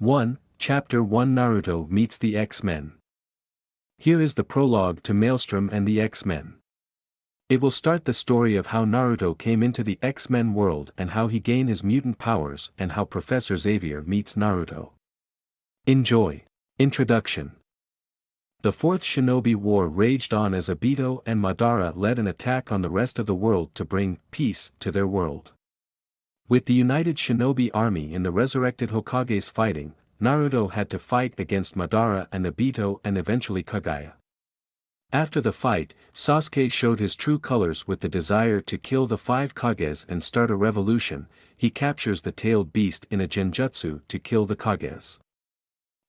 1. Chapter 1 Naruto meets the X-Men. Here is the prologue to Maelstrom and the X-Men. It will start the story of how Naruto came into the X-Men world and how he gained his mutant powers and how Professor Xavier meets Naruto. Enjoy. Introduction. The Fourth Shinobi War raged on as Obito and Madara led an attack on the rest of the world to bring peace to their world. With the united Shinobi army and the resurrected Hokages fighting, Naruto had to fight against Madara and Obito and eventually Kaguya. After the fight, Sasuke showed his true colors with the desire to kill the 5 Kages and start a revolution. He captures the tailed beast in a genjutsu to kill the Kages.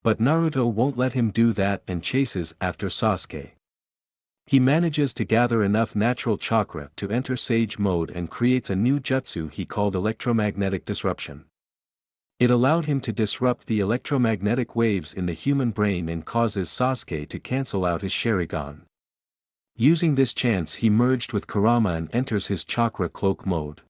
But Naruto won't let him do that and chases after Sasuke. He manages to gather enough natural chakra to enter Sage mode and creates a new jutsu he called electromagnetic disruption. It allowed him to disrupt the electromagnetic waves in the human brain and causes Sasuke to cancel out his Sharingan. Using this chance he merged with Kurama and enters his chakra cloak mode.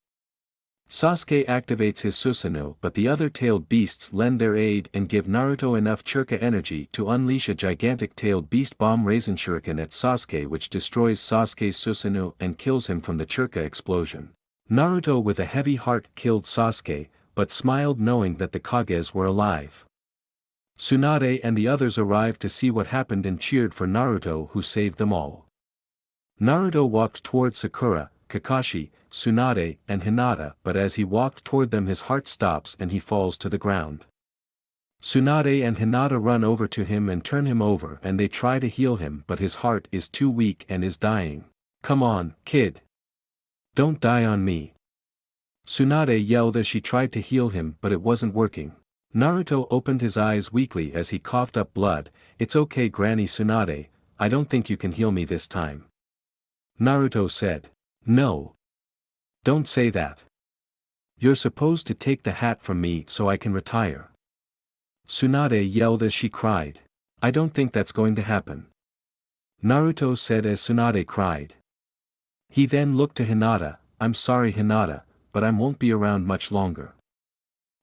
Sasuke activates his Susanoo but the other tailed beasts lend their aid and give Naruto enough chakra energy to unleash a gigantic tailed beast bomb Raisin Shuriken at Sasuke which destroys Sasuke's Susanoo and kills him from the chakra explosion. Naruto with a heavy heart killed Sasuke, but smiled knowing that the Kages were alive. Tsunade and the others arrived to see what happened and cheered for Naruto who saved them all. Naruto walked toward Sakura, Kakashi, Tsunade and Hinata but as he walked toward them his heart stops and he falls to the ground. Tsunade and Hinata run over to him and turn him over and they try to heal him but his heart is too weak and is dying. "Come on, kid. Don't die on me." Tsunade yelled as she tried to heal him but it wasn't working. Naruto opened his eyes weakly as he coughed up blood. "It's okay Granny Tsunade, I don't think you can heal me this time." Naruto said. "No. Don't say that. You're supposed to take the hat from me so I can retire." Tsunade yelled as she cried. "I don't think that's going to happen." Naruto said as Tsunade cried. He then looked to Hinata. "I'm sorry Hinata, but I won't be around much longer."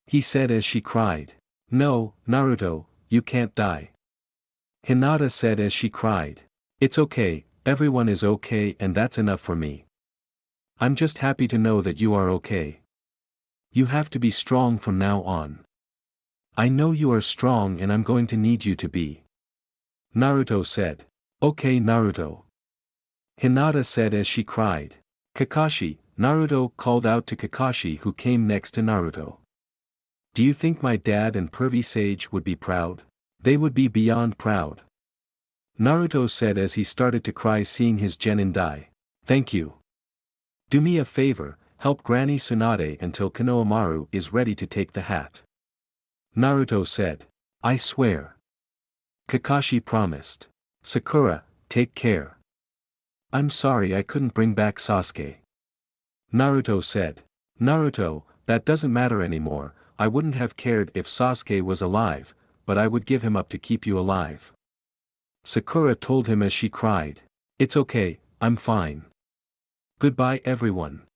He said as she cried. "No, Naruto, you can't die." Hinata said as she cried. "It's okay, everyone is okay and that's enough for me. I'm just happy to know that you are okay. You have to be strong from now on. I know you are strong and I'm going to need you to be." Naruto said. "Okay Naruto." Hinata said as she cried. "Kakashi," Naruto called out to Kakashi who came next to Naruto. "Do you think my dad and Pervy Sage would be proud?" "They would be beyond proud." Naruto said as he started to cry seeing his genin die. "Thank you. Do me a favor, help Granny Tsunade until Konohamaru is ready to take the hat." Naruto said. "I swear." Kakashi promised. "Sakura, take care. I'm sorry I couldn't bring back Sasuke." Naruto said. "Naruto, that doesn't matter anymore, I wouldn't have cared if Sasuke was alive, but I would give him up to keep you alive." Sakura told him as she cried. "It's okay, I'm fine. Goodbye everyone."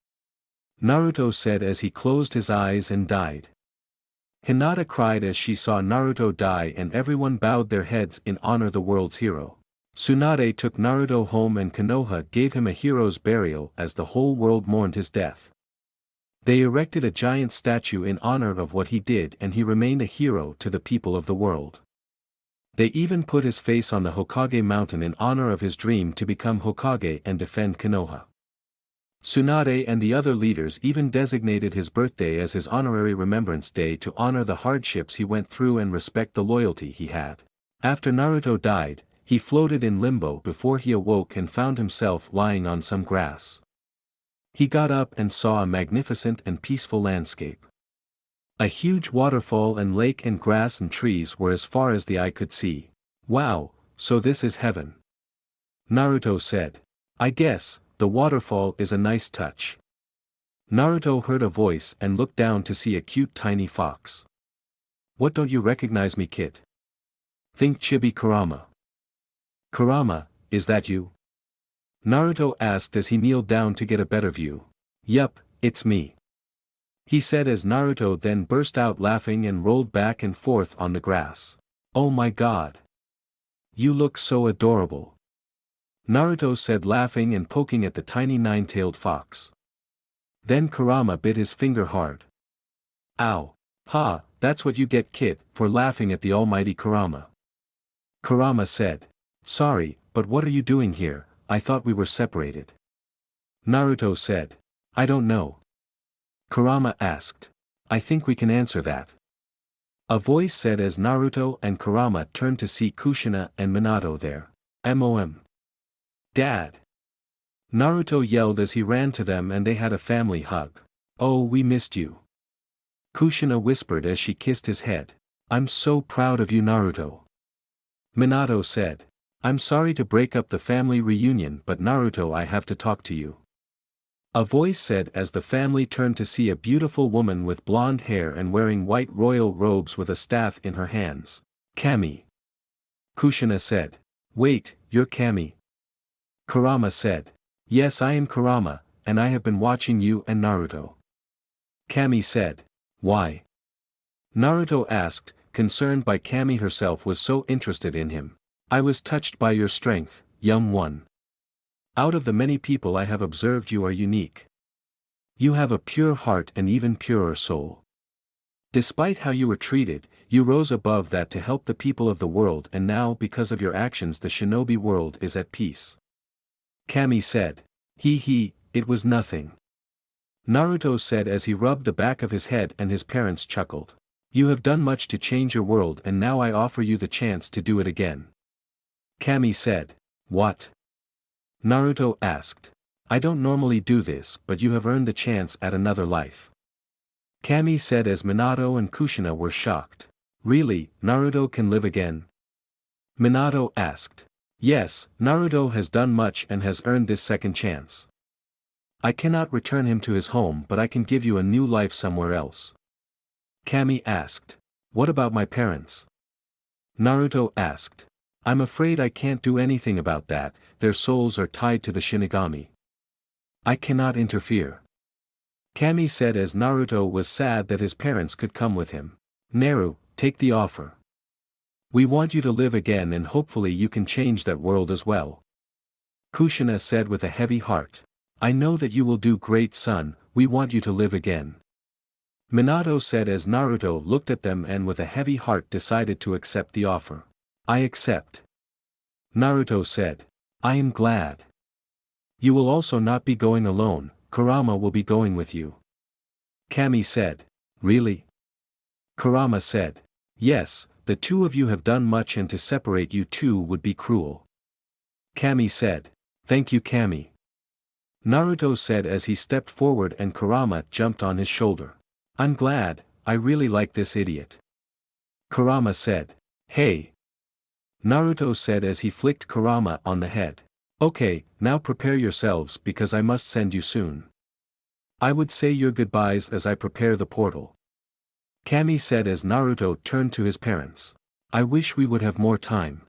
Naruto said as he closed his eyes and died. Hinata cried as she saw Naruto die and everyone bowed their heads in honor the world's hero. Tsunade took Naruto home and Konoha gave him a hero's burial as the whole world mourned his death. They erected a giant statue in honor of what he did and he remained a hero to the people of the world. They even put his face on the Hokage mountain in honor of his dream to become Hokage and defend Konoha. Tsunade and the other leaders even designated his birthday as his honorary remembrance day to honor the hardships he went through and respect the loyalty he had. After Naruto died, he floated in Limbo before he awoke and found himself lying on some grass. He got up and saw a magnificent and peaceful landscape. A huge waterfall and lake and grass and trees were as far as the eye could see. "Wow, so this is heaven." Naruto said. "I guess. The waterfall is a nice touch." Naruto heard a voice and looked down to see a cute tiny fox. "What, don't you recognize me kid? Think Chibi Kurama." "Kurama, is that you?" Naruto asked as he kneeled down to get a better view. "Yup, it's me." he said as Naruto then burst out laughing and rolled back and forth on the grass. Oh my god! You look so adorable! Naruto said laughing and poking at the tiny nine-tailed fox. Then Kurama bit his finger hard. Ow! Ha, that's what you get, kid, for laughing at the almighty Kurama. Kurama said. Sorry, but what are you doing here? I thought we were separated. Naruto said. I don't know. Kurama asked. I think we can answer that. A voice said as Naruto and Kurama turned to see Kushina and Minato there. MOM. Dad! Naruto yelled as he ran to them and they had a family hug. Oh, we missed you. Kushina whispered as she kissed his head. I'm so proud of you, Naruto. Minato said. I'm sorry to break up the family reunion, but Naruto, I have to talk to you. A voice said as the family turned to see a beautiful woman with blonde hair and wearing white royal robes with a staff in her hands. Kami. Kushina said. Wait, you're Kami? Kurama said. Yes, I am Kurama, and I have been watching you and Naruto. Kami said. Why? Naruto asked, concerned by Kami herself was so interested in him. I was touched by your strength, young one. Out of the many people I have observed, you are unique. You have a pure heart and even purer soul. Despite how you were treated, you rose above that to help the people of the world, and now because of your actions the shinobi world is at peace. Kami said. It was nothing. Naruto said as he rubbed the back of his head and his parents chuckled. You have done much to change your world and now I offer you the chance to do it again. Kami said. What? Naruto asked. I don't normally do this, but you have earned the chance at another life. Kami said as Minato and Kushina were shocked. Really, Naruto can live again? Minato asked. Yes, Naruto has done much and has earned this second chance. I cannot return him to his home, but I can give you a new life somewhere else. Kami asked. What about my parents? Naruto asked. I'm afraid I can't do anything about that, their souls are tied to the Shinigami. I cannot interfere. Kami said as Naruto was sad that his parents could come with him. Naru, take the offer. We want you to live again and hopefully you can change that world as well. Kushina said with a heavy heart. I know that you will do great, son, we want you to live again. Minato said as Naruto looked at them and with a heavy heart decided to accept the offer. I accept. Naruto said. I am glad. You will also not be going alone, Kurama will be going with you. Kami said. Really? Kurama said. Yes, the two of you have done much and to separate you two would be cruel. Kami said. Thank you, Kami. Naruto said as he stepped forward and Kurama jumped on his shoulder. I'm glad, I really like this idiot. Kurama said. Hey. Naruto said as he flicked Kurama on the head. Okay, now prepare yourselves because I must send you soon. I would say your goodbyes as I prepare the portal. Kami said as Naruto turned to his parents. I wish we would have more time.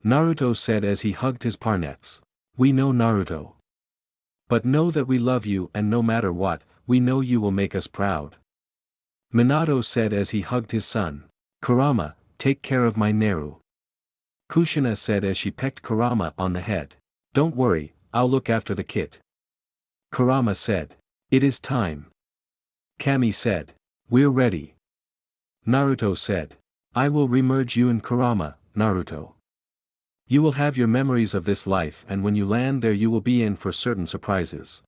Naruto said as he hugged his parents. We know, Naruto. But know that we love you and no matter what, we know you will make us proud. Minato said as he hugged his son. Kurama, take care of my Naru. Kushina said as she pecked Kurama on the head. Don't worry, I'll look after the kit. Kurama said. It is time. Kami said. We're ready. Naruto said. I will remerge you and Kurama, Naruto. You will have your memories of this life and when you land there you will be in for certain surprises.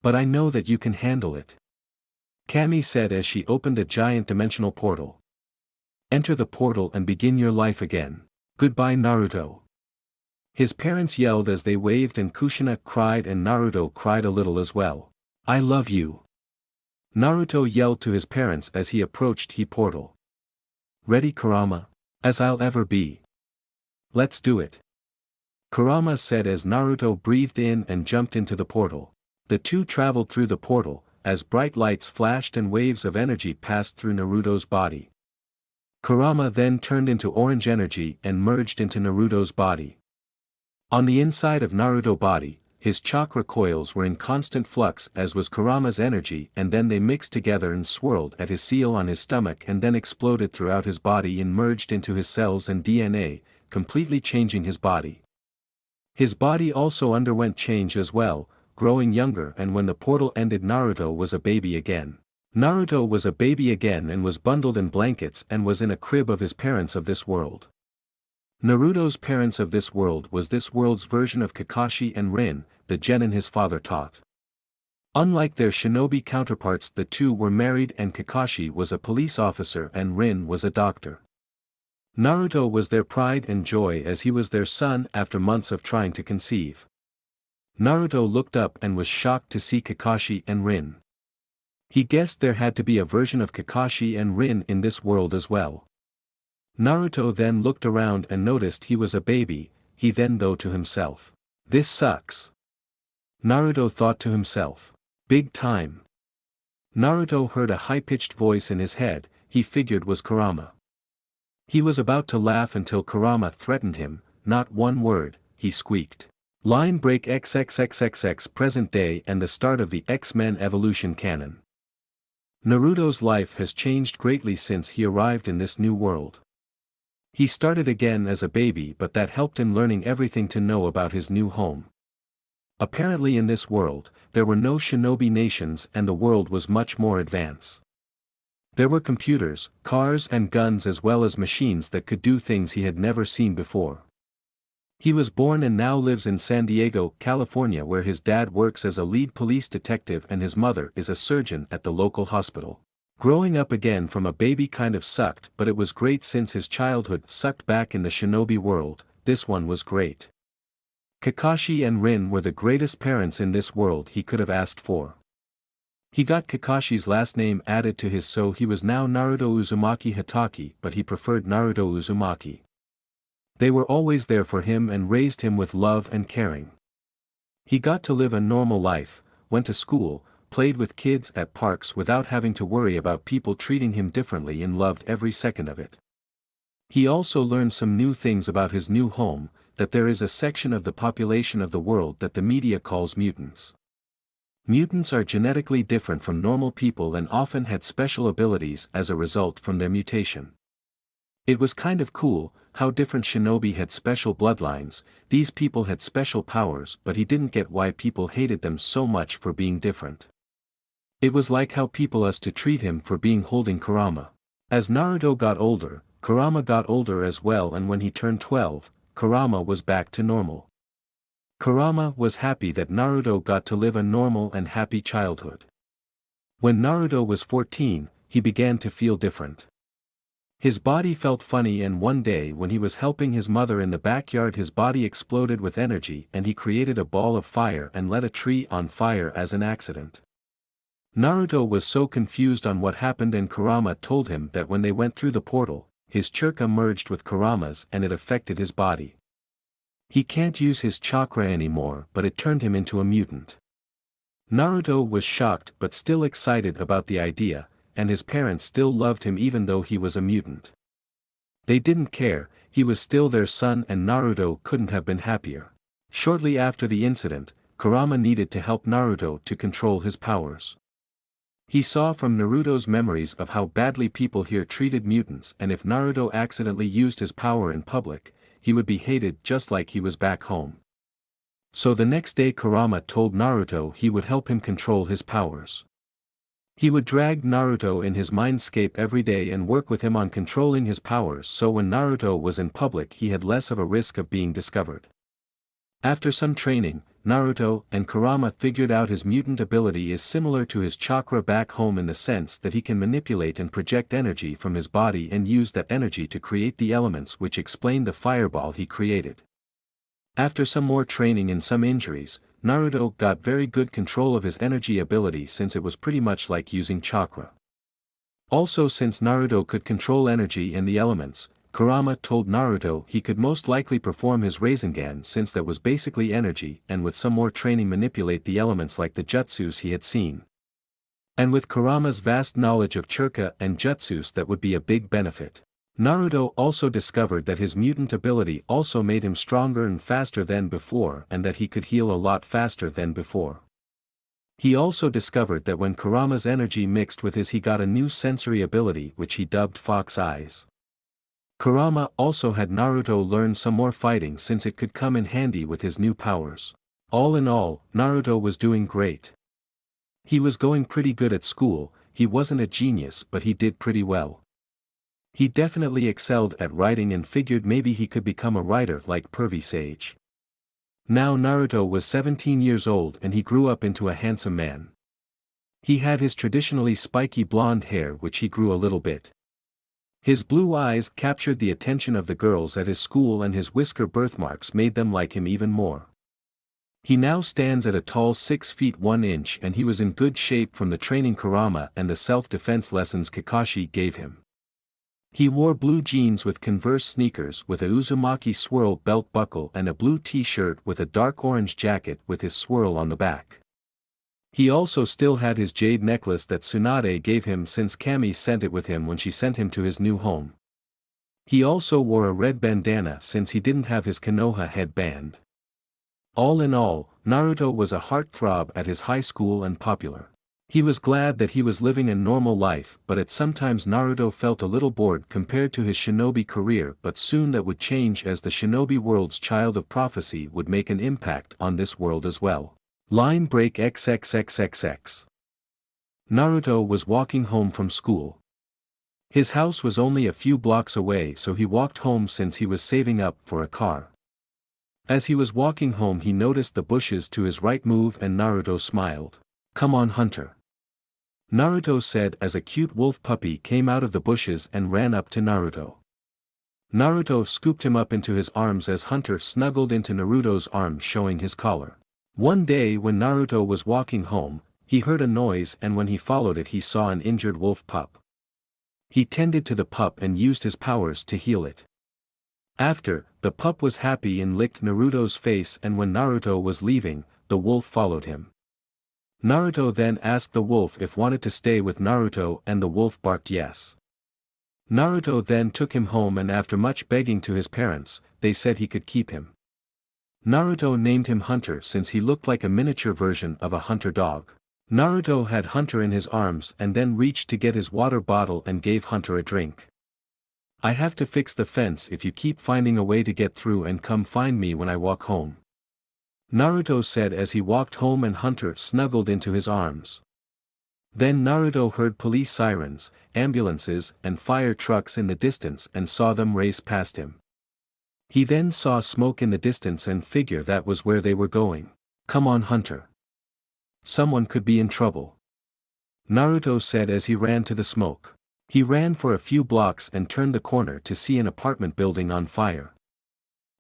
But I know that you can handle it. Kami said as she opened a giant dimensional portal. Enter the portal and begin your life again. Goodbye, Naruto. His parents yelled as they waved and Kushina cried and Naruto cried a little as well. I love you. Naruto yelled to his parents as he approached the portal. Ready, Kurama? As I'll ever be. Let's do it. Kurama said as Naruto breathed in and jumped into the portal. The two traveled through the portal, as bright lights flashed and waves of energy passed through Naruto's body. Kurama then turned into orange energy and merged into Naruto's body. On the inside of Naruto's body, his chakra coils were in constant flux as was Kurama's energy, and then they mixed together and swirled at his seal on his stomach and then exploded throughout his body and merged into his cells and DNA, completely changing his body. His body also underwent change as well, growing younger, and when the portal ended Naruto was a baby again. Naruto was a baby again and was bundled in blankets and was in a crib of his parents of this world. Naruto's parents of this world was this world's version of Kakashi and Rin, the genin his father taught. Unlike their shinobi counterparts, the two were married and Kakashi was a police officer and Rin was a doctor. Naruto was their pride and joy as he was their son after months of trying to conceive. Naruto looked up and was shocked to see Kakashi and Rin. He guessed there had to be a version of Kakashi and Rin in this world as well. Naruto then looked around and noticed he was a baby. He then thought to himself, "This sucks." Naruto thought to himself, "Big time." Naruto heard a high-pitched voice in his head, he figured was Kurama. He was about to laugh until Kurama threatened him, "Not one word," he squeaked. Line break XXXXX present day and the start of the X-Men evolution canon. Naruto's life has changed greatly since he arrived in this new world. He started again as a baby, but that helped him learning everything to know about his new home. Apparently in this world, there were no shinobi nations and the world was much more advanced. There were computers, cars and guns as well as machines that could do things he had never seen before. He was born and now lives in San Diego, California, where his dad works as a lead police detective and his mother is a surgeon at the local hospital. Growing up again from a baby kind of sucked, but it was great since his childhood sucked back in the shinobi world. This one was great. Kakashi and Rin were the greatest parents in this world he could have asked for. He got Kakashi's last name added to his, so he was now Naruto Uzumaki Hatake, but he preferred Naruto Uzumaki. They were always there for him and raised him with love and caring. He got to live a normal life, went to school, played with kids at parks without having to worry about people treating him differently and loved every second of it. He also learned some new things about his new home, that there is a section of the population of the world that the media calls mutants. Mutants are genetically different from normal people and often had special abilities as a result from their mutation. It was kind of cool how different shinobi had special bloodlines. These people had special powers, but he didn't get why people hated them so much for being different. It was like how people used to treat him for being holding Kurama. As Naruto got older, Kurama got older as well, and when he turned 12, Kurama was back to normal. Kurama was happy that Naruto got to live a normal and happy childhood. When Naruto was 14, he began to feel different. His body felt funny, and one day when he was helping his mother in the backyard his body exploded with energy and he created a ball of fire and lit a tree on fire as an accident. Naruto was so confused on what happened, and Kurama told him that when they went through the portal, his chakra merged with Kurama's and it affected his body. He can't use his chakra anymore, but it turned him into a mutant. Naruto was shocked but still excited about the idea, and his parents still loved him even though he was a mutant. They didn't care, he was still their son and Naruto couldn't have been happier. Shortly after the incident, Kurama needed to help Naruto to control his powers. He saw from Naruto's memories of how badly people here treated mutants, and if Naruto accidentally used his power in public, he would be hated just like he was back home. So the next day Kurama told Naruto he would help him control his powers. He would drag Naruto in his mindscape every day and work with him on controlling his powers, so when Naruto was in public he had less of a risk of being discovered. After some training, Naruto and Kurama figured out his mutant ability is similar to his chakra back home in the sense that he can manipulate and project energy from his body and use that energy to create the elements which explain the fireball he created. After some more training and some injuries, Naruto got very good control of his energy ability since it was pretty much like using chakra. Also, since Naruto could control energy and the elements, Kurama told Naruto he could most likely perform his Rasengan since that was basically energy, and with some more training manipulate the elements like the jutsus he had seen. And with Kurama's vast knowledge of chakra and jutsus that would be a big benefit. Naruto also discovered that his mutant ability also made him stronger and faster than before and that he could heal a lot faster than before. He also discovered that when Kurama's energy mixed with his he got a new sensory ability which he dubbed Fox Eyes. Kurama also had Naruto learn some more fighting since it could come in handy with his new powers. All in all, Naruto was doing great. He was going pretty good at school. He wasn't a genius but he did pretty well. He definitely excelled at writing and figured maybe he could become a writer like Pervy Sage. Now Naruto was 17 years old and he grew up into a handsome man. He had his traditionally spiky blonde hair which he grew a little bit. His blue eyes captured the attention of the girls at his school and his whisker birthmarks made them like him even more. He now stands at a tall 6 feet 1 inch and he was in good shape from the training Kurama and the self-defense lessons Kakashi gave him. He wore blue jeans with Converse sneakers with a Uzumaki swirl belt buckle and a blue t-shirt with a dark orange jacket with his swirl on the back. He also still had his jade necklace that Tsunade gave him since Kami sent it with him when she sent him to his new home. He also wore a red bandana since he didn't have his Konoha headband. All in all, Naruto was a heartthrob at his high school and popular. He was glad that he was living a normal life but at sometimes Naruto felt a little bored compared to his shinobi career but soon that would change as the shinobi world's child of prophecy would make an impact on this world as well. Line break XXXXX. Naruto was walking home from school. His house was only a few blocks away so he walked home since he was saving up for a car. As he was walking home he noticed the bushes to his right move and Naruto smiled. "Come on Hunter," Naruto said as a cute wolf puppy came out of the bushes and ran up to Naruto. Naruto scooped him up into his arms as Hunter snuggled into Naruto's arms showing his collar. One day when Naruto was walking home, he heard a noise and when he followed it he saw an injured wolf pup. He tended to the pup and used his powers to heal it. After, the pup was happy and licked Naruto's face and when Naruto was leaving, the wolf followed him. Naruto then asked the wolf if wanted to stay with Naruto and the wolf barked yes. Naruto then took him home and after much begging to his parents, they said he could keep him. Naruto named him Hunter since he looked like a miniature version of a hunter dog. Naruto had Hunter in his arms and then reached to get his water bottle and gave Hunter a drink. "I have to fix the fence if you keep finding a way to get through and come find me when I walk home," Naruto said as he walked home and Hunter snuggled into his arms. Then Naruto heard police sirens, ambulances and fire trucks in the distance and saw them race past him. He then saw smoke in the distance and figured that was where they were going. "Come on Hunter. Someone could be in trouble," Naruto said as he ran to the smoke. He ran for a few blocks and turned the corner to see an apartment building on fire.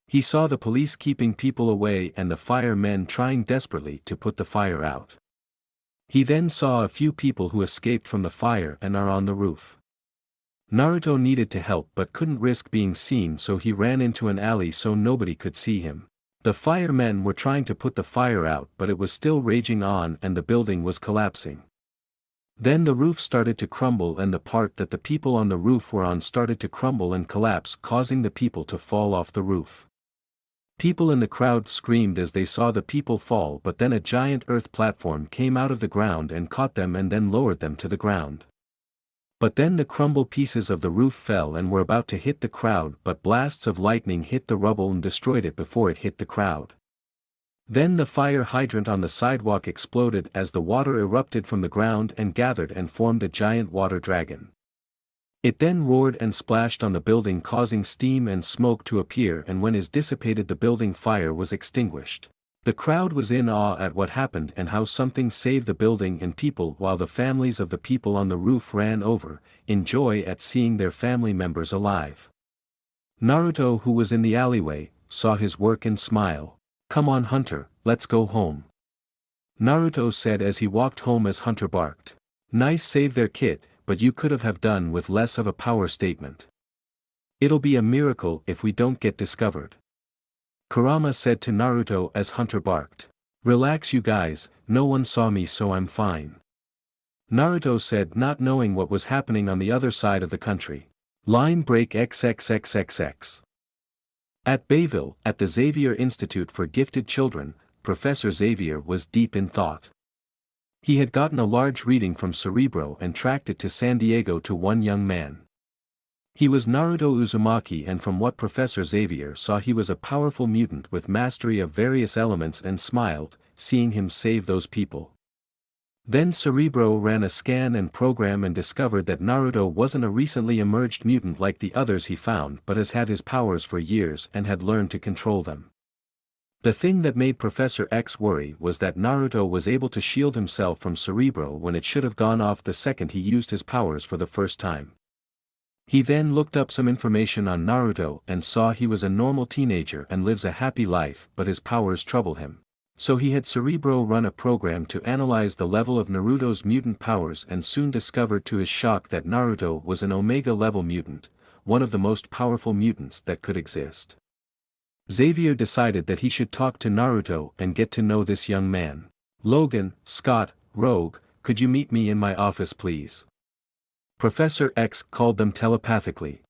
He saw the police keeping people away and the firemen trying desperately to put the fire out. He then saw a few people who escaped from the fire and are on the roof. Naruto needed to help but couldn't risk being seen so he ran into an alley so nobody could see him. The firemen were trying to put the fire out but it was still raging on and the building was collapsing. Then the roof started to crumble and the part that the people on the roof were on started to crumble and collapse causing the people to fall off the roof. People in the crowd screamed as they saw the people fall but then a giant earth platform came out of the ground and caught them and then lowered them to the ground. But then the crumbled pieces of the roof fell and were about to hit the crowd but blasts of lightning hit the rubble and destroyed it before it hit the crowd. Then the fire hydrant on the sidewalk exploded as the water erupted from the ground and gathered and formed a giant water dragon. It then roared and splashed on the building causing steam and smoke to appear and when it dissipated the building fire was extinguished. The crowd was in awe at what happened and how something saved the building and people while the families of the people on the roof ran over, in joy at seeing their family members alive. Naruto who was in the alleyway, saw his work and smiled. "Come on Hunter, let's go home," Naruto said as he walked home as Hunter barked. "Nice save there kid, but you could have done with less of a power statement. It'll be a miracle if we don't get discovered," Kurama said to Naruto as Hunter barked. "Relax you guys, no one saw me so I'm fine," Naruto said not knowing what was happening on the other side of the country. Line break XXXXX. At Bayville, at the Xavier Institute for Gifted Children, Professor Xavier was deep in thought. He had gotten a large reading from Cerebro and tracked it to San Diego to one young man. He was Naruto Uzumaki, and from what Professor Xavier saw he was a powerful mutant with mastery of various elements, and smiled, seeing him save those people. Then Cerebro ran a scan and program and discovered that Naruto wasn't a recently emerged mutant like the others he found, but has had his powers for years and had learned to control them. The thing that made Professor X worry was that Naruto was able to shield himself from Cerebro when it should have gone off the second he used his powers for the first time. He then looked up some information on Naruto and saw he was a normal teenager and lives a happy life, but his powers trouble him. So he had Cerebro run a program to analyze the level of Naruto's mutant powers, and soon discovered to his shock that Naruto was an Omega-level mutant, one of the most powerful mutants that could exist. Xavier decided that he should talk to Naruto and get to know this young man. Logan, Scott, Rogue, could you meet me in my office please? Professor X called them telepathically.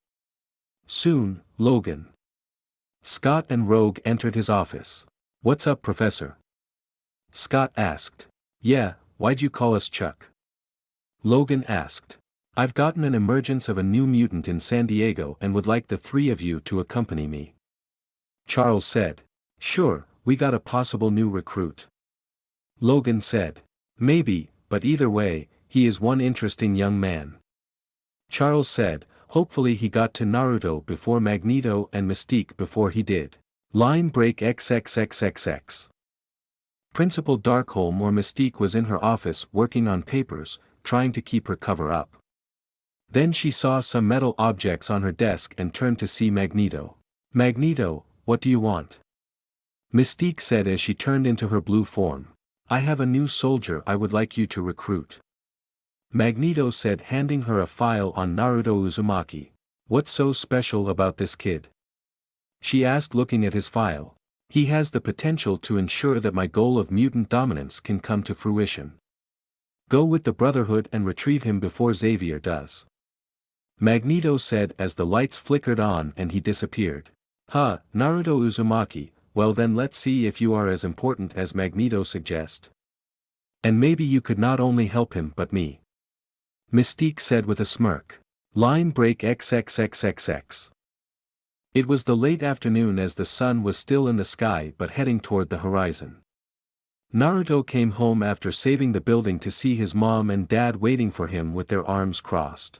Soon, Logan, Scott and Rogue entered his office. What's up, Professor? Scott asked. Yeah, why'd you call us Chuck? Logan asked. I've gotten an emergence of a new mutant in San Diego and would like the three of you to accompany me. Charles said. Sure, we got a possible new recruit. Logan said. Maybe, but either way, he is one interesting young man. Charles said, hopefully he got to Naruto before Magneto and Mystique before he did. Line break XXXXX. Principal Darkholm or Mystique was in her office working on papers, trying to keep her cover up. Then she saw some metal objects on her desk and turned to see Magneto. Magneto, what do you want? Mystique said as she turned into her blue form. I have a new soldier I would like you to recruit. Magneto said, handing her a file on Naruto Uzumaki. What's so special about this kid? She asked, looking at his file. He has the potential to ensure that my goal of mutant dominance can come to fruition. Go with the Brotherhood and retrieve him before Xavier does. Magneto said as the lights flickered on and he disappeared. Huh, Naruto Uzumaki, well then let's see if you are as important as Magneto suggests. And maybe you could not only help him but me. Mystique said with a smirk. Line break XXXXX. It was the late afternoon as the sun was still in the sky but heading toward the horizon. Naruto came home after saving the building to see his mom and dad waiting for him with their arms crossed.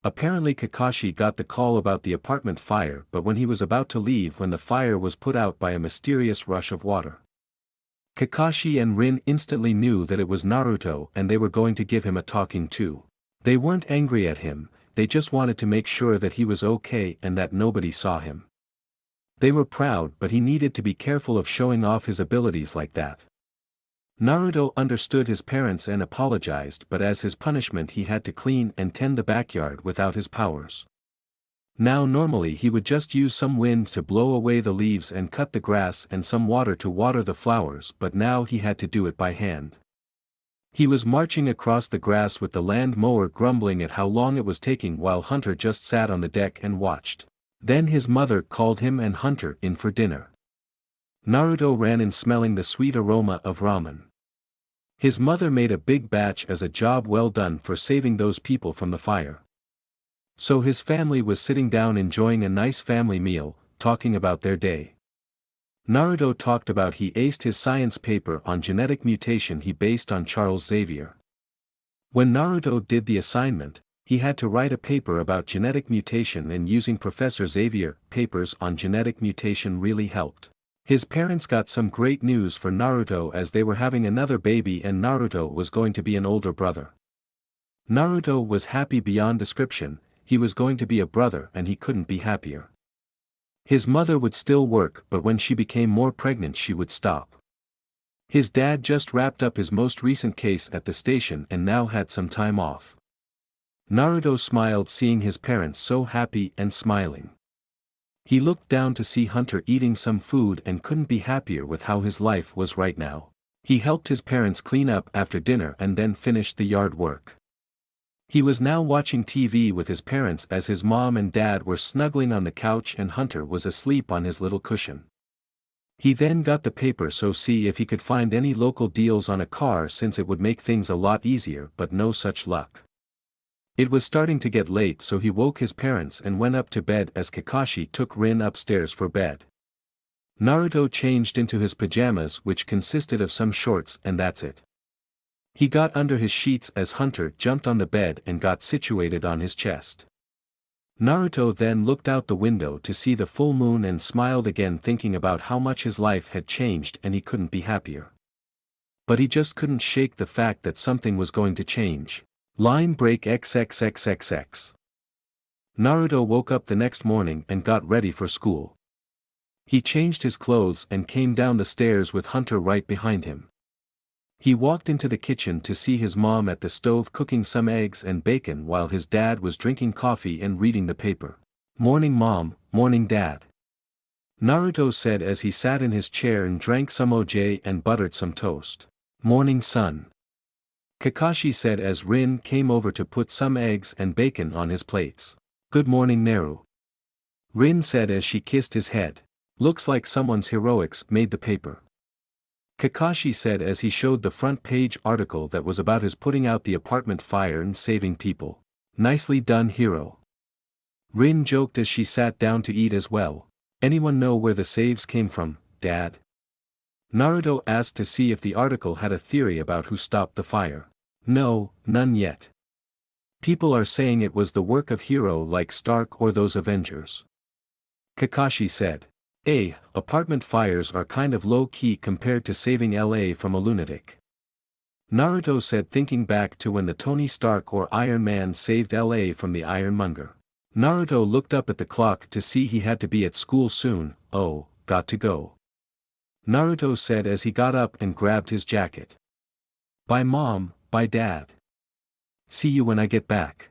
Apparently Kakashi got the call about the apartment fire, but when he was about to leave when the fire was put out by a mysterious rush of water. Kakashi and Rin instantly knew that it was Naruto and they were going to give him a talking to. They weren't angry at him, they just wanted to make sure that he was okay and that nobody saw him. They were proud, but he needed to be careful of showing off his abilities like that. Naruto understood his parents and apologized, but as his punishment he had to clean and tend the backyard without his powers. Now normally he would just use some wind to blow away the leaves and cut the grass and some water to water the flowers, but now he had to do it by hand. He was marching across the grass with the land mower grumbling at how long it was taking while Hunter just sat on the deck and watched. Then his mother called him and Hunter in for dinner. Naruto ran in smelling the sweet aroma of ramen. His mother made a big batch as a job well done for saving those people from the fire. So his family was sitting down enjoying a nice family meal, talking about their day. Naruto talked about he aced his science paper on genetic mutation he based on Charles Xavier. When Naruto did the assignment, he had to write a paper about genetic mutation, and using Professor Xavier papers on genetic mutation really helped. His parents got some great news for Naruto as they were having another baby and Naruto was going to be an older brother. Naruto was happy beyond description, he was going to be a brother and he couldn't be happier. His mother would still work, but when she became more pregnant she would stop. His dad just wrapped up his most recent case at the station and now had some time off. Naruto smiled seeing his parents so happy and smiling. He looked down to see Hunter eating some food and couldn't be happier with how his life was right now. He helped his parents clean up after dinner and then finished the yard work. He was now watching TV with his parents as his mom and dad were snuggling on the couch and Hunter was asleep on his little cushion. He then got the paper to see if he could find any local deals on a car since it would make things a lot easier, but no such luck. It was starting to get late, so he woke his parents and went up to bed as Kakashi took Rin upstairs for bed. Naruto changed into his pajamas, which consisted of some shorts, and that's it. He got under his sheets as Hunter jumped on the bed and got situated on his chest. Naruto then looked out the window to see the full moon and smiled again, thinking about how much his life had changed and he couldn't be happier. But he just couldn't shake the fact that something was going to change. Line break XXXXX. Naruto woke up the next morning and got ready for school. He changed his clothes and came down the stairs with Hunter right behind him. He walked into the kitchen to see his mom at the stove cooking some eggs and bacon while his dad was drinking coffee and reading the paper. "Morning mom, morning dad," Naruto said as he sat in his chair and drank some OJ and buttered some toast. "Morning son," Kakashi said as Rin came over to put some eggs and bacon on his plates. "Good morning Naru," Rin said as she kissed his head. "Looks like someone's heroics made the paper," Kakashi said as he showed the front page article that was about his putting out the apartment fire and saving people. "Nicely done hero," Rin joked as she sat down to eat as well. "Anyone know where the saves came from, Dad?" Naruto asked to see if the article had a theory about who stopped the fire. "No, none yet. People are saying it was the work of hero like Stark or those Avengers," Kakashi said. Apartment fires are kind of low-key compared to saving LA from a lunatic," Naruto said, thinking back to when the Tony Stark or Iron Man saved LA from the Ironmonger. Naruto looked up at the clock to see he had to be at school soon. "Oh, got to go," Naruto said as he got up and grabbed his jacket. "Bye mom, bye dad. See you when I get back,"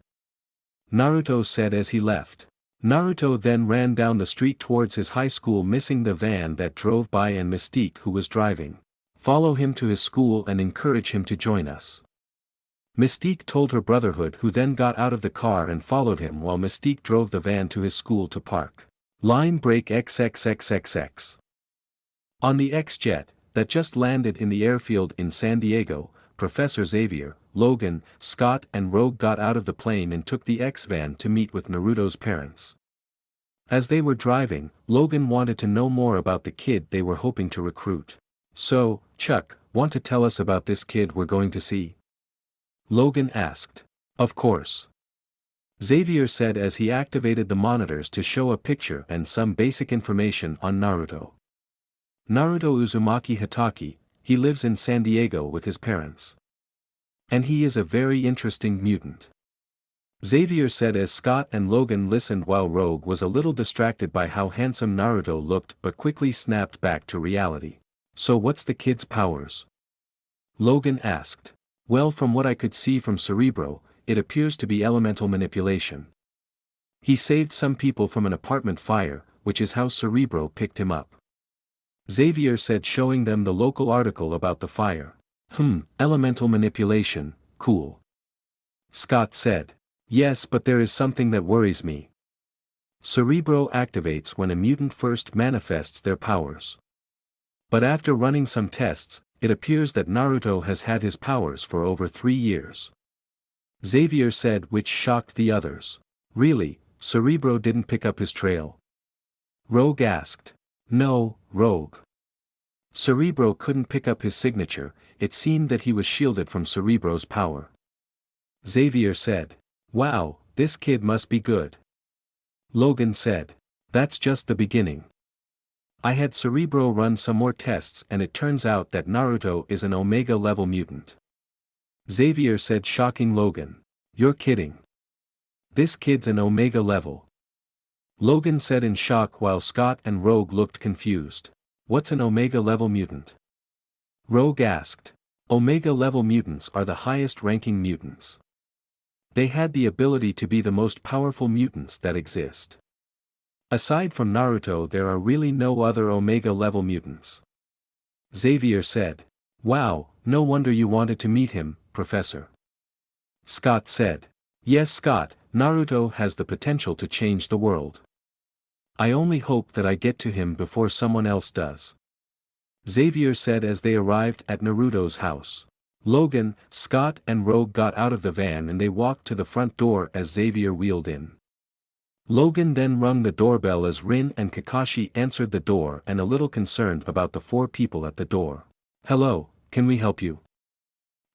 Naruto said as he left. Naruto then ran down the street towards his high school, missing the van that drove by and Mystique, who was driving. "Follow him to his school and encourage him to join us," Mystique told her Brotherhood, who then got out of the car and followed him while Mystique drove the van to his school to park. Line break XXXXX. On the X-Jet, that just landed in the airfield in San Diego, Professor Xavier, Logan, Scott and Rogue got out of the plane and took the X-Van to meet with Naruto's parents. As they were driving, Logan wanted to know more about the kid they were hoping to recruit. "So, Chuck, want to tell us about this kid we're going to see?" Logan asked. "Of course," Xavier said as he activated the monitors to show a picture and some basic information on Naruto. Naruto Uzumaki Hitaki, he lives in San Diego with his parents. And he is a very interesting mutant, Xavier said as Scott and Logan listened while Rogue was a little distracted by how handsome Naruto looked but quickly snapped back to reality. "So what's the kid's powers?" Logan asked. "Well, from what I could see from Cerebro, it appears to be elemental manipulation. He saved some people from an apartment fire, which is how Cerebro picked him up," Xavier said, showing them the local article about the fire. Elemental manipulation, cool," Scott said. "Yes, but there is something that worries me. Cerebro activates when a mutant first manifests their powers. But after running some tests, it appears that Naruto has had his powers for over 3 years," Xavier said, which shocked the others. "Really, Cerebro didn't pick up his trail?" Rogue asked. "No, Rogue. Cerebro couldn't pick up his signature, it seemed that he was shielded from Cerebro's power," Xavier said. "Wow, this kid must be good," Logan said. "That's just the beginning. I had Cerebro run some more tests and it turns out that Naruto is an Omega level mutant," Xavier said, shocking Logan. "You're kidding. This kid's an Omega level," Logan said in shock while Scott and Rogue looked confused. "What's an Omega level mutant?" Rogue asked. "Omega level mutants are the highest ranking mutants. They had the ability to be the most powerful mutants that exist. Aside from Naruto, there are really no other Omega level mutants," Xavier said. "Wow, no wonder you wanted to meet him, Professor," Scott said. Yes, Scott, Naruto has the potential to change the world. I only hope that I get to him before someone else does. Xavier said as they arrived at Naruto's house. Logan, Scott and Rogue got out of the van and they walked to the front door as Xavier wheeled in. Logan then rung the doorbell as Rin and Kakashi answered the door and a little concerned about the four people at the door. Hello, can we help you?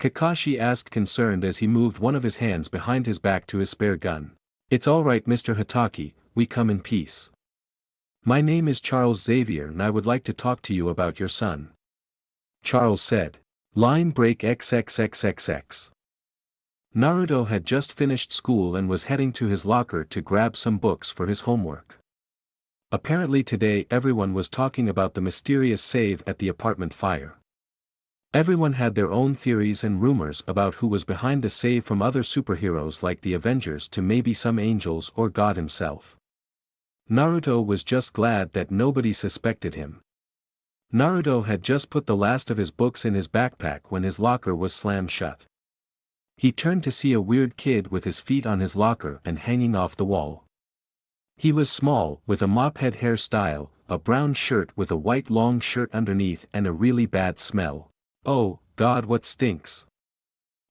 Kakashi asked concerned as he moved one of his hands behind his back to his spare gun. It's alright Mr. Hatake, we come in peace. My name is Charles Xavier and I would like to talk to you about your son. Charles said. Line break XXXXX. Naruto had just finished school and was heading to his locker to grab some books for his homework. Apparently today everyone was talking about the mysterious save at the apartment fire. Everyone had their own theories and rumors about who was behind the save, from other superheroes like the Avengers to maybe some angels or God himself. Naruto was just glad that nobody suspected him. Naruto had just put the last of his books in his backpack when his locker was slammed shut. He turned to see a weird kid with his feet on his locker and hanging off the wall. He was small, with a mophead hairstyle, a brown shirt with a white long shirt underneath and a really bad smell. Oh, God, what stinks?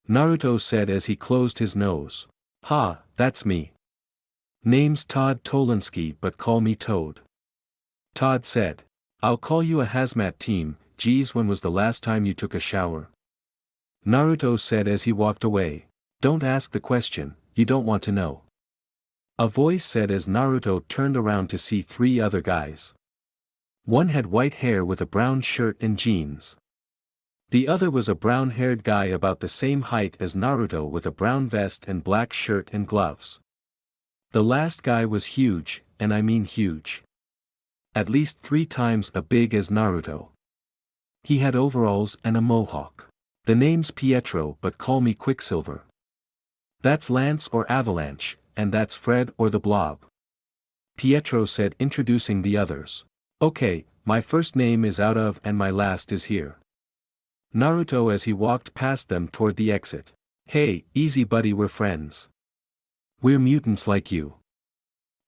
Naruto said as he closed his nose. Ha, that's me. Name's Todd Tolinsky, but call me Toad. Todd said. I'll call you a hazmat team. Geez, when was the last time you took a shower? Naruto said as he walked away. Don't ask the question, you don't want to know. A voice said as Naruto turned around to see three other guys. One had white hair with a brown shirt and jeans. The other was a brown-haired guy about the same height as Naruto with a brown vest and black shirt and gloves. The last guy was huge, and I mean huge. At least 3 times as big as Naruto. He had overalls and a mohawk. The name's Pietro, but call me Quicksilver. That's Lance or Avalanche, and that's Fred or the Blob. Pietro said, introducing the others. Okay, my first name is out of and my last is here. Naruto as he walked past them toward the exit. Hey, easy buddy, we're friends. We're mutants like you.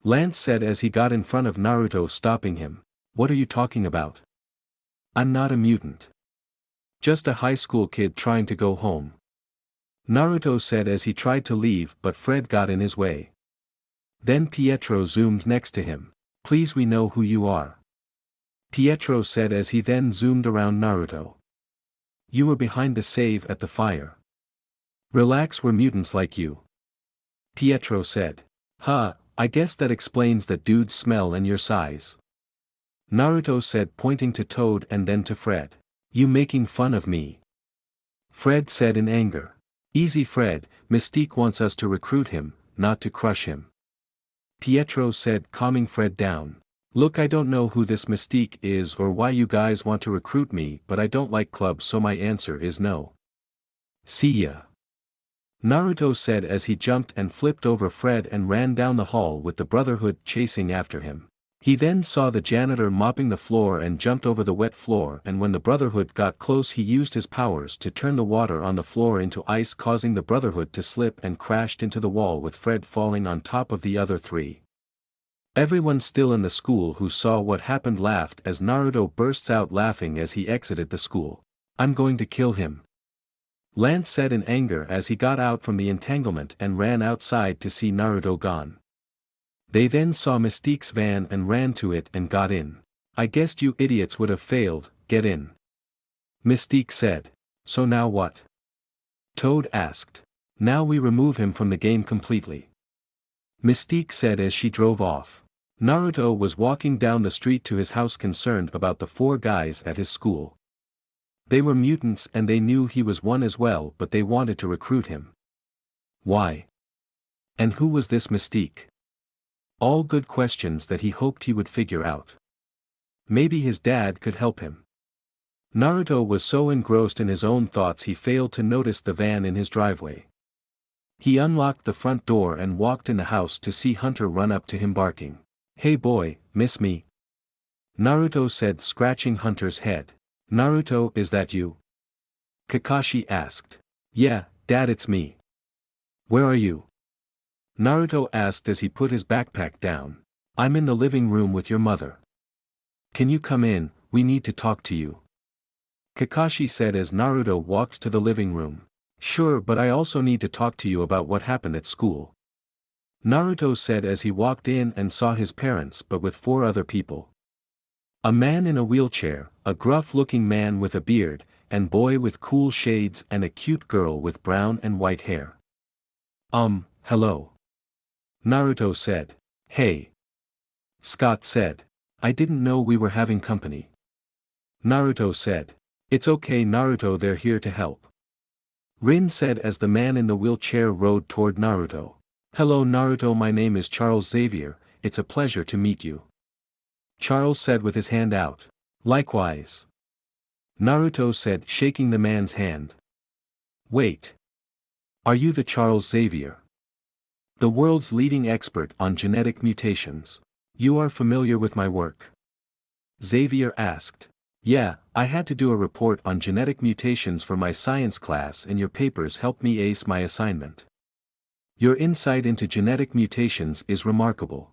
Lance said as he got in front of Naruto, stopping him. What are you talking about? I'm not a mutant. Just a high school kid trying to go home. Naruto said as he tried to leave, but Fred got in his way. Then Pietro zoomed next to him. Please, we know who you are. Pietro said as he then zoomed around Naruto. You were behind the save at the fire. Relax, we're mutants like you. Pietro said. Huh, I guess that explains that dude's smell and your size. Naruto said, pointing to Toad and then to Fred. You making fun of me? Fred said in anger. Easy Fred, Mystique wants us to recruit him, not to crush him. Pietro said, calming Fred down. Look, I don't know who this Mystique is or why you guys want to recruit me, but I don't like clubs, so my answer is no. See ya. Naruto said as he jumped and flipped over Fred and ran down the hall with the Brotherhood chasing after him. He then saw the janitor mopping the floor and jumped over the wet floor, and when the Brotherhood got close he used his powers to turn the water on the floor into ice, causing the Brotherhood to slip and crashed into the wall with Fred falling on top of the other 3. Everyone still in the school who saw what happened laughed as Naruto bursts out laughing as he exited the school. I'm going to kill him. Lance said in anger as he got out from the entanglement and ran outside to see Naruto gone. They then saw Mystique's van and ran to it and got in. I guessed you idiots would have failed, get in. Mystique said. So now what? Toad asked. Now we remove him from the game completely. Mystique said as she drove off. Naruto was walking down the street to his house, concerned about the 4 guys at his school. They were mutants and they knew he was one as well, but they wanted to recruit him. Why? And who was this Mystique? All good questions that he hoped he would figure out. Maybe his dad could help him. Naruto was so engrossed in his own thoughts he failed to notice the van in his driveway. He unlocked the front door and walked in the house to see Hunter run up to him barking. Hey boy, miss me? Naruto said, scratching Hunter's head. Naruto, is that you? Kakashi asked. Yeah, Dad, it's me. Where are you? Naruto asked as he put his backpack down. I'm in the living room with your mother. Can you come in, we need to talk to you. Kakashi said as Naruto walked to the living room. Sure, but I also need to talk to you about what happened at school. Naruto said as he walked in and saw his parents but with 4 other people. A man in a wheelchair, a gruff-looking man with a beard, and boy with cool shades and a cute girl with brown and white hair. Hello. Naruto said. Hey. Scott said. I didn't know we were having company. Naruto said. It's okay Naruto, they're here to help. Rin said as the man in the wheelchair rode toward Naruto. Hello Naruto, my name is Charles Xavier, it's a pleasure to meet you. Charles said with his hand out. Likewise. Naruto said, shaking the man's hand. Wait. Are you the Charles Xavier? The world's leading expert on genetic mutations. You are familiar with my work? Xavier asked. Yeah, I had to do a report on genetic mutations for my science class and your papers helped me ace my assignment. Your insight into genetic mutations is remarkable.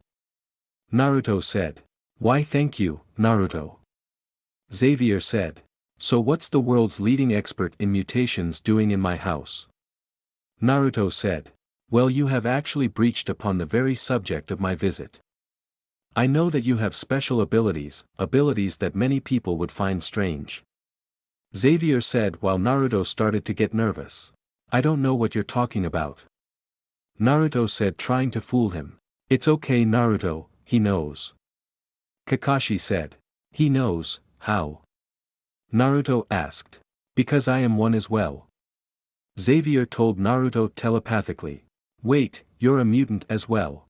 Naruto said. Why thank you, Naruto. Xavier said. So what's the world's leading expert in mutations doing in my house? Naruto said. Well, you have actually breached upon the very subject of my visit. I know that you have special abilities that many people would find strange. Xavier said while Naruto started to get nervous. I don't know what you're talking about. Naruto said, trying to fool him. It's okay Naruto, he knows. Kakashi said. He knows, how? Naruto asked. Because I am one as well. Xavier told Naruto telepathically. Wait, you're a mutant as well?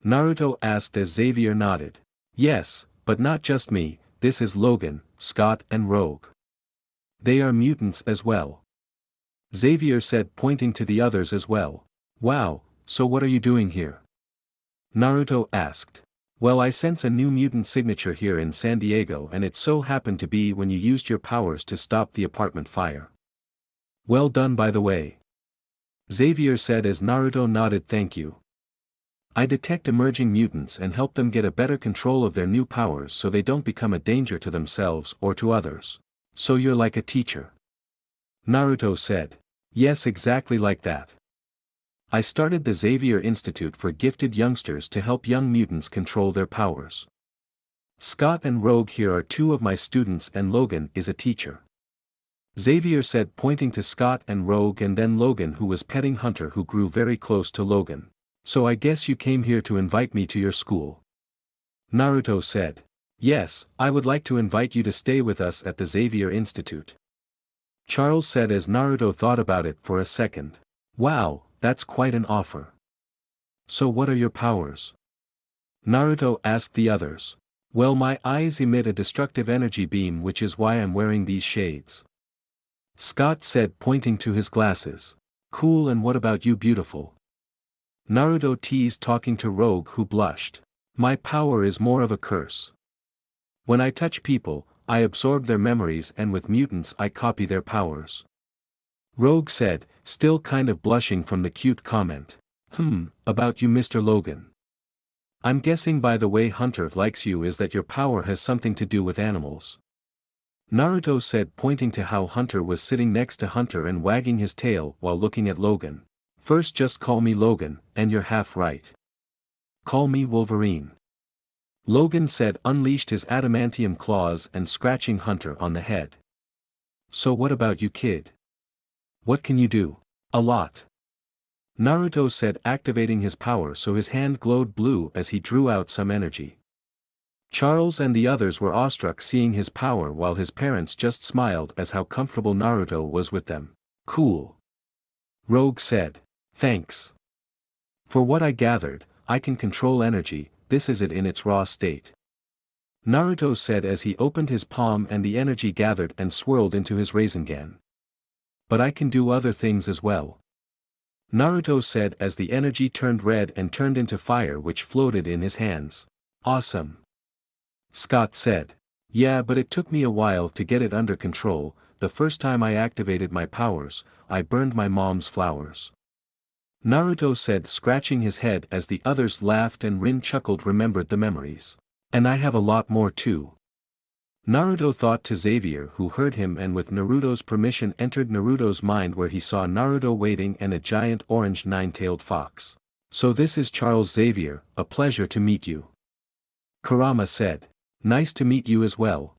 Naruto asked as Xavier nodded. Yes, but not just me, this is Logan, Scott and Rogue. They are mutants as well. Xavier said, pointing to the others as well. Wow, so what are you doing here? Naruto asked. Well, I sense a new mutant signature here in San Diego and it so happened to be when you used your powers to stop the apartment fire. Well done by the way. Xavier said as Naruto nodded, thank you. I detect emerging mutants and help them get a better control of their new powers so they don't become a danger to themselves or to others. So you're like a teacher. Naruto said. Yes, exactly like that. I started the Xavier Institute for gifted youngsters to help young mutants control their powers. Scott and Rogue here are 2 of my students and Logan is a teacher. Xavier said, pointing to Scott and Rogue and then Logan, who was petting Hunter, who grew very close to Logan. So I guess you came here to invite me to your school. Naruto said. Yes, I would like to invite you to stay with us at the Xavier Institute. Charles said as Naruto thought about it for a second. Wow, that's quite an offer. So what are your powers? Naruto asked the others. Well, my eyes emit a destructive energy beam, which is why I'm wearing these shades. Scott said, pointing to his glasses. Cool, and what about you, beautiful? Naruto teased, talking to Rogue, who blushed. My power is more of a curse. When I touch people, I absorb their memories, and with mutants I copy their powers. Rogue said, still kind of blushing from the cute comment. About you, Mr. Logan. I'm guessing by the way Hunter likes you is that your power has something to do with animals. Naruto said, pointing to how Hunter was sitting next to Hunter and wagging his tail while looking at Logan. First just call me Logan, and you're half right. Call me Wolverine. Logan said, unleashed his adamantium claws and scratching Hunter on the head. So what about you, kid? What can you do? A lot. Naruto said, activating his power so his hand glowed blue as he drew out some energy. Charles and the others were awestruck seeing his power while his parents just smiled as how comfortable Naruto was with them. Cool. Rogue said. Thanks. For what I gathered, I can control energy, this is it in its raw state. Naruto said as he opened his palm and the energy gathered and swirled into his Rasengan. But I can do other things as well. Naruto said as the energy turned red and turned into fire which floated in his hands. Awesome. Scott said. Yeah, but it took me a while to get it under control. The first time I activated my powers, I burned my mom's flowers. Naruto said, scratching his head as the others laughed and Rin chuckled, remembered the memories. And I have a lot more too. Naruto thought to Xavier, who heard him and with Naruto's permission entered Naruto's mind, where he saw Naruto waiting and a giant orange nine-tailed fox. So this is Charles Xavier, a pleasure to meet you. Kurama said. Nice to meet you as well.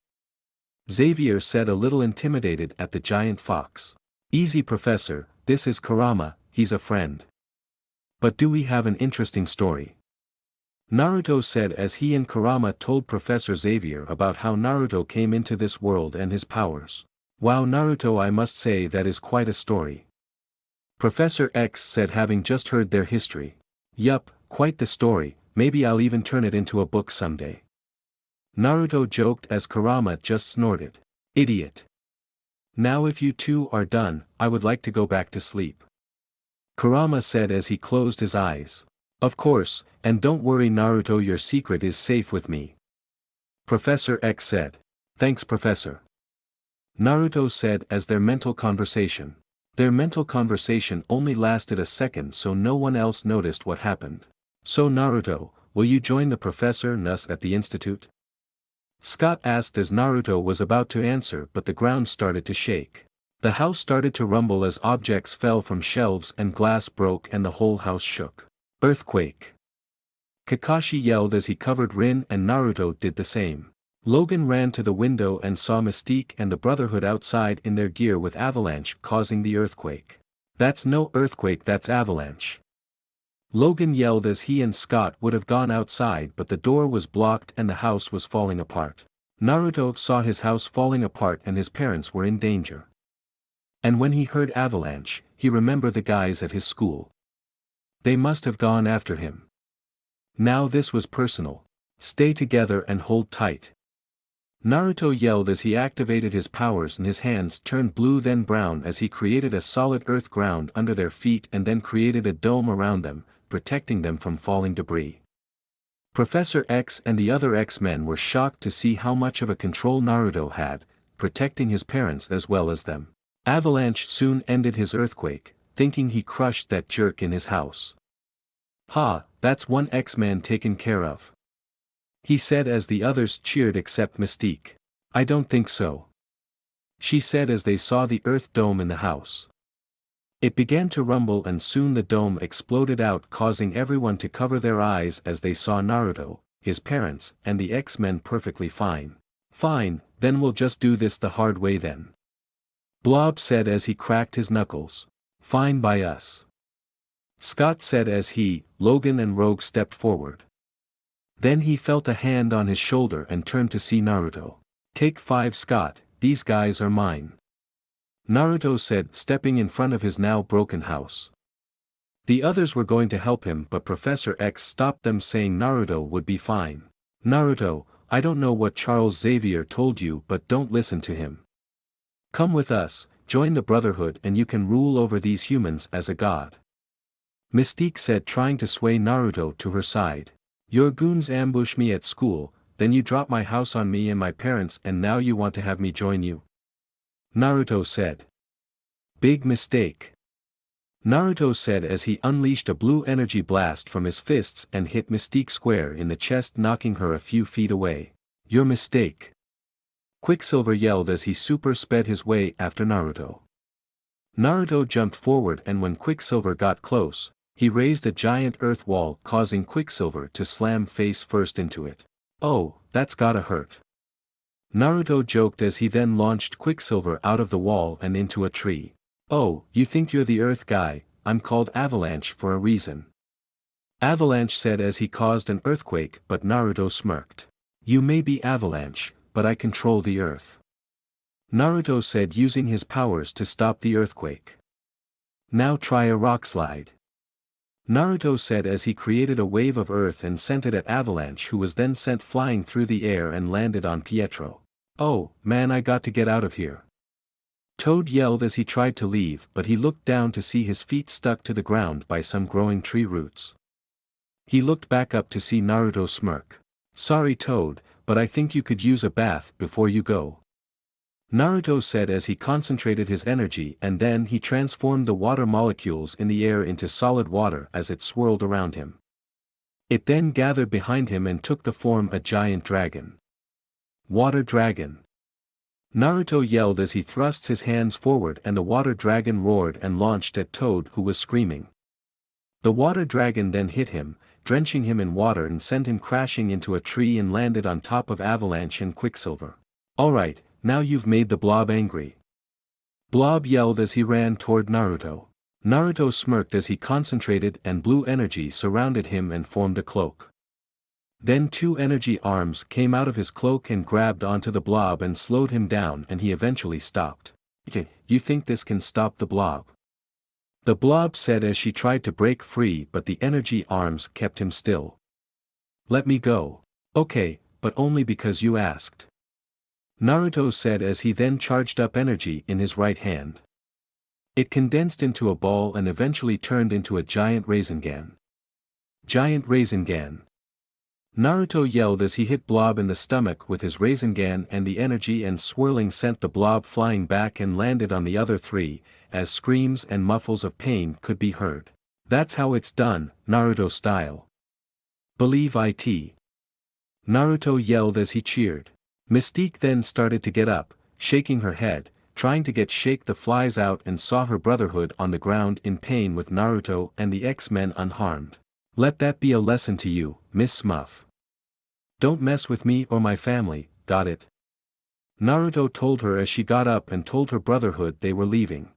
Xavier said, a little intimidated at the giant fox. Easy, Professor, this is Kurama, he's a friend. But do we have an interesting story? Naruto said as he and Kurama told Professor Xavier about how Naruto came into this world and his powers. Wow, Naruto, I must say that is quite a story. Professor X said, having just heard their history. Yup, quite the story, maybe I'll even turn it into a book someday. Naruto joked as Kurama just snorted. Idiot. Now if you two are done, I would like to go back to sleep. Kurama said as he closed his eyes. Of course, and don't worry Naruto, your secret is safe with me. Professor X said. Thanks, Professor. Naruto said as their mental conversation. Their mental conversation only lasted a second, so no one else noticed what happened. So Naruto, will you join the Professor Nus at the Institute? Scott asked as Naruto was about to answer, but the ground started to shake. The house started to rumble as objects fell from shelves and glass broke and the whole house shook. Earthquake. Kakashi yelled as he covered Rin, and Naruto did the same. Logan ran to the window and saw Mystique and the Brotherhood outside in their gear with avalanche causing the earthquake. That's no earthquake, that's avalanche. Logan yelled as he and Scott would have gone outside, but the door was blocked and the house was falling apart. Naruto saw his house falling apart and his parents were in danger. And when he heard avalanche, he remembered the guys at his school. They must have gone after him. Now this was personal. Stay together and hold tight. Naruto yelled as he activated his powers and his hands turned blue then brown as he created a solid earth ground under their feet and then created a dome around them, protecting them from falling debris. Professor X and the other X-Men were shocked to see how much of a control Naruto had, protecting his parents as well as them. Avalanche soon ended his earthquake, thinking he crushed that jerk in his house. Ha, that's one X-Man taken care of. He said as the others cheered except Mystique. I don't think so. She said as they saw the earth dome in the house. It began to rumble and soon the dome exploded out, causing everyone to cover their eyes as they saw Naruto, his parents, and the X-Men perfectly fine. Fine, then we'll just do this the hard way then. Blob said as he cracked his knuckles. Fine by us. Scott said as he, Logan and Rogue stepped forward. Then he felt a hand on his shoulder and turned to see Naruto. Take 5, Scott, these guys are mine. Naruto said, stepping in front of his now broken house. The others were going to help him, but Professor X stopped them, saying Naruto would be fine. Naruto, I don't know what Charles Xavier told you, but don't listen to him. Come with us, join the Brotherhood and you can rule over these humans as a god. Mystique said, trying to sway Naruto to her side. Your goons ambush me at school, then you drop my house on me and my parents, and now you want to have me join you? Naruto said. Big mistake. Naruto said as he unleashed a blue energy blast from his fists and hit Mystique square in the chest, knocking her a few feet away. Your mistake. Quicksilver yelled as he super sped his way after Naruto. Naruto jumped forward and when Quicksilver got close, he raised a giant earth wall, causing Quicksilver to slam face first into it. Oh, that's gotta hurt. Naruto joked as he then launched Quicksilver out of the wall and into a tree. Oh, you think you're the earth guy? I'm called Avalanche for a reason. Avalanche said as he caused an earthquake, but Naruto smirked. You may be Avalanche, but I control the earth. Naruto said, using his powers to stop the earthquake. Now try a rock slide. Naruto said as he created a wave of earth and sent it at Avalanche, who was then sent flying through the air and landed on Pietro. Oh, man, I got to get out of here. Toad yelled as he tried to leave, but he looked down to see his feet stuck to the ground by some growing tree roots. He looked back up to see Naruto smirk. Sorry Toad, but I think you could use a bath before you go. Naruto said as he concentrated his energy, and then he transformed the water molecules in the air into solid water as it swirled around him. It then gathered behind him and took the form of a giant dragon. Water Dragon. Naruto yelled as he thrust his hands forward, and the water dragon roared and launched at Toad, who was screaming. The water dragon then hit him, drenching him in water and sent him crashing into a tree and landed on top of Avalanche and Quicksilver. "Alright, now you've made the Blob angry." Blob yelled as he ran toward Naruto. Naruto smirked as he concentrated, and blue energy surrounded him and formed a cloak. Then two energy arms came out of his cloak and grabbed onto the Blob and slowed him down, and he eventually stopped. "You think this can stop the Blob?" The Blob said as she tried to break free, but the energy arms kept him still. "Let me go." "Okay, but only because you asked," Naruto said as he then charged up energy in his right hand. It condensed into a ball and eventually turned into a giant Rasengan. Giant Rasengan. Naruto yelled as he hit Blob in the stomach with his Rasengan, and the energy and swirling sent the Blob flying back and landed on the other three, as screams and muffles of pain could be heard. "That's how it's done, Naruto style. Believe it." Naruto yelled as he cheered. Mystique then started to get up, shaking her head, trying to shake the flies out, and saw her Brotherhood on the ground in pain with Naruto and the X-Men unharmed. "Let that be a lesson to you, Miss Smuff. Don't mess with me or my family, got it?" Naruto told her as she got up and told her Brotherhood they were leaving.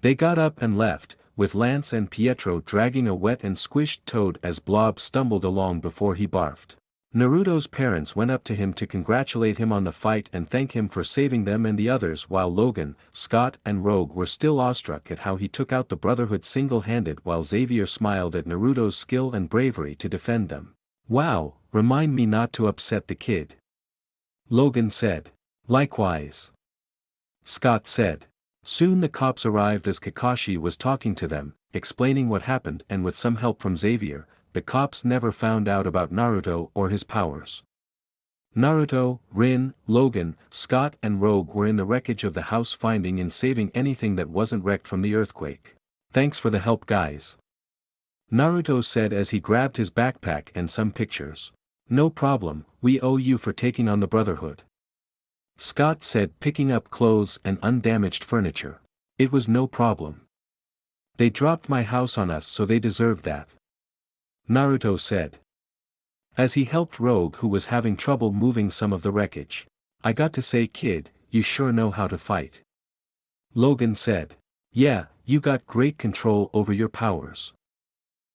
They got up and left, with Lance and Pietro dragging a wet and squished Toad as Blob stumbled along before he barfed. Naruto's parents went up to him to congratulate him on the fight and thank him for saving them and the others, while Logan, Scott and Rogue were still awestruck at how he took out the Brotherhood single-handed, while Xavier smiled at Naruto's skill and bravery to defend them. "Wow, remind me not to upset the kid," Logan said. "Likewise," Scott said. Soon the cops arrived as Kakashi was talking to them, explaining what happened, and with some help from Xavier, the cops never found out about Naruto or his powers. Naruto, Rin, Logan, Scott and Rogue were in the wreckage of the house, finding and saving anything that wasn't wrecked from the earthquake. "Thanks for the help, guys," Naruto said as he grabbed his backpack and some pictures. "No problem, we owe you for taking on the Brotherhood," Scott said, picking up clothes and undamaged furniture. "It was no problem. They dropped my house on us, so they deserved that," Naruto said, as he helped Rogue, who was having trouble moving some of the wreckage. "I got to say, kid, you sure know how to fight," Logan said. "Yeah, you got great control over your powers,"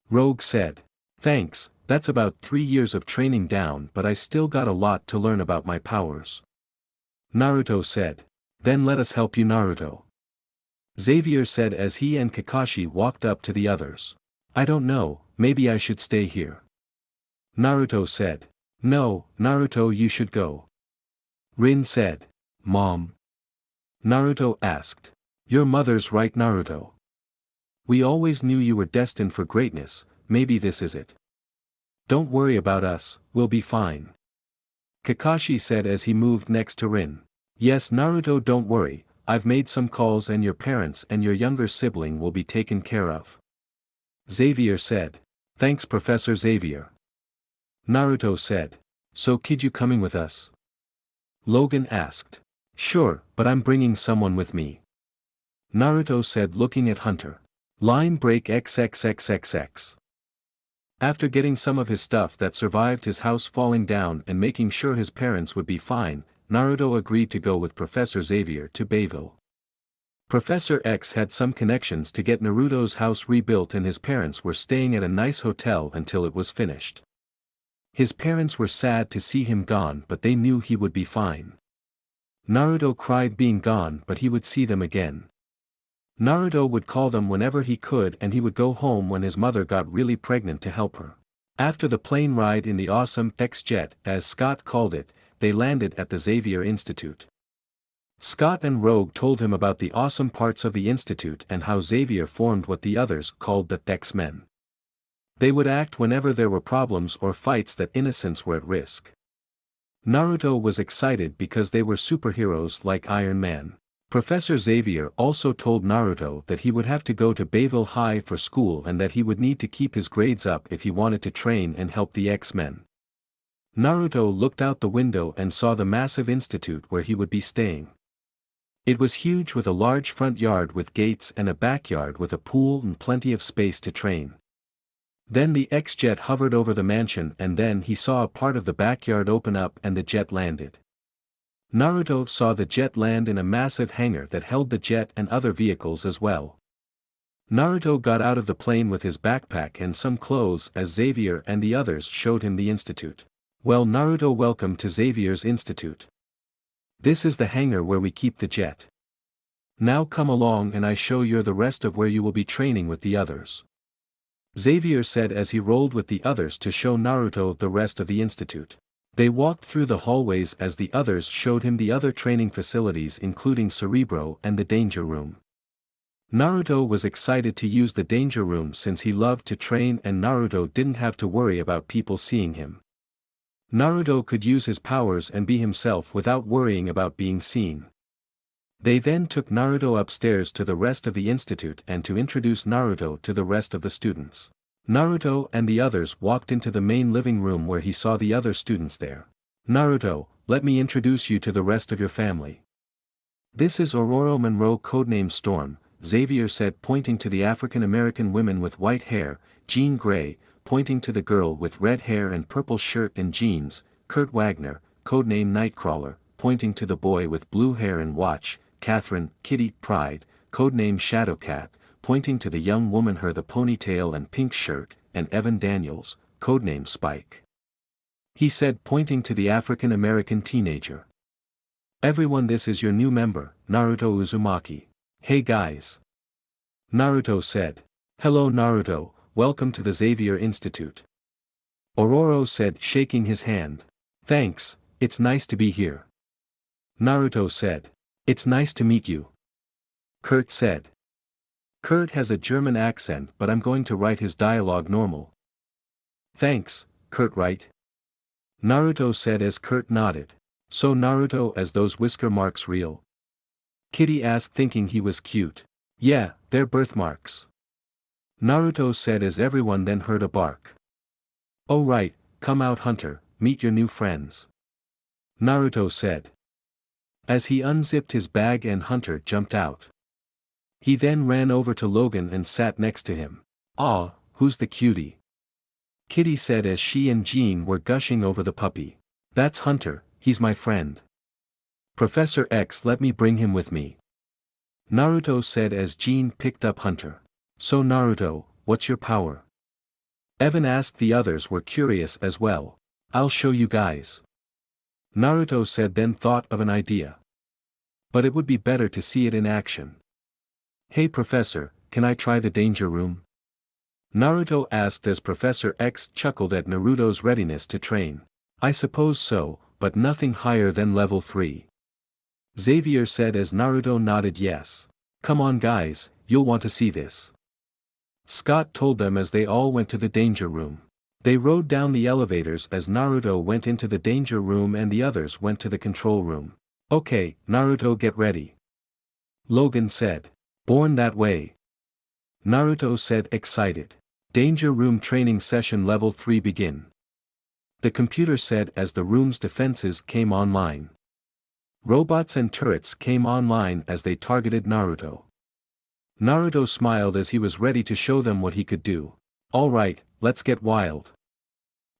Rogue said. "Thanks, that's about 3 years of training down, but I still got a lot to learn about my powers," Naruto said. "Then let us help you, Naruto," Xavier said as he and Kakashi walked up to the others. "I don't know, maybe I should stay here," Naruto said. "No, Naruto, you should go," Rin said. "Mom?" Naruto asked. "Your mother's right, Naruto. We always knew you were destined for greatness, maybe this is it. Don't worry about us, we'll be fine," Kakashi said as he moved next to Rin. "Yes, Naruto, don't worry, I've made some calls and your parents and your younger sibling will be taken care of," Xavier said. "Thanks, Professor Xavier," Naruto said. "So kid, you coming with us?" Logan asked. "Sure, but I'm bringing someone with me," Naruto said, looking at Hunter. Line break XXXXX. After getting some of his stuff that survived his house falling down and making sure his parents would be fine, Naruto agreed to go with Professor Xavier to Bayville. Professor X had some connections to get Naruto's house rebuilt, and his parents were staying at a nice hotel until it was finished. His parents were sad to see him gone, but they knew he would be fine. Naruto cried being gone, but he would see them again. Naruto would call them whenever he could, and he would go home when his mother got really pregnant to help her. After the plane ride in the awesome X-Jet, as Scott called it, they landed at the Xavier Institute. Scott and Rogue told him about the awesome parts of the Institute and how Xavier formed what the others called the X-Men. They would act whenever there were problems or fights that innocents were at risk. Naruto was excited because they were superheroes like Iron Man. Professor Xavier also told Naruto that he would have to go to Bayville High for school and that he would need to keep his grades up if he wanted to train and help the X-Men. Naruto looked out the window and saw the massive institute where he would be staying. It was huge with a large front yard with gates and a backyard with a pool and plenty of space to train. Then the X-jet hovered over the mansion and then he saw a part of the backyard open up and the jet landed. Naruto saw the jet land in a massive hangar that held the jet and other vehicles as well. Naruto got out of the plane with his backpack and some clothes as Xavier and the others showed him the institute. Well, Naruto, welcome to Xavier's institute. This is the hangar where we keep the jet. Now come along and I show you the rest of where you will be training with the others. Xavier said as he rolled with the others to show Naruto the rest of the institute. They walked through the hallways as the others showed him the other training facilities including Cerebro and the Danger Room. Naruto was excited to use the Danger Room since he loved to train and Naruto didn't have to worry about people seeing him. Naruto could use his powers and be himself without worrying about being seen. They then took Naruto upstairs to the rest of the institute and to introduce Naruto to the rest of the students. Naruto and the others walked into the main living room where he saw the other students there. Naruto, let me introduce you to the rest of your family. This is Aurora Monroe, codename Storm, Xavier said, pointing to the African American women with white hair, Jean Grey, pointing to the girl with red hair and purple shirt and jeans, Kurt Wagner, codename Nightcrawler, pointing to the boy with blue hair and watch, Catherine, Kitty Pryde, codename Shadowcat, pointing to the young woman her the ponytail and pink shirt, and Evan Daniels, codename Spike. He said, pointing to the African American teenager. Everyone, this is your new member, Naruto Uzumaki. Hey guys. Naruto said. Hello Naruto, welcome to the Xavier Institute. Ororo said, shaking his hand. Thanks, it's nice to be here. Naruto said. It's nice to meet you. Kurt said. Kurt has a German accent but I'm going to write his dialogue normal. Thanks, Kurt, right? Naruto said as Kurt nodded. So Naruto, as those whisker marks real? Kitty asked, thinking he was cute. Yeah, they're birthmarks. Naruto said as everyone then heard a bark. Oh right, come out Hunter, meet your new friends. Naruto said. As he unzipped his bag and Hunter jumped out. He then ran over to Logan and sat next to him. Aw, who's the cutie? Kitty said as she and Jean were gushing over the puppy. That's Hunter, he's my friend. Professor X let me bring him with me. Naruto said as Jean picked up Hunter. So Naruto, what's your power? Evan asked. The others were curious as well. I'll show you guys. Naruto said, then thought of an idea. But it would be better to see it in action. Hey Professor, can I try the Danger Room? Naruto asked as Professor X chuckled at Naruto's readiness to train. I suppose so, but nothing higher than level 3. Xavier said as Naruto nodded yes. Come on guys, you'll want to see this. Scott told them as they all went to the Danger Room. They rode down the elevators as Naruto went into the Danger Room and the others went to the control room. Okay, Naruto, get ready. Logan said. Born that way. Naruto said, excited. Danger Room training session level 3 begin. The computer said as the room's defenses came online. Robots and turrets came online as they targeted Naruto. Naruto smiled as he was ready to show them what he could do. Alright, let's get wild.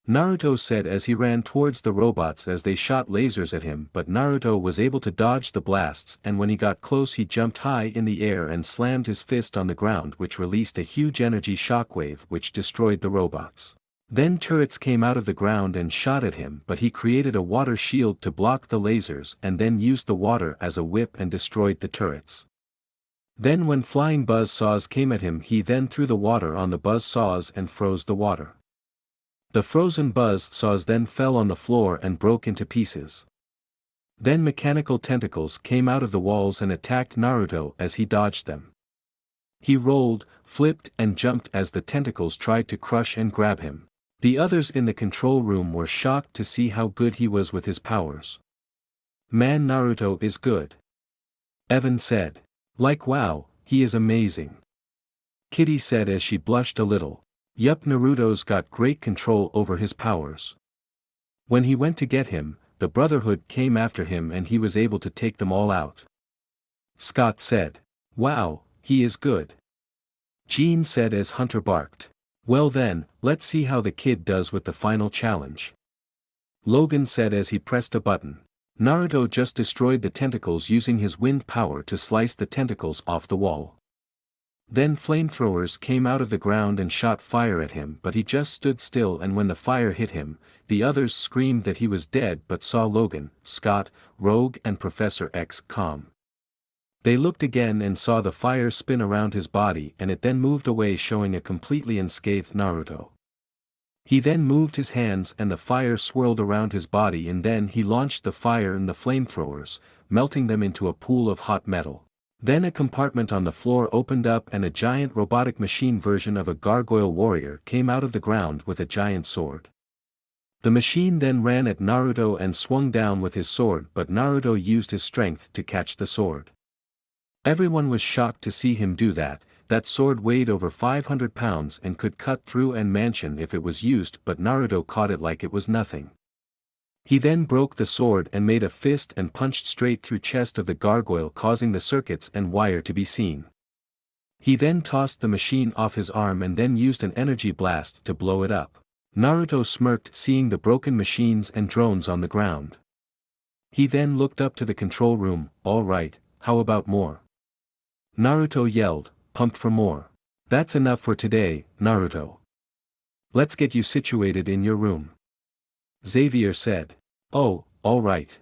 Naruto said as he ran towards the robots as they shot lasers at him, but Naruto was able to dodge the blasts, and when he got close he jumped high in the air and slammed his fist on the ground, which released a huge energy shockwave which destroyed the robots. Then turrets came out of the ground and shot at him, but he created a water shield to block the lasers and then used the water as a whip and destroyed the turrets. Then when flying buzz saws came at him, he then threw the water on the buzz saws and froze the water. The frozen buzz saws then fell on the floor and broke into pieces. Then mechanical tentacles came out of the walls and attacked Naruto as he dodged them. He rolled, flipped and jumped as the tentacles tried to crush and grab him. The others in the control room were shocked to see how good he was with his powers. Man, Naruto is good. Evan said. Like wow, he is amazing. Kitty said as she blushed a little. Yup, Naruto's got great control over his powers. When he went to get him, the Brotherhood came after him and he was able to take them all out. Scott said. Wow, he is good. Jean said as Hunter barked. Well then, let's see how the kid does with the final challenge. Logan said as he pressed a button. Naruto just destroyed the tentacles using his wind power to slice the tentacles off the wall. Then flamethrowers came out of the ground and shot fire at him, but he just stood still, and when the fire hit him, the others screamed that he was dead but saw Logan, Scott, Rogue and Professor X calm. They looked again and saw the fire spin around his body and it then moved away, showing a completely unscathed Naruto. He then moved his hands and the fire swirled around his body, and then he launched the fire and the flamethrowers, melting them into a pool of hot metal. Then a compartment on the floor opened up and a giant robotic machine version of a gargoyle warrior came out of the ground with a giant sword. The machine then ran at Naruto and swung down with his sword, but Naruto used his strength to catch the sword. Everyone was shocked to see him do that. That sword weighed over 500 pounds and could cut through a mansion if it was used, but Naruto caught it like it was nothing. He then broke the sword and made a fist and punched straight through chest of the gargoyle, causing the circuits and wire to be seen. He then tossed the machine off his arm and then used an energy blast to blow it up. Naruto smirked seeing the broken machines and drones on the ground. He then looked up to the control room. All right, how about more? Naruto yelled, pumped for more. That's enough for today, Naruto. Let's get you situated in your room. Xavier said. Oh, all right.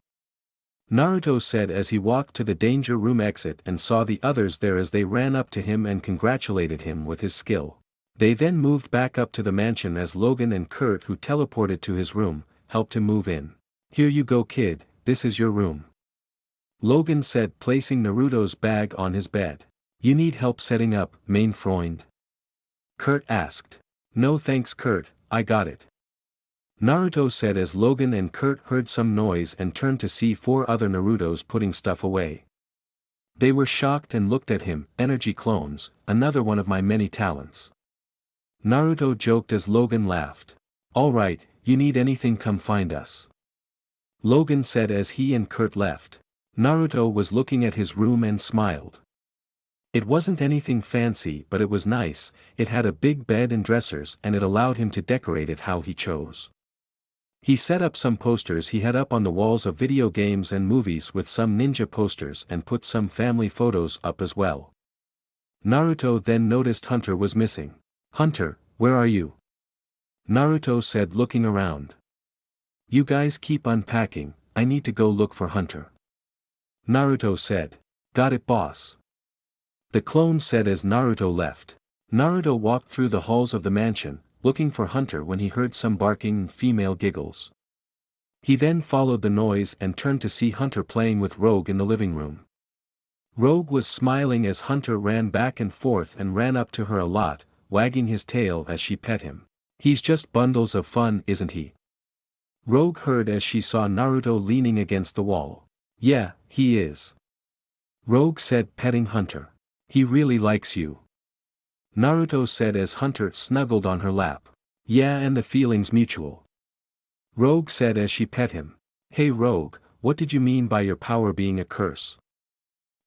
Naruto said as he walked to the danger room exit and saw the others there as they ran up to him and congratulated him with his skill. They then moved back up to the mansion as Logan and Kurt, who teleported to his room, helped him move in. Here you go, kid, this is your room. Logan said, placing Naruto's bag on his bed. You need help setting up, mein Freund? Kurt asked. No thanks, Kurt, I got it. Naruto said as Logan and Kurt heard some noise and turned to see 4 other Narutos putting stuff away. They were shocked and looked at him. Energy clones, another one of my many talents. Naruto joked as Logan laughed. Alright, you need anything, come find us. Logan said as he and Kurt left. Naruto was looking at his room and smiled. It wasn't anything fancy, but it was nice. It had a big bed and dressers and it allowed him to decorate it how he chose. He set up some posters he had up on the walls of video games and movies with some ninja posters and put some family photos up as well. Naruto then noticed Hunter was missing. Hunter, where are you? Naruto said, looking around. You guys keep unpacking, I need to go look for Hunter. Naruto said. Got it, boss. The clone said as Naruto left. Naruto walked through the halls of the mansion, looking for Hunter when he heard some barking and female giggles. He then followed the noise and turned to see Hunter playing with Rogue in the living room. Rogue was smiling as Hunter ran back and forth and ran up to her a lot, wagging his tail as she pet him. He's just bundles of fun, isn't he? Rogue heard as she saw Naruto leaning against the wall. Yeah, he is. Rogue said, petting Hunter. He really likes you. Naruto said as Hunter snuggled on her lap. Yeah, and the feeling's mutual. Rogue said as she pet him. Hey Rogue, what did you mean by your power being a curse?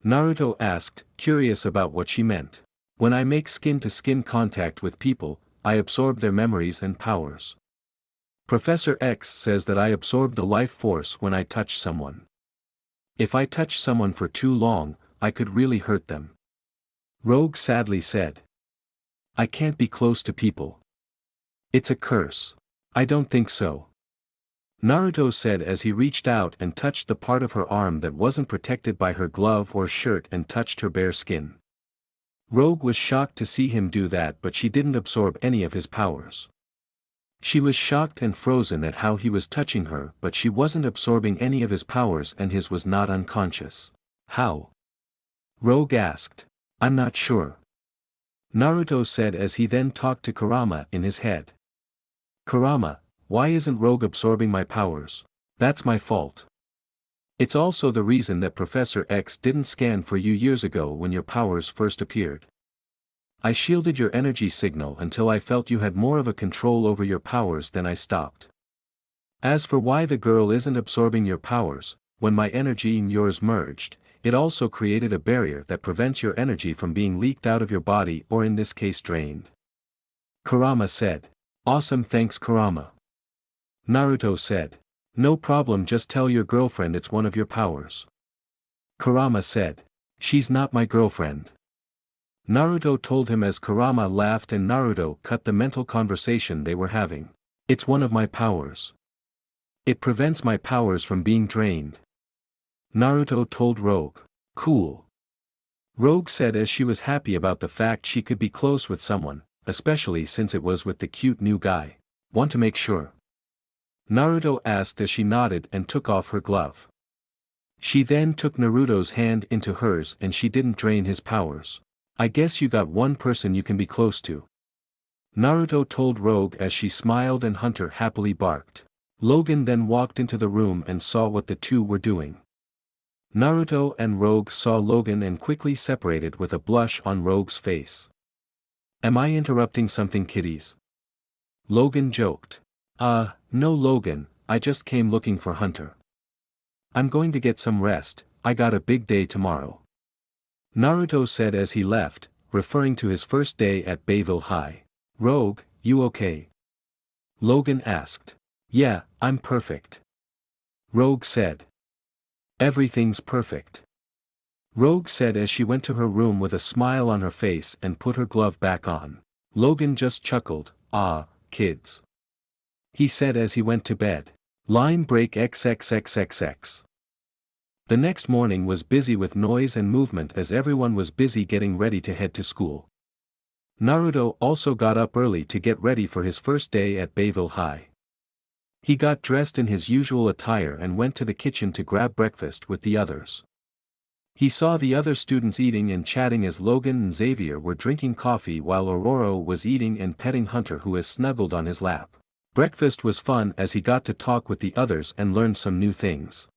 Naruto asked, curious about what she meant. When I make skin-to-skin contact with people, I absorb their memories and powers. Professor X says that I absorb the life force when I touch someone. If I touch someone for too long, I could really hurt them. Rogue sadly said. I can't be close to people. It's a curse. I don't think so. Naruto said as he reached out and touched the part of her arm that wasn't protected by her glove or shirt and touched her bare skin. Rogue was shocked to see him do that, but she didn't absorb any of his powers. She was shocked and frozen at how he was touching her, but she wasn't absorbing any of his powers and his was not unconscious. How? Rogue asked. I'm not sure. Naruto said as he then talked to Kurama in his head. Kurama, why isn't Rogue absorbing my powers? That's my fault. It's also the reason that Professor X didn't scan for you years ago when your powers first appeared. I shielded your energy signal until I felt you had more of a control over your powers than I stopped. As for why the girl isn't absorbing your powers, when my energy and yours merged, it also created a barrier that prevents your energy from being leaked out of your body or in this case drained. Kurama said. Awesome, thanks Kurama. Naruto said. No problem, just tell your girlfriend it's one of your powers. Kurama said. She's not my girlfriend. Naruto told him as Kurama laughed and Naruto cut the mental conversation they were having. It's one of my powers. It prevents my powers from being drained. Naruto told Rogue. Cool. Rogue said as she was happy about the fact she could be close with someone, especially since it was with the cute new guy. Want to make sure? Naruto asked as she nodded and took off her glove. She then took Naruto's hand into hers and she didn't drain his powers. I guess you got one person you can be close to. Naruto told Rogue as she smiled and Hunter happily barked. Logan then walked into the room and saw what the two were doing. Naruto and Rogue saw Logan and quickly separated with a blush on Rogue's face. Am I interrupting something, kiddies? Logan joked. No Logan, I just came looking for Hunter. I'm going to get some rest, I got a big day tomorrow. Naruto said as he left, referring to his first day at Bayville High. Rogue, you okay? Logan asked. Yeah, I'm perfect. Rogue said. Everything's perfect. Rogue said as she went to her room with a smile on her face and put her glove back on. Logan just chuckled, kids. He said as he went to bed. Line break XXXXX. The next morning was busy with noise and movement as everyone was busy getting ready to head to school. Naruto also got up early to get ready for his first day at Bayville High. He got dressed in his usual attire and went to the kitchen to grab breakfast with the others. He saw the other students eating and chatting as Logan and Xavier were drinking coffee while Aurora was eating and petting Hunter who is snuggled on his lap. Breakfast was fun as he got to talk with the others and learned some new things.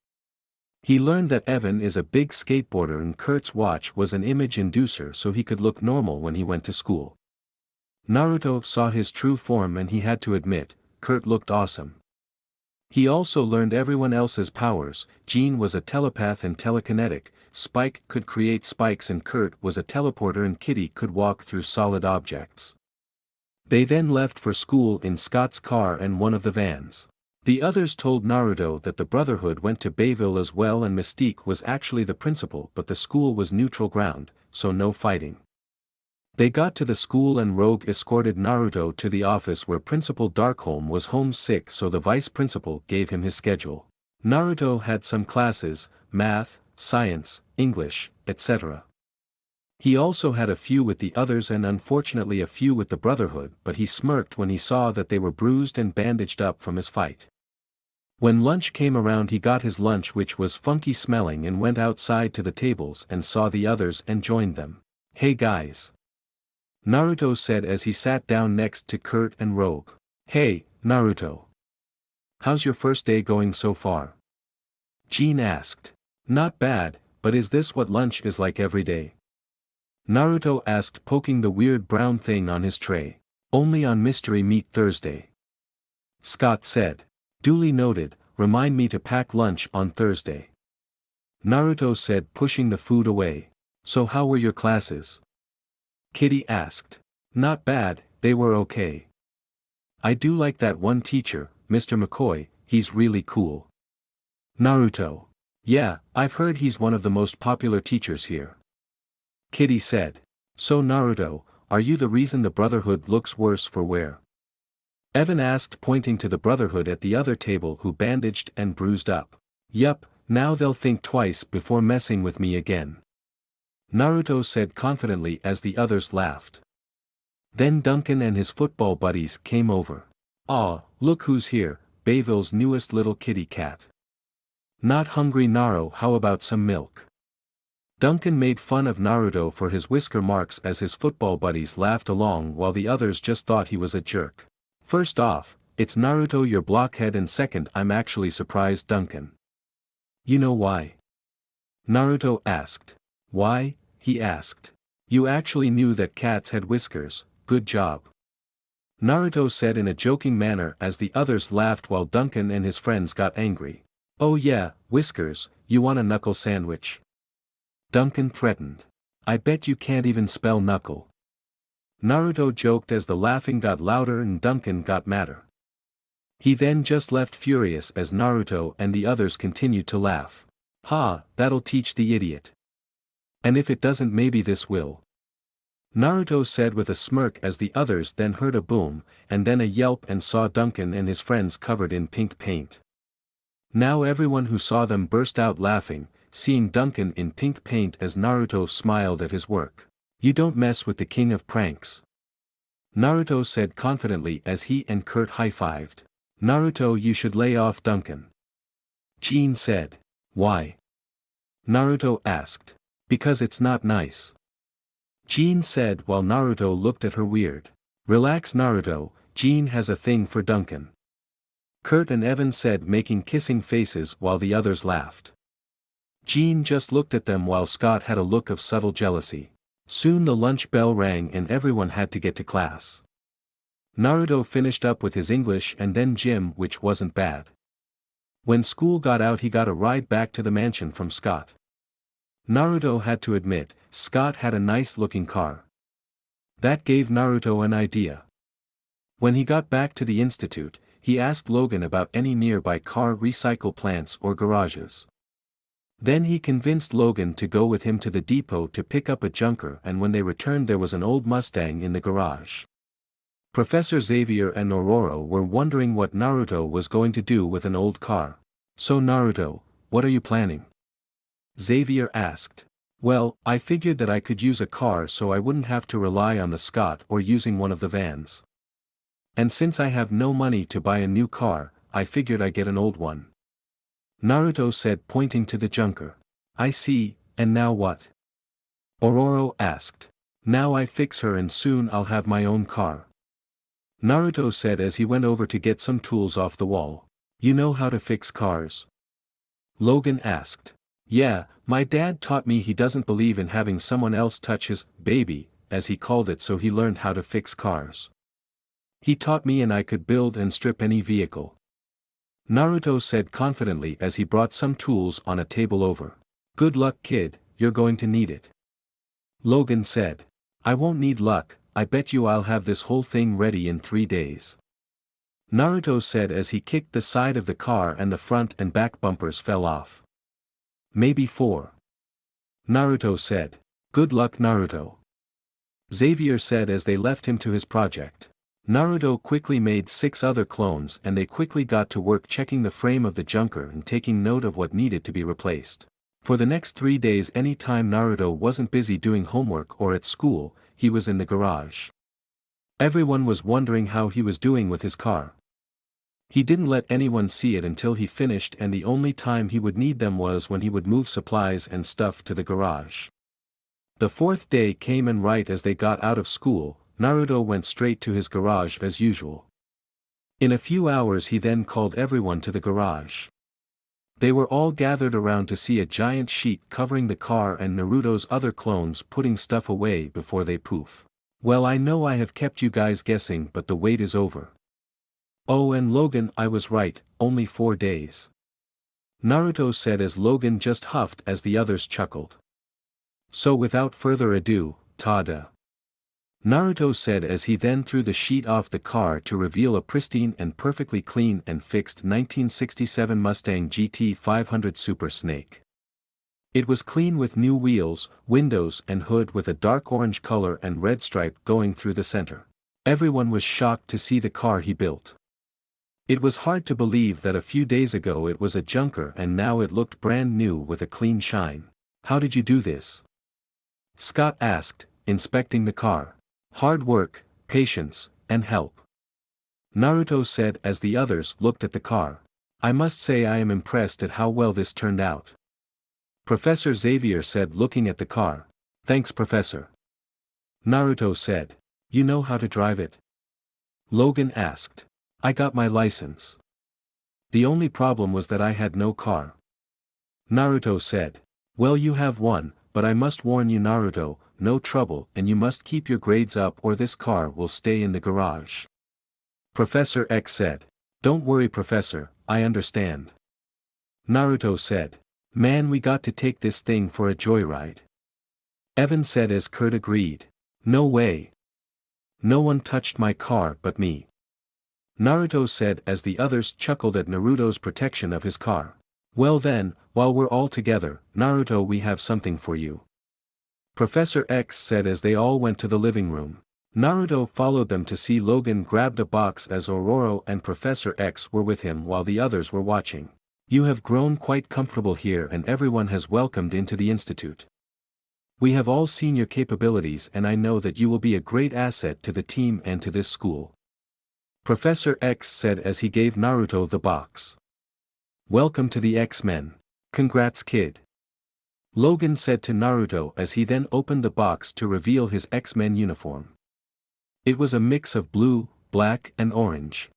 He learned that Evan is a big skateboarder and Kurt's watch was an image inducer so he could look normal when he went to school. Naruto saw his true form and he had to admit, Kurt looked awesome. He also learned everyone else's powers. Jean was a telepath and telekinetic, Spike could create spikes and Kurt was a teleporter and Kitty could walk through solid objects. They then left for school in Scott's car and one of the vans. The others told Naruto that the Brotherhood went to Bayville as well and Mystique was actually the principal but the school was neutral ground, so no fighting. They got to the school and Rogue escorted Naruto to the office where Principal Darkholm was homesick so the vice principal gave him his schedule. Naruto had some classes, math, science, English, etc. He also had a few with the others and unfortunately a few with the Brotherhood but he smirked when he saw that they were bruised and bandaged up from his fight. When lunch came around he got his lunch which was funky smelling and went outside to the tables and saw the others and joined them. Hey guys. Naruto said as he sat down next to Kurt and Rogue. Hey, Naruto. How's your first day going so far? Jean asked. Not bad, but is this what lunch is like every day? Naruto asked poking the weird brown thing on his tray. Only on Mystery Meat Thursday. Scott said. Duly noted, remind me to pack lunch on Thursday. Naruto said pushing the food away. So how were your classes? Kitty asked. Not bad, they were okay. I do like that one teacher, Mr. McCoy, he's really cool. Naruto. Yeah, I've heard he's one of the most popular teachers here. Kitty said. So Naruto, are you the reason the Brotherhood looks worse for wear? Evan asked pointing to the Brotherhood at the other table who bandaged and bruised up. Yup, now they'll think twice before messing with me again. Naruto said confidently as the others laughed. Then Duncan and his football buddies came over. Aw, look who's here, Bayville's newest little kitty cat. Not hungry Naro, how about some milk? Duncan made fun of Naruto for his whisker marks as his football buddies laughed along while the others just thought he was a jerk. First off, it's Naruto your blockhead, and second I'm actually surprised Duncan. You know why? Naruto asked. Why? He asked. You actually knew that cats had whiskers, good job. Naruto said in a joking manner as the others laughed while Duncan and his friends got angry. Oh yeah, whiskers, you want a knuckle sandwich? Duncan threatened. I bet you can't even spell knuckle. Naruto joked as the laughing got louder and Duncan got madder. He then just left furious as Naruto and the others continued to laugh. Ha, that'll teach the idiot. And if it doesn't, maybe this will. Naruto said with a smirk as the others then heard a boom, and then a yelp and saw Duncan and his friends covered in pink paint. Now everyone who saw them burst out laughing, seeing Duncan in pink paint as Naruto smiled at his work. You don't mess with the king of pranks. Naruto said confidently as he and Kurt high-fived. Naruto, you should lay off Duncan. Jean said. Why? Naruto asked. Because it's not nice. Jean said while Naruto looked at her weird. Relax Naruto, Jean has a thing for Duncan. Kurt and Evan said, making kissing faces while the others laughed. Jean just looked at them while Scott had a look of subtle jealousy. Soon the lunch bell rang and everyone had to get to class. Naruto finished up with his English and then gym, which wasn't bad. When school got out he got a ride back to the mansion from Scott. Naruto had to admit, Scott had a nice-looking car. That gave Naruto an idea. When he got back to the institute, he asked Logan about any nearby car recycle plants or garages. Then he convinced Logan to go with him to the depot to pick up a junker, and when they returned there was an old Mustang in the garage. Professor Xavier and Aurora were wondering what Naruto was going to do with an old car. So Naruto, what are you planning? Xavier asked. Well, I figured that I could use a car so I wouldn't have to rely on the Scott or using one of the vans. And since I have no money to buy a new car, I figured I'd get an old one. Naruto said, pointing to the junker. I see, and now what? Aurora asked. Now I fix her and soon I'll have my own car. Naruto said as he went over to get some tools off the wall. You know how to fix cars? Logan asked. Yeah, my dad taught me. He doesn't believe in having someone else touch his baby, as he called it, so he learned how to fix cars. He taught me and I could build and strip any vehicle. Naruto said confidently as he brought some tools on a table over. Good luck kid, you're going to need it. Logan said. I won't need luck, I bet you I'll have this whole thing ready in 3 days. Naruto said as he kicked the side of the car and the front and back bumpers fell off. Maybe 4. Naruto said. Good luck Naruto. Xavier said as they left him to his project. Naruto quickly made 6 other clones and they quickly got to work checking the frame of the junker and taking note of what needed to be replaced. For the next 3 days, any time Naruto wasn't busy doing homework or at school, he was in the garage. Everyone was wondering how he was doing with his car. He didn't let anyone see it until he finished, and the only time he would need them was when he would move supplies and stuff to the garage. The 4th day came, and right as they got out of school, Naruto went straight to his garage as usual. In a few hours he then called everyone to the garage. They were all gathered around to see a giant sheet covering the car and Naruto's other clones putting stuff away before they poof. Well, I know I have kept you guys guessing, but the wait is over. Oh, and Logan, I was right, only 4 days. Naruto said as Logan just huffed as the others chuckled. So without further ado, tada! Naruto said as he then threw the sheet off the car to reveal a pristine and perfectly clean and fixed 1967 Mustang GT 500 Super Snake. It was clean with new wheels, windows and hood with a dark orange color and red stripe going through the center. Everyone was shocked to see the car he built. It was hard to believe that a few days ago it was a junker and now it looked brand new with a clean shine. How did you do this? Scott asked, inspecting the car. Hard work, patience, and help. Naruto said as the others looked at the car. I must say I am impressed at how well this turned out. Professor Xavier said, looking at the car. Thanks Professor. Naruto said. You know how to drive it? Logan asked. I got my license. The only problem was that I had no car. Naruto said. Well, you have one, but I must warn you, Naruto, no trouble, and you must keep your grades up or this car will stay in the garage. Professor X said. Don't worry, Professor, I understand. Naruto said. Man, we got to take this thing for a joyride. Evan said as Kurt agreed. No way. No one touched my car but me. Naruto said as the others chuckled at Naruto's protection of his car. Well then, while we're all together, Naruto, we have something for you. Professor X said as they all went to the living room. Naruto followed them to see Logan grabbed a box as Ororo and Professor X were with him while the others were watching. You have grown quite comfortable here and everyone has welcomed into the institute. We have all seen your capabilities and I know that you will be a great asset to the team and to this school. Professor X said as he gave Naruto the box. Welcome to the X-Men. Congrats, kid. Logan said to Naruto as he then opened the box to reveal his X-Men uniform. It was a mix of blue, black and orange.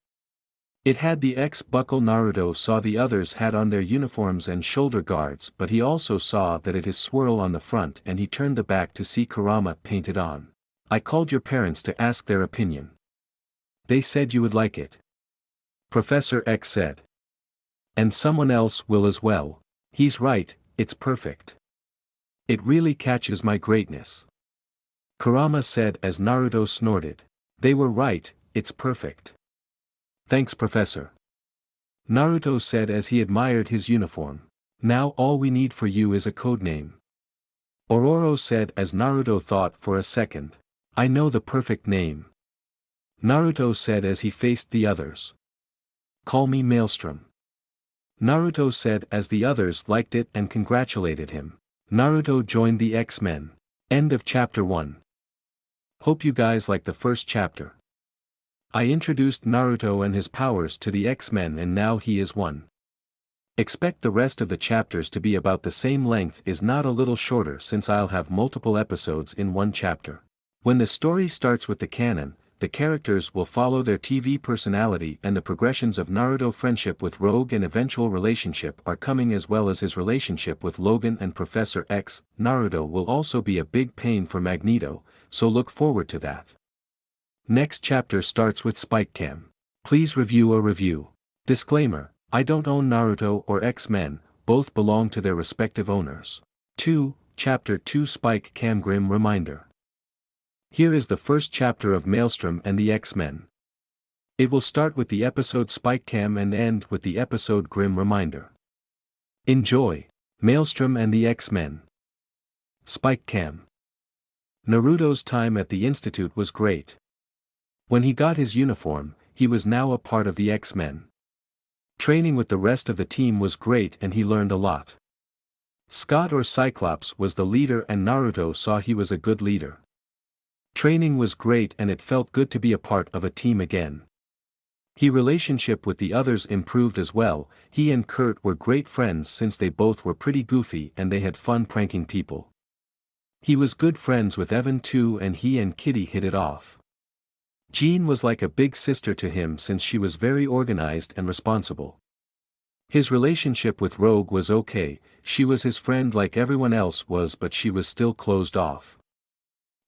It had the X buckle. Naruto saw the others had on their uniforms and shoulder guards, but he also saw that it has swirl on the front and he turned the back to see Kurama painted on. I called your parents to ask their opinion. They said you would like it. Professor X said. And someone else will as well. He's right, it's perfect. It really catches my greatness. Kurama said as Naruto snorted. They were right, it's perfect. Thanks, Professor. Naruto said as he admired his uniform. Now all we need for you is a codename. Ororo said as Naruto thought for a second. I know the perfect name. Naruto said as he faced the others. Call me Maelstrom. Naruto said as the others liked it and congratulated him. Naruto joined the X-Men. End of Chapter 1. Hope you guys liked the first chapter. I introduced Naruto and his powers to the X-Men and now he is one. Expect the rest of the chapters to be about the same length, is not a little shorter, since I'll have multiple episodes in one chapter. When the story starts with the canon, the characters will follow their TV personality and the progressions of Naruto. Friendship with Rogue and eventual relationship are coming, as well as his relationship with Logan and Professor X. Naruto will also be a big pain for Magneto, so look forward to that. Next chapter starts with Spike Cam. Please review a review. Disclaimer, I don't own Naruto or X-Men, both belong to their respective owners. 2. Chapter 2 Spike Cam Grim Reminder. Here is the first chapter of Maelstrom and the X-Men. It will start with the episode Spike Cam and end with the episode Grim Reminder. Enjoy. Maelstrom and the X-Men. Spike Cam. Naruto's time at the Institute was great. When he got his uniform, he was now a part of the X-Men. Training with the rest of the team was great and he learned a lot. Scott or Cyclops was the leader and Naruto saw he was a good leader. Training was great and it felt good to be a part of a team again. His relationship with the others improved as well. He and Kurt were great friends since they both were pretty goofy and they had fun pranking people. He was good friends with Evan too and he and Kitty hit it off. Jean was like a big sister to him since she was very organized and responsible. His relationship with Rogue was okay, she was his friend like everyone else was, but she was still closed off.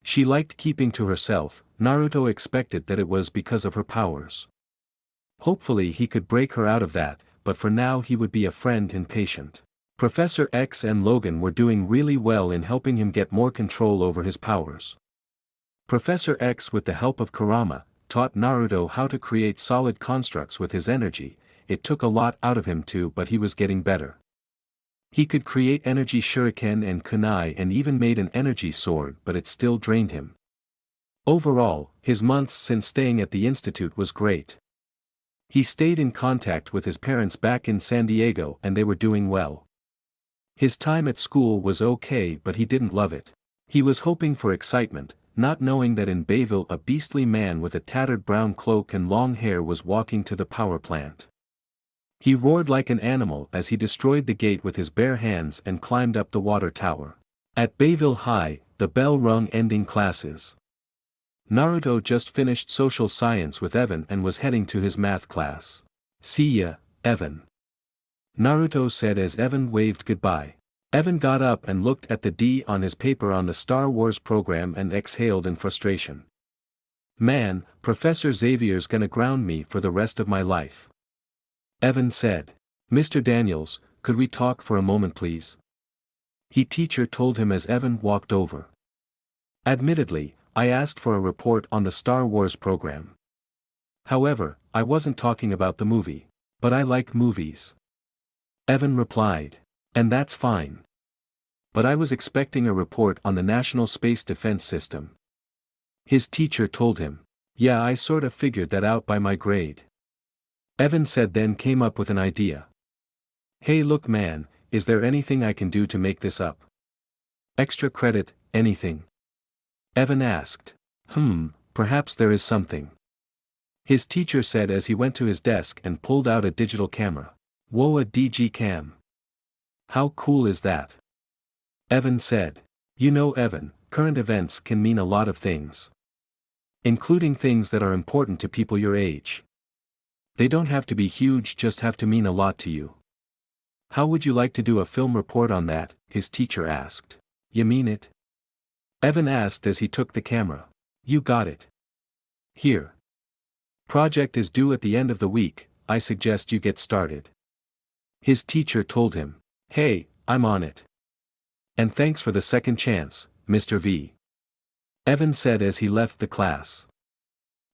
She liked keeping to herself. Naruto expected that it was because of her powers. Hopefully he could break her out of that, but for now he would be a friend and patient. Professor X and Logan were doing really well in helping him get more control over his powers. Professor X, with the help of Kurama, taught Naruto how to create solid constructs with his energy. It took a lot out of him too, but he was getting better. He could create energy shuriken and kunai and even made an energy sword, but it still drained him. Overall, his months since staying at the Institute was great. He stayed in contact with his parents back in San Diego and they were doing well. His time at school was okay, but he didn't love it. He was hoping for excitement, not knowing that in Bayville a beastly man with a tattered brown cloak and long hair was walking to the power plant. He roared like an animal as he destroyed the gate with his bare hands and climbed up the water tower. At Bayville High, the bell rung ending classes. Naruto just finished social science with Evan and was heading to his math class. See ya, Evan. Naruto said as Evan waved goodbye. Evan got up and looked at the D on his paper on the Star Wars program and exhaled in frustration. Man, Professor Xavier's gonna ground me for the rest of my life. Evan said. Mr. Daniels, could we talk for a moment please? Teacher told him as Evan walked over. Admittedly, I asked for a report on the Star Wars program. However, I wasn't talking about the movie. But I like movies. Evan replied. And that's fine. But I was expecting a report on the National Space Defense System. His teacher told him. Yeah, I sorta figured that out by my grade. Evan said then came up with an idea. Hey look man, is there anything I can do to make this up? Extra credit, anything? Evan asked. Perhaps there is something. His teacher said as he went to his desk and pulled out a digital camera. Whoa, a DG cam. How cool is that? Evan said. You know Evan, current events can mean a lot of things. Including things that are important to people your age. They don't have to be huge, just have to mean a lot to you. How would you like to do a film report on that? His teacher asked. You mean it? Evan asked as he took the camera. You got it. Here. Project is due at the end of the week, I suggest you get started. His teacher told him. Hey, I'm on it. And thanks for the second chance, Mr. V. Evan said as he left the class.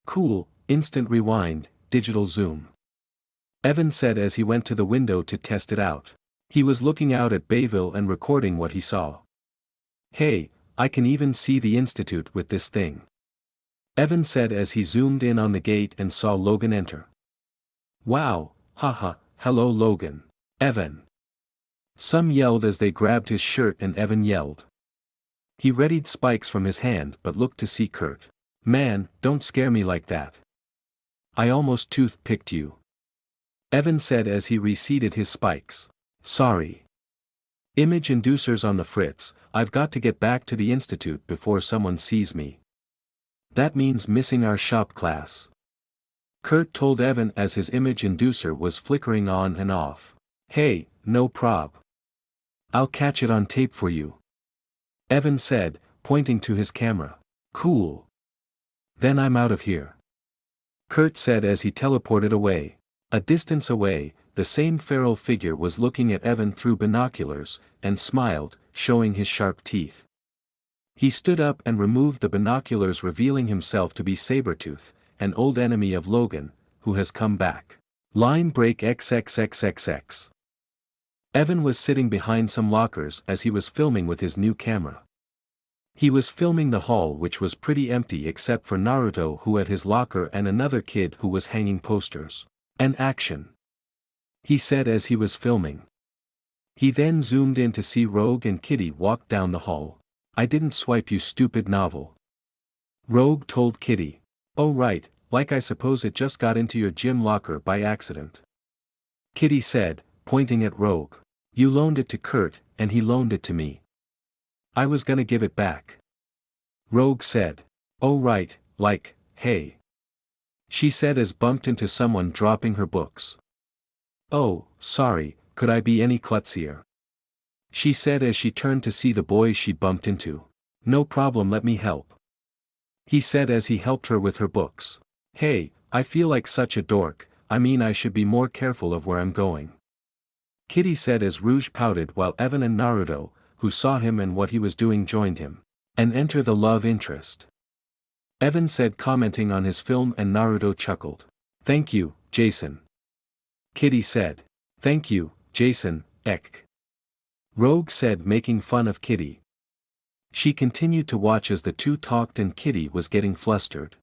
Cool, instant rewind, digital zoom. Evan said as he went to the window to test it out. He was looking out at Bayville and recording what he saw. Hey, I can even see the institute with this thing. Evan said as he zoomed in on the gate and saw Logan enter. Wow, haha, hello Logan. Evan. Some yelled as they grabbed his shirt and Evan yelled. He readied spikes from his hand but looked to see Kurt. Man, don't scare me like that. I almost tooth-picked you. Evan said as he reseated his spikes. Sorry. Image inducers on the fritz, I've got to get back to the institute before someone sees me. That means missing our shop class. Kurt told Evan as his image inducer was flickering on and off. Hey, no prob. I'll catch it on tape for you. Evan said, pointing to his camera. Cool. Then I'm out of here. Kurt said as he teleported away. A distance away, the same feral figure was looking at Evan through binoculars, and smiled, showing his sharp teeth. He stood up and removed the binoculars, revealing himself to be Sabretooth, an old enemy of Logan, who has come back. Line break XXXXX. Evan was sitting behind some lockers as he was filming with his new camera. He was filming the hall, which was pretty empty except for Naruto, who had his locker, and another kid who was hanging posters. An action. He said as he was filming. He then zoomed in to see Rogue and Kitty walk down the hall. I didn't swipe, you stupid novel. Rogue told Kitty. Oh right, like I suppose it just got into your gym locker by accident. Kitty said, pointing at Rogue. You loaned it to Kurt, and he loaned it to me. I was gonna give it back. Rogue said. Oh right, like, hey. She said as bumped into someone dropping her books. Oh, sorry, could I be any klutzier? She said as she turned to see the boy she bumped into. No problem, let me help. He said as he helped her with her books. Hey, I feel like such a dork, I mean I should be more careful of where I'm going. Kitty said as Rouge pouted while Evan and Naruto, who saw him and what he was doing, joined him. And enter the love interest. Evan said, commenting on his film, and Naruto chuckled. Thank you, Jason. Kitty said. Thank you, Jason, Ek. Rogue said, making fun of Kitty. She continued to watch as the two talked and Kitty was getting flustered.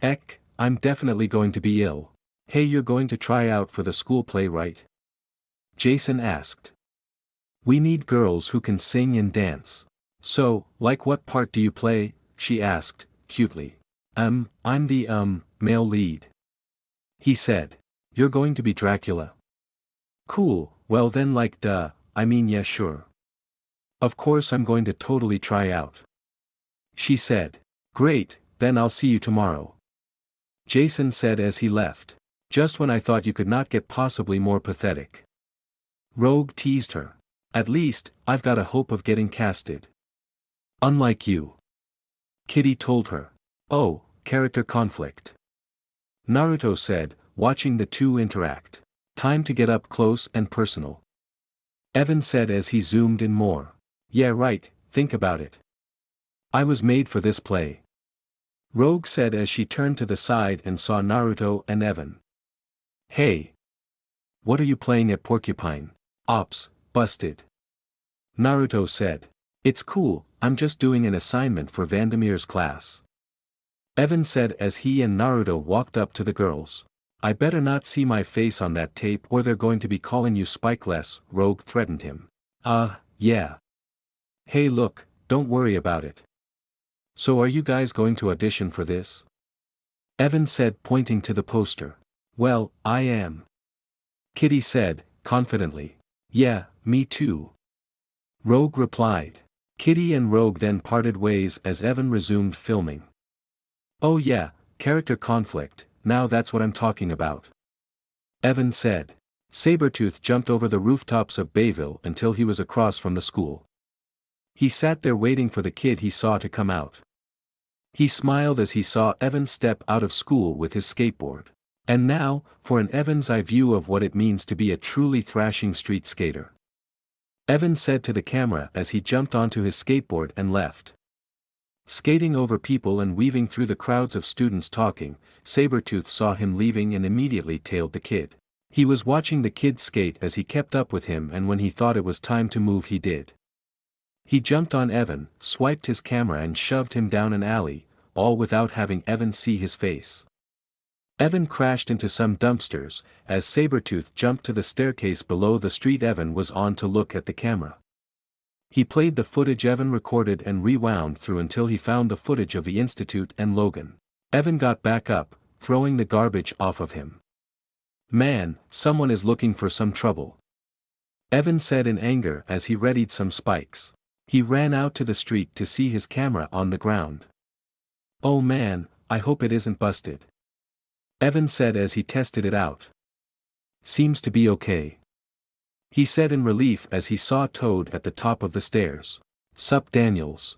Ek, I'm definitely going to be ill. Hey, you're going to try out for the school play, right? Jason asked. We need girls who can sing and dance. So, like what part do you play? She asked, cutely. I'm the, male lead. He said. You're going to be Dracula. Cool, well then like duh, I mean yeah sure. Of course I'm going to totally try out. She said. Great, then I'll see you tomorrow. Jason said as he left. Just when I thought you could not get possibly more pathetic. Rogue teased her. At least, I've got a hope of getting casted. Unlike you. Kitty told her. Oh, character conflict. Naruto said, watching the two interact. Time to get up close and personal. Evan said as he zoomed in more. Yeah right, think about it. I was made for this play. Rogue said as she turned to the side and saw Naruto and Evan. Hey. What are you playing at Porcupine? Ops, busted. Naruto said. It's cool, I'm just doing an assignment for Vandermeer's class. Evan said as he and Naruto walked up to the girls. I better not see my face on that tape or they're going to be calling you Spikeless, Rogue threatened him. Yeah. Hey look, don't worry about it. So are you guys going to audition for this? Evan said pointing to the poster. Well, I am. Kitty said, confidently. Yeah, me too. Rogue replied. Kitty and Rogue then parted ways as Evan resumed filming. Oh yeah, character conflict, now that's what I'm talking about. Evan said. Sabretooth jumped over the rooftops of Bayville until he was across from the school. He sat there waiting for the kid he saw to come out. He smiled as he saw Evan step out of school with his skateboard. And now, for an Evan's eye view of what it means to be a truly thrashing street skater. Evan said to the camera as he jumped onto his skateboard and left. Skating over people and weaving through the crowds of students talking, Sabretooth saw him leaving and immediately tailed the kid. He was watching the kid skate as he kept up with him, and when he thought it was time to move he did. He jumped on Evan, swiped his camera and shoved him down an alley, all without having Evan see his face. Evan crashed into some dumpsters, as Sabretooth jumped to the staircase below the street Evan was on to look at the camera. He played the footage Evan recorded and rewound through until he found the footage of the Institute and Logan. Evan got back up, throwing the garbage off of him. Man, someone is looking for some trouble. Evan said in anger as he readied some spikes. He ran out to the street to see his camera on the ground. Oh man, I hope it isn't busted. Evan said as he tested it out. Seems to be okay. He said in relief as he saw Toad at the top of the stairs. Sup Daniels?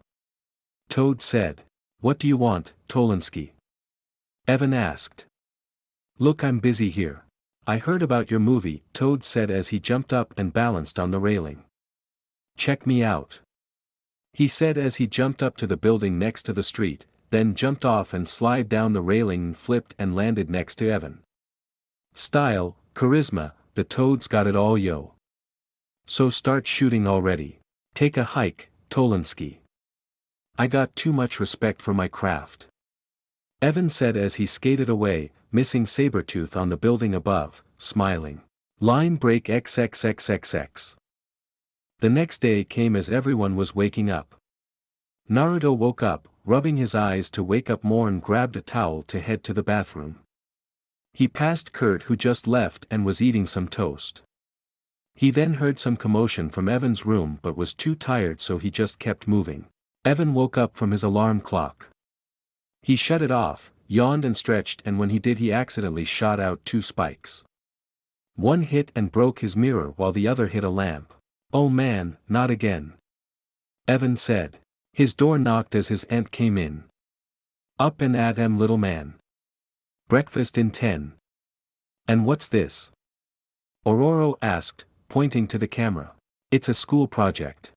Toad said. What do you want, Tolinsky? Evan asked. Look, I'm busy here. I heard about your movie, Toad said as he jumped up and balanced on the railing. Check me out. He said as he jumped up to the building next to the street, then jumped off and slid down the railing and flipped and landed next to Evan. Style, charisma, the Toad's got it all yo. So start shooting already. Take a hike, Tolinsky. I got too much respect for my craft. Evan said as he skated away, missing Sabretooth on the building above, smiling. Line break XXXXX. The next day came as everyone was waking up. Naruto woke up, rubbing his eyes to wake up more, and grabbed a towel to head to the bathroom. He passed Kurt, who just left and was eating some toast. He then heard some commotion from Evan's room but was too tired, so he just kept moving. Evan woke up from his alarm clock. He shut it off, yawned and stretched, and when he did he accidentally shot out 2 spikes. One hit and broke his mirror while the other hit a lamp. Oh man, not again. Evan said. His door knocked as his aunt came in. Up and at 'em, little man. Breakfast in 10. And what's this? Ororo asked, pointing to the camera. It's a school project.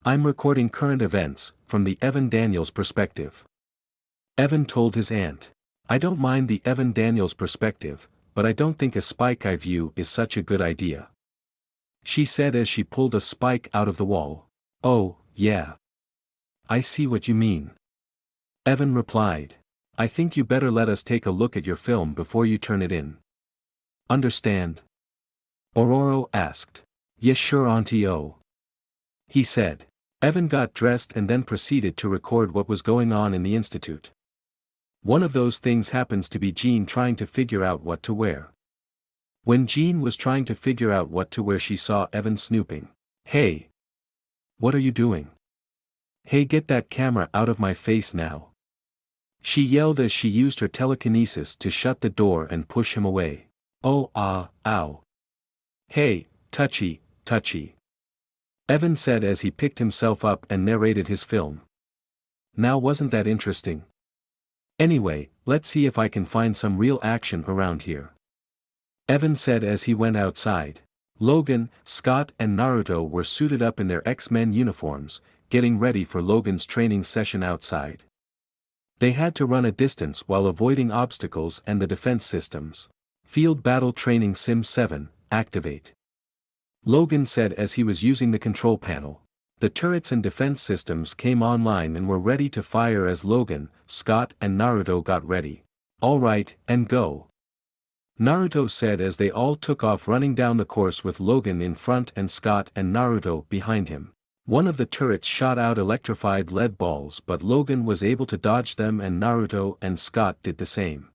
I'm recording current events, from the Evan Daniels perspective. Evan told his aunt. I don't mind the Evan Daniels perspective, but I don't think a spike eye view is such a good idea. She said as she pulled a spike out of the wall. Oh, yeah. I see what you mean. Evan replied. I think you better let us take a look at your film before you turn it in. Understand? Ororo asked. Yes sure Auntie O. He said. Evan got dressed and then proceeded to record what was going on in the institute. One of those things happens to be Jean trying to figure out what to wear. When Jean was trying to figure out what to wear, she saw Evan snooping. Hey! What are you doing? Hey, get that camera out of my face now. She yelled as she used her telekinesis to shut the door and push him away. Oh ow. Hey, touchy, touchy. Evan said as he picked himself up and narrated his film. Now wasn't that interesting? Anyway, let's see if I can find some real action around here. Evan said as he went outside. Logan, Scott and Naruto were suited up in their X-Men uniforms, getting ready for Logan's training session outside. They had to run a distance while avoiding obstacles and the defense systems. Field Battle Training Sim 7, activate. Logan said as he was using the control panel. The turrets and defense systems came online and were ready to fire as Logan, Scott and Naruto got ready. All right, and go. Naruto said as they all took off running down the course with Logan in front and Scott and Naruto behind him. One of the turrets shot out electrified lead balls but Logan was able to dodge them and Naruto and Scott did the same.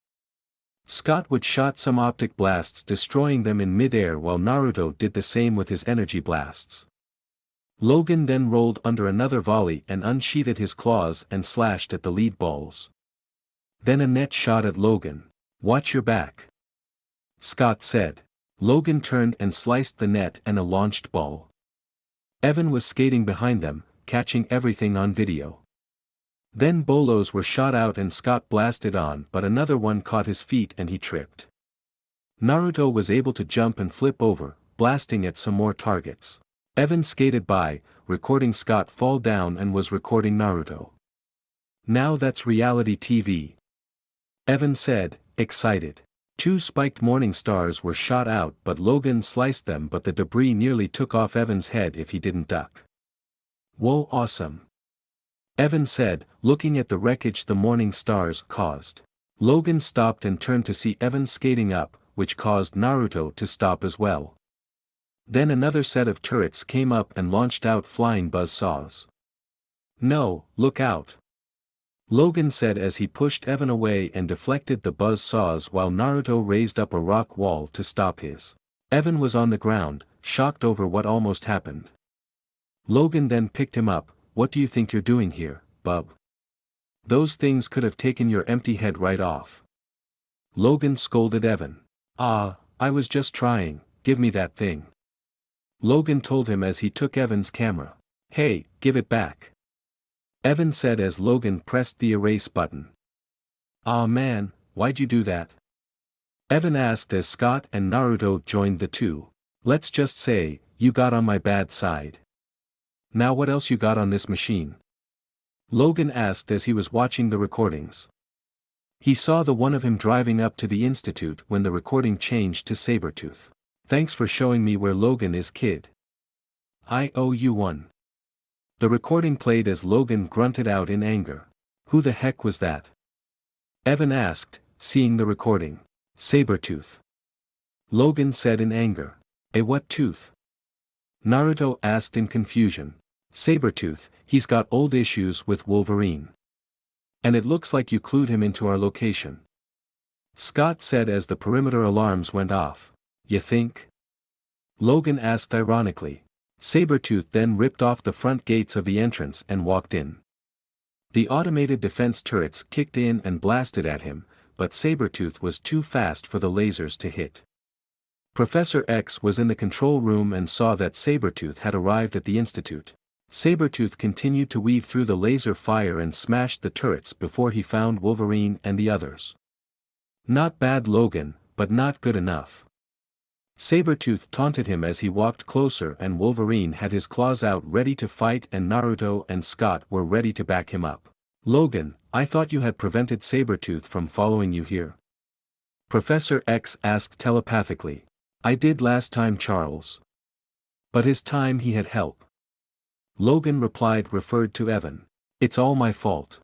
Scott would shot some optic blasts destroying them in mid-air while Naruto did the same with his energy blasts. Logan then rolled under another volley and unsheathed his claws and slashed at the lead balls. Then a net shot at Logan. Watch your back, Scott said. Logan turned and sliced the net and a launched ball. Evan was skating behind them, catching everything on video. Then bolos were shot out and Scott blasted on but another one caught his feet and he tripped. Naruto was able to jump and flip over, blasting at some more targets. Evan skated by, recording Scott fall down and was recording Naruto. Now that's reality TV. Evan said, excited. 2 spiked morning stars were shot out but Logan sliced them but the debris nearly took off Evan's head if he didn't duck. Whoa, awesome. Evan said, looking at the wreckage the morning stars caused. Logan stopped and turned to see Evan skating up, which caused Naruto to stop as well. Then another set of turrets came up and launched out flying buzz saws. No, look out. Logan said as he pushed Evan away and deflected the buzz saws while Naruto raised up a rock wall to stop his. Evan was on the ground, shocked over what almost happened. Logan then picked him up. What do you think you're doing here, bub? Those things could have taken your empty head right off. Logan scolded Evan. I was just trying, give me that thing. Logan told him as he took Evan's camera. Hey, give it back. Evan said as Logan pressed the erase button. Aw man, why'd you do that? Evan asked as Scott and Naruto joined the two. Let's just say, you got on my bad side. Now what else you got on this machine? Logan asked as he was watching the recordings. He saw the one of him driving up to the institute when the recording changed to Sabretooth. Thanks for showing me where Logan is, kid. I owe you one. The recording played as Logan grunted out in anger. Who the heck was that? Evan asked, seeing the recording. Sabretooth. Logan said in anger. A what tooth? Naruto asked in confusion. Sabretooth, he's got old issues with Wolverine. And it looks like you clued him into our location. Scott said as the perimeter alarms went off. You think? Logan asked ironically. Sabretooth then ripped off the front gates of the entrance and walked in. The automated defense turrets kicked in and blasted at him, but Sabretooth was too fast for the lasers to hit. Professor X was in the control room and saw that Sabretooth had arrived at the institute. Sabretooth continued to weave through the laser fire and smashed the turrets before he found Wolverine and the others. Not bad, Logan, but not good enough. Sabretooth taunted him as he walked closer and Wolverine had his claws out ready to fight and Naruto and Scott were ready to back him up. Logan, I thought you had prevented Sabretooth from following you here. Professor X asked telepathically. I did last time, Charles. But his time he had help. Logan replied, referred to Evan. It's all my fault.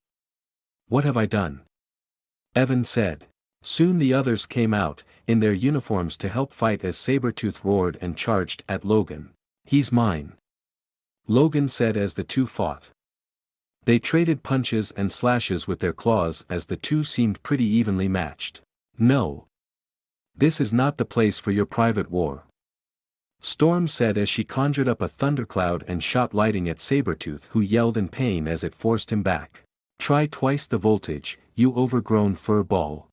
What have I done? Evan said. Soon the others came out, in their uniforms to help fight as Sabretooth roared and charged at Logan. He's mine. Logan said as the two fought. They traded punches and slashes with their claws as the two seemed pretty evenly matched. No. This is not the place for your private war. Storm said as she conjured up a thundercloud and shot lightning at Sabretooth, who yelled in pain as it forced him back. Try twice the voltage, you overgrown fur ball.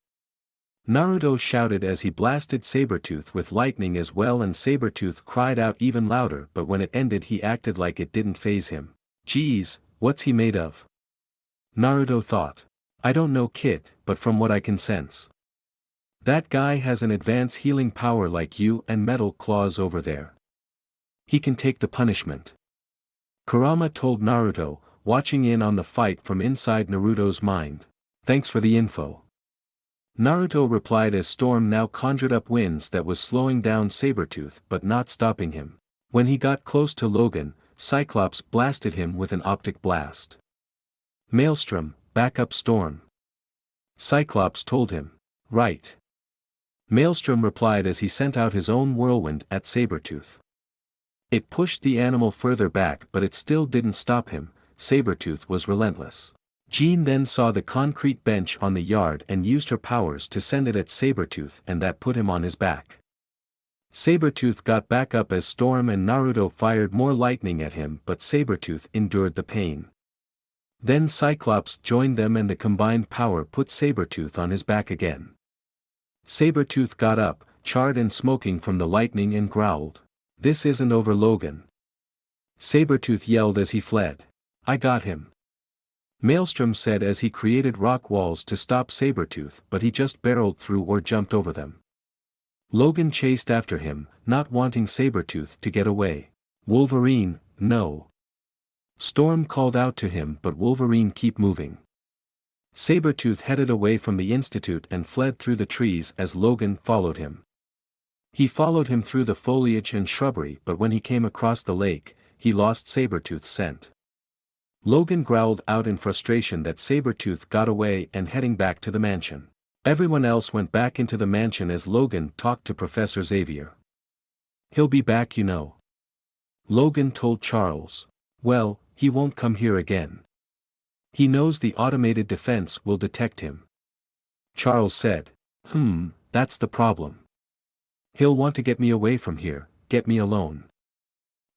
Naruto shouted as he blasted Sabretooth with lightning as well, and Sabretooth cried out even louder, but when it ended he acted like it didn't faze him. Geez, what's he made of? Naruto thought. I don't know, kid, but from what I can sense, that guy has an advanced healing power like you and Metal Claws over there. He can take the punishment. Kurama told Naruto, watching in on the fight from inside Naruto's mind. Thanks for the info. Naruto replied as Storm now conjured up winds that was slowing down Sabretooth but not stopping him. When he got close to Logan, Cyclops blasted him with an optic blast. Maelstrom, back up Storm. Cyclops told him. Right. Maelstrom replied as he sent out his own whirlwind at Sabretooth. It pushed the animal further back, but it still didn't stop him. Sabretooth was relentless. Jean then saw the concrete bench on the yard and used her powers to send it at Sabretooth, and that put him on his back. Sabretooth got back up as Storm and Naruto fired more lightning at him, but Sabretooth endured the pain. Then Cyclops joined them and the combined power put Sabretooth on his back again. Sabretooth got up, charred and smoking from the lightning, and growled. This isn't over, Logan. Sabretooth yelled as he fled. I got him. Maelstrom said as he created rock walls to stop Sabretooth, but he just barreled through or jumped over them. Logan chased after him, not wanting Sabretooth to get away. Wolverine, no. Storm called out to him, but Wolverine keep moving. Sabretooth headed away from the institute and fled through the trees as Logan followed him. He followed him through the foliage and shrubbery, but when he came across the lake, he lost Sabretooth's scent. Logan growled out in frustration that Sabretooth got away and heading back to the mansion. Everyone else went back into the mansion as Logan talked to Professor Xavier. He'll be back, you know. Logan told Charles. Well, he won't come here again. He knows the automated defense will detect him. Charles said. That's the problem. He'll want to get me away from here, get me alone.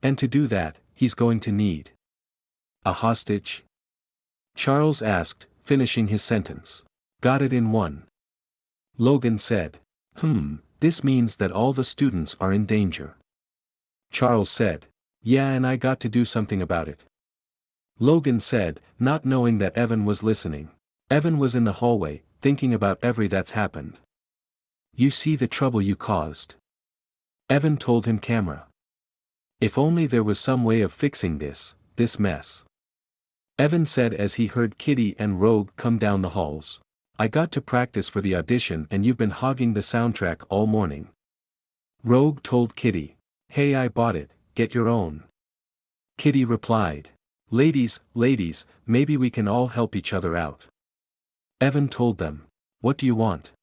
And to do that, he's going to need a hostage? Charles asked, finishing his sentence. Got it in one. Logan said. This means that all the students are in danger. Charles said. Yeah, and I got to do something about it. Logan said, not knowing that Evan was listening. Evan was in the hallway, thinking about that's happened. You see the trouble you caused? Evan told him. Camera. If only there was some way of fixing this mess. Evan said as he heard Kitty and Rogue come down the halls. I got to practice for the audition and you've been hogging the soundtrack all morning. Rogue told Kitty. Hey, I bought it, get your own. Kitty replied. Ladies, maybe we can all help each other out. Evan told them. What do you want?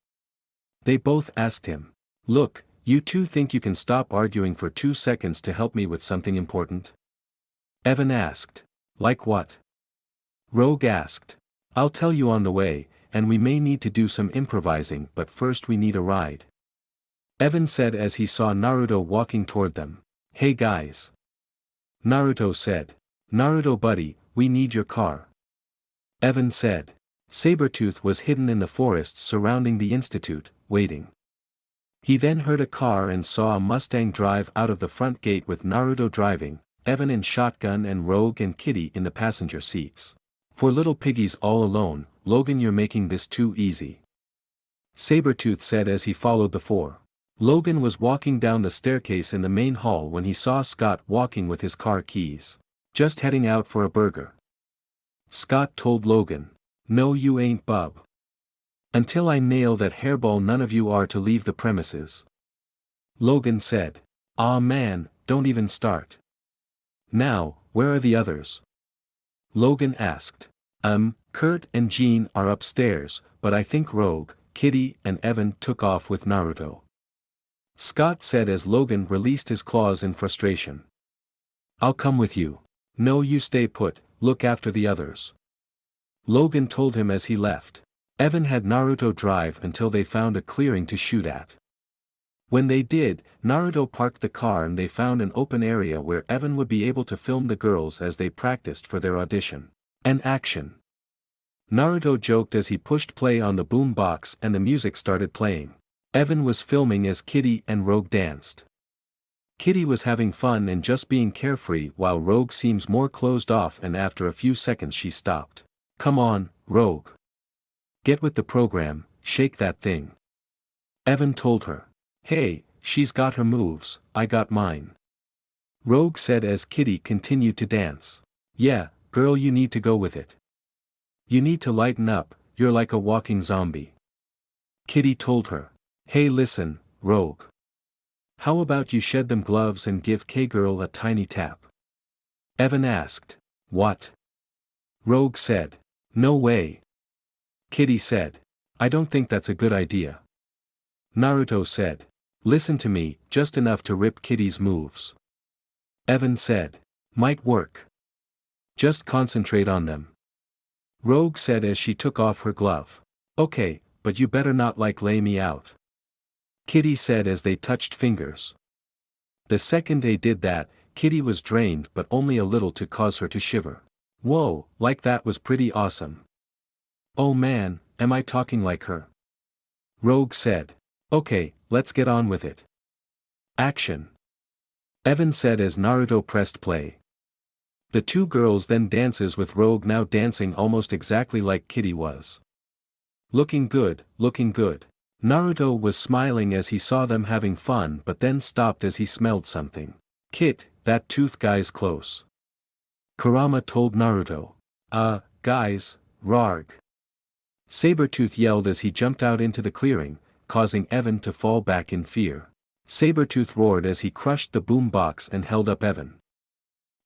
They both asked him. Look, you two think you can stop arguing for 2 seconds to help me with something important? Evan asked. Like what? Rogue asked. I'll tell you on the way, and we may need to do some improvising, but first we need a ride. Evan said as he saw Naruto walking toward them. Hey guys. Naruto said. Naruto buddy, we need your car. Evan said. Sabretooth was hidden in the forests surrounding the institute, waiting. He then heard a car and saw a Mustang drive out of the front gate with Naruto driving, Evan in shotgun and Rogue and Kitty in the passenger seats. For little piggies all alone, Logan, you're making this too easy. Sabretooth said as he followed the four. Logan was walking down the staircase in the main hall when he saw Scott walking with his car keys. Just heading out for a burger. Scott told Logan. No you ain't, bub. Until I nail that hairball none of you are to leave the premises. Logan said. Aw man, don't even start. Now, where are the others? Logan asked. Kurt and Jean are upstairs, but I think Rogue, Kitty and Evan took off with Naruto. Scott said as Logan released his claws in frustration. I'll come with you. No you stay put, look after the others. Logan told him as he left. Evan had Naruto drive until they found a clearing to shoot at. When they did, Naruto parked the car and they found an open area where Evan would be able to film the girls as they practiced for their audition. And action. Naruto joked as he pushed play on the boom box and the music started playing. Evan was filming as Kitty and Rogue danced. Kitty was having fun and just being carefree while Rogue seems more closed off, and after a few seconds she stopped. "Come on, Rogue. Get with the program, shake that thing." Evan told her. "Hey, she's got her moves, I got mine," Rogue said as Kitty continued to dance. "Yeah, girl, you need to go with it. You need to lighten up, you're like a walking zombie," Kitty told her. "Hey, listen, Rogue. How about you shed them gloves and give K-girl a tiny tap?" Evan asked. "What?" Rogue said. "No way." Kitty said. "I don't think that's a good idea." Naruto said. "Listen to me, just enough to rip Kitty's moves." Evan said. "Might work. Just concentrate on them," Rogue said as she took off her glove. "Okay, but you better not lay me out," Kitty said as they touched fingers. The second they did that, Kitty was drained but only a little to cause her to shiver. "Whoa, that was pretty awesome." "Oh man, am I talking like her?" Rogue said. "Okay, let's get on with it. Action," Evan said as Naruto pressed play. The two girls then dances with Rogue now dancing almost exactly like Kitty was. Looking good, looking good. Naruto was smiling as he saw them having fun but then stopped as he smelled something. "Kit, that tooth guy's close," Kurama told Naruto. Guys, Rarg." Sabretooth yelled as he jumped out into the clearing, causing Evan to fall back in fear. Sabretooth roared as he crushed the boom box and held up Evan.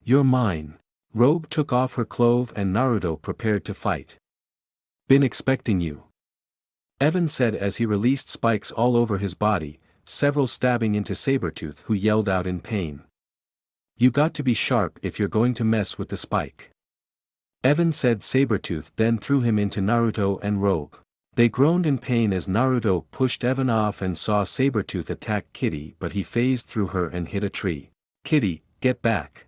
"You're mine." Rogue took off her clove and Naruto prepared to fight. "Been expecting you," Evan said as he released spikes all over his body, several stabbing into Sabretooth, who yelled out in pain. "You got to be sharp if you're going to mess with the spike," Evan said. Sabretooth then threw him into Naruto and Rogue. They groaned in pain as Naruto pushed Evan off and saw Sabretooth attack Kitty, but he phased through her and hit a tree. "Kitty, get back,"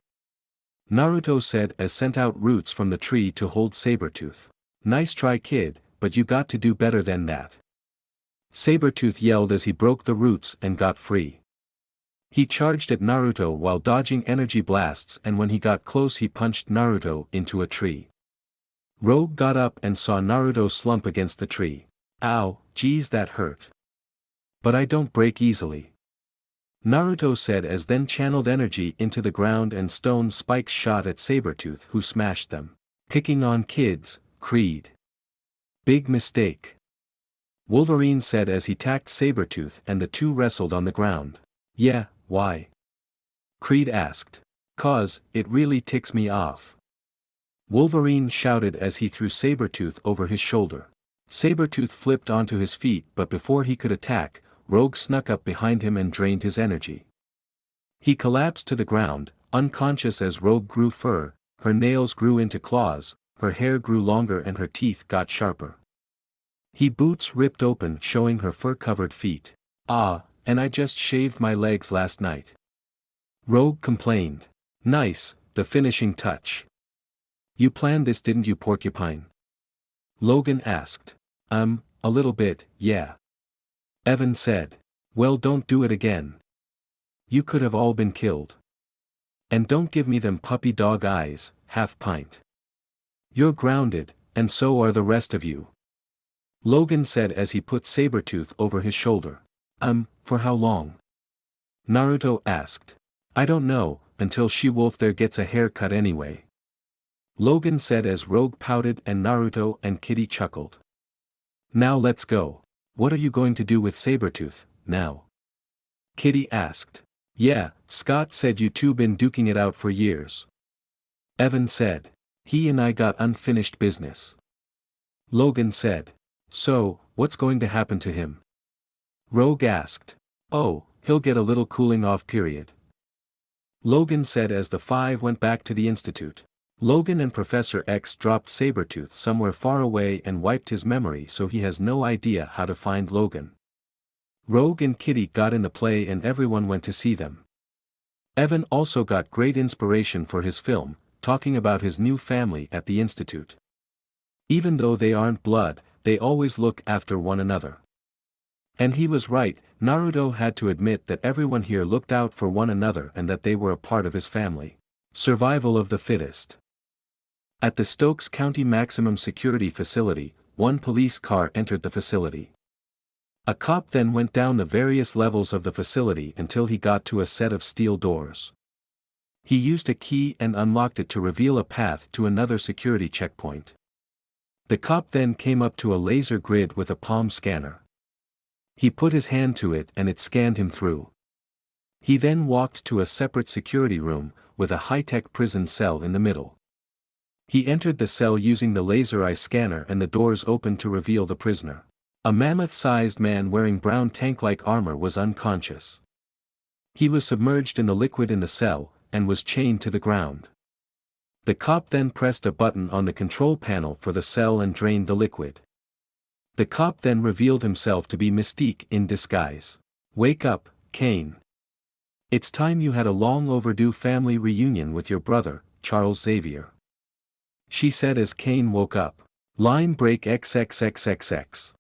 Naruto said as sent out roots from the tree to hold Sabretooth. "Nice try, kid, but you got to do better than that," Sabretooth yelled as he broke the roots and got free. He charged at Naruto while dodging energy blasts, and when he got close he punched Naruto into a tree. Rogue got up and saw Naruto slump against the tree. "Ow, geez, that hurt. But I don't break easily," Naruto said as then channeled energy into the ground and stone spikes shot at Sabretooth, who smashed them. "Picking on kids, Creed. Big mistake," Wolverine said as he tacked Sabretooth and the two wrestled on the ground. "Yeah, why?" Creed asked. "'Cause, it really ticks me off," Wolverine shouted as he threw Sabretooth over his shoulder. Sabretooth flipped onto his feet, but before he could attack, Rogue snuck up behind him and drained his energy. He collapsed to the ground, unconscious as Rogue grew fur, her nails grew into claws, her hair grew longer and her teeth got sharper. He boots ripped open showing her fur-covered feet. And I just shaved my legs last night," Rogue complained. "Nice, the finishing touch. You planned this, didn't you, Porcupine?" Logan asked. A little bit, yeah," Evan said. "Well, don't do it again. You could have all been killed. And don't give me them puppy dog eyes, half pint. You're grounded, and so are the rest of you," Logan said as he put Sabretooth over his shoulder. For how long?" Naruto asked. "I don't know, until She-Wolf there gets a haircut anyway," Logan said as Rogue pouted and Naruto and Kitty chuckled. "Now let's go. What are you going to do with Sabretooth, now?" Kitty asked. "Yeah, Scott said you two been duking it out for years," Evan said. "He and I got unfinished business," Logan said. "So, what's going to happen to him?" Rogue asked. "Oh, he'll get a little cooling off period," Logan said as the five went back to the institute. Logan and Professor X dropped Sabretooth somewhere far away and wiped his memory so he has no idea how to find Logan. Rogue and Kitty got in the play and everyone went to see them. Evan also got great inspiration for his film, talking about his new family at the institute. Even though they aren't blood, they always look after one another. And he was right, Naruto had to admit that everyone here looked out for one another and that they were a part of his family. Survival of the fittest. At the Stokes County Maximum Security Facility, one police car entered the facility. A cop then went down the various levels of the facility until he got to a set of steel doors. He used a key and unlocked it to reveal a path to another security checkpoint. The cop then came up to a laser grid with a palm scanner. He put his hand to it and it scanned him through. He then walked to a separate security room, with a high-tech prison cell in the middle. He entered the cell using the laser eye scanner and the doors opened to reveal the prisoner. A mammoth-sized man wearing brown tank-like armor was unconscious. He was submerged in the liquid in the cell, and was chained to the ground. The cop then pressed a button on the control panel for the cell and drained the liquid. The cop then revealed himself to be Mystique in disguise. Wake up, Kane. It's time you had a long overdue family reunion with your brother, Charles Xavier. She said as Kane woke up. Line break XXXXX.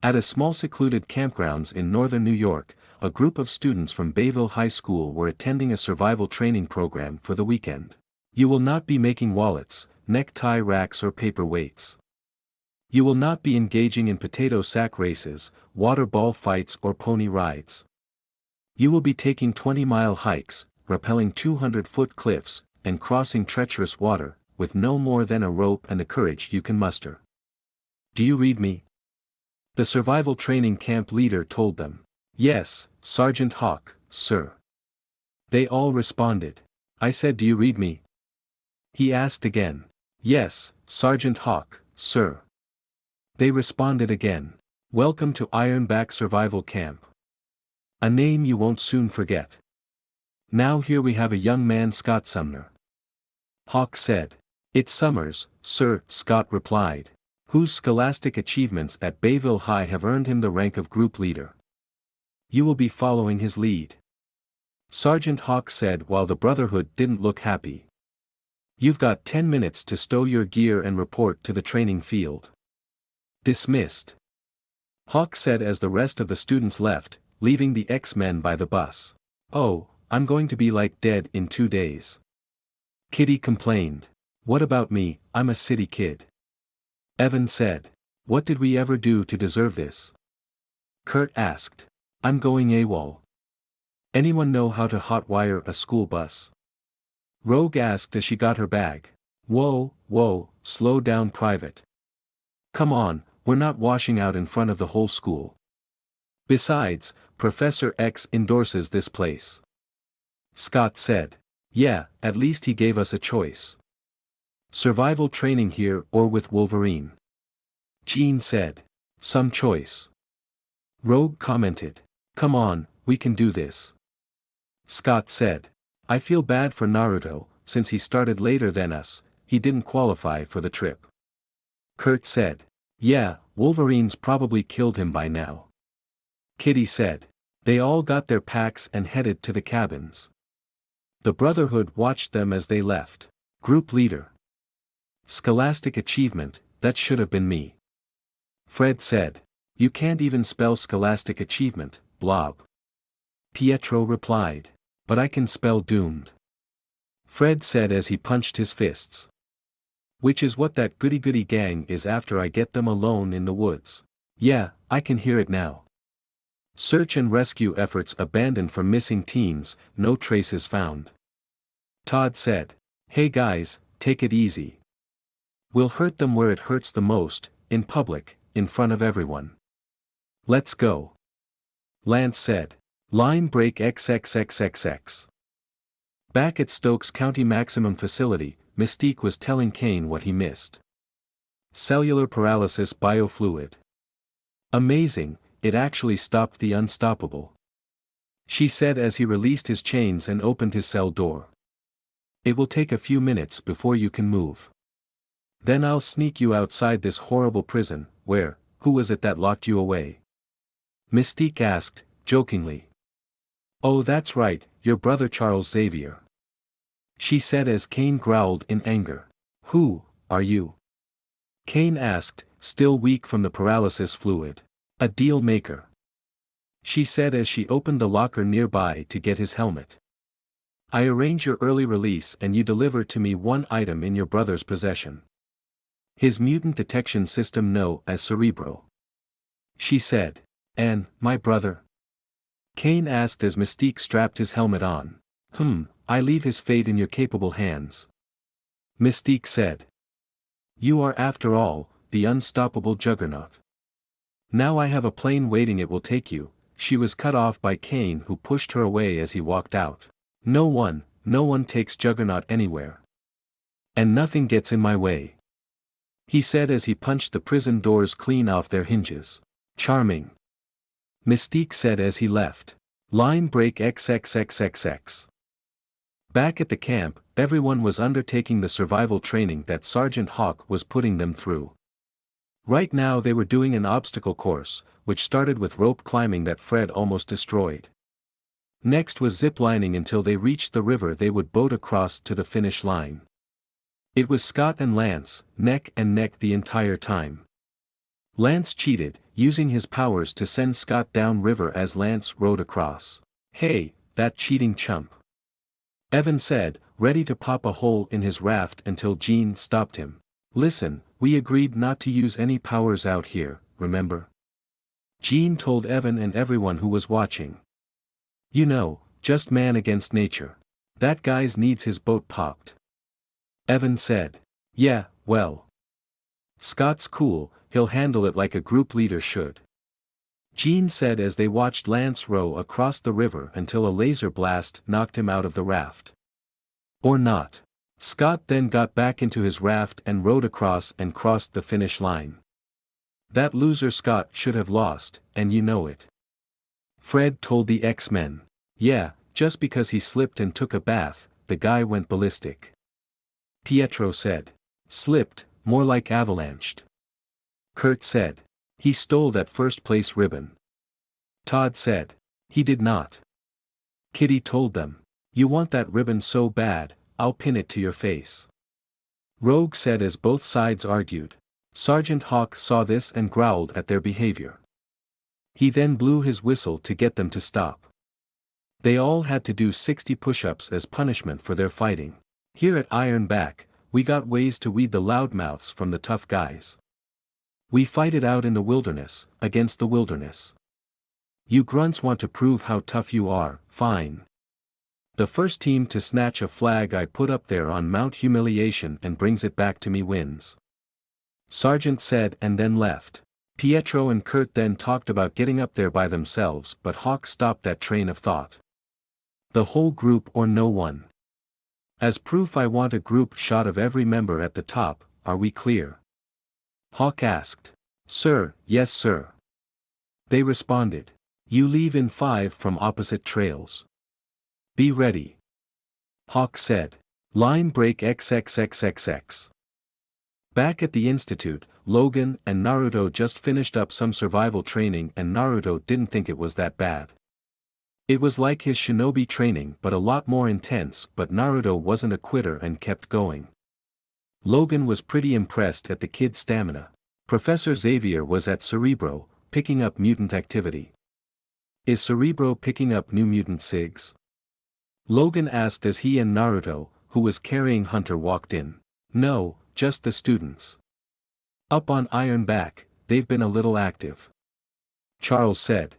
At a small secluded campgrounds in northern New York, a group of students from Bayville High School were attending a survival training program for the weekend. You will not be making wallets, necktie racks or paper weights. You will not be engaging in potato sack races, water ball fights or pony rides. You will be taking 20-mile hikes, rappelling 200-foot cliffs, and crossing treacherous water, with no more than a rope and the courage you can muster. Do you read me? The survival training camp leader told them. Yes, Sergeant Hawk, sir. They all responded. I said, do you read me? He asked again. Yes, Sergeant Hawk, sir. They responded again. Welcome to Ironback Survival Camp. A name you won't soon forget. Now here we have a young man, Scott Sumner. Hawk said. It's Summers, sir, Scott replied, whose scholastic achievements at Bayville High have earned him the rank of group leader. You will be following his lead. Sergeant Hawk said while the Brotherhood didn't look happy. You've got 10 minutes to stow your gear and report to the training field. Dismissed. Hawk said as the rest of the students left, leaving the X-Men by the bus. Oh, I'm going to be like dead in 2 days. Kitty complained. What about me, I'm a city kid. Evan said. What did we ever do to deserve this? Kurt asked. I'm going AWOL. Anyone know how to hotwire a school bus? Rogue asked as she got her bag. Whoa, slow down, Private. Come on, we're not washing out in front of the whole school. Besides, Professor X endorses this place. Scott said. Yeah, at least he gave us a choice. Survival training here or with Wolverine. Jean said. Some choice. Rogue commented. Come on, we can do this. Scott said. I feel bad for Naruto, since he started later than us, he didn't qualify for the trip. Kurt said. Yeah, Wolverine's probably killed him by now. Kitty said. They all got their packs and headed to the cabins. The Brotherhood watched them as they left. Group leader. Scholastic achievement, that should have been me. Fred said. You can't even spell scholastic achievement, blob. Pietro replied. But I can spell doomed. Fred said as he punched his fists. Which is what that goody-goody gang is after I get them alone in the woods. Yeah, I can hear it now. Search and rescue efforts abandoned for missing teens, no traces found. Todd said. Hey guys, take it easy. We'll hurt them where it hurts the most, in public, in front of everyone. Let's go. Lance said. Line break XXXXX. Back at Stokes County Maximum Facility, Mystique was telling Kane what he missed. Cellular paralysis biofluid. Amazing, it actually stopped the unstoppable. She said as he released his chains and opened his cell door. It will take a few minutes before you can move. Then I'll sneak you outside this horrible prison, who was it that locked you away? Mystique asked, jokingly. Oh, that's right, your brother Charles Xavier. She said as Kane growled in anger. Who are you? Kane asked, still weak from the paralysis fluid. A deal maker. She said as she opened the locker nearby to get his helmet. I arrange your early release and you deliver to me one item in your brother's possession. His mutant detection system know as Cerebro. She said. And, my brother? Kane asked as Mystique strapped his helmet on. I leave his fate in your capable hands. Mystique said. You are after all, the unstoppable Juggernaut. Now I have a plane waiting it will take you. She was cut off by Kane who pushed her away as he walked out. No one takes Juggernaut anywhere. And nothing gets in my way. He said as he punched the prison doors clean off their hinges. Charming. Mystique said as he left. Line break XXXXX. Back at the camp, everyone was undertaking the survival training that Sergeant Hawk was putting them through. Right now they were doing an obstacle course, which started with rope climbing that Fred almost destroyed. Next was zip lining until they reached the river they would boat across to the finish line. It was Scott and Lance, neck and neck the entire time. Lance cheated, using his powers to send Scott down river as Lance rowed across. Hey, that cheating chump. Evan said, ready to pop a hole in his raft until Jean stopped him. Listen, we agreed not to use any powers out here, remember? Jean told Evan and everyone who was watching. You know, just man against nature. That guy's needs his boat popped. Evan said. Yeah, well. Scott's cool, he'll handle it like a group leader should. Jean said as they watched Lance row across the river until a laser blast knocked him out of the raft. Or not. Scott then got back into his raft and rowed across and crossed the finish line. That loser Scott should have lost, and you know it. Fred told the X-Men. Yeah, just because he slipped and took a bath, the guy went ballistic. Pietro said. Slipped, more like avalanched. Kurt said. He stole that first place ribbon. Todd said. He did not. Kitty told them. You want that ribbon so bad, I'll pin it to your face. Rogue said as both sides argued. Sergeant Hawk saw this and growled at their behavior. He then blew his whistle to get them to stop. They all had to do 60 push-ups as punishment for their fighting. Here at Ironback, we got ways to weed the loudmouths from the tough guys. We fight it out in the wilderness, against the wilderness. You grunts want to prove how tough you are, fine. The first team to snatch a flag I put up there on Mount Humiliation and brings it back to me wins. Sergeant said and then left. Pietro and Kurt then talked about getting up there by themselves but Hawk stopped that train of thought. The whole group or no one. As proof I want a group shot of every member at the top, are we clear? Hawk asked. Sir, yes sir. They responded. You leave in 5 from opposite trails. Be ready. Hawk said. Line break XXXXX. Back at the Institute, Logan and Naruto just finished up some survival training and Naruto didn't think it was that bad. It was like his shinobi training but a lot more intense but Naruto wasn't a quitter and kept going. Logan was pretty impressed at the kid's stamina. Professor Xavier was at Cerebro, picking up mutant activity. Is Cerebro picking up new mutant SIGs? Logan asked as he and Naruto, who was carrying Hunter walked in. No, just the students. Up on Ironback, they've been a little active. Charles said.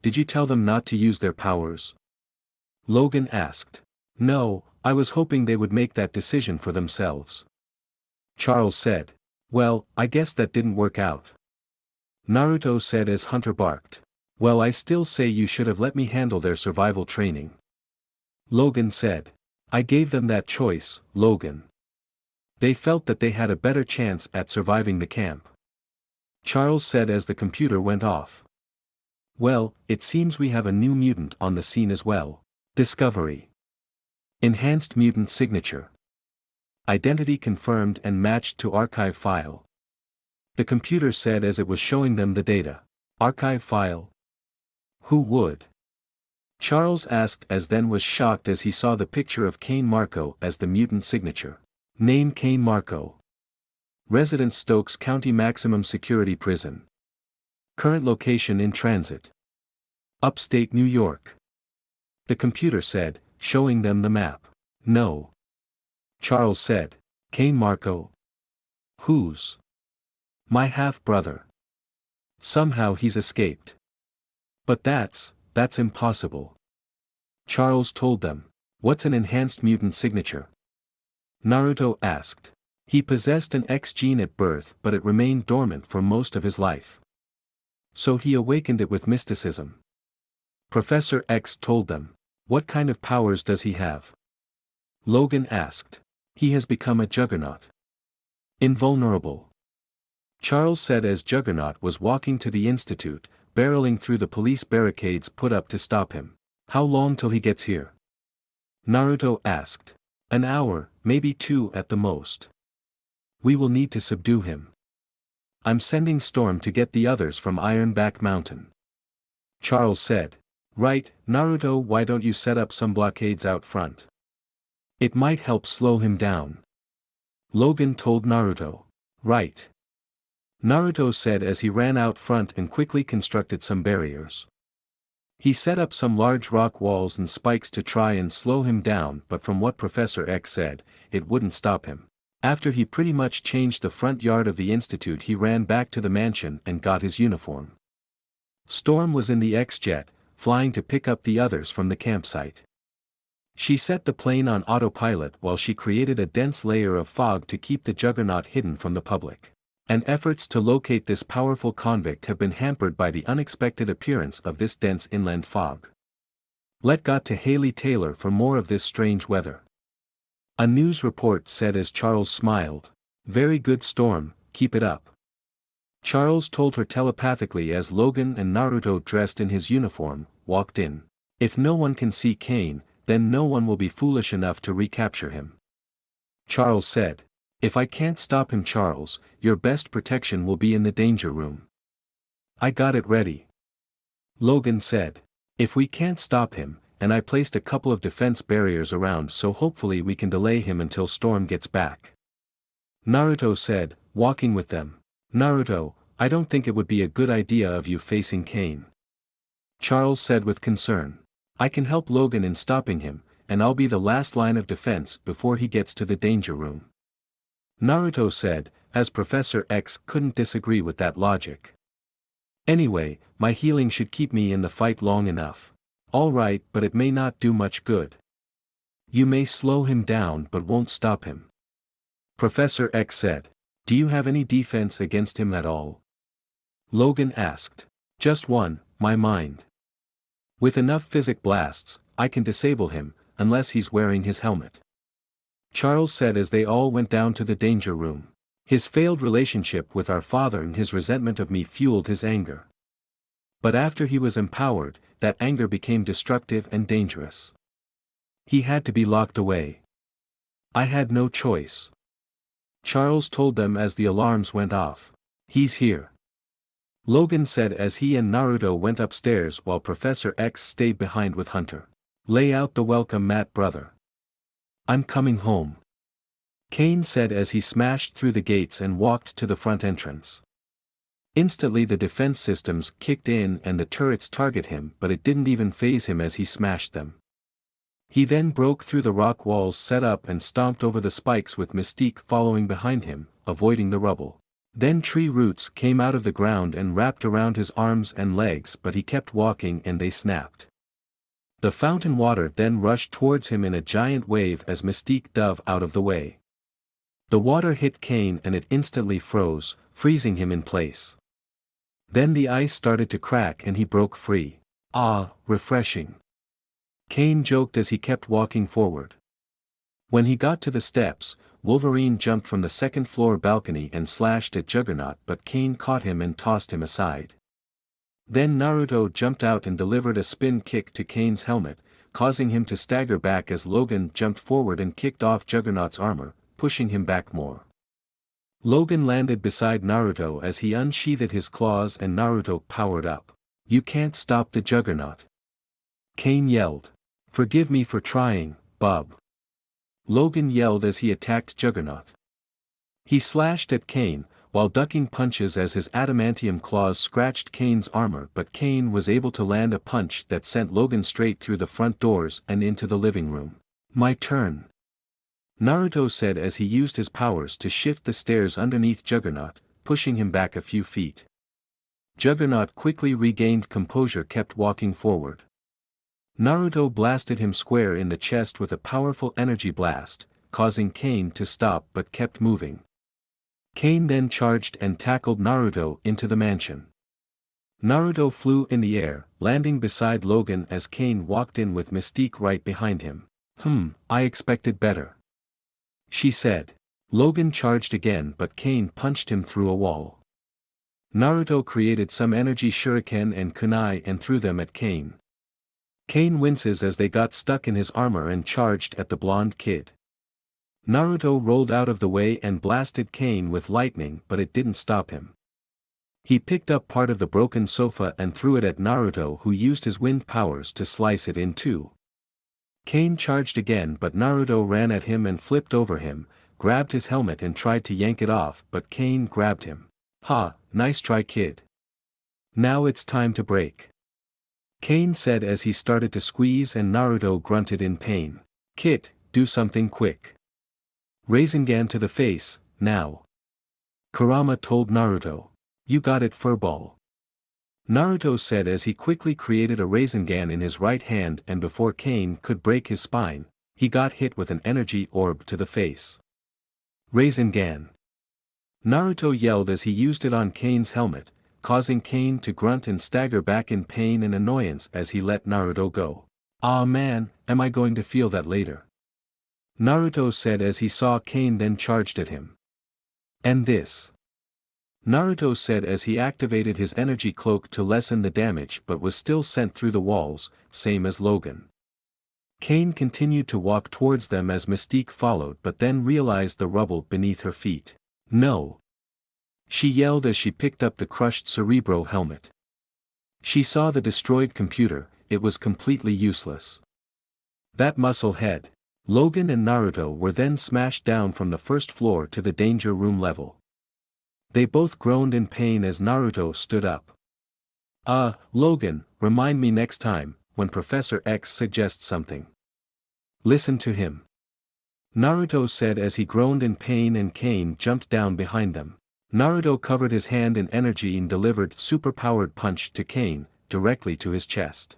Did you tell them not to use their powers? Logan asked. No, I was hoping they would make that decision for themselves. Charles said. Well, I guess that didn't work out. Naruto said as Hunter barked. Well, I still say you should have let me handle their survival training. Logan said. I gave them that choice, Logan. They felt that they had a better chance at surviving the camp. Charles said as the computer went off. Well, it seems we have a new mutant on the scene as well. Discovery. Enhanced mutant signature. Identity confirmed and matched to archive file. The computer said as it was showing them the data. Archive file? Who would? Charles asked as then was shocked as he saw the picture of Kane Marco as the mutant signature. Name Kane Marco. Residence Stokes County Maximum Security Prison. Current location in transit. Upstate New York. The computer said, showing them the map. No. Charles said. Kane Marco. Whose? My half-brother. Somehow he's escaped. But that's impossible. Charles told them. What's an enhanced mutant signature? Naruto asked. He possessed an X gene at birth but it remained dormant for most of his life. So he awakened it with mysticism. Professor X told them. What kind of powers does he have? Logan asked. He has become a Juggernaut. Invulnerable. Charles said as Juggernaut was walking to the institute, barreling through the police barricades put up to stop him. How long till he gets here? Naruto asked. An hour, maybe 2 at the most. We will need to subdue him. I'm sending Storm to get the others from Ironback Mountain. Charles said. Right, Naruto, why don't you set up some blockades out front? It might help slow him down. Logan told Naruto. Right. Naruto said as he ran out front and quickly constructed some barriers. He set up some large rock walls and spikes to try and slow him down, but from what Professor X said, it wouldn't stop him. After he pretty much changed the front yard of the institute, he ran back to the mansion and got his uniform. Storm was in the X-Jet, flying to pick up the others from the campsite. She set the plane on autopilot while she created a dense layer of fog to keep the Juggernaut hidden from the public. And efforts to locate this powerful convict have been hampered by the unexpected appearance of this dense inland fog. Let got to Haley Taylor for more of this strange weather. A news report said as Charles smiled. Very good, Storm, keep it up. Charles told her telepathically as Logan and Naruto, dressed in his uniform, walked in. If no one can see Kane, then no one will be foolish enough to recapture him. Charles said. If I can't stop him, Charles, your best protection will be in the danger room. I got it ready. Logan said. If we can't stop him, and I placed a couple of defense barriers around so hopefully we can delay him until Storm gets back. Naruto said, walking with them. Naruto, I don't think it would be a good idea of you facing Kane. Charles said with concern. I can help Logan in stopping him, and I'll be the last line of defense before he gets to the danger room. Naruto said, as Professor X couldn't disagree with that logic. Anyway, my healing should keep me in the fight long enough. All right, but it may not do much good. You may slow him down but won't stop him. Professor X said. Do you have any defense against him at all? Logan asked. Just one, my mind. With enough physic blasts, I can disable him, unless he's wearing his helmet. Charles said as they all went down to the danger room. His failed relationship with our father and his resentment of me fueled his anger. But after he was empowered, that anger became destructive and dangerous. He had to be locked away. I had no choice. Charles told them as the alarms went off. He's here. Logan said as he and Naruto went upstairs while Professor X stayed behind with Hunter. Lay out the welcome mat, brother. I'm coming home. Kane said as he smashed through the gates and walked to the front entrance. Instantly the defense systems kicked in and the turrets target him, but it didn't even faze him as he smashed them. He then broke through the rock walls set up and stomped over the spikes with Mystique following behind him, avoiding the rubble. Then tree roots came out of the ground and wrapped around his arms and legs, but he kept walking and they snapped. The fountain water then rushed towards him in a giant wave as Mystique dove out of the way. The water hit Kane and it instantly froze, freezing him in place. Then the ice started to crack and he broke free. Ah, refreshing. Kane joked as he kept walking forward. When he got to the steps, Wolverine jumped from the second-floor balcony and slashed at Juggernaut, but Kane caught him and tossed him aside. Then Naruto jumped out and delivered a spin kick to Kane's helmet, causing him to stagger back as Logan jumped forward and kicked off Juggernaut's armor, pushing him back more. Logan landed beside Naruto as he unsheathed his claws and Naruto powered up. You can't stop the Juggernaut. Kane yelled. Forgive me for trying, Bob. Logan yelled as he attacked Juggernaut. He slashed at Kane, while ducking punches as his adamantium claws scratched Kane's armor, but Kane was able to land a punch that sent Logan straight through the front doors and into the living room. "My turn," Naruto said as he used his powers to shift the stairs underneath Juggernaut, pushing him back a few feet. Juggernaut quickly regained composure, kept walking forward. Naruto blasted him square in the chest with a powerful energy blast, causing Kane to stop but kept moving. Kane then charged and tackled Naruto into the mansion. Naruto flew in the air, landing beside Logan as Kane walked in with Mystique right behind him. I expected better," she said. Logan charged again, but Kane punched him through a wall. Naruto created some energy shuriken and kunai and threw them at Kane. Kane winces as they got stuck in his armor and charged at the blonde kid. Naruto rolled out of the way and blasted Kane with lightning, but it didn't stop him. He picked up part of the broken sofa and threw it at Naruto, who used his wind powers to slice it in two. Kane charged again, but Naruto ran at him and flipped over him, grabbed his helmet and tried to yank it off, but Kane grabbed him. "Ha, nice try, kid. Now it's time to break," Kane said as he started to squeeze, and Naruto grunted in pain. "Kid, do something quick. Rasengan to the face, now," Kurama told Naruto. "You got it, furball," Naruto said as he quickly created a Rasengan in his right hand, and before Kane could break his spine, he got hit with an energy orb to the face. "Rasengan!" Naruto yelled as he used it on Kane's helmet, causing Kane to grunt and stagger back in pain and annoyance as he let Naruto go. "Ah man, am I going to feel that later?" Naruto said as he saw Kane then charged at him. "And this?" Naruto said as he activated his energy cloak to lessen the damage, but was still sent through the walls, same as Logan. Kane continued to walk towards them as Mystique followed, but then realized the rubble beneath her feet. "No!" she yelled as she picked up the crushed Cerebro helmet. She saw the destroyed computer, it was completely useless. That muscle head. Logan and Naruto were then smashed down from the first floor to the danger room level. They both groaned in pain as Naruto stood up. Logan, remind me next time, when Professor X suggests something. Listen to him," Naruto said as he groaned in pain, and Kane jumped down behind them. Naruto covered his hand in energy and delivered super-powered punch to Kane, directly to his chest.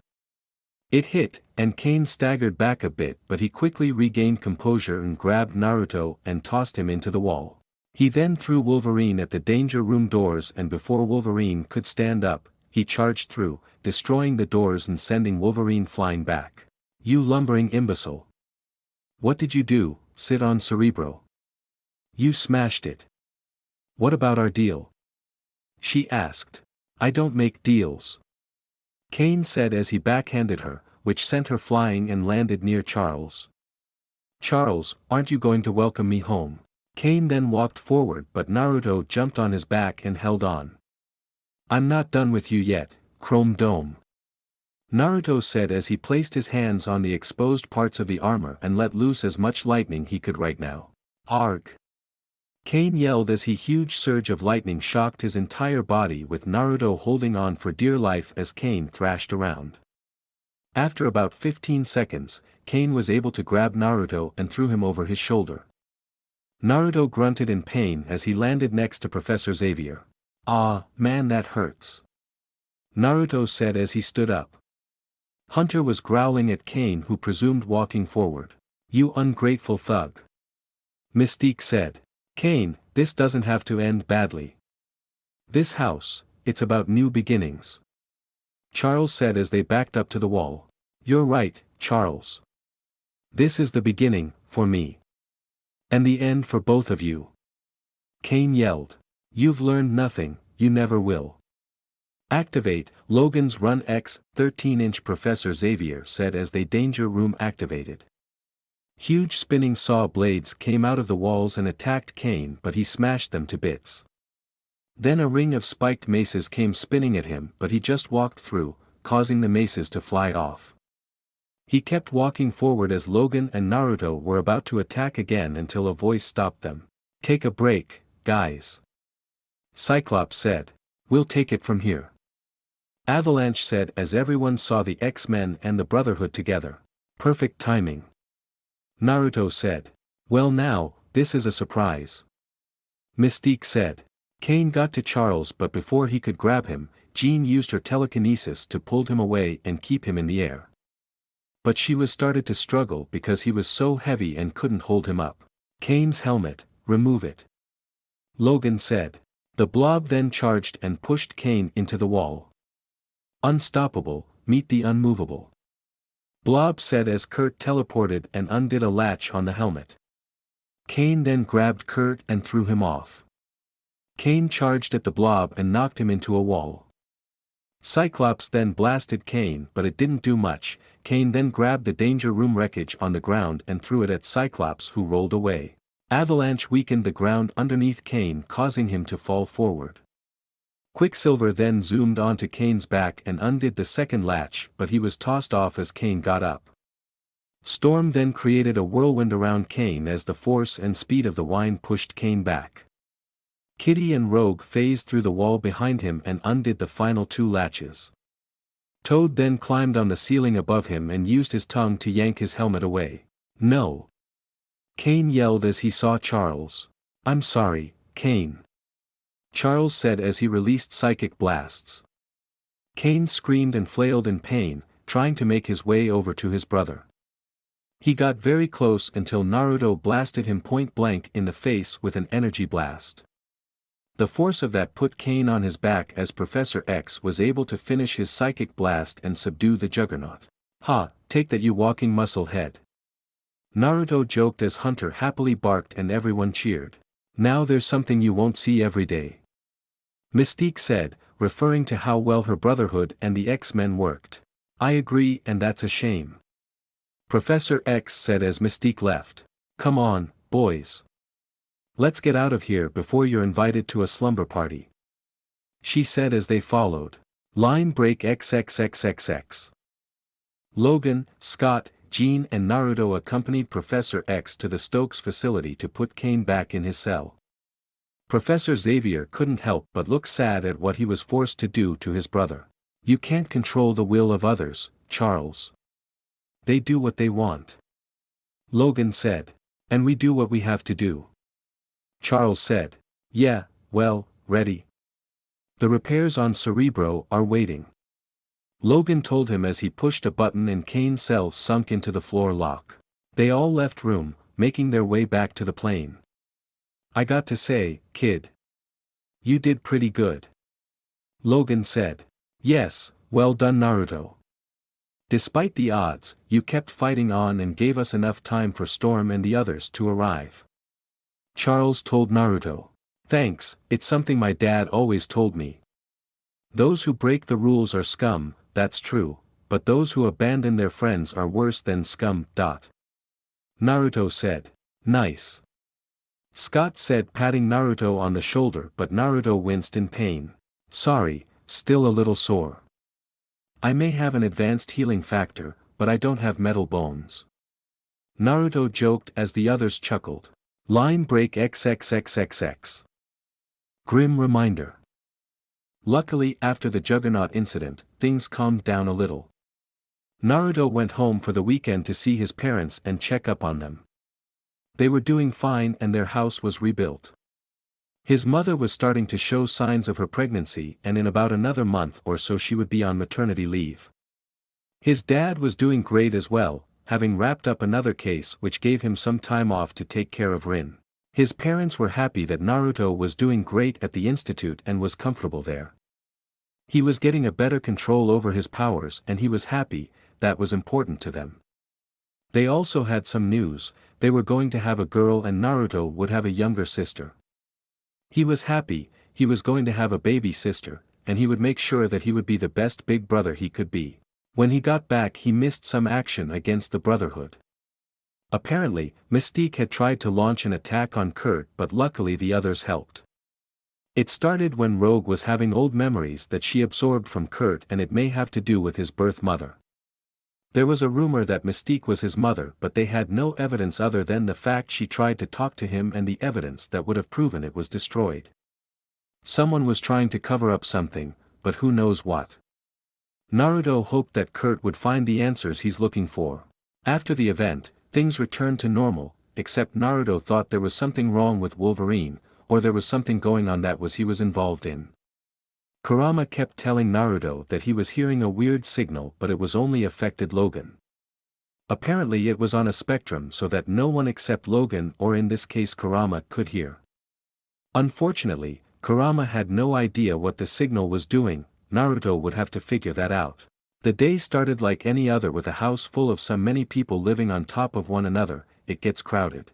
It hit, and Kane staggered back a bit, but he quickly regained composure and grabbed Naruto and tossed him into the wall. He then threw Wolverine at the danger room doors, and before Wolverine could stand up, he charged through, destroying the doors and sending Wolverine flying back. "You lumbering imbecile! What did you do, sit on Cerebro? You smashed it. What about our deal?" she asked. "I don't make deals," Kane said as he backhanded her, which sent her flying and landed near Charles. "Charles, aren't you going to welcome me home?" Kane then walked forward, but Naruto jumped on his back and held on. "I'm not done with you yet, Chrome Dome," Naruto said as he placed his hands on the exposed parts of the armor and let loose as much lightning he could right now. "Arg!" Kane yelled as a huge surge of lightning shocked his entire body, with Naruto holding on for dear life as Kane thrashed around. After about 15 seconds, Kane was able to grab Naruto and threw him over his shoulder. Naruto grunted in pain as he landed next to Professor Xavier. "Ah, man, that hurts," Naruto said as he stood up. Hunter was growling at Kane, who presumed walking forward. "You ungrateful thug," Mystique said. "Kane, this doesn't have to end badly. This house, it's about new beginnings," Charles said as they backed up to the wall. "You're right, Charles. This is the beginning, for me. And the end for both of you," Kane yelled. "You've learned nothing, you never will." "Activate, Logan's Run X, 13-inch," Professor Xavier said as they danger room activated. Huge spinning saw blades came out of the walls and attacked Kane, but he smashed them to bits. Then a ring of spiked maces came spinning at him, but he just walked through, causing the maces to fly off. He kept walking forward as Logan and Naruto were about to attack again until a voice stopped them. "Take a break, guys. Cyclops said. We'll take it from here. Avalanche said as everyone saw the X-Men and the Brotherhood together. Perfect timing. Naruto said. Well now, this is a surprise. Mystique said. Kane got to Charles but before he could grab him, Jean used her telekinesis to pull him away and keep him in the air. But she was started to struggle because he was so heavy and couldn't hold him up. Kane's helmet, remove it. Logan said. The blob then charged and pushed Kane into the wall. Unstoppable, meet the unmovable. Blob said as Kurt teleported and undid a latch on the helmet. Kane then grabbed Kurt and threw him off. Kane charged at the blob and knocked him into a wall. Cyclops then blasted Kane but it didn't do much. Kane then grabbed the danger room wreckage on the ground and threw it at Cyclops who rolled away. Avalanche weakened the ground underneath Kane causing him to fall forward. Quicksilver then zoomed onto Kane's back and undid the second latch but he was tossed off as Kane got up. Storm then created a whirlwind around Kane as the force and speed of the wind pushed Kane back. Kitty and Rogue phased through the wall behind him and undid the final two latches. Toad then climbed on the ceiling above him and used his tongue to yank his helmet away. No! Kane yelled as he saw Charles. I'm sorry, Kane. Charles said as he released psychic blasts. Kane screamed and flailed in pain, trying to make his way over to his brother. He got very close until Naruto blasted him point blank in the face with an energy blast. The force of that put Kane on his back as Professor X was able to finish his psychic blast and subdue the Juggernaut. Ha, take that you walking muscle head. Naruto joked as Hunter happily barked and everyone cheered. Now there's something you won't see every day. Mystique said, referring to how well her Brotherhood and the X-Men worked. I agree and that's a shame. Professor X said as Mystique left. Come on, boys. Let's get out of here before you're invited to a slumber party. She said as they followed. Line break XXXXX. Logan, Scott, Jean and Naruto accompanied Professor X to the Stokes facility to put Kane back in his cell. Professor Xavier couldn't help but look sad at what he was forced to do to his brother. You can't control the will of others, Charles. They do what they want. Logan said. And we do what we have to do. Charles said. Yeah, well, ready. The repairs on Cerebro are waiting. Logan told him as he pushed a button and Kane's cell sunk into the floor lock. They all left room, making their way back to the plane. I got to say, kid. You did pretty good. Logan said. Yes, well done Naruto. Despite the odds, you kept fighting on and gave us enough time for Storm and the others to arrive. Charles told Naruto. Thanks, it's something my dad always told me. Those who break the rules are scum, that's true, but those who abandon their friends are worse than scum. Naruto said. Nice. Scott said patting Naruto on the shoulder but Naruto winced in pain. Sorry, still a little sore. I may have an advanced healing factor, but I don't have metal bones. Naruto joked as the others chuckled. Line break XXXXX. Grim reminder. Luckily after the Juggernaut incident, things calmed down a little. Naruto went home for the weekend to see his parents and check up on them. They were doing fine and their house was rebuilt. His mother was starting to show signs of her pregnancy and in about another month or so she would be on maternity leave. His dad was doing great as well, having wrapped up another case which gave him some time off to take care of Rin. His parents were happy that Naruto was doing great at the institute and was comfortable there. He was getting a better control over his powers and he was happy, that was important to them. They also had some news, they were going to have a girl and Naruto would have a younger sister. He was happy, he was going to have a baby sister, and he would make sure that he would be the best big brother he could be. When he got back he missed some action against the Brotherhood. Apparently, Mystique had tried to launch an attack on Kurt but luckily the others helped. It started when Rogue was having old memories that she absorbed from Kurt and it may have to do with his birth mother. There was a rumor that Mystique was his mother, but they had no evidence other than the fact she tried to talk to him and the evidence that would have proven it was destroyed. Someone was trying to cover up something, but who knows what. Naruto hoped that Kurt would find the answers he's looking for. After the event, things returned to normal, except Naruto thought there was something wrong with Wolverine, or there was something going on that he was involved in. Kurama kept telling Naruto that he was hearing a weird signal, but it was only affected Logan. Apparently it was on a spectrum so that no one except Logan, or in this case Kurama, could hear. Unfortunately, Kurama had no idea what the signal was doing. Naruto would have to figure that out. The day started like any other with a house full of so many people living on top of one another. It gets crowded.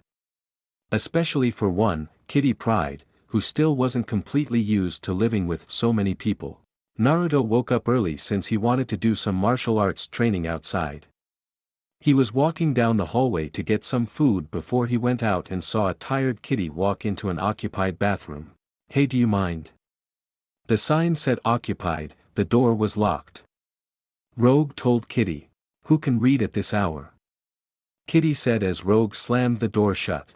Especially for one, Kitty Pryde, who still wasn't completely used to living with so many people. Naruto woke up early since he wanted to do some martial arts training outside. He was walking down the hallway to get some food before he went out and saw a tired Kitty walk into an occupied bathroom. "Hey, do you mind?" The sign said occupied, the door was locked. Rogue told Kitty. "Who can read at this hour?" Kitty said as Rogue slammed the door shut.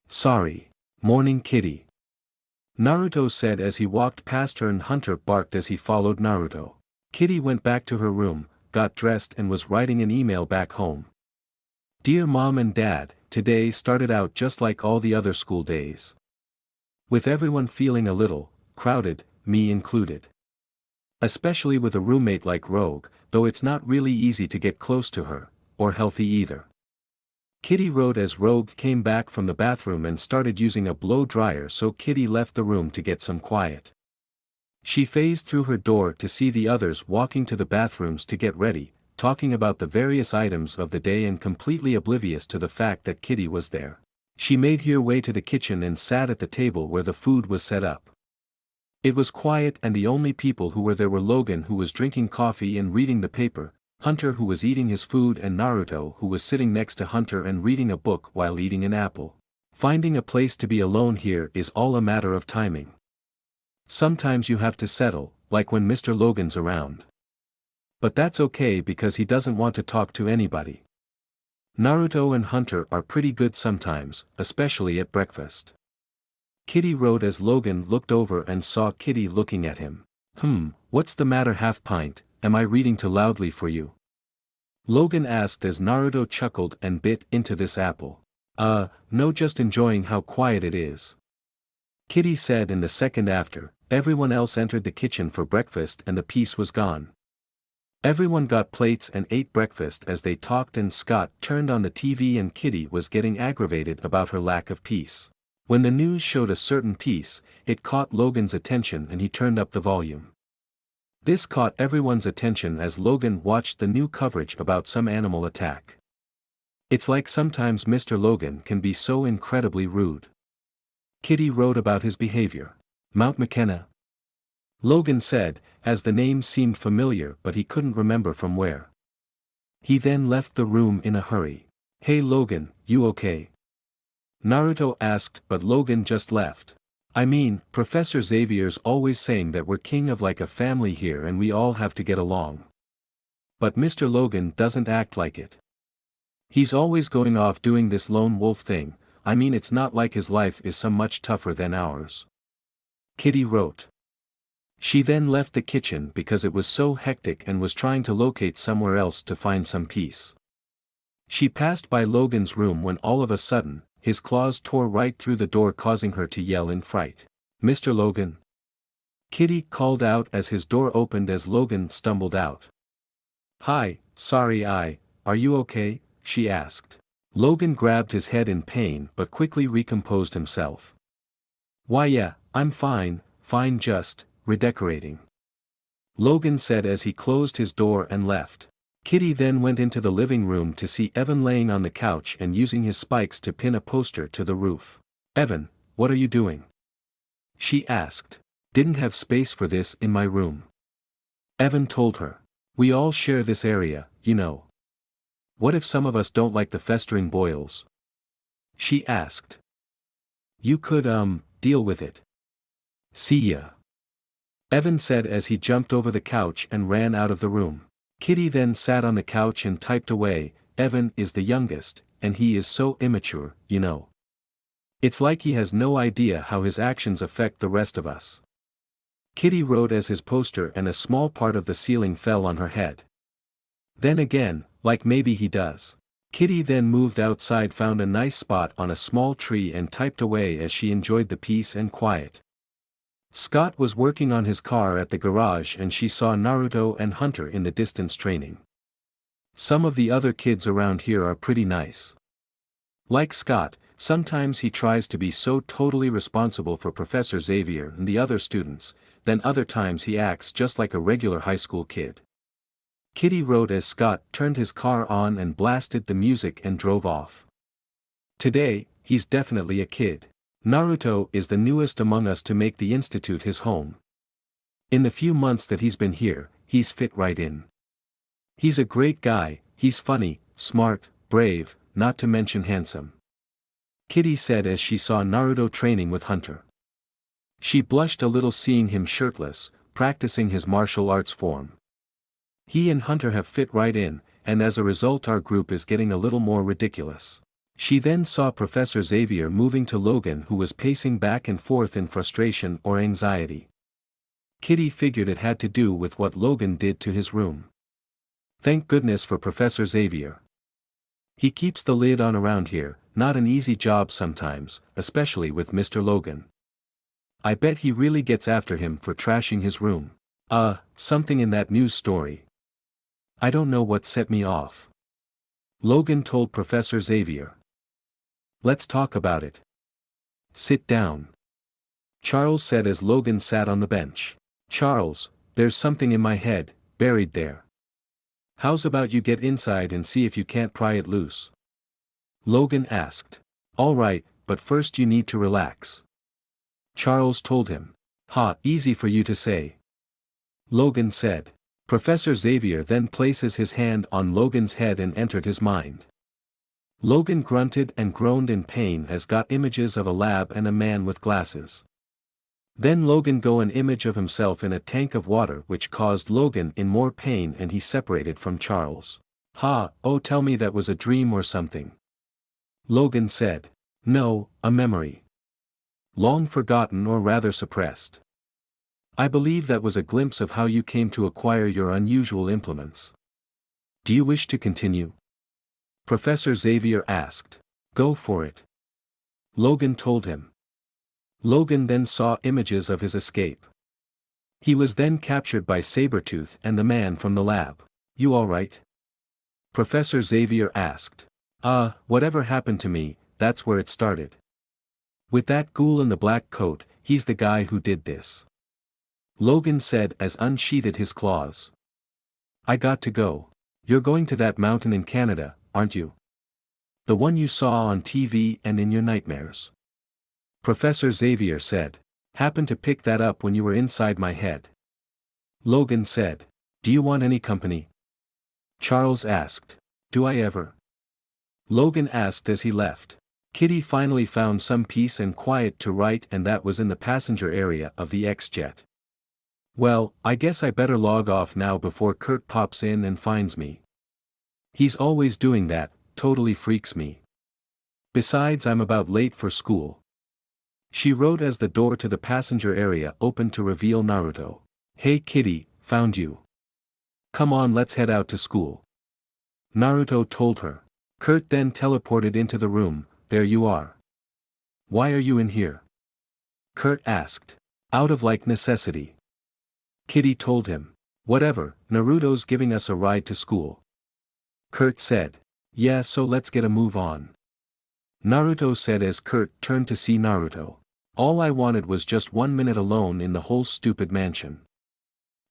"Sorry. Morning, Kitty," Naruto said as he walked past her, and Hunter barked as he followed Naruto. Kitty went back to her room, got dressed and was writing an email back home. "Dear Mom and Dad, today started out just like all the other school days. With everyone feeling a little crowded, me included. Especially with a roommate like Rogue, though it's not really easy to get close to her, or healthy either." Kitty wrote as Rogue came back from the bathroom and started using a blow dryer, so Kitty left the room to get some quiet. She phased through her door to see the others walking to the bathrooms to get ready, talking about the various items of the day and completely oblivious to the fact that Kitty was there. She made her way to the kitchen and sat at the table where the food was set up. It was quiet, and the only people who were there were Logan, who was drinking coffee and reading the paper, Hunter, who was eating his food, and Naruto, who was sitting next to Hunter and reading a book while eating an apple. Finding a place to be alone here is all a matter of timing. Sometimes you have to settle, like when Mr. Logan's around. But that's okay because he doesn't want to talk to anybody. Naruto and Hunter are pretty good sometimes, especially at breakfast. Kitty wrote as Logan looked over and saw Kitty looking at him. What's the matter, half pint? Am I reading too loudly for you?" Logan asked as Naruto chuckled and bit into this apple. No, just enjoying how quiet it is," Kitty said. In the second after, everyone else entered the kitchen for breakfast and the peace was gone. Everyone got plates and ate breakfast as they talked, and Scott turned on the TV and Kitty was getting aggravated about her lack of peace. When the news showed a certain piece, it caught Logan's attention and he turned up the volume. This caught everyone's attention as Logan watched the new coverage about some animal attack. "It's like sometimes Mr. Logan can be so incredibly rude," Kitty wrote about his behavior. "Mount McKenna?" Logan said, as the name seemed familiar but he couldn't remember from where. He then left the room in a hurry. "Hey Logan, you okay?" Naruto asked, but Logan just left. "I mean, Professor Xavier's always saying that we're king of like a family here and we all have to get along. But Mr. Logan doesn't act like it. He's always going off doing this lone wolf thing. I mean, it's not like his life is so much tougher than ours," Kitty wrote. She then left the kitchen because it was so hectic and was trying to locate somewhere else to find some peace. She passed by Logan's room when all of a sudden, his claws tore right through the door, causing her to yell in fright. "Mr. Logan?" Kitty called out as his door opened as Logan stumbled out. "Hi, sorry, are you okay?" she asked. Logan grabbed his head in pain but quickly recomposed himself. "Why yeah, I'm fine, just redecorating," Logan said as he closed his door and left. Kitty then went into the living room to see Evan laying on the couch and using his spikes to pin a poster to the roof. "Evan, what are you doing?" she asked. "Didn't have space for this in my room," Evan told her. "We all share this area, you know. What if some of us don't like the festering boils?" she asked. "You could, deal with it. See ya," Evan said as he jumped over the couch and ran out of the room. Kitty then sat on the couch and typed away. Evan is the youngest, and he is so immature, you know. It's like he has no idea how his actions affect the rest of us. Kitty wrote as his poster and a small part of the ceiling fell on her head. Then again, like maybe he does. Kitty then moved outside, found a nice spot on a small tree and typed away as she enjoyed the peace and quiet. Scott was working on his car at the garage and she saw Naruto and Hunter in the distance training. Some of the other kids around here are pretty nice. Like Scott, sometimes he tries to be so totally responsible for Professor Xavier and the other students, then other times he acts just like a regular high school kid. Kitty wrote as Scott turned his car on and blasted the music and drove off. Today, he's definitely a kid. Naruto is the newest among us to make the institute his home. In the few months that he's been here, he's fit right in. He's a great guy, he's funny, smart, brave, not to mention handsome. Kitty said as she saw Naruto training with Hunter. She blushed a little seeing him shirtless, practicing his martial arts form. He and Hunter have fit right in, and as a result our group is getting a little more ridiculous. She then saw Professor Xavier moving to Logan, who was pacing back and forth in frustration or anxiety. Kitty figured it had to do with what Logan did to his room. Thank goodness for Professor Xavier. He keeps the lid on around here, not an easy job sometimes, especially with Mr. Logan. I bet he really gets after him for trashing his room. Something in that news story. I don't know what set me off. Logan told Professor Xavier. Let's talk about it. Sit down. Charles said as Logan sat on the bench. Charles, there's something in my head, buried there. How's about you get inside and see if you can't pry it loose? Logan asked. All right, but first you need to relax. Charles told him. Easy for you to say. Logan said. Professor Xavier then places his hand on Logan's head and entered his mind. Logan grunted and groaned in pain as got images of a lab and a man with glasses. Then Logan got an image of himself in a tank of water which caused Logan in more pain and he separated from Charles. Tell me that was a dream or something. Logan said. No, a memory. Long forgotten or rather suppressed. I believe that was a glimpse of how you came to acquire your unusual implements. Do you wish to continue? Professor Xavier asked. Go for it. Logan told him. Logan then saw images of his escape. He was then captured by Sabretooth and the man from the lab. You alright? Professor Xavier asked. Whatever happened to me, that's where it started. With that ghoul in the black coat, he's the guy who did this. Logan said as unsheathed his claws. I got to go. You're going to that mountain in Canada, aren't you? The one you saw on TV and in your nightmares. Professor Xavier said. Happened to pick that up when you were inside my head. Logan said. Do you want any company? Charles asked. Do I ever? Logan asked as he left. Kitty finally found some peace and quiet to write, and that was in the passenger area of the X-Jet. Well, I guess I better log off now before Kurt pops in and finds me. He's always doing that, totally freaks me. Besides, I'm about late for school. She wrote as the door to the passenger area opened to reveal Naruto. Hey Kitty, found you. Come on, let's head out to school. Naruto told her. Kurt then teleported into the room. There you are. Why are you in here? Kurt asked. Out of necessity. Kitty told him. Whatever, Naruto's giving us a ride to school. Kurt said. Yeah, so let's get a move on. Naruto said as Kurt turned to see Naruto. All I wanted was just 1 minute alone in the whole stupid mansion.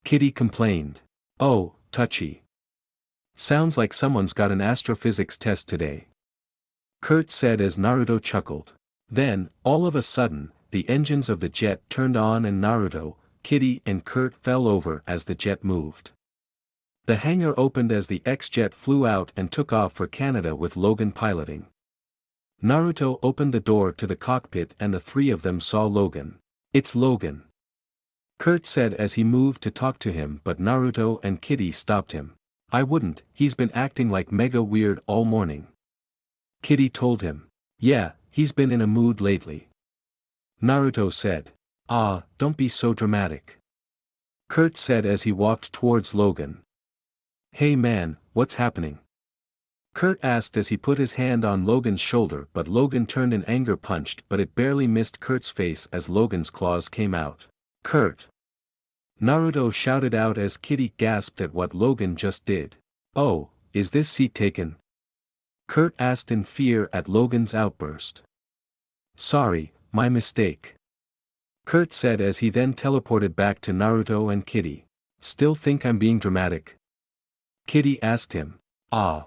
Kitty complained. Oh, touchy. Sounds like someone's got an astrophysics test today. Kurt said as Naruto chuckled. Then, all of a sudden, the engines of the jet turned on and Naruto, Kitty and Kurt fell over as the jet moved. The hangar opened as the X-Jet flew out and took off for Canada with Logan piloting. Naruto opened the door to the cockpit and the three of them saw Logan. It's Logan. Kurt said as he moved to talk to him, but Naruto and Kitty stopped him. I wouldn't, he's been acting like mega weird all morning. Kitty told him. Yeah, he's been in a mood lately. Naruto said. Ah, don't be so dramatic. Kurt said as he walked towards Logan. Hey man, what's happening? Kurt asked as he put his hand on Logan's shoulder, but Logan turned in anger, punched, but it barely missed Kurt's face as Logan's claws came out. Kurt! Naruto shouted out as Kitty gasped at what Logan just did. Oh, is this seat taken? Kurt asked in fear at Logan's outburst. Sorry, my mistake. Kurt said as he then teleported back to Naruto and Kitty. Still think I'm being dramatic? Kitty asked him. Ah.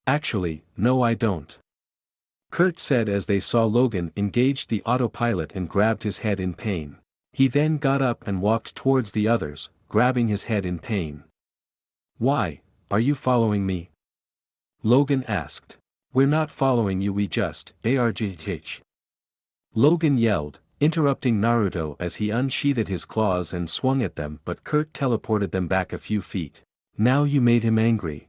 Actually, no I don't. Kurt said as they saw Logan engage the autopilot and grabbed his head in pain. He then got up and walked towards the others, grabbing his head in pain. Why, are you following me? Logan asked. We're not following you, we just, argh. Logan yelled, interrupting Naruto as he unsheathed his claws and swung at them, but Kurt teleported them back a few feet. Now you made him angry.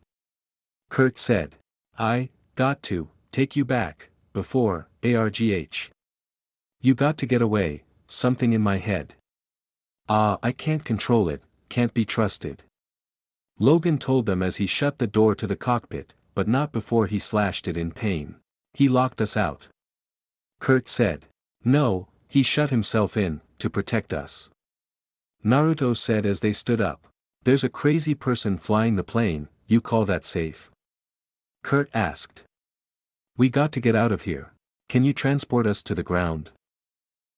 Kurt said. I got to take you back, before, argh. You got to get away, something in my head. Ah, I can't control it, can't be trusted. Logan told them as he shut the door to the cockpit, but not before he slashed it in pain. He locked us out. Kurt said. No, he shut himself in, to protect us. Naruto said as they stood up. There's a crazy person flying the plane, you call that safe? Kurt asked. We got to get out of here. Can you transport us to the ground?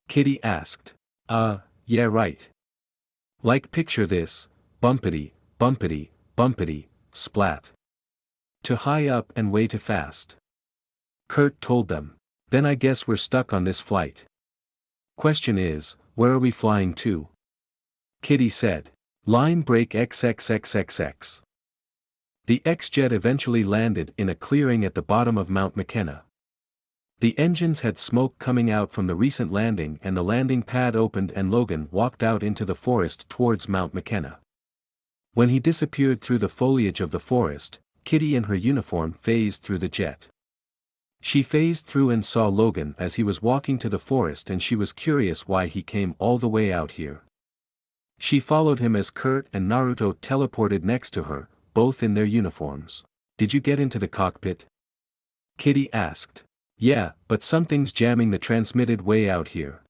Kitty asked. Yeah right. Like picture this, bumpity, bumpity, bumpity, splat. Too high up and way too fast. Kurt told them. Then I guess we're stuck on this flight. Question is, where are we flying to? Kitty said. Line break XXXXX. The X-Jet eventually landed in a clearing at the bottom of Mount McKenna. The engines had smoke coming out from the recent landing and the landing pad opened and Logan walked out into the forest towards Mount McKenna. When he disappeared through the foliage of the forest, Kitty in her uniform phased through the jet. She phased through and saw Logan as he was walking to the forest and she was curious why he came all the way out here. She followed him as Kurt and Naruto teleported next to her, both in their uniforms. Did you get into the cockpit? Kitty asked. Yeah, but something's jamming the transmitted way out here.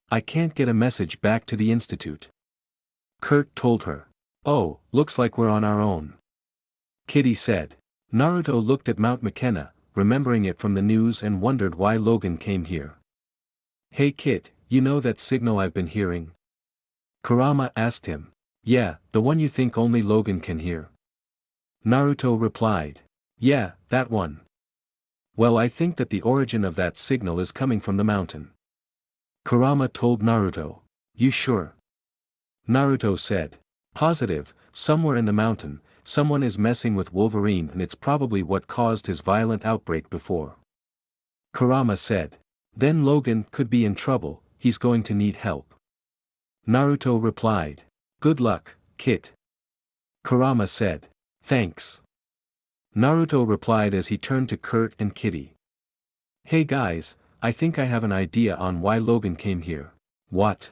I can't get a message back to the institute. Kurt told her. Oh, looks like we're on our own. Kitty said. Naruto looked at Mount McKenna, remembering it from the news and wondered why Logan came here. Hey Kit, you know that signal I've been hearing? Kurama asked him. Yeah, the one you think only Logan can hear. Naruto replied. Yeah, that one. Well, I think that the origin of that signal is coming from the mountain. Kurama told Naruto. You sure? Naruto said. Positive, somewhere in the mountain, someone is messing with Wolverine and it's probably what caused his violent outbreak before. Kurama said. Then Logan could be in trouble, he's going to need help. Naruto replied. Good luck, Kit. Kurama said. Thanks. Naruto replied as he turned to Kurt and Kitty. Hey guys, I think I have an idea on why Logan came here. What?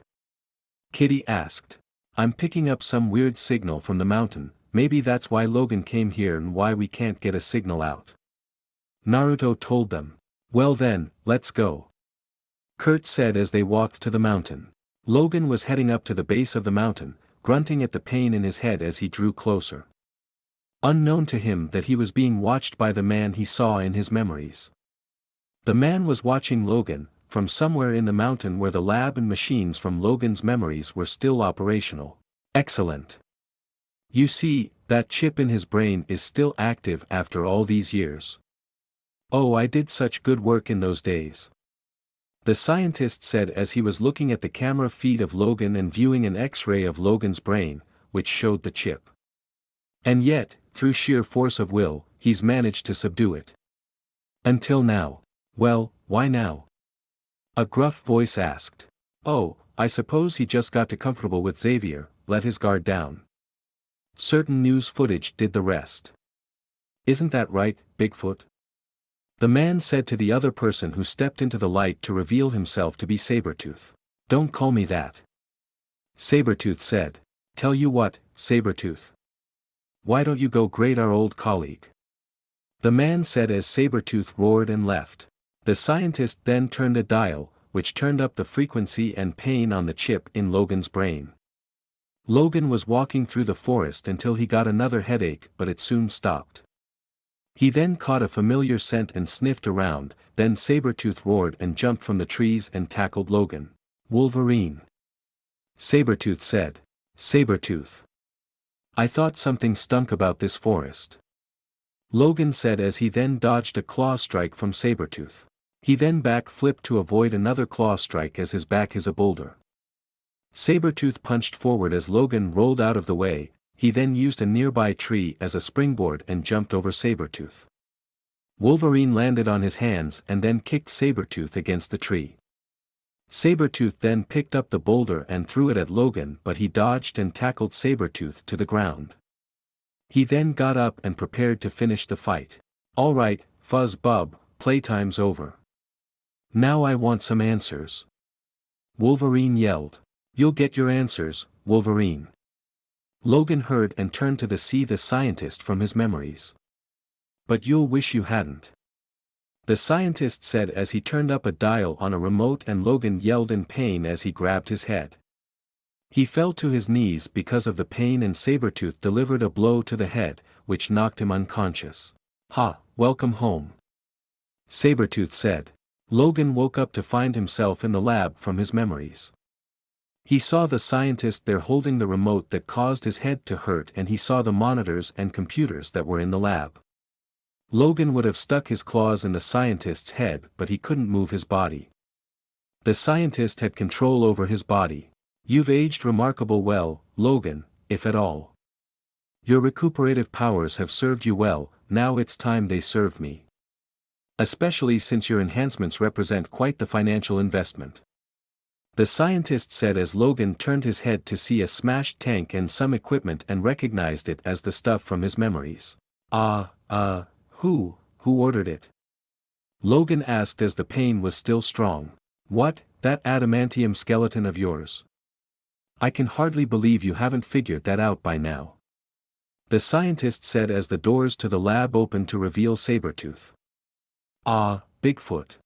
Kitty asked. I'm picking up some weird signal from the mountain, maybe that's why Logan came here and why we can't get a signal out. Naruto told them. Well then, let's go. Kurt said as they walked to the mountain. Logan was heading up to the base of the mountain, grunting at the pain in his head as he drew closer. Unknown to him that he was being watched by the man he saw in his memories. The man was watching Logan, from somewhere in the mountain where the lab and machines from Logan's memories were still operational. Excellent. You see, that chip in his brain is still active after all these years. Oh, I did such good work in those days. The scientist said as he was looking at the camera feed of Logan and viewing an X-ray of Logan's brain, which showed the chip. And yet, through sheer force of will, he's managed to subdue it. Until now. Well, why now? A gruff voice asked. Oh, I suppose he just got too comfortable with Xavier, let his guard down. Certain news footage did the rest. Isn't that right, Bigfoot? The man said to the other person who stepped into the light to reveal himself to be Sabretooth. Don't call me that. Sabretooth said. Tell you what, Sabretooth. Why don't you go greet our old colleague? The man said as Sabretooth roared and left. The scientist then turned a dial, which turned up the frequency and pain on the chip in Logan's brain. Logan was walking through the forest until he got another headache, but it soon stopped. He then caught a familiar scent and sniffed around, then Sabretooth roared and jumped from the trees and tackled Logan. Wolverine. Sabretooth said. Sabretooth. I thought something stunk about this forest. Logan said as he then dodged a claw strike from Sabretooth. He then back-flipped to avoid another claw strike as his back is a boulder. Sabretooth punched forward as Logan rolled out of the way. He then used a nearby tree as a springboard and jumped over Sabretooth. Wolverine landed on his hands and then kicked Sabretooth against the tree. Sabretooth then picked up the boulder and threw it at Logan, but he dodged and tackled Sabretooth to the ground. He then got up and prepared to finish the fight. Alright, Fuzz Bub, playtime's over. Now I want some answers. Wolverine yelled. You'll get your answers, Wolverine. Logan heard and turned to see the scientist from his memories. But you'll wish you hadn't. The scientist said as he turned up a dial on a remote, and Logan yelled in pain as he grabbed his head. He fell to his knees because of the pain, and Sabretooth delivered a blow to the head, which knocked him unconscious. Ha, welcome home. Sabretooth said. Logan woke up to find himself in the lab from his memories. He saw the scientist there holding the remote that caused his head to hurt, and he saw the monitors and computers that were in the lab. Logan would have stuck his claws in the scientist's head, but he couldn't move his body. The scientist had control over his body. You've aged remarkable well, Logan, if at all. Your recuperative powers have served you well, now it's time they serve me. Especially since your enhancements represent quite the financial investment. The scientist said as Logan turned his head to see a smashed tank and some equipment and recognized it as the stuff from his memories. Who ordered it? Logan asked as the pain was still strong. What, that adamantium skeleton of yours? I can hardly believe you haven't figured that out by now. The scientist said as the doors to the lab opened to reveal Sabretooth. Bigfoot.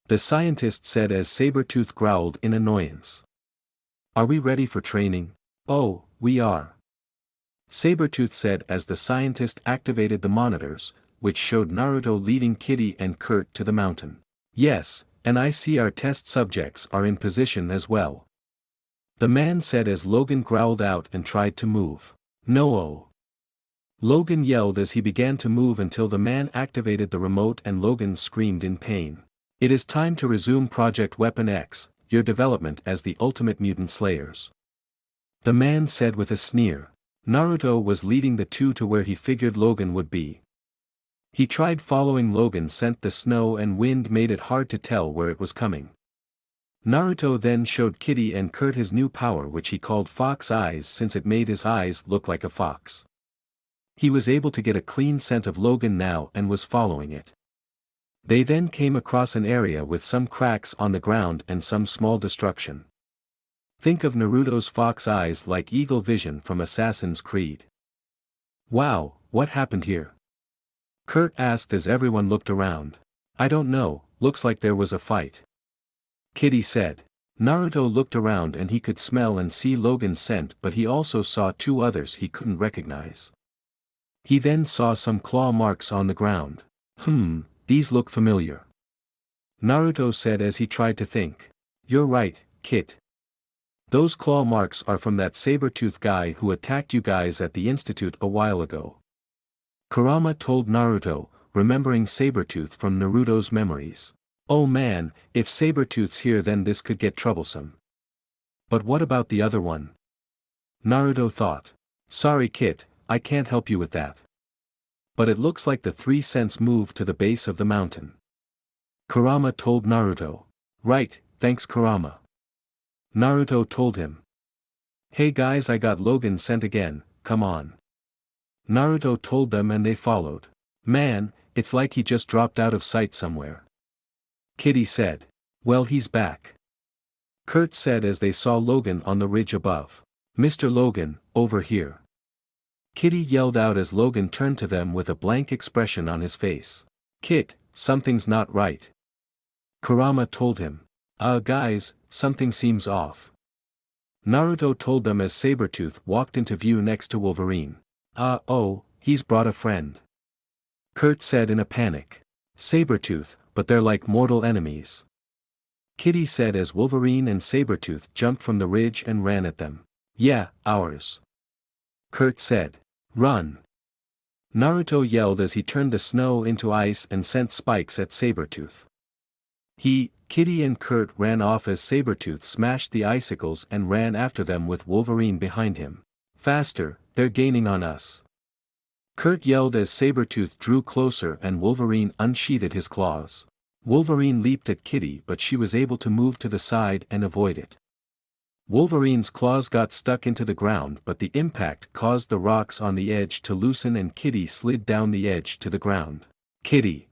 The scientist said as Sabretooth growled in annoyance. Are we ready for training? Oh, we are. Sabretooth said as the scientist activated the monitors, which showed Naruto leading Kitty and Kurt to the mountain. Yes, and I see our test subjects are in position as well. The man said as Logan growled out and tried to move. No. Logan yelled as he began to move until the man activated the remote and Logan screamed in pain. It is time to resume Project Weapon X, your development as the ultimate mutant slayers. The man said with a sneer. Naruto was leading the two to where he figured Logan would be. He tried following Logan's scent. The snow and wind made it hard to tell where it was coming. Naruto then showed Kitty and Kurt his new power, which he called Fox Eyes, since it made his eyes look like a fox. He was able to get a clean scent of Logan now and was following it. They then came across an area with some cracks on the ground and some small destruction. Think of Naruto's fox eyes like eagle vision from Assassin's Creed. Wow, what happened here? Kurt asked as everyone looked around. I don't know, looks like there was a fight. Kitty said. Naruto looked around and he could smell and see Logan's scent, but he also saw two others he couldn't recognize. He then saw some claw marks on the ground. These look familiar. Naruto said as he tried to think. You're right, Kit. Those claw marks are from that saber-tooth guy who attacked you guys at the institute a while ago. Kurama told Naruto, remembering Sabertooth from Naruto's memories. Oh man, if Sabertooth's here then this could get troublesome. But what about the other one? Naruto thought. Sorry Kit, I can't help you with that. But it looks like the 3 cents moved to the base of the mountain. Kurama told Naruto. Right, thanks Kurama. Naruto told him. Hey guys, I got Logan sent again, come on. Naruto told them and they followed. Man, it's like he just dropped out of sight somewhere. Kitty said. Well, he's back. Kurt said as they saw Logan on the ridge above. Mr. Logan, over here. Kitty yelled out as Logan turned to them with a blank expression on his face. Kit, something's not right. Kurama told him. Guys, something seems off. Naruto told them as Sabretooth walked into view next to Wolverine. Oh, he's brought a friend. Kurt said in a panic. Sabretooth, but they're like mortal enemies. Kitty said as Wolverine and Sabretooth jumped from the ridge and ran at them. Yeah, ours. Kurt said. Run. Naruto yelled as he turned the snow into ice and sent spikes at Sabretooth. Kitty and Kurt ran off as Sabretooth smashed the icicles and ran after them with Wolverine behind him. Faster, they're gaining on us. Kurt yelled as Sabretooth drew closer and Wolverine unsheathed his claws. Wolverine leaped at Kitty but she was able to move to the side and avoid it. Wolverine's claws got stuck into the ground but the impact caused the rocks on the edge to loosen and Kitty slid down the edge to the ground. Kitty!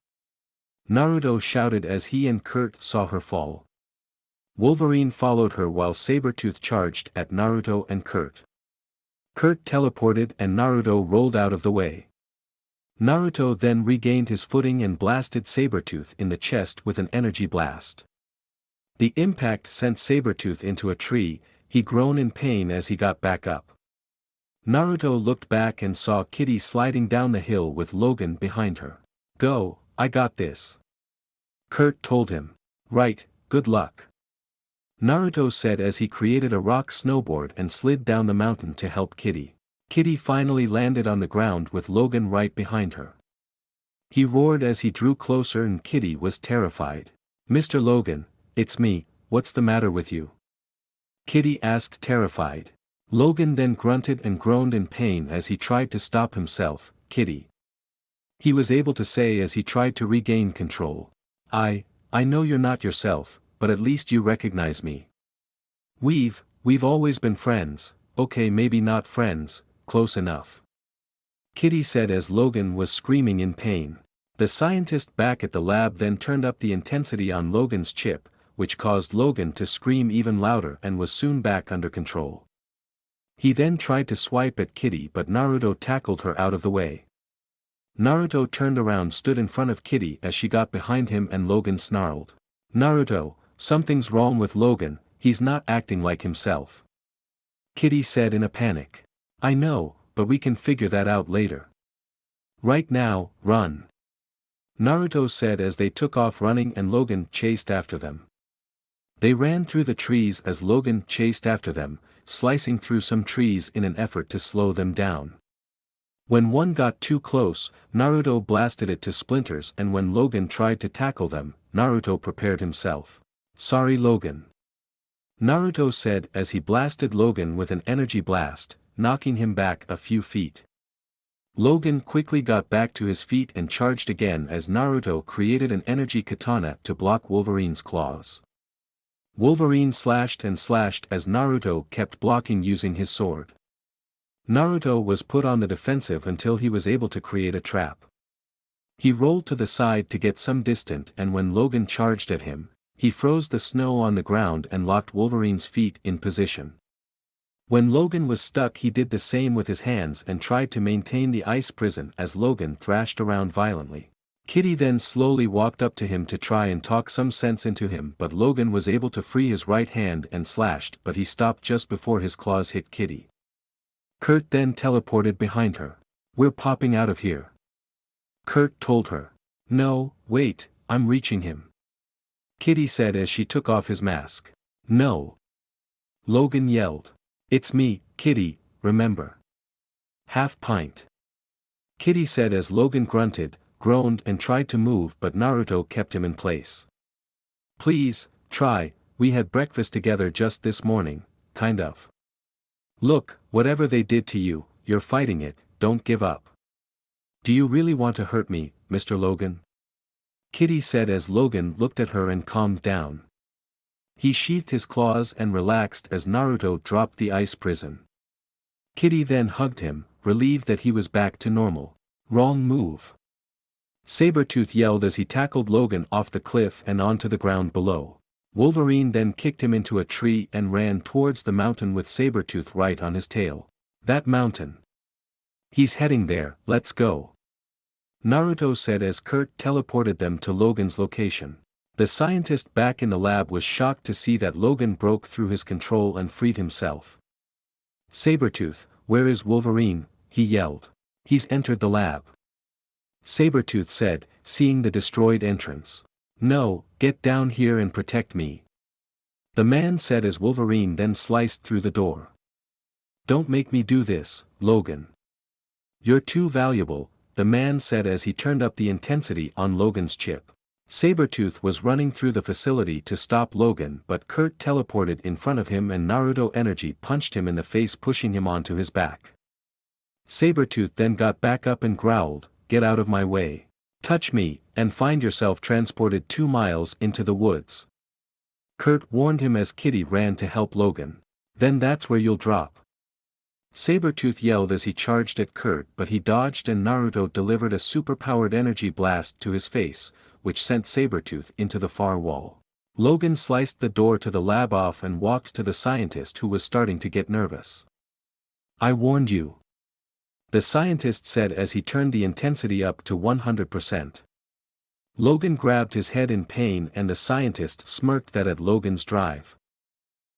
Naruto shouted as he and Kurt saw her fall. Wolverine followed her while Sabretooth charged at Naruto and Kurt. Kurt teleported and Naruto rolled out of the way. Naruto then regained his footing and blasted Sabretooth in the chest with an energy blast. The impact sent Sabretooth into a tree, he groaned in pain as he got back up. Naruto looked back and saw Kitty sliding down the hill with Logan behind her. Go, I got this. Kurt told him. Right, good luck. Naruto said as he created a rock snowboard and slid down the mountain to help Kitty. Kitty finally landed on the ground with Logan right behind her. He roared as he drew closer and Kitty was terrified. Mr. Logan, it's me, what's the matter with you? Kitty asked terrified. Logan then grunted and groaned in pain as he tried to stop himself. Kitty. He was able to say as he tried to regain control. I know you're not yourself, but at least you recognize me. We've always been friends, okay, maybe not friends, close enough. Kitty said as Logan was screaming in pain. The scientist back at the lab then turned up the intensity on Logan's chip, which caused Logan to scream even louder and was soon back under control. He then tried to swipe at Kitty but Naruto tackled her out of the way. Naruto turned around stood in front of Kitty as she got behind him and Logan snarled. Naruto, something's wrong with Logan, he's not acting like himself. Kitty said in a panic. I know, but we can figure that out later. Right now, run. Naruto said as they took off running and Logan chased after them. They ran through the trees as Logan chased after them, slicing through some trees in an effort to slow them down. When one got too close, Naruto blasted it to splinters and when Logan tried to tackle them, Naruto prepared himself. Sorry Logan. Naruto said as he blasted Logan with an energy blast, knocking him back a few feet. Logan quickly got back to his feet and charged again as Naruto created an energy katana to block Wolverine's claws. Wolverine slashed and slashed as Naruto kept blocking using his sword. Naruto was put on the defensive until he was able to create a trap. He rolled to the side to get some distance and when Logan charged at him, he froze the snow on the ground and locked Wolverine's feet in position. When Logan was stuck he did the same with his hands and tried to maintain the ice prison as Logan thrashed around violently. Kitty then slowly walked up to him to try and talk some sense into him but Logan was able to free his right hand and slashed but he stopped just before his claws hit Kitty. Kurt then teleported behind her. We're popping out of here. Kurt told her. No, wait, I'm reaching him. Kitty said as she took off his mask. No. Logan yelled. It's me, Kitty, remember. Half pint. Kitty said as Logan grunted, groaned and tried to move but Naruto kept him in place. Please, try, we had breakfast together just this morning, kind of. Look, whatever they did to you, you're fighting it, don't give up. Do you really want to hurt me, Mr. Logan? Kitty said as Logan looked at her and calmed down. He sheathed his claws and relaxed as Naruto dropped the ice prison. Kitty then hugged him, relieved that he was back to normal. Wrong move. Sabretooth yelled as he tackled Logan off the cliff and onto the ground below. Wolverine then kicked him into a tree and ran towards the mountain with Sabretooth right on his tail. That mountain. He's heading there, let's go. Naruto said as Kurt teleported them to Logan's location. The scientist back in the lab was shocked to see that Logan broke through his control and freed himself. Sabretooth, where is Wolverine? He yelled. He's entered the lab. Sabretooth said, seeing the destroyed entrance. No, get down here and protect me. The man said as Wolverine then sliced through the door. Don't make me do this, Logan. You're too valuable, the man said as he turned up the intensity on Logan's chip. Sabretooth was running through the facility to stop Logan, but Kurt teleported in front of him and Naruto energy punched him in the face, pushing him onto his back. Sabretooth then got back up and growled, "Get out of my way. Touch me, and find yourself transported 2 miles into the woods." Kurt warned him as Kitty ran to help Logan. "Then that's where you'll drop." Sabretooth yelled as he charged at Kurt, but he dodged and Naruto delivered a superpowered energy blast to his face, which sent Sabretooth into the far wall. Logan sliced the door to the lab off and walked to the scientist, who was starting to get nervous. "I warned you," the scientist said as he turned the intensity up to 100%. Logan grabbed his head in pain and the scientist smirked that at Logan's drive.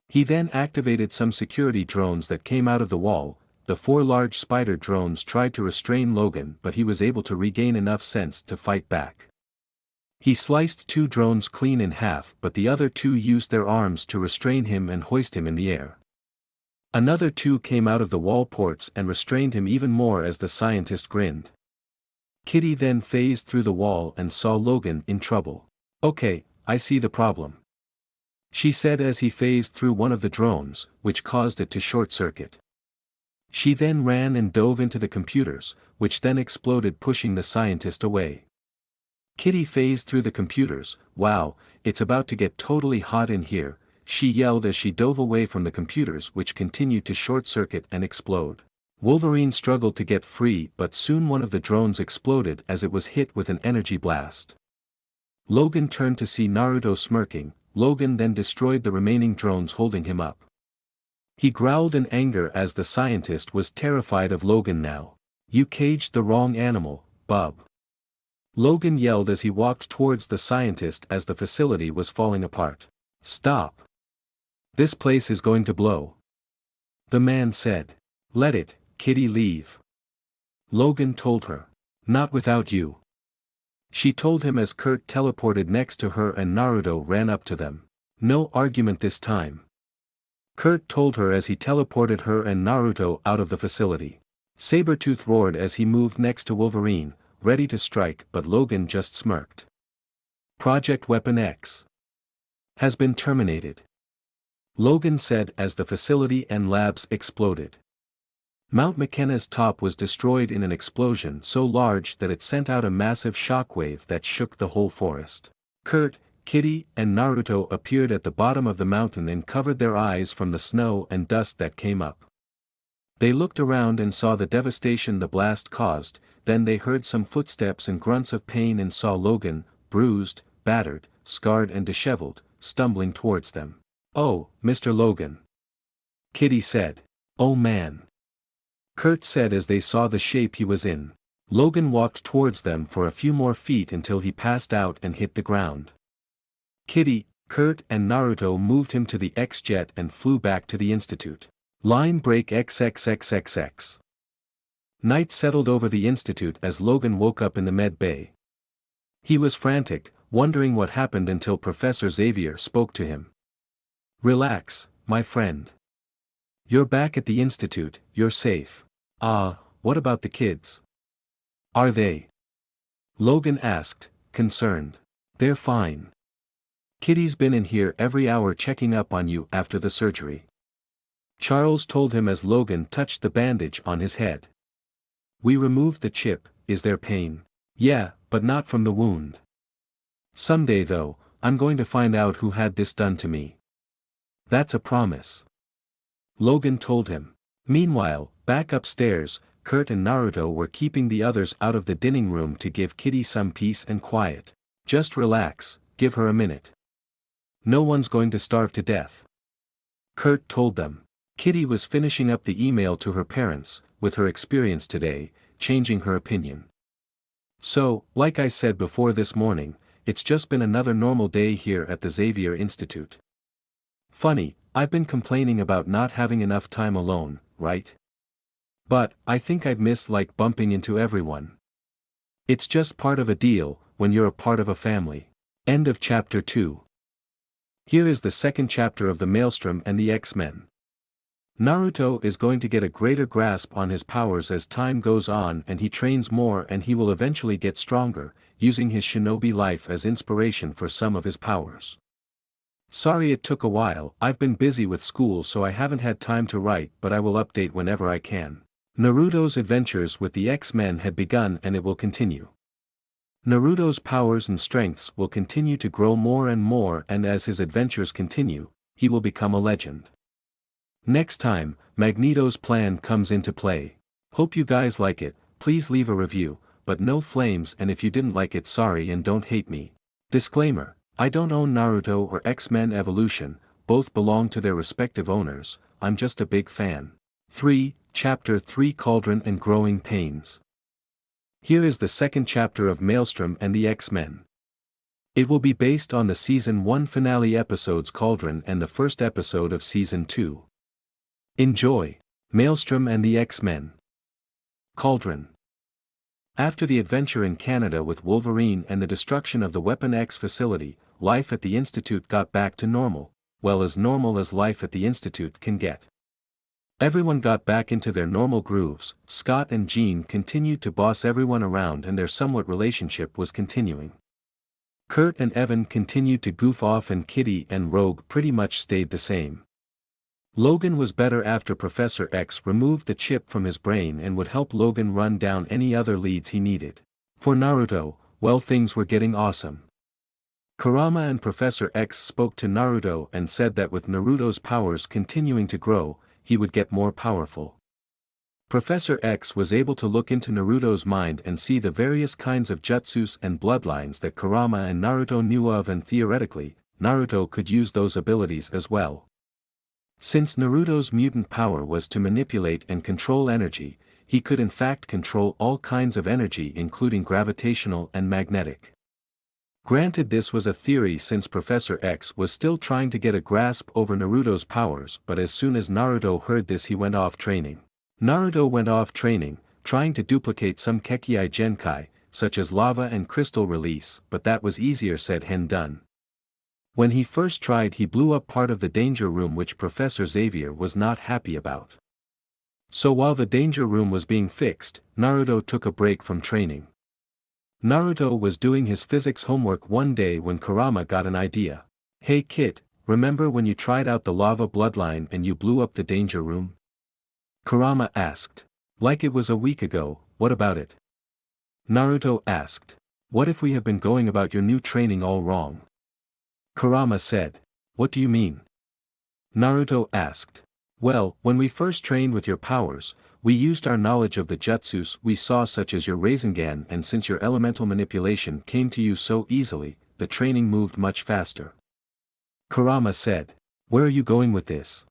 He then activated some security drones that came out of the wall. The 4 large spider drones tried to restrain Logan, but he was able to regain enough sense to fight back. He sliced 2 drones clean in half, but the other 2 used their arms to restrain him and hoist him in the air. Another 2 came out of the wall ports and restrained him even more as the scientist grinned. Kitty then phased through the wall and saw Logan in trouble. "Okay, I see the problem," she said as he phased through one of the drones, which caused it to short-circuit. She then ran and dove into the computers, which then exploded, pushing the scientist away. Kitty phased through the computers. "Wow, it's about to get totally hot in here," she yelled as she dove away from the computers, which continued to short-circuit and explode. Wolverine struggled to get free, but soon one of the drones exploded as it was hit with an energy blast. Logan turned to see Naruto smirking. Logan then destroyed the remaining drones holding him up. He growled in anger as the scientist was terrified of Logan now. "You caged the wrong animal, bub," Logan yelled as he walked towards the scientist as the facility was falling apart. "Stop. This place is going to blow," the man said. "Let it, Kitty, leave," Logan told her. "Not without you," she told him as Kurt teleported next to her and Naruto ran up to them. "No argument this time," Kurt told her as he teleported her and Naruto out of the facility. Sabretooth roared as he moved next to Wolverine, ready to strike, but Logan just smirked. "Project Weapon X has been terminated," Logan said as the facility and labs exploded. Mount McKenna's top was destroyed in an explosion so large that it sent out a massive shockwave that shook the whole forest. Kurt, Kitty, and Naruto appeared at the bottom of the mountain and covered their eyes from the snow and dust that came up. They looked around and saw the devastation the blast caused, then they heard some footsteps and grunts of pain and saw Logan, bruised, battered, scarred and disheveled, stumbling towards them. "Oh, Mr. Logan," Kitty said. "Oh man," Kurt said as they saw the shape he was in. Logan walked towards them for a few more feet until he passed out and hit the ground. Kitty, Kurt and Naruto moved him to the X-Jet and flew back to the Institute. Line break XXXXX. Night settled over the Institute as Logan woke up in the med bay. He was frantic, wondering what happened until Professor Xavier spoke to him. "Relax, my friend. You're back at the Institute, you're safe." What about the kids? Are they?" Logan asked, concerned. "They're fine. Kitty's been in here every hour checking up on you after the surgery," Charles told him as Logan touched the bandage on his head. "We removed the chip. Is there pain?" "Yeah, but not from the wound. Someday though, I'm going to find out who had this done to me." "That's a promise," Logan told him. Meanwhile, back upstairs, Kurt and Naruto were keeping the others out of the dining room to give Kitty some peace and quiet. Just relax, give her a minute. No one's going to starve to death. Kurt told them. Kitty was finishing up the email to her parents, with her experience today, changing her opinion. So, like I said before this morning, it's just been another normal day here at the Xavier Institute. Funny, I've been complaining about not having enough time alone, right? But, I think I'd miss like bumping into everyone. It's just part of a deal, when you're a part of a family. End of chapter 2. Here is the second chapter of the Maelstrom and the X-Men. Naruto is going to get a greater grasp on his powers as time goes on and he trains more, and he will eventually get stronger, using his shinobi life as inspiration for some of his powers. Sorry it took a while, I've been busy with school so I haven't had time to write, but I will update whenever I can. Naruto's adventures with the X-Men had begun and it will continue. Naruto's powers and strengths will continue to grow more and more, and as his adventures continue, he will become a legend. Next time, Magneto's plan comes into play. Hope you guys like it, please leave a review, but no flames, and if you didn't like it sorry and don't hate me. Disclaimer, I don't own Naruto or X-Men Evolution, both belong to their respective owners, I'm just a big fan. 3. Chapter 3 Cauldron and Growing Pains. Here is the second chapter of Maelstrom and the X-Men. It will be based on the Season 1 finale episodes Cauldron and the first episode of Season 2. Enjoy. Maelstrom and the X-Men. Cauldron. After the adventure in Canada with Wolverine and the destruction of the Weapon X facility, life at the Institute got back to normal, well as normal as life at the Institute can get. Everyone got back into their normal grooves, Scott and Jean continued to boss everyone around and their somewhat relationship was continuing. Kurt and Evan continued to goof off and Kitty and Rogue pretty much stayed the same. Logan was better after Professor X removed the chip from his brain and would help Logan run down any other leads he needed. For Naruto, well, things were getting awesome. Kurama and Professor X spoke to Naruto and said that with Naruto's powers continuing to grow, he would get more powerful. Professor X was able to look into Naruto's mind and see the various kinds of jutsus and bloodlines that Kurama and Naruto knew of, and theoretically, Naruto could use those abilities as well. Since Naruto's mutant power was to manipulate and control energy, he could in fact control all kinds of energy including gravitational and magnetic. Granted, this was a theory since Professor X was still trying to get a grasp over Naruto's powers, but as soon as Naruto heard this he went off training. Naruto went off training, trying to duplicate some Kekkai Genkai, such as lava and crystal release, but that was easier said than done. When he first tried he blew up part of the danger room, which Professor Xavier was not happy about. So while the danger room was being fixed, Naruto took a break from training. Naruto was doing his physics homework one day when Kurama got an idea. Hey kid, remember when you tried out the lava bloodline and you blew up the danger room? Kurama asked. Like it was a week ago, what about it? Naruto asked. What if we have been going about your new training all wrong? Kurama said. What do you mean? Naruto asked. Well, when we first trained with your powers, we used our knowledge of the jutsus we saw, such as your Rasengan, and since your elemental manipulation came to you so easily, the training moved much faster. Kurama said. Where are you going with this?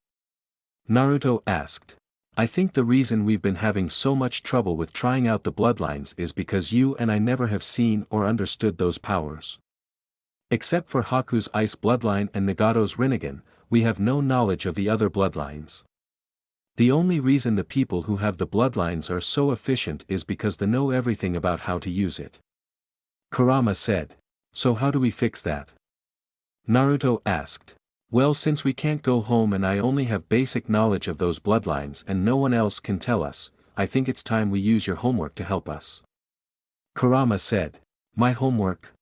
Naruto asked. I think the reason we've been having so much trouble with trying out the bloodlines is because you and I never have seen or understood those powers. Except for Haku's ice bloodline and Nagato's Rinnegan, we have no knowledge of the other bloodlines. The only reason the people who have the bloodlines are so efficient is because they know everything about how to use it. Kurama said. So how do we fix that? Naruto asked. Well, since we can't go home and I only have basic knowledge of those bloodlines and no one else can tell us, I think it's time we use your homework to help us. Kurama said. My homework?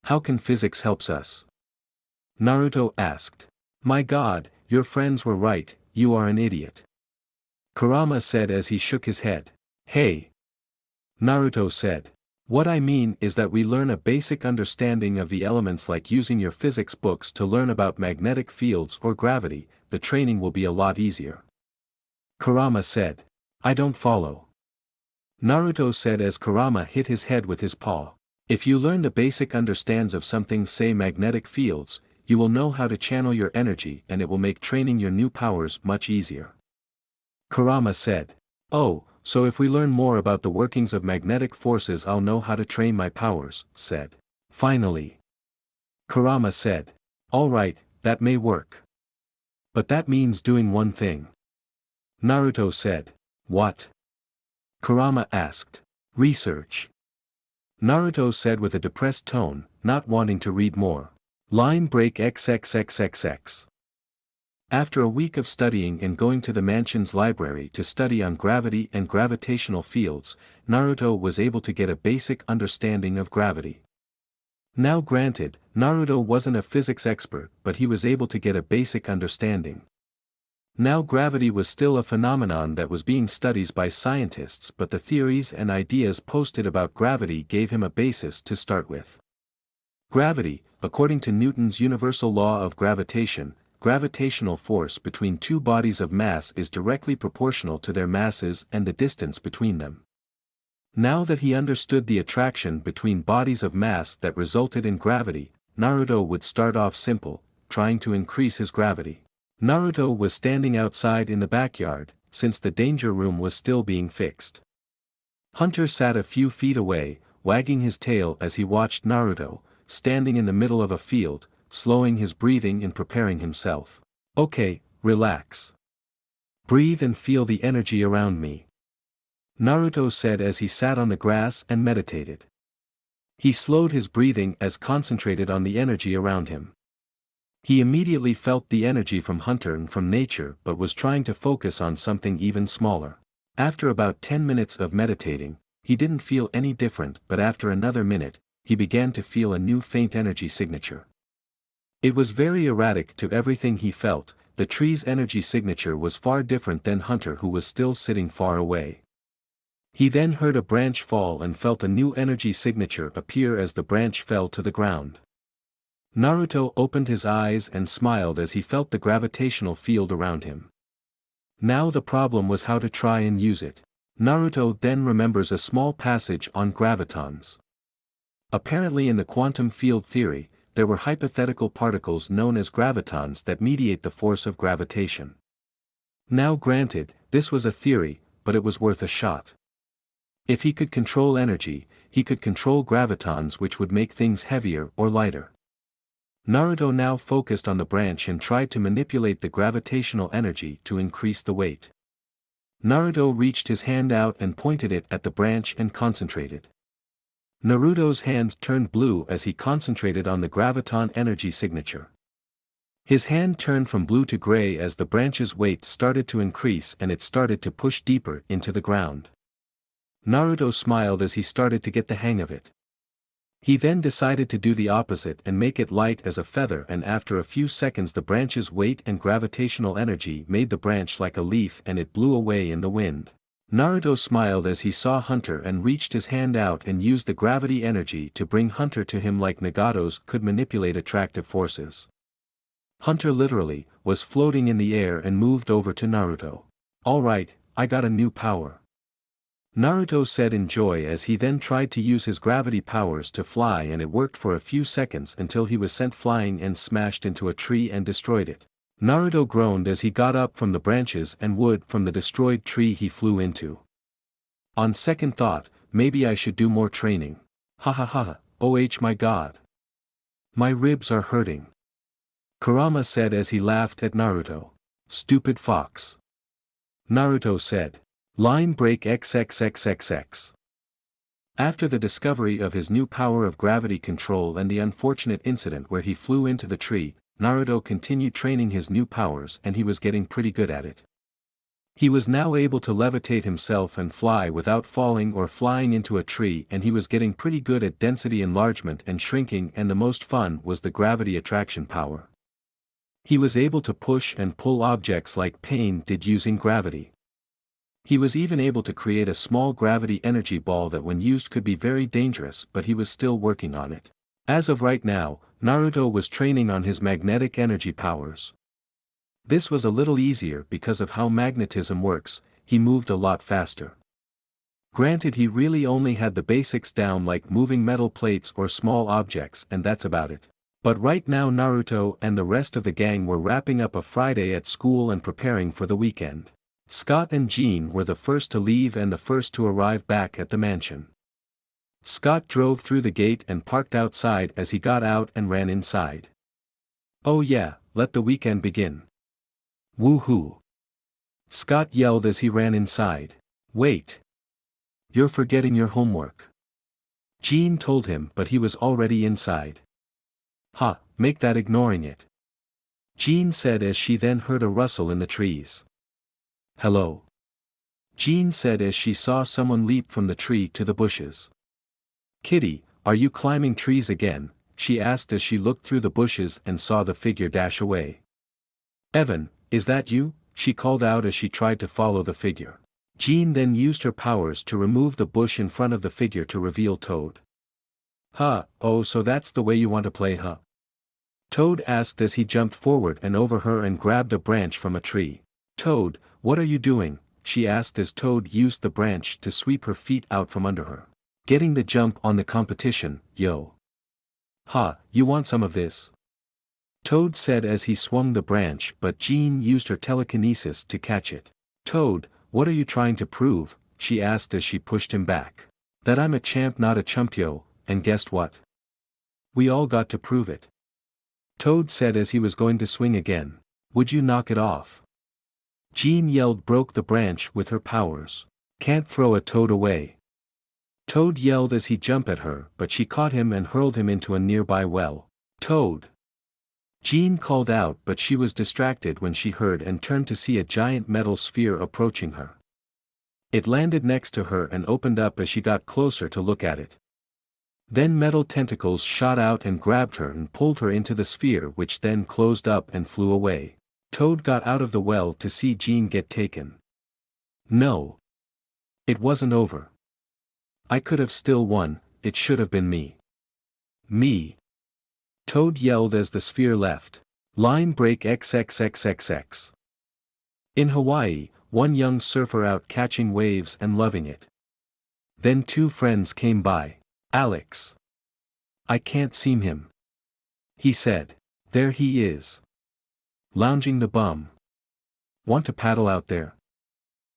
How can physics helps us? Naruto asked. My god, your friends were right, you are an idiot. Kurama said as he shook his head. Hey! Naruto said. What I mean is that we learn a basic understanding of the elements, like using your physics books to learn about magnetic fields or gravity, the training will be a lot easier. Kurama said. I don't follow. Naruto said as Kurama hit his head with his paw. If you learn the basic understands of something, say magnetic fields, you will know how to channel your energy and it will make training your new powers much easier. Kurama said. Oh, so if we learn more about the workings of magnetic forces I'll know how to train my powers, said. Finally. Kurama said. Alright, that may work. But that means doing one thing. Naruto said. What? Kurama asked. Research. Naruto said with a depressed tone, not wanting to read more. Line break XXXXX. After a week of studying and going to the mansion's library to study on gravity and gravitational fields, Naruto was able to get a basic understanding of gravity. Now granted, Naruto wasn't a physics expert, but he was able to get a basic understanding. Now gravity was still a phenomenon that was being studied by scientists, but the theories and ideas posted about gravity gave him a basis to start with. Gravity, according to Newton's universal law of gravitation, gravitational force between two bodies of mass is directly proportional to their masses and the distance between them. Now that he understood the attraction between bodies of mass that resulted in gravity, Naruto would start off simple, trying to increase his gravity. Naruto was standing outside in the backyard, since the danger room was still being fixed. Hunter sat a few feet away, wagging his tail as he watched Naruto, standing in the middle of a field, slowing his breathing and preparing himself. Okay, relax. Breathe and feel the energy around me. Naruto said as he sat on the grass and meditated. He slowed his breathing as concentrated on the energy around him. He immediately felt the energy from Hunter and from nature but was trying to focus on something even smaller. After about 10 minutes of meditating, he didn't feel any different, but after another minute, he began to feel a new faint energy signature. It was very erratic to everything he felt. The tree's energy signature was far different than Hunter, who was still sitting far away. He then heard a branch fall and felt a new energy signature appear as the branch fell to the ground. Naruto opened his eyes and smiled as he felt the gravitational field around him. Now the problem was how to try and use it. Naruto then remembers a small passage on gravitons. Apparently in the quantum field theory, there were hypothetical particles known as gravitons that mediate the force of gravitation. Now granted, this was a theory, but it was worth a shot. If he could control energy, he could control gravitons, which would make things heavier or lighter. Naruto now focused on the branch and tried to manipulate the gravitational energy to increase the weight. Naruto reached his hand out and pointed it at the branch and concentrated. Naruto's hand turned blue as he concentrated on the graviton energy signature. His hand turned from blue to gray as the branch's weight started to increase and it started to push deeper into the ground. Naruto smiled as he started to get the hang of it. He then decided to do the opposite and make it light as a feather, and after a few seconds the branch's weight and gravitational energy made the branch like a leaf and it blew away in the wind. Naruto smiled as he saw Hunter and reached his hand out and used the gravity energy to bring Hunter to him like Nagato's could manipulate attractive forces. Hunter literally was floating in the air and moved over to Naruto. Alright, I got a new power. Naruto said in joy as he then tried to use his gravity powers to fly, and it worked for a few seconds until he was sent flying and smashed into a tree and destroyed it. Naruto groaned as he got up from the branches and wood from the destroyed tree he flew into. On second thought, maybe I should do more training. Ha ha ha, oh my god. My ribs are hurting. Kurama said as he laughed at Naruto. Stupid fox. Naruto said. Line break XXXXX. After the discovery of his new power of gravity control and the unfortunate incident where he flew into the tree, Naruto continued training his new powers and he was getting pretty good at it. He was now able to levitate himself and fly without falling or flying into a tree, and he was getting pretty good at density enlargement and shrinking, and the most fun was the gravity attraction power. He was able to push and pull objects like Pain did using gravity. He was even able to create a small gravity energy ball that when used could be very dangerous, but he was still working on it. As of right now, Naruto was training on his magnetic energy powers. This was a little easier because of how magnetism works. He moved a lot faster. Granted, he really only had the basics down, like moving metal plates or small objects, and that's about it. But right now Naruto and the rest of the gang were wrapping up a Friday at school and preparing for the weekend. Scott and Jean were the first to leave and the first to arrive back at the mansion. Scott drove through the gate and parked outside as he got out and ran inside. "Oh yeah, let the weekend begin. Woohoo!" Scott yelled as he ran inside. "Wait. You're forgetting your homework." Jean told him, but he was already inside. "Ha, make that ignoring it," Jean said as she then heard a rustle in the trees. "Hello," Jean said as she saw someone leap from the tree to the bushes. "Kitty, are you climbing trees again?" she asked as she looked through the bushes and saw the figure dash away. "Evan, is that you?" she called out as she tried to follow the figure. Jean then used her powers to remove the bush in front of the figure to reveal Toad. "Huh, oh, so that's the way you want to play, huh?" Toad asked as he jumped forward and over her and grabbed a branch from a tree. "Toad, what are you doing?" she asked as Toad used the branch to sweep her feet out from under her. "Getting the jump on the competition, yo." "Ha, you want some of this?" Toad said as he swung the branch, but Jean used her telekinesis to catch it. "Toad, what are you trying to prove?" she asked as she pushed him back. "That I'm a champ, not a chumpyo, and guessed what? We all got to prove it." Toad said as he was going to swing again. "Would you knock it off?" Jean yelled, broke the branch with her powers. "Can't throw a toad away." Toad yelled as he jumped at her, but she caught him and hurled him into a nearby well. "Toad!" Jean called out, but she was distracted when she heard and turned to see a giant metal sphere approaching her. It landed next to her and opened up as she got closer to look at it. Then metal tentacles shot out and grabbed her and pulled her into the sphere, which then closed up and flew away. Toad got out of the well to see Jean get taken. No. It wasn't over. "I could have still won, it should have been me. Me." Toad yelled as the sphere left. Line break XXXXX. In Hawaii, one young surfer out catching waves and loving it. Then two friends came by. "Alex. I can't seem him," he said. "There he is. Lounging the bum. Want to paddle out there?"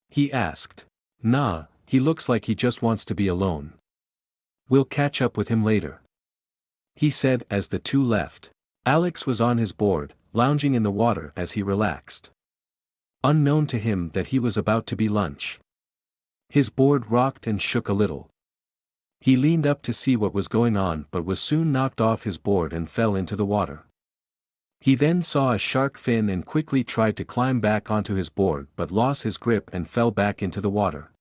he asked. "Nah, he looks like he just wants to be alone. We'll catch up with him later," he said as the two left. Alex was on his board, lounging in the water as he relaxed. Unknown to him that he was about to be lunch. His board rocked and shook a little. He leaned up to see what was going on but was soon knocked off his board and fell into the water. He then saw a shark fin and quickly tried to climb back onto his board but lost his grip and fell back into the water.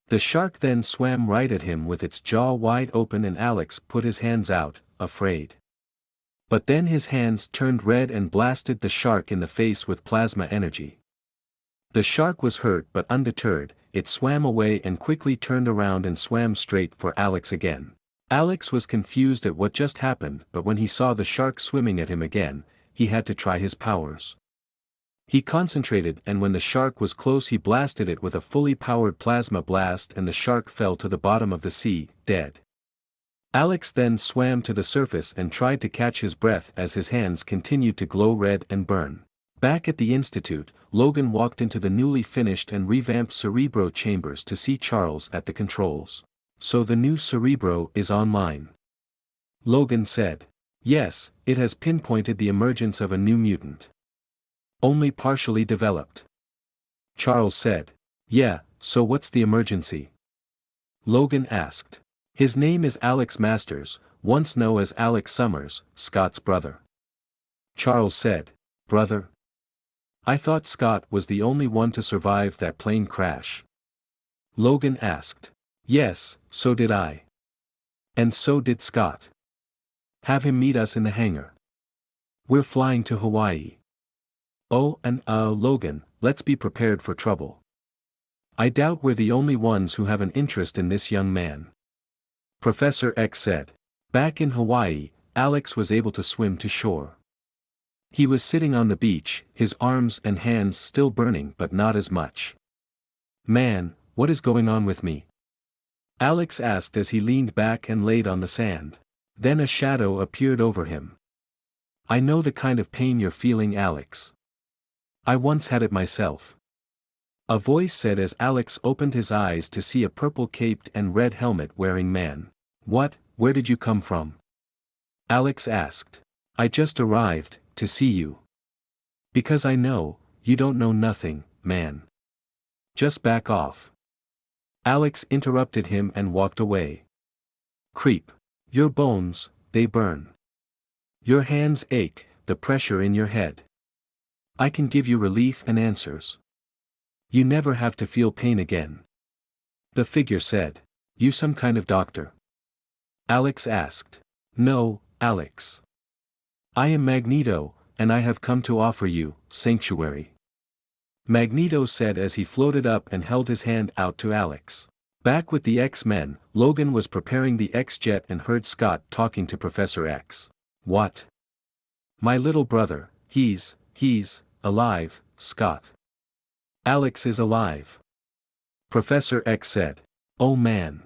The shark then swam right at him with its jaw wide open and Alex put his hands out, afraid. But then his hands turned red and blasted the shark in the face with plasma energy. The shark was hurt but undeterred, it swam away and quickly turned around and swam straight for Alex again. Alex was confused at what just happened, but when he saw the shark swimming at him again, he had to try his powers. He concentrated and when the shark was close he blasted it with a fully powered plasma blast and the shark fell to the bottom of the sea, dead. Alex then swam to the surface and tried to catch his breath as his hands continued to glow red and burn. Back at the institute, Logan walked into the newly finished and revamped Cerebro chambers to see Charles at the controls. "So the new Cerebro is online," Logan said. "Yes, it has pinpointed the emergence of a new mutant. Only partially developed," Charles said. "Yeah, so what's the emergency?" Logan asked. "His name is Alex Masters, once known as Alex Summers, Scott's brother," Charles said. "Brother? I thought Scott was the only one to survive that plane crash," Logan asked. "Yes, so did I. And so did Scott. Have him meet us in the hangar. We're flying to Hawaii." "Oh, and Logan, let's be prepared for trouble. I doubt we're the only ones who have an interest in this young man," Professor X said. Back in Hawaii, Alex was able to swim to shore. He was sitting on the beach, his arms and hands still burning but not as much. "Man, what is going on with me?" Alex asked as he leaned back and laid on the sand. Then a shadow appeared over him. I know the kind of pain you're feeling, Alex. I once had it myself. A voice said as Alex opened his eyes to see a purple-caped and red helmet-wearing man. What, where did you come from? Alex asked. I just arrived, to see you. Because I know, you don't know nothing, man. Just back off. Alex interrupted him and walked away. Creep. Your bones, they burn. Your hands ache, the pressure in your head. I can give you relief and answers. You never have to feel pain again. The figure said. You some kind of doctor? Alex asked. No, Alex. I am Magneto, and I have come to offer you sanctuary. Magneto said as he floated up and held his hand out to Alex. Back with the X-Men, Logan was preparing the X-Jet and heard Scott talking to Professor X. What? My little brother, he's alive, Scott. Alex is alive. Professor X said. Oh man.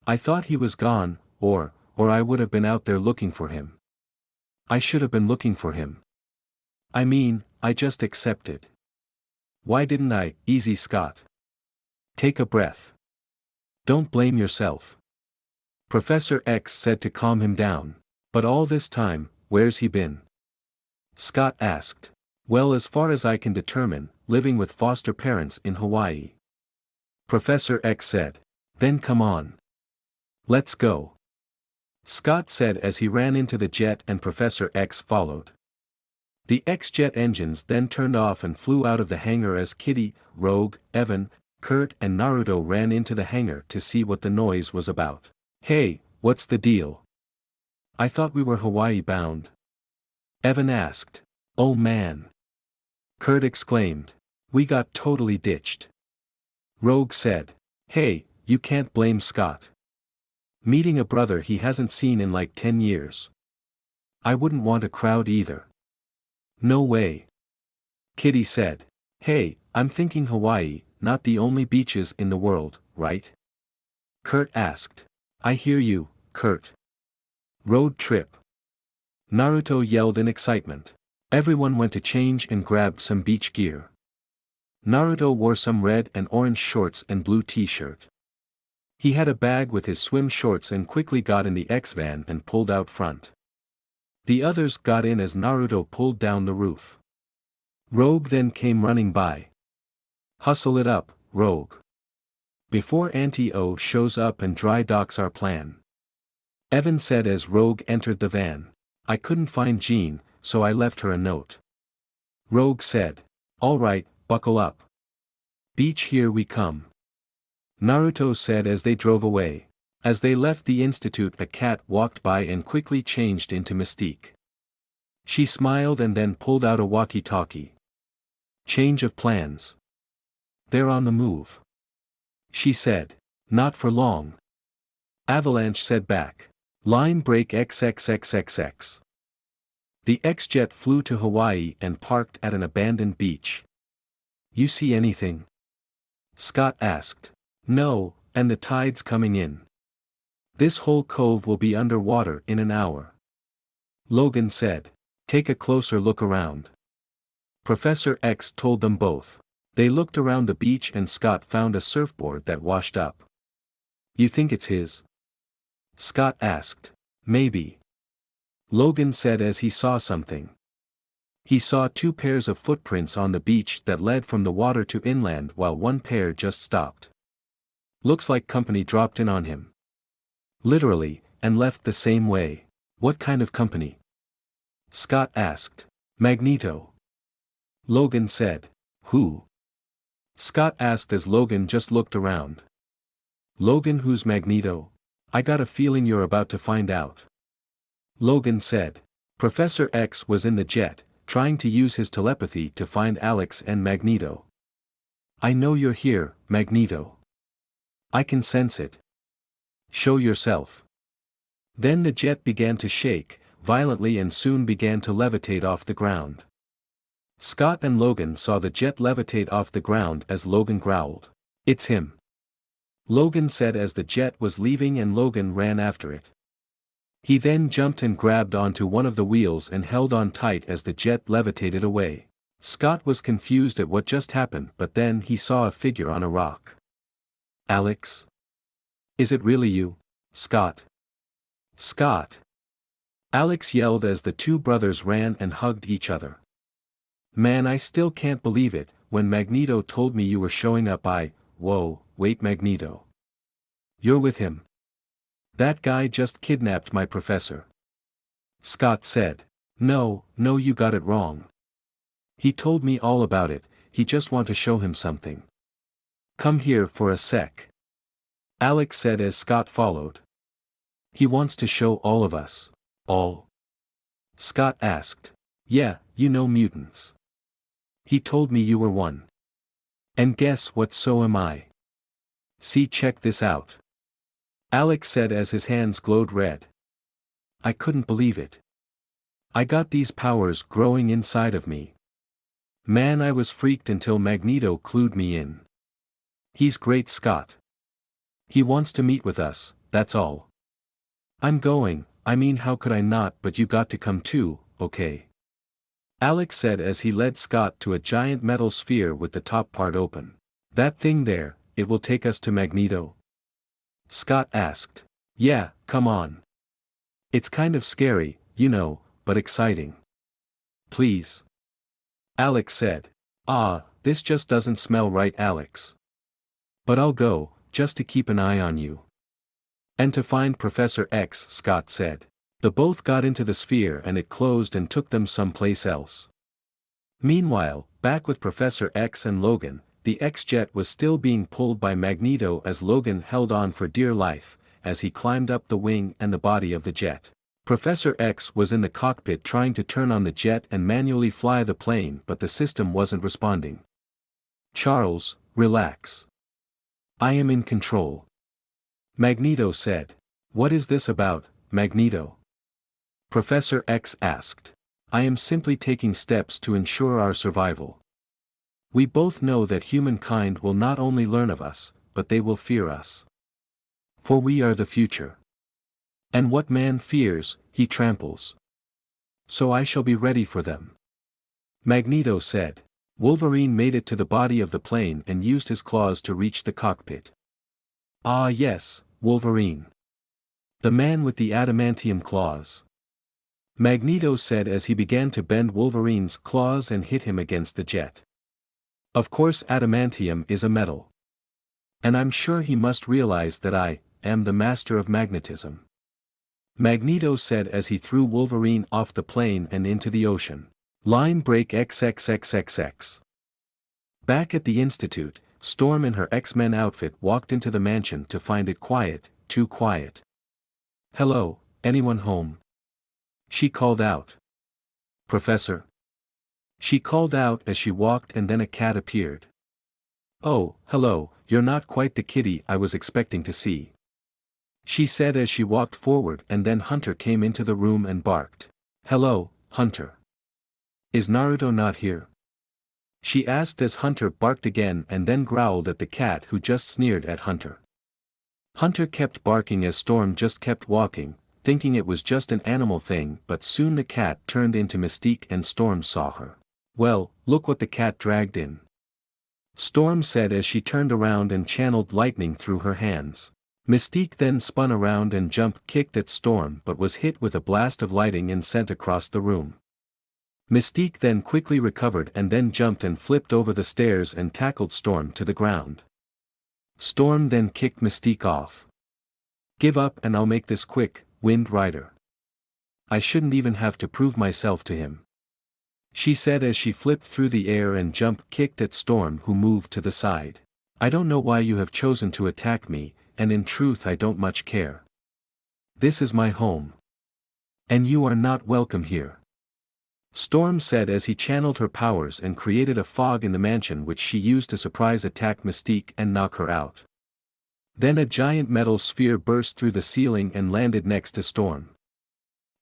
I thought he was gone, or I would have been out there looking for him. I should have been looking for him. I mean, I just accepted. Why didn't I? Easy, Scott. Take a breath. Don't blame yourself. Professor X said to calm him down. But all this time, where's he been? Scott asked. Well, as far as I can determine, living with foster parents in Hawaii. Professor X said. Then come on. Let's go. Scott said as he ran into the jet and Professor X followed. The X-Jet engines then turned off and flew out of the hangar as Kitty, Rogue, Evan, Kurt and Naruto ran into the hangar to see what the noise was about. Hey, what's the deal? I thought we were Hawaii bound. Evan asked. Oh man. Kurt exclaimed. We got totally ditched. Rogue said. Hey, you can't blame Scott. Meeting a brother he hasn't seen in like 10 years. I wouldn't want a crowd either. No way. Kitty said. Hey, I'm thinking Hawaii, not the only beaches in the world, right? Kurt asked. I hear you, Kurt. Road trip. Naruto yelled in excitement. Everyone went to change and grabbed some beach gear. Naruto wore some red and orange shorts and blue t-shirt. He had a bag with his swim shorts and quickly got in the X-van and pulled out front. The others got in as Naruto pulled down the roof. Rogue then came running by. Hustle it up, Rogue. Before Auntie O shows up and dry docks our plan. Evan said as Rogue entered the van. I couldn't find Jean, so I left her a note. Rogue said. All right, buckle up. Beach, here we come. Naruto said as they drove away. As they left the institute, a cat walked by and quickly changed into Mystique. She smiled and then pulled out a walkie-talkie. Change of plans. They're on the move. She said. Not for long. Avalanche said back. Line break XXXXX. The X-Jet flew to Hawaii and parked at an abandoned beach. You see anything? Scott asked. No, and the tide's coming in. This whole cove will be underwater in an hour. Logan said. Take a closer look around. Professor X told them both. They looked around the beach and Scott found a surfboard that washed up. You think it's his? Scott asked. Maybe. Logan said as he saw something. He saw 2 pairs of footprints on the beach that led from the water to inland while one pair just stopped. Looks like company dropped in on him. Literally, and left the same way. What kind of company? Scott asked. Magneto. Logan said. Who? Scott asked as Logan just looked around. Logan, who's Magneto? I got a feeling you're about to find out. Logan said. Professor X was in the jet, trying to use his telepathy to find Alex and Magneto. I know you're here, Magneto. I can sense it. Show yourself. Then the jet began to shake violently and soon began to levitate off the ground. Scott and Logan saw the jet levitate off the ground as Logan growled. It's him. Logan said as the jet was leaving and Logan ran after it. He then jumped and grabbed onto one of the wheels and held on tight as the jet levitated away. Scott was confused at what just happened, but then he saw a figure on a rock. Alex? Is it really you, Scott? Scott! Alex yelled as the two brothers ran and hugged each other. Man, I still can't believe it. When Magneto told me you were showing up, whoa, wait, Magneto. You're with him? That guy just kidnapped my professor. Scott said. No, you got it wrong. He told me all about it, he just want to show him something. Come here for a sec. Alex said as Scott followed. He wants to show all of us. All? Scott asked. Yeah, you know mutants. He told me you were one. And guess what, so am I. See, check this out. Alex said as his hands glowed red. I couldn't believe it. I got these powers growing inside of me. Man, I was freaked until Magneto clued me in. He's great, Scott. He wants to meet with us, that's all. I'm going, I mean how could I not, but you got to come too, okay? Alex said as he led Scott to a giant metal sphere with the top part open. That thing there, it will take us to Magneto? Scott asked. Yeah, come on. It's kind of scary, you know, but exciting. Please. Alex said. This just doesn't smell right, Alex. But I'll go, just to keep an eye on you. And to find Professor X, Scott said. The both got into the sphere and it closed and took them someplace else. Meanwhile, back with Professor X and Logan, the X-Jet was still being pulled by Magneto as Logan held on for dear life, as he climbed up the wing and the body of the jet. Professor X was in the cockpit trying to turn on the jet and manually fly the plane, but the system wasn't responding. Charles, relax. I am in control. Magneto said. What is this about, Magneto? Professor X asked. I am simply taking steps to ensure our survival. We both know that humankind will not only learn of us, but they will fear us. For we are the future. And what man fears, he tramples. So I shall be ready for them. Magneto said. Wolverine made it to the body of the plane and used his claws to reach the cockpit. Ah yes, Wolverine. The man with the adamantium claws. Magneto said as he began to bend Wolverine's claws and hit him against the jet. Of course, adamantium is a metal. And I'm sure he must realize that I am the master of magnetism. Magneto said as he threw Wolverine off the plane and into the ocean. Line break XXXXX. Back at the Institute, Storm in her X-Men outfit walked into the mansion to find it quiet, too quiet. Hello, anyone home? She called out. Professor? She called out as she walked and then a cat appeared. Oh, hello, you're not quite the kitty I was expecting to see. She said as she walked forward and then Hunter came into the room and barked. Hello, Hunter. Is Naruto not here? She asked as Hunter barked again and then growled at the cat who just sneered at Hunter. Hunter kept barking as Storm just kept walking, thinking it was just an animal thing, but soon the cat turned into Mystique and Storm saw her. Well, look what the cat dragged in. Storm said as she turned around and channeled lightning through her hands. Mystique then spun around and jump-kicked at Storm but was hit with a blast of lightning and sent across the room. Mystique then quickly recovered and then jumped and flipped over the stairs and tackled Storm to the ground. Storm then kicked Mystique off. Give up and I'll make this quick, Wind Rider. I shouldn't even have to prove myself to him. She said as she flipped through the air and jump-kicked at Storm, who moved to the side. I don't know why you have chosen to attack me, and in truth I don't much care. This is my home. And you are not welcome here. Storm said as he channeled her powers and created a fog in the mansion which she used to surprise attack Mystique and knock her out. Then a giant metal sphere burst through the ceiling and landed next to Storm.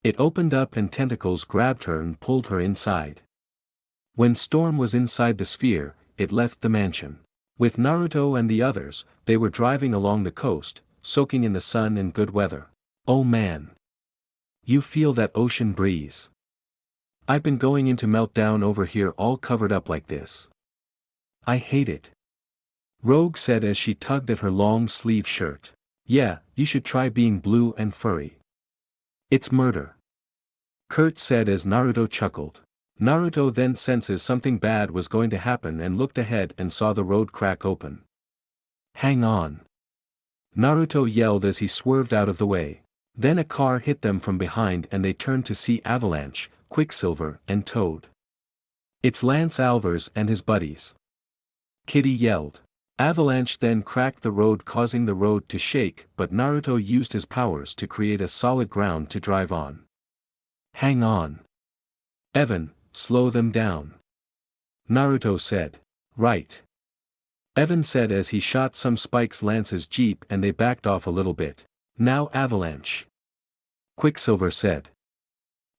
It opened up and tentacles grabbed her and pulled her inside. When Storm was inside the sphere, it left the mansion. With Naruto and the others, they were driving along the coast, soaking in the sun and good weather. Oh man! You feel that ocean breeze? I've been going into meltdown over here all covered up like this. I hate it. Rogue said as she tugged at her long sleeve shirt. Yeah, you should try being blue and furry. It's murder. Kurt said as Naruto chuckled. Naruto then senses something bad was going to happen and looked ahead and saw the road crack open. Hang on! Naruto yelled as he swerved out of the way. Then a car hit them from behind and they turned to see Avalanche, Quicksilver, and Toad. It's Lance Alvars and his buddies. Kitty yelled. Avalanche then cracked the road causing the road to shake, but Naruto used his powers to create a solid ground to drive on. Hang on. Evan, slow them down. Naruto said. Right. Evan said as he shot some spikes Lance's jeep and they backed off a little bit. Now Avalanche. Quicksilver said.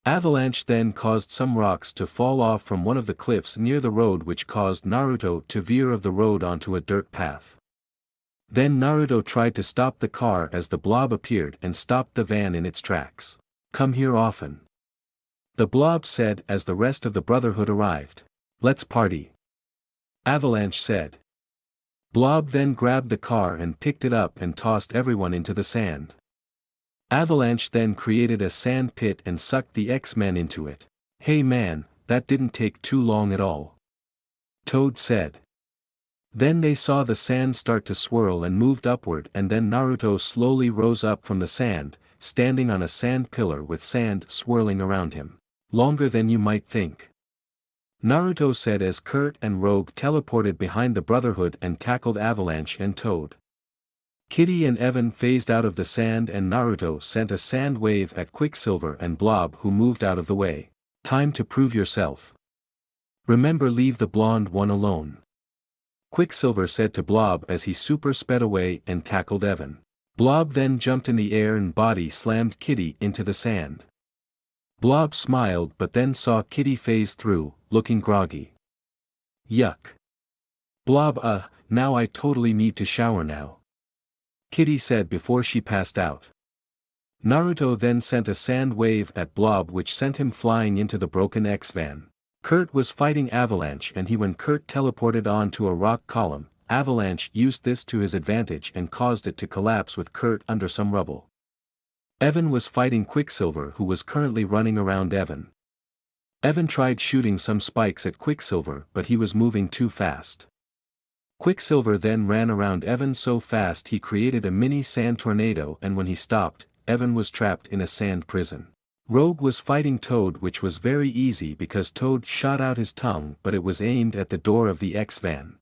Avalanche then caused some rocks to fall off from one of the cliffs near the road which caused Naruto to veer off the road onto a dirt path. Then Naruto tried to stop the car as the blob appeared and stopped the van in its tracks. Come here often. The blob said as the rest of the Brotherhood arrived. Let's party. Avalanche said. Blob then grabbed the car and picked it up and tossed everyone into the sand. Avalanche then created a sand pit and sucked the X-Men into it. Hey man, that didn't take too long at all. Toad said. Then they saw the sand start to swirl and moved upward and then Naruto slowly rose up from the sand, standing on a sand pillar with sand swirling around him. Longer than you might think. Naruto said as Kurt and Rogue teleported behind the Brotherhood and tackled Avalanche and Toad. Kitty and Evan phased out of the sand and Naruto sent a sand wave at Quicksilver and Blob who moved out of the way. Time to prove yourself. Remember, leave the blonde one alone. Quicksilver said to Blob as he super sped away and tackled Evan. Blob then jumped in the air and body slammed Kitty into the sand. Blob smiled but then saw Kitty phase through, looking groggy. Yuck. Blob, now I totally need to shower now. Kitty said before she passed out. Naruto then sent a sand wave at Blob which sent him flying into the broken X-Van. Kurt was fighting Avalanche and when Kurt teleported onto a rock column, Avalanche used this to his advantage and caused it to collapse with Kurt under some rubble. Evan was fighting Quicksilver who was currently running around Evan. Evan tried shooting some spikes at Quicksilver but he was moving too fast. Quicksilver then ran around Evan so fast he created a mini sand tornado and when he stopped, Evan was trapped in a sand prison. Rogue was fighting Toad which was very easy because Toad shot out his tongue but it was aimed at the door of the X-Van.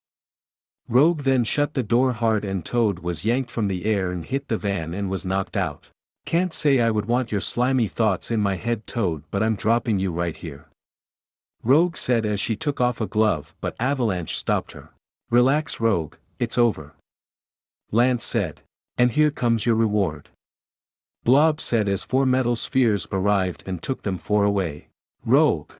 Rogue then shut the door hard and Toad was yanked from the air and hit the van and was knocked out. Can't say I would want your slimy thoughts in my head Toad but I'm dropping you right here. Rogue said as she took off a glove but Avalanche stopped her. Relax Rogue, it's over. Lance said. And here comes your reward. Blob said as 4 metal spheres arrived and took them 4 away. Rogue!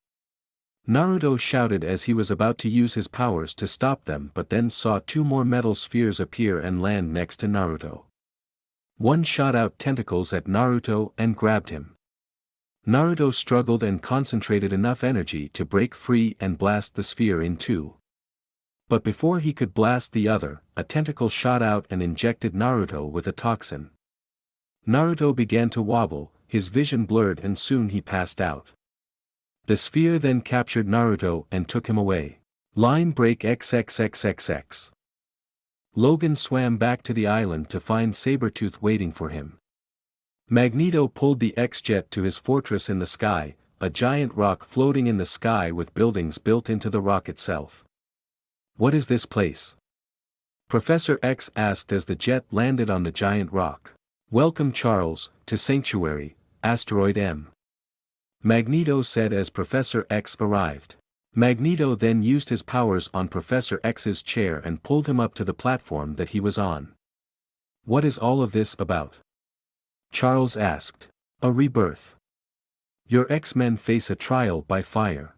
Naruto shouted as he was about to use his powers to stop them but then saw 2 more metal spheres appear and land next to Naruto. One shot out tentacles at Naruto and grabbed him. Naruto struggled and concentrated enough energy to break free and blast the sphere in 2. But before he could blast the other, a tentacle shot out and injected Naruto with a toxin. Naruto began to wobble, his vision blurred and soon he passed out. The sphere then captured Naruto and took him away. Line break XXXXX. Logan swam back to the island to find Sabretooth waiting for him. Magneto pulled the X-Jet to his fortress in the sky, a giant rock floating in the sky with buildings built into the rock itself. What is this place? Professor X asked as the jet landed on the giant rock. Welcome Charles, to Sanctuary, Asteroid M. Magneto said as Professor X arrived. Magneto then used his powers on Professor X's chair and pulled him up to the platform that he was on. What is all of this about? Charles asked. A rebirth. Your X-Men face a trial by fire.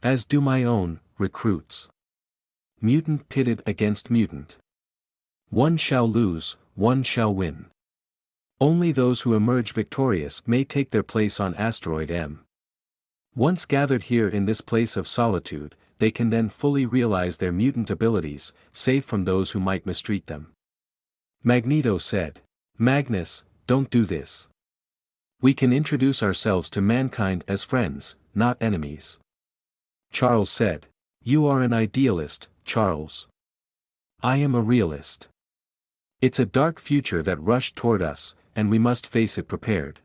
As do my own, recruits. mutant pitted against mutant. One shall lose, one shall win. Only those who emerge victorious may take their place on Asteroid M. Once gathered here in this place of solitude, they can then fully realize their mutant abilities, safe from those who might mistreat them. Magneto said. Magnus, don't do this. We can introduce ourselves to mankind as friends, not enemies. Charles said. You are an idealist, Charles. I am a realist. It's a dark future that rushed toward us, and we must face it prepared.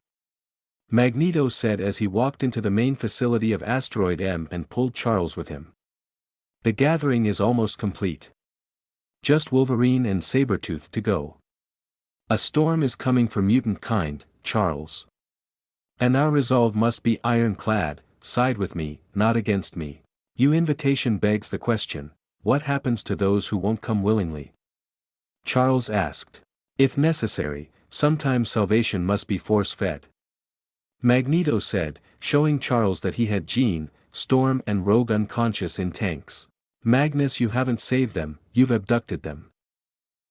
Magneto said as he walked into the main facility of Asteroid M and pulled Charles with him. The gathering is almost complete. Just Wolverine and Sabretooth to go. A storm is coming for mutant kind, Charles. And our resolve must be ironclad, side with me, not against me. Your invitation begs the question, what happens to those who won't come willingly? Charles asked. If necessary, sometimes salvation must be force-fed. Magneto said, showing Charles that he had Jean, Storm and Rogue unconscious in tanks. Magnus, you haven't saved them, you've abducted them.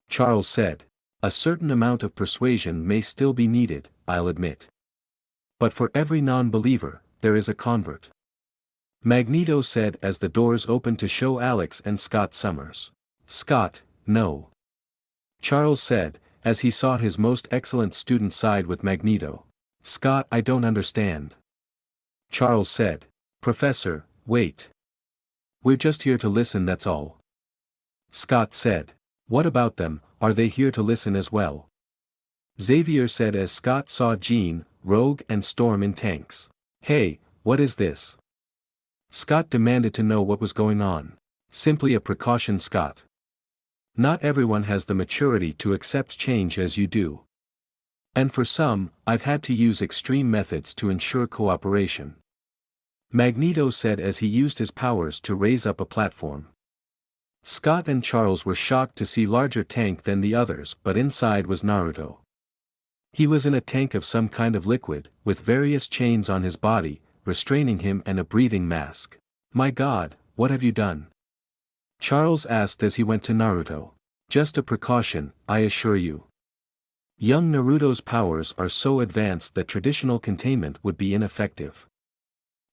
Charles said. A certain amount of persuasion may still be needed, I'll admit. But for every non-believer, there is a convert. Magneto said as the doors opened to show Alex and Scott Summers. Scott, no. Charles said, as he saw his most excellent student side with Magneto. Scott, I don't understand. Charles said. Professor, wait. We're just here to listen, that's all. Scott said. What about them, are they here to listen as well? Xavier said as Scott saw Jean, Rogue and Storm in tanks. Hey, what is this? Scott demanded to know what was going on. Simply a precaution, Scott. Not everyone has the maturity to accept change as you do. And for some, I've had to use extreme methods to ensure cooperation. Magneto said as he used his powers to raise up a platform. Scott and Charles were shocked to see larger tank than the others, but inside was Naruto. He was in a tank of some kind of liquid, with various chains on his body, restraining him and a breathing mask. My God, what have you done? Charles asked as he went to Naruto. Just a precaution, I assure you. Young Naruto's powers are so advanced that traditional containment would be ineffective.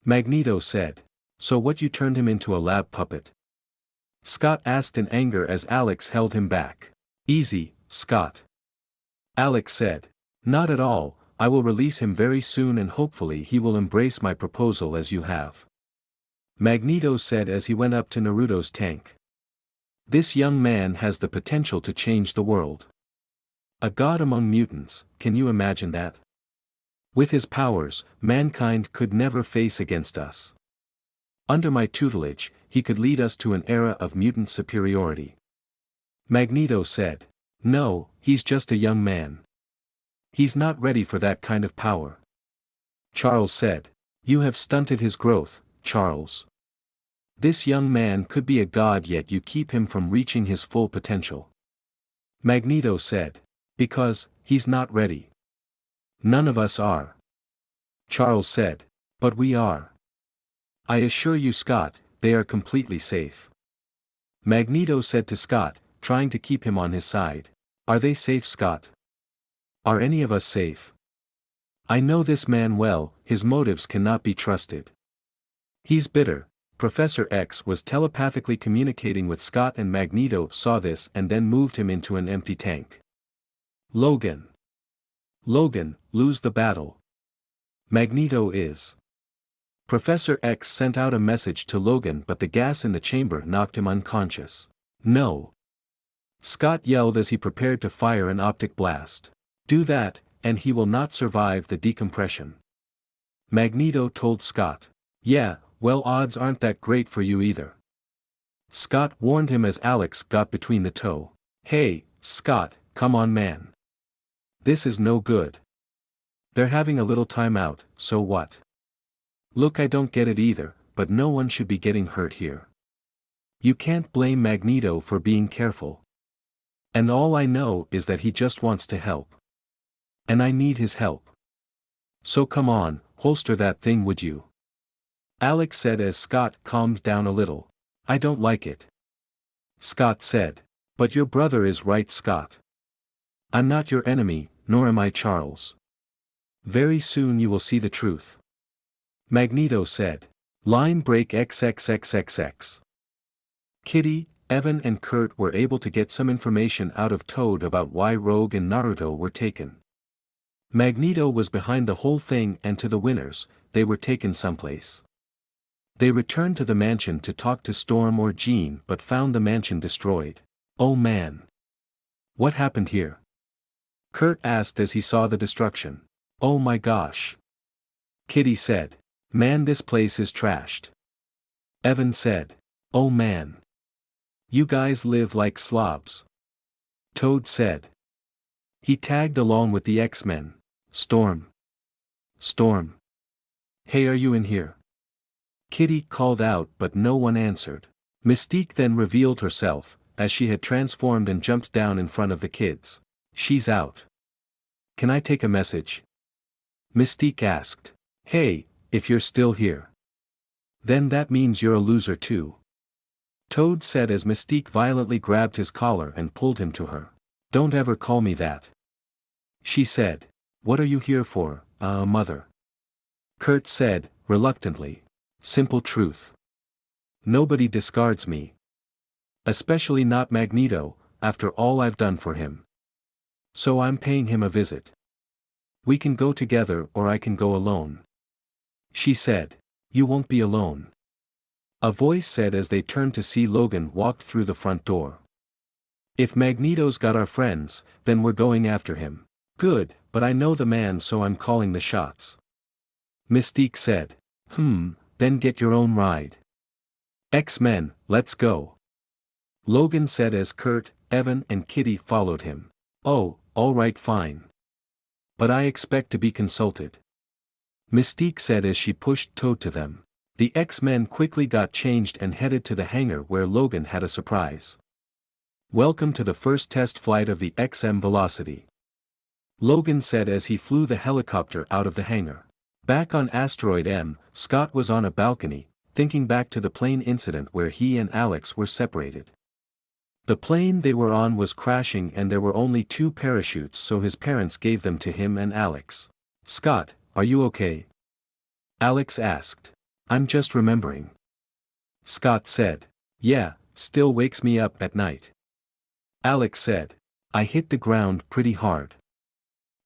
Magneto said. So what, you turned him into a lab puppet? Scott asked in anger as Alex held him back. Easy, Scott. Alex said. Not at all, I will release him very soon and hopefully he will embrace my proposal as you have. Magneto said as he went up to Naruto's tank. This young man has the potential to change the world. A god among mutants, can you imagine that? With his powers, mankind could never face against us. Under my tutelage, he could lead us to an era of mutant superiority. Magneto said. No, he's just a young man. He's not ready for that kind of power. Charles said. You have stunted his growth, Charles. This young man could be a god, yet you keep him from reaching his full potential. Magneto said. Because, he's not ready. None of us are. Charles said. But we are. I assure you, Scott, they are completely safe. Magneto said to Scott, trying to keep him on his side. Are they safe, Scott? Are any of us safe? I know this man well, his motives cannot be trusted. He's bitter. Professor X was telepathically communicating with Scott and Magneto saw this and then moved him into an empty tank. Logan. Logan, lose the battle. Magneto is. Professor X sent out a message to Logan, but the gas in the chamber knocked him unconscious. No. Scott yelled as he prepared to fire an optic blast. Do that, and he will not survive the decompression. Magneto told Scott. Yeah, well, odds aren't that great for you either. Scott warned him as Alex got between the toe. Hey, Scott, come on, man. This is no good. They're having a little time out, so what? Look, I don't get it either, but no one should be getting hurt here. You can't blame Magneto for being careful. And all I know is that he just wants to help. And I need his help. So come on, holster that thing, would you? Alex said as Scott calmed down a little. I don't like it. Scott said. But your brother is right, Scott. I'm not your enemy, nor am I Charles. Very soon you will see the truth. Magneto said. Line break XXXXX. Kitty, Evan and Kurt were able to get some information out of Toad about why Rogue and Naruto were taken. Magneto was behind the whole thing, and to the winners, they were taken someplace. They returned to the mansion to talk to Storm or Jean but found the mansion destroyed. Oh man! What happened here? Kurt asked as he saw the destruction. Oh my gosh! Kitty said. Man, this place is trashed. Evan said. Oh man! You guys live like slobs. Toad said. He tagged along with the X-Men. Storm. Storm. Hey, are you in here? Kitty called out but no one answered. Mystique then revealed herself, as she had transformed and jumped down in front of the kids. She's out. Can I take a message? Mystique asked. Hey, if you're still here. Then that means you're a loser too. Toad said as Mystique violently grabbed his collar and pulled him to her. Don't ever call me that. She said. What are you here for, mother? Kurt said, reluctantly. Simple truth. Nobody discards me. Especially not Magneto, after all I've done for him. So I'm paying him a visit. We can go together or I can go alone. She said. You won't be alone. A voice said as they turned to see Logan walk through the front door. If Magneto's got our friends, then we're going after him. Good, but I know the man, so I'm calling the shots. Mystique said. Then get your own ride. X-Men, let's go. Logan said as Kurt, Evan and Kitty followed him. Oh, alright, fine. But I expect to be consulted. Mystique said as she pushed Toad to them. The X-Men quickly got changed and headed to the hangar where Logan had a surprise. Welcome to the first test flight of the XM Velocity. Logan said as he flew the helicopter out of the hangar. Back on Asteroid M, Scott was on a balcony, thinking back to the plane incident where he and Alex were separated. The plane they were on was crashing and there were only 2 parachutes, so his parents gave them to him and Alex. Scott, are you okay? Alex asked. I'm just remembering. Scott said. Yeah, still wakes me up at night. Alex said. I hit the ground pretty hard.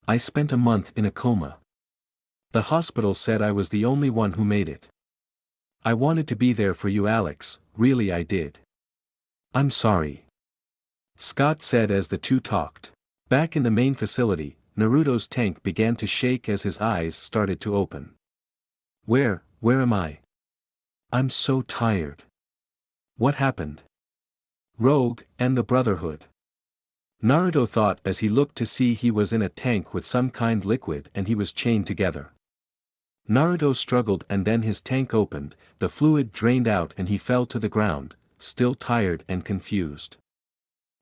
I spent a month in a coma. The hospital said I was the only one who made it. I wanted to be there for you, Alex, really I did. I'm sorry. Scott said as the two talked. Back in the main facility, Naruto's tank began to shake as his eyes started to open. Where am I? I'm so tired. What happened? Rogue and the Brotherhood. Naruto thought as he looked to see he was in a tank with some kind liquid and he was chained together. Naruto struggled and then his tank opened, the fluid drained out and he fell to the ground, still tired and confused.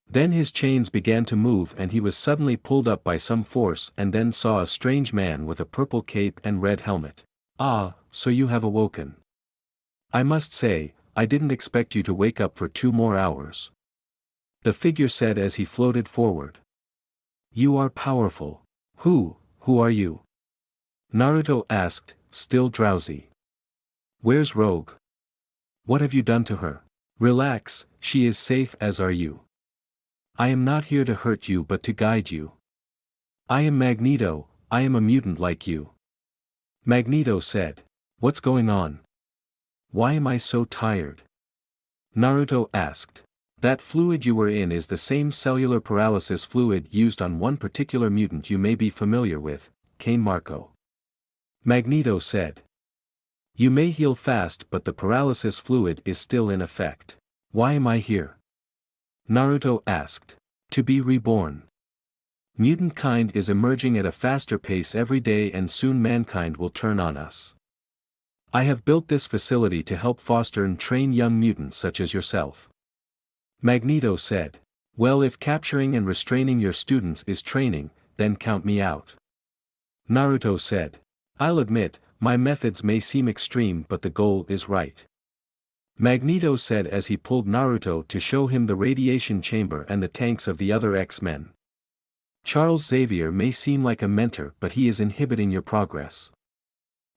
Then his chains began to move and he was suddenly pulled up by some force and then saw a strange man with a purple cape and red helmet. Ah, so you have awoken. I must say, I didn't expect you to wake up for 2 more hours. The figure said as he floated forward. You are powerful. Who are you? Naruto asked, still drowsy. Where's Rogue? What have you done to her? Relax, she is safe as are you. I am not here to hurt you but to guide you. I am Magneto, I am a mutant like you. Magneto said. What's going on? Why am I so tired? Naruto asked. That fluid you were in is the same cellular paralysis fluid used on one particular mutant you may be familiar with, Kane Marco. Magneto said. You may heal fast but the paralysis fluid is still in effect. Why am I here? Naruto asked. To be reborn. Mutant kind is emerging at a faster pace every day and soon mankind will turn on us. I have built this facility to help foster and train young mutants such as yourself. Magneto said. Well, if capturing and restraining your students is training, then count me out. Naruto said. I'll admit, my methods may seem extreme but the goal is right. Magneto said as he pulled Naruto to show him the radiation chamber and the tanks of the other X-Men. Charles Xavier may seem like a mentor, but he is inhibiting your progress.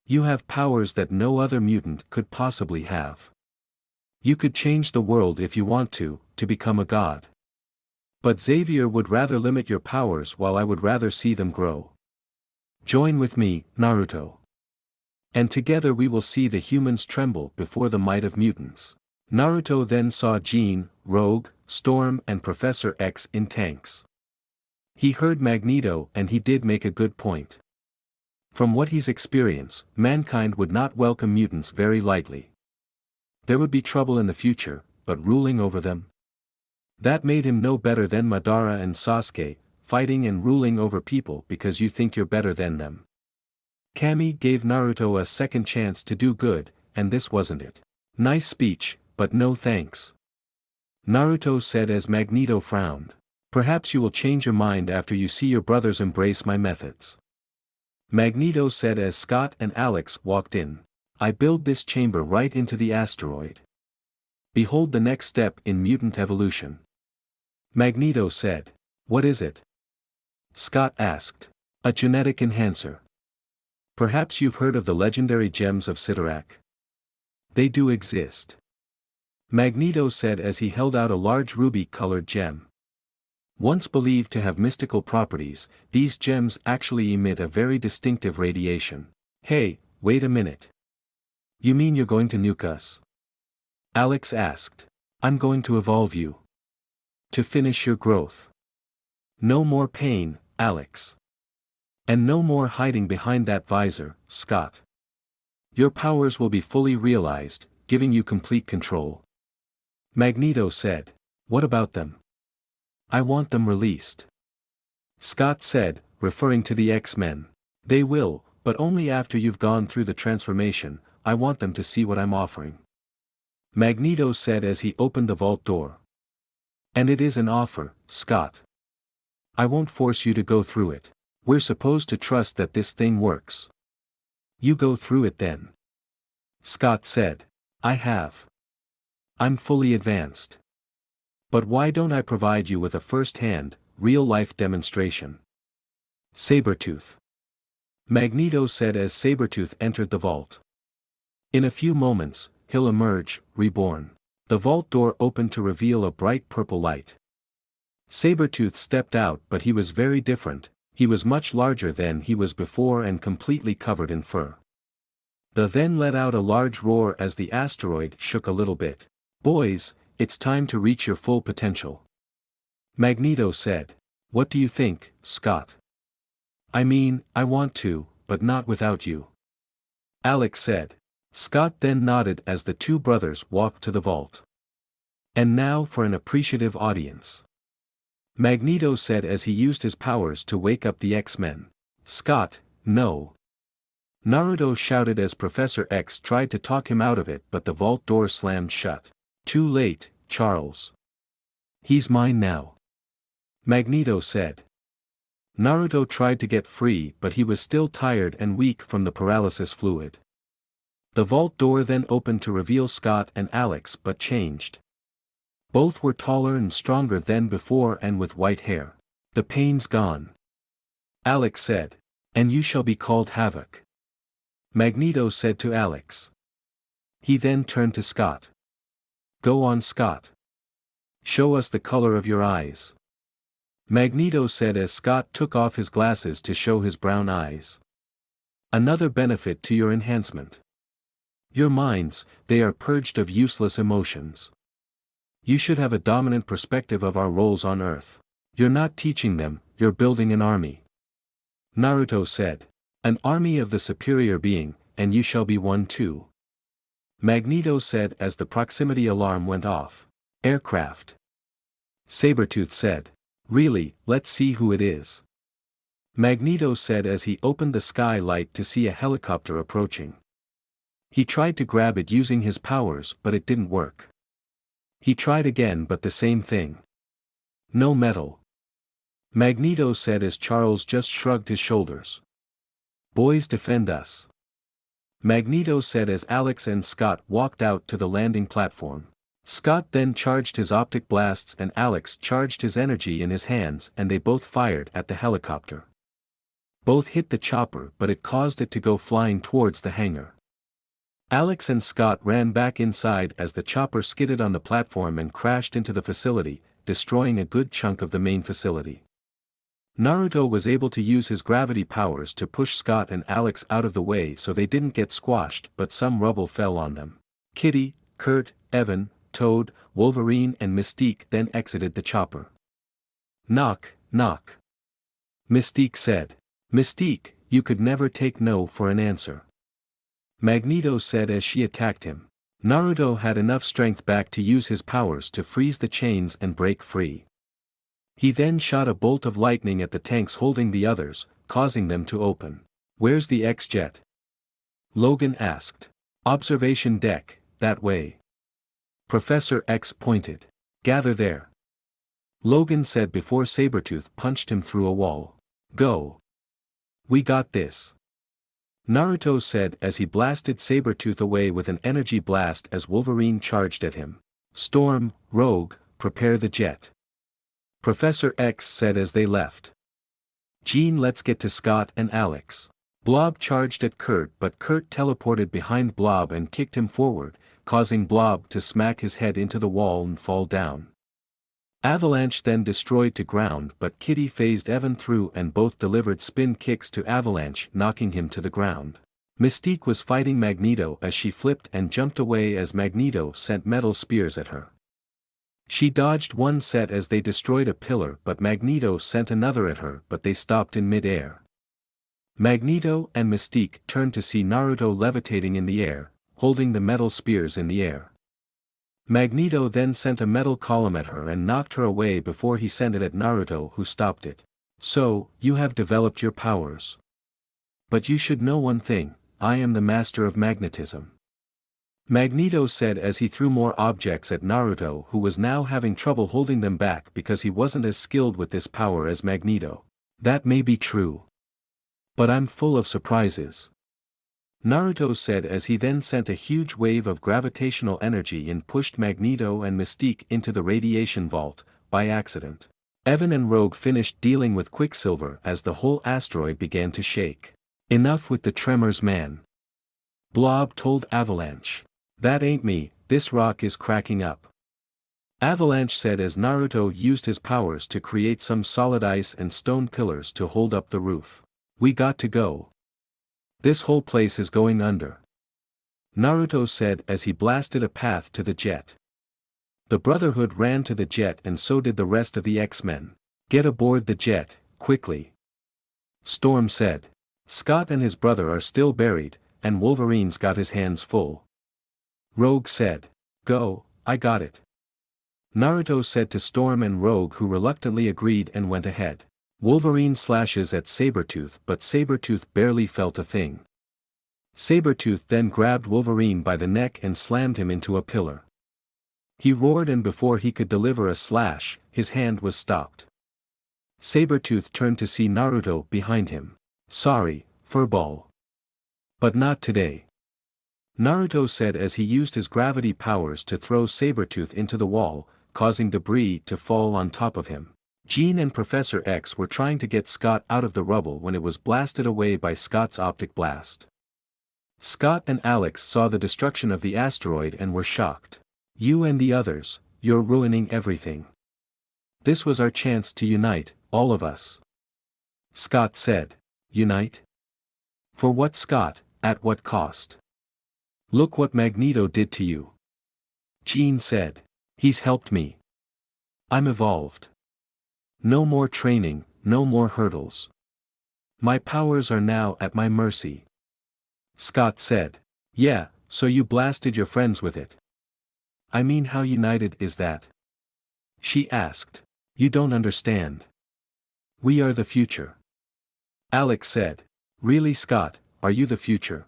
You have powers that no other mutant could possibly have. You could change the world if you want to become a god. But Xavier would rather limit your powers while I would rather see them grow. Join with me, Naruto. And together we will see the humans tremble before the might of mutants. Naruto then saw Jean, Rogue, Storm and Professor X in tanks. He heard Magneto and he did make a good point. From what he's experienced, mankind would not welcome mutants very lightly. There would be trouble in the future, but ruling over them? That made him no better than Madara and Sasuke, fighting and ruling over people because you think you're better than them. Kami gave Naruto a second chance to do good, and this wasn't it. Nice speech, but no thanks. Naruto said as Magneto frowned. Perhaps you will change your mind after you see your brothers embrace my methods. Magneto said as Scott and Alex walked in. I build this chamber right into the asteroid. Behold the next step in mutant evolution. Magneto said. What is it? Scott asked. A genetic enhancer. Perhaps you've heard of the legendary gems of Sidorak. They do exist. Magneto said as he held out a large ruby-colored gem. Once believed to have mystical properties, these gems actually emit a very distinctive radiation. Hey, wait a minute. You mean you're going to nuke us? Alex asked. I'm going to evolve you. To finish your growth. No more pain, Alex. And no more hiding behind that visor, Scott. Your powers will be fully realized, giving you complete control. Magneto said. What about them? I want them released. Scott said, referring to the X-Men. They will, but only after you've gone through the transformation. I want them to see what I'm offering. Magneto said as he opened the vault door. And it is an offer, Scott. I won't force you to go through it. We're supposed to trust that this thing works. You go through it then. Scott said. I have. I'm fully advanced. But why don't I provide you with a first-hand, real-life demonstration? Sabretooth. Magneto said as Sabretooth entered the vault. In a few moments, he'll emerge, reborn. The vault door opened to reveal a bright purple light. Sabretooth stepped out, but he was very different. He was much larger than he was before and completely covered in fur. The then let out a large roar as the asteroid shook a little bit. Boys, it's time to reach your full potential. Magneto said. What do you think, Scott? I mean, I want to, but not without you. Alex said. Scott then nodded as the two brothers walked to the vault. And now for an appreciative audience. Magneto said as he used his powers to wake up the X-Men. Scott, no. Naruto shouted as Professor X tried to talk him out of it, but the vault door slammed shut. Too late, Charles. He's mine now. Magneto said. Naruto tried to get free, but he was still tired and weak from the paralysis fluid. The vault door then opened to reveal Scott and Alex, but changed. Both were taller and stronger than before and with white hair. The pain's gone. Alex said. And you shall be called Havoc. Magneto said to Alex. He then turned to Scott. Go on, Scott. Show us the color of your eyes. Magneto said as Scott took off his glasses to show his brown eyes. Another benefit to your enhancement. Your minds, they are purged of useless emotions. You should have a dominant perspective of our roles on Earth. You're not teaching them, you're building an army. Naruto said. An army of the superior being, and you shall be one too. Magneto said as the proximity alarm went off. Aircraft. Sabretooth said. Really, let's see who it is. Magneto said as he opened the skylight to see a helicopter approaching. He tried to grab it using his powers, but it didn't work. He tried again, but the same thing. No metal. Magneto said as Charles just shrugged his shoulders. Boys, defend us. Magneto said as Alex and Scott walked out to the landing platform. Scott then charged his optic blasts and Alex charged his energy in his hands and they both fired at the helicopter. Both hit the chopper but it caused it to go flying towards the hangar. Alex and Scott ran back inside as the chopper skidded on the platform and crashed into the facility, destroying a good chunk of the main facility. Naruto was able to use his gravity powers to push Scott and Alex out of the way so they didn't get squashed but some rubble fell on them. Kitty, Kurt, Evan, Toad, Wolverine and Mystique then exited the chopper. Knock, knock. Mystique said. Mystique, you could never take no for an answer. Magneto said as she attacked him. Naruto had enough strength back to use his powers to freeze the chains and break free. He then shot a bolt of lightning at the tanks holding the others, causing them to open. Where's the X-Jet? Logan asked. Observation deck, that way. Professor X pointed. Gather there. Logan said before Sabretooth punched him through a wall. Go. We got this. Naruto said as he blasted Sabretooth away with an energy blast as Wolverine charged at him. Storm, Rogue, prepare the jet. Professor X said as they left. Jean, let's get to Scott and Alex. Blob charged at Kurt but Kurt teleported behind Blob and kicked him forward, causing Blob to smack his head into the wall and fall down. Avalanche then destroyed to ground but Kitty phased Evan through and both delivered spin kicks to Avalanche knocking him to the ground. Mystique was fighting Magneto as she flipped and jumped away as Magneto sent metal spears at her. She dodged one set as they destroyed a pillar but Magneto sent another at her but they stopped in mid-air. Magneto and Mystique turned to see Naruto levitating in the air, holding the metal spears in the air. Magneto then sent a metal column at her and knocked her away before he sent it at Naruto who stopped it. So, you have developed your powers. But you should know one thing, I am the master of magnetism. Magneto said as he threw more objects at Naruto who was now having trouble holding them back because he wasn't as skilled with this power as Magneto. That may be true. But I'm full of surprises. Naruto said as he then sent a huge wave of gravitational energy and pushed Magneto and Mystique into the radiation vault, by accident. Evan and Rogue finished dealing with Quicksilver as the whole asteroid began to shake. Enough with the tremors, man. Blob told Avalanche. That ain't me, this rock is cracking up. Avalanche said as Naruto used his powers to create some solid ice and stone pillars to hold up the roof. We got to go. This whole place is going under. Naruto said as he blasted a path to the jet. The Brotherhood ran to the jet and so did the rest of the X-Men. Get aboard the jet, quickly. Storm said. Scott and his brother are still buried, and Wolverine's got his hands full. Rogue said. Go, I got it. Naruto said to Storm and Rogue who reluctantly agreed and went ahead. Wolverine slashes at Sabretooth but Sabretooth barely felt a thing. Sabretooth then grabbed Wolverine by the neck and slammed him into a pillar. He roared and before he could deliver a slash, his hand was stopped. Sabretooth turned to see Naruto behind him. Sorry, furball. But not today. Naruto said as he used his gravity powers to throw Sabretooth into the wall, causing debris to fall on top of him. Jean and Professor X were trying to get Scott out of the rubble when it was blasted away by Scott's optic blast. Scott and Alex saw the destruction of the asteroid and were shocked. You and the others, you're ruining everything. This was our chance to unite, all of us. Scott said. Unite? For what, Scott, at what cost? Look what Magneto did to you. Jean said. He's helped me. I'm evolved. No more training, no more hurdles. My powers are now at my mercy. Scott said. Yeah, so you blasted your friends with it. I mean, how united is that? She asked. You don't understand. We are the future. Alex said. Really, Scott, are you the future?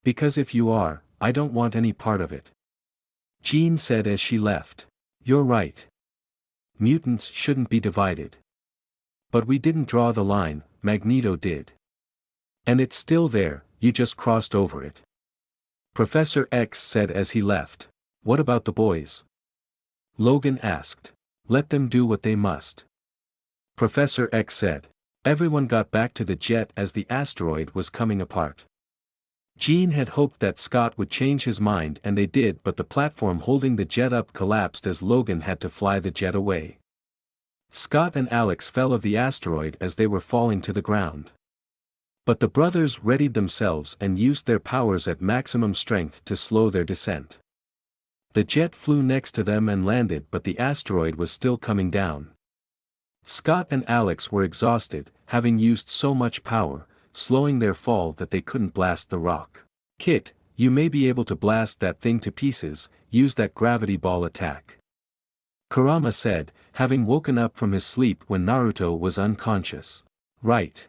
Because if you are, I don't want any part of it. Jean said as she left. You're right. Mutants shouldn't be divided. But we didn't draw the line, Magneto did. And it's still there, you just crossed over it. Professor X said as he left. What about the boys? Logan asked. Let them do what they must. Professor X said. Everyone got back to the jet as the asteroid was coming apart. Jean had hoped that Scott would change his mind and they did, but the platform holding the jet up collapsed as Logan had to fly the jet away. Scott and Alex fell of the asteroid as they were falling to the ground. But the brothers readied themselves and used their powers at maximum strength to slow their descent. The jet flew next to them and landed, but the asteroid was still coming down. Scott and Alex were exhausted, having used so much power, slowing their fall that they couldn't blast the rock. Kit, you may be able to blast that thing to pieces, use that gravity ball attack. Kurama said, having woken up from his sleep when Naruto was unconscious. Right.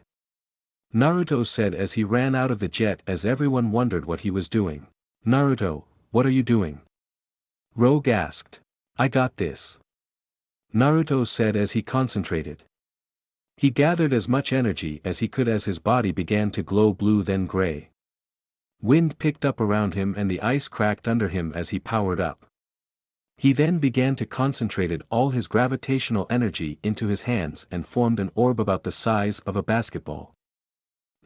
Naruto said as he ran out of the jet as everyone wondered what he was doing. Naruto, what are you doing? Rogue asked. I got this. Naruto said as he concentrated. He gathered as much energy as he could as his body began to glow blue then gray. Wind picked up around him and the ice cracked under him as he powered up. He then began to concentrate all his gravitational energy into his hands and formed an orb about the size of a basketball.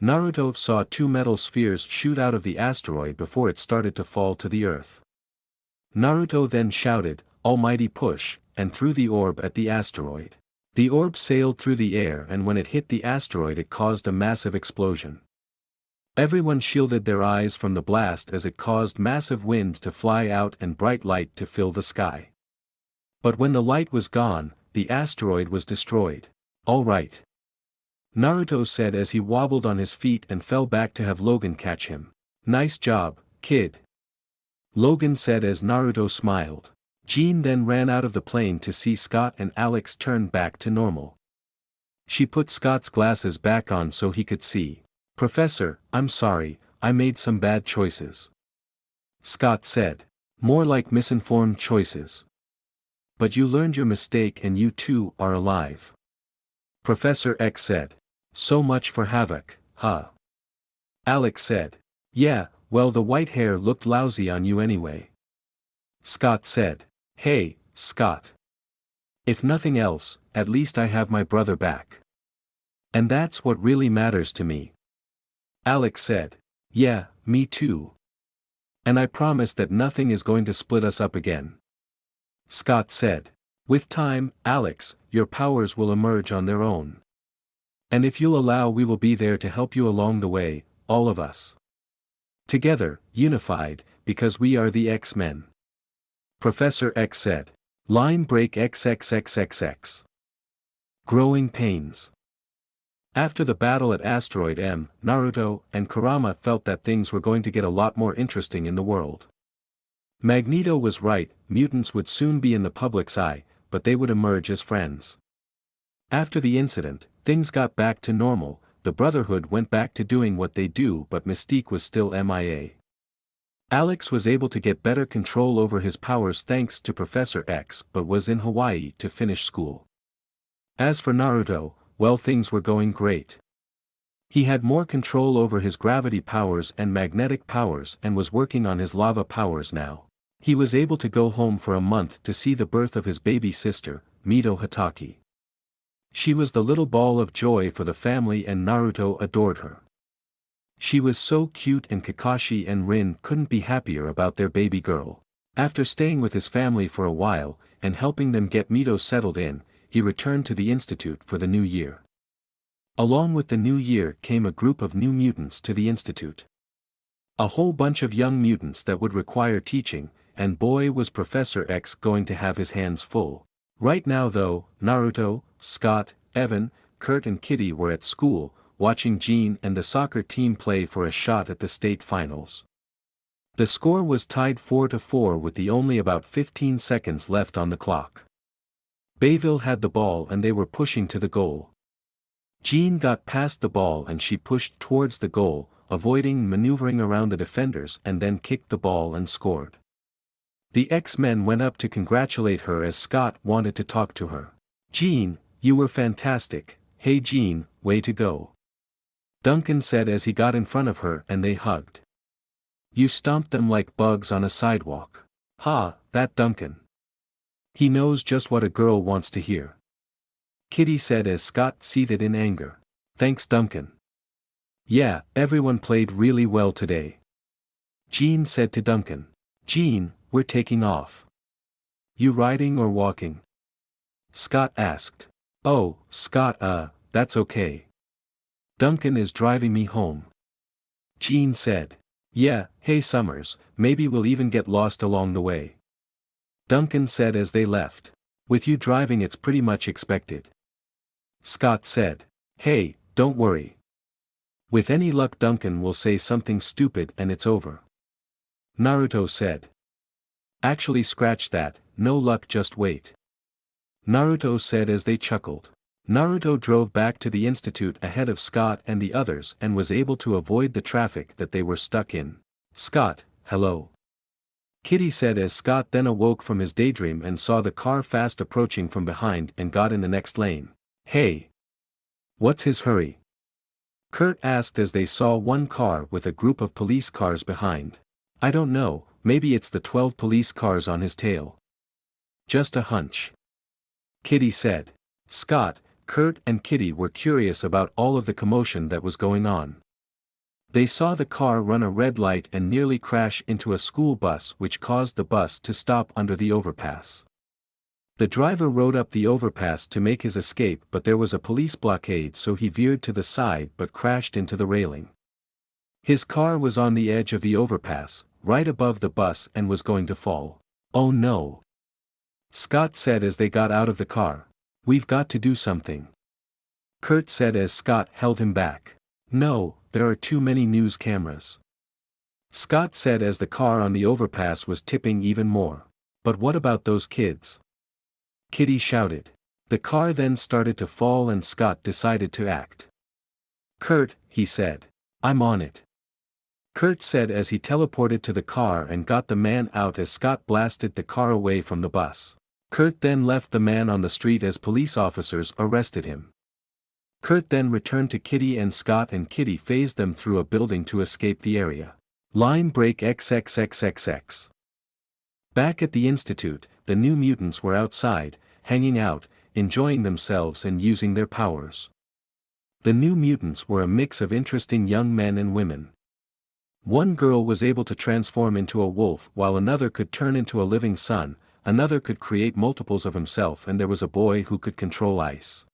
Naruto saw 2 metal spheres shoot out of the asteroid before it started to fall to the earth. Naruto then shouted, "Almighty push," and threw the orb at the asteroid. The orb sailed through the air and when it hit the asteroid it caused a massive explosion. Everyone shielded their eyes from the blast as it caused massive wind to fly out and bright light to fill the sky. But when the light was gone, the asteroid was destroyed. All right. Naruto said as he wobbled on his feet and fell back to have Logan catch him. Nice job, kid. Logan said as Naruto smiled. Jean then ran out of the plane to see Scott and Alex turn back to normal. She put Scott's glasses back on so he could see. Professor, I'm sorry, I made some bad choices. Scott said. More like misinformed choices. But you learned your mistake and you too are alive. Professor X said. So much for havoc, huh? Alex said. Yeah, well the white hair looked lousy on you anyway. Scott said. Hey, Scott. If nothing else, at least I have my brother back. And that's what really matters to me. Alex said. Yeah, me too. And I promise that nothing is going to split us up again. Scott said. With time, Alex, your powers will emerge on their own. And if you'll allow we will be there to help you along the way, all of us. Together, unified, because we are the X-Men. Professor X said. Line break XXXXX. Growing pains. After the battle at Asteroid M, Naruto and Kurama felt that things were going to get a lot more interesting in the world. Magneto was right, mutants would soon be in the public's eye, but they would emerge as friends. After the incident, things got back to normal, the Brotherhood went back to doing what they do but Mystique was still MIA. Alex was able to get better control over his powers thanks to Professor X but was in Hawaii to finish school. As for Naruto, well things were going great. He had more control over his gravity powers and magnetic powers and was working on his lava powers now. He was able to go home for a month to see the birth of his baby sister, Mito Hatake. She was the little ball of joy for the family and Naruto adored her. She was so cute and Kakashi and Rin couldn't be happier about their baby girl. After staying with his family for a while, and helping them get Mito settled in, he returned to the institute for the new year. Along with the new year came a group of new mutants to the institute. A whole bunch of young mutants that would require teaching, and boy was Professor X going to have his hands full. Right now though, Naruto, Scott, Evan, Kurt and Kitty were at school, watching Jean and the soccer team play for a shot at the state finals. The score was tied 4-4 with only about 15 seconds left on the clock. Bayville had the ball and they were pushing to the goal. Jean got past the ball and she pushed towards the goal, avoiding maneuvering around the defenders and then kicked the ball and scored. The X-Men went up to congratulate her as Scott wanted to talk to her. Jean, you were fantastic, hey Jean, way to go. Duncan said as he got in front of her and they hugged. You stomped them like bugs on a sidewalk. Ha, that Duncan. He knows just what a girl wants to hear. Kitty said as Scott seethed in anger. Thanks Duncan. Yeah, everyone played really well today. Jean said to Duncan. Jean, we're taking off. You riding or walking? Scott asked. Oh, Scott, that's okay. Duncan is driving me home. Jean said. Yeah, hey Summers, maybe we'll even get lost along the way. Duncan said as they left. With you driving it's pretty much expected. Scott said. Hey, don't worry. With any luck Duncan will say something stupid and it's over. Naruto said. Actually scratch that, no luck just wait. Naruto said as they chuckled. Naruto drove back to the institute ahead of Scott and the others and was able to avoid the traffic that they were stuck in. Scott, hello. Kitty said as Scott then awoke from his daydream and saw the car fast approaching from behind and got in the next lane. Hey. What's his hurry? Kurt asked as they saw one car with a group of police cars behind. I don't know, maybe it's the 12 police cars on his tail. Just a hunch. Kitty said. Scott, Kurt and Kitty were curious about all of the commotion that was going on. They saw the car run a red light and nearly crash into a school bus which caused the bus to stop under the overpass. The driver rode up the overpass to make his escape but there was a police blockade so he veered to the side but crashed into the railing. His car was on the edge of the overpass, right above the bus and was going to fall. Oh no. Scott said as they got out of the car. We've got to do something. Kurt said as Scott held him back. No, there are too many news cameras. Scott said as the car on the overpass was tipping even more. But what about those kids? Kitty shouted. The car then started to fall and Scott decided to act. Kurt, he said. I'm on it. Kurt said as he teleported to the car and got the man out as Scott blasted the car away from the bus. Kurt then left the man on the street as police officers arrested him. Kurt then returned to Kitty and Scott and Kitty phased them through a building to escape the area. Line break XXXXX. Back at the institute, the new mutants were outside, hanging out, enjoying themselves and using their powers. The new mutants were a mix of interesting young men and women. One girl was able to transform into a wolf while another could turn into a living sun, another could create multiples of himself and there was a boy who could control ice.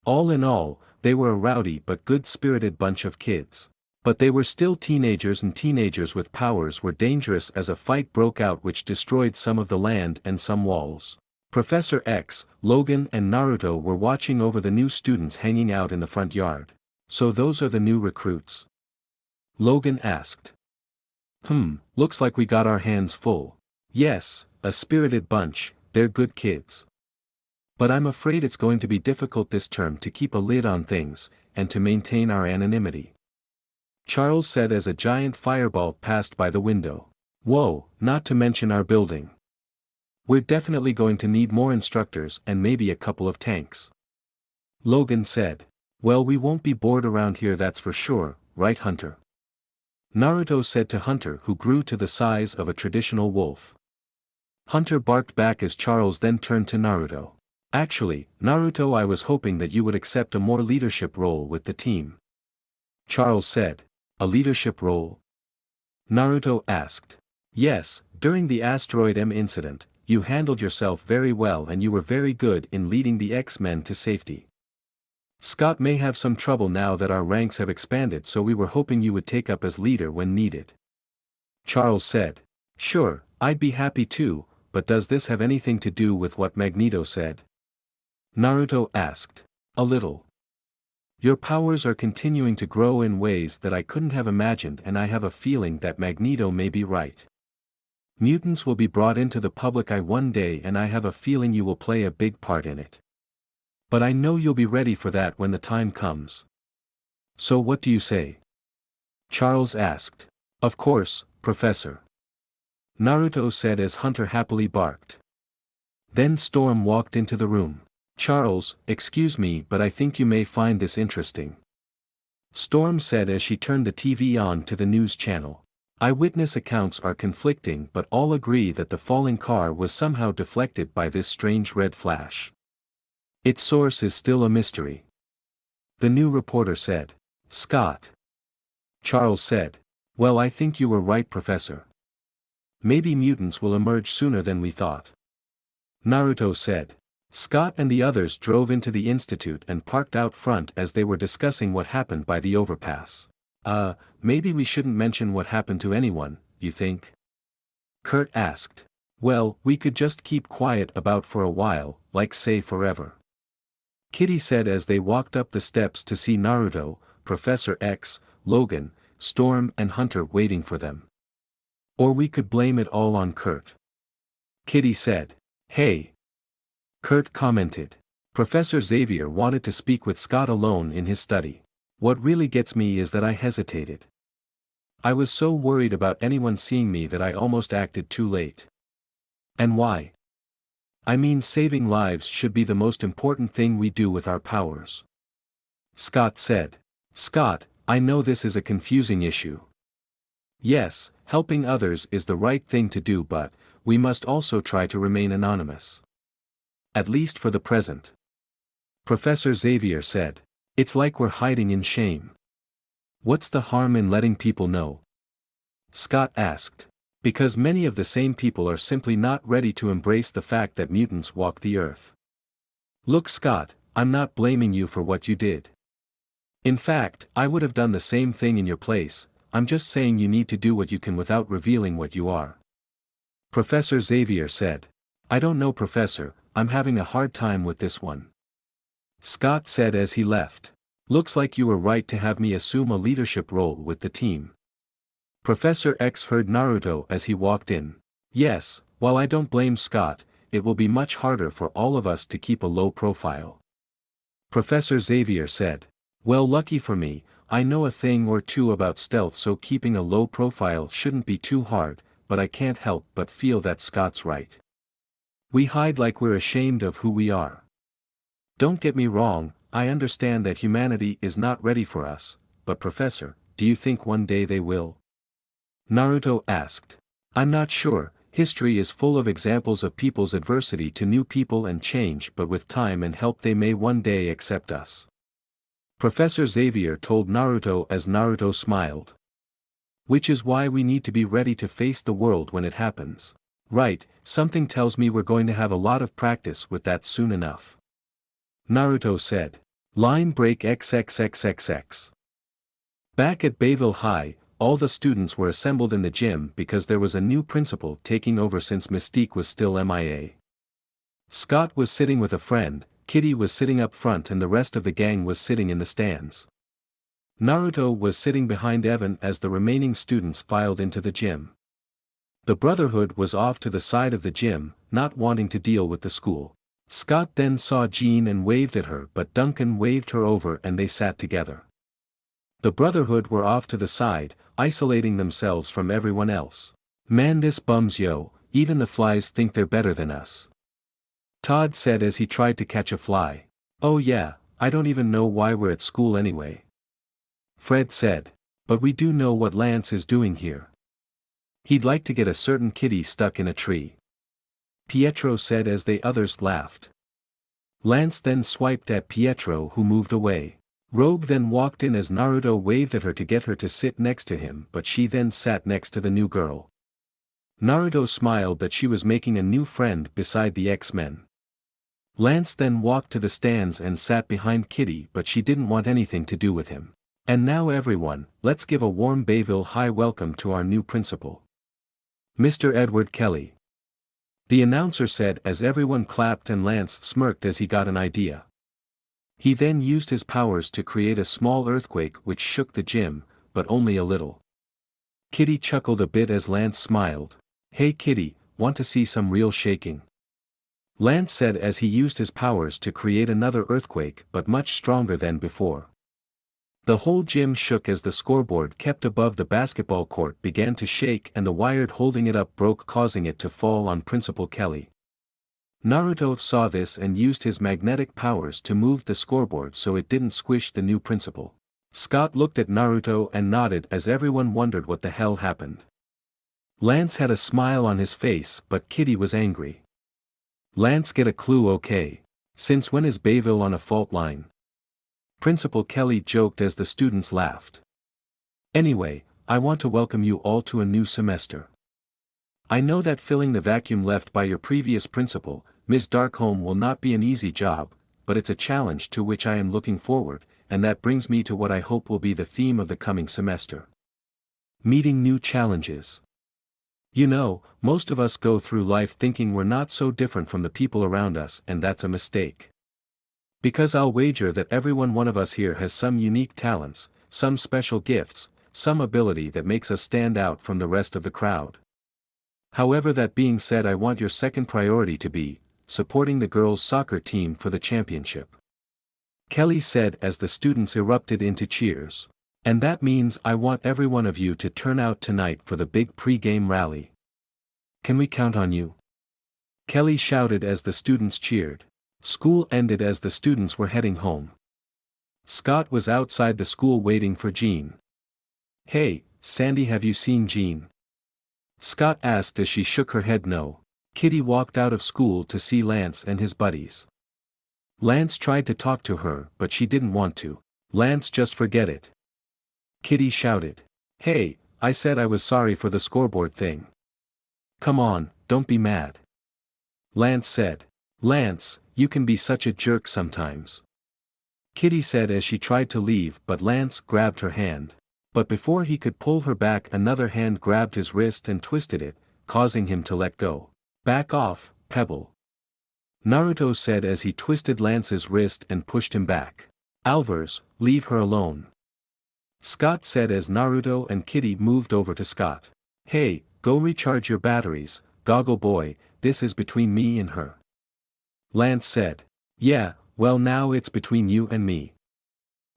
All in all, they were a rowdy but good-spirited bunch of kids. But they were still teenagers and teenagers with powers were dangerous as a fight broke out which destroyed some of the land and some walls. Professor X, Logan and Naruto were watching over the new students hanging out in the front yard. So those are the new recruits? Logan asked. Looks like we got our hands full. Yes, a spirited bunch, they're good kids. But I'm afraid it's going to be difficult this term to keep a lid on things, and to maintain our anonymity. Charles said as a giant fireball passed by the window. Whoa, not to mention our building. We're definitely going to need more instructors and maybe a couple of tanks. Logan said. Well, we won't be bored around here, that's for sure, right Hunter? Naruto said to Hunter, who grew to the size of a traditional wolf. Hunter barked back as Charles then turned to Naruto. Actually, Naruto, I was hoping that you would accept a more leadership role with the team. Charles said. A leadership role? Naruto asked. Yes, during the Asteroid M incident, you handled yourself very well and you were very good in leading the X-Men to safety. Scott may have some trouble now that our ranks have expanded, so we were hoping you would take up as leader when needed. Charles said. Sure, I'd be happy too, but does this have anything to do with what Magneto said? Naruto asked. A little. Your powers are continuing to grow in ways that I couldn't have imagined and I have a feeling that Magneto may be right. Mutants will be brought into the public eye one day and I have a feeling you will play a big part in it. But I know you'll be ready for that when the time comes. So what do you say? Charles asked. Of course, Professor. Naruto said as Hunter happily barked. Then Storm walked into the room. Charles, excuse me, but I think you may find this interesting. Storm said as she turned the TV on to the news channel. Eyewitness accounts are conflicting but all agree that the falling car was somehow deflected by this strange red flash. Its source is still a mystery. The new reporter said. Scott. Charles said. Well, I think you were right, Professor. Maybe mutants will emerge sooner than we thought. Naruto said. Scott and the others drove into the institute and parked out front as they were discussing what happened by the overpass. Maybe we shouldn't mention what happened to anyone, you think? Kurt asked. Well, we could just keep quiet about for a while, like say forever. Kitty said as they walked up the steps to see Naruto, Professor X, Logan, Storm and Hunter waiting for them. Or we could blame it all on Kurt. Kitty said. Hey. Kurt commented. Professor Xavier wanted to speak with Scott alone in his study. What really gets me is that I hesitated. I was so worried about anyone seeing me that I almost acted too late. And why? I mean, saving lives should be the most important thing we do with our powers. Scott said. Scott, I know this is a confusing issue. Yes, helping others is the right thing to do, but we must also try to remain anonymous. At least for the present. Professor Xavier said. It's like we're hiding in shame. What's the harm in letting people know? Scott asked. Because many of the same people are simply not ready to embrace the fact that mutants walk the earth. Look, Scott, I'm not blaming you for what you did. In fact, I would have done the same thing in your place. I'm just saying you need to do what you can without revealing what you are. Professor Xavier said. I don't know, Professor, I'm having a hard time with this one. Scott said as he left. Looks like you were right to have me assume a leadership role with the team. Professor X heard Naruto as he walked in. Yes, while I don't blame Scott, it will be much harder for all of us to keep a low profile. Professor Xavier said. Well, lucky for me, I know a thing or two about stealth, so keeping a low profile shouldn't be too hard, but I can't help but feel that Scott's right. We hide like we're ashamed of who we are. Don't get me wrong, I understand that humanity is not ready for us, but Professor, do you think one day they will? Naruto asked. I'm not sure, history is full of examples of people's adversity to new people and change, but with time and help they may one day accept us. Professor Xavier told Naruto as Naruto smiled. Which is why we need to be ready to face the world when it happens. Right, something tells me we're going to have a lot of practice with that soon enough. Naruto said. Line break XXXXX. Back at Bayville High, all the students were assembled in the gym because there was a new principal taking over since Mystique was still MIA. Scott was sitting with a friend, Kitty was sitting up front and the rest of the gang was sitting in the stands. Naruto was sitting behind Evan as the remaining students filed into the gym. The Brotherhood was off to the side of the gym, not wanting to deal with the school. Scott then saw Jean and waved at her, but Duncan waved her over and they sat together. The Brotherhood were off to the side, isolating themselves from everyone else. Man, this bums, yo, even the flies think they're better than us. Todd said as he tried to catch a fly. Oh yeah, I don't even know why we're at school anyway. Fred said. But we do know what Lance is doing here. He'd like to get a certain kitty stuck in a tree. Pietro said as the others laughed. Lance then swiped at Pietro, who moved away. Rogue then walked in as Naruto waved at her to get her to sit next to him, but she then sat next to the new girl. Naruto smiled that she was making a new friend beside the X-Men. Lance then walked to the stands and sat behind Kitty, but she didn't want anything to do with him. And now everyone, let's give a warm Bayville High welcome to our new principal. Mr. Edward Kelly. The announcer said as everyone clapped and Lance smirked as he got an idea. He then used his powers to create a small earthquake which shook the gym, but only a little. Kitty chuckled a bit as Lance smiled. Hey Kitty, want to see some real shaking? Lance said as he used his powers to create another earthquake, but much stronger than before. The whole gym shook as the scoreboard kept above the basketball court began to shake and the wire holding it up broke, causing it to fall on Principal Kelly. Naruto saw this and used his magnetic powers to move the scoreboard so it didn't squish the new principal. Scott looked at Naruto and nodded as everyone wondered what the hell happened. Lance had a smile on his face but Kitty was angry. Lance, get a clue, okay? Since when is Bayville on a fault line? Principal Kelly joked as the students laughed. Anyway, I want to welcome you all to a new semester. I know that filling the vacuum left by your previous principal, Ms. Darkholme, will not be an easy job, but it's a challenge to which I am looking forward, and that brings me to what I hope will be the theme of the coming semester. Meeting new challenges. You know, most of us go through life thinking we're not so different from the people around us, and that's a mistake. Because I'll wager that every one of us here has some unique talents, some special gifts, some ability that makes us stand out from the rest of the crowd. However, that being said, I want your second priority to be supporting the girls' soccer team for the championship. Kelly said as the students erupted into cheers. And that means I want every one of you to turn out tonight for the big pre-game rally. Can we count on you? Kelly shouted as the students cheered. School ended as the students were heading home. Scott was outside the school waiting for Jean. Hey, Sandy, have you seen Jean? Scott asked as she shook her head no. Kitty walked out of school to see Lance and his buddies. Lance tried to talk to her but she didn't want to. Lance, just forget it. Kitty shouted. Hey, I said I was sorry for the scoreboard thing. Come on, don't be mad. Lance said. Lance, you can be such a jerk sometimes. Kitty said as she tried to leave but Lance grabbed her hand. But before he could pull her back, another hand grabbed his wrist and twisted it, causing him to let go. Back off, Pebble. Naruto said as he twisted Lance's wrist and pushed him back. Alvars, leave her alone. Scott said as Naruto and Kitty moved over to Scott. Hey, go recharge your batteries, Goggle Boy, this is between me and her. Lance said. Yeah, well now it's between you and me.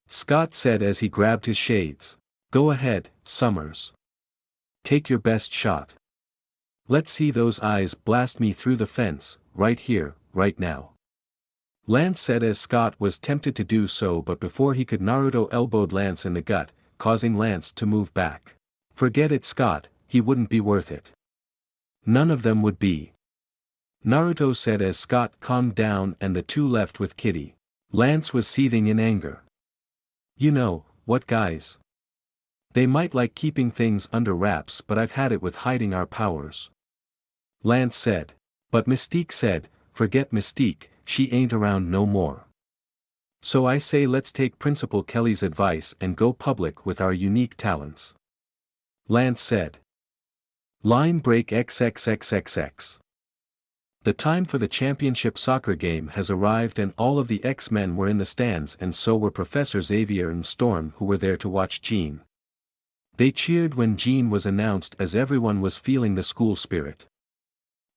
Scott said as he grabbed his shades. Go ahead, Summers. Take your best shot. Let's see those eyes blast me through the fence, right here, right now. Lance said as Scott was tempted to do so but before he could, Naruto elbowed Lance in the gut, causing Lance to move back. Forget it, Scott, he wouldn't be worth it. None of them would be. Naruto said as Scott calmed down and the two left with Kitty. Lance was seething in anger. You know, what, guys? They might like keeping things under wraps but I've had it with hiding our powers. Lance said. But Mystique said, forget Mystique, she ain't around no more. So I say let's take Principal Kelly's advice and go public with our unique talents. Lance said. Line break XXXXX. The time for the championship soccer game has arrived and all of the X-Men were in the stands and so were Professor Xavier and Storm, who were there to watch Jean. They cheered when Jean was announced as everyone was feeling the school spirit.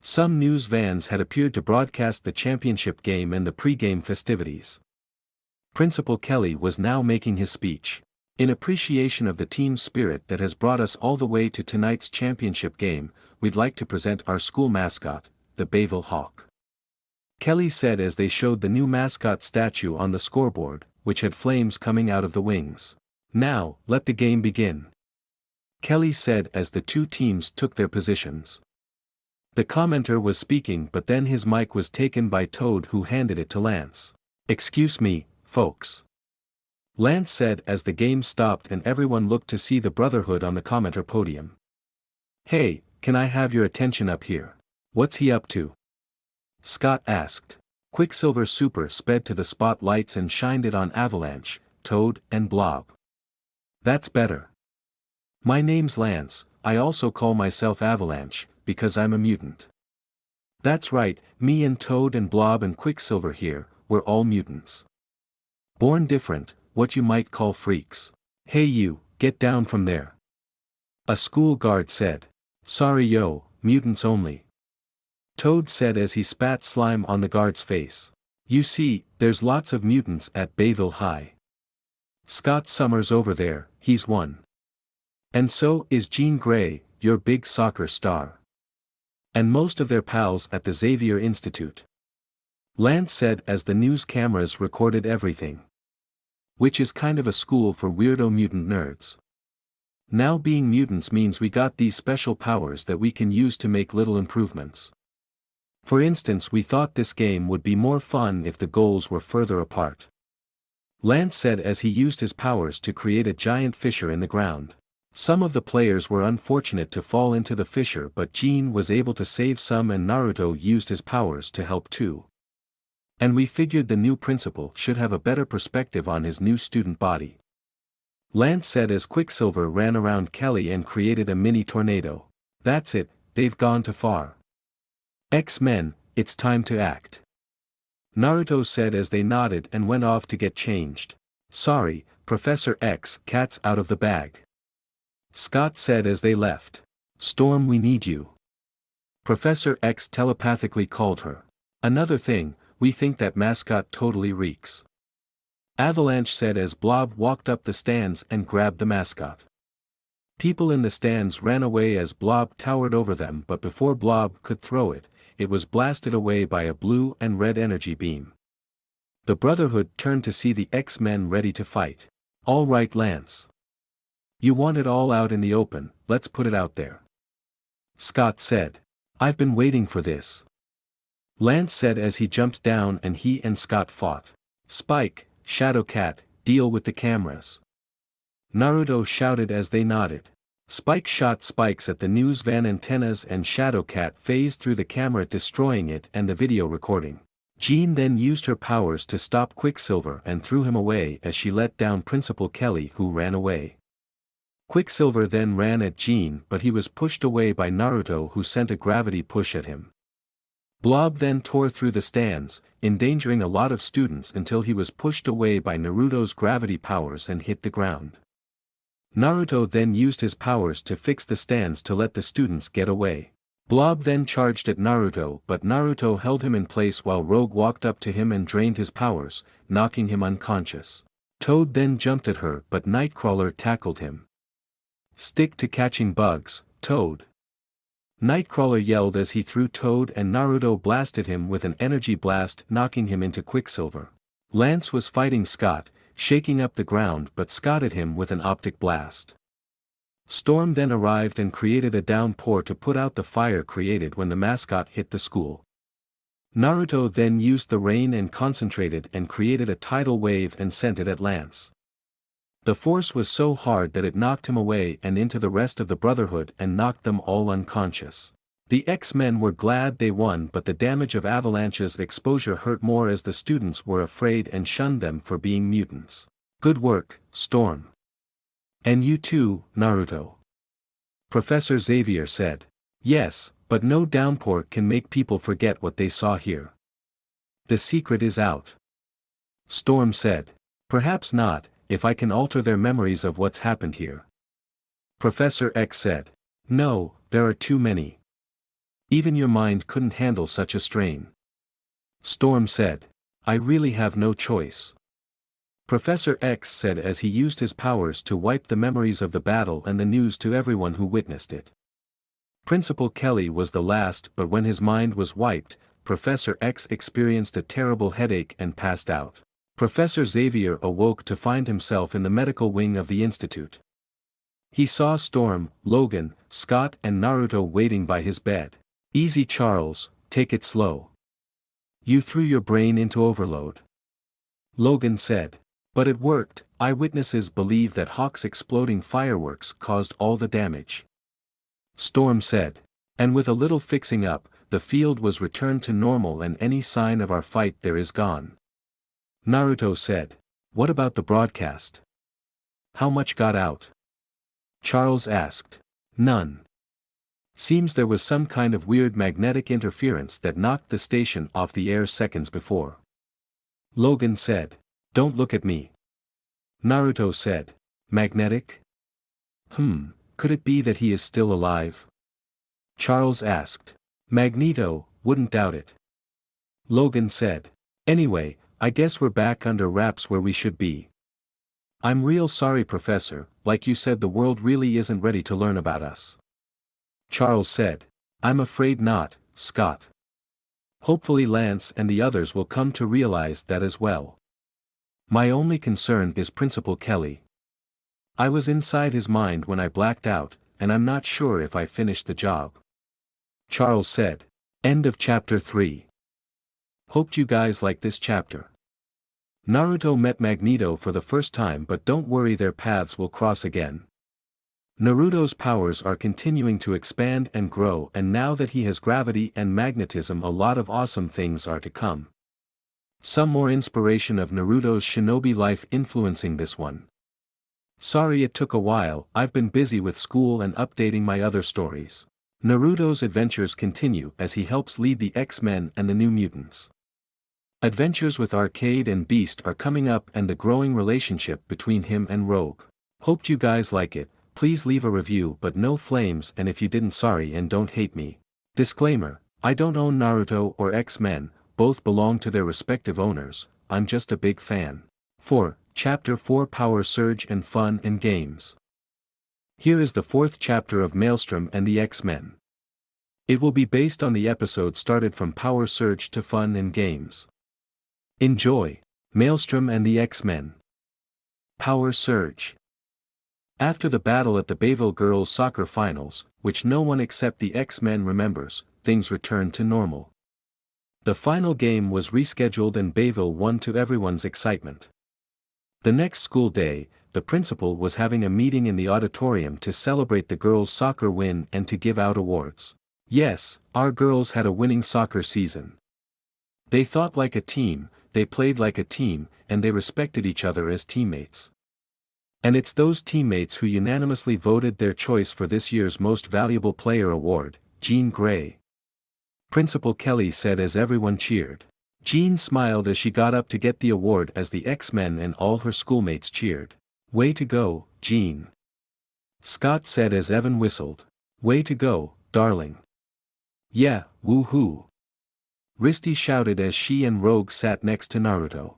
Some news vans had appeared to broadcast the championship game and the pre-game festivities. Principal Kelly was now making his speech. In appreciation of the team spirit that has brought us all the way to tonight's championship game, we'd like to present our school mascot, the Bayville Hawk. Kelly said as they showed the new mascot statue on the scoreboard, which had flames coming out of the wings. Now, let the game begin. Kelly said as the two teams took their positions. The commenter was speaking but then his mic was taken by Toad, who handed it to Lance. Excuse me, folks. Lance said as the game stopped and everyone looked to see the Brotherhood on the commenter podium. Hey, can I have your attention up here? What's he up to? Scott asked. Quicksilver Super sped to the spotlights and shined it on Avalanche, Toad, and Blob. That's better. My name's Lance, I also call myself Avalanche, because I'm a mutant. That's right, me and Toad and Blob and Quicksilver here, we're all mutants. Born different, what you might call freaks. Hey you, get down from there. A school guard said. Sorry yo, mutants only. Toad said as he spat slime on the guard's face. You see, there's lots of mutants at Bayville High. Scott Summers over there, he's one. And so is Jean Grey, your big soccer star. And most of their pals at the Xavier Institute. Lance said as the news cameras recorded everything. which is kind of a school for weirdo mutant nerds. Now being mutants means we got these special powers that we can use to make little improvements. For instance, we thought this game would be more fun if the goals were further apart. Lance said as he used his powers to create a giant fissure in the ground. Some of the players were unfortunate to fall into the fissure, but Jean was able to save some and Naruto used his powers to help too. And we figured the new principal should have a better perspective on his new student body. Lance said as Quicksilver ran around Kelly and created a mini tornado. That's it, they've gone too far. X-Men, it's time to act. Naruto said as they nodded and went off to get changed. Sorry, Professor X, cat's out of the bag. Scott said as they left. Storm, we need you. Professor X telepathically called her. Another thing, we think that mascot totally reeks. Avalanche said as Blob walked up the stands and grabbed the mascot. People in the stands ran away as Blob towered over them, but before Blob could throw it, it was blasted away by a blue and red energy beam. The Brotherhood turned to see the X-Men ready to fight. All right, Lance. You want it all out in the open, let's put it out there. Scott said. I've been waiting for this. Lance said as he jumped down and he and Scott fought. Spike, Shadowcat, deal with the cameras. Naruto shouted as they nodded. Spike shot spikes at the news van antennas and Shadowcat phased through the camera, destroying it and the video recording. Jean then used her powers to stop Quicksilver and threw him away as she let down Principal Kelly, who ran away. Quicksilver then ran at Jean, but he was pushed away by Naruto, who sent a gravity push at him. Blob then tore through the stands, endangering a lot of students until he was pushed away by Naruto's gravity powers and hit the ground. Naruto then used his powers to fix the stands to let the students get away. Blob then charged at Naruto, but Naruto held him in place while Rogue walked up to him and drained his powers, knocking him unconscious. Toad then jumped at her, but Nightcrawler tackled him. Stick to catching bugs, Toad. Nightcrawler yelled as he threw Toad and Naruto blasted him with an energy blast, knocking him into Quicksilver. Lance was fighting Scott, shaking up the ground, but Scott hit him with an optic blast. Storm then arrived and created a downpour to put out the fire created when the mascot hit the school. Naruto then used the rain and concentrated and created a tidal wave and sent it at Lance. The force was so hard that it knocked him away and into the rest of the Brotherhood and knocked them all unconscious. The X-Men were glad they won, but the damage of Avalanche's exposure hurt more as the students were afraid and shunned them for being mutants. Good work, Storm. And you too, Naruto. Professor Xavier said. Yes, but no downpour can make people forget what they saw here. The secret is out. Storm said. Perhaps not, if I can alter their memories of what's happened here. Professor X said. No, there are too many. Even your mind couldn't handle such a strain. Storm said. I really have no choice. Professor X said as he used his powers to wipe the memories of the battle and the news to everyone who witnessed it. Principal Kelly was the last, but when his mind was wiped, Professor X experienced a terrible headache and passed out. Professor Xavier awoke to find himself in the medical wing of the institute. He saw Storm, Logan, Scott and Naruto waiting by his bed. Easy Charles, take it slow. You threw your brain into overload. Logan said. But it worked. Eyewitnesses believe that Hawk's exploding fireworks caused all the damage. Storm said. And with a little fixing up, the field was returned to normal and any sign of our fight there is gone. Naruto said. What about the broadcast? How much got out? Charles asked. None. Seems there was some kind of weird magnetic interference that knocked the station off the air seconds before. Logan said. Don't look at me. Naruto said. Magnetic? Could it be that he is still alive? Charles asked. Magneto, wouldn't doubt it. Logan said. Anyway, I guess we're back under wraps where we should be. I'm real sorry, Professor, like you said the world really isn't ready to learn about us. Charles said. I'm afraid not, Scott. Hopefully Lance and the others will come to realize that as well. My only concern is Principal Kelly. I was inside his mind when I blacked out, and I'm not sure if I finished the job. Charles said. End of chapter 3. Hoped you guys like this chapter. Naruto met Magneto for the first time, but don't worry, their paths will cross again. Naruto's powers are continuing to expand and grow, and now that he has gravity and magnetism, a lot of awesome things are to come. Some more inspiration of Naruto's shinobi life influencing this one. Sorry it took a while, I've been busy with school and updating my other stories. Naruto's adventures continue as he helps lead the X-Men and the New Mutants. Adventures with Arcade and Beast are coming up, and the growing relationship between him and Rogue. Hoped you guys like it. Please leave a review, but no flames, and if you didn't, sorry and don't hate me. Disclaimer, I don't own Naruto or X-Men, both belong to their respective owners, I'm just a big fan. 4. Chapter 4 Power Surge and Fun and Games. Here is the 4th chapter of Maelstrom and the X-Men. It will be based on the episode started from Power Surge to Fun and Games. Enjoy. Maelstrom and the X-Men. Power Surge. After the battle at the Bayville girls' soccer finals, which no one except the X-Men remembers, things returned to normal. The final game was rescheduled and Bayville won to everyone's excitement. The next school day, the principal was having a meeting in the auditorium to celebrate the girls' soccer win and to give out awards. Yes, our girls had a winning soccer season. They thought like a team, they played like a team, and they respected each other as teammates. And it's those teammates who unanimously voted their choice for this year's Most Valuable Player award, Jean Grey. Principal Kelly said as everyone cheered. Jean smiled as she got up to get the award as the X-Men and all her schoolmates cheered. Way to go, Jean. Scott said as Evan whistled. Way to go, darling. Yeah, woo-hoo. Risty shouted as she and Rogue sat next to Naruto.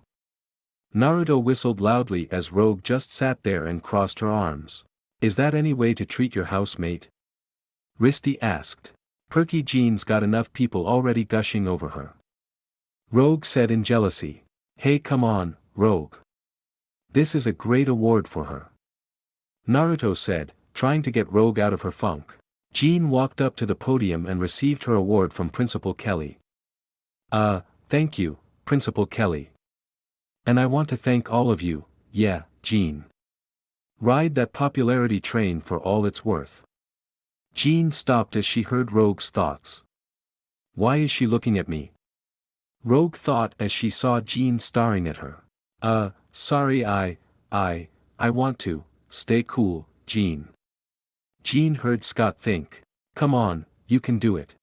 Naruto whistled loudly as Rogue just sat there and crossed her arms. Is that any way to treat your housemate? Risty asked. Perky Jean's got enough people already gushing over her. Rogue said in jealousy. Hey, come on, Rogue. This is a great award for her. Naruto said, trying to get Rogue out of her funk. Jean walked up to the podium and received her award from Principal Kelly. Thank you, Principal Kelly. And I want to thank all of you, yeah, Jean. Ride that popularity train for all it's worth. Jean stopped as she heard Rogue's thoughts. Why is she looking at me? Rogue thought as she saw Jean staring at her. Sorry, I want to, stay cool, Jean. Jean heard Scott think. Come on, you can do it.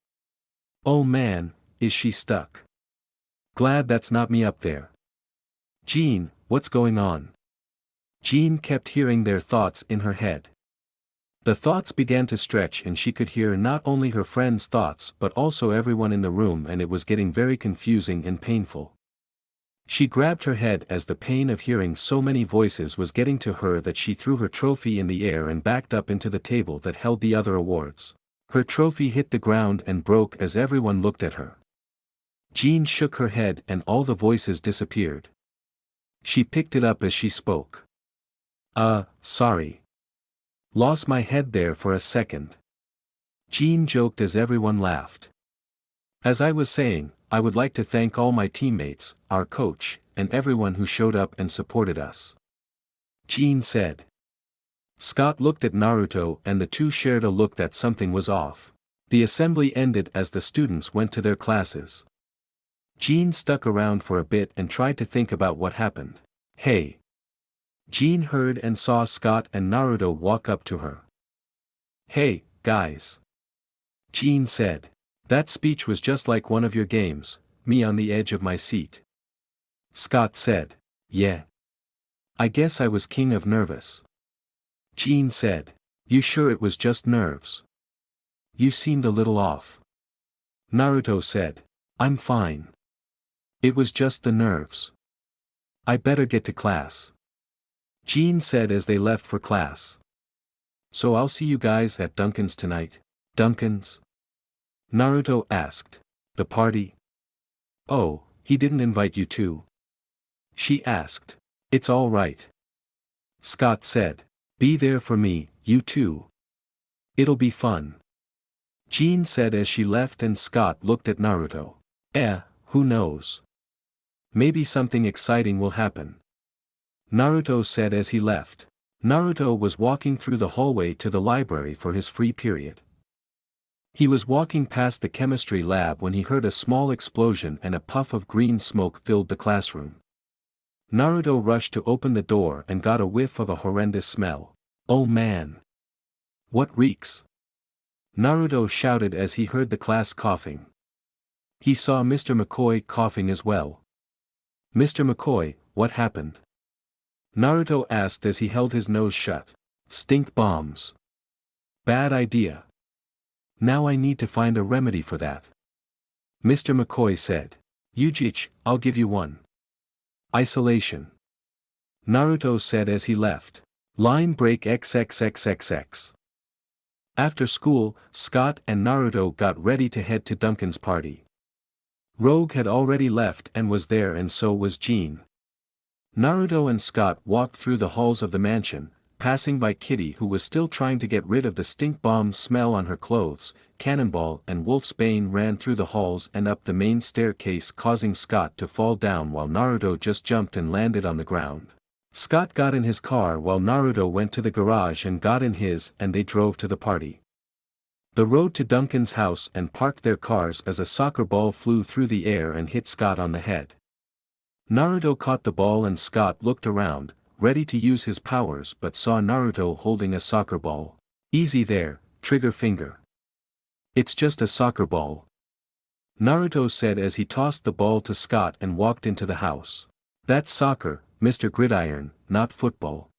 Oh man, is she stuck? Glad that's not me up there. Jean, what's going on? Jean kept hearing their thoughts in her head. The thoughts began to stretch and she could hear not only her friends' thoughts but also everyone in the room, and it was getting very confusing and painful. She grabbed her head as the pain of hearing so many voices was getting to her that she threw her trophy in the air and backed up into the table that held the other awards. Her trophy hit the ground and broke as everyone looked at her. Jean shook her head and all the voices disappeared. She picked it up as she spoke. Sorry. Lost my head there for a second. Jean joked as everyone laughed. As I was saying, I would like to thank all my teammates, our coach, and everyone who showed up and supported us. Jean said. Scott looked at Naruto and the two shared a look that something was off. The assembly ended as the students went to their classes. Jean stuck around for a bit and tried to think about what happened. Hey. Jean heard and saw Scott and Naruto walk up to her. Hey, guys. Jean said. That speech was just like one of your games, me on the edge of my seat. Scott said. Yeah. I guess I was king of nervous. Jean said. You sure it was just nerves? You seemed a little off. Naruto said. I'm fine. It was just the nerves. I better get to class. Jean said as they left for class. So I'll see you guys at Duncan's tonight. Duncan's? Naruto asked. The party? Oh, he didn't invite you too? She asked. It's all right. Scott said. Be there for me, you too. It'll be fun. Jean said as she left and Scott looked at Naruto. Who knows? Maybe something exciting will happen. Naruto said as he left. Naruto was walking through the hallway to the library for his free period. He was walking past the chemistry lab when he heard a small explosion and a puff of green smoke filled the classroom. Naruto rushed to open the door and got a whiff of a horrendous smell. Oh man! What reeks? Naruto shouted as he heard the class coughing. He saw Mr. McCoy coughing as well. Mr. McCoy, what happened? Naruto asked as he held his nose shut. Stink bombs. Bad idea. Now I need to find a remedy for that. Mr. McCoy said. Yujich, I'll give you one. Isolation. Naruto said as he left. Line break XXXXX. After school, Scott and Naruto got ready to head to Duncan's party. Rogue had already left and was there, and so was Jean. Naruto and Scott walked through the halls of the mansion, passing by Kitty, who was still trying to get rid of the stink bomb smell on her clothes. Cannonball and Wolfsbane ran through the halls and up the main staircase, causing Scott to fall down while Naruto just jumped and landed on the ground. Scott got in his car while Naruto went to the garage and got in his, and they drove to the party. They rode to Duncan's house and parked their cars as a soccer ball flew through the air and hit Scott on the head. Naruto caught the ball and Scott looked around, ready to use his powers, but saw Naruto holding a soccer ball. Easy there, trigger finger. It's just a soccer ball. Naruto said as he tossed the ball to Scott and walked into the house. That's soccer, Mr. Gridiron, not football.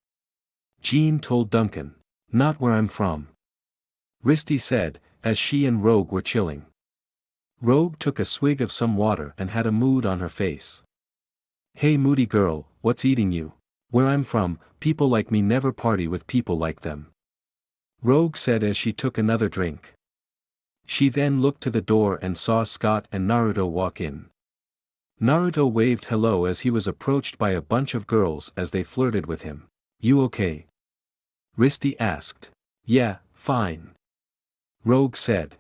Jean told Duncan. Not where I'm from. Risty said, as she and Rogue were chilling. Rogue took a swig of some water and had a mood on her face. Hey moody girl, what's eating you? Where I'm from, people like me never party with people like them. Rogue said as she took another drink. She then looked to the door and saw Scott and Naruto walk in. Naruto waved hello as he was approached by a bunch of girls as they flirted with him. You okay? Risty asked. Yeah, fine. Rogue said.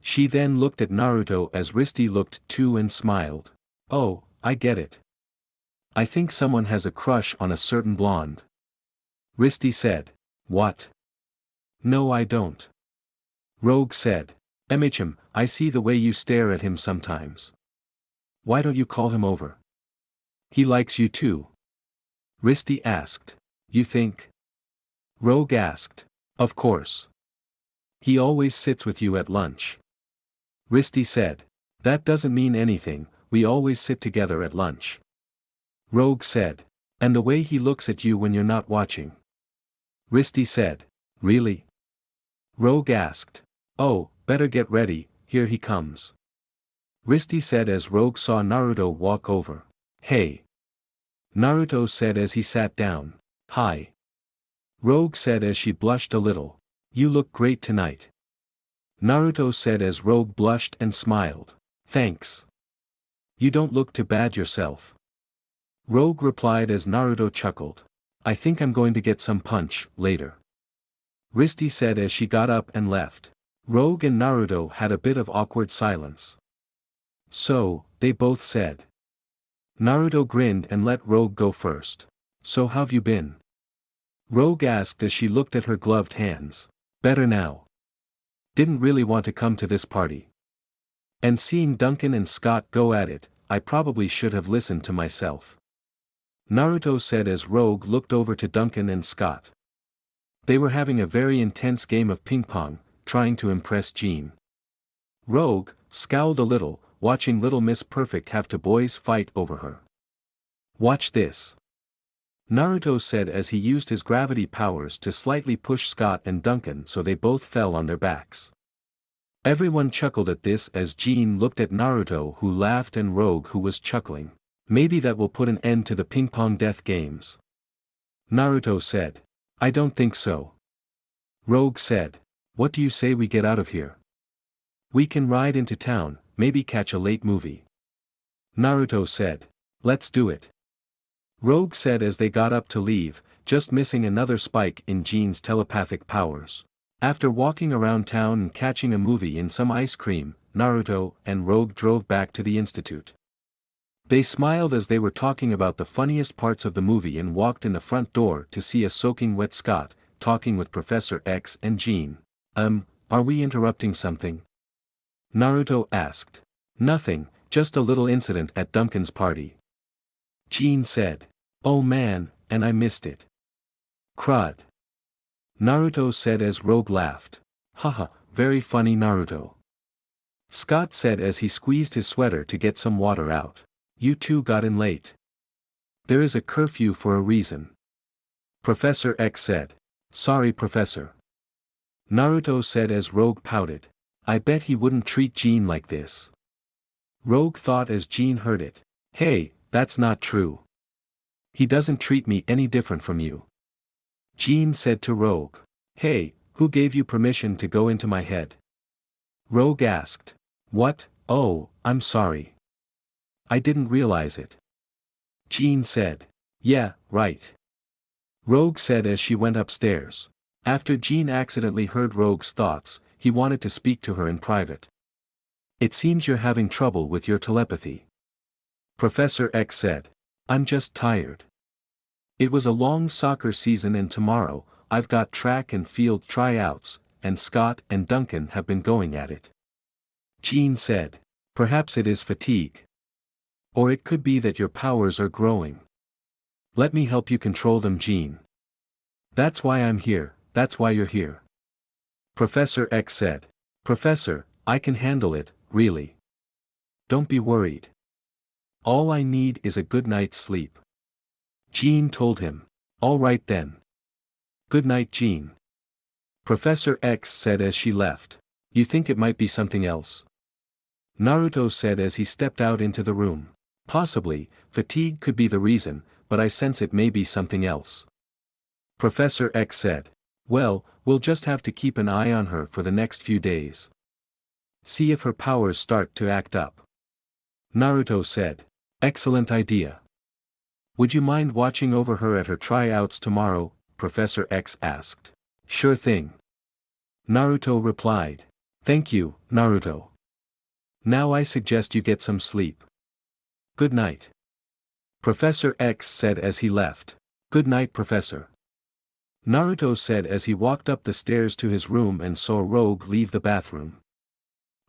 She then looked at Naruto as Risty looked too and smiled. Oh, I get it. I think someone has a crush on a certain blonde. Risty said. What? No, I don't. Rogue said. I see the way you stare at him sometimes. Why don't you call him over? He likes you too. Risty asked. You think? Rogue asked. Of course. He always sits with you at lunch. Risty said. That doesn't mean anything, we always sit together at lunch. Rogue said. And the way he looks at you when you're not watching. Risty said. Really? Rogue asked. Oh, better get ready, here he comes. Risty said as Rogue saw Naruto walk over. Hey. Naruto said as he sat down. Hi. Rogue said as she blushed a little. You look great tonight. Naruto said as Rogue blushed and smiled. Thanks. You don't look too bad yourself. Rogue replied as Naruto chuckled. I think I'm going to get some punch, later. Risty said as she got up and left. Rogue and Naruto had a bit of awkward silence. So, they both said. Naruto grinned and let Rogue go first. So how've you been? Rogue asked as she looked at her gloved hands. Better now. Didn't really want to come to this party. And seeing Duncan and Scott go at it, I probably should have listened to myself. Naruto said as Rogue looked over to Duncan and Scott. They were having a very intense game of ping pong, trying to impress Jean. Rogue scowled a little, watching Little Miss Perfect have to boys fight over her. Watch this. Naruto said as he used his gravity powers to slightly push Scott and Duncan so they both fell on their backs. Everyone chuckled at this as Jean looked at Naruto, who laughed, and Rogue, who was chuckling. Maybe that will put an end to the ping pong death games. Naruto said. I don't think so. Rogue said. What do you say we get out of here? We can ride into town, maybe catch a late movie. Naruto said. Let's do it. Rogue said as they got up to leave, just missing another spike in Jean's telepathic powers. After walking around town and catching a movie in some ice cream, Naruto and Rogue drove back to the institute. They smiled as they were talking about the funniest parts of the movie and walked in the front door to see a soaking wet Scott, talking with Professor X and Jean. Are we interrupting something? Naruto asked. Nothing, just a little incident at Duncan's party. Jean said. Oh man, and I missed it. Crud. Naruto said as Rogue laughed. Haha, very funny Naruto. Scott said as he squeezed his sweater to get some water out. You two got in late. There is a curfew for a reason. Professor X said. Sorry Professor. Naruto said as Rogue pouted. I bet he wouldn't treat Jean like this. Rogue thought as Jean heard it. Hey, that's not true. He doesn't treat me any different from you. Jean said to Rogue. Hey, who gave you permission to go into my head? Rogue asked. What? Oh, I'm sorry. I didn't realize it. Jean said. Yeah, right. Rogue said as she went upstairs. After Jean accidentally heard Rogue's thoughts, he wanted to speak to her in private. It seems you're having trouble with your telepathy. Professor X said. I'm just tired. It was a long soccer season and tomorrow, I've got track and field tryouts, and Scott and Duncan have been going at it. Jean said. Perhaps it is fatigue. Or it could be that your powers are growing. Let me help you control them, Jean. That's why I'm here, that's why you're here. Professor X said. Professor, I can handle it, really. Don't be worried. All I need is a good night's sleep. Jean told him. All right then. Good night, Jean. Professor X said as she left. You think it might be something else? Naruto said as he stepped out into the room. Possibly, fatigue could be the reason, but I sense it may be something else. Professor X said. Well, we'll just have to keep an eye on her for the next few days. See if her powers start to act up. Naruto said. Excellent idea. Would you mind watching over her at her tryouts tomorrow? Professor X asked. Sure thing. Naruto replied. Thank you, Naruto. Now I suggest you get some sleep. Good night. Professor X said as he left. Good night, Professor. Naruto said as he walked up the stairs to his room and saw Rogue leave the bathroom.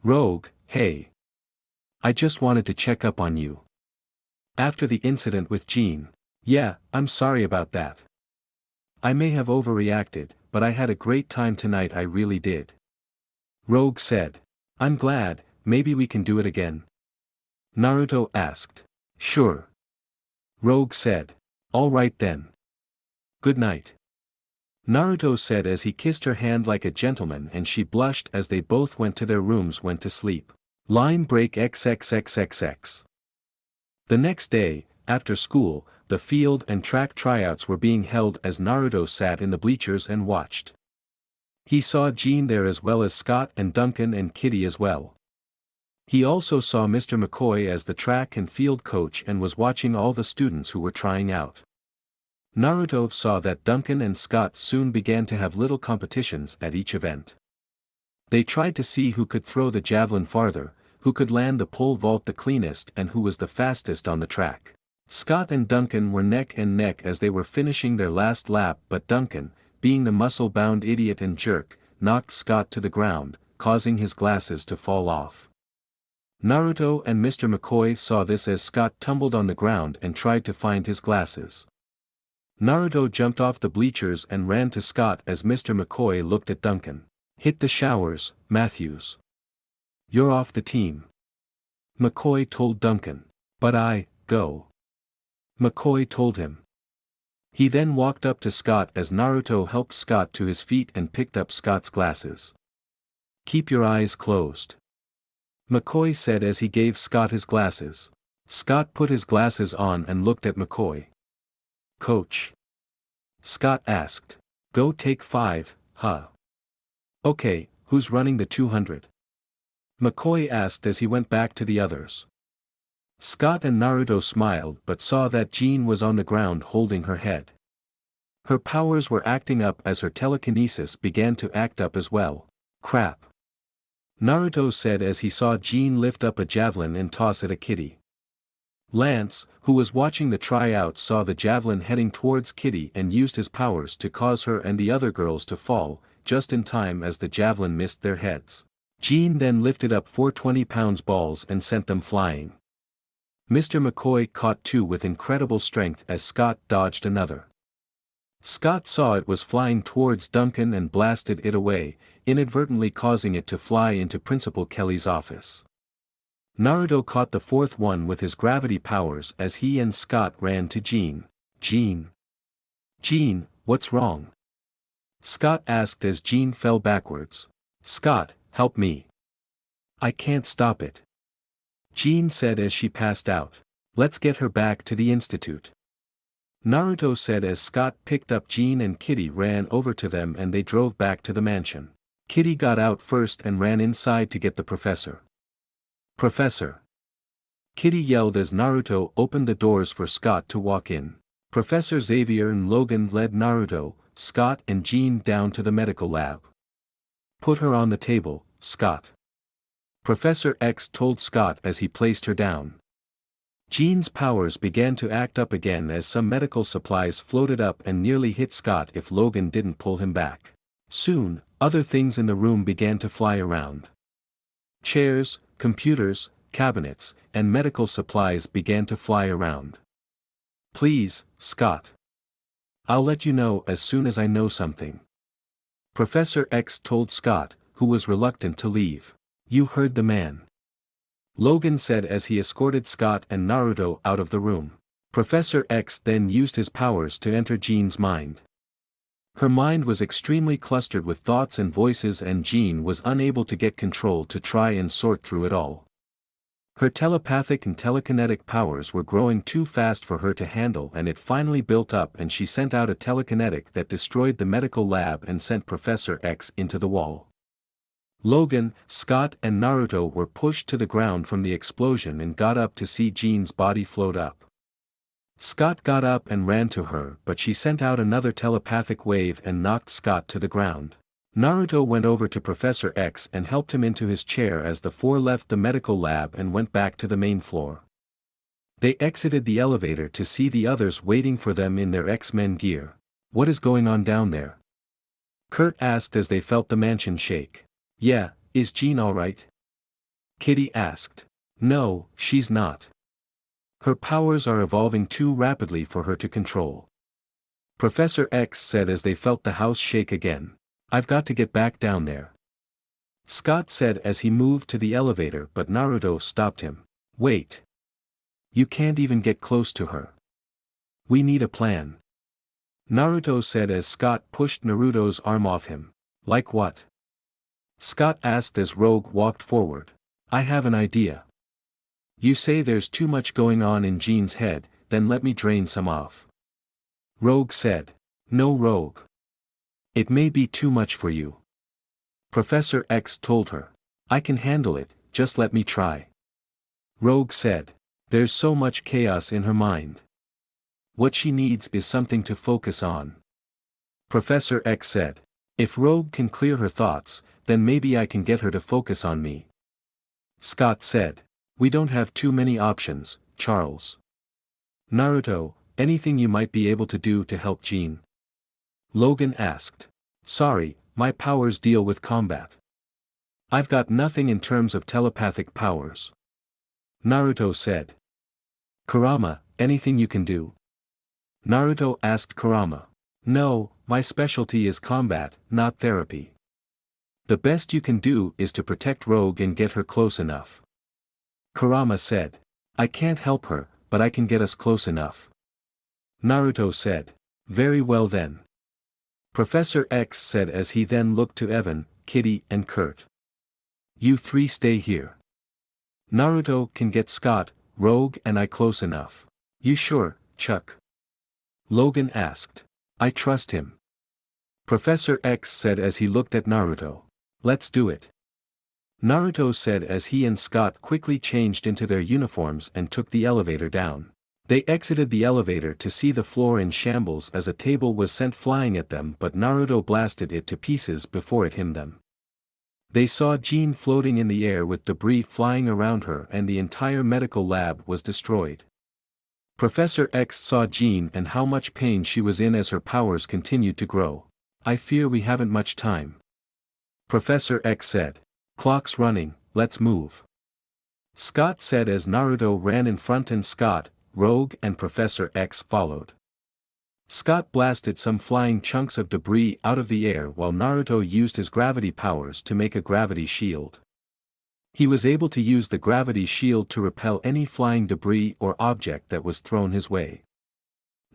Rogue, hey. I just wanted to check up on you. After the incident with Jean. Yeah, I'm sorry about that. I may have overreacted, but I had a great time tonight, I really did. Rogue said. I'm glad, maybe we can do it again. Naruto asked. Sure. Rogue said. All right then. Good night. Naruto said as he kissed her hand like a gentleman and she blushed as they both went to their rooms went to sleep. Line break XXXXX. The next day, after school, the field and track tryouts were being held as Naruto sat in the bleachers and watched. He saw Jean there as well as Scott and Duncan and Kitty as well. He also saw Mr. McCoy as the track and field coach and was watching all the students who were trying out. Naruto saw that Duncan and Scott soon began to have little competitions at each event. They tried to see who could throw the javelin farther, who could land the pole vault the cleanest and who was the fastest on the track. Scott and Duncan were neck and neck as they were finishing their last lap, but Duncan, being the muscle-bound idiot and jerk, knocked Scott to the ground, causing his glasses to fall off. Naruto and Mr. McCoy saw this as Scott tumbled on the ground and tried to find his glasses. Naruto jumped off the bleachers and ran to Scott as Mr. McCoy looked at Duncan. Hit the showers, Matthews. You're off the team. McCoy told Duncan. But go. McCoy told him. He then walked up to Scott as Naruto helped Scott to his feet and picked up Scott's glasses. Keep your eyes closed. McCoy said as he gave Scott his glasses. Scott put his glasses on and looked at McCoy. Coach. Scott asked. Go take 5, huh? Okay, who's running the 200? McCoy asked as he went back to the others. Scott and Naruto smiled but saw that Jean was on the ground holding her head. Her powers were acting up as her telekinesis began to act up as well. Crap. Naruto said as he saw Jean lift up a javelin and toss it at Kitty. Lance, who was watching the tryouts, saw the javelin heading towards Kitty and used his powers to cause her and the other girls to fall, just in time as the javelin missed their heads. Jean then lifted up 4 20-pound balls and sent them flying. Mr. McCoy caught 2 with incredible strength as Scott dodged another. Scott saw it was flying towards Duncan and blasted it away, inadvertently causing it to fly into Principal Kelly's office. Naruto caught the 4th one with his gravity powers as he and Scott ran to Jean. Jean, what's wrong? Scott asked as Jean fell backwards. Scott, help me. I can't stop it. Jean said as she passed out. Let's get her back to the institute. Naruto said as Scott picked up Jean and Kitty ran over to them and they drove back to the mansion. Kitty got out first and ran inside to get the professor. Professor! Kitty yelled as Naruto opened the doors for Scott to walk in. Professor Xavier and Logan led Naruto, Scott and Jean down to the medical lab. Put her on the table, Scott. Professor X told Scott as he placed her down. Jean's powers began to act up again as some medical supplies floated up and nearly hit Scott if Logan didn't pull him back. Soon, other things in the room began to fly around. Chairs, computers, cabinets, and medical supplies began to fly around. Please, Scott. I'll let you know as soon as I know something. Professor X told Scott, who was reluctant to leave. You heard the man. Logan said as he escorted Scott and Naruto out of the room. Professor X then used his powers to enter Jean's mind. Her mind was extremely clustered with thoughts and voices and Jean was unable to get control to try and sort through it all. Her telepathic and telekinetic powers were growing too fast for her to handle and it finally built up and she sent out a telekinetic that destroyed the medical lab and sent Professor X into the wall. Logan, Scott and Naruto were pushed to the ground from the explosion and got up to see Jean's body float up. Scott got up and ran to her but she sent out another telepathic wave and knocked Scott to the ground. Naruto went over to Professor X and helped him into his chair as the 4 left the medical lab and went back to the main floor. They exited the elevator to see the others waiting for them in their X-Men gear. What is going on down there? Kurt asked as they felt the mansion shake. Yeah, is Jean alright? Kitty asked. No, she's not. Her powers are evolving too rapidly for her to control. Professor X said as they felt the house shake again. I've got to get back down there. Scott said as he moved to the elevator but Naruto stopped him. Wait. You can't even get close to her. We need a plan. Naruto said as Scott pushed Naruto's arm off him. Like what? Scott asked as Rogue walked forward. I have an idea. You say there's too much going on in Jean's head, then let me drain some off. Rogue said. No, Rogue. It may be too much for you. Professor X told her. I can handle it, just let me try. Rogue said. There's so much chaos in her mind. What she needs is something to focus on. Professor X said. If Rogue can clear her thoughts, then maybe I can get her to focus on me. Scott said. We don't have too many options, Charles. Naruto, anything you might be able to do to help Jean? Logan asked. Sorry, my powers deal with combat. I've got nothing in terms of telepathic powers. Naruto said. Kurama, anything you can do? Naruto asked Kurama. No, my specialty is combat, not therapy. The best you can do is to protect Rogue and get her close enough. Kurama said. I can't help her, but I can get us close enough. Naruto said. Very well then. Professor X said as he then looked to Evan, Kitty and Kurt. You 3 stay here. Naruto can get Scott, Rogue and I close enough. You sure, Chuck? Logan asked. I trust him. Professor X said as he looked at Naruto. Let's do it. Naruto said as he and Scott quickly changed into their uniforms and took the elevator down. They exited the elevator to see the floor in shambles as a table was sent flying at them, but Naruto blasted it to pieces before it hit them. They saw Jean floating in the air with debris flying around her and the entire medical lab was destroyed. Professor X saw Jean and how much pain she was in as her powers continued to grow. "I fear we haven't much time," Professor X said. "Clock's running, let's move," Scott said as Naruto ran in front and Scott, Rogue and Professor X followed. Scott blasted some flying chunks of debris out of the air while Naruto used his gravity powers to make a gravity shield. He was able to use the gravity shield to repel any flying debris or object that was thrown his way.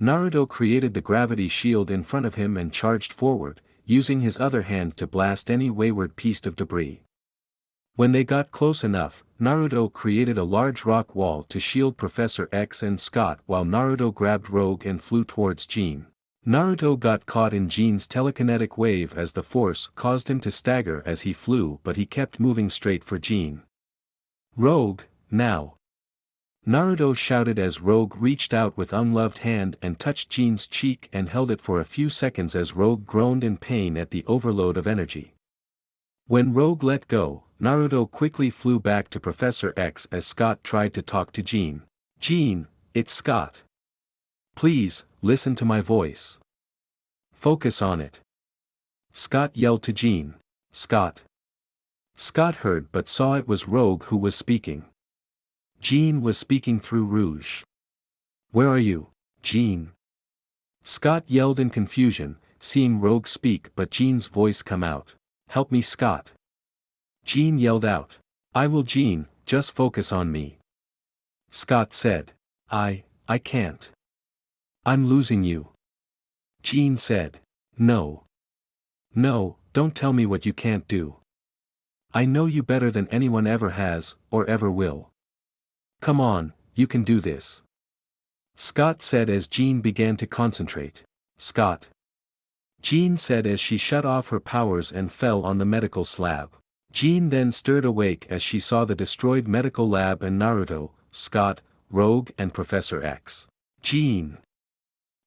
Naruto created the gravity shield in front of him and charged forward, using his other hand to blast any wayward piece of debris. When they got close enough, Naruto created a large rock wall to shield Professor X and Scott while Naruto grabbed Rogue and flew towards Jean. Naruto got caught in Jean's telekinetic wave as the force caused him to stagger as he flew, but he kept moving straight for Jean. "Rogue, now!" Naruto shouted as Rogue reached out with unloved hand and touched Jean's cheek and held it for a few seconds as Rogue groaned in pain at the overload of energy. When Rogue let go, Naruto quickly flew back to Professor X as Scott tried to talk to Jean. "Jean, it's Scott. Please, listen to my voice. Focus on it." Scott yelled to Jean. "Scott." Scott heard but saw it was Rogue who was speaking. Jean was speaking through Rouge. "Where are you, Jean?" Scott yelled in confusion, seeing Rogue speak but Jean's voice come out. "Help me, Scott." Jean yelled out. "I will, Jean, just focus on me." Scott said. I can't. I'm losing you." Jean said. No. No, don't tell me what you can't do. I know you better than anyone ever has, or ever will. Come on, you can do this." Scott said as Jean began to concentrate. "Scott." Jean said as she shut off her powers and fell on the medical slab. Jean then stirred awake as she saw the destroyed medical lab and Naruto, Scott, Rogue and Professor X. "Jean!"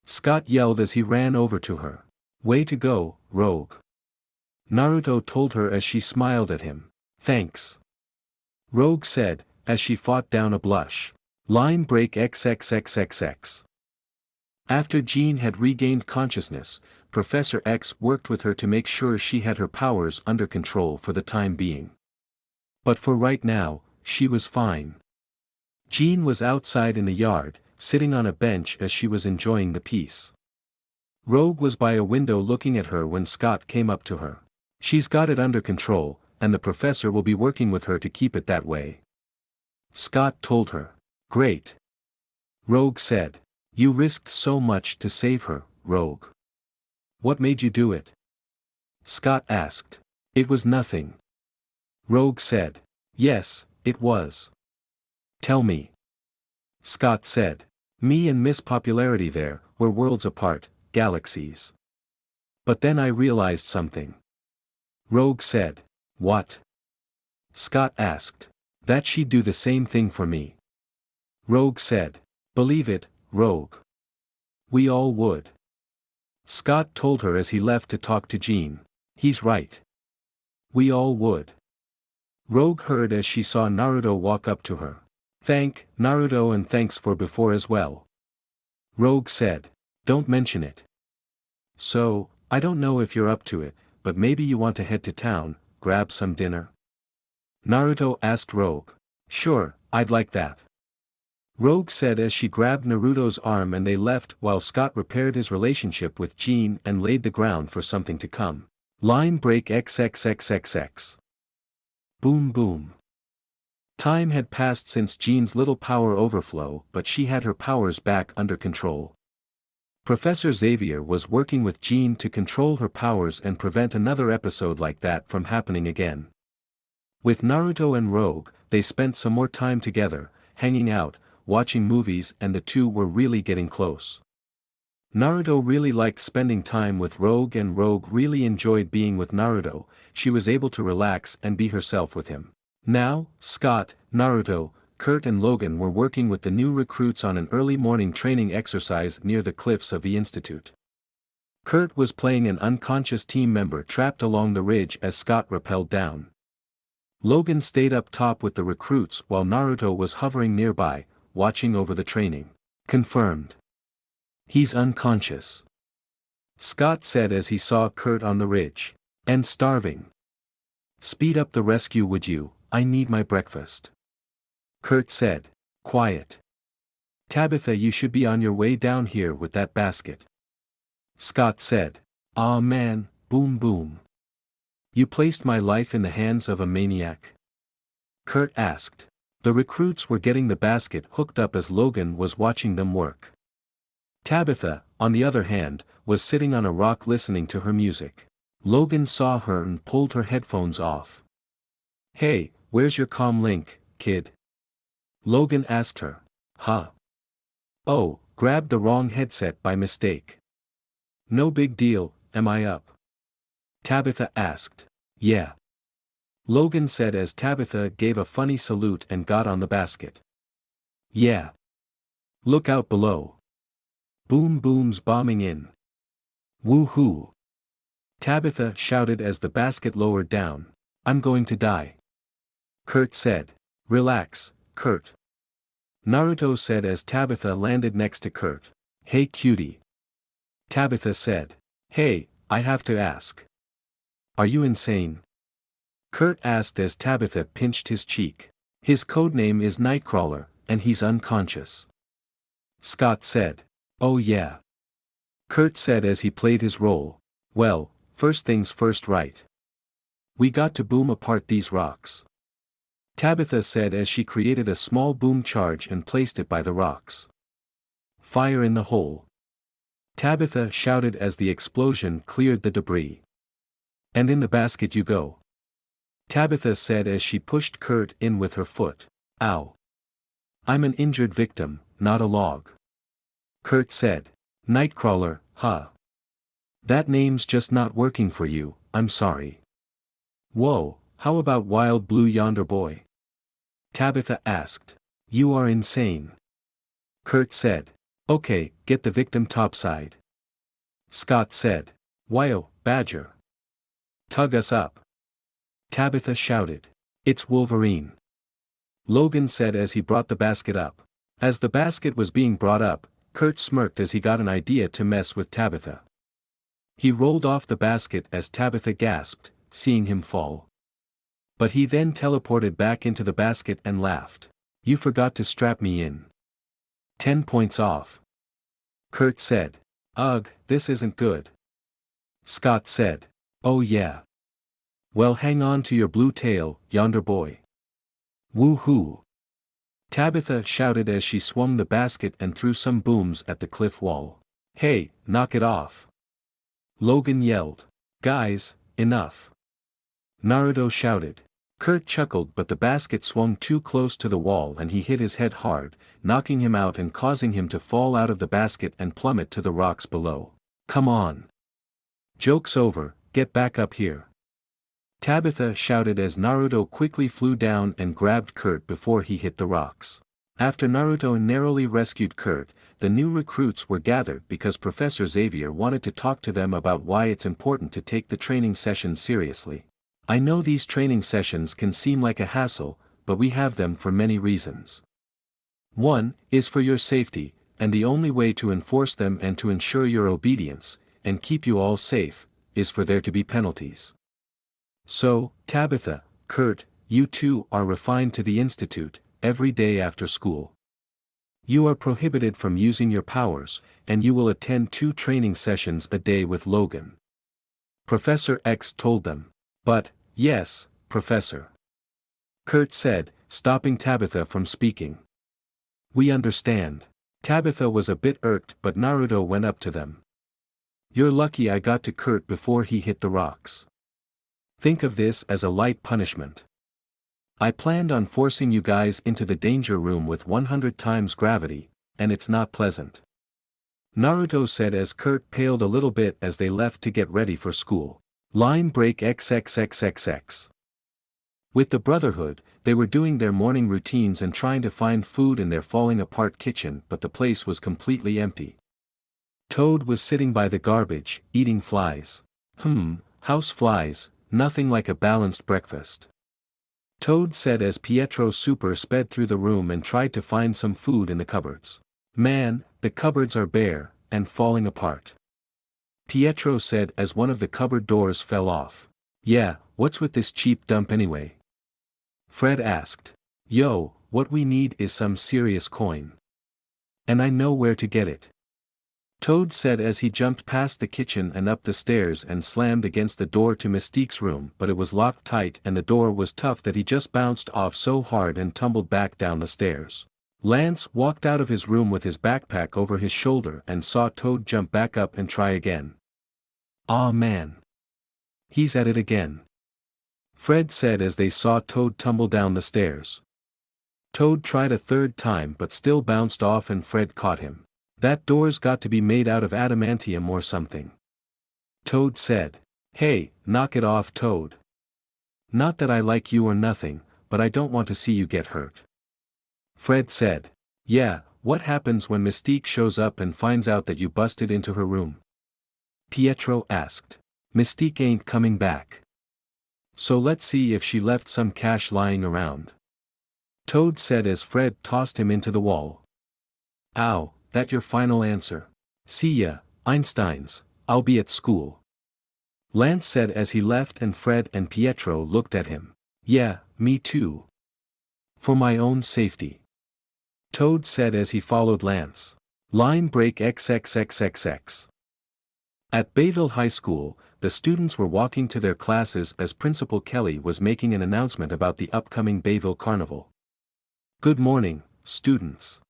Scott yelled as he ran over to her. "Way to go, Rogue." Naruto told her as she smiled at him. "Thanks." Rogue said, as she fought down a blush. Line break XXXXX. After Jean had regained consciousness, Professor X worked with her to make sure she had her powers under control for the time being. But for right now, she was fine. Jean was outside in the yard, sitting on a bench as she was enjoying the peace. Rogue was by a window looking at her when Scott came up to her. "She's got it under control, and the professor will be working with her to keep it that way," Scott told her. "Great." Rogue said. "You risked so much to save her, Rogue. What made you do it?" Scott asked. "It was nothing." Rogue said. "Yes, it was." "Tell me." Scott said. "Me and Miss Popularity there, were worlds apart, galaxies. But then I realized something." Rogue said. "What?" Scott asked. "That she'd do the same thing for me." Rogue said. "Believe it, Rogue. We all would." Scott told her as he left to talk to Jean. "He's right. We all would." Rogue heard as she saw Naruto walk up to her. "Thank Naruto and thanks for before as well." Rogue said. "Don't mention it. So, I don't know if you're up to it, but maybe you want to head to town, grab some dinner?" Naruto asked Rogue. "Sure, I'd like that." Rogue said as she grabbed Naruto's arm and they left while Scott repaired his relationship with Jean and laid the ground for something to come. Line break XXXXX. Boom boom. Time had passed since Jean's little power overflow, but she had her powers back under control. Professor Xavier was working with Jean to control her powers and prevent another episode like that from happening again. With Naruto and Rogue, they spent some more time together, hanging out, watching movies, and the two were really getting close. Naruto really liked spending time with Rogue and Rogue really enjoyed being with Naruto. She was able to relax and be herself with him. Now, Scott, Naruto, Kurt and Logan were working with the new recruits on an early morning training exercise near the cliffs of the Institute. Kurt was playing an unconscious team member trapped along the ridge as Scott rappelled down. Logan stayed up top with the recruits while Naruto was hovering nearby, watching over the training. Confirmed. He's unconscious. Scott said as he saw Kurt on the ridge. And starving. Speed up the rescue would you, I need my breakfast. Kurt said. Quiet. Tabitha, you should be on your way down here with that basket. Scott said. Aw man, boom boom. You placed my life in the hands of a maniac? Kurt asked. The recruits were getting the basket hooked up as Logan was watching them work. Tabitha, on the other hand, was sitting on a rock listening to her music. Logan saw her and pulled her headphones off. Hey, where's your comm link, kid? Logan asked her. Huh? Oh, grabbed the wrong headset by mistake. No big deal, am I up? Tabitha asked. Yeah. Logan said as Tabitha gave a funny salute and got on the basket. Yeah. Look out below. Boom booms bombing in. Woohoo! Tabitha shouted as the basket lowered down. I'm going to die. Kurt said. Relax, Kurt. Naruto said as Tabitha landed next to Kurt. Hey cutie. Tabitha said. Hey, I have to ask. Are you insane? Kurt asked as Tabitha pinched his cheek. His codename is Nightcrawler, and he's unconscious. Scott said. Oh yeah. Kurt said as he played his role. Well, first things first, right? We got to boom apart these rocks. Tabitha said as she created a small boom charge and placed it by the rocks. Fire in the hole. Tabitha shouted as the explosion cleared the debris. And in the basket you go. Tabitha said as she pushed Kurt in with her foot. Ow. I'm an injured victim, not a log. Kurt said. Nightcrawler, huh? That name's just not working for you, I'm sorry. Whoa, how about Wild Blue Yonder Boy? Tabitha asked. You are insane. Kurt said. Okay, get the victim topside. Scott said. Wyo, Badger. Tug us up. Tabitha shouted. It's Wolverine. Logan said as he brought the basket up. As the basket was being brought up, Kurt smirked as he got an idea to mess with Tabitha. He rolled off the basket as Tabitha gasped, seeing him fall. But he then teleported back into the basket and laughed. You forgot to strap me in. 10 points off. Kurt said. Ugh, this isn't good. Scott said. Oh yeah. Well, hang on to your blue tail, Yonder Boy. Woohoo! Tabitha shouted as she swung the basket and threw some booms at the cliff wall. Hey, knock it off. Logan yelled. Guys, enough. Naruto shouted. Kurt chuckled, but the basket swung too close to the wall and he hit his head hard, knocking him out and causing him to fall out of the basket and plummet to the rocks below. Come on. Joke's over, get back up here. Tabitha shouted as Naruto quickly flew down and grabbed Kurt before he hit the rocks. After Naruto narrowly rescued Kurt, the new recruits were gathered because Professor Xavier wanted to talk to them about why it's important to take the training sessions seriously. I know these training sessions can seem like a hassle, but we have them for many reasons. One is for your safety, and the only way to enforce them and to ensure your obedience, and keep you all safe, is for there to be penalties. So, Tabitha, Kurt, you two are refined to the Institute, every day after school. You are prohibited from using your powers, and you will attend 2 training sessions a day with Logan. Professor X told them. But, yes, Professor. Kurt said, stopping Tabitha from speaking. We understand. Tabitha was a bit irked, but Naruto went up to them. You're lucky I got to Kurt before he hit the rocks. Think of this as a light punishment. I planned on forcing you guys into the danger room with 100 times gravity, and it's not pleasant. Naruto said as Kurt paled a little bit as they left to get ready for school. Line break XXXXX. With the Brotherhood, they were doing their morning routines and trying to find food in their falling apart kitchen, but the place was completely empty. Toad was sitting by the garbage, eating flies. House flies, nothing like a balanced breakfast. Toad said as Pietro Super sped through the room and tried to find some food in the cupboards. Man, the cupboards are bare, and falling apart. Pietro said as one of the cupboard doors fell off. Yeah, what's with this cheap dump anyway? Fred asked. Yo, what we need is some serious coin. And I know where to get it. Toad said as he jumped past the kitchen and up the stairs and slammed against the door to Mystique's room, but it was locked tight and the door was tough that he just bounced off so hard and tumbled back down the stairs. Lance walked out of his room with his backpack over his shoulder and saw Toad jump back up and try again. Aw man. He's at it again. Fred said as they saw Toad tumble down the stairs. Toad tried a third time but still bounced off and Fred caught him. That door's got to be made out of adamantium or something. Toad said. Hey, knock it off, Toad. Not that I like you or nothing, but I don't want to see you get hurt. Fred said. Yeah, what happens when Mystique shows up and finds out that you busted into her room? Pietro asked. Mystique ain't coming back. So let's see if she left some cash lying around. Toad said as Fred tossed him into the wall. Ow, that your final answer? See ya, Einsteins, I'll be at school. Lance said as he left and Fred and Pietro looked at him. Yeah, me too. For my own safety. Toad said as he followed Lance. Line break XXXXX. At Bayville High School, the students were walking to their classes as Principal Kelly was making an announcement about the upcoming Bayville Carnival. Good morning, students.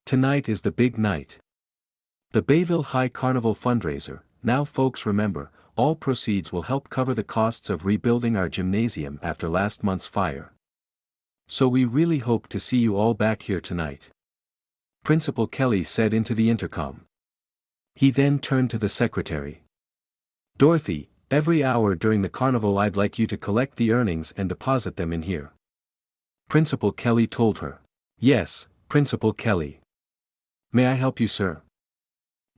Tonight is the big night. The Bayville High Carnival fundraiser. Now folks, remember, all proceeds will help cover the costs of rebuilding our gymnasium after last month's fire. So we really hope to see you all back here tonight. Principal Kelly said into the intercom. He then turned to the secretary. Dorothy, every hour during the carnival I'd like you to collect the earnings and deposit them in here. Principal Kelly told her. Yes, Principal Kelly. May I help you, sir?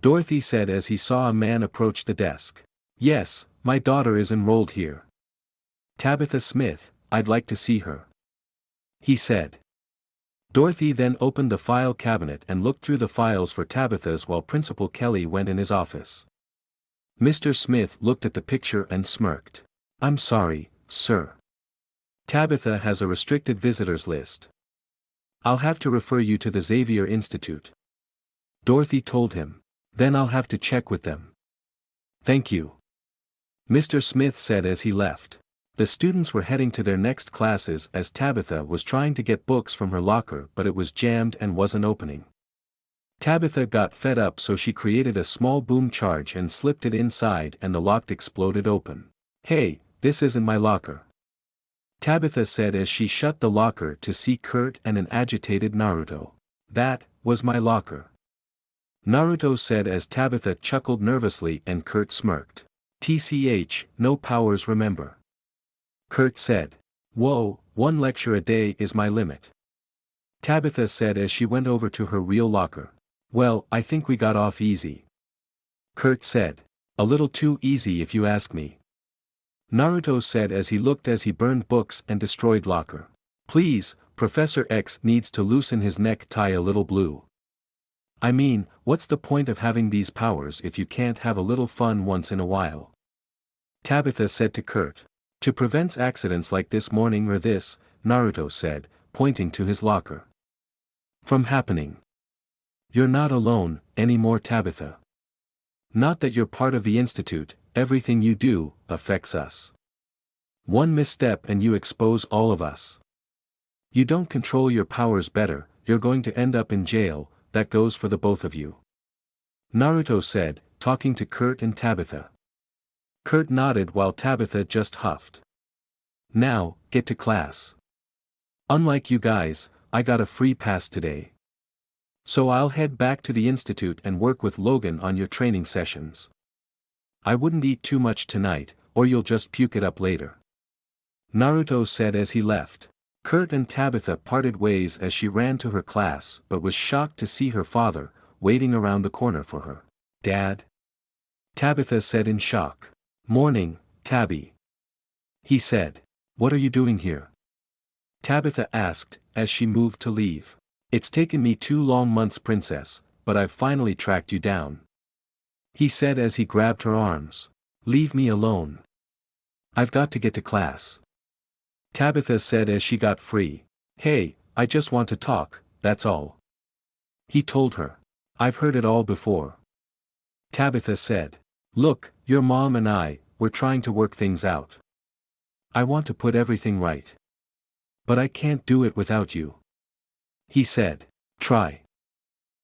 Dorothy said as he saw a man approach the desk. Yes, my daughter is enrolled here. Tabitha Smith, I'd like to see her. He said. Dorothy then opened the file cabinet and looked through the files for Tabitha's while Principal Kelly went in his office. Mr. Smith looked at the picture and smirked. I'm sorry, sir. Tabitha has a restricted visitors list. I'll have to refer you to the Xavier Institute. Dorothy told him. Then I'll have to check with them. Thank you. Mr. Smith said as he left. The students were heading to their next classes as Tabitha was trying to get books from her locker, but it was jammed and wasn't opening. Tabitha got fed up, so she created a small boom charge and slipped it inside and the lock exploded open. Hey, this isn't my locker. Tabitha said as she shut the locker to see Kurt and an agitated Naruto. That was my locker. Naruto said as Tabitha chuckled nervously and Kurt smirked. TCH, no powers, remember. Kurt said. Whoa, 1 lecture a day is my limit. Tabitha said as she went over to her real locker. Well, I think we got off easy. Kurt said. A little too easy if you ask me. Naruto said as he looked as he burned books and destroyed locker. Please, Professor X needs to loosen his necktie a little blue. I mean, what's the point of having these powers if you can't have a little fun once in a while? Tabitha said to Kurt. To prevent accidents like this morning or this, Naruto said, pointing to his locker. From happening. You're not alone, anymore, Tabitha. Not that you're part of the institute, everything you do affects us. One misstep and you expose all of us. You don't control your powers better, you're going to end up in jail, that goes for the both of you. Naruto said, talking to Kurt and Tabitha. Kurt nodded while Tabitha just huffed. Now, get to class. Unlike you guys, I got a free pass today. So I'll head back to the institute and work with Logan on your training sessions. I wouldn't eat too much tonight, or you'll just puke it up later. Naruto said as he left. Kurt and Tabitha parted ways as she ran to her class but was shocked to see her father, waiting around the corner for her. Dad? Tabitha said in shock. Morning, Tabby. He said. What are you doing here? Tabitha asked, as she moved to leave. It's taken me 2 long months, princess, but I've finally tracked you down. He said as he grabbed her arms. Leave me alone. I've got to get to class. Tabitha said as she got free. Hey, I just want to talk, that's all. He told her. I've heard it all before. Tabitha said. Look, your mom and we're trying to work things out. I want to put everything right. But I can't do it without you. He said. Try.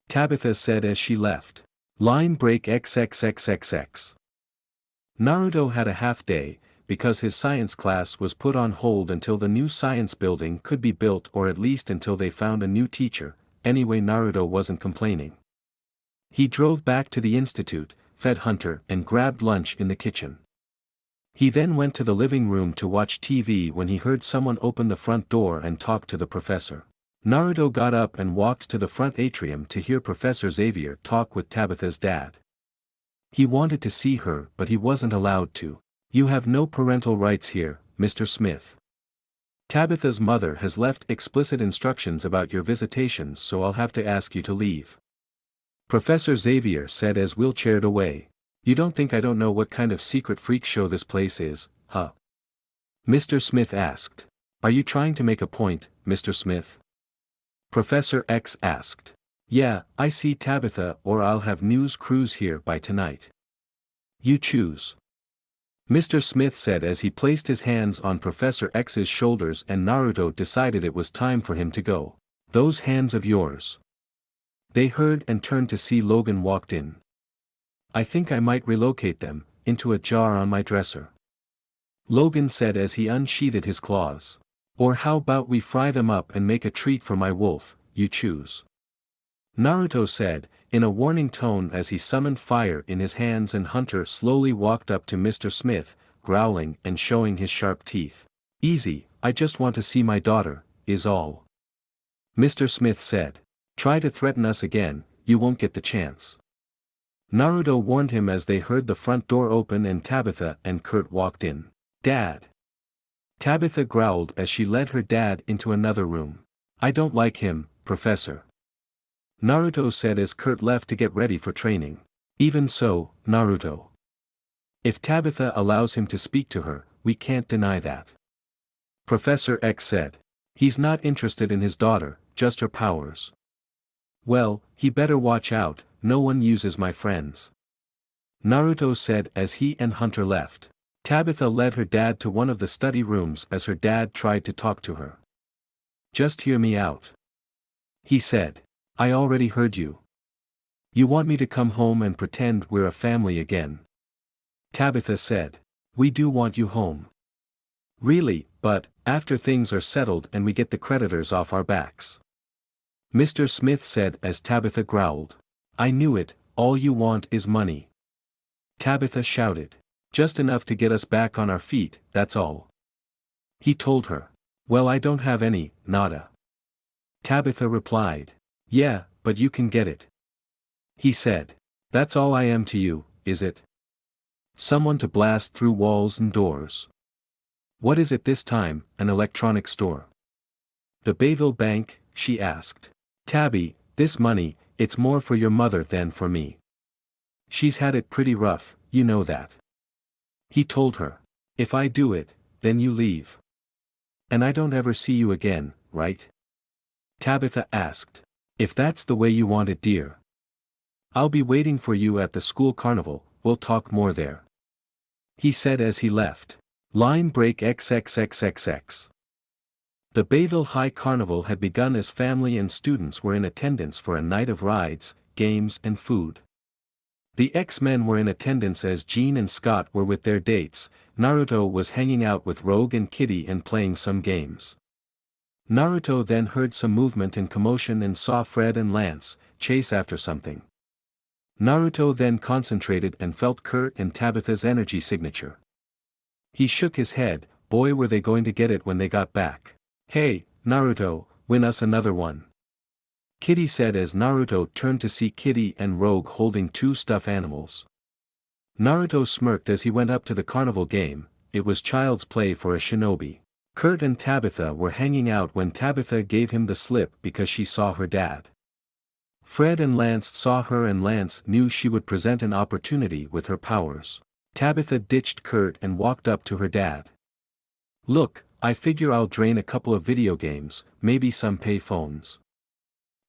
Tabitha said as she left. Line break XXXXX. Naruto had a half day, because his science class was put on hold until the new science building could be built, or at least until they found a new teacher. Anyway, Naruto wasn't complaining. He drove back to the institute, fed Hunter and grabbed lunch in the kitchen. He then went to the living room to watch TV when he heard someone open the front door and talk to the professor. Naruto got up and walked to the front atrium to hear Professor Xavier talk with Tabitha's dad. He wanted to see her but he wasn't allowed to. You have no parental rights here, Mr. Smith. Tabitha's mother has left explicit instructions about your visitations, so I'll have to ask you to leave. Professor Xavier said as wheelchaired away. You don't think I don't know what kind of secret freak show this place is, huh? Mr. Smith asked. Are you trying to make a point, Mr. Smith? Professor X asked. Yeah, I see, Tabitha, or I'll have news crews here by tonight. You choose. Mr. Smith said as he placed his hands on Professor X's shoulders, and Naruto decided it was time for him to go. Those hands of yours. They heard and turned to see Logan walked in. I think I might relocate them, into a jar on my dresser. Logan said as he unsheathed his claws. Or how about we fry them up and make a treat for my wolf, you choose. Naruto said, in a warning tone as he summoned fire in his hands, and Hunter slowly walked up to Mr. Smith, growling and showing his sharp teeth. Easy, I just want to see my daughter, is all. Mr. Smith said. Try to threaten us again, you won't get the chance. Naruto warned him as they heard the front door open and Tabitha and Kurt walked in. Dad. Tabitha growled as she led her dad into another room. I don't like him, Professor. Naruto said as Kurt left to get ready for training. Even so, Naruto. If Tabitha allows him to speak to her, we can't deny that. Professor X said. He's not interested in his daughter, just her powers. Well, he better watch out, no one uses my friends. Naruto said as he and Hunter left. Tabitha led her dad to one of the study rooms as her dad tried to talk to her. Just hear me out. He said. I already heard you. You want me to come home and pretend we're a family again? Tabitha said. We do want you home. Really, but, after things are settled and we get the creditors off our backs. Mr. Smith said as Tabitha growled. I knew it, all you want is money. Tabitha shouted. Just enough to get us back on our feet, that's all. He told her. Well, I don't have any, nada. Tabitha replied. Yeah, but you can get it. He said. That's all I am to you, is it? Someone to blast through walls and doors. What is it this time, an electronic store? The Bayville bank, she asked. Tabby, this money, it's more for your mother than for me. She's had it pretty rough, you know that. He told her. If I do it, then you leave. And I don't ever see you again, right? Tabitha asked. If that's the way you want it, dear. I'll be waiting for you at the school carnival, we'll talk more there. He said as he left. Line break XXXXX. The Bayville High Carnival had begun as family and students were in attendance for a night of rides, games and food. The X-Men were in attendance as Jean and Scott were with their dates. Naruto was hanging out with Rogue and Kitty and playing some games. Naruto then heard some movement and commotion and saw Fred and Lance, chase after something. Naruto then concentrated and felt Kurt and Tabitha's energy signature. He shook his head, boy were they going to get it when they got back. Hey, Naruto, win us another one. Kitty said as Naruto turned to see Kitty and Rogue holding two stuffed animals. Naruto smirked as he went up to the carnival game. It was child's play for a shinobi. Kurt and Tabitha were hanging out when Tabitha gave him the slip because she saw her dad. Fred and Lance saw her and Lance knew she would present an opportunity with her powers. Tabitha ditched Kurt and walked up to her dad. Look, I figure I'll drain a couple of video games, maybe some pay phones.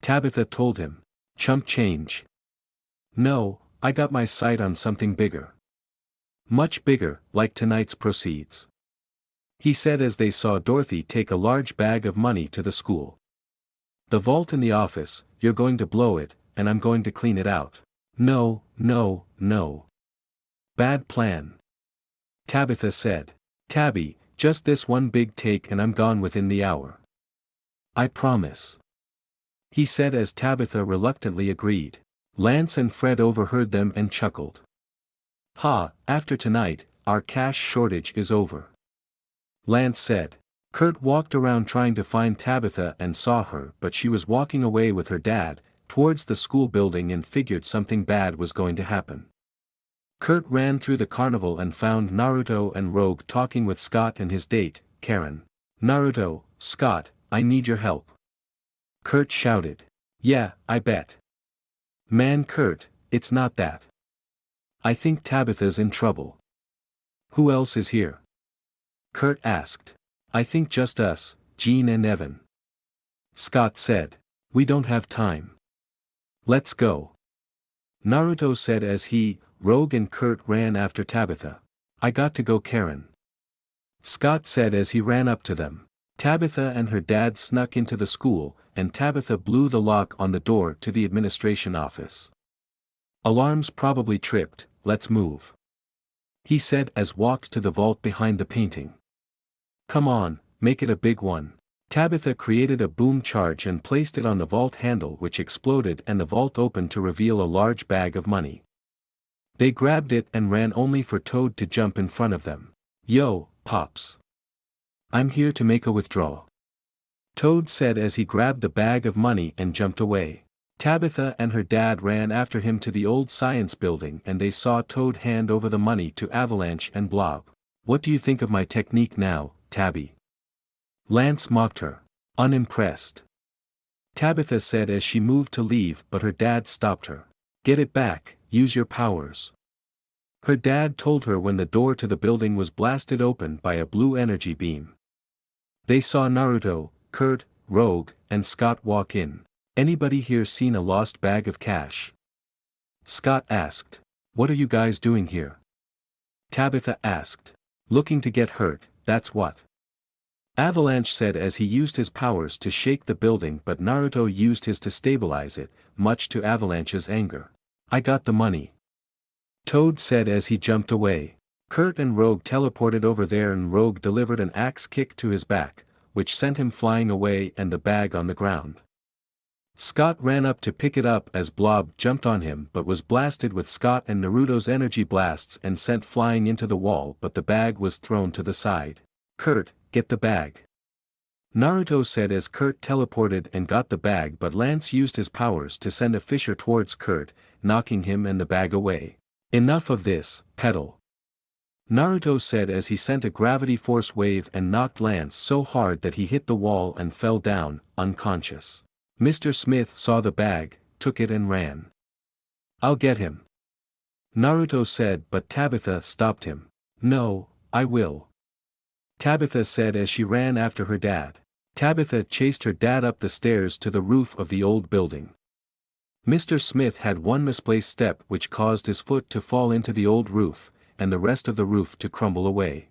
Tabitha told him. Chump change. No, I got my sight on something bigger. Much bigger, like tonight's proceeds. He said as they saw Dorothy take a large bag of money to the school. The vault in the office, you're going to blow it, and I'm going to clean it out. No, no, no. Bad plan. Tabitha said. Tabby, just this one big take and I'm gone within the hour. I promise. He said as Tabitha reluctantly agreed. Lance and Fred overheard them and chuckled. Ha, after tonight, our cash shortage is over. Lance said. Kurt walked around trying to find Tabitha and saw her but she was walking away with her dad, towards the school building and figured something bad was going to happen. Kurt ran through the carnival and found Naruto and Rogue talking with Scott and his date, Karen. Naruto, Scott, I need your help. Kurt shouted. Yeah, I bet. Man Kurt, it's not that. I think Tabitha's in trouble. Who else is here? Kurt asked. I think just us, Jean and Evan. Scott said. We don't have time. Let's go. Naruto said as he, Rogue and Kurt ran after Tabitha. I got to go Karen. Scott said as he ran up to them. Tabitha and her dad snuck into the school, and Tabitha blew the lock on the door to the administration office. Alarms probably tripped, let's move. He said as walked to the vault behind the painting. Come on, make it a big one. Tabitha created a boom charge and placed it on the vault handle which exploded and the vault opened to reveal a large bag of money. They grabbed it and ran only for Toad to jump in front of them. Yo, Pops. I'm here to make a withdrawal. Toad said as he grabbed the bag of money and jumped away. Tabitha and her dad ran after him to the old science building and they saw Toad hand over the money to Avalanche and Blob. What do you think of my technique now, Tabby? Lance mocked her. Unimpressed. Tabitha said as she moved to leave but her dad stopped her. Get it back, use your powers. Her dad told her when the door to the building was blasted open by a blue energy beam. They saw Naruto, Kurt, Rogue, and Scott walk in. Anybody here seen a lost bag of cash? Scott asked. What are you guys doing here? Tabitha asked. Looking to get hurt, that's what. Avalanche said as he used his powers to shake the building but Naruto used his to stabilize it, much to Avalanche's anger. I got the money. Toad said as he jumped away. Kurt and Rogue teleported over there and Rogue delivered an axe kick to his back, which sent him flying away and the bag on the ground. Scott ran up to pick it up as Blob jumped on him but was blasted with Scott and Naruto's energy blasts and sent flying into the wall but the bag was thrown to the side. Kurt, get the bag. Naruto said as Kurt teleported and got the bag but Lance used his powers to send a fissure towards Kurt, knocking him and the bag away. Enough of this, pedal. Naruto said as he sent a gravity force wave and knocked Lance so hard that he hit the wall and fell down, unconscious. Mr. Smith saw the bag, took it and ran. I'll get him. Naruto said but Tabitha stopped him. No, I will. Tabitha said as she ran after her dad. Tabitha chased her dad up the stairs to the roof of the old building. Mr. Smith had one misplaced step which caused his foot to fall into the old roof, and the rest of the roof to crumble away.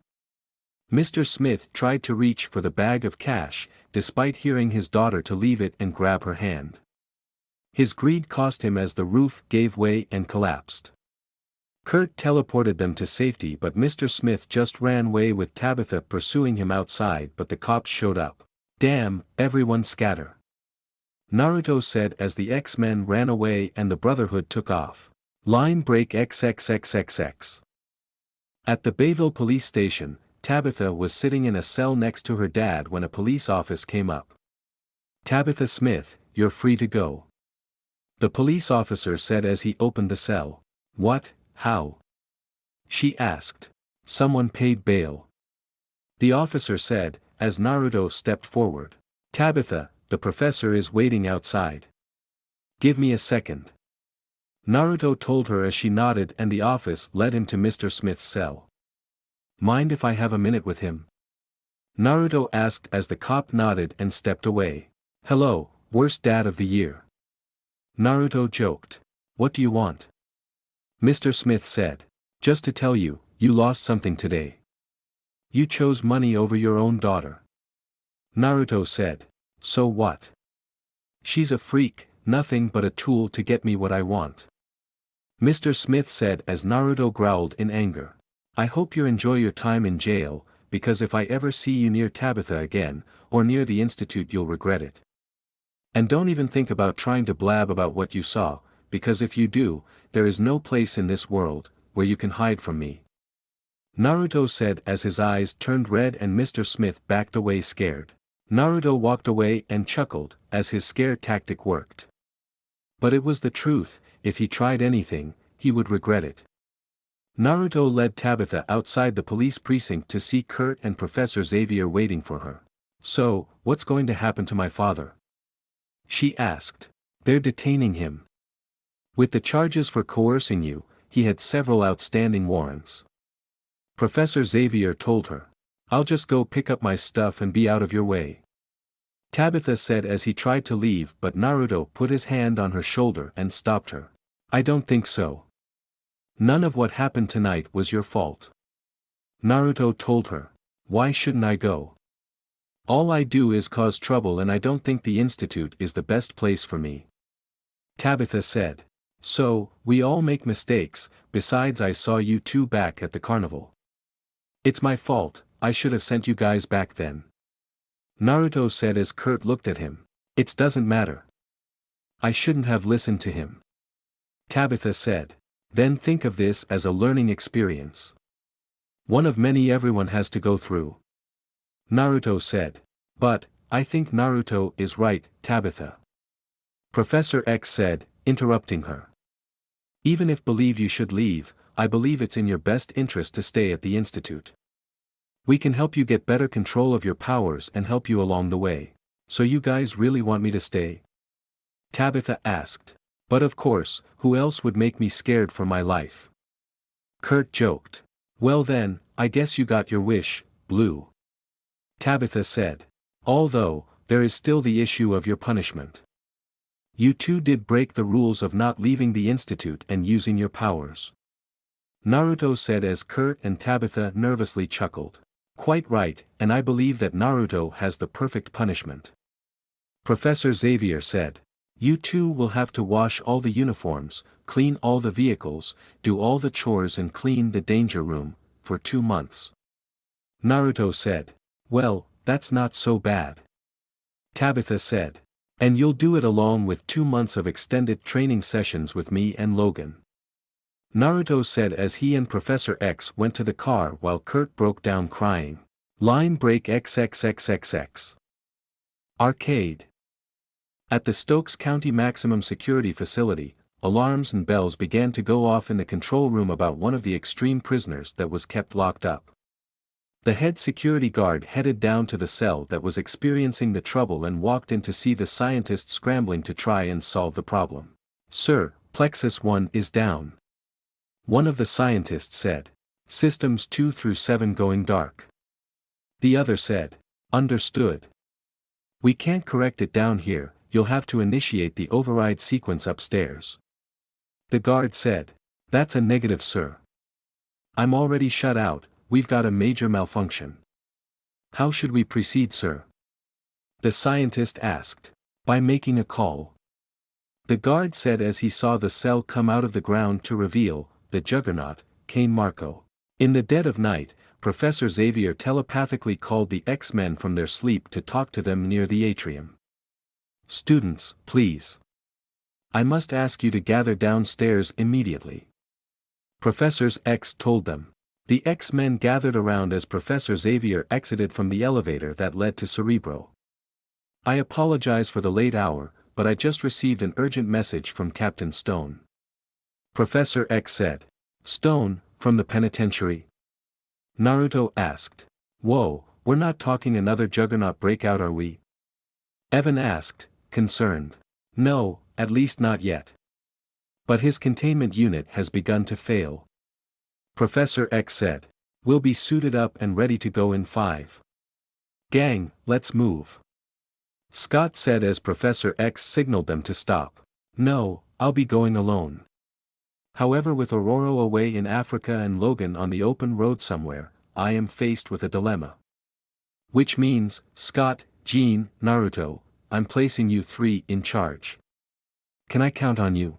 Mr. Smith tried to reach for the bag of cash, despite hearing his daughter to leave it and grab her hand. His greed cost him as the roof gave way and collapsed. Kurt teleported them to safety but Mr. Smith just ran away with Tabitha pursuing him outside but the cops showed up. Damn, everyone scatter. Naruto said as the X-Men ran away and the Brotherhood took off. Line break XXXXX. At the Bayville police station, Tabitha was sitting in a cell next to her dad when a police officer came up. "Tabitha Smith, you're free to go," the police officer said as he opened the cell. "What, how?" she asked. "Someone paid bail," the officer said, as Naruto stepped forward. "Tabitha, the professor is waiting outside. Give me a second," Naruto told her as she nodded, and the officer led him to Mr. Smith's cell. "Mind if I have a minute with him?" Naruto asked as the cop nodded and stepped away. "Hello, worst dad of the year," Naruto joked. "What do you want?" Mr. Smith said. "Just to tell you, you lost something today. You chose money over your own daughter." Naruto said. "So what? She's a freak, nothing but a tool to get me what I want," Mr. Smith said as Naruto growled in anger. "I hope you enjoy your time in jail, because if I ever see you near Tabitha again, or near the institute, you'll regret it. And don't even think about trying to blab about what you saw, because if you do, there is no place in this world where you can hide from me," Naruto said as his eyes turned red and Mr. Smith backed away scared. Naruto walked away and chuckled as his scare tactic worked. But it was the truth, if he tried anything, he would regret it. Naruto led Tabitha outside the police precinct to see Kurt and Professor Xavier waiting for her. "So, what's going to happen to my father?" she asked. "They're detaining him. With the charges for coercing you, he had several outstanding warrants," Professor Xavier told her. "I'll just go pick up my stuff and be out of your way," Tabitha said as he tried to leave, but Naruto put his hand on her shoulder and stopped her. "I don't think so. None of what happened tonight was your fault," Naruto told her. "Why shouldn't I go? All I do is cause trouble, and I don't think the institute is the best place for me," Tabitha said. "So, we all make mistakes. Besides, I saw you two back at the carnival. It's my fault, I should have sent you guys back then," Naruto said as Kurt looked at him. "It doesn't matter. I shouldn't have listened to him," Tabitha said. "Then think of this as a learning experience. One of many everyone has to go through," Naruto said. "But, I think Naruto is right, Tabitha," Professor X said, interrupting her. "Even if believe you should leave, I believe it's in your best interest to stay at the institute. We can help you get better control of your powers and help you along the way. So you guys really want me to stay?" Tabitha asked. "But of course, who else would make me scared for my life?" Kurt joked. "Well then, I guess you got your wish, Blue," Tabitha said. "Although, there is still the issue of your punishment. You two did break the rules of not leaving the institute and using your powers," Naruto said as Kurt and Tabitha nervously chuckled. "Quite right, and I believe that Naruto has the perfect punishment," Professor Xavier said. "You two will have to wash all the uniforms, clean all the vehicles, do all the chores and clean the danger room, for 2 months," Naruto said. "Well, that's not so bad," Tabitha said. "And you'll do it along with 2 months of extended training sessions with me and Logan," Naruto said as he and Professor X went to the car while Kurt broke down crying. Line break XXXXX. Arcade. At the Stokes County Maximum Security Facility, alarms and bells began to go off in the control room about one of the extreme prisoners that was kept locked up. The head security guard headed down to the cell that was experiencing the trouble and walked in to see the scientists scrambling to try and solve the problem. "Sir, Plexus 1 is down," one of the scientists said. "Systems 2 through 7 going dark." The other said. "Understood. We can't correct it down here, you'll have to initiate the override sequence upstairs." The guard said. "That's a negative, sir. I'm already shut out, we've got a major malfunction." "How should we proceed, sir?" the scientist asked. "By making a call," the guard said as he saw the cell come out of the ground to reveal the Juggernaut, Kane Marco. In the dead of night, Professor Xavier telepathically called the X-Men from their sleep to talk to them near the atrium. Students, please. I must ask you to gather downstairs immediately. Professor X told them. The X-Men gathered around as Professor Xavier exited from the elevator that led to Cerebro. I apologize for the late hour, but I just received an urgent message from Captain Stone. Professor X said. Stone, from the penitentiary? Naruto asked. Whoa, we're not talking another Juggernaut breakout, are we? Evan asked, concerned. No, at least not yet. But his containment unit has begun to fail. Professor X said. We'll be suited up and ready to go in 5. Gang, let's move. Scott said as Professor X signaled them to stop. No, I'll be going alone. However, with Aurora away in Africa and Logan on the open road somewhere, I am faced with a dilemma. Which means, Scott, Jean, Naruto, I'm placing you 3 in charge. Can I count on you?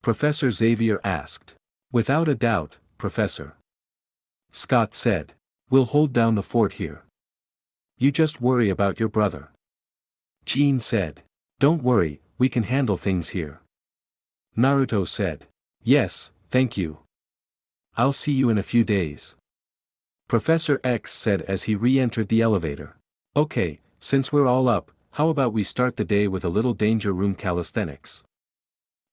Professor Xavier asked. Without a doubt, Professor. Scott said. We'll hold down the fort here. You just worry about your brother. Jean said. Don't worry, we can handle things here. Naruto said. Yes, thank you. I'll see you in a few days. Professor X said as he re-entered the elevator. Okay, since we're all up, how about we start the day with a little danger room calisthenics?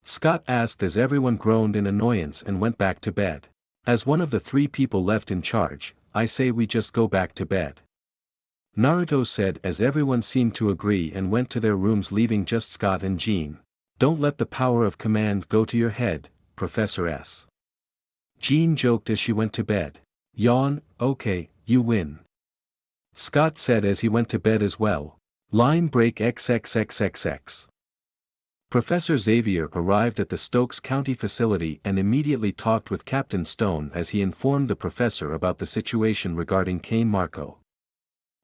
Scott asked as everyone groaned in annoyance and went back to bed. As one of the 3 people left in charge, I say we just go back to bed. Naruto said as everyone seemed to agree and went to their rooms, leaving just Scott and Jean. Don't let the power of command go to your head, Professor S. Jean joked as she went to bed. Yawn, okay, you win. Scott said as he went to bed as well. Line break XXXXX. Professor Xavier arrived at the Stokes County facility and immediately talked with Captain Stone as he informed the professor about the situation regarding Kane Marco.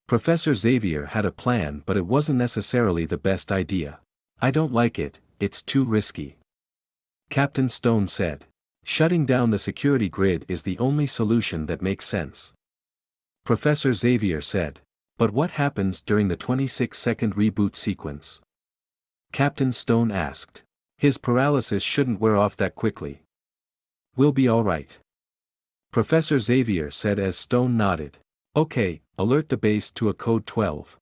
Professor Xavier had a plan, but it wasn't necessarily the best idea. I don't like it, it's too risky. Captain Stone said. Shutting down the security grid is the only solution that makes sense. Professor Xavier said. But what happens during the 26-second reboot sequence? Captain Stone asked. His paralysis shouldn't wear off that quickly. We'll be alright. Professor Xavier said as Stone nodded. Okay, alert the base to a code 12.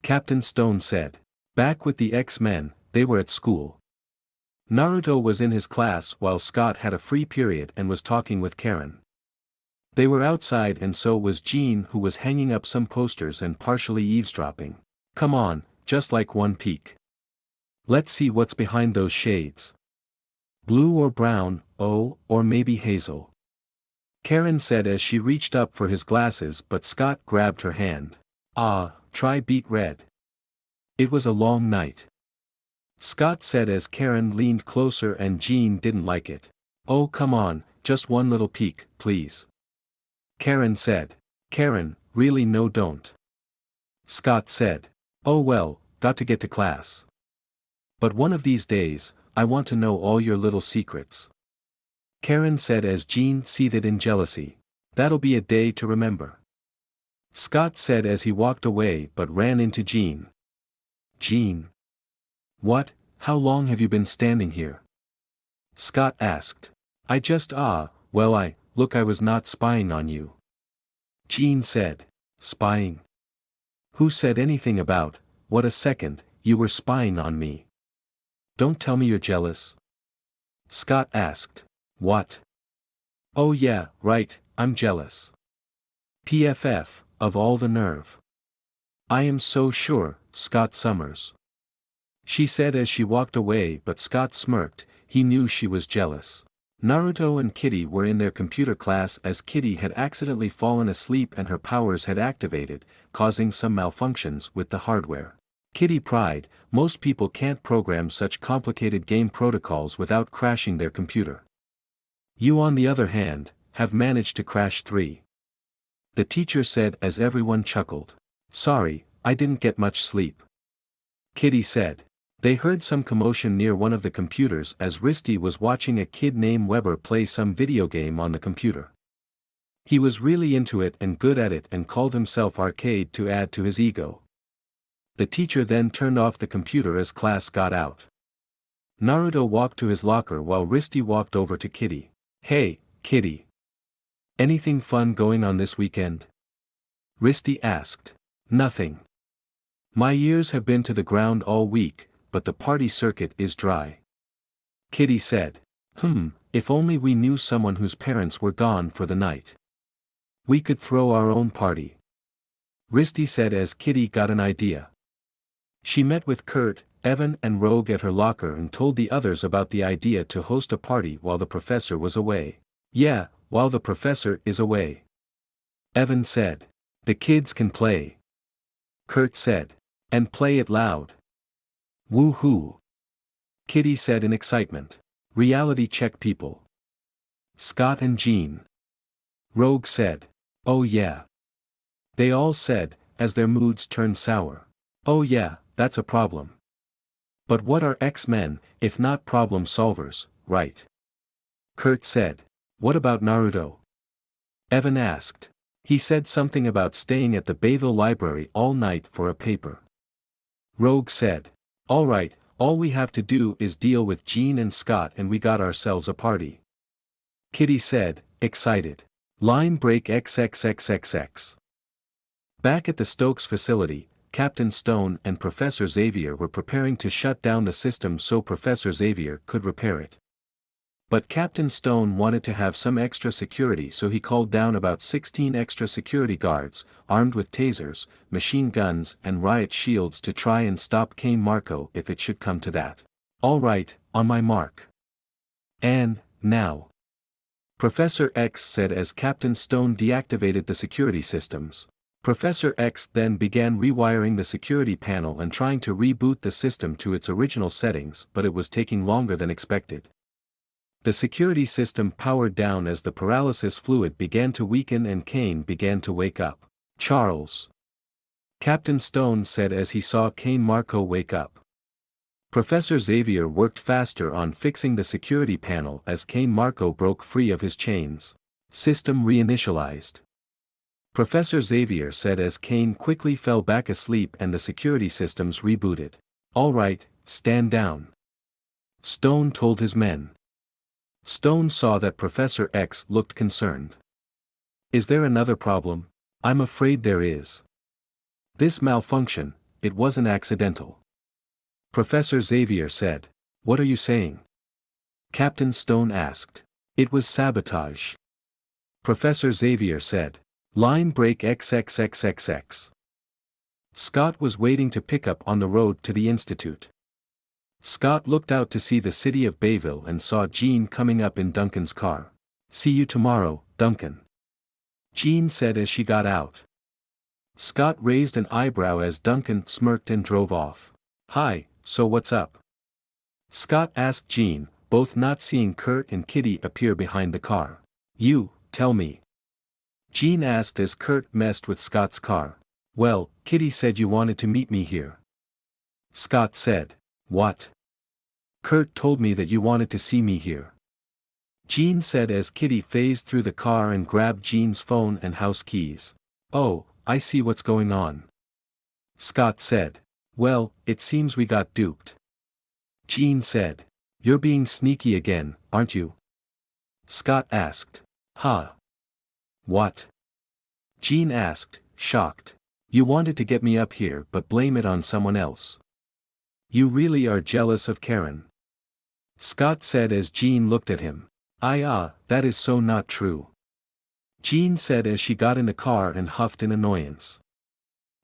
Captain Stone said. Back with the X-Men, they were at school. Naruto was in his class while Scott had a free period and was talking with Karen. They were outside and so was Jean, who was hanging up some posters and partially eavesdropping. Come on, just like one peek. Let's see what's behind those shades. Blue or brown, oh, or maybe hazel. Karen said as she reached up for his glasses, but Scott grabbed her hand. Ah, try beet red. It was a long night. Scott said as Karen leaned closer and Jean didn't like it. Oh come on, just one little peek, please. Karen said. Karen, really no don't. Scott said. Oh well, got to get to class. But one of these days, I want to know all your little secrets. Karen said as Jean seethed in jealousy. That'll be a day to remember. Scott said as he walked away but ran into Jean. Jean. What, how long have you been standing here? Scott asked. I just well I was not spying on you. Jean said. Spying? Who said anything about, what a second, you were spying on me? Don't tell me you're jealous. Scott asked. What? Oh yeah, right, I'm jealous. PFF, of all the nerve. I am so sure, Scott Summers. She said as she walked away, but Scott smirked, he knew she was jealous. Naruto and Kitty were in their computer class as Kitty had accidentally fallen asleep and her powers had activated, causing some malfunctions with the hardware. Kitty cried, most people can't program such complicated game protocols without crashing their computer. You on the other hand, have managed to crash 3. The teacher said as everyone chuckled. Sorry, I didn't get much sleep. Kitty said. They heard some commotion near one of the computers as Risty was watching a kid named Weber play some video game on the computer. He was really into it and good at it and called himself Arcade to add to his ego. The teacher then turned off the computer as class got out. Naruto walked to his locker while Risty walked over to Kitty. "Hey, Kitty. Anything fun going on this weekend?" Risty asked. "Nothing. My ears have been to the ground all week, but the party circuit is dry." Kitty said. If only we knew someone whose parents were gone for the night. We could throw our own party." Risty said as Kitty got an idea. She met with Kurt, Evan and Rogue at her locker and told the others about the idea to host a party while the professor was away. "Yeah, while the professor is away," Evan said. "The kids can play," Kurt said. "And play it loud." "Woo-hoo," Kitty said in excitement. "Reality check people." Scott and Jean. Rogue said. "Oh yeah." They all said, as their moods turned sour. "Oh yeah, that's a problem. But what are X-Men, if not problem solvers, right?" Kurt said. "What about Naruto?" Evan asked. "He said something about staying at the Bayville library all night for a paper." Rogue said. "All right, all we have to do is deal with Jean and Scott and we got ourselves a party." Kitty said, excited. Line break XXXXX. Back at the Stokes facility, Captain Stone and Professor Xavier were preparing to shut down the system so Professor Xavier could repair it. But Captain Stone wanted to have some extra security, so he called down about 16 extra security guards, armed with tasers, machine guns and riot shields to try and stop Cain Marco if it should come to that. "All right, on my mark. And, now." Professor X said as Captain Stone deactivated the security systems. Professor X then began rewiring the security panel and trying to reboot the system to its original settings, but it was taking longer than expected. The security system powered down as the paralysis fluid began to weaken and Cain began to wake up. "Charles," Captain Stone said as he saw Cain Marco wake up. Professor Xavier worked faster on fixing the security panel as Cain Marco broke free of his chains. "System reinitialized," Professor Xavier said as Cain quickly fell back asleep and the security systems rebooted. "All right, stand down," Stone told his men. Stone saw that Professor X looked concerned. "Is there another problem?" "I'm afraid there is. This malfunction, it wasn't accidental," Professor Xavier said. "What are you saying?" Captain Stone asked. "It was sabotage," Professor Xavier said. Line break XXXXX. Scott was waiting to pick up on the road to the institute. Scott looked out to see the city of Bayville and saw Jean coming up in Duncan's car. "See you tomorrow, Duncan," Jean said as she got out. Scott raised an eyebrow as Duncan smirked and drove off. "Hi, so what's up?" Scott asked Jean, both not seeing Kurt and Kitty appear behind the car. "You, tell me," Jean asked as Kurt messed with Scott's car. "Well, Kitty said you wanted to meet me here," Scott said. "What?" "Kurt told me that you wanted to see me here," Jean said as Kitty phased through the car and grabbed Jean's phone and house keys. "Oh, I see what's going on," Scott said. "Well, it seems we got duped," Jean said. "You're being sneaky again, aren't you?" Scott asked. "Huh? What?" Jean asked, shocked. "You wanted to get me up here but blame it on someone else. You really are jealous of Karen," Scott said as Jean looked at him. That is so not true," Jean said as she got in the car and huffed in annoyance.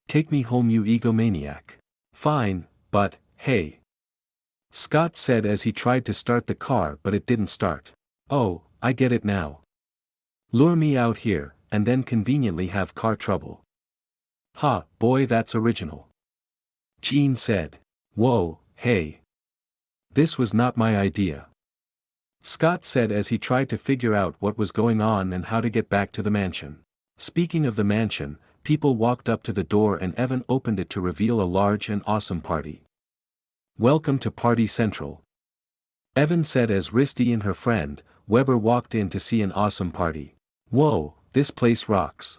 "Take me home, you egomaniac." "Fine, but, hey," Scott said as he tried to start the car but it didn't start. "Oh, I get it now. Lure me out here, and then conveniently have car trouble." "Ha, boy, that's original," Jean said. "Whoa, hey. This was not my idea," Scott said as he tried to figure out what was going on and how to get back to the mansion. Speaking of the mansion, people walked up to the door and Evan opened it to reveal a large and awesome party. "Welcome to Party Central," Evan said as Risty and her friend, Weber walked in to see an awesome party. "Whoa, this place rocks,"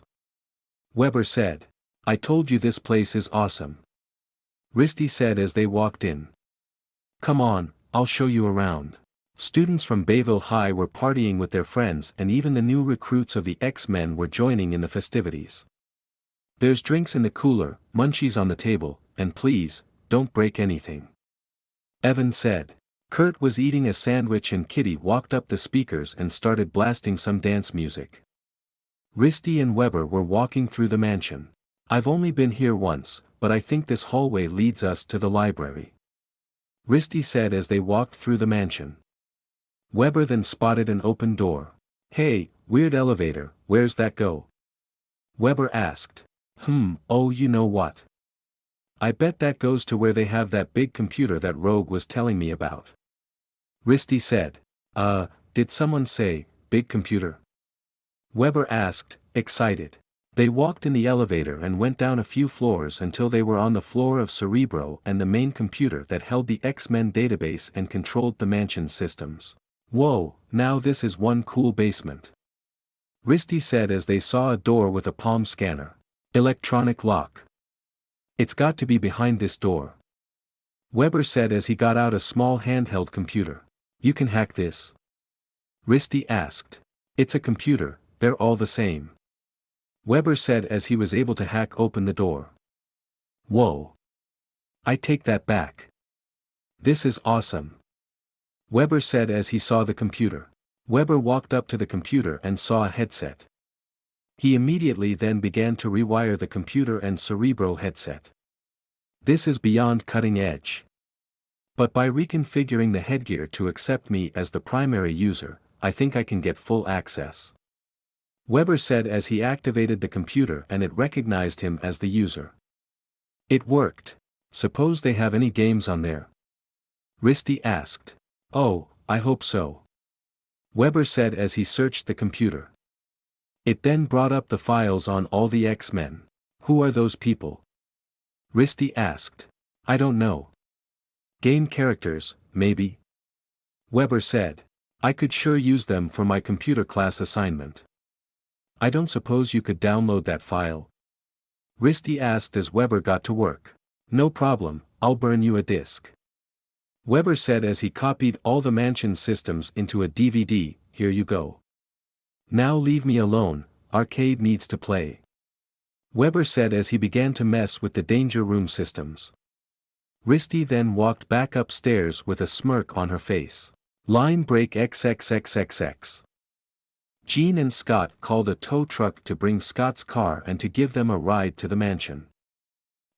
Weber said. "I told you this place is awesome." Risty said as they walked in. Come on, I'll show you around. Students from Bayville High were partying with their friends and even the new recruits of the X-Men were joining in the festivities. There's drinks in the cooler, munchies on the table, and please, don't break anything. Evan said. Kurt was eating a sandwich and Kitty walked up the speakers and started blasting some dance music. Risty and Weber were walking through the mansion. I've only been here once, but I think this hallway leads us to the library. Risty said as they walked through the mansion. Weber then spotted an open door. Hey, weird elevator, where's that go? Weber asked. Oh, you know what? I bet that goes to where they have that big computer that Rogue was telling me about. Risty said. Did someone say, big computer? Weber asked, excited. They walked in the elevator and went down a few floors until they were on the floor of Cerebro and the main computer that held the X-Men database and controlled the mansion's systems. Whoa, now this is one cool basement. Risty said as they saw a door with a palm scanner. Electronic lock. It's got to be behind this door. Weber said as he got out a small handheld computer. You can hack this? Risty asked. It's a computer, they're all the same. Weber said as he was able to hack open the door. Whoa. I take that back. This is awesome. Weber said as he saw the computer. Weber walked up to the computer and saw a headset. He immediately then began to rewire the computer and Cerebro headset. This is beyond cutting edge. But by reconfiguring the headgear to accept me as the primary user, I think I can get full access. Weber said as he activated the computer and it recognized him as the user. It worked. Suppose they have any games on there? Risty asked. Oh, I hope so. Weber said as he searched the computer. It then brought up the files on all the X-Men. Who are those people? Risty asked. I don't know. Game characters, maybe? Weber said. I could sure use them for my computer class assignment. I don't suppose you could download that file? Risty asked as Weber got to work. No problem, I'll burn you a disk. Weber said as he copied all the mansion systems into a DVD, here you go. Now leave me alone, Arcade needs to play. Weber said as he began to mess with the danger room systems. Risty then walked back upstairs with a smirk on her face. Line break XXXXX. Jean and Scott called a tow truck to bring Scott's car and to give them a ride to the mansion.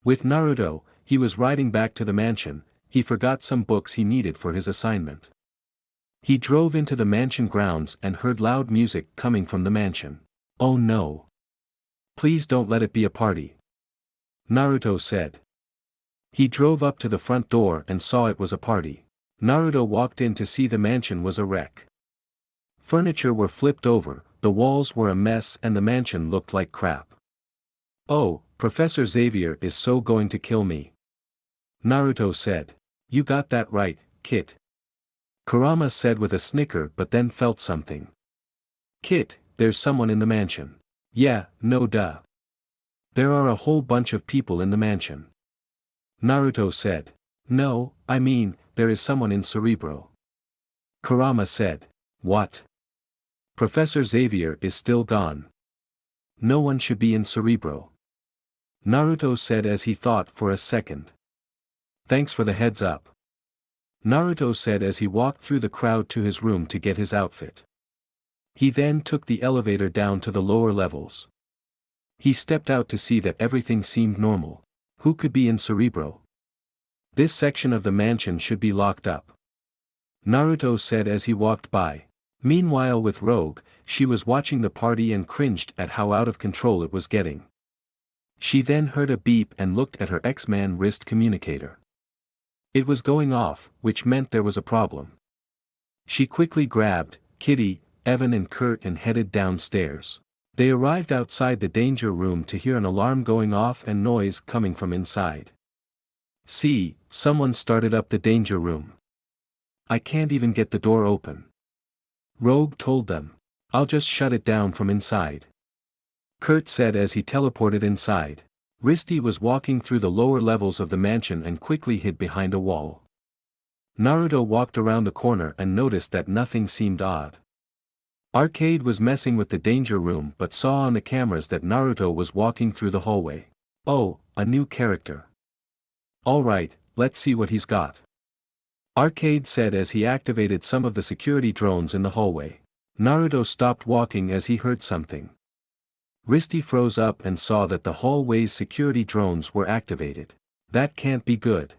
With Naruto, he was riding back to the mansion, he forgot some books he needed for his assignment. He drove into the mansion grounds and heard loud music coming from the mansion. Oh no. Please don't let it be a party. Naruto said. He drove up to the front door and saw it was a party. Naruto walked in to see the mansion was a wreck. Furniture were flipped over, the walls were a mess and the mansion looked like crap. Oh, Professor Xavier is so going to kill me. Naruto said. You got that right, Kit. Kurama said with a snicker but then felt something. Kit, there's someone in the mansion. Yeah, no duh. There are a whole bunch of people in the mansion. Naruto said. No, I mean, there is someone in Cerebro. Kurama said. What? Professor Xavier is still gone. No one should be in Cerebro. Naruto said as he thought for a second. Thanks for the heads up. Naruto said as he walked through the crowd to his room to get his outfit. He then took the elevator down to the lower levels. He stepped out to see that everything seemed normal. Who could be in Cerebro? This section of the mansion should be locked up. Naruto said as he walked by. Meanwhile with Rogue, she was watching the party and cringed at how out of control it was getting. She then heard a beep and looked at her X-Man wrist communicator. It was going off, which meant there was a problem. She quickly grabbed Kitty, Evan and Kurt and headed downstairs. They arrived outside the danger room to hear an alarm going off and noise coming from inside. See, someone started up the danger room. I can't even get the door open. Rogue told them. I'll just shut it down from inside. Kurt said as he teleported inside. Risty was walking through the lower levels of the mansion and quickly hid behind a wall. Naruto walked around the corner and noticed that nothing seemed odd. Arcade was messing with the danger room but saw on the cameras that Naruto was walking through the hallway. Oh, a new character. Alright, let's see what he's got. Arcade said as he activated some of the security drones in the hallway. Naruto stopped walking as he heard something. Risty froze up and saw that the hallway's security drones were activated. That can't be good.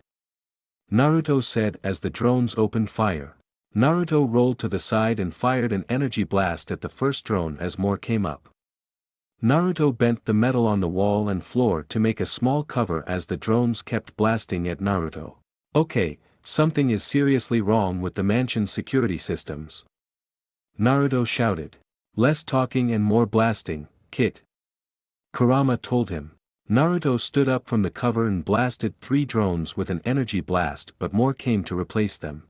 Naruto said as the drones opened fire. Naruto rolled to the side and fired an energy blast at the first drone as more came up. Naruto bent the metal on the wall and floor to make a small cover as the drones kept blasting at Naruto. Okay, something is seriously wrong with the mansion's security systems. Naruto shouted. Less talking and more blasting, kid. Kurama told him. Naruto stood up from the cover and blasted 3 drones with an energy blast but more came to replace them.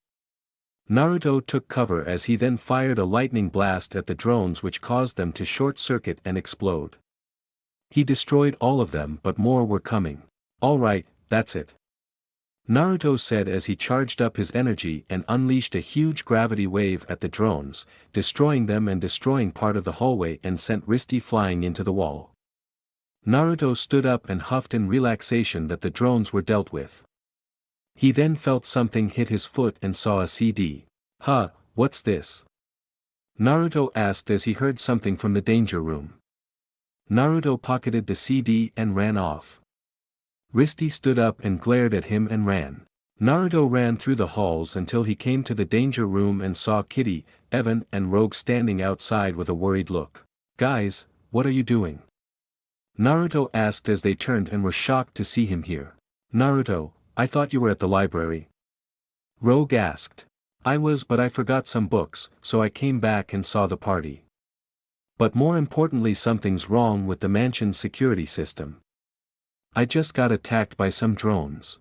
Naruto took cover as he then fired a lightning blast at the drones which caused them to short-circuit and explode. He destroyed all of them but more were coming. Alright, that's it. Naruto said as he charged up his energy and unleashed a huge gravity wave at the drones, destroying them and destroying part of the hallway and sent Risty flying into the wall. Naruto stood up and huffed in relaxation that the drones were dealt with. He then felt something hit his foot and saw a CD. Huh, what's this? Naruto asked as he heard something from the danger room. Naruto pocketed the CD and ran off. Risty stood up and glared at him and ran. Naruto ran through the halls until he came to the danger room and saw Kitty, Evan and Rogue standing outside with a worried look. Guys, what are you doing? Naruto asked as they turned and were shocked to see him here. Naruto, I thought you were at the library. Rogue asked. I was but I forgot some books, so I came back and saw the party. But more importantly something's wrong with the mansion's security system. I just got attacked by some drones.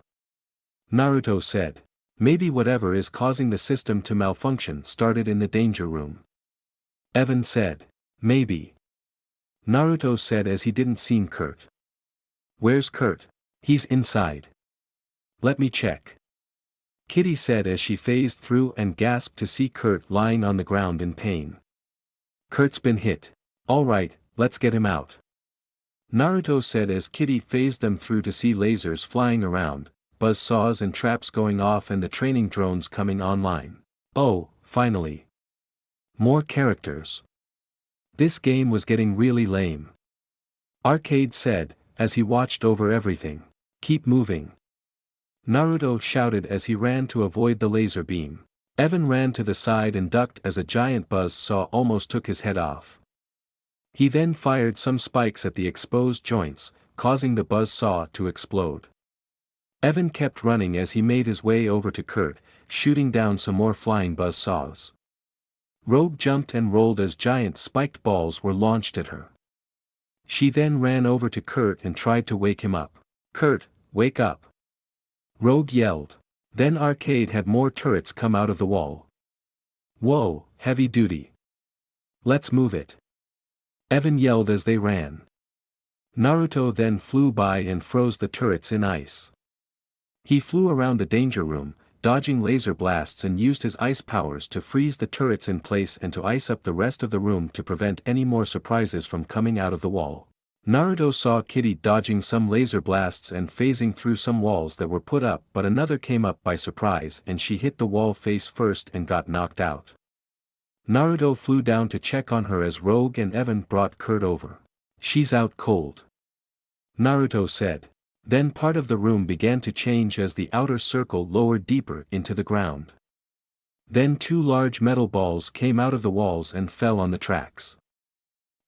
Naruto said. Maybe whatever is causing the system to malfunction started in the danger room. Evan said. Maybe. Naruto said as he didn't see Kurt. Where's Kurt? He's inside. Let me check. Kitty said as she phased through and gasped to see Kurt lying on the ground in pain. Kurt's been hit. Alright, let's get him out. Naruto said as Kitty phased them through to see lasers flying around, buzz saws and traps going off and the training drones coming online. Oh, finally. More characters. This game was getting really lame. Arcade said, as he watched over everything. Keep moving. Naruto shouted as he ran to avoid the laser beam. Evan ran to the side and ducked as a giant buzz saw almost took his head off. He then fired some spikes at the exposed joints, causing the buzz saw to explode. Evan kept running as he made his way over to Kurt, shooting down some more flying buzz saws. Rogue jumped and rolled as giant spiked balls were launched at her. She then ran over to Kurt and tried to wake him up. Kurt, wake up. Rogue yelled. Then Arcade had more turrets come out of the wall. Whoa, heavy duty. Let's move it. Evan yelled as they ran. Naruto then flew by and froze the turrets in ice. He flew around the danger room, dodging laser blasts and used his ice powers to freeze the turrets in place and to ice up the rest of the room to prevent any more surprises from coming out of the wall. Naruto saw Kitty dodging some laser blasts and phasing through some walls that were put up but another came up by surprise and she hit the wall face first and got knocked out. Naruto flew down to check on her as Rogue and Evan brought Kurt over. She's out cold. Naruto said. Then part of the room began to change as the outer circle lowered deeper into the ground. Then 2 large metal balls came out of the walls and fell on the tracks.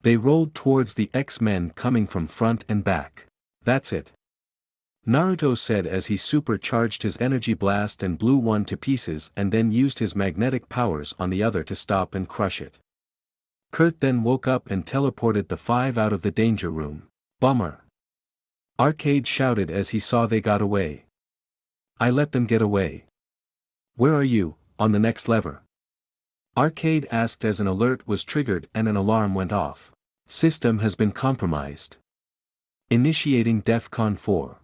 They rolled towards the X-Men coming from front and back. That's it. Naruto said as he supercharged his energy blast and blew one to pieces and then used his magnetic powers on the other to stop and crush it. Kurt then woke up and teleported the 5 out of the danger room. Bummer. Arcade shouted as he saw they got away. I let them get away. Where are you, on the next lever? Arcade asked as an alert was triggered and an alarm went off. System has been compromised. Initiating DEFCON 4.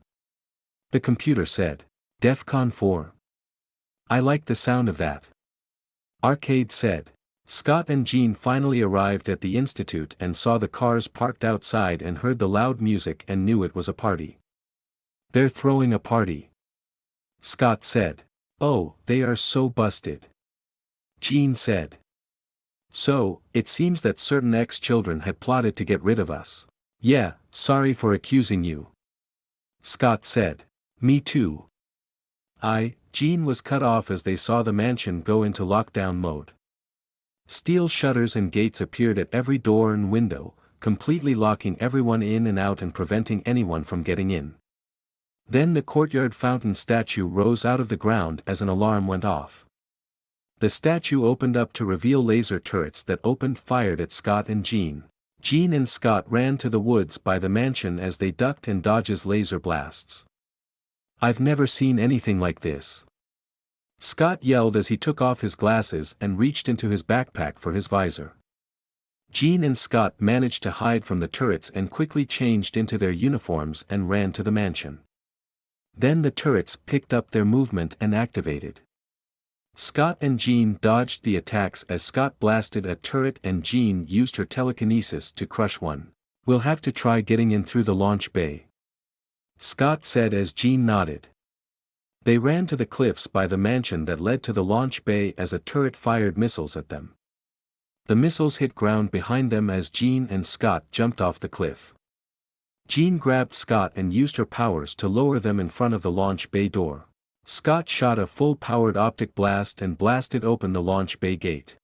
The computer said. DEFCON 4. I like the sound of that. Arcade said. Scott and Jean finally arrived at the institute and saw the cars parked outside and heard the loud music and knew it was a party. They're throwing a party. Scott said. Oh, they are so busted. Jean said. So, it seems that certain ex-children had plotted to get rid of us. Yeah, sorry for accusing you. Scott said. Me too. Jean was cut off as they saw the mansion go into lockdown mode. Steel shutters and gates appeared at every door and window, completely locking everyone in and out and preventing anyone from getting in. Then the courtyard fountain statue rose out of the ground as an alarm went off. The statue opened up to reveal laser turrets that opened fired at Scott and Jean. Jean and Scott ran to the woods by the mansion as they ducked and dodged laser blasts. I've never seen anything like this. Scott yelled as he took off his glasses and reached into his backpack for his visor. Jean and Scott managed to hide from the turrets and quickly changed into their uniforms and ran to the mansion. Then the turrets picked up their movement and activated. Scott and Jean dodged the attacks as Scott blasted a turret and Jean used her telekinesis to crush one. We'll have to try getting in through the launch bay. Scott said as Jean nodded. They ran to the cliffs by the mansion that led to the launch bay as a turret fired missiles at them. The missiles hit ground behind them as Jean and Scott jumped off the cliff. Jean grabbed Scott and used her powers to lower them in front of the launch bay door. Scott shot a full-powered optic blast and blasted open the launch bay gate.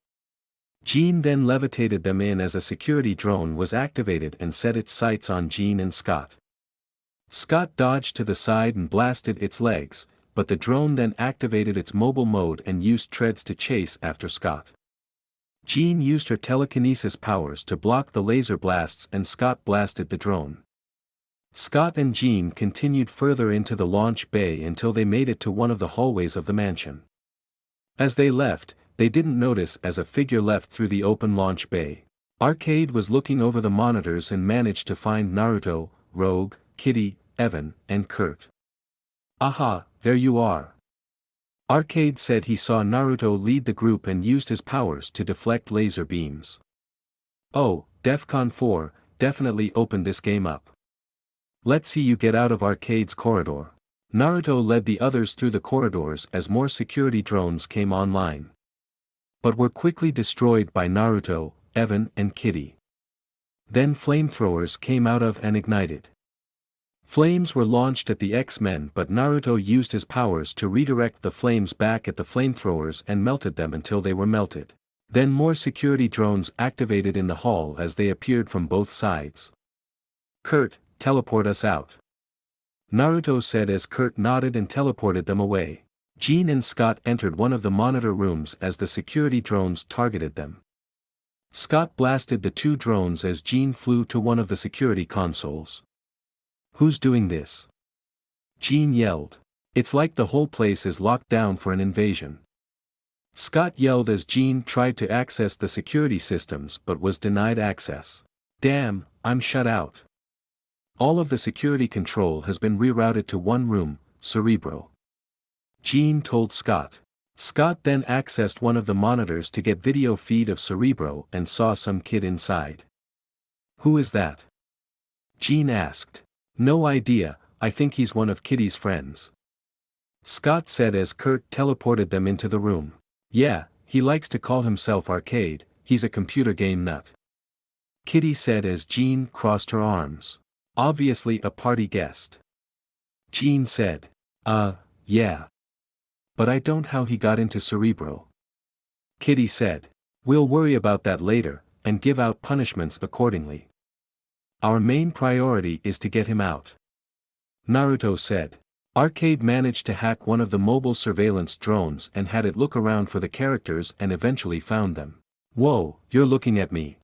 Jean then levitated them in as a security drone was activated and set its sights on Jean and Scott. Scott dodged to the side and blasted its legs, but the drone then activated its mobile mode and used treads to chase after Scott. Jean used her telekinesis powers to block the laser blasts and Scott blasted the drone. Scott and Jean continued further into the launch bay until they made it to one of the hallways of the mansion. As they left, they didn't notice as a figure left through the open launch bay. Arcade was looking over the monitors and managed to find Naruto, Rogue, Kitty, Evan, and Kurt. Aha, there you are. Arcade said he saw Naruto lead the group and used his powers to deflect laser beams. Oh, DEFCON 4, definitely opened this game up. Let's see you get out of Arcade's corridor. Naruto led the others through the corridors as more security drones came online. But were quickly destroyed by Naruto, Evan and Kitty. Then flamethrowers came out of and ignited. Flames were launched at the X-Men but Naruto used his powers to redirect the flames back at the flamethrowers and melted them until they were melted. Then more security drones activated in the hall as they appeared from both sides. Kurt, teleport us out. Naruto said as Kurt nodded and teleported them away. Jean and Scott entered one of the monitor rooms as the security drones targeted them. Scott blasted the two drones as Jean flew to one of the security consoles. Who's doing this? Jean yelled. It's like the whole place is locked down for an invasion. Scott yelled as Jean tried to access the security systems but was denied access. Damn, I'm shut out. All of the security control has been rerouted to one room, Cerebro. Jean told Scott. Scott then accessed one of the monitors to get video feed of Cerebro and saw some kid inside. Who is that? Jean asked. No idea, I think he's one of Kitty's friends. Scott said as Kurt teleported them into the room. Yeah, he likes to call himself Arcade, he's a computer game nut. Kitty said as Jean crossed her arms. Obviously a party guest. Jean said. Yeah. But I don't how he got into Cerebro. Kitty said. We'll worry about that later, and give out punishments accordingly. Our main priority is to get him out. Naruto said. Arcade managed to hack one of the mobile surveillance drones and had it look around for the characters and eventually found them. Whoa, you're looking at me.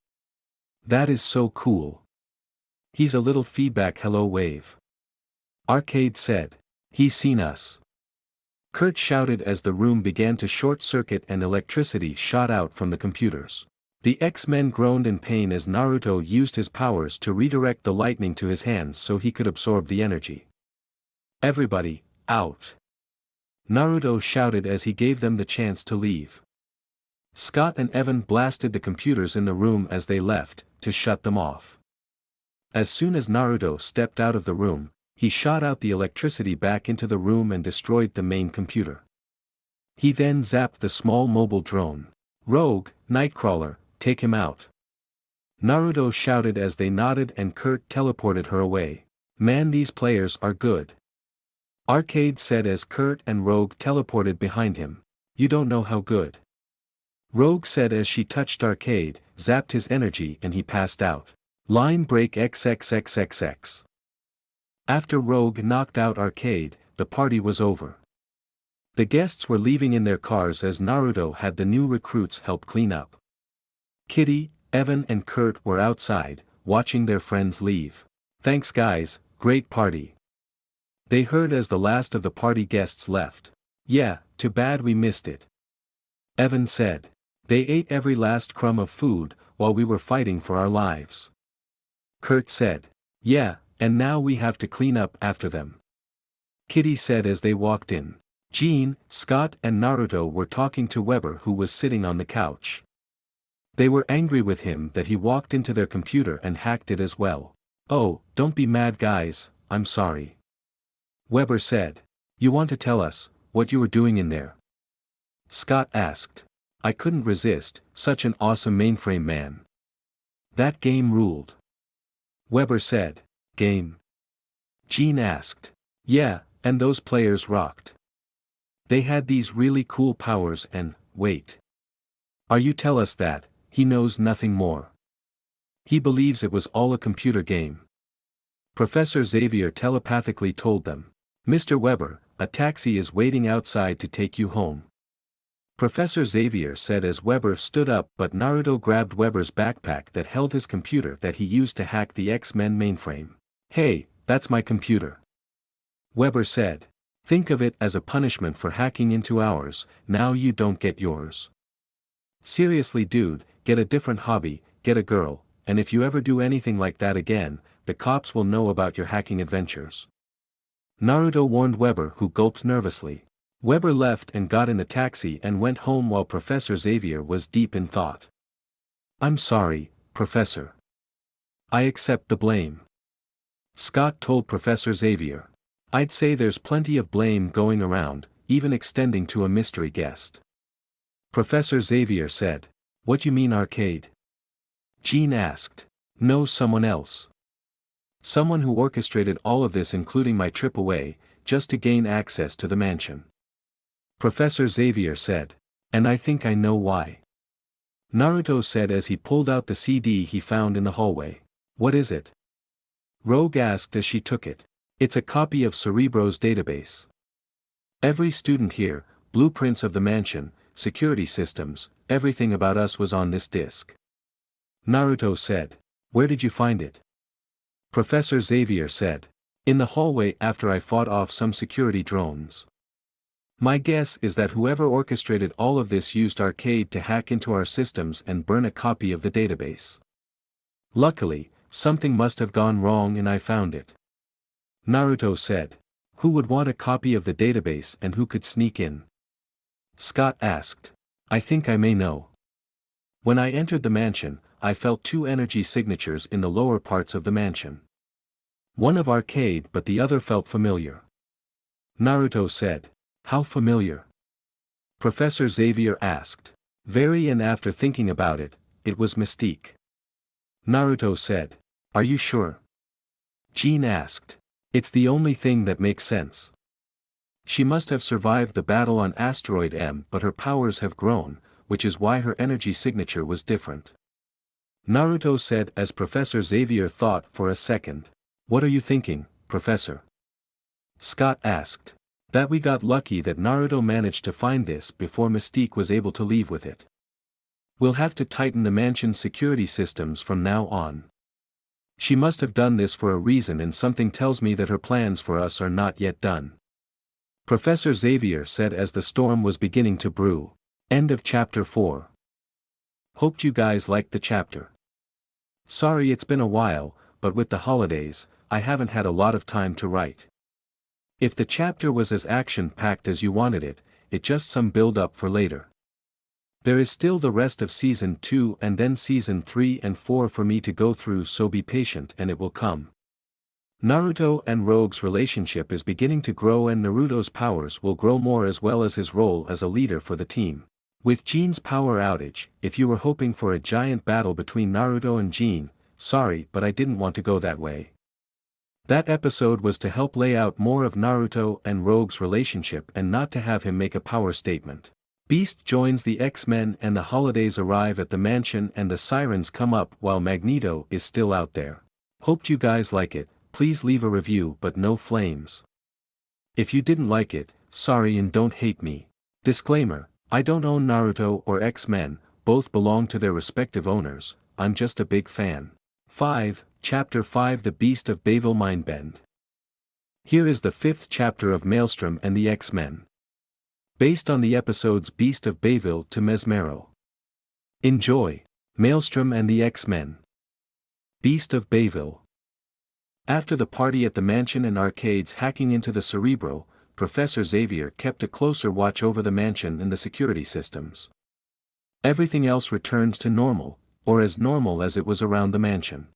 That is so cool. He's a little feedback hello wave. Arcade said. He's seen us. Kurt shouted as the room began to short circuit and electricity shot out from the computers. The X-Men groaned in pain as Naruto used his powers to redirect the lightning to his hands so he could absorb the energy. Everybody, out! Naruto shouted as he gave them the chance to leave. Scott and Evan blasted the computers in the room as they left, to shut them off. As soon as Naruto stepped out of the room, he shot out the electricity back into the room and destroyed the main computer. He then zapped the small mobile drone. Rogue, Nightcrawler, take him out. Naruto shouted as they nodded and Kurt teleported her away. Man, these players are good. Arcade said as Kurt and Rogue teleported behind him. You don't know how good. Rogue said as she touched Arcade, zapped his energy and he passed out. Line break XXXXX. After Rogue knocked out Arcade, the party was over. The guests were leaving in their cars as Naruto had the new recruits help clean up. Kitty, Evan and Kurt were outside, watching their friends leave. Thanks guys, great party. They heard as the last of the party guests left. Yeah, too bad we missed it. Evan said. They ate every last crumb of food, while we were fighting for our lives. Kurt said. Yeah, and now we have to clean up after them. Kitty said as they walked in. Jean, Scott and Naruto were talking to Weber who was sitting on the couch. They were angry with him that he walked into their computer and hacked it as well. Oh, don't be mad guys, I'm sorry. Weber said. You want to tell us what you were doing in there? Scott asked. I couldn't resist, such an awesome mainframe man. That game ruled. Weber said. Game? Jean asked. Yeah, and those players rocked. They had these really cool powers and, wait. Are you tell us that, he knows nothing more? He believes it was all a computer game. Professor Xavier telepathically told them. Mr. Weber, a taxi is waiting outside to take you home. Professor Xavier said as Weber stood up, but Naruto grabbed Weber's backpack that held his computer that he used to hack the X-Men mainframe. Hey, that's my computer. Weber said. Think of it as a punishment for hacking into ours, now you don't get yours. Seriously dude, get a different hobby, get a girl, and if you ever do anything like that again, the cops will know about your hacking adventures. Naruto warned Weber who gulped nervously. Weber left and got in the taxi and went home while Professor Xavier was deep in thought. I'm sorry, Professor. I accept the blame. Scott told Professor Xavier. I'd say there's plenty of blame going around, even extending to a mystery guest. Professor Xavier said. What you mean Arcade? Jean asked. No, someone else. Someone who orchestrated all of this including my trip away, just to gain access to the mansion. Professor Xavier said. And I think I know why. Naruto said as he pulled out the CD he found in the hallway. What is it? Rogue asked as she took it. It's a copy of Cerebro's database. Every student here, blueprints of the mansion, security systems, everything about us was on this disk. Naruto said. Where did you find it? Professor Xavier said. In the hallway after I fought off some security drones. My guess is that whoever orchestrated all of this used Arcade to hack into our systems and burn a copy of the database. Luckily, something must have gone wrong and I found it. Naruto said. Who would want a copy of the database and who could sneak in? Scott asked. I think I may know. When I entered the mansion, I felt 2 energy signatures in the lower parts of the mansion. One of Arcade but the other felt familiar. Naruto said. How familiar? Professor Xavier asked. Very, and after thinking about it, it was Mystique. Naruto said. Are you sure? Jean asked. It's the only thing that makes sense. She must have survived the battle on Asteroid M but her powers have grown, which is why her energy signature was different. Naruto said as Professor Xavier thought for a second. What are you thinking, Professor? Scott asked. That we got lucky that Naruto managed to find this before Mystique was able to leave with it. We'll have to tighten the mansion's security systems from now on. She must have done this for a reason and something tells me that her plans for us are not yet done. Professor Xavier said as the storm was beginning to brew. End of chapter 4. Hoped you guys liked the chapter. Sorry it's been a while, but with the holidays, I haven't had a lot of time to write. If the chapter was as action-packed as you wanted it, it's just some build-up for later. There is still the rest of Season 2 and then Season 3 and 4 for me to go through, so be patient and it will come. Naruto and Rogue's relationship is beginning to grow and Naruto's powers will grow more as well as his role as a leader for the team. With Jin's power outage, if you were hoping for a giant battle between Naruto and Jin, sorry but I didn't want to go that way. That episode was to help lay out more of Naruto and Rogue's relationship and not to have him make a power statement. Beast joins the X-Men and the holidays arrive at the mansion and the sirens come up while Magneto is still out there. Hoped you guys like it, please leave a review but no flames. If you didn't like it, sorry and don't hate me. Disclaimer, I don't own Naruto or X-Men, both belong to their respective owners, I'm just a big fan. 5. Chapter 5 The Beast of Bayville Mindbend. Here is the 5th chapter of Maelstrom and the X-Men. Based on the episodes Beast of Bayville to Mesmero. Enjoy. Maelstrom and the X-Men. Beast of Bayville. After the party at the mansion and arcades hacking into the Cerebro, Professor Xavier kept a closer watch over the mansion and the security systems. Everything else returned to normal, or as normal as it was around the mansion.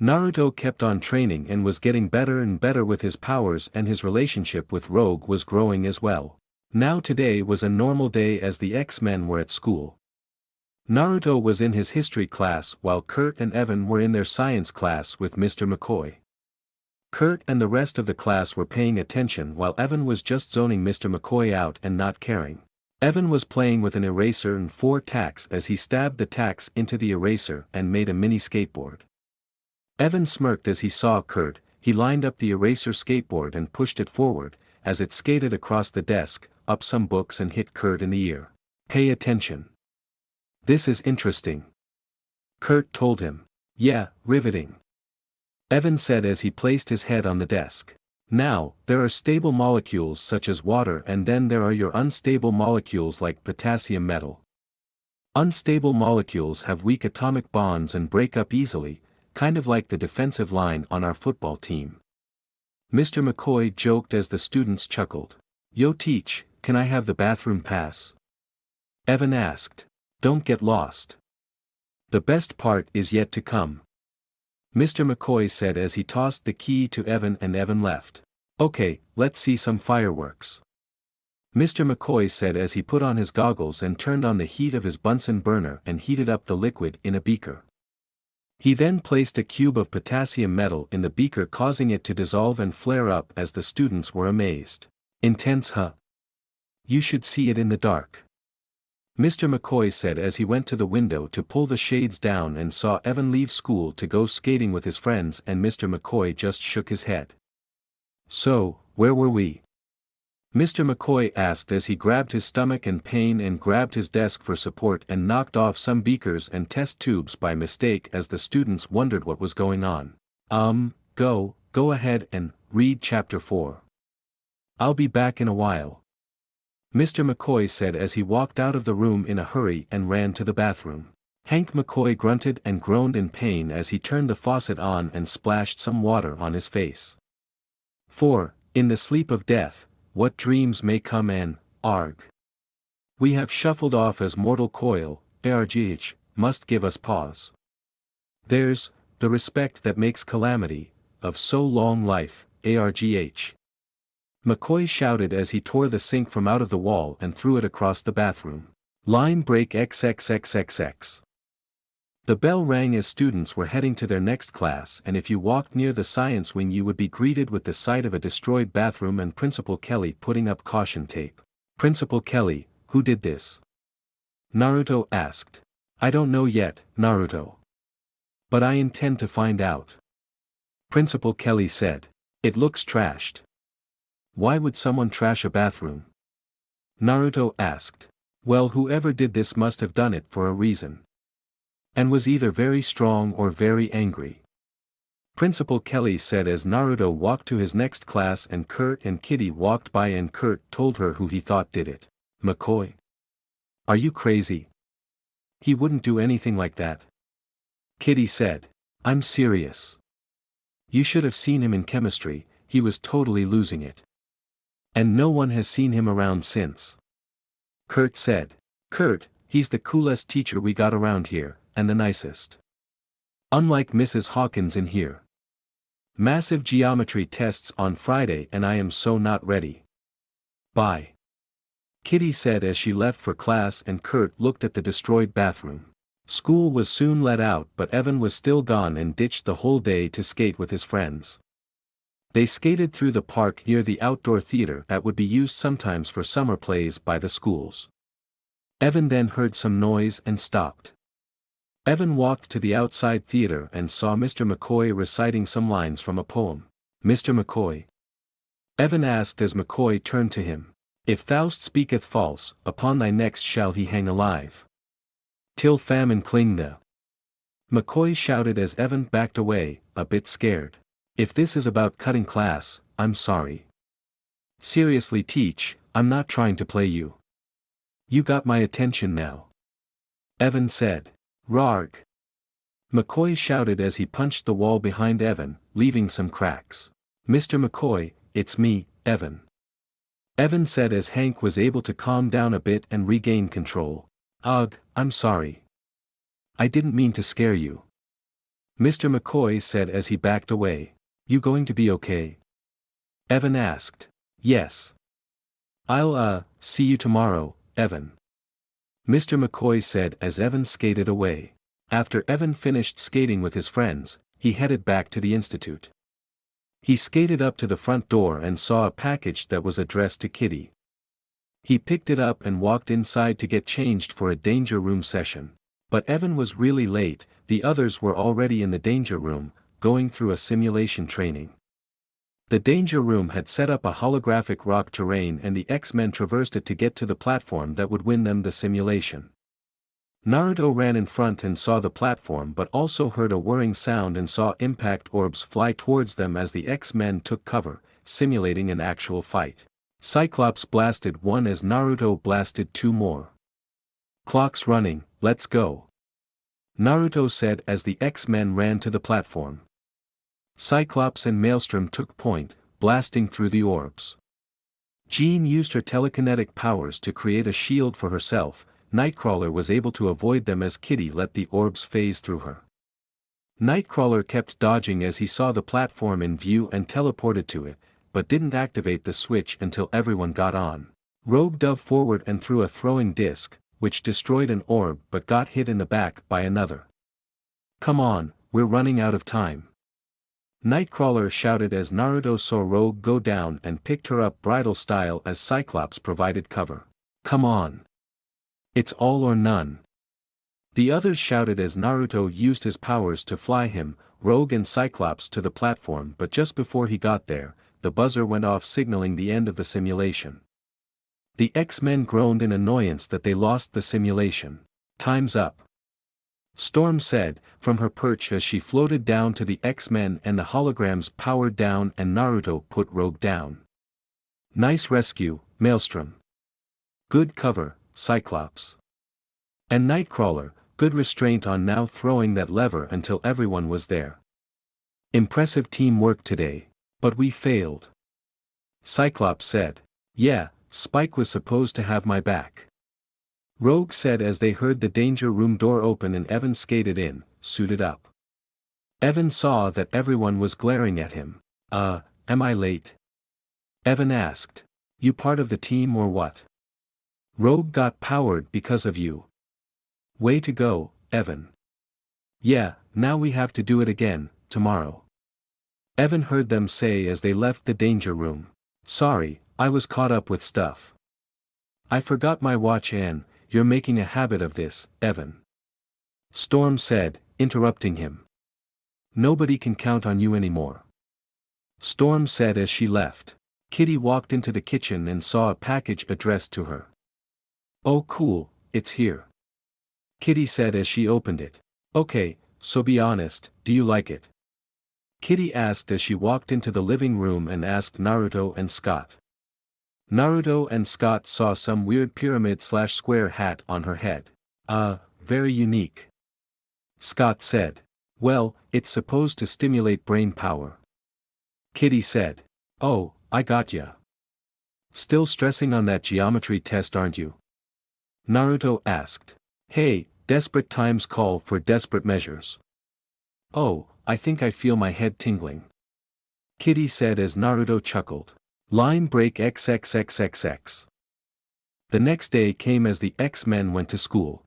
Naruto kept on training and was getting better and better with his powers, and his relationship with Rogue was growing as well. Now today was a normal day as the X-Men were at school. Naruto was in his history class while Kurt and Evan were in their science class with Mr. McCoy. Kurt and the rest of the class were paying attention while Evan was just zoning Mr. McCoy out and not caring. Evan was playing with an eraser and 4 tacks as he stabbed the tacks into the eraser and made a mini skateboard. Evan smirked as he saw Kurt. He lined up the eraser skateboard and pushed it forward, as it skated across the desk, up some books and hit Kurt in the ear. Pay attention. This is interesting. Kurt told him. Yeah, riveting. Evan said as he placed his head on the desk. Now, there are stable molecules such as water and then there are your unstable molecules like potassium metal. Unstable molecules have weak atomic bonds and break up easily, kind of like the defensive line on our football team. Mr. McCoy joked as the students chuckled. Yo teach, can I have the bathroom pass? Evan asked. Don't get lost. The best part is yet to come. Mr. McCoy said as he tossed the key to Evan and Evan left. Okay, let's see some fireworks. Mr. McCoy said as he put on his goggles and turned on the heat of his Bunsen burner and heated up the liquid in a beaker. He then placed a cube of potassium metal in the beaker, causing it to dissolve and flare up as the students were amazed. Intense, huh? You should see it in the dark. Mr. McCoy said as he went to the window to pull the shades down and saw Evan leave school to go skating with his friends, and Mr. McCoy just shook his head. So, where were we? Mr. McCoy asked as he grabbed his stomach and pain and grabbed his desk for support and knocked off some beakers and test tubes by mistake as the students wondered what was going on. Go ahead and read chapter 4. I'll be back in a while. Mr. McCoy said as he walked out of the room in a hurry and ran to the bathroom. Hank McCoy grunted and groaned in pain as he turned the faucet on and splashed some water on his face. 4. In the sleep of death, what dreams may come and, arg. We have shuffled off as mortal coil, argh, must give us pause. There's, the respect that makes calamity, of so long life, argh. McCoy shouted as he tore the sink from out of the wall and threw it across the bathroom. Line break XXXXX. The bell rang as students were heading to their next class, and if you walked near the science wing you would be greeted with the sight of a destroyed bathroom and Principal Kelly putting up caution tape. Principal Kelly, who did this? Naruto asked. I don't know yet, Naruto. But I intend to find out. Principal Kelly said. It looks trashed. Why would someone trash a bathroom? Naruto asked. Well, whoever did this must have done it for a reason. And was either very strong or very angry. Principal Kelly said as Naruto walked to his next class and Kurt and Kitty walked by and Kurt told her who he thought did it. McCoy? Are you crazy? He wouldn't do anything like that. Kitty said. I'm serious. You should have seen him in chemistry, he was totally losing it. And no one has seen him around since. Kurt said. Kurt, he's the coolest teacher we got around here, and the nicest. Unlike Mrs. Hawkins in here. Massive geometry tests on Friday and I am so not ready. Bye. Kitty said as she left for class and Kurt looked at the destroyed bathroom. School was soon let out but Evan was still gone and ditched the whole day to skate with his friends. They skated through the park near the outdoor theater that would be used sometimes for summer plays by the schools. Evan then heard some noise and stopped. Evan walked to the outside theater and saw Mr. McCoy reciting some lines from a poem. Mr. McCoy? Evan asked as McCoy turned to him. If thou speaketh false, upon thy neck shall he hang alive. Till famine cling thee. McCoy shouted as Evan backed away, a bit scared. If this is about cutting class, I'm sorry. Seriously teach, I'm not trying to play you. You got my attention now. Evan said. Rarg. McCoy shouted as he punched the wall behind Evan, leaving some cracks. Mr. McCoy, it's me, Evan. Evan said as Hank was able to calm down a bit and regain control. Ugh, I'm sorry. I didn't mean to scare you. Mr. McCoy said as he backed away. You going to be okay? Evan asked. Yes. I'll, see you tomorrow, Evan. Mr. McCoy said as Evan skated away. After Evan finished skating with his friends, he headed back to the institute. He skated up to the front door and saw a package that was addressed to Kitty. He picked it up and walked inside to get changed for a danger room session. But Evan was really late, the others were already in the danger room, going through a simulation training. The danger room had set up a holographic rock terrain and the X-Men traversed it to get to the platform that would win them the simulation. Naruto ran in front and saw the platform but also heard a whirring sound and saw impact orbs fly towards them as the X-Men took cover, simulating an actual fight. Cyclops blasted one as Naruto blasted two more. Clock's running, let's go. Naruto said as the X-Men ran to the platform. Cyclops and Maelstrom took point, blasting through the orbs. Jean used her telekinetic powers to create a shield for herself. Nightcrawler was able to avoid them as Kitty let the orbs phase through her. Nightcrawler kept dodging as he saw the platform in view and teleported to it, but didn't activate the switch until everyone got on. Rogue dove forward and threw a throwing disc, which destroyed an orb but got hit in the back by another. Come on, we're running out of time. Nightcrawler shouted as Naruto saw Rogue go down and picked her up bridal style as Cyclops provided cover. Come on. It's all or none. The others shouted as Naruto used his powers to fly him, Rogue and Cyclops to the platform but just before he got there, the buzzer went off signaling the end of the simulation. The X-Men groaned in annoyance that they lost the simulation. Time's up. Storm said, from her perch as she floated down to the X-Men and the holograms powered down and Naruto put Rogue down. Nice rescue, Maelstrom. Good cover, Cyclops. And Nightcrawler, good restraint on now throwing that lever until everyone was there. Impressive teamwork today, but we failed. Cyclops said. Yeah, Spike was supposed to have my back. Rogue said as they heard the danger room door open and Evan skated in, suited up. Evan saw that everyone was glaring at him. Am I late? Evan asked. You part of the team or what? Rogue got powered because of you. Way to go, Evan. Yeah, now we have to do it again, tomorrow. Evan heard them say as they left the danger room. Sorry, I was caught up with stuff. I forgot my watch and, you're making a habit of this, Evan. Storm said, interrupting him. Nobody can count on you anymore. Storm said as she left. Kitty walked into the kitchen and saw a package addressed to her. Oh cool, it's here. Kitty said as she opened it. Okay, so be honest, do you like it? Kitty asked as she walked into the living room and asked Naruto and Scott. Naruto and Scott saw some weird pyramid/square hat on her head. very unique. Scott said. Well, it's supposed to stimulate brain power. Kitty said. Oh, I got ya. Still stressing on that geometry test, aren't you? Naruto asked. Hey, desperate times call for desperate measures. Oh, I think I feel my head tingling. Kitty said as Naruto chuckled. Line break XXXXX. The next day came as the X-Men went to school.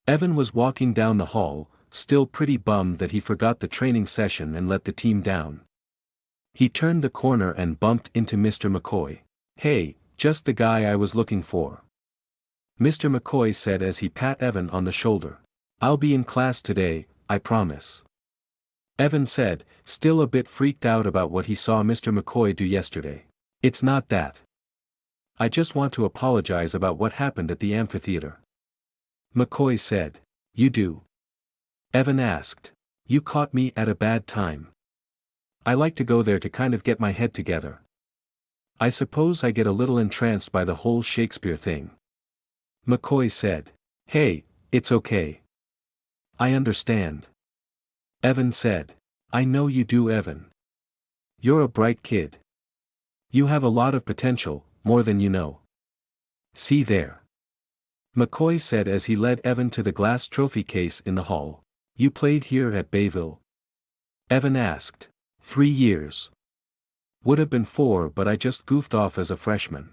Evan was walking down the hall, still pretty bummed that he forgot the training session and let the team down. He turned the corner and bumped into Mr. McCoy. Hey, just the guy I was looking for. Mr. McCoy said as he pat Evan on the shoulder. I'll be in class today, I promise. Evan said, still a bit freaked out about what he saw Mr. McCoy do yesterday. It's not that. I just want to apologize about what happened at the amphitheater. McCoy said. You do? Evan asked. You caught me at a bad time. I like to go there to kind of get my head together. I suppose I get a little entranced by the whole Shakespeare thing. McCoy said. Hey, it's okay. I understand. Evan said. I know you do, Evan. You're a bright kid. You have a lot of potential, more than you know. See there. McCoy said as he led Evan to the glass trophy case in the hall. You played here at Bayville? Evan asked. 3 years. Would have been 4, but I just goofed off as a freshman.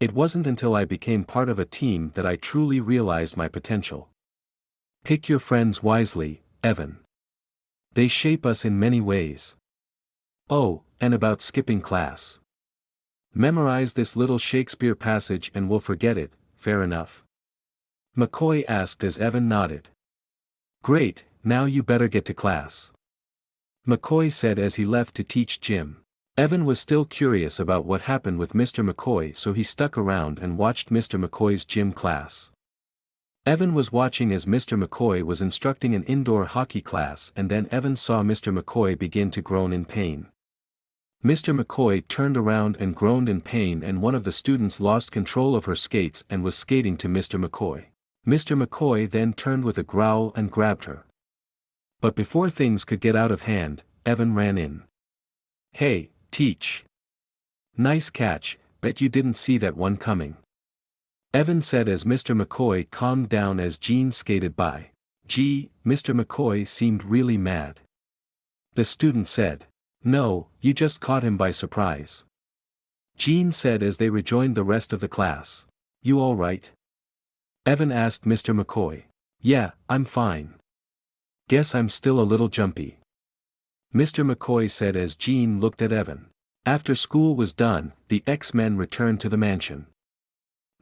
It wasn't until I became part of a team that I truly realized my potential. Pick your friends wisely, Evan. They shape us in many ways. Oh, and about skipping class. Memorize this little Shakespeare passage and we'll forget it, fair enough? McCoy asked as Evan nodded. Great, now you better get to class. McCoy said as he left to teach gym. Evan was still curious about what happened with Mr. McCoy, so he stuck around and watched Mr. McCoy's gym class. Evan was watching as Mr. McCoy was instructing an indoor hockey class, and then Evan saw Mr. McCoy begin to groan in pain. Mr. McCoy turned around and groaned in pain, and one of the students lost control of her skates and was skating to Mr. McCoy. Mr. McCoy then turned with a growl and grabbed her. But before things could get out of hand, Evan ran in. Hey, teach. Nice catch, bet you didn't see that one coming. Evan said as Mr. McCoy calmed down as Jean skated by. Gee, Mr. McCoy seemed really mad. The student said. No, you just caught him by surprise. Jean said as they rejoined the rest of the class. You all right? Evan asked Mr. McCoy. Yeah, I'm fine. Guess I'm still a little jumpy. Mr. McCoy said as Jean looked at Evan. After school was done, the X-Men returned to the mansion.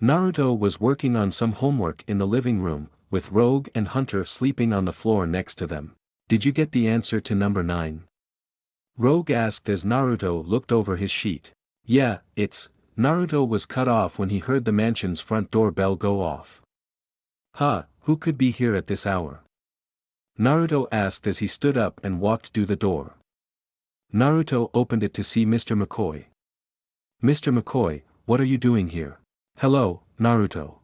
Naruto was working on some homework in the living room, with Rogue and Hunter sleeping on the floor next to them. Did you get the answer to number 9? Rogue asked as Naruto looked over his sheet. Yeah, it's. Naruto was cut off when he heard the mansion's front door bell go off. Huh, who could be here at this hour? Naruto asked as he stood up and walked to the door. Naruto opened it to see Mr. McCoy. Mr. McCoy, what are you doing here? Hello, Naruto.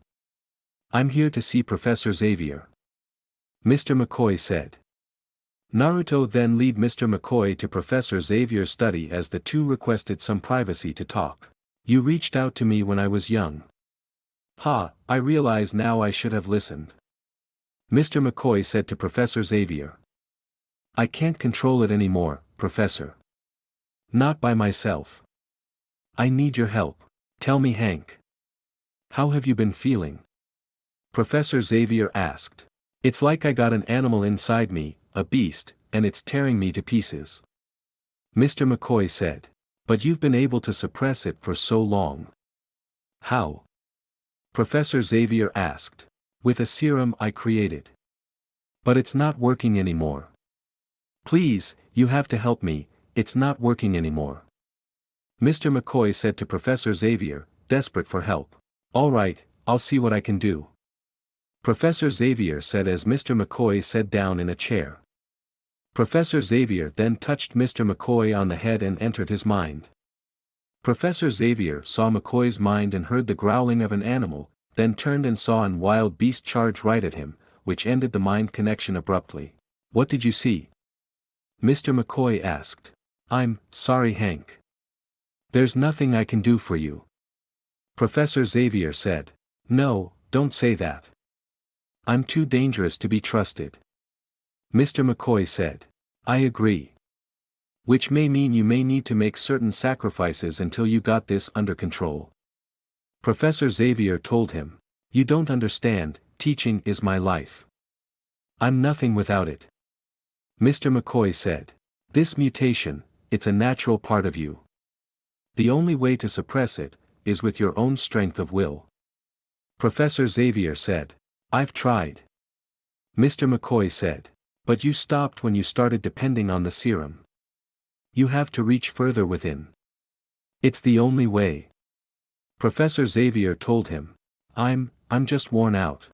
I'm here to see Professor Xavier. Mr. McCoy said. Naruto then led Mr. McCoy to Professor Xavier's study as the two requested some privacy to talk. You reached out to me when I was young. Ha, I realize now I should have listened. Mr. McCoy said to Professor Xavier. I can't control it anymore, Professor. Not by myself. I need your help. Tell me, Hank. How have you been feeling? Professor Xavier asked. It's like I got an animal inside me, a beast, and it's tearing me to pieces. Mr. McCoy said. But you've been able to suppress it for so long. How? Professor Xavier asked. With a serum I created. But it's not working anymore. Please, you have to help me, it's not working anymore. Mr. McCoy said to Professor Xavier, desperate for help. All right, I'll see what I can do. Professor Xavier said as Mr. McCoy sat down in a chair. Professor Xavier then touched Mr. McCoy on the head and entered his mind. Professor Xavier saw McCoy's mind and heard the growling of an animal, then turned and saw an wild beast charge right at him, which ended the mind connection abruptly. "What did you see?" Mr. McCoy asked. "I'm sorry, Hank. There's nothing I can do for you," Professor Xavier said. "No, don't say that. I'm too dangerous to be trusted," Mr. McCoy said. "I agree. Which may mean you may need to make certain sacrifices until you got this under control," Professor Xavier told him. "You don't understand, teaching is my life. I'm nothing without it," Mr. McCoy said. "This mutation, it's a natural part of you. The only way to suppress it, is with your own strength of will," Professor Xavier said. "I've tried," Mr. McCoy said. "But you stopped when you started depending on the serum. You have to reach further within. It's the only way," Professor Xavier told him. I'm just worn out.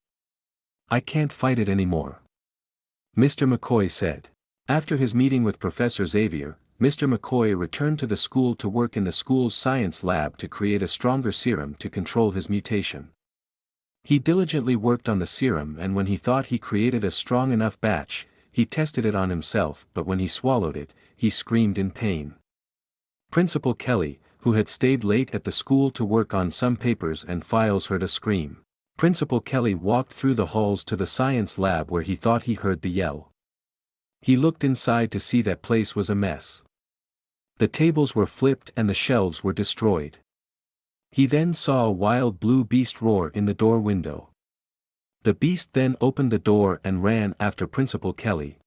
I can't fight it anymore," Mr. McCoy said. After his meeting with Professor Xavier, Mr. McCoy returned to the school to work in the school's science lab to create a stronger serum to control his mutation. He diligently worked on the serum, and when he thought he created a strong enough batch, he tested it on himself, but when he swallowed it, he screamed in pain. Principal Kelly, who had stayed late at the school to work on some papers and files, heard a scream. Principal Kelly walked through the halls to the science lab where he thought he heard the yell. He looked inside to see that place was a mess. The tables were flipped and the shelves were destroyed. He then saw a wild blue beast roar in the door window. The beast then opened the door and ran after Principal Kelly.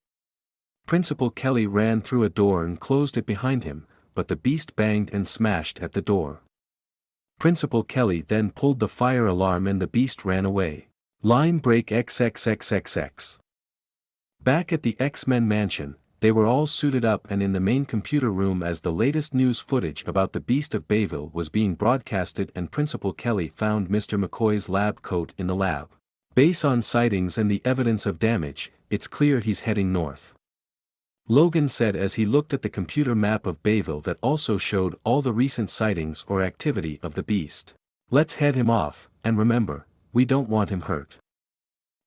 Principal Kelly ran through a door and closed it behind him, but the beast banged and smashed at the door. Principal Kelly then pulled the fire alarm and the beast ran away. Line break XXXXX. Back at the X-Men mansion, they were all suited up and in the main computer room as the latest news footage about the Beast of Bayville was being broadcasted, and Principal Kelly found Mr. McCoy's lab coat in the lab. "Based on sightings and the evidence of damage, it's clear he's heading north," Logan said as he looked at the computer map of Bayville that also showed all the recent sightings or activity of the beast. "Let's head him off, and remember, we don't want him hurt,"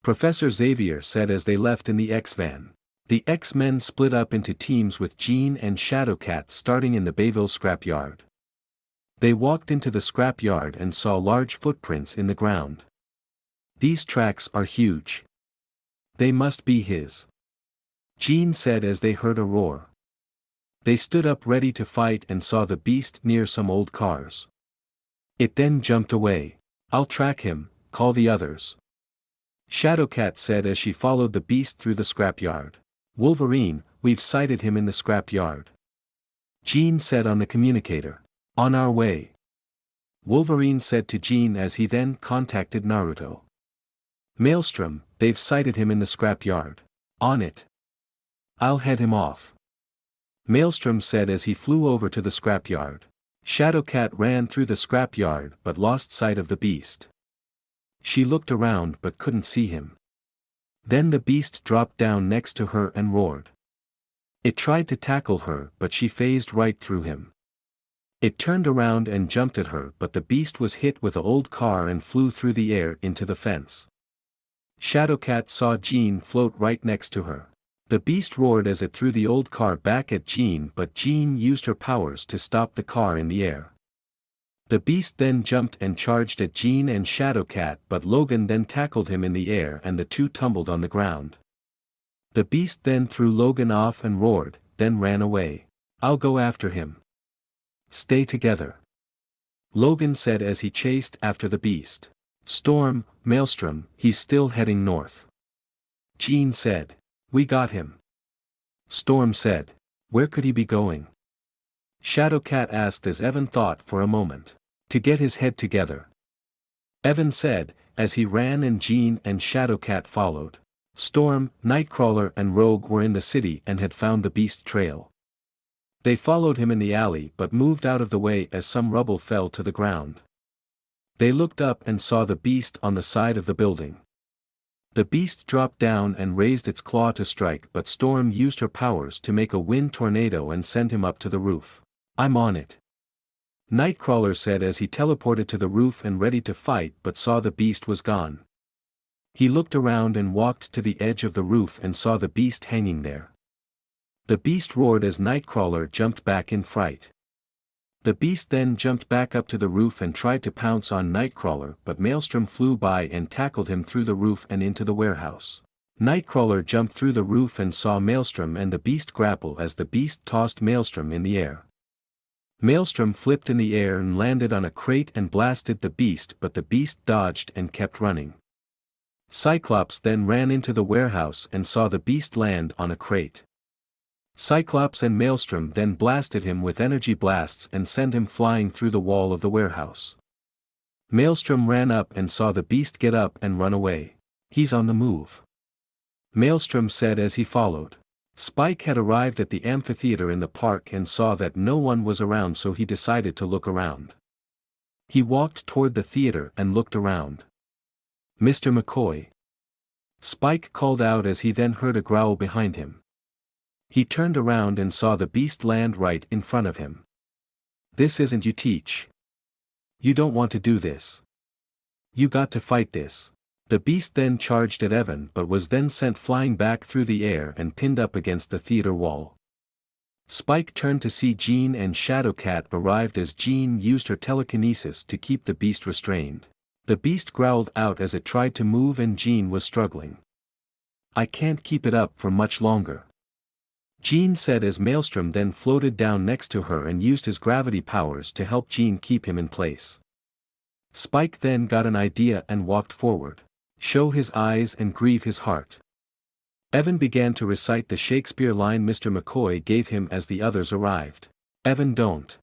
Professor Xavier said as they left in the X-Van. The X-Men split up into teams with Jean and Shadowcat starting in the Bayville scrapyard. They walked into the scrapyard and saw large footprints in the ground. "These tracks are huge. They must be his," Jean said as they heard a roar. They stood up ready to fight and saw the beast near some old cars. It then jumped away. "I'll track him, call the others," Shadowcat said as she followed the beast through the scrapyard. "Wolverine, we've sighted him in the scrapyard," Jean said on the communicator. "On our way," Wolverine said to Jean as he then contacted Naruto. "Maelstrom, they've sighted him in the scrapyard." "On it. I'll head him off," Maelstrom said as he flew over to the scrapyard. Shadowcat ran through the scrapyard but lost sight of the beast. She looked around but couldn't see him. Then the beast dropped down next to her and roared. It tried to tackle her but she phased right through him. It turned around and jumped at her, but the beast was hit with an old car and flew through the air into the fence. Shadowcat saw Jean float right next to her. The beast roared as it threw the old car back at Jean, but Jean used her powers to stop the car in the air. The beast then jumped and charged at Jean and Shadowcat, but Logan then tackled him in the air and the two tumbled on the ground. The beast then threw Logan off and roared, then ran away. "I'll go after him. Stay together," Logan said as he chased after the beast. "Storm, Maelstrom, he's still heading north," Jean said. "We got him," Storm said. "Where could he be going?" Shadowcat asked as Evan thought for a moment. "To get his head together," Evan said, as he ran and Jean and Shadowcat followed. Storm, Nightcrawler and Rogue were in the city and had found the beast trail. They followed him in the alley but moved out of the way as some rubble fell to the ground. They looked up and saw the beast on the side of the building. The beast dropped down and raised its claw to strike, but Storm used her powers to make a wind tornado and send him up to the roof. "I'm on it. Nightcrawler said as he teleported to the roof and ready to fight but saw the beast was gone. He looked around and walked to the edge of the roof and saw the beast hanging there. The beast roared as Nightcrawler jumped back in fright. The beast then jumped back up to the roof and tried to pounce on Nightcrawler, but Maelstrom flew by and tackled him through the roof and into the warehouse. Nightcrawler jumped through the roof and saw Maelstrom and the beast grapple as the beast tossed Maelstrom in the air. Maelstrom flipped in the air and landed on a crate and blasted the beast, but the beast dodged and kept running. Cyclops then ran into the warehouse and saw the beast land on a crate. Cyclops and Maelstrom then blasted him with energy blasts and sent him flying through the wall of the warehouse. Maelstrom ran up and saw the beast get up and run away. "He's on the move," Maelstrom said as he followed. Spike had arrived at the amphitheater in the park and saw that no one was around, so he decided to look around. He walked toward the theater and looked around. "Mr. McCoy," Spike called out as he then heard a growl behind him. He turned around and saw the beast land right in front of him. "This isn't you, Teach. You don't want to do this. You got to fight this." The beast then charged at Evan but was then sent flying back through the air and pinned up against the theater wall. Spike turned to see Jean, and Shadowcat arrived as Jean used her telekinesis to keep the beast restrained. The beast growled out as it tried to move and Jean was struggling. "I can't keep it up for much longer," Jean said as Maelstrom then floated down next to her and used his gravity powers to help Jean keep him in place. Spike then got an idea and walked forward. "Show his eyes and grieve his heart." Evan began to recite the Shakespeare line Mr. McCoy gave him as the others arrived. "Evan, don't."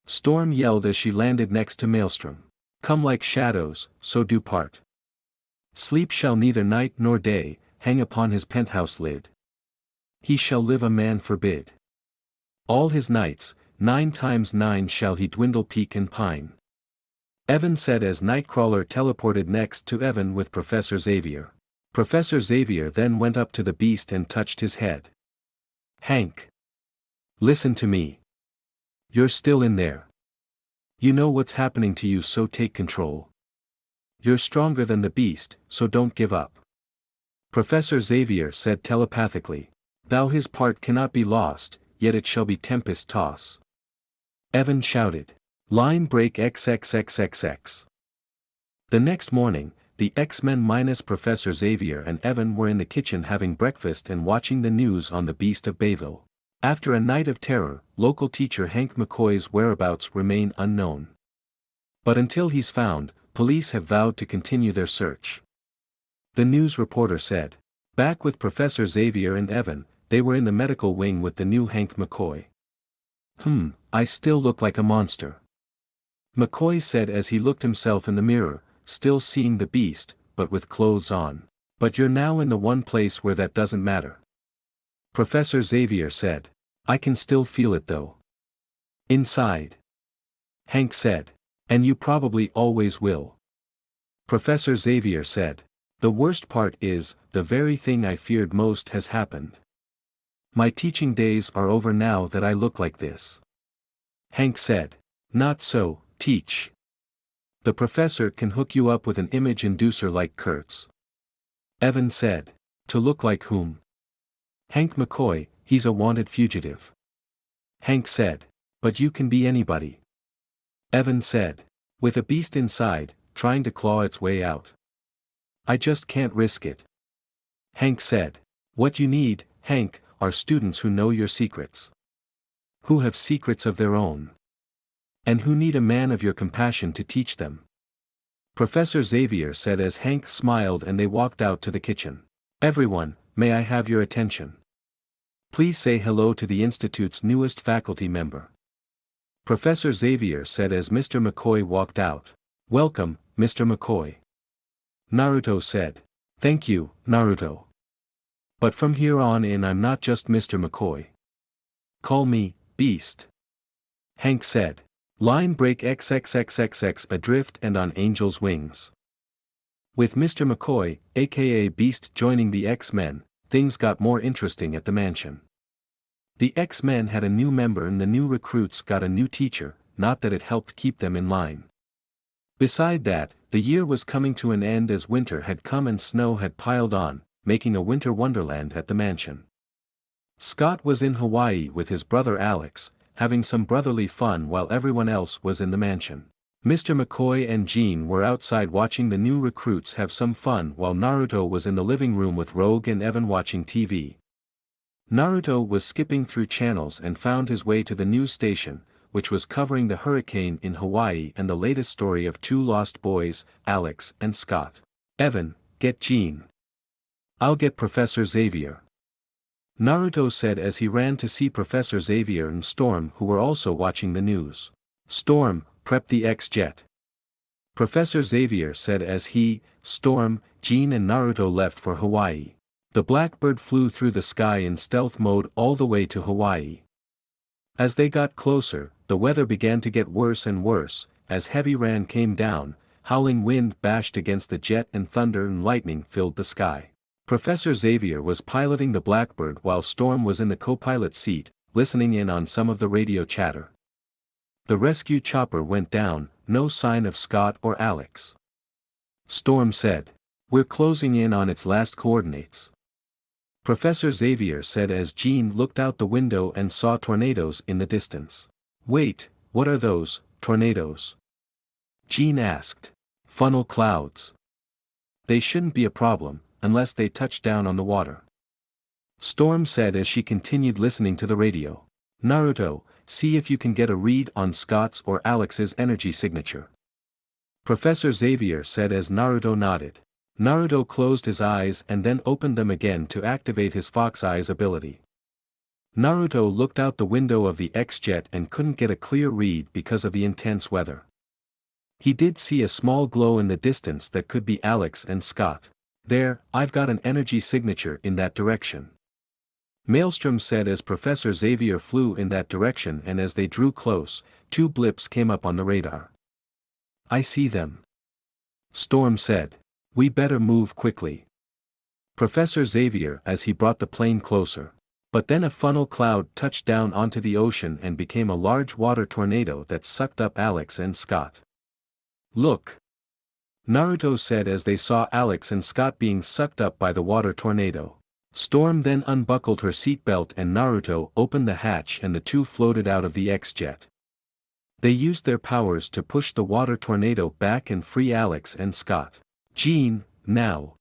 Storm yelled as she landed next to Maelstrom. "Come like shadows, so do part. Sleep shall neither night nor day hang upon his penthouse lid. He shall live a man forbid. All his nights, 9 times 9 shall he dwindle peak and pine." Evan said as Nightcrawler teleported next to Evan with Professor Xavier. Professor Xavier then went up to the beast and touched his head. "Hank. Listen to me. You're still in there. You know what's happening to you, so take control. You're stronger than the beast, so don't give up." Professor Xavier said telepathically. "Thou his part cannot be lost, yet it shall be tempest toss." Evan shouted. "Line break XXXXX." The next morning, the X-Men minus Professor Xavier and Evan were in the kitchen having breakfast and watching the news on the Beast of Bayville. After a night of terror, local teacher Hank McCoy's whereabouts remain unknown. But until he's found, police have vowed to continue their search. The news reporter said. Back with Professor Xavier and Evan, they were in the medical wing with the new Hank McCoy. I still look like a monster," McCoy said as he looked himself in the mirror, still seeing the beast, but with clothes on. "But you're now in the one place where that doesn't matter," Professor Xavier said. "I can still feel it though. Inside," Hank said. "And you probably always will," Professor Xavier said. "The worst part is, the very thing I feared most has happened. My teaching days are over now that I look like this," Hank said. "Not so, Teach. The professor can hook you up with an image inducer like Kurtz," Evan said. "To look like whom?" "Hank McCoy, he's a wanted fugitive," Hank said. "But you can be anybody," Evan said. "With a beast inside, trying to claw its way out. I just can't risk it," Hank said. "What you need, Hank, are students who know your secrets. Who have secrets of their own. And who need a man of your compassion to teach them," Professor Xavier said as Hank smiled and they walked out to the kitchen. "Everyone, may I have your attention? Please say hello to the Institute's newest faculty member," Professor Xavier said as Mr. McCoy walked out. "Welcome, Mr. McCoy," Naruto said. "Thank you, Naruto. But from here on in I'm not just Mr. McCoy. Call me, Beast," Hank said. Line break XXXXX adrift and on angel's wings. With Mr. McCoy, aka Beast, joining the X-Men, things got more interesting at the mansion. The X-Men had a new member and the new recruits got a new teacher, not that it helped keep them in line. Beside that, the year was coming to an end as winter had come and snow had piled on, making a winter wonderland at the mansion. Scott was in Hawaii with his brother Alex, having some brotherly fun while everyone else was in the mansion. Mr. McCoy and Jean were outside watching the new recruits have some fun while Naruto was in the living room with Rogue and Evan watching TV. Naruto was skipping through channels and found his way to the news station, which was covering the hurricane in Hawaii and the latest story of two lost boys, Alex and Scott. Evan, get Jean. I'll get Professor Xavier. Naruto said as he ran to see Professor Xavier and Storm who were also watching the news. Storm, prep the X-Jet. Professor Xavier said as he, Storm, Jean and Naruto left for Hawaii. The Blackbird flew through the sky in stealth mode all the way to Hawaii. As they got closer, the weather began to get worse and worse, as heavy rain came down, howling wind bashed against the jet and thunder and lightning filled the sky. Professor Xavier was piloting the Blackbird while Storm was in the co-pilot seat, listening in on some of the radio chatter. The rescue chopper went down, no sign of Scott or Alex. Storm said, "We're closing in on its last coordinates." Professor Xavier said as Jean looked out the window and saw tornadoes in the distance. "Wait, what are those, tornadoes?" Jean asked. "Funnel clouds. They shouldn't be a problem, unless they touch down on the water." Storm said as she continued listening to the radio. "Naruto, see if you can get a read on Scott's or Alex's energy signature." Professor Xavier said as Naruto nodded. Naruto closed his eyes and then opened them again to activate his Fox Eyes ability. Naruto looked out the window of the X-Jet and couldn't get a clear read because of the intense weather. He did see a small glow in the distance that could be Alex and Scott. "There, I've got an energy signature in that direction." Maelstrom said as Professor Xavier flew in that direction and as they drew close, two blips came up on the radar. "I see them." Storm said. "We better move quickly." Professor Xavier as he brought the plane closer. But then a funnel cloud touched down onto the ocean and became a large water tornado that sucked up Alex and Scott. "Look!" Naruto said as they saw Alex and Scott being sucked up by the water tornado. Storm then unbuckled her seatbelt and Naruto opened the hatch and the two floated out of the X-Jet. They used their powers to push the water tornado back and free Alex and Scott. "Jean, now!"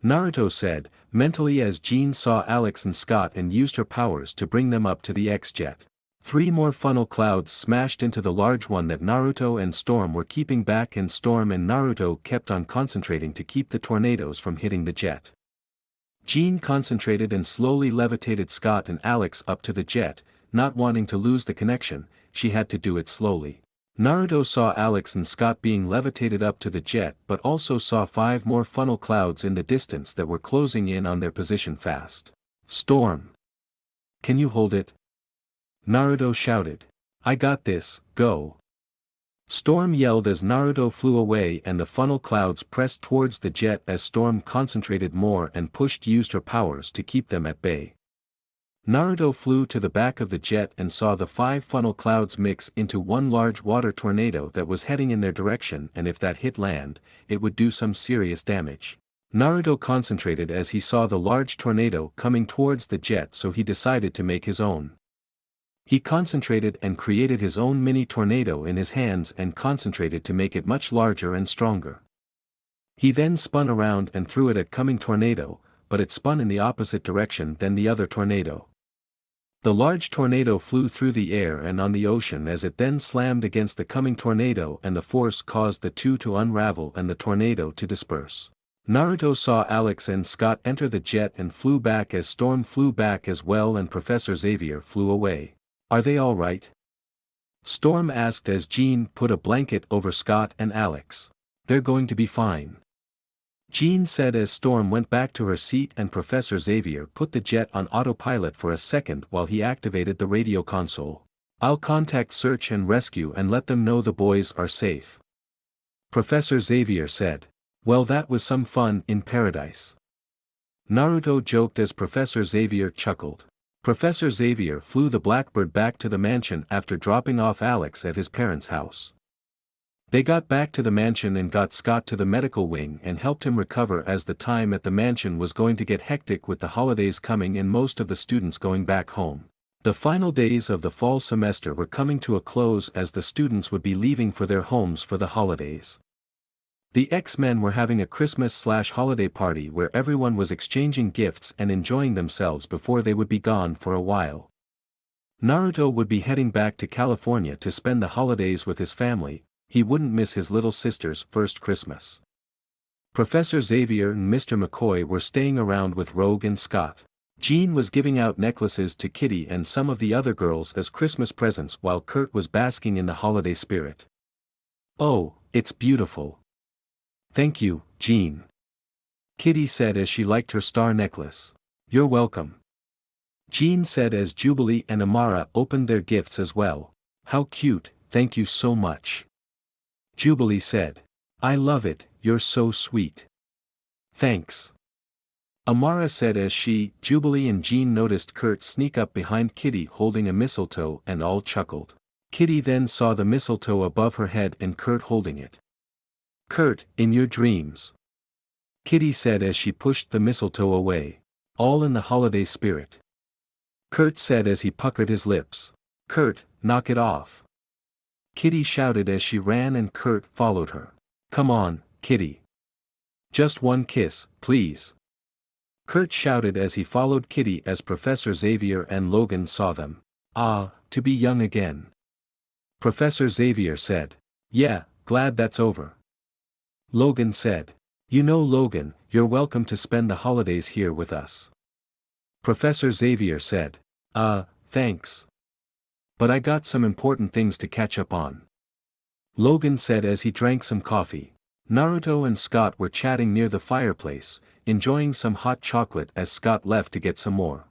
Naruto said, mentally as Jean saw Alex and Scott and used her powers to bring them up to the X-Jet. 3 more funnel clouds smashed into the large one that Naruto and Storm were keeping back and Storm and Naruto kept on concentrating to keep the tornadoes from hitting the jet. Jean concentrated and slowly levitated Scott and Alex up to the jet, not wanting to lose the connection, she had to do it slowly. Naruto saw Alex and Scott being levitated up to the jet but also saw 5 more funnel clouds in the distance that were closing in on their position fast. "Storm! Can you hold it?" Naruto shouted. "I got this, go!" Storm yelled as Naruto flew away and the funnel clouds pressed towards the jet as Storm concentrated more and used her powers to keep them at bay. Naruto flew to the back of the jet and saw the 5 funnel clouds mix into one large water tornado that was heading in their direction and if that hit land, it would do some serious damage. Naruto concentrated as he saw the large tornado coming towards the jet so he decided to make his own. He concentrated and created his own mini tornado in his hands and concentrated to make it much larger and stronger. He then spun around and threw it at coming tornado, but it spun in the opposite direction than the other tornado. The large tornado flew through the air and on the ocean as it then slammed against the coming tornado and the force caused the two to unravel and the tornado to disperse. Naruto saw Alex and Scott enter the jet and flew back as Storm flew back as well and Professor Xavier flew away. "Are they all right?" Storm asked as Jean put a blanket over Scott and Alex. "They're going to be fine," Jean said as Storm went back to her seat and Professor Xavier put the jet on autopilot for a second while he activated the radio console. "I'll contact search and rescue and let them know the boys are safe," Professor Xavier said. "Well, that was some fun in paradise," Naruto joked as Professor Xavier chuckled. Professor Xavier flew the Blackbird back to the mansion after dropping off Alex at his parents' house. They got back to the mansion and got Scott to the medical wing and helped him recover, as the time at the mansion was going to get hectic with the holidays coming and most of the students going back home. The final days of the fall semester were coming to a close as the students would be leaving for their homes for the holidays. The X-Men were having a Christmas/holiday party where everyone was exchanging gifts and enjoying themselves before they would be gone for a while. Naruto would be heading back to California to spend the holidays with his family. He wouldn't miss his little sister's first Christmas. Professor Xavier and Mr. McCoy were staying around with Rogue and Scott. Jean was giving out necklaces to Kitty and some of the other girls as Christmas presents while Kurt was basking in the holiday spirit. "Oh, it's beautiful. Thank you, Jean," Kitty said as she liked her star necklace. "You're welcome," Jean said as Jubilee and Amara opened their gifts as well. "How cute, thank you so much," Jubilee said. "I love it, you're so sweet." "Thanks," Amara said as she, Jubilee and Jean noticed Kurt sneak up behind Kitty holding a mistletoe and all chuckled. Kitty then saw the mistletoe above her head and Kurt holding it. "Kurt, in your dreams," Kitty said as she pushed the mistletoe away. "All in the holiday spirit," Kurt said as he puckered his lips. "Kurt, knock it off," Kitty shouted as she ran and Kurt followed her. "Come on, Kitty. Just one kiss, please," Kurt shouted as he followed Kitty as Professor Xavier and Logan saw them. "Ah, to be young again," Professor Xavier said. "Yeah, glad that's over," Logan said. "You know, Logan, you're welcome to spend the holidays here with us," Professor Xavier said. Thanks. But I got some important things to catch up on," Logan said as he drank some coffee. Naruto and Scott were chatting near the fireplace, enjoying some hot chocolate as Scott left to get some more.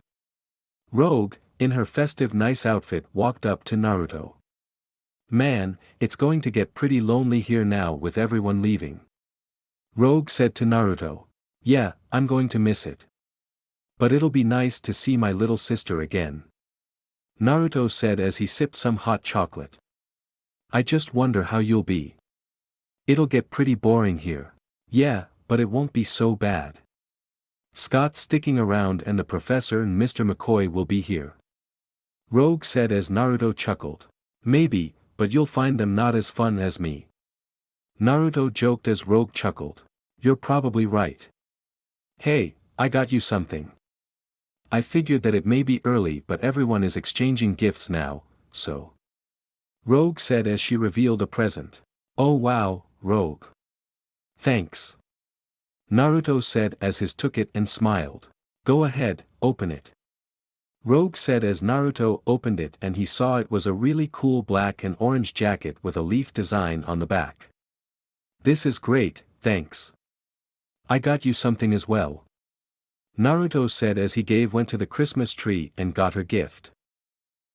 Rogue, in her festive nice outfit, walked up to Naruto. "Man, it's going to get pretty lonely here now with everyone leaving," Rogue said to Naruto. "Yeah, I'm going to miss it. But it'll be nice to see my little sister again," Naruto said as he sipped some hot chocolate. "I just wonder how you'll be. It'll get pretty boring here." "Yeah, but it won't be so bad. Scott's sticking around and the professor and Mr. McCoy will be here," Rogue said as Naruto chuckled. "Maybe, but you'll find them not as fun as me," Naruto joked as Rogue chuckled. "You're probably right. Hey, I got you something. I figured that it may be early but everyone is exchanging gifts now, so," Rogue said as she revealed a present. "Oh wow, Rogue. Thanks," Naruto said as he took it and smiled. "Go ahead, open it," Rogue said as Naruto opened it and he saw it was a really cool black and orange jacket with a leaf design on the back. "This is great, thanks. I got you something as well," Naruto said as he went to the Christmas tree and got her gift.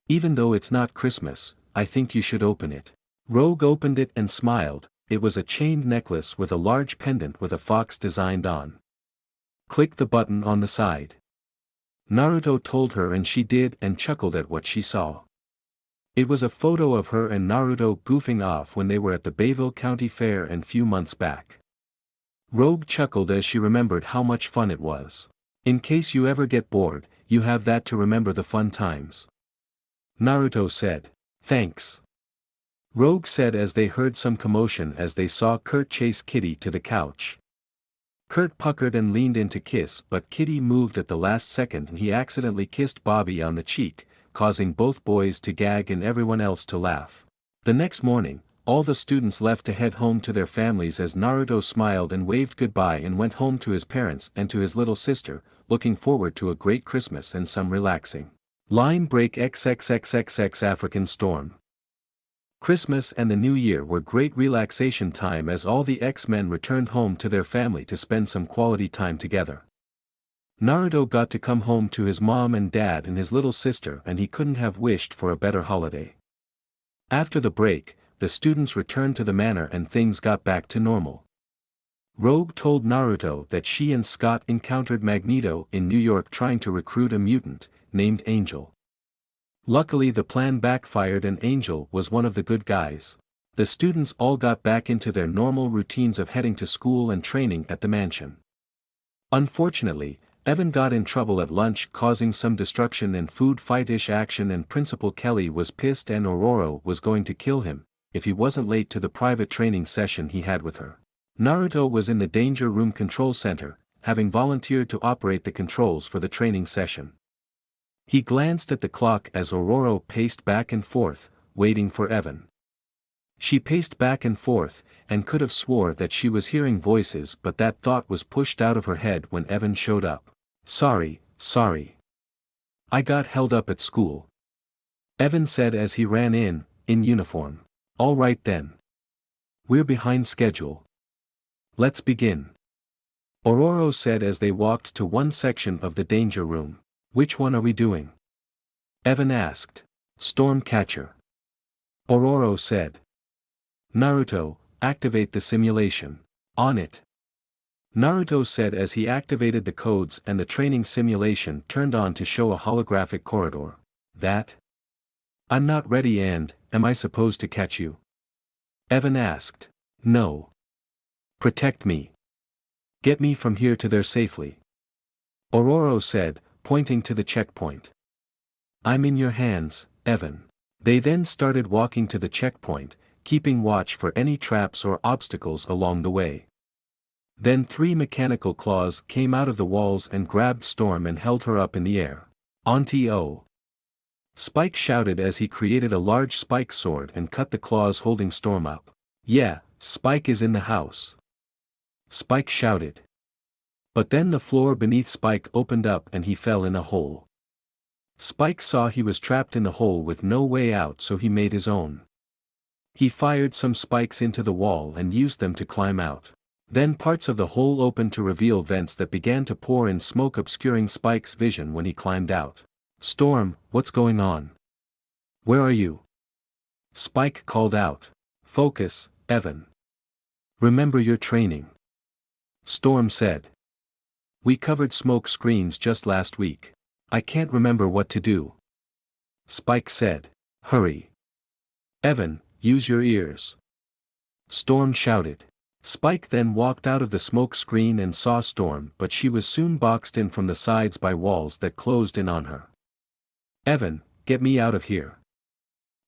"Even though it's not Christmas, I think you should open it." Rogue opened it and smiled. It was a chained necklace with a large pendant with a fox designed on. "Click the button on the side," Naruto told her and she did and chuckled at what she saw. It was a photo of her and Naruto goofing off when they were at the Bayville County Fair a few months back. Rogue chuckled as she remembered how much fun it was. "In case you ever get bored, you have that to remember the fun times," Naruto said. "Thanks," Rogue said as they heard some commotion as they saw Kurt chase Kitty to the couch. Kurt puckered and leaned in to kiss but Kitty moved at the last second and he accidentally kissed Bobby on the cheek, causing both boys to gag and everyone else to laugh. The next morning, all the students left to head home to their families as Naruto smiled and waved goodbye and went home to his parents and to his little sister, looking forward to a great Christmas and some relaxing. Line break XXXXX African storm. Christmas and the New Year were great relaxation time as all the X-Men returned home to their family to spend some quality time together. Naruto got to come home to his mom and dad and his little sister and he couldn't have wished for a better holiday. After the break, the students returned to the manor and things got back to normal. Rogue told Naruto that she and Scott encountered Magneto in New York trying to recruit a mutant, named Angel. Luckily the plan backfired and Angel was one of the good guys. The students all got back into their normal routines of heading to school and training at the mansion. Unfortunately, Evan got in trouble at lunch, causing some destruction and food fight-ish action, and Principal Kelly was pissed and Aurora was going to kill him if he wasn't late to the private training session he had with her. Naruto was in the danger room control center, having volunteered to operate the controls for the training session. He glanced at the clock as Aurora paced back and forth, waiting for Evan. She paced back and forth, and could have swore that she was hearing voices, but that thought was pushed out of her head when Evan showed up. Sorry. I got held up at school. Evan said as he ran in uniform. All right then. We're behind schedule. Let's begin. Aurora said as they walked to one section of the danger room. Which one are we doing? Evan asked. Stormcatcher. Aurora said. Naruto, activate the simulation. On it. Naruto said as he activated the codes and the training simulation turned on to show a holographic corridor. That? I'm not ready and, am I supposed to catch you? Evan asked. No. Protect me. Get me from here to there safely. Aurora said, pointing to the checkpoint. I'm in your hands, Evan. They then started walking to the checkpoint, keeping watch for any traps or obstacles along the way. Then 3 mechanical claws came out of the walls and grabbed Storm and held her up in the air. Auntie O. Spike shouted as he created a large spike sword and cut the claws holding Storm up. Yeah, Spike is in the house. Spike shouted. But then the floor beneath Spike opened up and he fell in a hole. Spike saw he was trapped in the hole with no way out, so he made his own. He fired some spikes into the wall and used them to climb out. Then parts of the hole opened to reveal vents that began to pour in smoke, obscuring Spike's vision when he climbed out. Storm, what's going on? Where are you? Spike called out. Focus, Evan. Remember your training. Storm said. We covered smoke screens just last week. I can't remember what to do. Spike said. Hurry. Evan, use your ears. Storm shouted. Spike then walked out of the smoke screen and saw Storm, but she was soon boxed in from the sides by walls that closed in on her. Evan, get me out of here.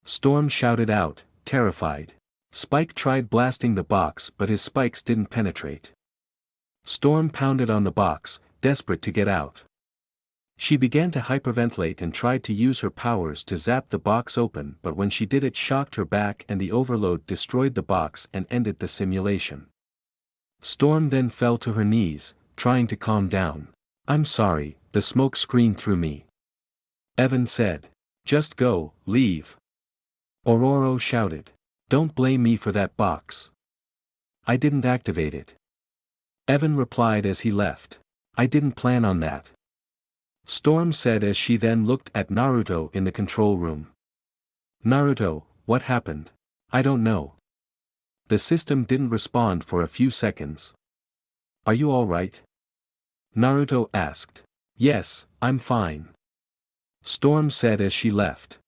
Storm shouted out, terrified. Spike tried blasting the box, but his spikes didn't penetrate. Storm pounded on the box, desperate to get out. She began to hyperventilate and tried to use her powers to zap the box open, but when she did it shocked her back and the overload destroyed the box and ended the simulation. Storm then fell to her knees, trying to calm down. I'm sorry, the smoke screen threw me. Evan said. Just go, leave. Aurora shouted. Don't blame me for that box. I didn't activate it. Evan replied as he left. I didn't plan on that. Storm said as she then looked at Naruto in the control room. Naruto, what happened? I don't know. The system didn't respond for a few seconds. Are you alright? Naruto asked. Yes, I'm fine. Storm said as she left.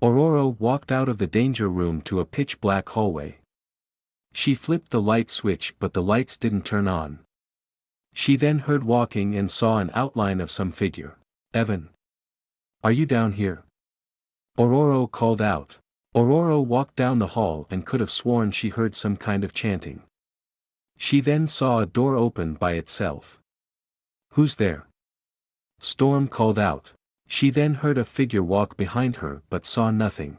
Aurora walked out of the danger room to a pitch-black hallway. She flipped the light switch but the lights didn't turn on. She then heard walking and saw an outline of some figure. Evan. Are you down here? Aurora called out. Aurora walked down the hall and could have sworn she heard some kind of chanting. She then saw a door open by itself. Who's there? Storm called out. She then heard a figure walk behind her but saw nothing.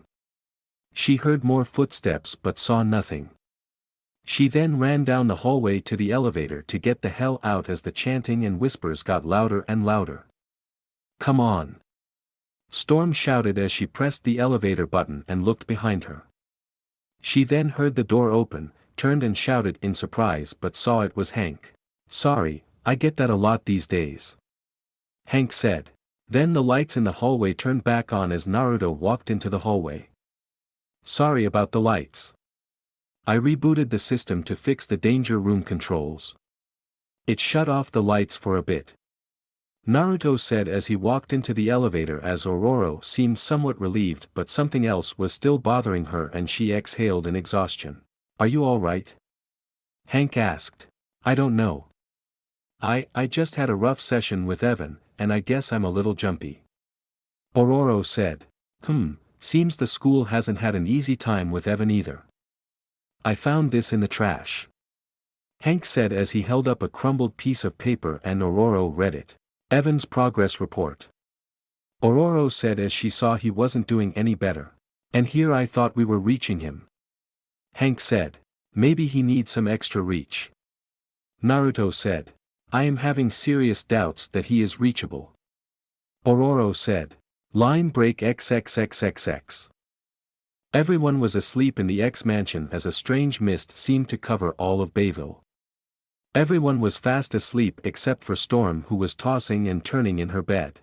She heard more footsteps but saw nothing. She then ran down the hallway to the elevator to get the hell out as the chanting and whispers got louder and louder. Come on. Storm shouted as she pressed the elevator button and looked behind her. She then heard the door open, turned and shouted in surprise but saw it was Hank. Sorry, I get that a lot these days. Hank said. Then the lights in the hallway turned back on as Naruto walked into the hallway. Sorry about the lights. I rebooted the system to fix the danger room controls. It shut off the lights for a bit. Naruto said as he walked into the elevator as Ororo seemed somewhat relieved but something else was still bothering her and she exhaled in exhaustion. Are you alright? Hank asked. I don't know. I just had a rough session with Evan, and I guess I'm a little jumpy. Ororo said. Seems the school hasn't had an easy time with Evan either. I found this in the trash. Hank said as he held up a crumbled piece of paper and Ororo read it. Evan's progress report. Ororo said as she saw he wasn't doing any better. And here I thought we were reaching him. Hank said. Maybe he needs some extra reach. Naruto said. I am having serious doubts that he is reachable. Ororo said. Line break XXXXX. Everyone was asleep in the X mansion as a strange mist seemed to cover all of Bayville. Everyone was fast asleep except for Storm, who was tossing and turning in her bed.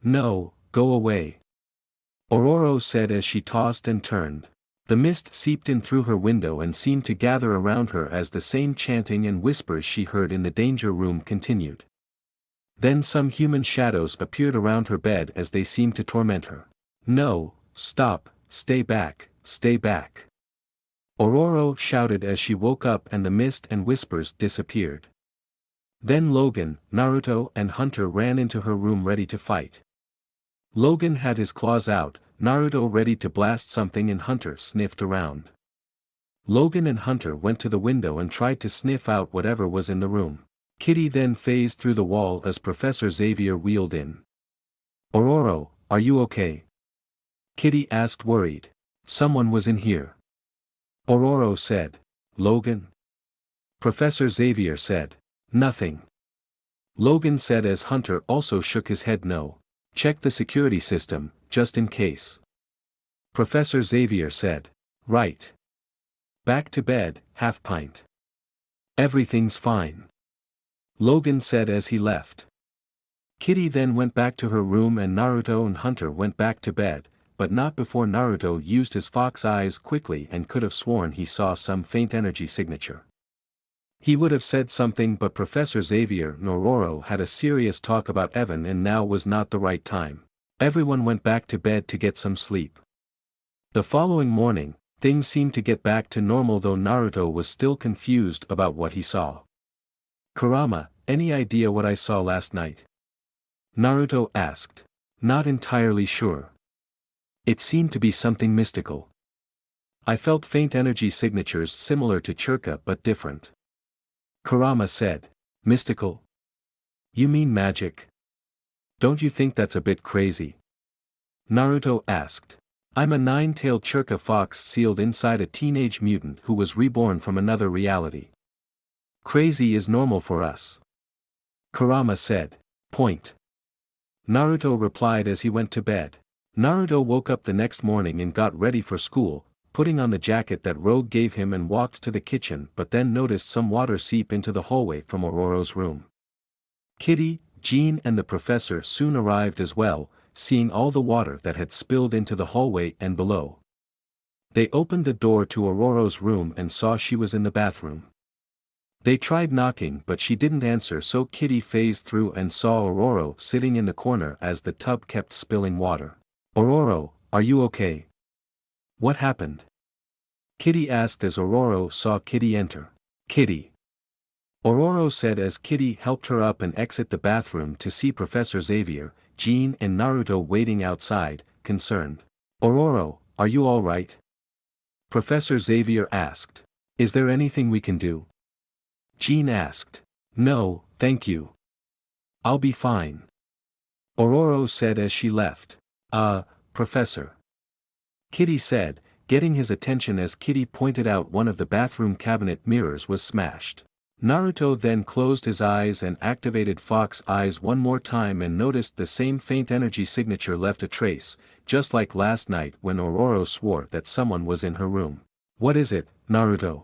No, go away. Ororo said as she tossed and turned. The mist seeped in through her window and seemed to gather around her as the same chanting and whispers she heard in the danger room continued. Then some human shadows appeared around her bed as they seemed to torment her. No, stop, stay back, stay back. Ororo shouted as she woke up and the mist and whispers disappeared. Then Logan, Naruto and Hunter ran into her room ready to fight. Logan had his claws out, Naruto ready to blast something and Hunter sniffed around. Logan and Hunter went to the window and tried to sniff out whatever was in the room. Kitty then phased through the wall as Professor Xavier wheeled in. Ororo, are you okay? Kitty asked worried. Someone was in here. Ororo said. Logan? Professor Xavier said. Nothing. Logan said as Hunter also shook his head no. Check the security system, just in case. Professor Xavier said. Right. Back to bed, half pint. Everything's fine. Logan said as he left. Kitty then went back to her room and Naruto and Hunter went back to bed, but not before Naruto used his fox eyes quickly and could have sworn he saw some faint energy signature. He would have said something but Professor Xavier and Ororo had a serious talk about Evan and now was not the right time. Everyone went back to bed to get some sleep. The following morning, things seemed to get back to normal though Naruto was still confused about what he saw. Kurama, any idea what I saw last night? Naruto asked. Not entirely sure. It seemed to be something mystical. I felt faint energy signatures similar to Churka but different. Kurama said. Mystical? You mean magic? Don't you think that's a bit crazy? Naruto asked. I'm a nine-tailed Churka fox sealed inside a teenage mutant who was reborn from another reality. Crazy is normal for us. Kurama said. Point. Naruto replied as he went to bed. Naruto woke up the next morning and got ready for school, putting on the jacket that Rogue gave him and walked to the kitchen but then noticed some water seep into the hallway from Ororo's room. Kitty, Jean and the professor soon arrived as well, seeing all the water that had spilled into the hallway and below. They opened the door to Ororo's room and saw she was in the bathroom. They tried knocking but she didn't answer so Kitty phased through and saw Ororo sitting in the corner as the tub kept spilling water. Ororo, are you okay? What happened? Kitty asked as Ororo saw Kitty enter. Kitty. Ororo said as Kitty helped her up and exit the bathroom to see Professor Xavier, Jean and Naruto waiting outside, concerned. Ororo, are you alright? Professor Xavier asked. Is there anything we can do? Jean asked. No, thank you. I'll be fine. Ororo said as she left. Professor. Kitty said, getting his attention as Kitty pointed out one of the bathroom cabinet mirrors was smashed. Naruto then closed his eyes and activated Fox Eyes one more time and noticed the same faint energy signature left a trace, just like last night when Ororo swore that someone was in her room. What is it, Naruto?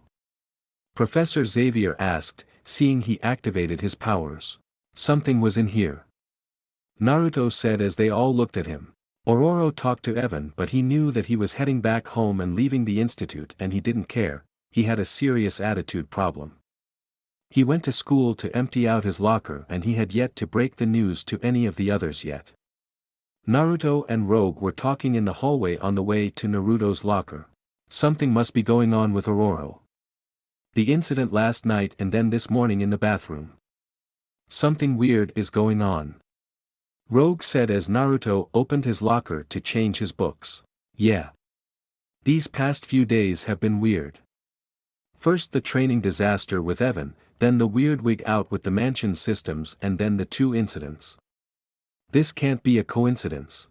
Professor Xavier asked, seeing he activated his powers. Something was in here. Naruto said as they all looked at him. Ororo talked to Evan but he knew that he was heading back home and leaving the institute and he didn't care, he had a serious attitude problem. He went to school to empty out his locker and he had yet to break the news to any of the others yet. Naruto and Rogue were talking in the hallway on the way to Naruto's locker. Something must be going on with Ororo. The incident last night and then this morning in the bathroom. Something weird is going on. Rogue said as Naruto opened his locker to change his books. Yeah. These past few days have been weird. First the training disaster with Evan, then the weird wig out with the mansion systems and then the two incidents. This can't be a coincidence.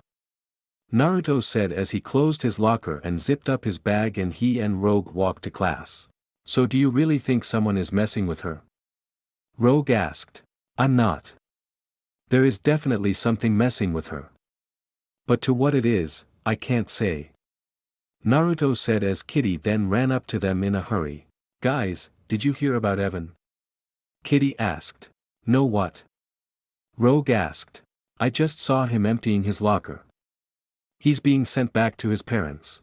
Naruto said as he closed his locker and zipped up his bag and he and Rogue walked to class. So do you really think someone is messing with her? Rogue asked. I'm not. There is definitely something messing with her. But to what it is, I can't say. Naruto said as Kitty then ran up to them in a hurry. Guys, did you hear about Evan? Kitty asked. No what? Rogue asked. I just saw him emptying his locker. He's being sent back to his parents.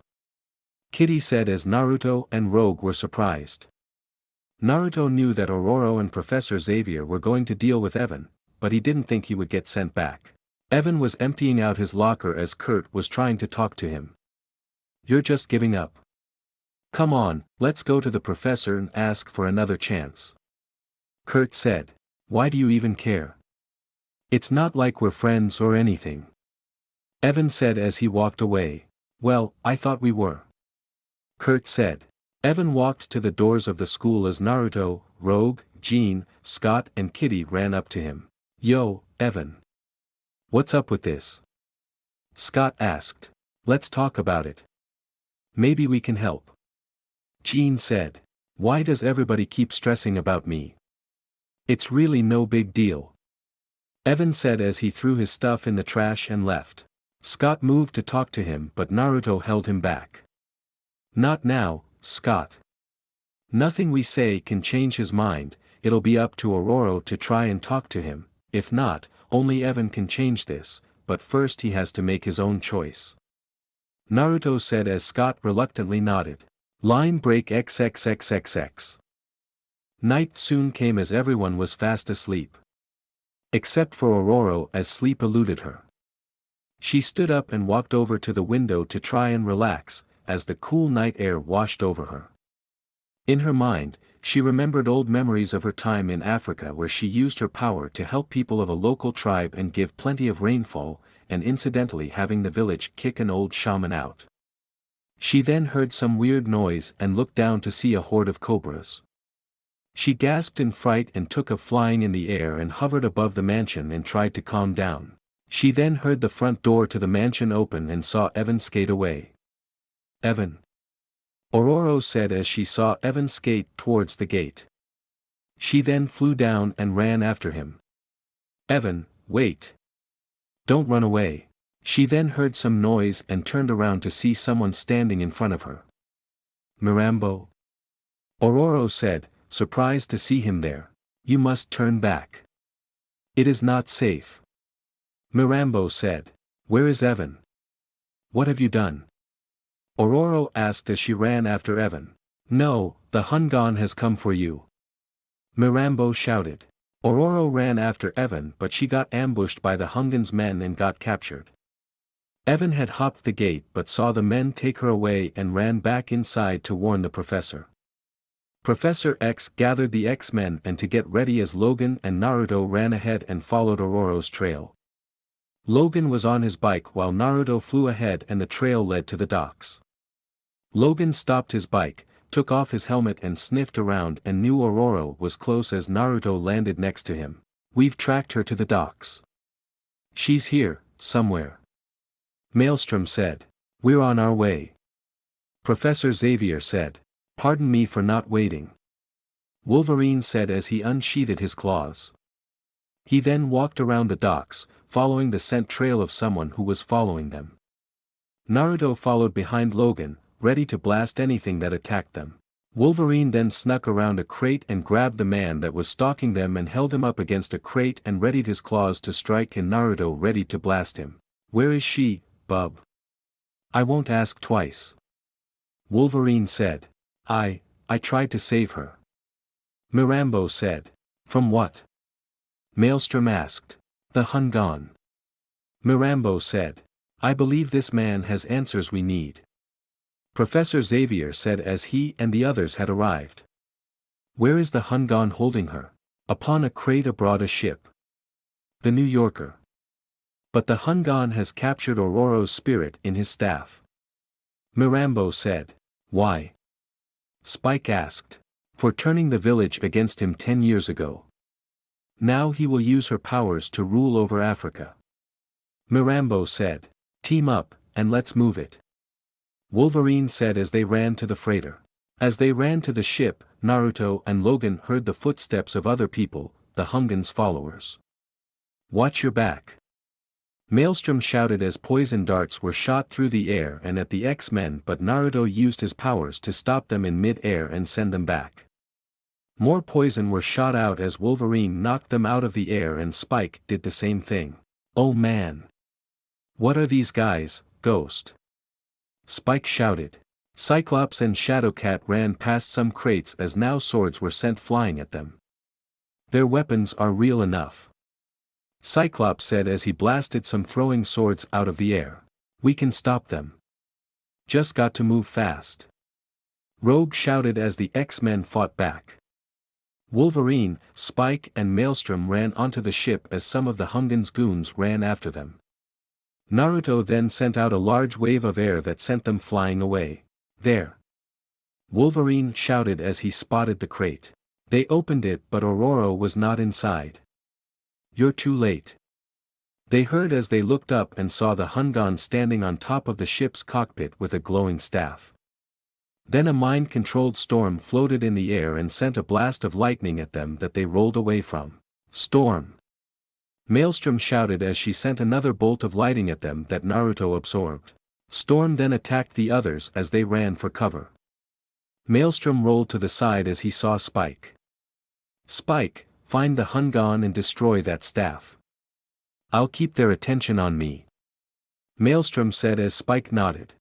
Kitty said as Naruto and Rogue were surprised. Naruto knew that Ororo and Professor Xavier were going to deal with Evan, but he didn't think he would get sent back. Evan was emptying out his locker as Kurt was trying to talk to him. You're just giving up. Come on, let's go to the professor and ask for another chance. Kurt said. Why do you even care? It's not like we're friends or anything. Evan said as he walked away. Well, I thought we were. Kurt said. Evan walked to the doors of the school as Naruto, Rogue, Jean, Scott and Kitty ran up to him. Yo, Evan. What's up with this? Scott asked. Let's talk about it. Maybe we can help. Jean said. Why does everybody keep stressing about me? It's really no big deal. Evan said as he threw his stuff in the trash and left. Scott moved to talk to him but Naruto held him back. Not now, Scott. Nothing we say can change his mind, it'll be up to Ororo to try and talk to him, if not, only Evan can change this, but first he has to make his own choice. Naruto said as Scott reluctantly nodded. Line break XXXXX. Night soon came as everyone was fast asleep. Except for Ororo as sleep eluded her. She stood up and walked over to the window to try and relax, as the cool night air washed over her. In her mind, she remembered old memories of her time in Africa where she used her power to help people of a local tribe and give plenty of rainfall, and incidentally having the village kick an old shaman out. She then heard some weird noise and looked down to see a horde of cobras. She gasped in fright and took a flying in the air and hovered above the mansion and tried to calm down. She then heard the front door to the mansion open and saw Evan skate away. Evan. Ororo said as she saw Evan skate towards the gate. She then flew down and ran after him. Evan, wait. Don't run away. She then heard some noise and turned around to see someone standing in front of her. Mirambo? Ororo said, surprised to see him there. You must turn back. It is not safe. Mirambo said. Where is Evan? What have you done? Ororo asked as she ran after Evan. No, the Hungan has come for you. Mirambo shouted. Ororo ran after Evan but she got ambushed by the Hungan's men and got captured. Evan had hopped the gate but saw the men take her away and ran back inside to warn the professor. Professor X gathered the X-Men and to get ready as Logan and Naruto ran ahead and followed Ororo's trail. Logan was on his bike while Naruto flew ahead and the trail led to the docks. Logan stopped his bike, took off his helmet and sniffed around and knew Ororo was close as Naruto landed next to him. We've tracked her to the docks. She's here, somewhere. Maelstrom said. We're on our way. Professor Xavier said. Pardon me for not waiting. Wolverine said as he unsheathed his claws. He then walked around the docks, following the scent trail of someone who was following them. Naruto followed behind Logan, ready to blast anything that attacked them. Wolverine then snuck around a crate and grabbed the man that was stalking them and held him up against a crate and readied his claws to strike and Naruto ready to blast him. Where is she, bub? I won't ask twice. Wolverine said. I tried to save her. Mirambo said. From what? Maelstrom asked. The Hungan. Mirambo said. I believe this man has answers we need. Professor Xavier said as he and the others had arrived. Where is the Hungan holding her? Upon a crate aboard a ship. The New Yorker. But the Hungan has captured Ororo's spirit in his staff. Mirambo said. Why? Spike asked. For turning the village against him 10 years ago. Now he will use her powers to rule over Africa. Mirambo said. Team up, and let's move it. Wolverine said as they ran to the freighter. As they ran to the ship, Naruto and Logan heard the footsteps of other people, the Hungan's followers. Watch your back. Maelstrom shouted as poison darts were shot through the air and at the X-Men, but Naruto used his powers to stop them in mid-air and send them back. More poison were shot out as Wolverine knocked them out of the air and Spike did the same thing. Oh man! What are these guys, Ghost? Spike shouted. Cyclops and Shadowcat ran past some crates as now swords were sent flying at them. Their weapons are real enough. Cyclops said as he blasted some throwing swords out of the air. We can stop them. Just got to move fast. Rogue shouted as the X-Men fought back. Wolverine, Spike and Maelstrom ran onto the ship as some of the Hungan's goons ran after them. Naruto then sent out a large wave of air that sent them flying away. There! Wolverine shouted as he spotted the crate. They opened it but Ororo was not inside. You're too late. They heard as they looked up and saw the Hungan standing on top of the ship's cockpit with a glowing staff. Then a mind-controlled storm floated in the air and sent a blast of lightning at them that they rolled away from. Storm! Maelstrom shouted as she sent another bolt of lightning at them that Naruto absorbed. Storm then attacked the others as they ran for cover. Maelstrom rolled to the side as he saw Spike. Spike, find the Hungan and destroy that staff. I'll keep their attention on me. Maelstrom said as Spike nodded.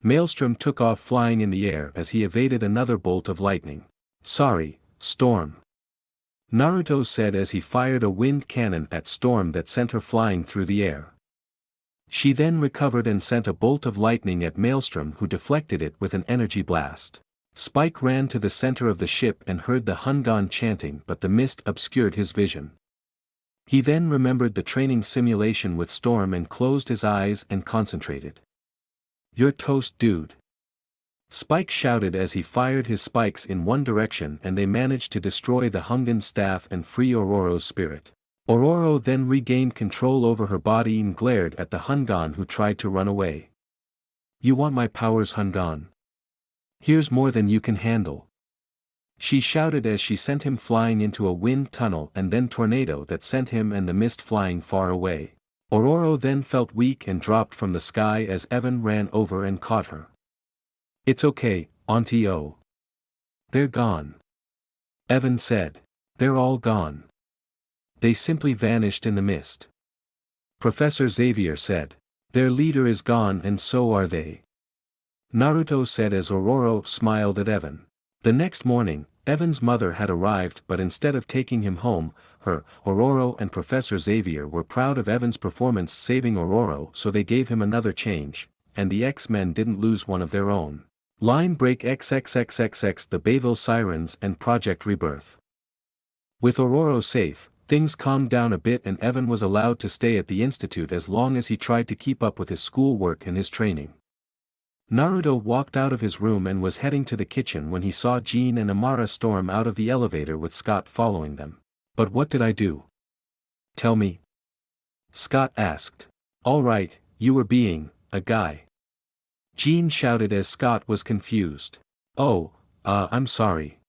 Maelstrom took off flying in the air as he evaded another bolt of lightning. Sorry, Storm. Naruto said as he fired a wind cannon at Storm that sent her flying through the air. She then recovered and sent a bolt of lightning at Maelstrom, who deflected it with an energy blast. Spike ran to the center of the ship and heard the Hungan chanting, but the mist obscured his vision. He then remembered the training simulation with Storm and closed his eyes and concentrated. You're toast, dude. Spike shouted as he fired his spikes in one direction and they managed to destroy the Hungan staff and free Ororo's spirit. Ororo then regained control over her body and glared at the Hungan who tried to run away. You want my powers, Hungan? Here's more than you can handle. She shouted as she sent him flying into a wind tunnel and then tornado that sent him and the mist flying far away. Ororo then felt weak and dropped from the sky as Evan ran over and caught her. It's okay, Auntie O. They're gone. Evan said. They're all gone. They simply vanished in the mist. Professor Xavier said. Their leader is gone and so are they. Naruto said as Ororo smiled at Evan. The next morning, Evan's mother had arrived, but instead of taking him home, Ororo and Professor Xavier were proud of Evan's performance saving Ororo, so they gave him another change, and the X-Men didn't lose one of their own. Line break XXXXX, the Bayville Sirens and Project Rebirth. With Ororo safe, things calmed down a bit and Evan was allowed to stay at the institute as long as he tried to keep up with his schoolwork and his training. Naruto walked out of his room and was heading to the kitchen when he saw Jean and Amara storm out of the elevator with Scott following them. But what did I do? Tell me. Scott asked. All right, you were being a guy. Jean shouted as Scott was confused. Oh, I'm sorry.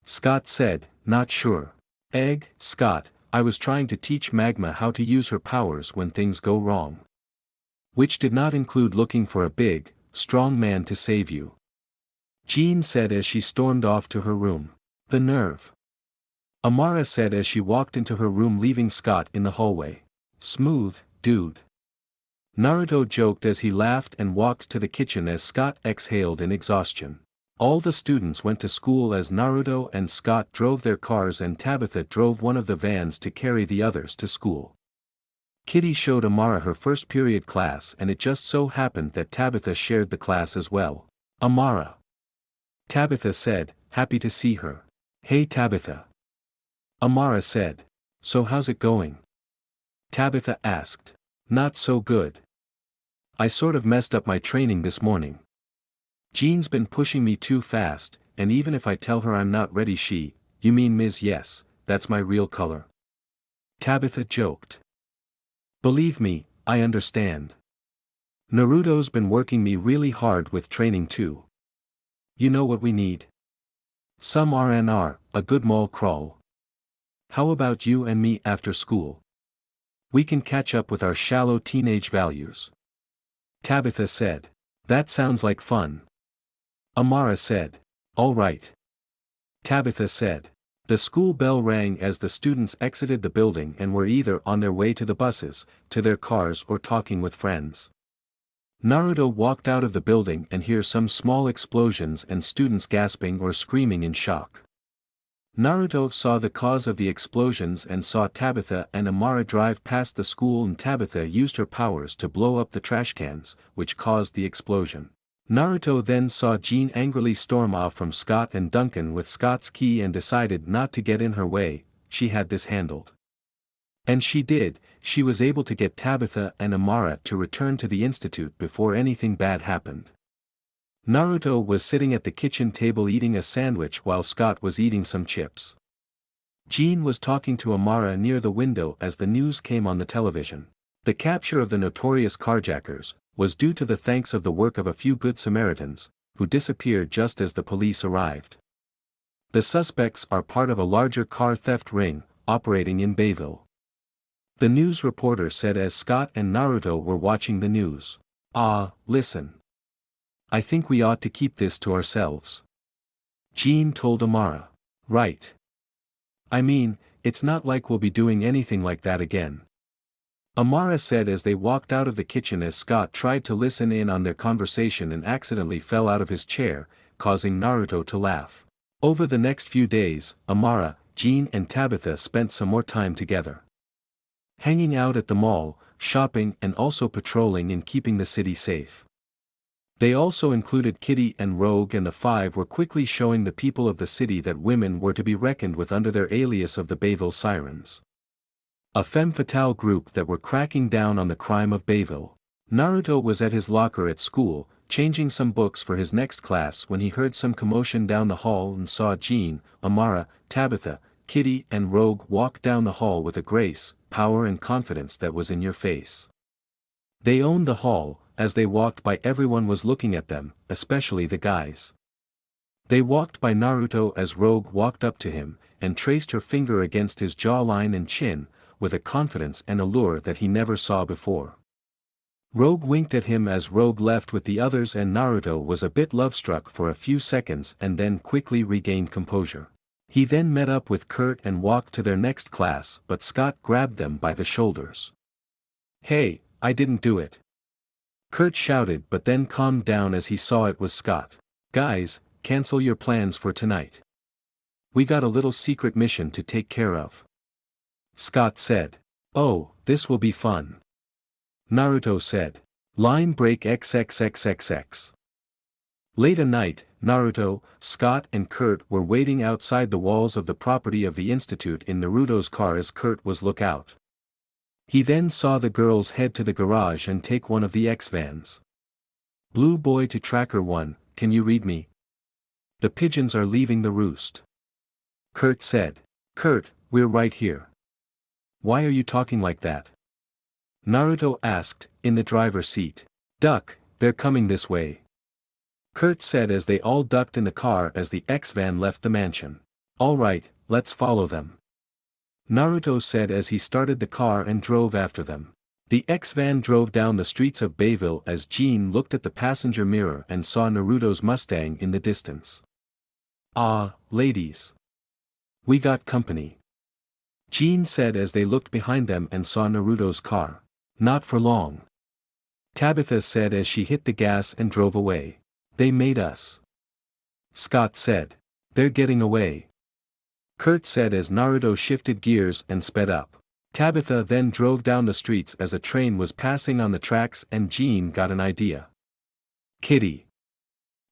Scott said, not sure. Scott, I was trying to teach Magma how to use her powers when things go wrong. Which did not include looking for a big, strong man to save you. Jean said as she stormed off to her room. The nerve. Amara said as she walked into her room leaving Scott in the hallway. Smooth, dude. Naruto joked as he laughed and walked to the kitchen as Scott exhaled in exhaustion. All the students went to school as Naruto and Scott drove their cars and Tabitha drove one of the vans to carry the others to school. Kitty showed Amara her first period class and it just so happened that Tabitha shared the class as well. Amara. Tabitha said, happy to see her. Hey Tabitha. Amara said. So how's it going? Tabitha asked. Not so good. I sort of messed up my training this morning. Jean's been pushing me too fast, and even if I tell her I'm not ready you mean Ms. Yes, that's my real color. Tabitha joked. Believe me, I understand. Naruto's been working me really hard with training too. You know what we need? Some R&R, a good mall crawl. How about you and me after school? We can catch up with our shallow teenage values. Tabitha said. That sounds like fun. Amara said. All right. Tabitha said. The school bell rang as the students exited the building and were either on their way to the buses, to their cars or talking with friends. Naruto walked out of the building and heard some small explosions and students gasping or screaming in shock. Naruto saw the cause of the explosions and saw Tabitha and Amara drive past the school and Tabitha used her powers to blow up the trash cans, which caused the explosion. Naruto then saw Jean angrily storm off from Scott and Duncan with Scott's key and decided not to get in her way. She had this handled. And she did. She was able to get Tabitha and Amara to return to the institute before anything bad happened. Naruto was sitting at the kitchen table eating a sandwich while Scott was eating some chips. Jean was talking to Amara near the window as the news came on the television. The capture of the notorious carjackers was due to the thanks of the work of a few good Samaritans, who disappeared just as the police arrived. The suspects are part of a larger car theft ring, operating in Bayville. The news reporter said as Scott and Naruto were watching the news. Listen. I think we ought to keep this to ourselves. Jean told Amara. Right. I mean, it's not like we'll be doing anything like that again. Amara said as they walked out of the kitchen as Scott tried to listen in on their conversation and accidentally fell out of his chair, causing Naruto to laugh. Over the next few days, Amara, Jean and Tabitha spent some more time together. Hanging out at the mall, shopping and also patrolling and keeping the city safe. They also included Kitty and Rogue and the five were quickly showing the people of the city that women were to be reckoned with under their alias of the Bayville Sirens. A femme fatale group that were cracking down on the crime of Bayville. Naruto was at his locker at school, changing some books for his next class when he heard some commotion down the hall and saw Jean, Amara, Tabitha, Kitty and Rogue walk down the hall with a grace, power and confidence that was in your face. They owned the hall. As they walked by everyone was looking at them, especially the guys. They walked by Naruto as Rogue walked up to him, and traced her finger against his jawline and chin, with a confidence and allure that he never saw before. Rogue winked at him as Rogue left with the others and Naruto was a bit love-struck for a few seconds and then quickly regained composure. He then met up with Kurt and walked to their next class but Scott grabbed them by the shoulders. Hey, I didn't do it. Kurt shouted but then calmed down as he saw it was Scott. Guys, cancel your plans for tonight. We got a little secret mission to take care of. Scott said. Oh, this will be fun. Naruto said. Line break XXXXX. Late at night, Naruto, Scott and Kurt were waiting outside the walls of the property of the Institute in Naruto's car as Kurt was look out. He then saw the girls head to the garage and take one of the X-vans. Blue boy to Tracker 1, can you read me? The pigeons are leaving the roost. Kurt said. Kurt, we're right here. Why are you talking like that? Naruto asked, in the driver's seat. Duck, they're coming this way. Kurt said as they all ducked in the car as the X-van left the mansion. All right, let's follow them. Naruto said as he started the car and drove after them. The X-van drove down the streets of Bayville as Jean looked at the passenger mirror and saw Naruto's Mustang in the distance. Ladies. We got company. Jean said as they looked behind them and saw Naruto's car. Not for long. Tabitha said as she hit the gas and drove away. They made us. Scott said. They're getting away. Kurt said as Naruto shifted gears and sped up. Tabitha then drove down the streets as a train was passing on the tracks and Jean got an idea. Kitty.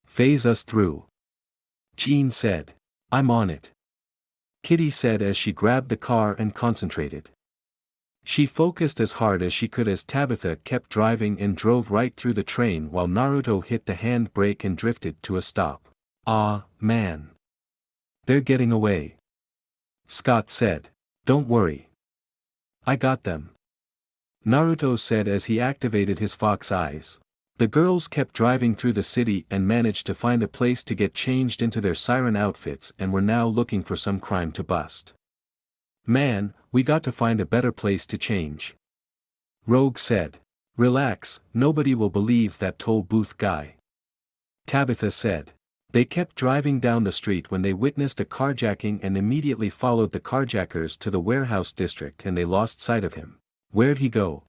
Phase us through. Jean said. I'm on it. Kitty said as she grabbed the car and concentrated. She focused as hard as she could as Tabitha kept driving and drove right through the train while Naruto hit the hand brake and drifted to a stop. Ah, man. They're getting away. Scott said. Don't worry. I got them. Naruto said as he activated his fox eyes. The girls kept driving through the city and managed to find a place to get changed into their siren outfits and were now looking for some crime to bust. Man, we got to find a better place to change. Rogue said. Relax, nobody will believe that toll booth guy. Tabitha said. They kept driving down the street when they witnessed a carjacking and immediately followed the carjackers to the warehouse district and they lost sight of him. Where'd he go?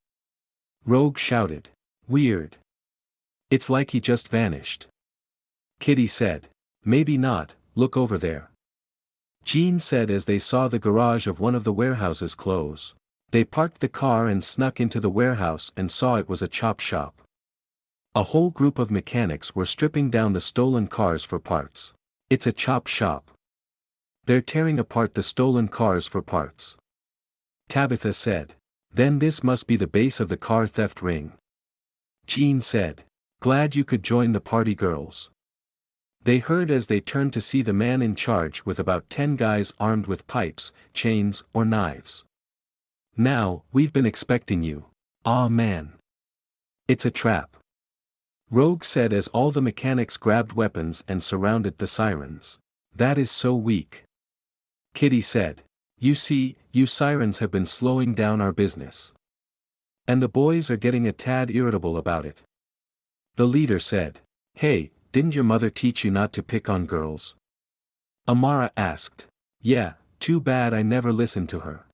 Rogue shouted. Weird. It's like he just vanished. Kitty said. Maybe not, look over there. Jean said as they saw the garage of one of the warehouses close. They parked the car and snuck into the warehouse and saw it was a chop shop. A whole group of mechanics were stripping down the stolen cars for parts. It's a chop shop. They're tearing apart the stolen cars for parts. Tabitha said. Then this must be the base of the car theft ring. Jean said. Glad you could join the party, girls. They heard as they turned to see the man in charge with about 10 guys armed with pipes, chains, or knives. Now, we've been expecting you. Aw man. It's a trap. Rogue said as all the mechanics grabbed weapons and surrounded the sirens. That is so weak. Kitty said. You see, you sirens have been slowing down our business. And the boys are getting a tad irritable about it. The leader said. Hey, didn't your mother teach you not to pick on girls? Amara asked. Yeah, too bad I never listened to her.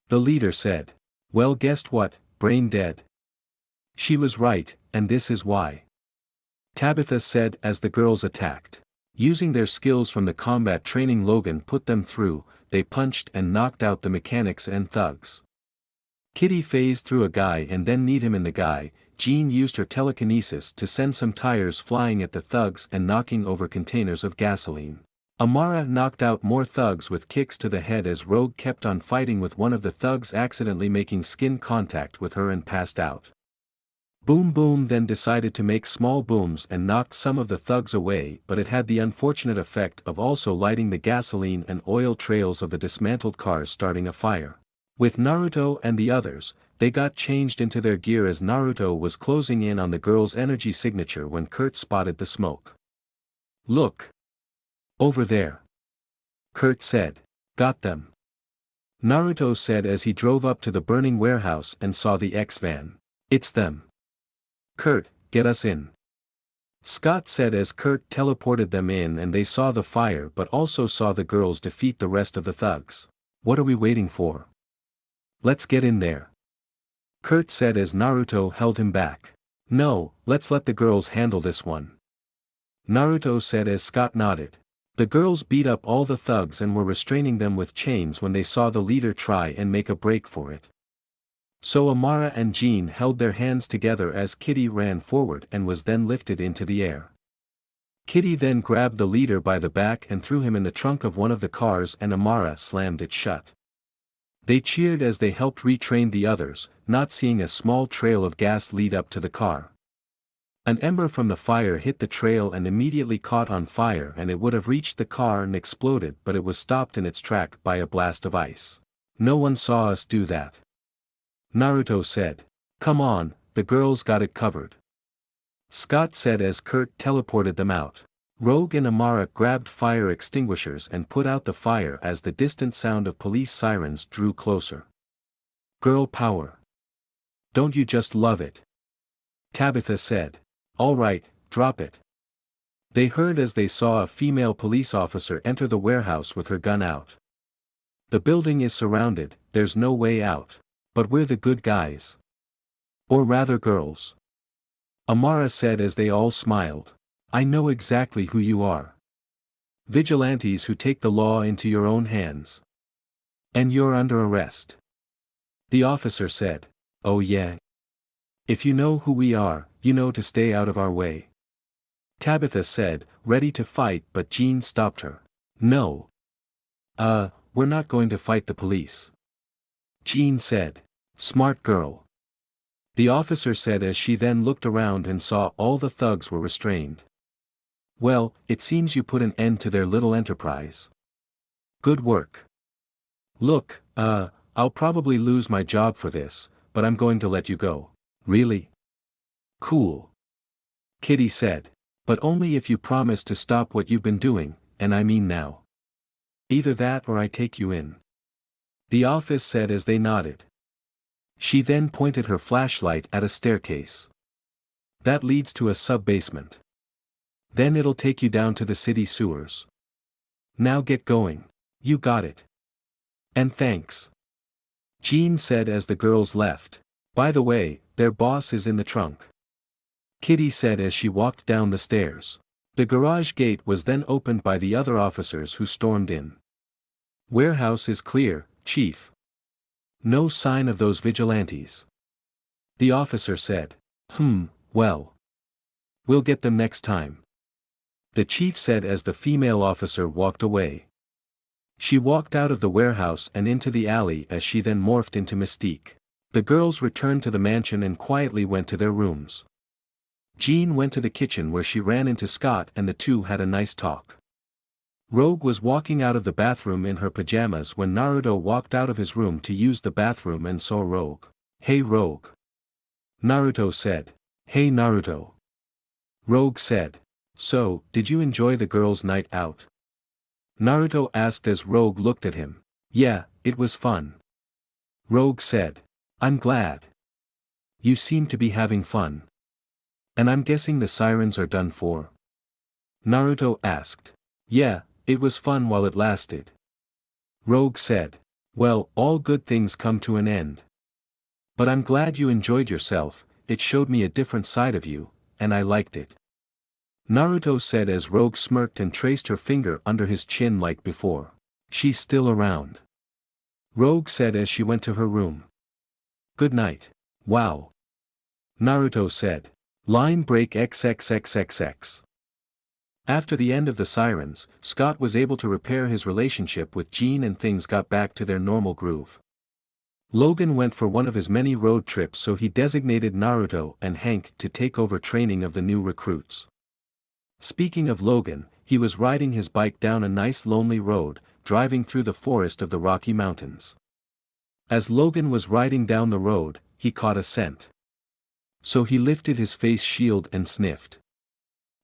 The leader said. Well, guessed what, brain dead. She was right, and this is why. Tabitha said as the girls attacked. Using their skills from the combat training Logan put them through, they punched and knocked out the mechanics and thugs. Kitty phased through a guy and then kneed him in the guy. Jean used her telekinesis to send some tires flying at the thugs and knocking over containers of gasoline. Amara knocked out more thugs with kicks to the head as Rogue kept on fighting with one of the thugs accidentally making skin contact with her and passed out. Boom Boom then decided to make small booms and knocked some of the thugs away, but it had the unfortunate effect of also lighting the gasoline and oil trails of the dismantled cars, starting a fire. With Naruto and the others, they got changed into their gear as Naruto was closing in on the girl's energy signature when Kurt spotted the smoke. Look! Over there! Kurt said. Got them. Naruto said as he drove up to the burning warehouse and saw the X-van. It's them. Kurt, get us in. Scott said as Kurt teleported them in and they saw the fire but also saw the girls defeat the rest of the thugs. What are we waiting for? Let's get in there. Kurt said as Naruto held him back. No, let's let the girls handle this one. Naruto said as Scott nodded. The girls beat up all the thugs and were restraining them with chains when they saw the leader try and make a break for it. So Amara and Jean held their hands together as Kitty ran forward and was then lifted into the air. Kitty then grabbed the leader by the back and threw him in the trunk of one of the cars and Amara slammed it shut. They cheered as they helped retrain the others, not seeing a small trail of gas lead up to the car. An ember from the fire hit the trail and immediately caught on fire and it would have reached the car and exploded, but it was stopped in its track by a blast of ice. No one saw us do that. Naruto said. Come on, the girls got it covered. Scott said as Kurt teleported them out. Rogue and Amara grabbed fire extinguishers and put out the fire as the distant sound of police sirens drew closer. Girl power. Don't you just love it? Tabitha said. All right, drop it. They heard as they saw a female police officer enter the warehouse with her gun out. The building is surrounded, there's no way out. But we're the good guys. Or rather girls. Amara said as they all smiled. I know exactly who you are. Vigilantes who take the law into your own hands. And you're under arrest. The officer said. Oh yeah. If you know who we are, you know to stay out of our way. Tabitha said, ready to fight, but Jean stopped her. No. We're not going to fight the police. Jean said. Smart girl. The officer said as she then looked around and saw all the thugs were restrained. Well, it seems you put an end to their little enterprise. Good work. Look, I'll probably lose my job for this, but I'm going to let you go. Really? Cool. Kitty said. But only if you promise to stop what you've been doing, and I mean now. Either that or I take you in. The officer said as they nodded. She then pointed her flashlight at a staircase. That leads to a sub-basement. Then it'll take you down to the city sewers. Now get going. You got it. And thanks. Jean said as the girls left. By the way, their boss is in the trunk. Kitty said as she walked down the stairs. The garage gate was then opened by the other officers who stormed in. Warehouse is clear, Chief. No sign of those vigilantes. The officer said. Well. We'll get them next time. The chief said as the female officer walked away. She walked out of the warehouse and into the alley as she then morphed into Mystique. The girls returned to the mansion and quietly went to their rooms. Jean went to the kitchen where she ran into Scott and the two had a nice talk. Rogue was walking out of the bathroom in her pajamas when Naruto walked out of his room to use the bathroom and saw Rogue. Hey Rogue. Naruto said. Hey Naruto. Rogue said. So, did you enjoy the girls' night out? Naruto asked as Rogue looked at him. Yeah, it was fun. Rogue said. I'm glad. You seem to be having fun. And I'm guessing the sirens are done for? Naruto asked. Yeah, it was fun while it lasted. Rogue said. Well, all good things come to an end. But I'm glad you enjoyed yourself, it showed me a different side of you, and I liked it. Naruto said as Rogue smirked and traced her finger under his chin like before. She's still around. Rogue said as she went to her room. Good night. Wow. Naruto said. Line break XXXXX. After the end of the sirens, Scott was able to repair his relationship with Jean and things got back to their normal groove. Logan went for one of his many road trips, so he designated Naruto and Hank to take over training of the new recruits. Speaking of Logan, he was riding his bike down a nice lonely road, driving through the forest of the Rocky Mountains. As Logan was riding down the road, he caught a scent. So he lifted his face shield and sniffed.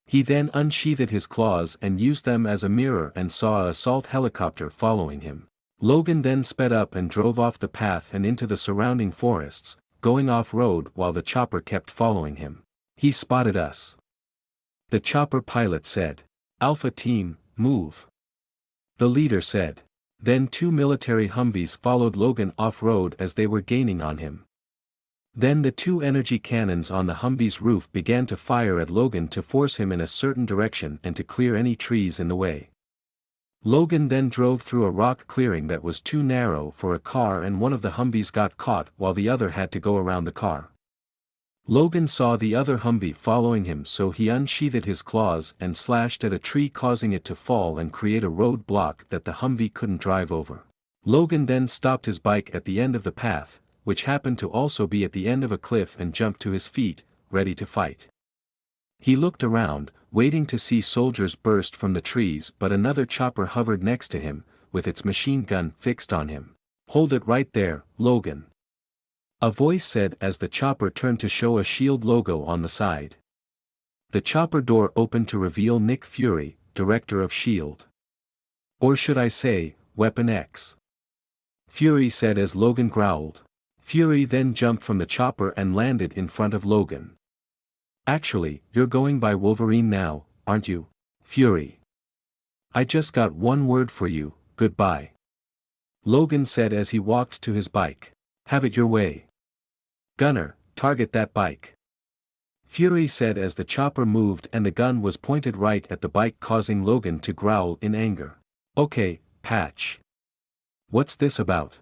He then unsheathed his claws and used them as a mirror and saw an assault helicopter following him. Logan then sped up and drove off the path and into the surrounding forests, going off-road while the chopper kept following him. He spotted us. The chopper pilot said. Alpha team, move. The leader said. Then two military Humvees followed Logan off-road as they were gaining on him. Then the two energy cannons on the Humvee's roof began to fire at Logan to force him in a certain direction and to clear any trees in the way. Logan then drove through a rock clearing that was too narrow for a car and one of the Humvees got caught while the other had to go around the car. Logan saw the other Humvee following him, so he unsheathed his claws and slashed at a tree, causing it to fall and create a roadblock that the Humvee couldn't drive over. Logan then stopped his bike at the end of the path, which happened to also be at the end of a cliff, and jumped to his feet, ready to fight. He looked around, waiting to see soldiers burst from the trees, but another chopper hovered next to him, with its machine gun fixed on him. Hold it right there, Logan. A voice said as the chopper turned to show a shield logo on the side. The chopper door opened to reveal Nick Fury, director of S.H.I.E.L.D. Or should I say, Weapon X. Fury said as Logan growled. Fury then jumped from the chopper and landed in front of Logan. Actually, you're going by Wolverine now, aren't you, Fury? I just got one word for you, goodbye. Logan said as he walked to his bike. Have it your way. Gunner, target that bike. Fury said as the chopper moved and the gun was pointed right at the bike, causing Logan to growl in anger. Okay, Patch. What's this about?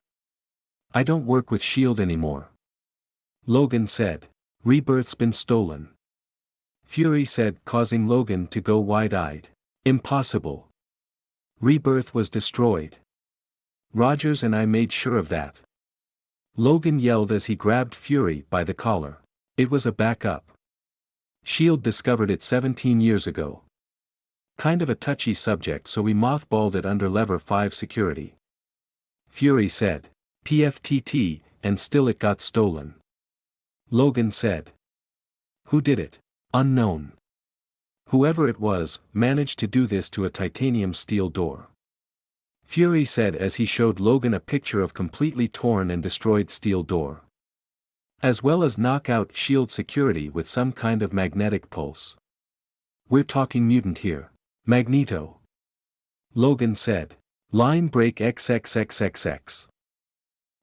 I don't work with S.H.I.E.L.D. anymore. Logan said. Rebirth's been stolen. Fury said, causing Logan to go wide-eyed. Impossible. Rebirth was destroyed. Rogers and I made sure of that. Logan yelled as he grabbed Fury by the collar. It was a backup. S.H.I.E.L.D. discovered it 17 years ago. Kind of a touchy subject, so we mothballed it under Lever 5 security. Fury said. PFTT, and still it got stolen. Logan said. Who did it? Unknown. Whoever it was, managed to do this to a titanium steel door. Fury said as he showed Logan a picture of completely torn and destroyed steel door. As well as knock out S.H.I.E.L.D. security with some kind of magnetic pulse. We're talking mutant here. Magneto. Logan said. Line break XXXXX.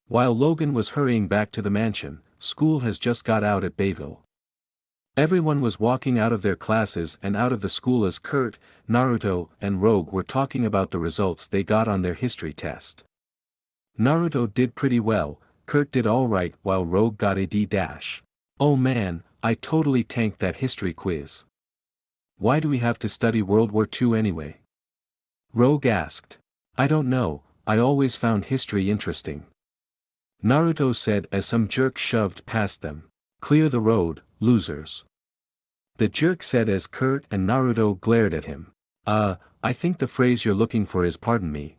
While Logan was hurrying back to the mansion, school has just got out at Bayville. Everyone was walking out of their classes and out of the school as Kurt, Naruto, and Rogue were talking about the results they got on their history test. Naruto did pretty well, Kurt did alright while Rogue got a D-. Oh man, I totally tanked that history quiz. Why do we have to study World War II anyway? Rogue asked. I don't know, I always found history interesting. Naruto said as some jerk shoved past them. Clear the road, losers. The jerk said as Kurt and Naruto glared at him. I think the phrase you're looking for is pardon me.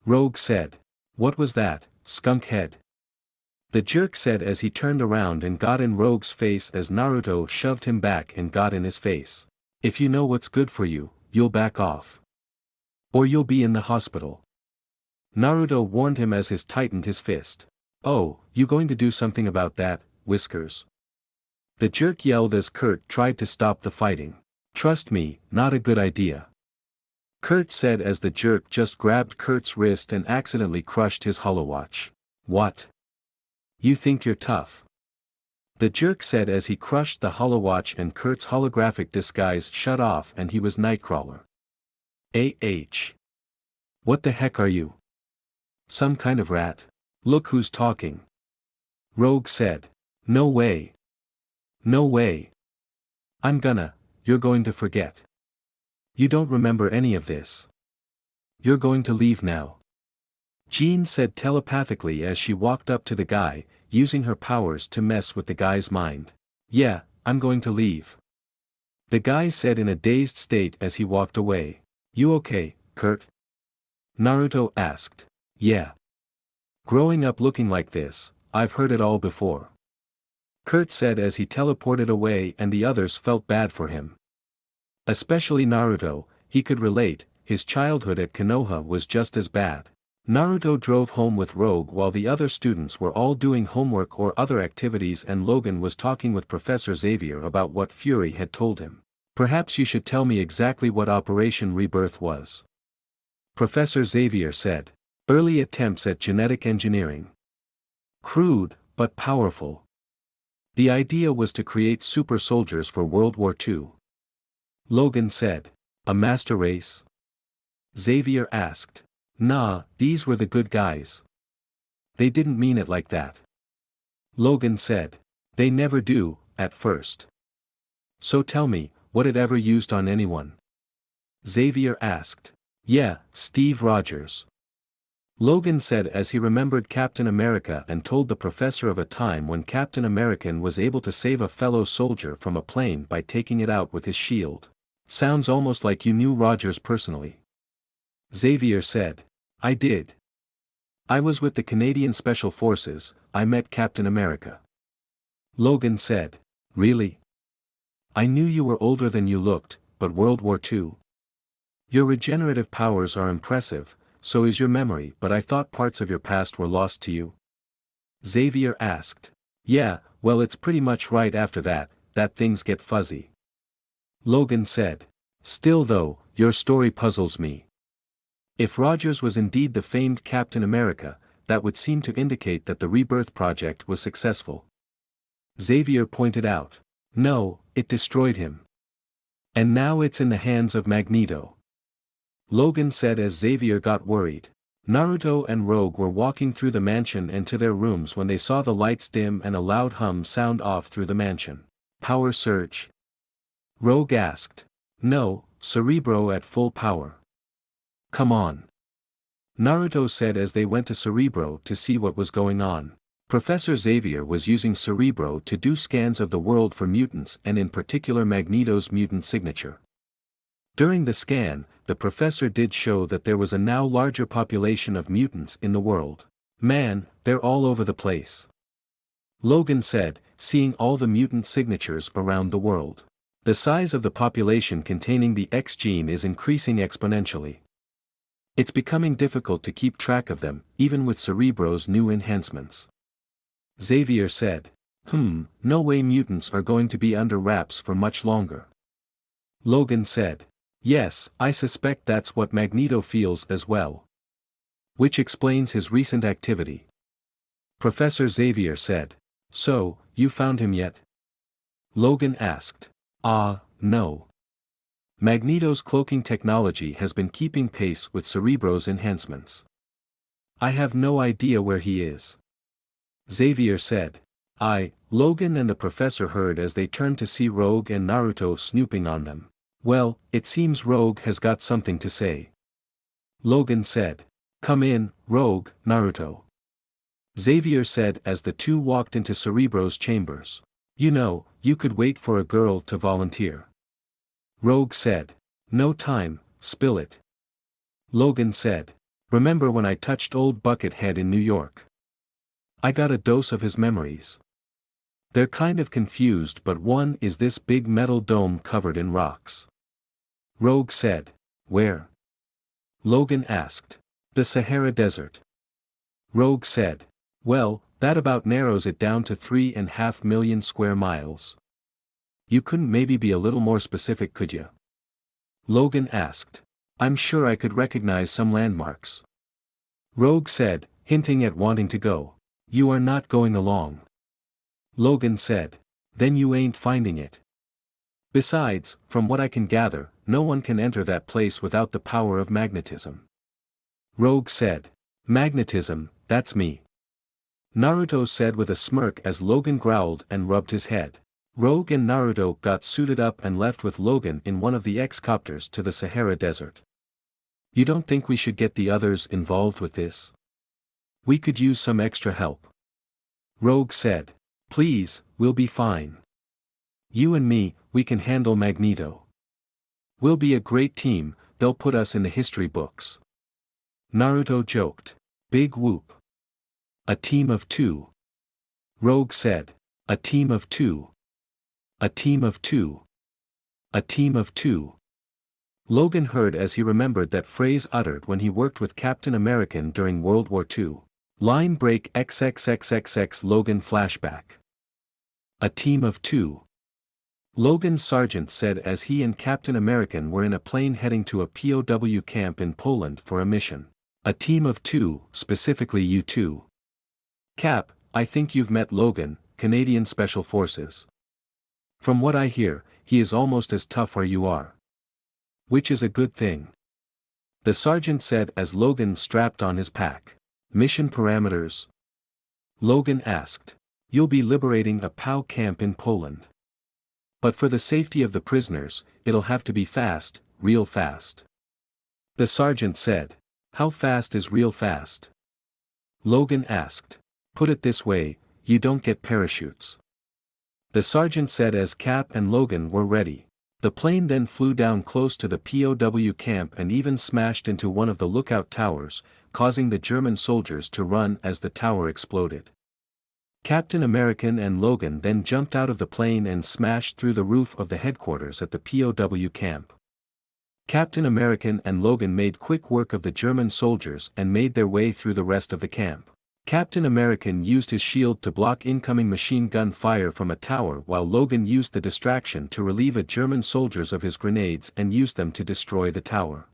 Rogue said. What was that, skunk head? The jerk said as he turned around and got in Rogue's face as Naruto shoved him back and got in his face. If you know what's good for you, you'll back off. Or you'll be in the hospital. Naruto warned him as he tightened his fist. Oh, you going to do something about that, Whiskers? The jerk yelled as Kurt tried to stop the fighting. Trust me, not a good idea. Kurt said as the jerk just grabbed Kurt's wrist and accidentally crushed his holowatch. What? You think you're tough? The jerk said as he crushed the holowatch and Kurt's holographic disguise shut off and he was Nightcrawler. What the heck are you? Some kind of rat? Look who's talking. Rogue said. No way. No way. You're going to forget. You don't remember any of this. You're going to leave now. Jean said telepathically as she walked up to the guy, using her powers to mess with the guy's mind. Yeah, I'm going to leave. The guy said in a dazed state as he walked away. You okay, Kurt? Naruto asked. Yeah. Growing up looking like this, I've heard it all before. Kurt said as he teleported away and the others felt bad for him. Especially Naruto, he could relate, his childhood at Konoha was just as bad. Naruto drove home with Rogue while the other students were all doing homework or other activities and Logan was talking with Professor Xavier about what Fury had told him. Perhaps you should tell me exactly what Operation Rebirth was. Professor Xavier said. Early attempts at genetic engineering. Crude, but powerful. The idea was to create super soldiers for World War II. Logan said. A master race? Xavier asked. Nah, these were the good guys. They didn't mean it like that. Logan said. They never do, at first. So tell me, what it ever used on anyone? Xavier asked. Yeah, Steve Rogers. Logan said as he remembered Captain America and told the professor of a time when Captain American was able to save a fellow soldier from a plane by taking it out with his shield. Sounds almost like you knew Rogers personally. Xavier said. I did. I was with the Canadian Special Forces, I met Captain America. Logan said. Really? I knew you were older than you looked, but World War II? Your regenerative powers are impressive, so is your memory, but I thought parts of your past were lost to you. Xavier asked. Yeah, well it's pretty much right after that things get fuzzy. Logan said. Still though, your story puzzles me. If Rogers was indeed the famed Captain America, that would seem to indicate that the Rebirth project was successful. Xavier pointed out. No, it destroyed him. And now it's in the hands of Magneto. Logan said as Xavier got worried. Naruto and Rogue were walking through the mansion and to their rooms when they saw the lights dim and a loud hum sound off through the mansion. Power surge? Rogue asked. No, Cerebro at full power. Come on. Naruto said as they went to Cerebro to see what was going on. Professor Xavier was using Cerebro to do scans of the world for mutants and in particular Magneto's mutant signature. During the scan, the professor did show that there was a now larger population of mutants in the world. Man, they're all over the place. Logan said, seeing all the mutant signatures around the world. The size of the population containing the X gene is increasing exponentially. It's becoming difficult to keep track of them, even with Cerebro's new enhancements. Xavier said. No way mutants are going to be under wraps for much longer. Logan said. Yes, I suspect that's what Magneto feels as well. Which explains his recent activity. Professor Xavier said. So, you found him yet? Logan asked. No. Magneto's cloaking technology has been keeping pace with Cerebro's enhancements. I have no idea where he is. Xavier said. Logan and the professor heard as they turned to see Rogue and Naruto snooping on them. Well, it seems Rogue has got something to say. Logan said. Come in, Rogue, Naruto. Xavier said as the two walked into Cerebro's chambers. You know, you could wait for a girl to volunteer. Rogue said. No time, spill it. Logan said. Remember when I touched old Buckethead in New York? I got a dose of his memories. They're kind of confused, but one is this big metal dome covered in rocks. Rogue said. Where? Logan asked. The Sahara Desert. Rogue said. Well, that about narrows it down to 3.5 million square miles. You couldn't maybe be a little more specific, could you? Logan asked. I'm sure I could recognize some landmarks. Rogue said, hinting at wanting to go. You are not going along. Logan said. Then you ain't finding it. Besides, from what I can gather, no one can enter that place without the power of magnetism. Rogue said. Magnetism, that's me. Naruto said with a smirk as Logan growled and rubbed his head. Rogue and Naruto got suited up and left with Logan in one of the X-copters to the Sahara Desert. You don't think we should get the others involved with this? We could use some extra help. Rogue said. Please, we'll be fine. You and me, we can handle Magneto. We'll be a great team, they'll put us in the history books. Naruto joked. Big whoop. A team of two. Rogue said. A team of two. A team of two. A team of two. Logan heard as he remembered that phrase uttered when he worked with Captain American during World War II. Line break XXXXX Logan flashback. A team of two. Logan's sergeant said as he and Captain American were in a plane heading to a POW camp in Poland for a mission. A team of two, specifically you two. Cap, I think you've met Logan, Canadian Special Forces. From what I hear, he is almost as tough as you are. Which is a good thing. The sergeant said as Logan strapped on his pack. Mission parameters? Logan asked. You'll be liberating a POW camp in Poland. But for the safety of the prisoners, it'll have to be fast, real fast. The sergeant said. How fast is real fast? Logan asked. Put it this way, you don't get parachutes. The sergeant said as Cap and Logan were ready. The plane then flew down close to the POW camp and even smashed into one of the lookout towers, causing the German soldiers to run as the tower exploded. Captain American and Logan then jumped out of the plane and smashed through the roof of the headquarters at the POW camp. Captain American and Logan made quick work of the German soldiers and made their way through the rest of the camp. Captain American used his shield to block incoming machine gun fire from a tower while Logan used the distraction to relieve a German soldiers of his grenades and used them to destroy the tower.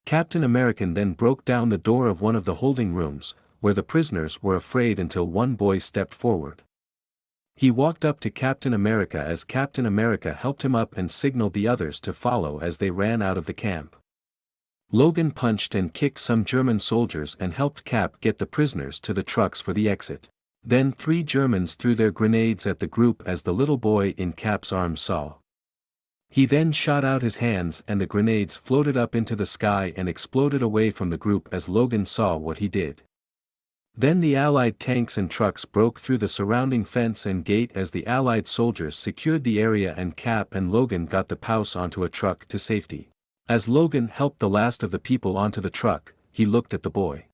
Captain American then broke down the door of one of the holding rooms, where the prisoners were afraid until one boy stepped forward. He walked up to Captain America as Captain America helped him up and signaled the others to follow as they ran out of the camp. Logan punched and kicked some German soldiers and helped Cap get the prisoners to the trucks for the exit. Then 3 Germans threw their grenades at the group as the little boy in Cap's arms saw. He then shot out his hands and the grenades floated up into the sky and exploded away from the group as Logan saw what he did. Then the Allied tanks and trucks broke through the surrounding fence and gate as the Allied soldiers secured the area and Cap and Logan got the Pouse onto a truck to safety. As Logan helped the last of the people onto the truck, he looked at the boy.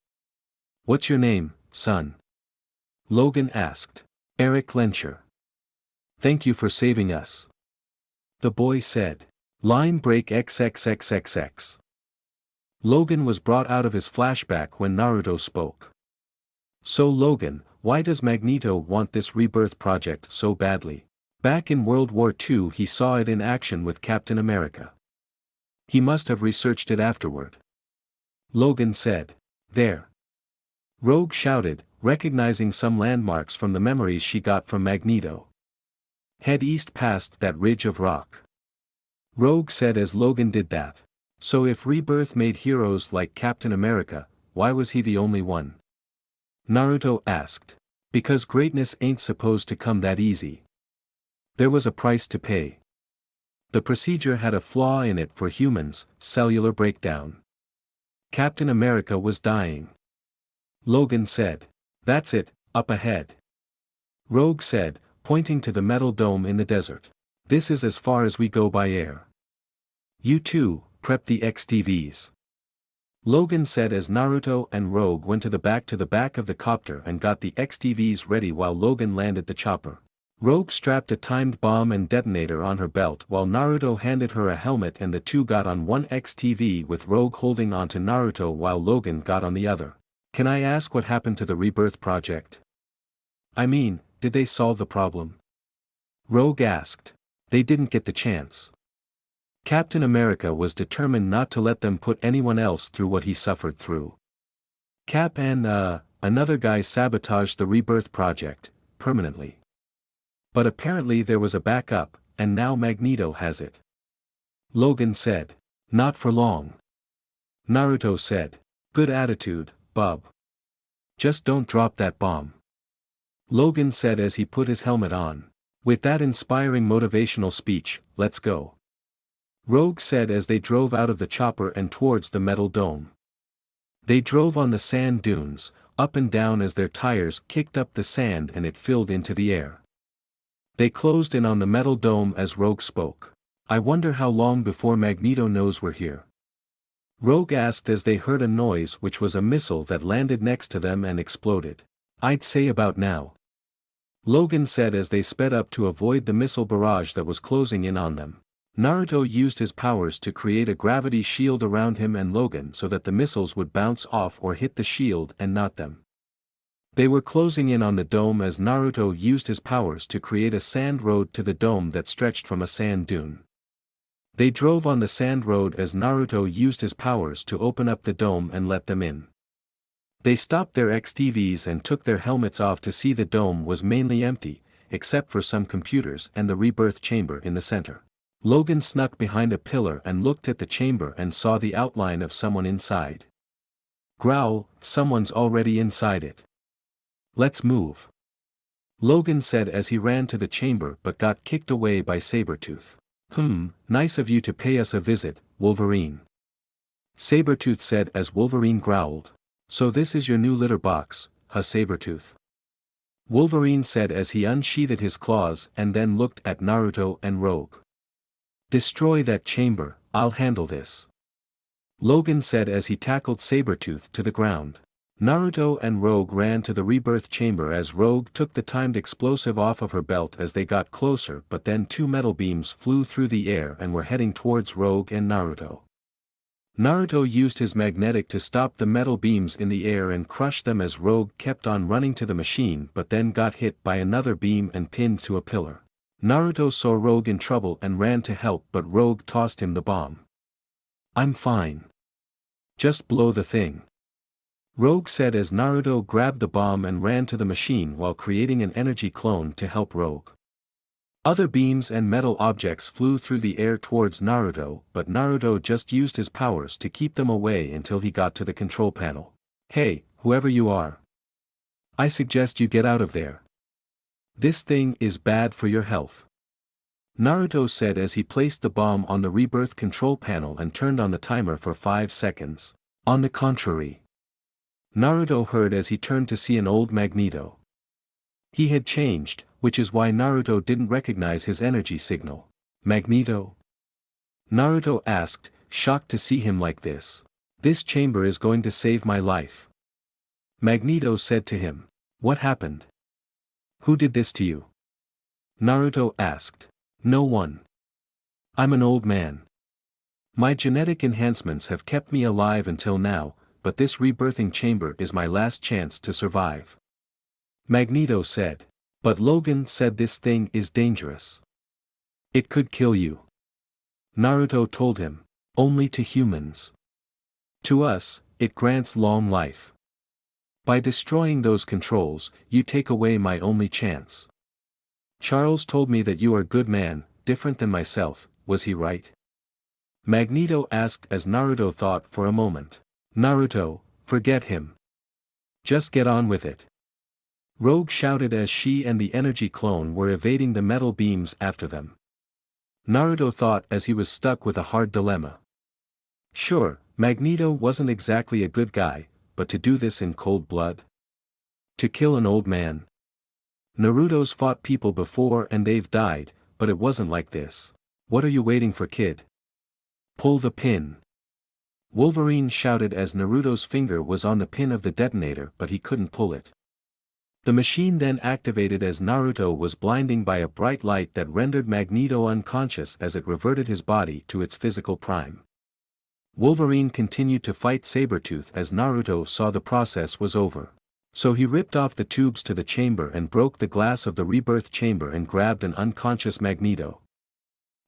"What's your name, son?" Logan asked. "Eric Lencher." "Thank you for saving us." The boy said. Line break XXXXX. Logan was brought out of his flashback when Naruto spoke. "So Logan, why does Magneto want this rebirth project so badly? Back in World War II he saw it in action with Captain America. He must have researched it afterward." Logan said. "There." Rogue shouted, recognizing some landmarks from the memories she got from Magneto. "Head east past that ridge of rock." Rogue said as Logan did that. So if rebirth made heroes like Captain America, why was he the only one? Naruto asked. "Because greatness ain't supposed to come that easy. There was a price to pay. The procedure had a flaw in it for humans, cellular breakdown. Captain America was dying." Logan said. "That's it, up ahead." Rogue said, pointing to the metal dome in the desert. "This is as far as we go by air. You two, prep the XTVs." Logan said as Naruto and Rogue went to the back of the copter and got the XTVs ready while Logan landed the chopper. Rogue strapped a timed bomb and detonator on her belt while Naruto handed her a helmet and the two got on one XTV with Rogue holding onto Naruto while Logan got on the other. "Can I ask what happened to the rebirth project? I mean, did they solve the problem?" Rogue asked. "They didn't get the chance. Captain America was determined not to let them put anyone else through what he suffered through. Cap and, another guy sabotaged the rebirth project, permanently. But apparently there was a backup, and now Magneto has it." Logan said. "Not for long." Naruto said. "Good attitude, bub. Just don't drop that bomb." Logan said as he put his helmet on. "With that inspiring motivational speech, let's go." Rogue said as they drove out of the chopper and towards the metal dome. They drove on the sand dunes, up and down as their tires kicked up the sand and it filled into the air. They closed in on the metal dome as Rogue spoke. "I wonder how long before Magneto knows we're here?" Rogue asked as they heard a noise which was a missile that landed next to them and exploded. "I'd say about now." Logan said as they sped up to avoid the missile barrage that was closing in on them. Naruto used his powers to create a gravity shield around him and Logan so that the missiles would bounce off or hit the shield and not them. They were closing in on the dome as Naruto used his powers to create a sand road to the dome that stretched from a sand dune. They drove on the sand road as Naruto used his powers to open up the dome and let them in. They stopped their XTVs and took their helmets off to see the dome was mainly empty, except for some computers and the rebirth chamber in the center. Logan snuck behind a pillar and looked at the chamber and saw the outline of someone inside. "Growl, someone's already inside it. Let's move." Logan said as he ran to the chamber but got kicked away by Sabretooth. Nice of you to pay us a visit, Wolverine." Sabretooth said as Wolverine growled. "So this is your new litter box, huh Sabretooth?" Wolverine said as he unsheathed his claws and then looked at Naruto and Rogue. "Destroy that chamber, I'll handle this." Logan said as he tackled Sabretooth to the ground. Naruto and Rogue ran to the rebirth chamber as Rogue took the timed explosive off of her belt as they got closer but then 2 metal beams flew through the air and were heading towards Rogue and Naruto. Naruto used his magnetic to stop the metal beams in the air and crush them as Rogue kept on running to the machine but then got hit by another beam and pinned to a pillar. Naruto saw Rogue in trouble and ran to help but Rogue tossed him the bomb. "I'm fine. Just blow the thing." Rogue said as Naruto grabbed the bomb and ran to the machine while creating an energy clone to help Rogue. Other beams and metal objects flew through the air towards Naruto, but Naruto just used his powers to keep them away until he got to the control panel. Hey, whoever you are. I suggest you get out of there. This thing is bad for your health. Naruto said as he placed the bomb on the rebirth control panel and turned on the timer for 5 seconds. On the contrary. Naruto heard as he turned to see an old Magneto. He had changed, which is why Naruto didn't recognize his energy signal. Magneto? Naruto asked, shocked to see him like this. This chamber is going to save my life. Magneto said to him. What happened? Who did this to you? Naruto asked. No one. I'm an old man. My genetic enhancements have kept me alive until now, but this rebirthing chamber is my last chance to survive. Magneto said. But Logan said this thing is dangerous. It could kill you. Naruto told him. Only to humans. To us, it grants long life. By destroying those controls, you take away my only chance. Charles told me that you are a good man, different than myself, was he right? Magneto asked as Naruto thought for a moment. Naruto, forget him. Just get on with it. Rogue shouted as she and the energy clone were evading the metal beams after them. Naruto thought as he was stuck with a hard dilemma. Sure, Magneto wasn't exactly a good guy, but to do this in cold blood? To kill an old man? Naruto's fought people before and they've died, but it wasn't like this. What are you waiting for, kid? Pull the pin. Wolverine shouted as Naruto's finger was on the pin of the detonator but he couldn't pull it. The machine then activated as Naruto was blinding by a bright light that rendered Magneto unconscious as it reverted his body to its physical prime. Wolverine continued to fight Sabretooth as Naruto saw the process was over. So he ripped off the tubes to the chamber and broke the glass of the rebirth chamber and grabbed an unconscious Magneto.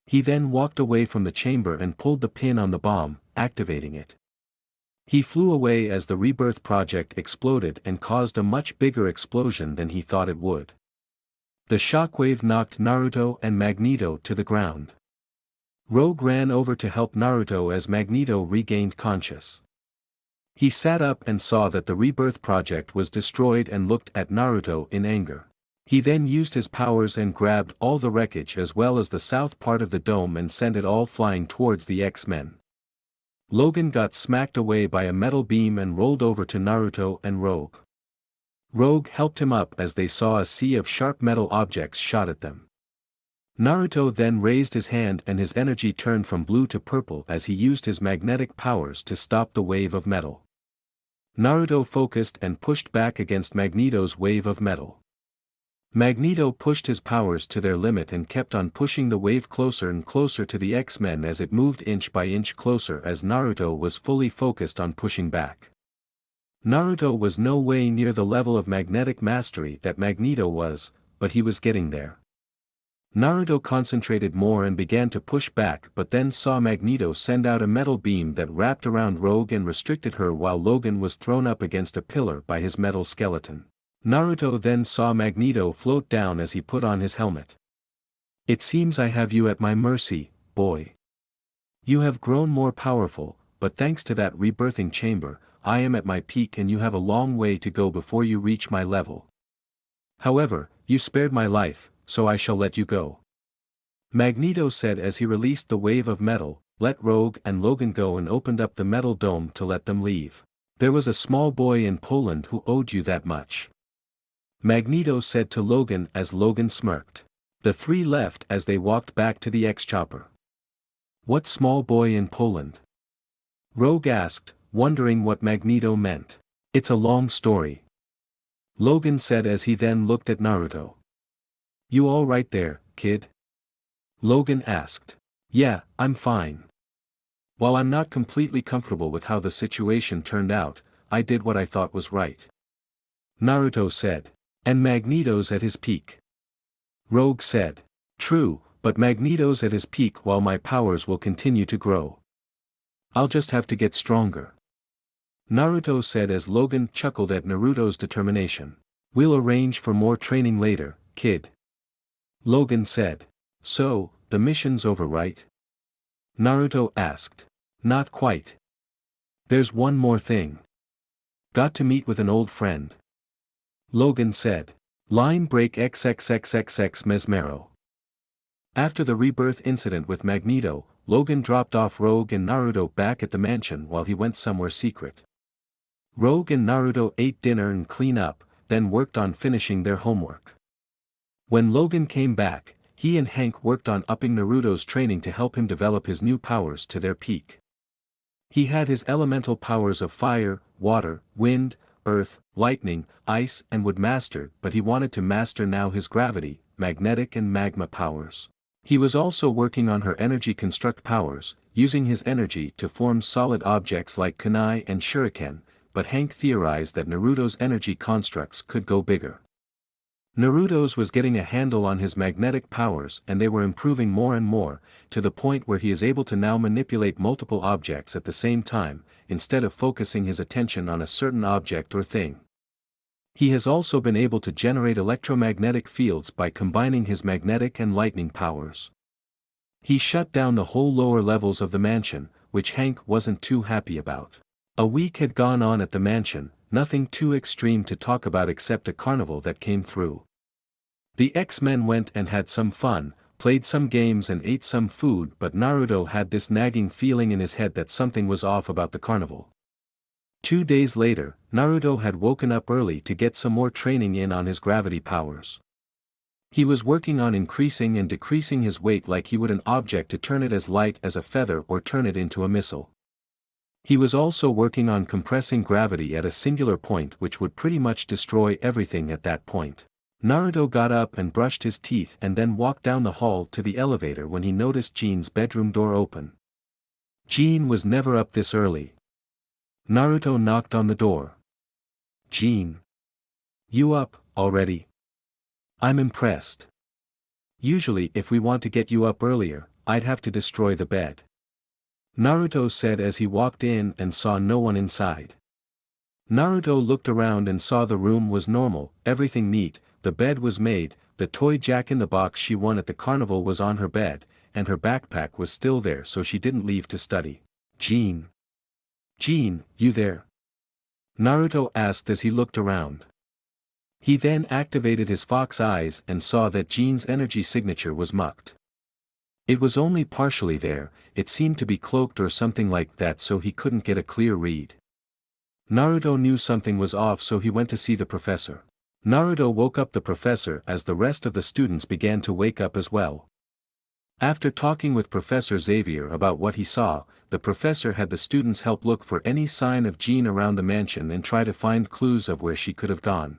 He then walked away from the chamber and pulled the pin on the bomb, activating it. He flew away as the rebirth project exploded and caused a much bigger explosion than he thought it would. The shockwave knocked Naruto and Magneto to the ground. Rogue ran over to help Naruto as Magneto regained conscious. He sat up and saw that the rebirth project was destroyed and looked at Naruto in anger. He then used his powers and grabbed all the wreckage as well as the south part of the dome and sent it all flying towards the X-Men. Logan got smacked away by a metal beam and rolled over to Naruto and Rogue. Rogue helped him up as they saw a sea of sharp metal objects shot at them. Naruto then raised his hand and his energy turned from blue to purple as he used his magnetic powers to stop the wave of metal. Naruto focused and pushed back against Magneto's wave of metal. Magneto pushed his powers to their limit and kept on pushing the wave closer and closer to the X-Men as it moved inch by inch closer as Naruto was fully focused on pushing back. Naruto was no way near the level of magnetic mastery that Magneto was, but he was getting there. Naruto concentrated more and began to push back but then saw Magneto send out a metal beam that wrapped around Rogue and restricted her while Logan was thrown up against a pillar by his metal skeleton. Naruto then saw Magneto float down as he put on his helmet. It seems I have you at my mercy, boy. You have grown more powerful, but thanks to that rebirthing chamber, I am at my peak and you have a long way to go before you reach my level. However, you spared my life, so I shall let you go. Magneto said as he released the wave of metal, let Rogue and Logan go and opened up the metal dome to let them leave. There was a small boy in Poland who owed you that much. Magneto said to Logan as Logan smirked. The three left as they walked back to the X-Chopper. What small boy in Poland? Rogue asked, wondering what Magneto meant. It's a long story. Logan said as he then looked at Naruto. You all right there, kid? Logan asked. Yeah, I'm fine. While I'm not completely comfortable with how the situation turned out, I did what I thought was right. Naruto said. And Magneto's at his peak. Rogue said. True, but Magneto's at his peak while my powers will continue to grow. I'll just have to get stronger. Naruto said as Logan chuckled at Naruto's determination. We'll arrange for more training later, kid. Logan said. So, the mission's over, right? Naruto asked. Not quite. There's one more thing. Got to meet with an old friend. Logan said. Line break XXXXX Mesmero. After the rebirth incident with Magneto, Logan dropped off Rogue and Naruto back at the mansion while he went somewhere secret. Rogue and Naruto ate dinner and clean up, then worked on finishing their homework. When Logan came back, he and Hank worked on upping Naruto's training to help him develop his new powers to their peak. He had his elemental powers of fire, water, wind, earth, lightning, ice and would master, but he wanted to master now his gravity, magnetic and magma powers. He was also working on her energy construct powers, using his energy to form solid objects like kunai and shuriken, but Hank theorized that Naruto's energy constructs could go bigger. Naruto's was getting a handle on his magnetic powers and they were improving more and more, to the point where he is able to now manipulate multiple objects at the same time, instead of focusing his attention on a certain object or thing. He has also been able to generate electromagnetic fields by combining his magnetic and lightning powers. He shut down the whole lower levels of the mansion, which Hank wasn't too happy about. A week had gone on at the mansion, nothing too extreme to talk about except a carnival that came through. The X-Men went and had some fun, played some games and ate some food, but Naruto had this nagging feeling in his head that something was off about the carnival. 2 days later, Naruto had woken up early to get some more training in on his gravity powers. He was working on increasing and decreasing his weight like he would an object to turn it as light as a feather or turn it into a missile. He was also working on compressing gravity at a singular point which would pretty much destroy everything at that point. Naruto got up and brushed his teeth and then walked down the hall to the elevator when he noticed Jean's bedroom door open. Jean was never up this early. Naruto knocked on the door. Jean. You up, already? I'm impressed. Usually if we want to get you up earlier, I'd have to destroy the bed. Naruto said as he walked in and saw no one inside. Naruto looked around and saw the room was normal, everything neat, the bed was made, the toy Jack-in-the-Box she won at the carnival was on her bed, and her backpack was still there so she didn't leave to study. Jean. Jean, you there? Naruto asked as he looked around. He then activated his fox eyes and saw that Jean's energy signature was mucked. It was only partially there, it seemed to be cloaked or something like that so he couldn't get a clear read. Naruto knew something was off so he went to see the professor. Naruto woke up the professor as the rest of the students began to wake up as well. After talking with Professor Xavier about what he saw, the professor had the students help look for any sign of Jean around the mansion and try to find clues of where she could have gone.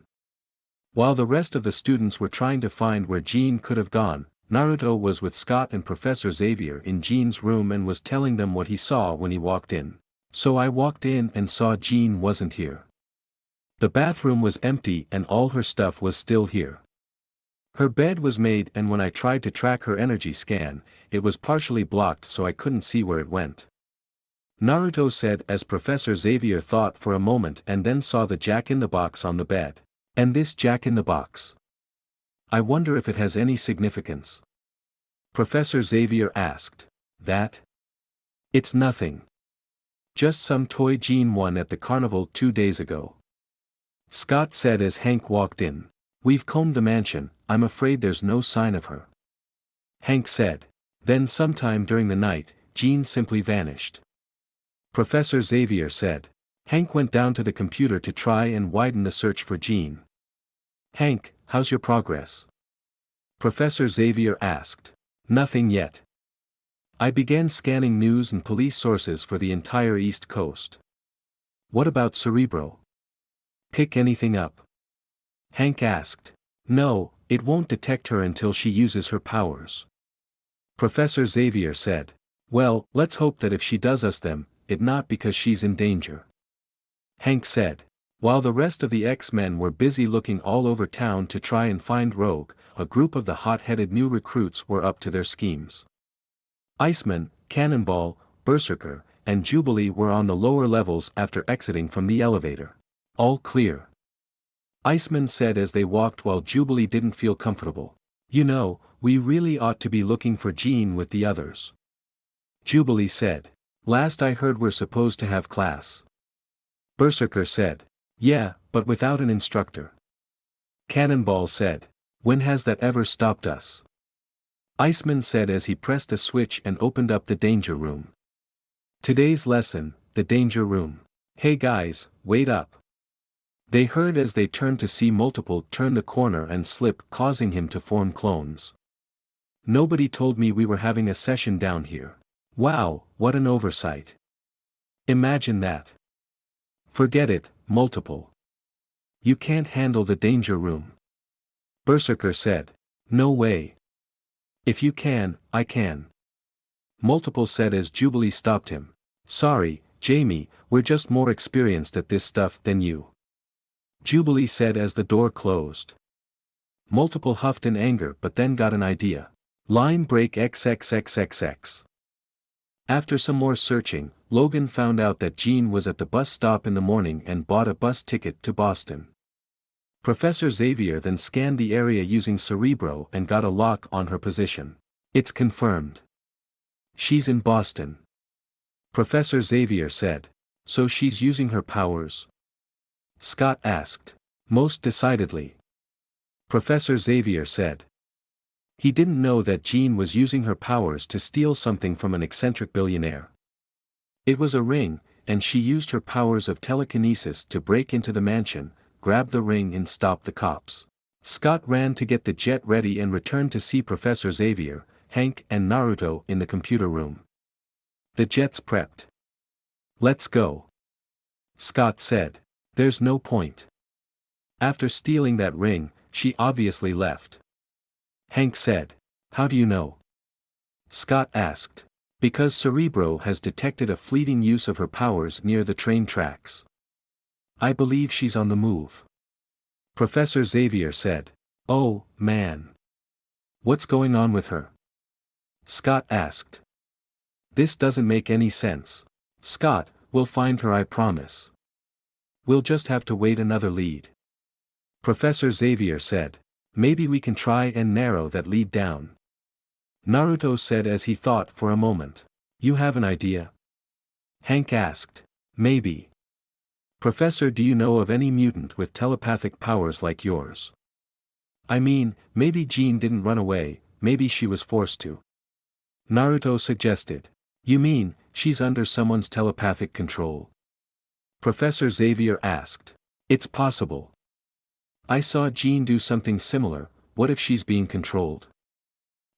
While the rest of the students were trying to find where Jean could have gone, Naruto was with Scott and Professor Xavier in Jean's room and was telling them what he saw when he walked in. So I walked in and saw Jean wasn't here. The bathroom was empty and all her stuff was still here. Her bed was made and when I tried to track her energy scan, it was partially blocked so I couldn't see where it went. Naruto said as Professor Xavier thought for a moment and then saw the Jack-in-the-Box on the bed. And this Jack-in-the-Box. I wonder if it has any significance. Professor Xavier asked. That? It's nothing. Just some toy Jean won at the carnival 2 days ago. Scott said as Hank walked in. We've combed the mansion, I'm afraid there's no sign of her. Hank said. Then sometime during the night, Jean simply vanished. Professor Xavier said. Hank went down to the computer to try and widen the search for Jean. Hank, how's your progress? Professor Xavier asked. Nothing yet. I began scanning news and police sources for the entire East Coast. What about Cerebro? Pick anything up? Hank asked. No, it won't detect her until she uses her powers. Professor Xavier said. Well, let's hope that if she does us them, it not because she's in danger. Hank said. While the rest of the X-Men were busy looking all over town to try and find Rogue, a group of the hot-headed new recruits were up to their schemes. Iceman, Cannonball, Berserker, and Jubilee were on the lower levels after exiting from the elevator. All clear. Iceman said as they walked while Jubilee didn't feel comfortable. You know, we really ought to be looking for Jean with the others. Jubilee said. Last I heard we're supposed to have class. Berserker said. Yeah, but without an instructor. Cannonball said. When has that ever stopped us? Iceman said as he pressed a switch and opened up the danger room. Today's lesson, the danger room. Hey guys, wait up. They heard as they turned to see Multiple turn the corner and slip, causing him to form clones. Nobody told me we were having a session down here. Wow, what an oversight. Imagine that. Forget it, Multiple. You can't handle the danger room. Berserker said. No way. If you can, I can. Multiple said as Jubilee stopped him. Sorry, Jamie, we're just more experienced at this stuff than you. Jubilee said as the door closed. Multiple huffed in anger but then got an idea. Line break XXXXX. After some more searching, Logan found out that Jean was at the bus stop in the morning and bought a bus ticket to Boston. Professor Xavier then scanned the area using Cerebro and got a lock on her position. It's confirmed. She's in Boston. Professor Xavier said. So she's using her powers? Scott asked. Most decidedly. Professor Xavier said. He didn't know that Jean was using her powers to steal something from an eccentric billionaire. It was a ring, and she used her powers of telekinesis to break into the mansion, grab the ring and stop the cops. Scott ran to get the jet ready and returned to see Professor Xavier, Hank and Naruto in the computer room. The jet's prepped. Let's go. Scott said. There's no point. After stealing that ring, she obviously left. Hank said. How do you know? Scott asked. Because Cerebro has detected a fleeting use of her powers near the train tracks. I believe she's on the move. Professor Xavier said. Oh, man. What's going on with her? Scott asked. This doesn't make any sense. Scott, we'll find her, I promise. We'll just have to wait another lead. Professor Xavier said. Maybe we can try and narrow that lead down. Naruto said as he thought for a moment. You have an idea? Hank asked. Maybe. Professor, do you know of any mutant with telepathic powers like yours? I mean, maybe Jean didn't run away, maybe she was forced to. Naruto suggested. You mean, she's under someone's telepathic control? Professor Xavier asked. It's possible. I saw Jean do something similar. What if she's being controlled?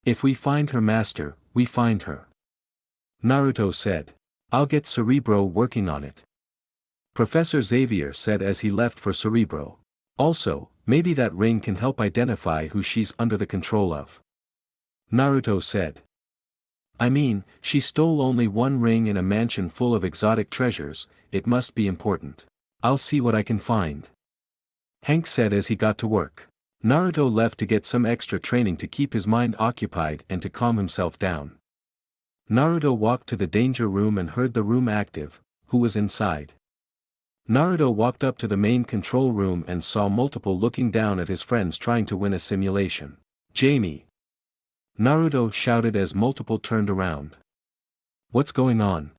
If we find her master, we find her. Naruto said. I'll get Cerebro working on it. Professor Xavier said as he left for Cerebro. Also, maybe that ring can help identify who she's under the control of. Naruto said. I mean, she stole only one ring in a mansion full of exotic treasures, it must be important. I'll see what I can find. Hank said as he got to work. Naruto left to get some extra training to keep his mind occupied and to calm himself down. Naruto walked to the danger room and heard the room active. Who was inside? Naruto walked up to the main control room and saw Multiple looking down at his friends trying to win a simulation. Jamie! Naruto shouted as Multiple turned around. What's going on?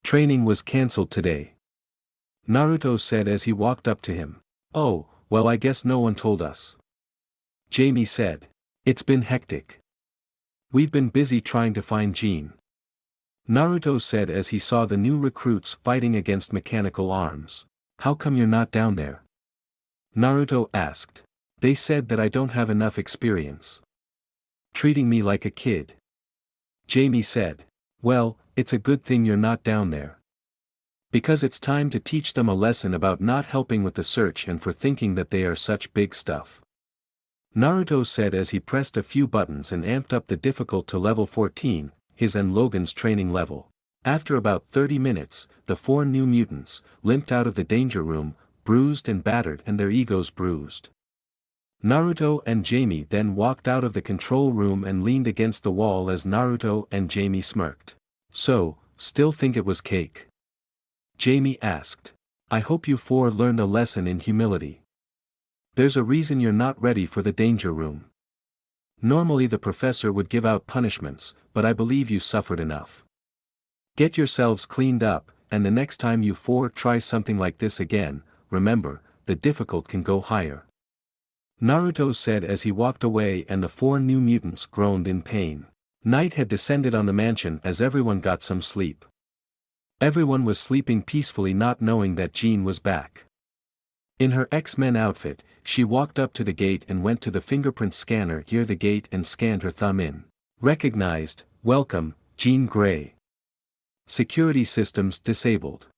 Training was cancelled today. Naruto said as he walked up to him. Oh, well, I guess no one told us. Jamie said. It's been hectic. We've been busy trying to find Jean. Naruto said as he saw the new recruits fighting against mechanical arms. How come you're not down there? Naruto asked. They said that I don't have enough experience. Treating me like a kid. Jamie said. Well, it's a good thing you're not down there. Because it's time to teach them a lesson about not helping with the search and for thinking that they are such big stuff. Naruto said as he pressed a few buttons and amped up the difficult to level 14, his and Logan's training level. After about 30 minutes, the 4 new mutants limped out of the danger room, bruised and battered and their egos bruised. Naruto and Jamie then walked out of the control room and leaned against the wall as Naruto and Jamie smirked. So, still think it was cake? Jamie asked. I hope you four learned a lesson in humility. There's a reason you're not ready for the danger room. Normally the professor would give out punishments, but I believe you suffered enough. Get yourselves cleaned up, and the next time you four try something like this again, remember, the difficult can go higher. Naruto said as he walked away, and the four new mutants groaned in pain. Night had descended on the mansion as everyone got some sleep. Everyone was sleeping peacefully, not knowing that Jean was back. In her X-Men outfit, she walked up to the gate and went to the fingerprint scanner near the gate and scanned her thumb in. Recognized, welcome, Jean Grey. Security systems disabled.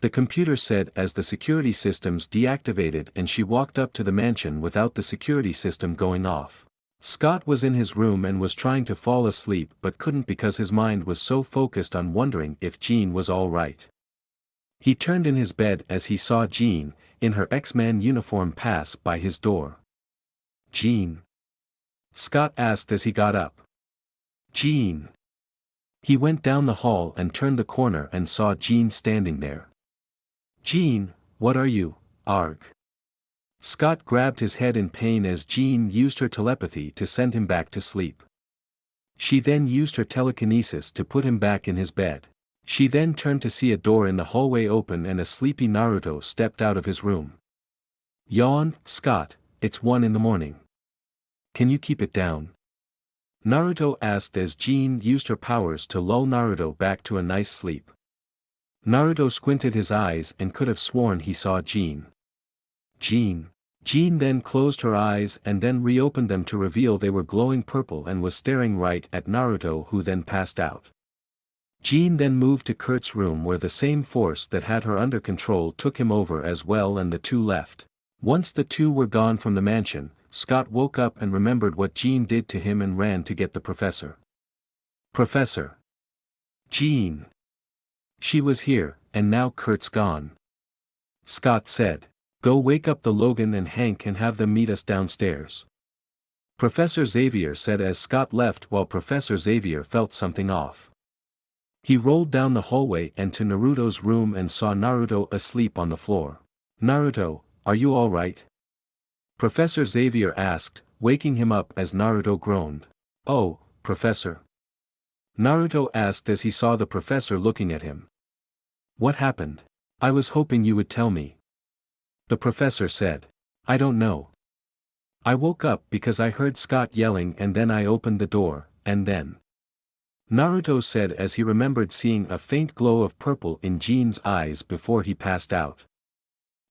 The computer said as the security systems deactivated, and she walked up to the mansion without the security system going off. Scott was in his room and was trying to fall asleep but couldn't because his mind was so focused on wondering if Jean was all right. He turned in his bed as he saw Jean, in her X-Man uniform, pass by his door. Jean? Scott asked as he got up. Jean? He went down the hall and turned the corner and saw Jean standing there. Jean, what are you, Arg? Scott grabbed his head in pain as Jean used her telepathy to send him back to sleep. She then used her telekinesis to put him back in his bed. She then turned to see a door in the hallway open and a sleepy Naruto stepped out of his room. Yawn, Scott, it's 1 a.m. Can you keep it down? Naruto asked as Jean used her powers to lull Naruto back to a nice sleep. Naruto squinted his eyes and could have sworn he saw Jean. Jean. Jean then closed her eyes and then reopened them to reveal they were glowing purple and was staring right at Naruto, who then passed out. Jean then moved to Kurt's room where the same force that had her under control took him over as well, and the two left. Once the two were gone from the mansion, Scott woke up and remembered what Jean did to him and ran to get the professor. Professor. Jean. She was here, and now Kurt's gone. Scott said. Go wake up the Logan and Hank and have them meet us downstairs. Professor Xavier said as Scott left, while Professor Xavier felt something off. He rolled down the hallway and to Naruto's room and saw Naruto asleep on the floor. Naruto, are you all right? Professor Xavier asked, waking him up as Naruto groaned. Oh, Professor. Naruto asked as he saw the professor looking at him. What happened? I was hoping you would tell me. The professor said. I don't know. I woke up because I heard Scott yelling and then I opened the door, and then. Naruto said as he remembered seeing a faint glow of purple in Jean's eyes before he passed out.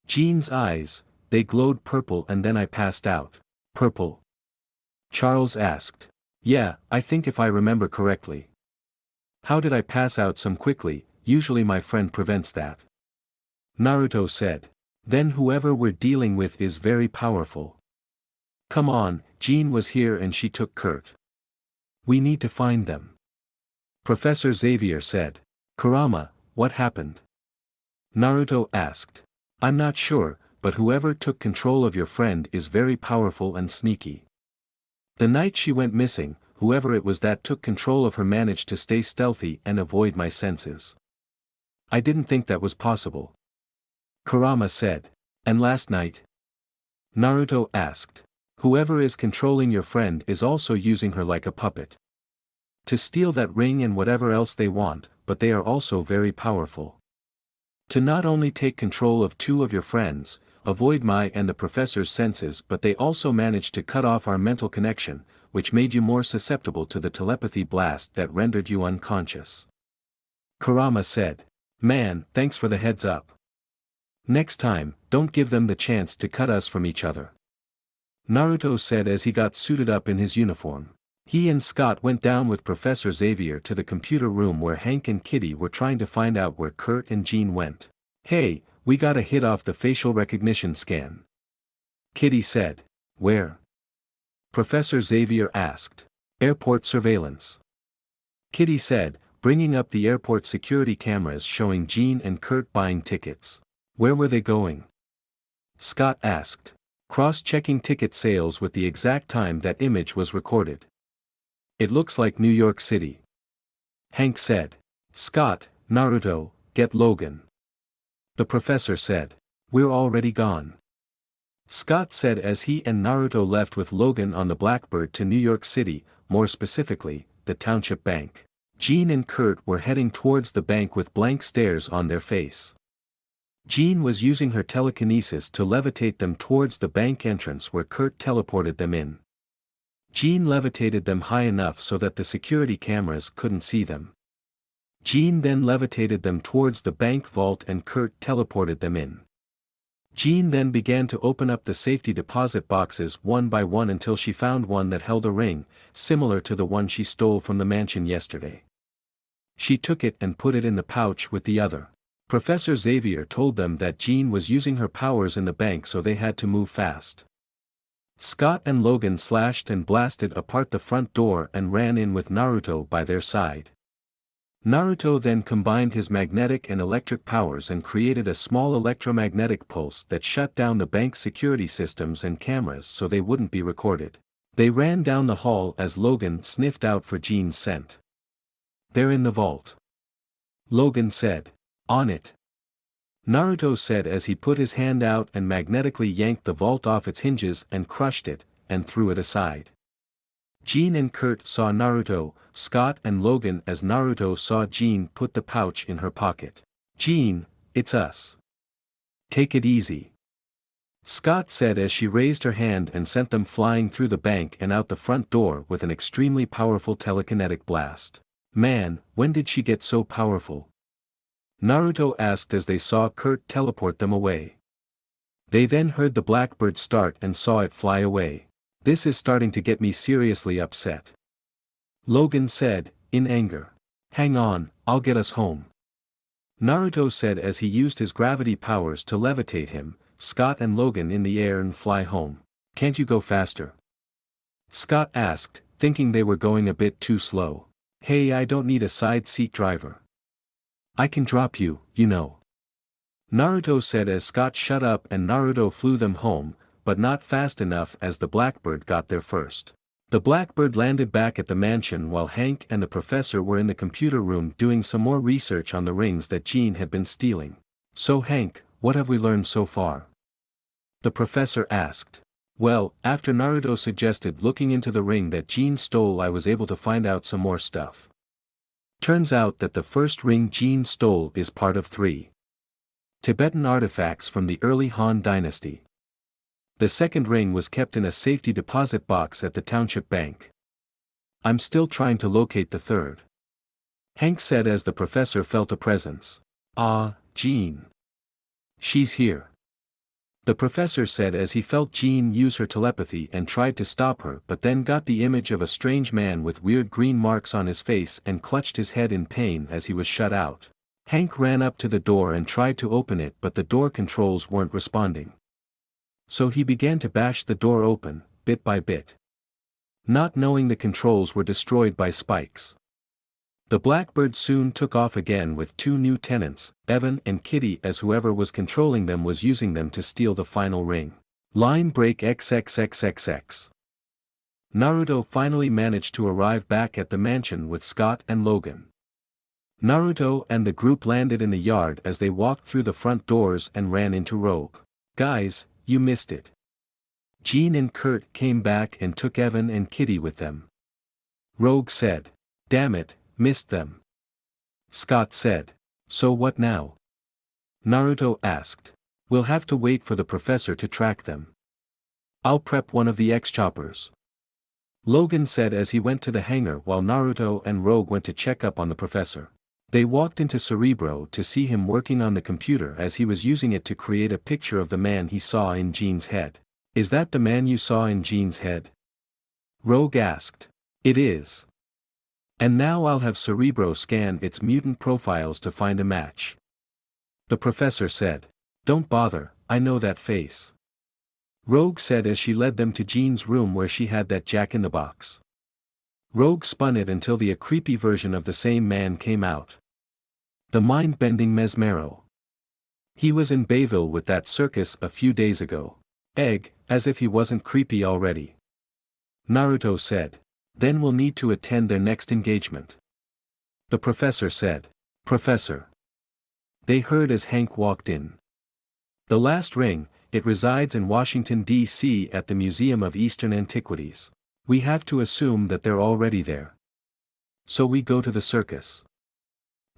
Jean's eyes, they glowed purple and then I passed out. Purple? Charles asked. Yeah, I think if I remember correctly. How did I pass out so quickly? Usually my friend prevents that. Naruto said. Then whoever we're dealing with is very powerful. Come on, Jean was here and she took Kurt. We need to find them. Professor Xavier said. Kurama, what happened? Naruto asked. I'm not sure, but whoever took control of your friend is very powerful and sneaky. The night she went missing, whoever it was that took control of her managed to stay stealthy and avoid my senses. I didn't think that was possible. Kurama said. And last night? Naruto asked. Whoever is controlling your friend is also using her like a puppet. To steal that ring and whatever else they want, but they are also very powerful. To not only take control of 2 of your friends, avoid my and the professor's senses, but they also managed to cut off our mental connection, which made you more susceptible to the telepathy blast that rendered you unconscious. Kurama said. Man, thanks for the heads up. Next time, don't give them the chance to cut us from each other. Naruto said as he got suited up in his uniform. He and Scott went down with Professor Xavier to the computer room where Hank and Kitty were trying to find out where Kurt and Jean went. Hey, we got a hit off the facial recognition scan. Kitty said. Where? Professor Xavier asked. Airport surveillance. Kitty said, bringing up the airport security cameras showing Jean and Kurt buying tickets. Where were they going? Scott asked. Cross-checking ticket sales with the exact time that image was recorded. It looks like New York City. Hank said. Scott, Naruto, get Logan. The professor said. We're already gone. Scott said as he and Naruto left with Logan on the Blackbird to New York City, more specifically, the Township Bank. Jean and Kurt were heading towards the bank with blank stares on their face. Jean was using her telekinesis to levitate them towards the bank entrance where Kurt teleported them in. Jean levitated them high enough so that the security cameras couldn't see them. Jean then levitated them towards the bank vault and Kurt teleported them in. Jean then began to open up the safety deposit boxes one by one until she found one that held a ring, similar to the one she stole from the mansion yesterday. She took it and put it in the pouch with the other. Professor Xavier told them that Jean was using her powers in the bank so they had to move fast. Scott and Logan slashed and blasted apart the front door and ran in with Naruto by their side. Naruto then combined his magnetic and electric powers and created a small electromagnetic pulse that shut down the bank's security systems and cameras so they wouldn't be recorded. They ran down the hall as Logan sniffed out for Jean's scent. They're in the vault. Logan said. On it. Naruto said as he put his hand out and magnetically yanked the vault off its hinges and crushed it, and threw it aside. Jean and Kurt saw Naruto, Scott and Logan as Naruto saw Jean put the pouch in her pocket. Jean, it's us. Take it easy. Scott said as she raised her hand and sent them flying through the bank and out the front door with an extremely powerful telekinetic blast. Man, when did she get so powerful? Naruto asked as they saw Kurt teleport them away. They then heard the Blackbird start and saw it fly away. This is starting to get me seriously upset. Logan said, in anger. Hang on, I'll get us home. Naruto said as he used his gravity powers to levitate him, Scott and Logan in the air and fly home. Can't you go faster? Scott asked, thinking they were going a bit too slow. Hey, I don't need a side seat driver. I can drop you, you know. Naruto said as Scott shut up and Naruto flew them home, but not fast enough as the Blackbird got there first. The Blackbird landed back at the mansion while Hank and the professor were in the computer room doing some more research on the rings that Jean had been stealing. So Hank, what have we learned so far? The professor asked. Well, after Naruto suggested looking into the ring that Jean stole, I was able to find out some more stuff. Turns out that the first ring Jean stole is part of 3 Tibetan artifacts from the early Han dynasty. The second ring was kept in a safety deposit box at the Township Bank. I'm still trying to locate the third. Hank said as the professor felt a presence. Ah, Jean. She's here. The professor said as he felt Jean use her telepathy and tried to stop her but then got the image of a strange man with weird green marks on his face and clutched his head in pain as he was shut out. Hank ran up to the door and tried to open it but the door controls weren't responding. So he began to bash the door open, bit by bit. Not knowing the controls were destroyed by spikes. The Blackbird soon took off again with 2 new tenants, Evan and Kitty, as whoever was controlling them was using them to steal the final ring. Line break XXXXX. Naruto finally managed to arrive back at the mansion with Scott and Logan. Naruto and the group landed in the yard as they walked through the front doors and ran into Rogue. Guys, you missed it. Jean and Kurt came back and took Evan and Kitty with them. Rogue said. Damn it. Missed them. Scott said. So what now? Naruto asked. We'll have to wait for the professor to track them. I'll prep one of the X-choppers. Logan said as he went to the hangar while Naruto and Rogue went to check up on the professor. They walked into Cerebro to see him working on the computer as he was using it to create a picture of the man he saw in Jean's head. Is that the man you saw in Jean's head? Rogue asked. It is. And now I'll have Cerebro scan its mutant profiles to find a match. The professor said. Don't bother, I know that face. Rogue said as she led them to Jean's room where she had that jack-in-the-box. Rogue spun it until a creepy version of the same man came out. The mind-bending Mesmero. He was in Bayville with that circus a few days ago. Egg, as if he wasn't creepy already. Naruto said. Then we'll need to attend their next engagement. The professor said. Professor. They heard as Hank walked in. The last ring, it resides in Washington, D.C. at the Museum of Eastern Antiquities. We have to assume that they're already there. So we go to the circus.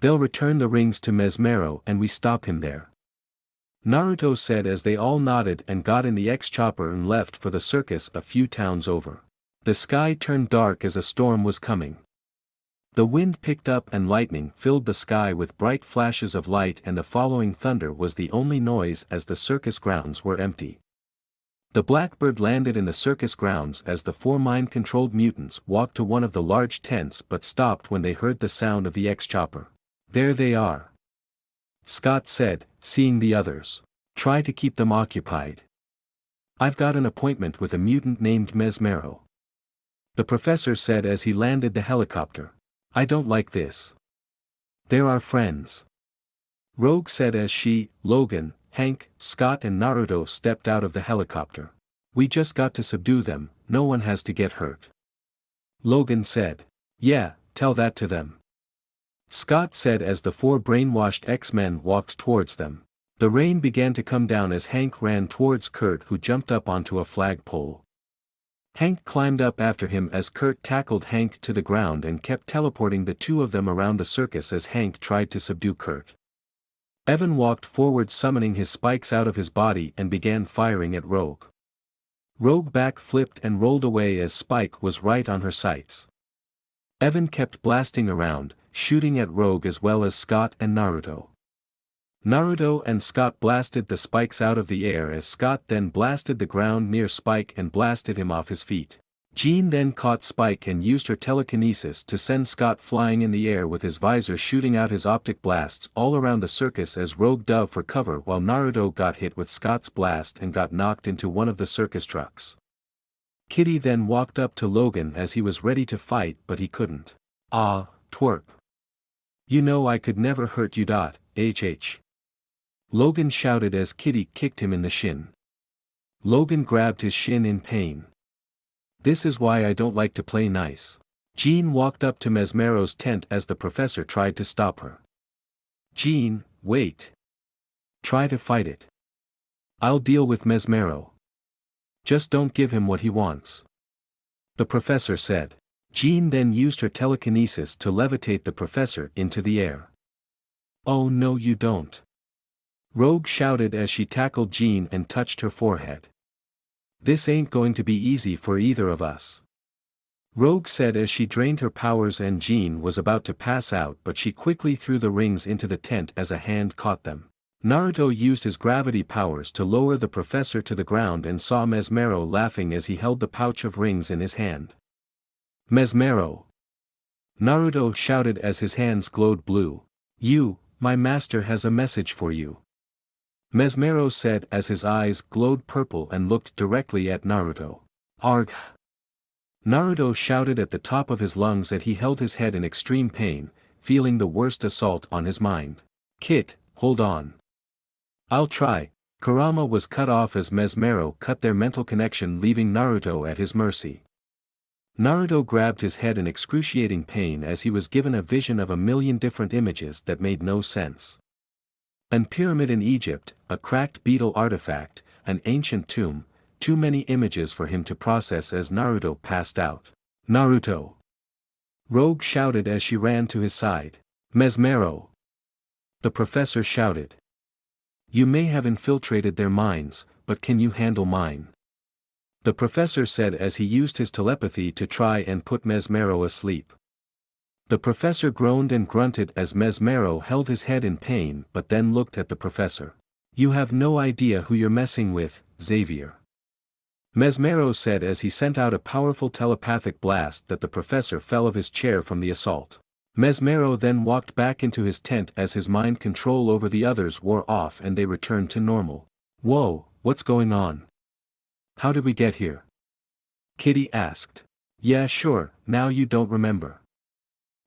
They'll return the rings to Mesmero and we stop him there. Naruto said as they all nodded and got in the X-chopper and left for the circus a few towns over. The sky turned dark as a storm was coming. The wind picked up and lightning filled the sky with bright flashes of light, and the following thunder was the only noise as the circus grounds were empty. The blackbird landed in the circus grounds as the four mind-controlled mutants walked to one of the large tents but stopped when they heard the sound of the X-chopper. There they are, Scott said, seeing the others. Try to keep them occupied. I've got an appointment with a mutant named Mesmero. The professor said as he landed the helicopter. I don't like this. They're our friends. Rogue said as she, Logan, Hank, Scott and Naruto stepped out of the helicopter. We just got to subdue them, no one has to get hurt. Logan said. Yeah, tell that to them. Scott said as the four brainwashed X-Men walked towards them. The rain began to come down as Hank ran towards Kurt, who jumped up onto a flagpole. Hank climbed up after him as Kurt tackled Hank to the ground and kept teleporting the two of them around the circus as Hank tried to subdue Kurt. Evan walked forward summoning his spikes out of his body and began firing at Rogue. Rogue back-flipped and rolled away as Spike was right on her sights. Evan kept blasting around, shooting at Rogue as well as Scott and Naruto. Naruto and Scott blasted the spikes out of the air as Scott then blasted the ground near Spike and blasted him off his feet. Jean then caught Spike and used her telekinesis to send Scott flying in the air with his visor shooting out his optic blasts all around the circus as Rogue dove for cover while Naruto got hit with Scott's blast and got knocked into one of the circus trucks. Kitty then walked up to Logan as he was ready to fight but he couldn't. Ah, twerp. You know I could never hurt you. HH. Logan shouted as Kitty kicked him in the shin. Logan grabbed his shin in pain. This is why I don't like to play nice. Jean walked up to Mesmero's tent as the professor tried to stop her. Jean, wait. Try to fight it. I'll deal with Mesmero. Just don't give him what he wants. The professor said. Jean then used her telekinesis to levitate the professor into the air. Oh no you don't. Rogue shouted as she tackled Jean and touched her forehead. This ain't going to be easy for either of us. Rogue said as she drained her powers and Jean was about to pass out but she quickly threw the rings into the tent as a hand caught them. Naruto used his gravity powers to lower the professor to the ground and saw Mesmero laughing as he held the pouch of rings in his hand. Mesmero! Naruto shouted as his hands glowed blue. You, my master has a message for you. Mesmero said as his eyes glowed purple and looked directly at Naruto. Argh! Naruto shouted at the top of his lungs as he held his head in extreme pain, feeling the worst assault on his mind. Kit, hold on. I'll try. Kurama was cut off as Mesmero cut their mental connection leaving Naruto at his mercy. Naruto grabbed his head in excruciating pain as he was given a vision of a million different images that made no sense. An pyramid in Egypt, a cracked beetle artifact, an ancient tomb, too many images for him to process as Naruto passed out. Naruto! Rogue shouted as she ran to his side. Mesmero! The professor shouted. You may have infiltrated their minds, but can you handle mine? The professor said as he used his telepathy to try and put Mesmero asleep. The professor groaned and grunted as Mesmero held his head in pain but then looked at the professor. You have no idea who you're messing with, Xavier. Mesmero said as he sent out a powerful telepathic blast that the professor fell of his chair from the assault. Mesmero then walked back into his tent as his mind control over the others wore off and they returned to normal. Whoa, what's going on? How did we get here? Kitty asked. Yeah sure, now you don't remember.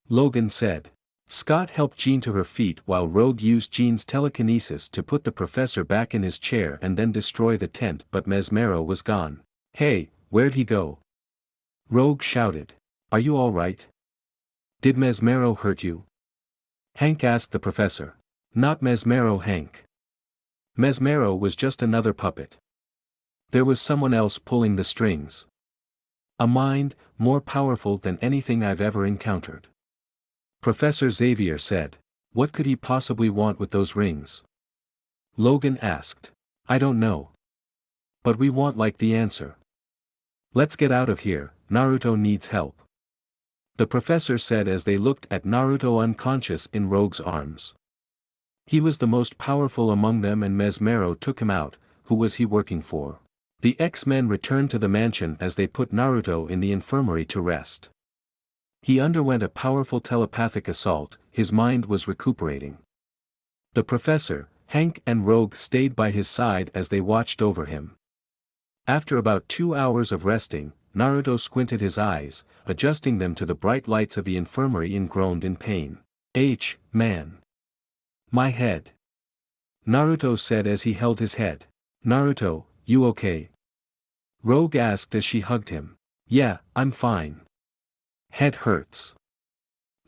Logan said. Scott helped Jean to her feet while Rogue used Jean's telekinesis to put the professor back in his chair and then destroy the tent but Mesmero was gone. Hey, where'd he go? Rogue shouted. Are you alright? Did Mesmero hurt you? Hank asked the professor. Not Mesmero, Hank. Mesmero was just another puppet. There was someone else pulling the strings. A mind, more powerful than anything I've ever encountered. Professor Xavier said. What could he possibly want with those rings? Logan asked. I don't know. But we want the answer. Let's get out of here, Naruto needs help. The professor said as they looked at Naruto unconscious in Rogue's arms. He was the most powerful among them and Mesmero took him out. Who was he working for? The X-Men returned to the mansion as they put Naruto in the infirmary to rest. He underwent a powerful telepathic assault, his mind was recuperating. The professor, Hank and Rogue stayed by his side as they watched over him. After about 2 hours of resting, Naruto squinted his eyes, adjusting them to the bright lights of the infirmary and groaned in pain. Man. My head. Naruto said as he held his head. Naruto, you okay? Rogue asked as she hugged him. Yeah, I'm fine. Head hurts.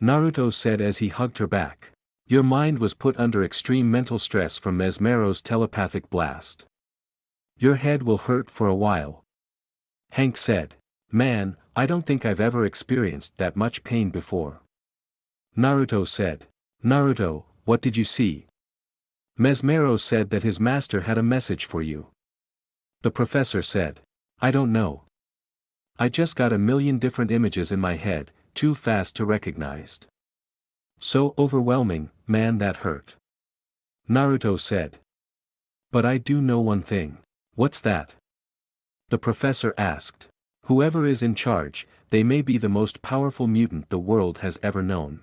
Naruto said as he hugged her back. Your mind was put under extreme mental stress from Mesmero's telepathic blast. Your head will hurt for a while. Hank said. Man, I don't think I've ever experienced that much pain before. Naruto said. Naruto, what did you see? Mesmero said that his master had a message for you. The professor said. I don't know. I just got a million different images in my head, too fast to recognize. So overwhelming, man, that hurt. Naruto said. But I do know one thing. What's that? The professor asked. Whoever is in charge, they may be the most powerful mutant the world has ever known.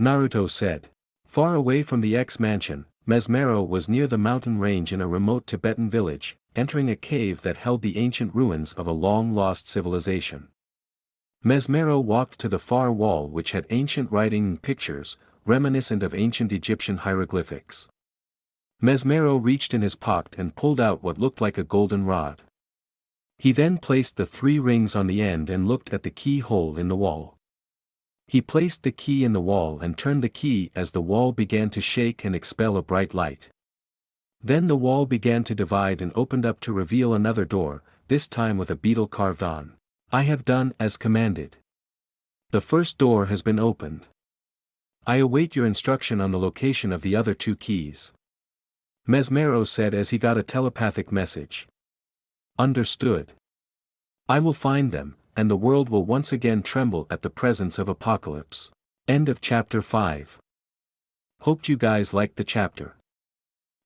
Naruto said. Far away from the X-Mansion, Mesmero was near the mountain range in a remote Tibetan village, entering a cave that held the ancient ruins of a long-lost civilization. Mesmero walked to the far wall which had ancient writing and pictures, reminiscent of ancient Egyptian hieroglyphics. Mesmero reached in his pocket and pulled out what looked like a golden rod. He then placed the 3 rings on the end and looked at the keyhole in the wall. He placed the key in the wall and turned the key as the wall began to shake and expel a bright light. Then the wall began to divide and opened up to reveal another door, this time with a beetle carved on. I have done as commanded. The first door has been opened. I await your instruction on the location of the other 2 keys. Mesmero said as he got a telepathic message. Understood. I will find them, and the world will once again tremble at the presence of apocalypse. End of chapter 5. Hoped you guys liked the chapter.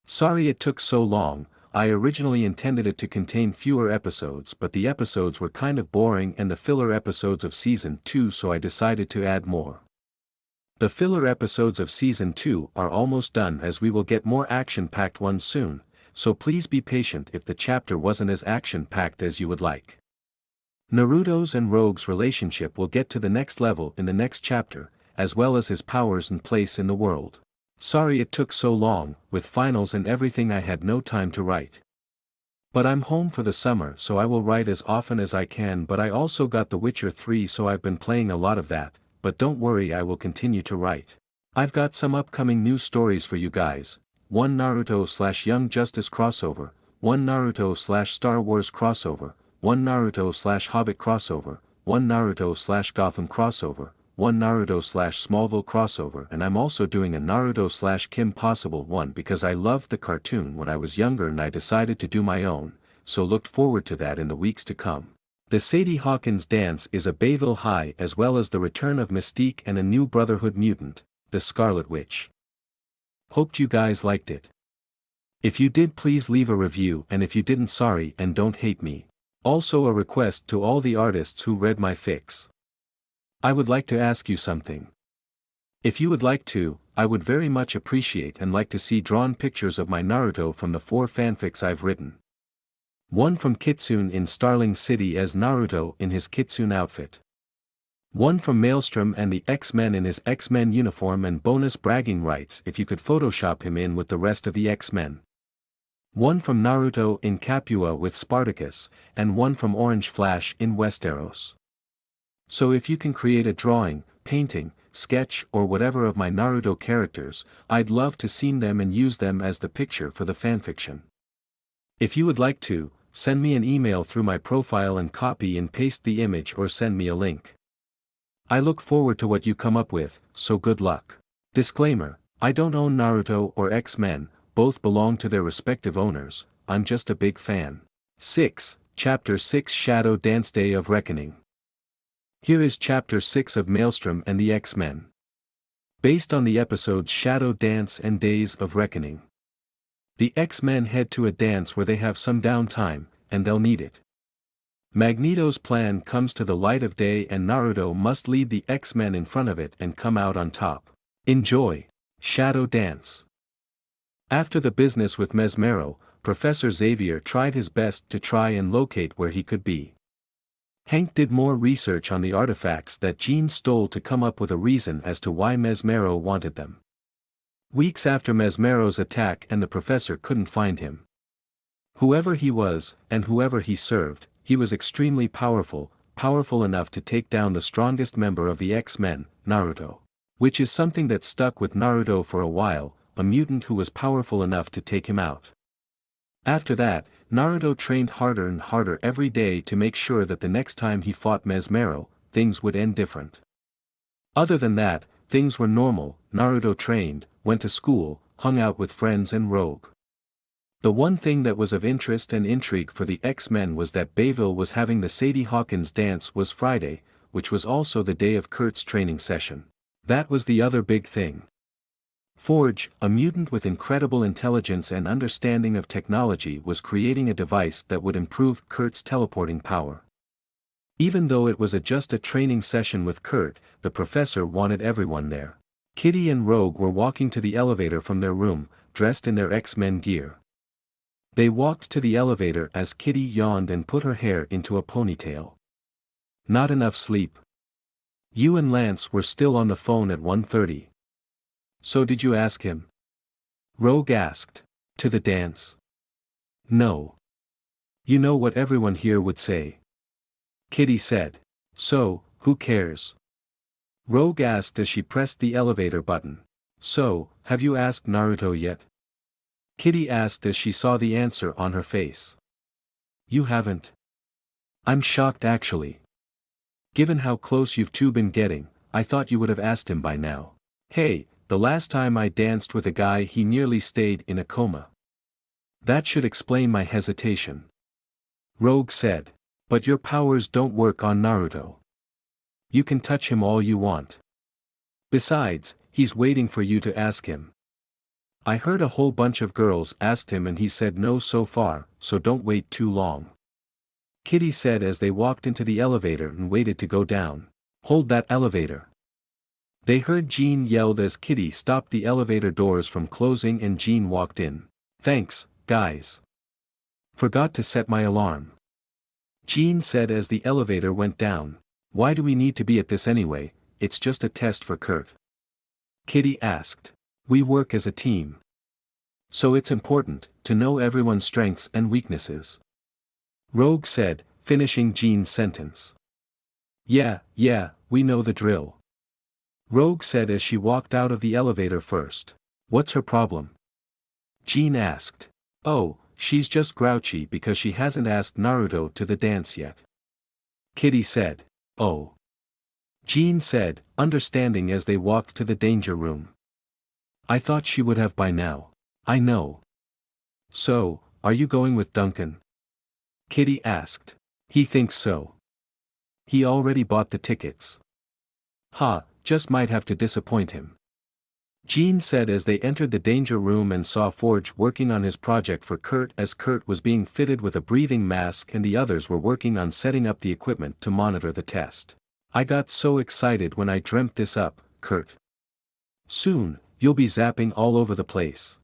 Sorry it took so long. I originally intended it to contain fewer episodes, but the episodes were kind of boring and the filler episodes of Season 2, so I decided to add more. The filler episodes of Season 2 are almost done as we will get more action-packed ones soon, so please be patient if the chapter wasn't as action-packed as you would like. Naruto's and Rogue's relationship will get to the next level in the next chapter, as well as his powers and place in the world. Sorry it took so long, with finals and everything I had no time to write. But I'm home for the summer so I will write as often as I can, but I also got The Witcher 3 so I've been playing a lot of that, but don't worry, I will continue to write. I've got some upcoming new stories for you guys, one Naruto/Young Justice crossover, one Naruto/Star Wars crossover, one Naruto/Hobbit crossover, one Naruto/Gotham crossover, one Naruto/Smallville crossover, and I'm also doing a Naruto/Kim Possible one because I loved the cartoon when I was younger and I decided to do my own, so looked forward to that in the weeks to come. The Sadie Hawkins dance is a Bayville high as well as the return of Mystique and a new Brotherhood mutant, the Scarlet Witch. Hoped you guys liked it. If you did, please leave a review, and if you didn't, sorry and don't hate me. Also a request to all the artists who read my fics. I would like to ask you something. If you would like to, I would very much appreciate and like to see drawn pictures of my Naruto from the 4 fanfics I've written. One from Kitsune in Starling City as Naruto in his Kitsune outfit. One from Maelstrom and the X-Men in his X-Men uniform, and bonus bragging rights if you could Photoshop him in with the rest of the X-Men. One from Naruto in Capua with Spartacus, and one from Orange Flash in Westeros. So if you can create a drawing, painting, sketch or whatever of my Naruto characters, I'd love to see them and use them as the picture for the fanfiction. If you would like to, send me an email through my profile and copy and paste the image or send me a link. I look forward to what you come up with, so good luck. Disclaimer, I don't own Naruto or X-Men, both belong to their respective owners, I'm just a big fan. 6. Chapter 6 Shadow Dance Day of Reckoning. Here is Chapter 6 of Maelstrom and the X-Men. Based on the episodes Shadow Dance and Days of Reckoning. The X-Men head to a dance where they have some downtime, and they'll need it. Magneto's plan comes to the light of day and Naruto must lead the X-Men in front of it and come out on top. Enjoy. Shadow Dance. After the business with Mesmero, Professor Xavier tried his best to try and locate where he could be. Hank did more research on the artifacts that Jean stole to come up with a reason as to why Mesmero wanted them. Weeks after Mesmero's attack and the professor couldn't find him. Whoever he was, and whoever he served, he was extremely powerful, powerful enough to take down the strongest member of the X-Men, Naruto. Which is something that stuck with Naruto for a while, a mutant who was powerful enough to take him out. After that, Naruto trained harder and harder every day to make sure that the next time he fought Mesmero, things would end different. Other than that, things were normal. Naruto trained, went to school, hung out with friends and Rogue. The one thing that was of interest and intrigue for the X-Men was that Bayville was having the Sadie Hawkins dance was Friday, which was also the day of Kurt's training session. That was the other big thing. Forge, a mutant with incredible intelligence and understanding of technology, was creating a device that would improve Kurt's teleporting power. Even though it was just a training session with Kurt, the professor wanted everyone there. Kitty and Rogue were walking to the elevator from their room, dressed in their X-Men gear. They walked to the elevator as Kitty yawned and put her hair into a ponytail. Not enough sleep. You and Lance were still on the phone at 1:30. So did you ask him? Rogue asked. To the dance? No. You know what everyone here would say. Kitty said. So, who cares? Rogue asked as she pressed the elevator button. So, have you asked Naruto yet? Kitty asked as she saw the answer on her face. You haven't? I'm shocked actually. Given how close you've two been getting, I thought you would have asked him by now. Hey, the last time I danced with a guy he nearly stayed in a coma. That should explain my hesitation. Rogue said. But your powers don't work on Naruto. You can touch him all you want. Besides, he's waiting for you to ask him. I heard a whole bunch of girls asked him and he said no so far, so don't wait too long. Kitty said as they walked into the elevator and waited to go down. Hold that elevator. They heard Jean yelled as Kitty stopped the elevator doors from closing and Jean walked in. Thanks, guys. Forgot to set my alarm. Jean said as the elevator went down. Why do we need to be at this anyway? It's just a test for Kurt. Kitty asked. We work as a team. So it's important to know everyone's strengths and weaknesses. Rogue said, finishing Jean's sentence. Yeah, we know the drill. Rogue said as she walked out of the elevator first. What's her problem? Jean asked. Oh, she's just grouchy because she hasn't asked Naruto to the dance yet. Kitty said. Oh. Jean said, understanding as they walked to the danger room. I thought she would have by now. I know. So, are you going with Duncan? Kitty asked. He thinks so. He already bought the tickets. Just might have to disappoint him. Jean said as they entered the danger room and saw Forge working on his project for Kurt as Kurt was being fitted with a breathing mask and the others were working on setting up the equipment to monitor the test. I got so excited when I dreamt this up, Kurt. Soon, you'll be zapping all over the place.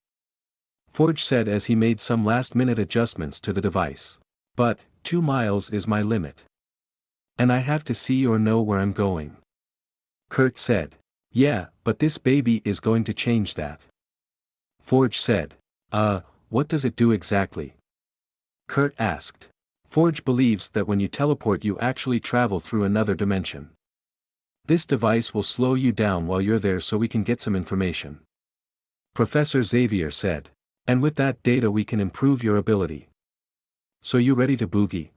Forge said as he made some last-minute adjustments to the device. But, 2 miles is my limit. And I have to see or know where I'm going. Kurt said. Yeah, but this baby is going to change that. Forge said. What does it do exactly? Kurt asked. Forge believes that when you teleport you actually travel through another dimension. This device will slow you down while you're there so we can get some information. Professor Xavier said. And with that data we can improve your ability. So you ready to boogie?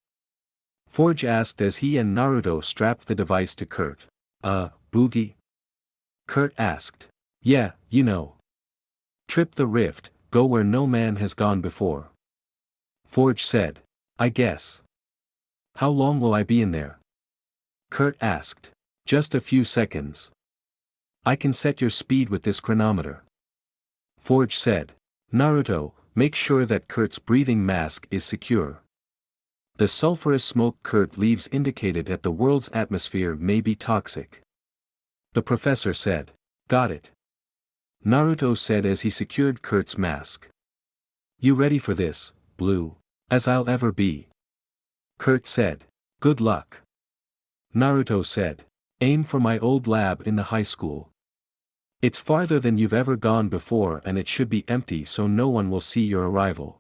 Forge asked as he and Naruto strapped the device to Kurt. Boogie? Kurt asked. Yeah, you know. Trip the rift, go where no man has gone before. Forge said. I guess. How long will I be in there? Kurt asked. Just a few seconds. I can set your speed with this chronometer. Forge said. Naruto, make sure that Kurt's breathing mask is secure. The sulfurous smoke Kurt leaves indicated that the world's atmosphere may be toxic. The professor said. Got it. Naruto said as he secured Kurt's mask. You ready for this, Blue? As I'll ever be. Kurt said. Good luck. Naruto said. Aim for my old lab in the high school. It's farther than you've ever gone before and it should be empty so no one will see your arrival.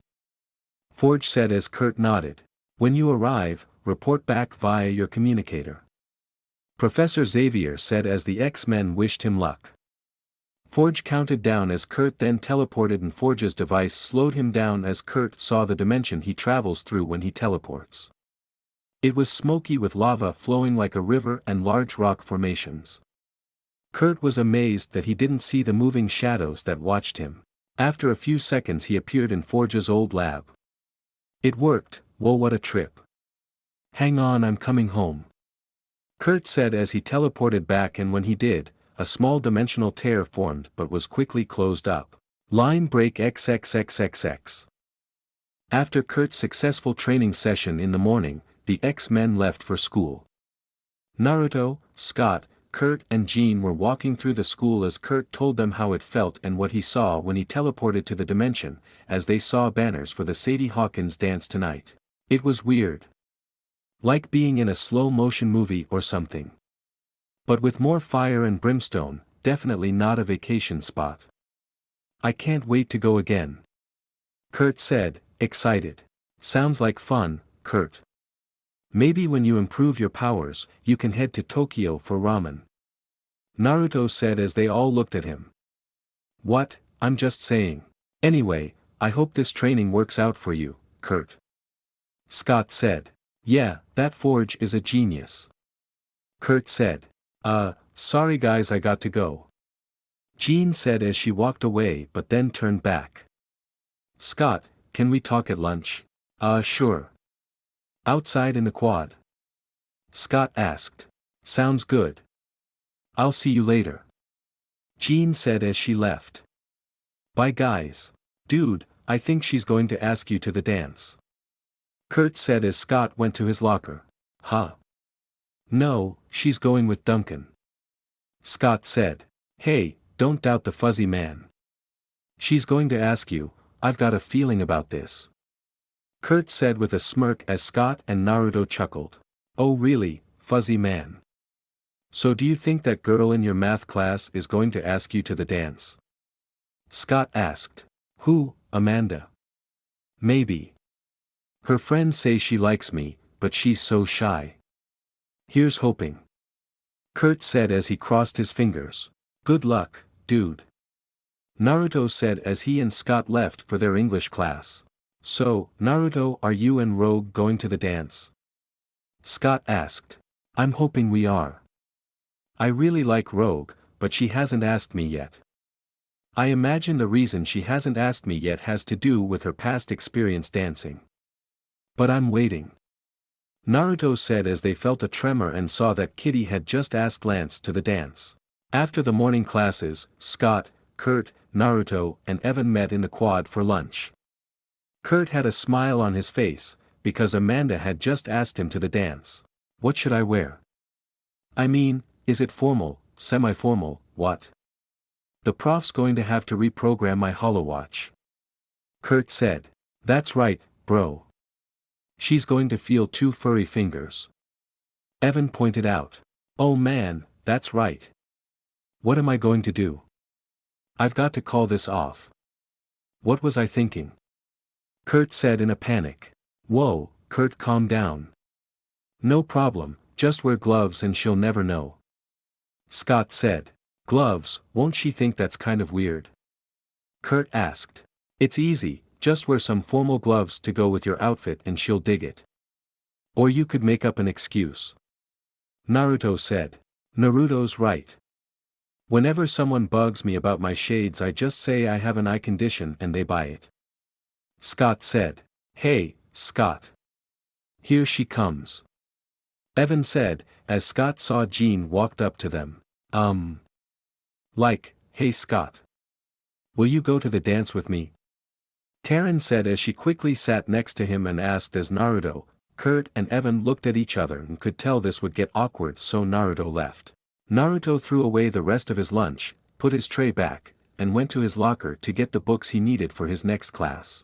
Forge said as Kurt nodded. When you arrive, report back via your communicator. Professor Xavier said as the X-Men wished him luck. Forge counted down as Kurt then teleported and Forge's device slowed him down as Kurt saw the dimension he travels through when he teleports. It was smoky with lava flowing like a river and large rock formations. Kurt was amazed that he didn't see the moving shadows that watched him. After a few seconds he appeared in Forge's old lab. It worked. Whoa, what a trip. Hang on, I'm coming home. Kurt said as he teleported back, and when he did, a small dimensional tear formed but was quickly closed up. Line break XXXXX. After Kurt's successful training session in the morning, the X-Men left for school. Naruto, Scott, Kurt and Jean were walking through the school as Kurt told them how it felt and what he saw when he teleported to the dimension, as they saw banners for the Sadie Hawkins dance tonight. It was weird. Like being in a slow-motion movie or something. But with more fire and brimstone, definitely not a vacation spot. I can't wait to go again. Kurt said, excited. Sounds like fun, Kurt. Maybe when you improve your powers, you can head to Tokyo for ramen. Naruto said as they all looked at him. What? I'm just saying. Anyway, I hope this training works out for you, Kurt. Scott said. Yeah, that Forge is a genius. Kurt said. Sorry guys, I got to go. Jean said as she walked away but then turned back. Scott, can we talk at lunch? Sure. Outside in the quad? Scott asked. Sounds good. I'll see you later. Jean said as she left. Bye guys. Dude, I think she's going to ask you to the dance. Kurt said as Scott went to his locker. Huh? No, she's going with Duncan. Scott said. Hey, don't doubt the fuzzy man. She's going to ask you, I've got a feeling about this. Kurt said with a smirk as Scott and Naruto chuckled. Oh really, fuzzy man. So do you think that girl in your math class is going to ask you to the dance? Scott asked. Who, Amanda? Maybe. Her friends say she likes me, but she's so shy. Here's hoping. Kurt said as he crossed his fingers. Good luck, dude. Naruto said as he and Scott left for their English class. So, Naruto, are you and Rogue going to the dance? Scott asked. I'm hoping we are. I really like Rogue, but she hasn't asked me yet. I imagine the reason she hasn't asked me yet has to do with her past experience dancing. But I'm waiting. Naruto said as they felt a tremor and saw that Kitty had just asked Lance to the dance. After the morning classes, Scott, Kurt, Naruto, and Evan met in the quad for lunch. Kurt had a smile on his face, because Amanda had just asked him to the dance. What should I wear? I mean, is it formal, semi-formal, what? The prof's going to have to reprogram my holowatch. Kurt said. That's right, bro. She's going to feel 2 furry fingers. Evan pointed out. Oh man, that's right. What am I going to do? I've got to call this off. What was I thinking? Kurt said in a panic. Whoa, Kurt, calm down. No problem, just wear gloves and she'll never know. Scott said. Gloves, won't she think that's kind of weird? Kurt asked. It's easy, just wear some formal gloves to go with your outfit and she'll dig it. Or you could make up an excuse. Naruto said. Naruto's right. Whenever someone bugs me about my shades I just say I have an eye condition and they buy it. Scott said. Hey, Scott. Here she comes. Evan said, as Scott saw Jean walked up to them. Hey Scott. Will you go to the dance with me? Taryn said as she quickly sat next to him and asked as Naruto, Kurt and Evan looked at each other and could tell this would get awkward so Naruto left. Naruto threw away the rest of his lunch, put his tray back, and went to his locker to get the books he needed for his next class.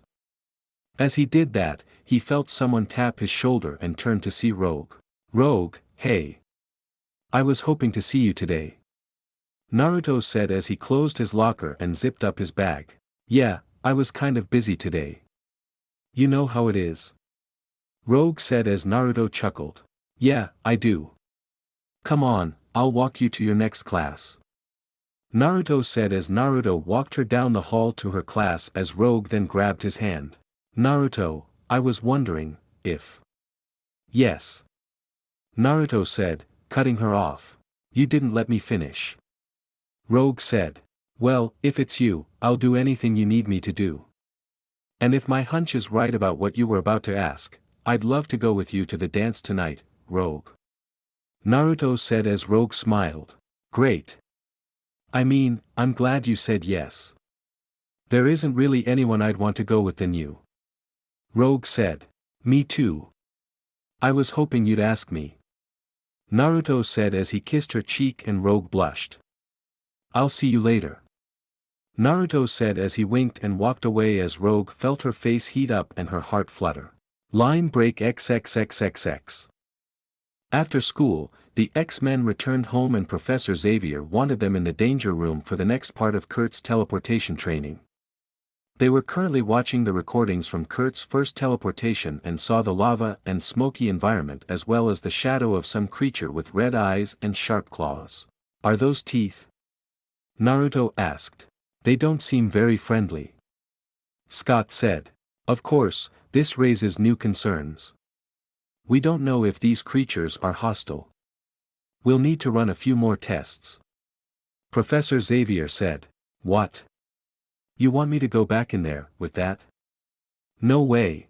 As he did that, he felt someone tap his shoulder and turned to see Rogue. Rogue, hey. I was hoping to see you today. Naruto said as he closed his locker and zipped up his bag. Yeah, I was kind of busy today. You know how it is. Rogue said as Naruto chuckled. Yeah, I do. Come on, I'll walk you to your next class. Naruto said as Naruto walked her down the hall to her class as Rogue then grabbed his hand. Naruto, I was wondering, if... Yes. Naruto said, cutting her off. You didn't let me finish. Rogue said. Well, if it's you, I'll do anything you need me to do. And if my hunch is right about what you were about to ask, I'd love to go with you to the dance tonight, Rogue. Naruto said as Rogue smiled. Great. I mean, I'm glad you said yes. There isn't really anyone I'd want to go with than you. Rogue said. Me too. I was hoping you'd ask me. Naruto said as he kissed her cheek and Rogue blushed. I'll see you later. Naruto said as he winked and walked away as Rogue felt her face heat up and her heart flutter. Line break XXXXX. After school, the X-Men returned home and Professor Xavier wanted them in the danger room for the next part of Kurt's teleportation training. They were currently watching the recordings from Kurt's first teleportation and saw the lava and smoky environment as well as the shadow of some creature with red eyes and sharp claws. Are those teeth? Naruto asked. They don't seem very friendly. Scott said. Of course, this raises new concerns. We don't know if these creatures are hostile. We'll need to run a few more tests. Professor Xavier said. What? You want me to go back in there, with that? No way.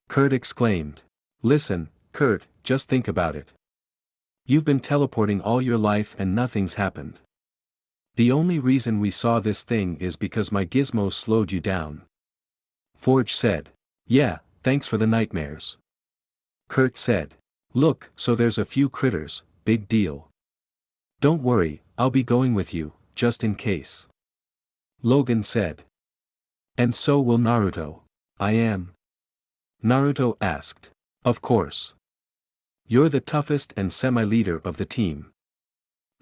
Kurt exclaimed. Listen, Kurt, just think about it. You've been teleporting all your life and nothing's happened. The only reason we saw this thing is because my gizmo slowed you down. Forge said. Yeah, thanks for the nightmares. Kurt said. Look, so there's a few critters, big deal. Don't worry, I'll be going with you, just in case. Logan said. And so will Naruto. I am. Naruto asked. Of course. You're the toughest and semi-leader of the team.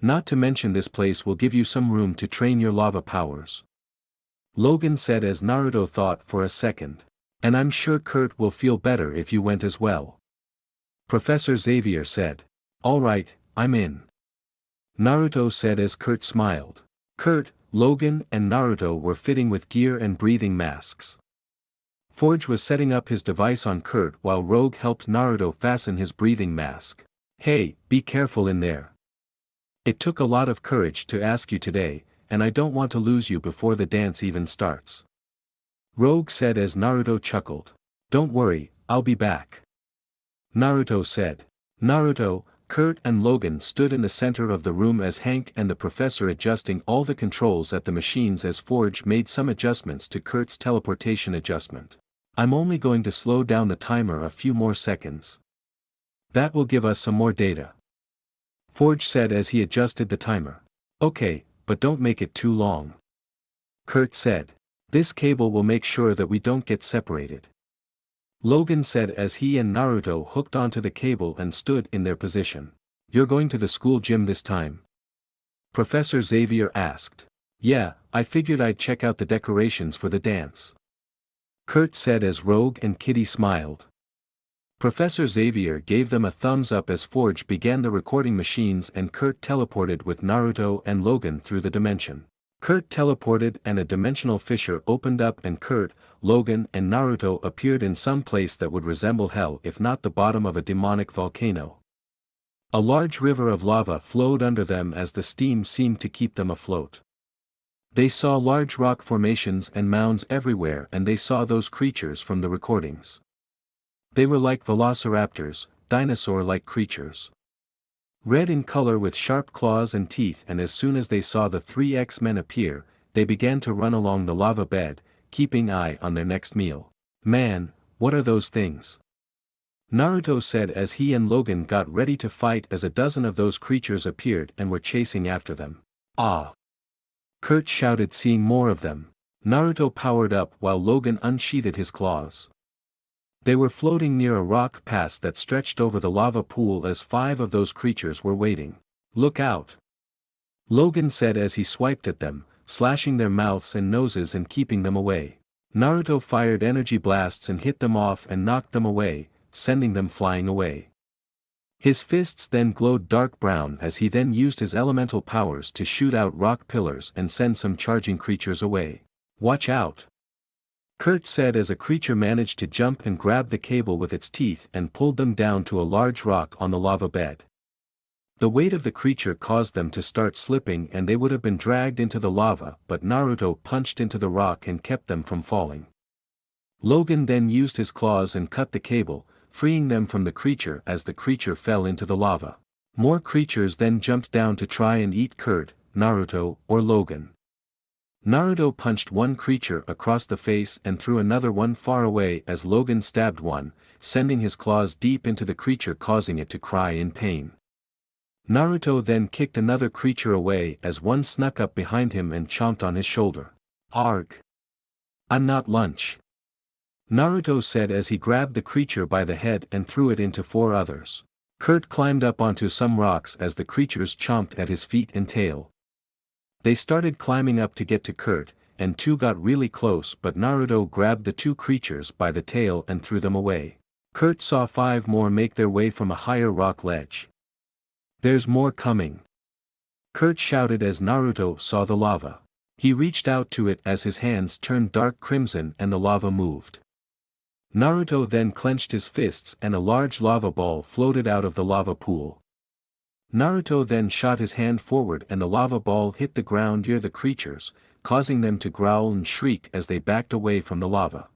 Not to mention this place will give you some room to train your lava powers. Logan said as Naruto thought for a second. And I'm sure Kurt will feel better if you went as well. Professor Xavier said. All right, I'm in. Naruto said as Kurt smiled. Kurt, Logan and Naruto were fitting with gear and breathing masks. Forge was setting up his device on Kurt while Rogue helped Naruto fasten his breathing mask. Hey, be careful in there. It took a lot of courage to ask you today, and I don't want to lose you before the dance even starts. Rogue said as Naruto chuckled. Don't worry, I'll be back. Naruto said. Naruto, Kurt and Logan stood in the center of the room as Hank and the professor adjusting all the controls at the machines as Forge made some adjustments to Kurt's teleportation adjustment. I'm only going to slow down the timer a few more seconds. That will give us some more data. Forge said as he adjusted the timer. Okay, but don't make it too long. Kurt said. This cable will make sure that we don't get separated. Logan said as he and Naruto hooked onto the cable and stood in their position. You're going to the school gym this time? Professor Xavier asked. Yeah, I figured I'd check out the decorations for the dance. Kurt said as Rogue and Kitty smiled. Professor Xavier gave them a thumbs up as Forge began the recording machines and Kurt teleported with Naruto and Logan through the dimension. Kurt teleported and a dimensional fissure opened up and Kurt, Logan and Naruto appeared in some place that would resemble hell if not the bottom of a demonic volcano. A large river of lava flowed under them as the steam seemed to keep them afloat. They saw large rock formations and mounds everywhere and they saw those creatures from the recordings. They were like velociraptors, dinosaur-like creatures. Red in color with sharp claws and teeth, and as soon as they saw the three X-Men appear, they began to run along the lava bed, keeping eye on their next meal. Man, what are those things? Naruto said as he and Logan got ready to fight as a dozen of those creatures appeared and were chasing after them. Ah! Kurt shouted seeing more of them. Naruto powered up while Logan unsheathed his claws. They were floating near a rock pass that stretched over the lava pool as 5 of those creatures were waiting. Look out! Logan said as he swiped at them, slashing their mouths and noses and keeping them away. Naruto fired energy blasts and hit them off and knocked them away, sending them flying away. His fists then glowed dark brown as he then used his elemental powers to shoot out rock pillars and send some charging creatures away. Watch out! Kurt said as a creature managed to jump and grab the cable with its teeth and pulled them down to a large rock on the lava bed. The weight of the creature caused them to start slipping and they would have been dragged into the lava, but Naruto punched into the rock and kept them from falling. Logan then used his claws and cut the cable, freeing them from the creature as the creature fell into the lava. More creatures then jumped down to try and eat Kurt, Naruto, or Logan. Naruto punched one creature across the face and threw another one far away as Logan stabbed one, sending his claws deep into the creature causing it to cry in pain. Naruto then kicked another creature away as one snuck up behind him and chomped on his shoulder. Arg! I'm not lunch. Naruto said as he grabbed the creature by the head and threw it into 4 others. Kurt climbed up onto some rocks as the creatures chomped at his feet and tail. They started climbing up to get to Kurt, and 2 got really close but Naruto grabbed the 2 creatures by the tail and threw them away. Kurt saw 5 more make their way from a higher rock ledge. There's more coming! Kurt shouted as Naruto saw the lava. He reached out to it as his hands turned dark crimson and the lava moved. Naruto then clenched his fists and a large lava ball floated out of the lava pool. Naruto then shot his hand forward and the lava ball hit the ground near the creatures, causing them to growl and shriek as they backed away from the lava.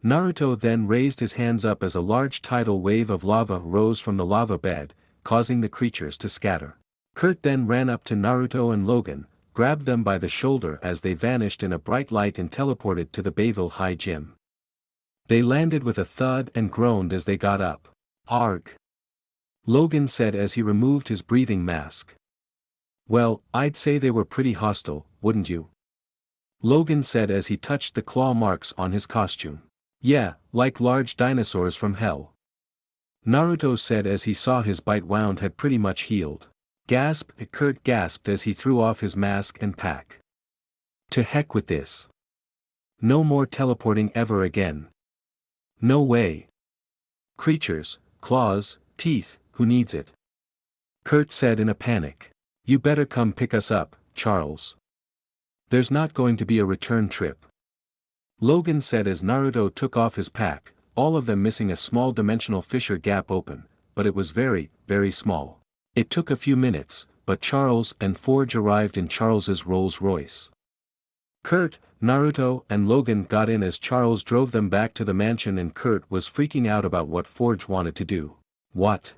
Naruto then raised his hands up as a large tidal wave of lava rose from the lava bed, causing the creatures to scatter. Kurt then ran up to Naruto and Logan, grabbed them by the shoulder as they vanished in a bright light and teleported to the Bayville High Gym. They landed with a thud and groaned as they got up. Arg! Logan said as he removed his breathing mask. Well, I'd say they were pretty hostile, wouldn't you? Logan said as he touched the claw marks on his costume. Yeah, like large dinosaurs from hell. Naruto said as he saw his bite wound had pretty much healed. Gasp! Kurt gasped as he threw off his mask and pack. To heck with this. No more teleporting ever again. No way. Creatures, claws, teeth, who needs it? Kurt said in a panic. You better come pick us up, Charles. There's not going to be a return trip. Logan said as Naruto took off his pack, all of them missing a small dimensional fissure gap open, but it was very, very small. It took a few minutes, but Charles and Forge arrived in Charles's Rolls Royce. Kurt, Naruto and Logan got in as Charles drove them back to the mansion and Kurt was freaking out about what Forge wanted to do. What?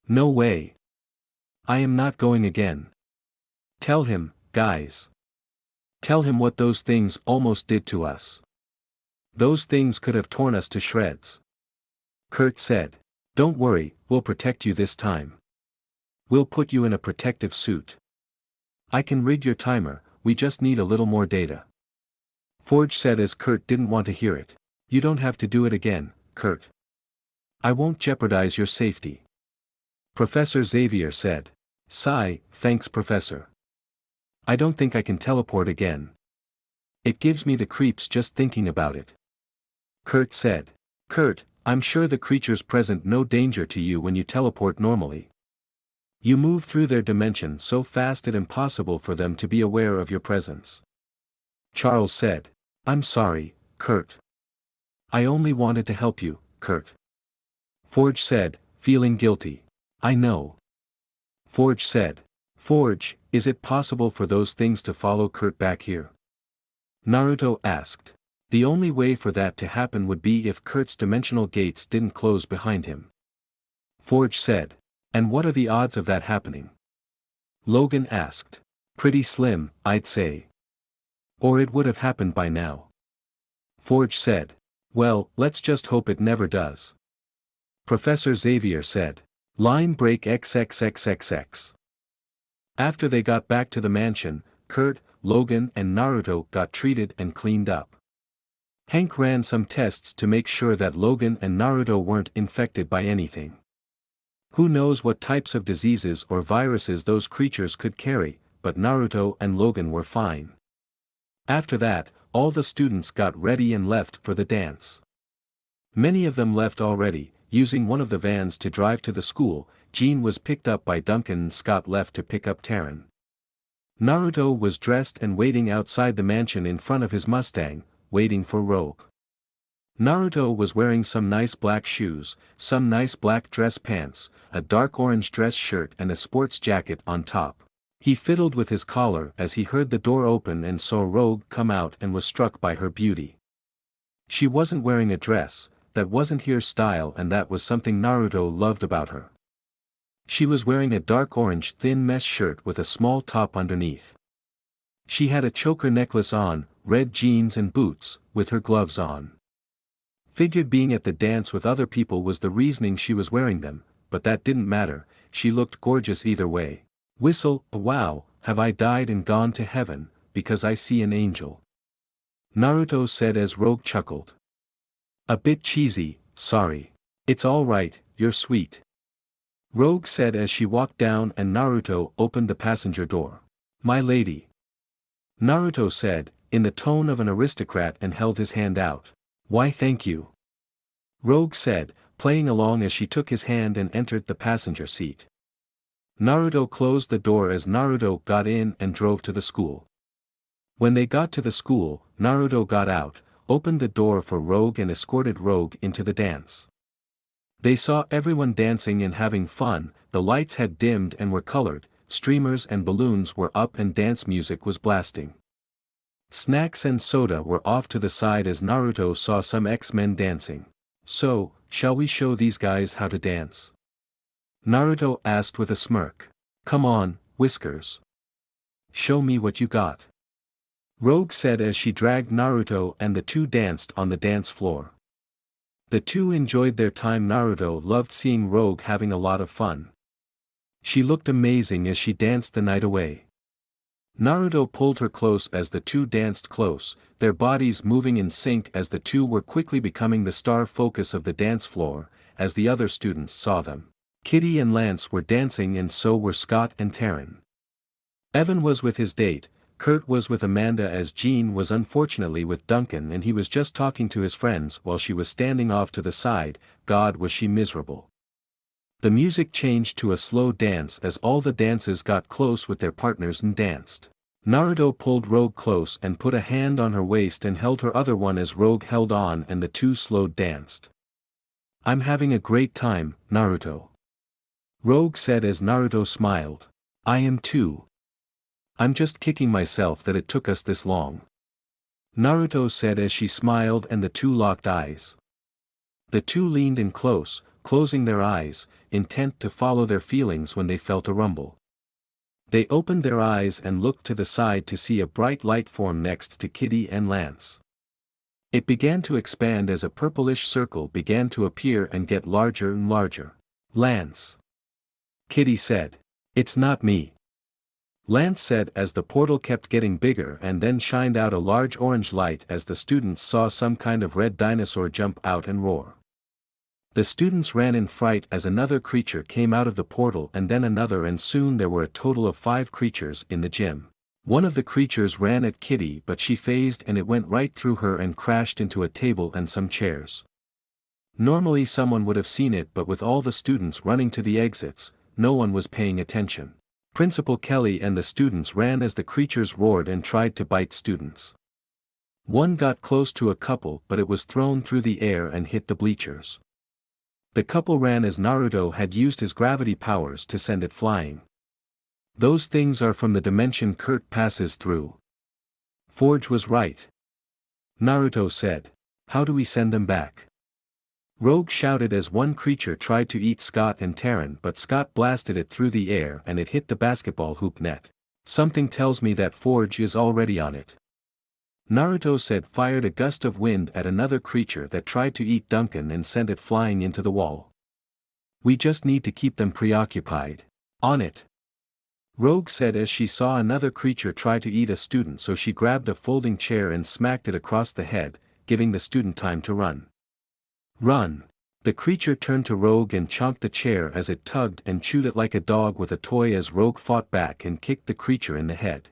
No way. I am not going again. Tell him, guys. Tell him what those things almost did to us. Those things could have torn us to shreds. Kurt said. Don't worry, we'll protect you this time. We'll put you in a protective suit. I can rig your timer, we just need a little more data. Forge said as Kurt didn't want to hear it. You don't have to do it again, Kurt. I won't jeopardize your safety. Professor Xavier said. Sigh, thanks Professor. I don't think I can teleport again. It gives me the creeps just thinking about it. Kurt said. Kurt, I'm sure the creatures present no danger to you when you teleport normally. You move through their dimension so fast it's impossible for them to be aware of your presence. Charles said. I'm sorry, Kurt. I only wanted to help you, Kurt. Forge said, feeling guilty. I know. Forge said. Forge, is it possible for those things to follow Kurt back here? Naruto asked. The only way for that to happen would be if Kurt's dimensional gates didn't close behind him. Forge said. And what are the odds of that happening? Logan asked. Pretty slim, I'd say. Or it would have happened by now. Forge said. Well, let's just hope it never does. Professor Xavier said. Line break XXXXX. After they got back to the mansion, Kurt, Logan and Naruto got treated and cleaned up. Hank ran some tests to make sure that Logan and Naruto weren't infected by anything. Who knows what types of diseases or viruses those creatures could carry, but Naruto and Logan were fine. After that, all the students got ready and left for the dance. Many of them left already, using one of the vans to drive to the school. Jean was picked up by Duncan and Scott left to pick up Taran. Naruto was dressed and waiting outside the mansion in front of his Mustang, waiting for Rogue. Naruto was wearing some nice black shoes, some nice black dress pants, a dark orange dress shirt and a sports jacket on top. He fiddled with his collar as he heard the door open and saw Rogue come out and was struck by her beauty. She wasn't wearing a dress, that wasn't her style, and that was something Naruto loved about her. She was wearing a dark orange thin mesh shirt with a small top underneath. She had a choker necklace on, red jeans and boots, with her gloves on. Figured being at the dance with other people was the reasoning she was wearing them, but that didn't matter, she looked gorgeous either way. Whistle, wow, have I died and gone to heaven, because I see an angel. Naruto said as Rogue chuckled. A bit cheesy, sorry. It's all right, you're sweet. Rogue said as she walked down and Naruto opened the passenger door. My lady. Naruto said, in the tone of an aristocrat, and held his hand out. Why thank you. Rogue said, playing along as she took his hand and entered the passenger seat. Naruto closed the door as Naruto got in and drove to the school. When they got to the school, Naruto got out, opened the door for Rogue and escorted Rogue into the dance. They saw everyone dancing and having fun, the lights had dimmed and were colored, streamers and balloons were up and dance music was blasting. Snacks and soda were off to the side as Naruto saw some X-Men dancing. So, shall we show these guys how to dance? Naruto asked with a smirk. Come on, Whiskers. Show me what you got. Rogue said as she dragged Naruto and the two danced on the dance floor. The two enjoyed their time. Naruto loved seeing Rogue having a lot of fun. She looked amazing as she danced the night away. Naruto pulled her close as the two danced close, their bodies moving in sync as the two were quickly becoming the star focus of the dance floor, as the other students saw them. Kitty and Lance were dancing and so were Scott and Taran. Evan was with his date, Kurt was with Amanda as Jean was unfortunately with Duncan and he was just talking to his friends while she was standing off to the side. God, was she miserable. The music changed to a slow dance as all the dances got close with their partners and danced. Naruto pulled Rogue close and put a hand on her waist and held her other one as Rogue held on and the two slowed danced. I'm having a great time, Naruto. Rogue said as Naruto smiled. I am too. I'm just kicking myself that it took us this long. Naruto said as she smiled and the two locked eyes. The two leaned in close, closing their eyes, intent to follow their feelings when they felt a rumble. They opened their eyes and looked to the side to see a bright light form next to Kitty and Lance. It began to expand as a purplish circle began to appear and get larger and larger. Lance. Kitty said. It's not me. Lance said as the portal kept getting bigger and then shined out a large orange light as the students saw some kind of red dinosaur jump out and roar. The students ran in fright as another creature came out of the portal and then another, and soon there were a total of 5 creatures in the gym. One of the creatures ran at Kitty but she phased and it went right through her and crashed into a table and some chairs. Normally someone would have seen it, but with all the students running to the exits, no one was paying attention. Principal Kelly and the students ran as the creatures roared and tried to bite students. One got close to a couple, but it was thrown through the air and hit the bleachers. The couple ran as Naruto had used his gravity powers to send it flying. Those things are from the dimension Kurt passes through. Forge was right. Naruto said. How do we send them back? Rogue shouted as one creature tried to eat Scott and Terran, but Scott blasted it through the air and it hit the basketball hoop net. Something tells me that Forge is already on it. Naruto said, fired a gust of wind at another creature that tried to eat Duncan and sent it flying into the wall. We just need to keep them preoccupied. On it. Rogue said as she saw another creature try to eat a student, so she grabbed a folding chair and smacked it across the head, giving the student time to run. Run! The creature turned to Rogue and chomped the chair as it tugged and chewed it like a dog with a toy as Rogue fought back and kicked the creature in the head.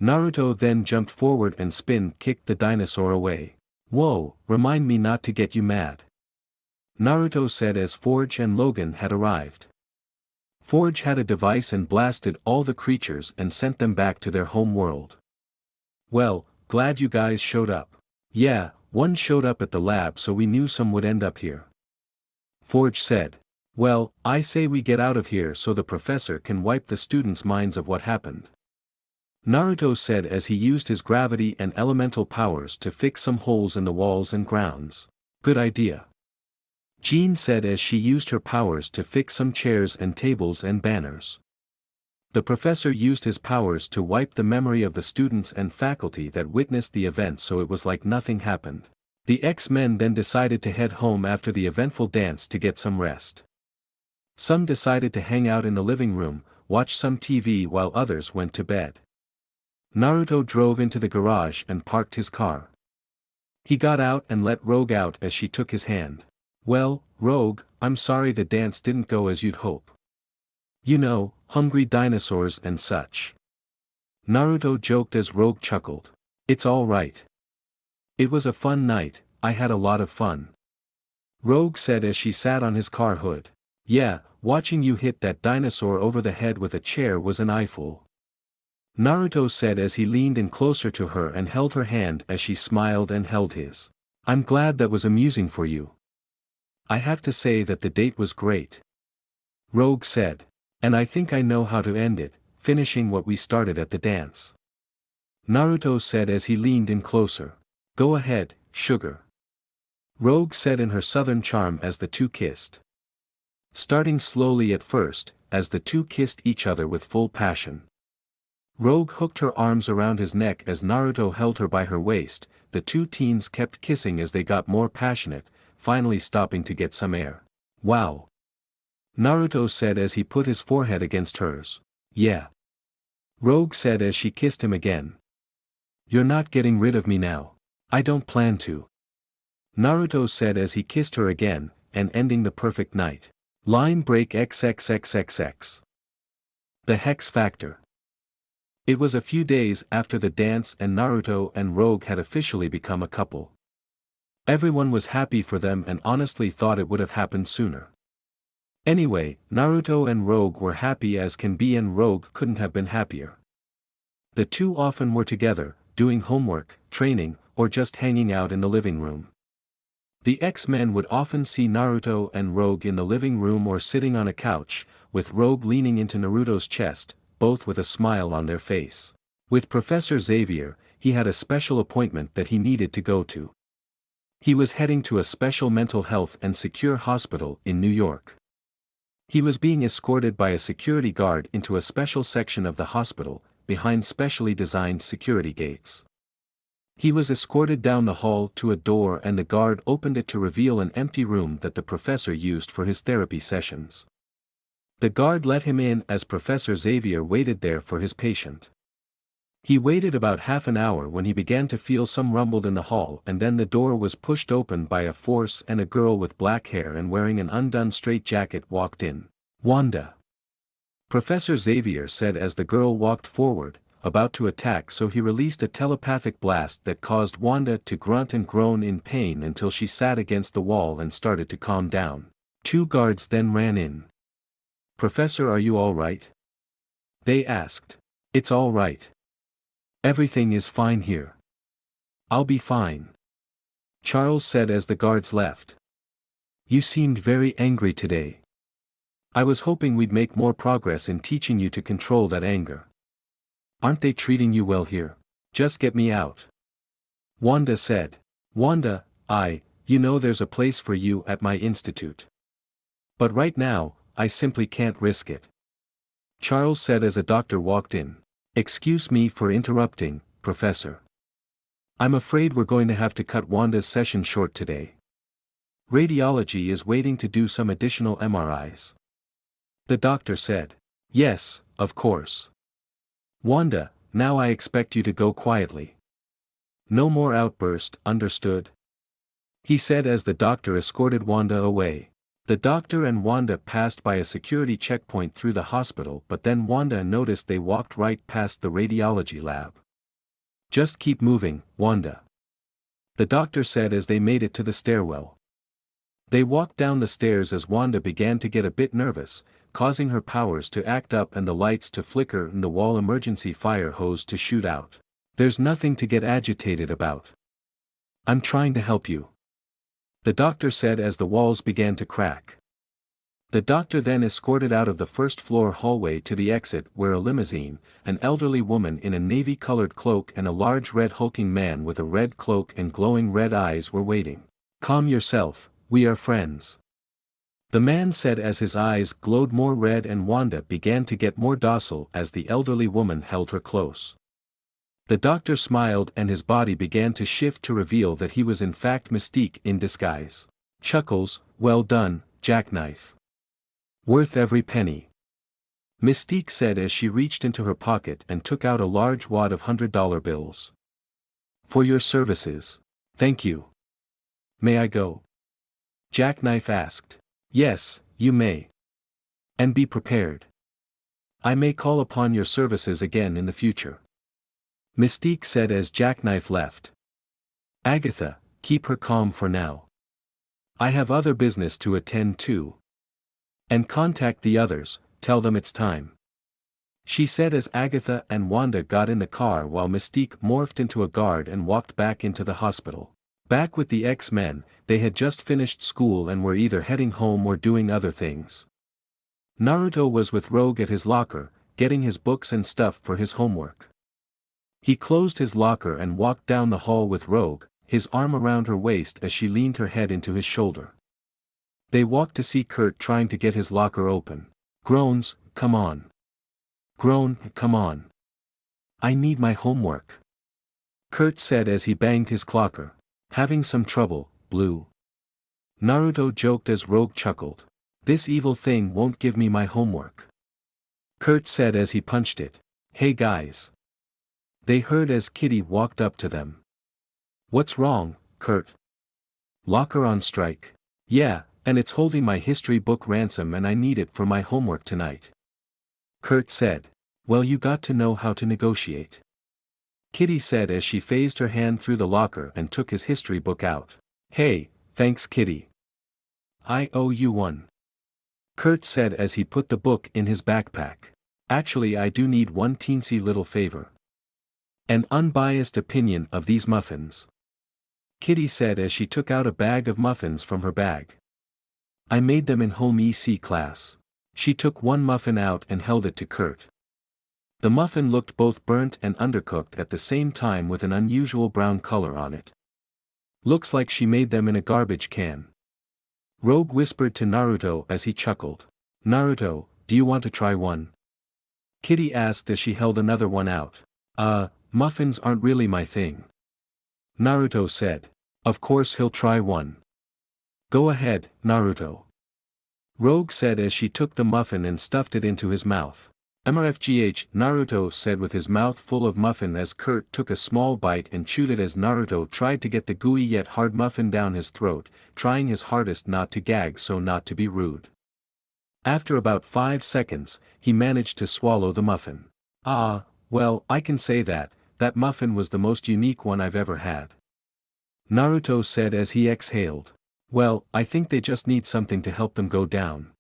Naruto then jumped forward and spin-kicked the dinosaur away. Whoa, remind me not to get you mad. Naruto said as Forge and Logan had arrived. Forge had a device and blasted all the creatures and sent them back to their home world. Well, glad you guys showed up. Yeah, one showed up at the lab, so we knew some would end up here. Forge said. Well, I say we get out of here so the professor can wipe the students' minds of what happened. Naruto said as he used his gravity and elemental powers to fix some holes in the walls and grounds. Good idea. Jean said as she used her powers to fix some chairs and tables and banners. The professor used his powers to wipe the memory of the students and faculty that witnessed the event, so it was like nothing happened. The X-Men then decided to head home after the eventful dance to get some rest. Some decided to hang out in the living room, watch some TV, while others went to bed. Naruto drove into the garage and parked his car. He got out and let Rogue out as she took his hand. Well, Rogue, I'm sorry the dance didn't go as you'd hope. You know, hungry dinosaurs and such. Naruto joked as Rogue chuckled. It's all right. It was a fun night, I had a lot of fun. Rogue said as she sat on his car hood. Yeah, watching you hit that dinosaur over the head with a chair was an eyeful. Naruto said as he leaned in closer to her and held her hand as she smiled and held his. I'm glad that was amusing for you. I have to say that the date was great. Rogue said. And I think I know how to end it, finishing what we started at the dance. Naruto said as he leaned in closer. Go ahead, sugar. Rogue said in her southern charm as the two kissed. Starting slowly at first, as the two kissed each other with full passion. Rogue hooked her arms around his neck as Naruto held her by her waist. The two teens kept kissing as they got more passionate, finally stopping to get some air. Wow. Naruto said as he put his forehead against hers. Yeah. Rogue said as she kissed him again. You're not getting rid of me now. I don't plan to. Naruto said as he kissed her again, and ending the perfect night. Line break XXXXX. The Hex Factor. It was a few days after the dance and Naruto and Rogue had officially become a couple. Everyone was happy for them and honestly thought it would have happened sooner. Anyway, Naruto and Rogue were happy as can be, and Rogue couldn't have been happier. The two often were together, doing homework, training, or just hanging out in the living room. The X-Men would often see Naruto and Rogue in the living room or sitting on a couch, with Rogue leaning into Naruto's chest, both with a smile on their face. With Professor Xavier, he had a special appointment that he needed to go to. He was heading to a special mental health and secure hospital in New York. He was being escorted by a security guard into a special section of the hospital, behind specially designed security gates. He was escorted down the hall to a door and the guard opened it to reveal an empty room that the professor used for his therapy sessions. The guard let him in as Professor Xavier waited there for his patient. He waited about half an hour when he began to feel some rumbled in the hall, and then the door was pushed open by a force and a girl with black hair and wearing an undone straitjacket walked in. Wanda. Professor Xavier said as the girl walked forward, about to attack, so he released a telepathic blast that caused Wanda to grunt and groan in pain until she sat against the wall and started to calm down. 2 guards then ran in. "Professor, are you all right?" they asked. "It's all right. Everything is fine here. I'll be fine," Charles said as the guards left. "You seemed very angry today. I was hoping we'd make more progress in teaching you to control that anger." "Aren't they treating you well here? Just get me out," Wanda said. "Wanda, you know there's a place for you at my institute. But right now, I simply can't risk it," Charles said as a doctor walked in. "Excuse me for interrupting, Professor. I'm afraid we're going to have to cut Wanda's session short today. Radiology is waiting to do some additional MRIs." The doctor said. "Yes, of course. Wanda, now I expect you to go quietly. No more outburst, understood?" he said as the doctor escorted Wanda away. The doctor and Wanda passed by a security checkpoint through the hospital, but then Wanda noticed they walked right past the radiology lab. "Just keep moving, Wanda," the doctor said as they made it to the stairwell. They walked down the stairs as Wanda began to get a bit nervous, causing her powers to act up and the lights to flicker and the wall emergency fire hose to shoot out. "There's nothing to get agitated about. I'm trying to help you," the doctor said as the walls began to crack. The doctor then escorted out of the first-floor hallway to the exit where a limousine, an elderly woman in a navy-colored cloak and a large red hulking man with a red cloak and glowing red eyes were waiting. "Calm yourself, we are friends," the man said as his eyes glowed more red and Wanda began to get more docile as the elderly woman held her close. The doctor smiled and his body began to shift to reveal that he was in fact Mystique in disguise. "Chuckles, well done, Jackknife. Worth every penny," Mystique said as she reached into her pocket and took out a large wad of $100 bills. "For your services. Thank you. May I go?" Jackknife asked. "Yes, you may. And be prepared. I may call upon your services again in the future," Mystique said as Jackknife left. "Agatha, keep her calm for now. I have other business to attend to. And contact the others, tell them it's time," she said as Agatha and Wanda got in the car while Mystique morphed into a guard and walked back into the hospital. Back with the X-Men, they had just finished school and were either heading home or doing other things. Naruto was with Rogue at his locker, getting his books and stuff for his homework. He closed his locker and walked down the hall with Rogue, his arm around her waist as she leaned her head into his shoulder. They walked to see Kurt trying to get his locker open. Groans, "Come on. Groan, come on. I need my homework," Kurt said as he banged his clocker. "Having some trouble, Blue?" Naruto joked as Rogue chuckled. "This evil thing won't give me my homework," Kurt said as he punched it. "Hey guys," they heard as Kitty walked up to them. "What's wrong, Kurt? Locker on strike?" "Yeah, and it's holding my history book ransom and I need it for my homework tonight," Kurt said. "Well, you got to know how to negotiate," Kitty said as she phased her hand through the locker and took his history book out. "Hey, thanks Kitty. I owe you one," Kurt said as he put the book in his backpack. "Actually, I do need one teensy little favor. An unbiased opinion of these muffins," Kitty said as she took out a bag of muffins from her bag. "I made them in home EC class." She took one muffin out and held it to Kurt. The muffin looked both burnt and undercooked at the same time with an unusual brown color on it. "Looks like she made them in a garbage can," Rogue whispered to Naruto as he chuckled. "Naruto, do you want to try one?" Kitty asked as she held another one out. Muffins aren't really my thing," Naruto said. "Of course he'll try one. Go ahead, Naruto," Rogue said as she took the muffin and stuffed it into his mouth. "MRFGH," Naruto said with his mouth full of muffin as Kurt took a small bite and chewed it as Naruto tried to get the gooey yet hard muffin down his throat, trying his hardest not to gag so not to be rude. After about 5 seconds, he managed to swallow the muffin. Well, I can say that muffin was the most unique one I've ever had. Naruto said as he exhaled. Well, I think they just need something to help them go down.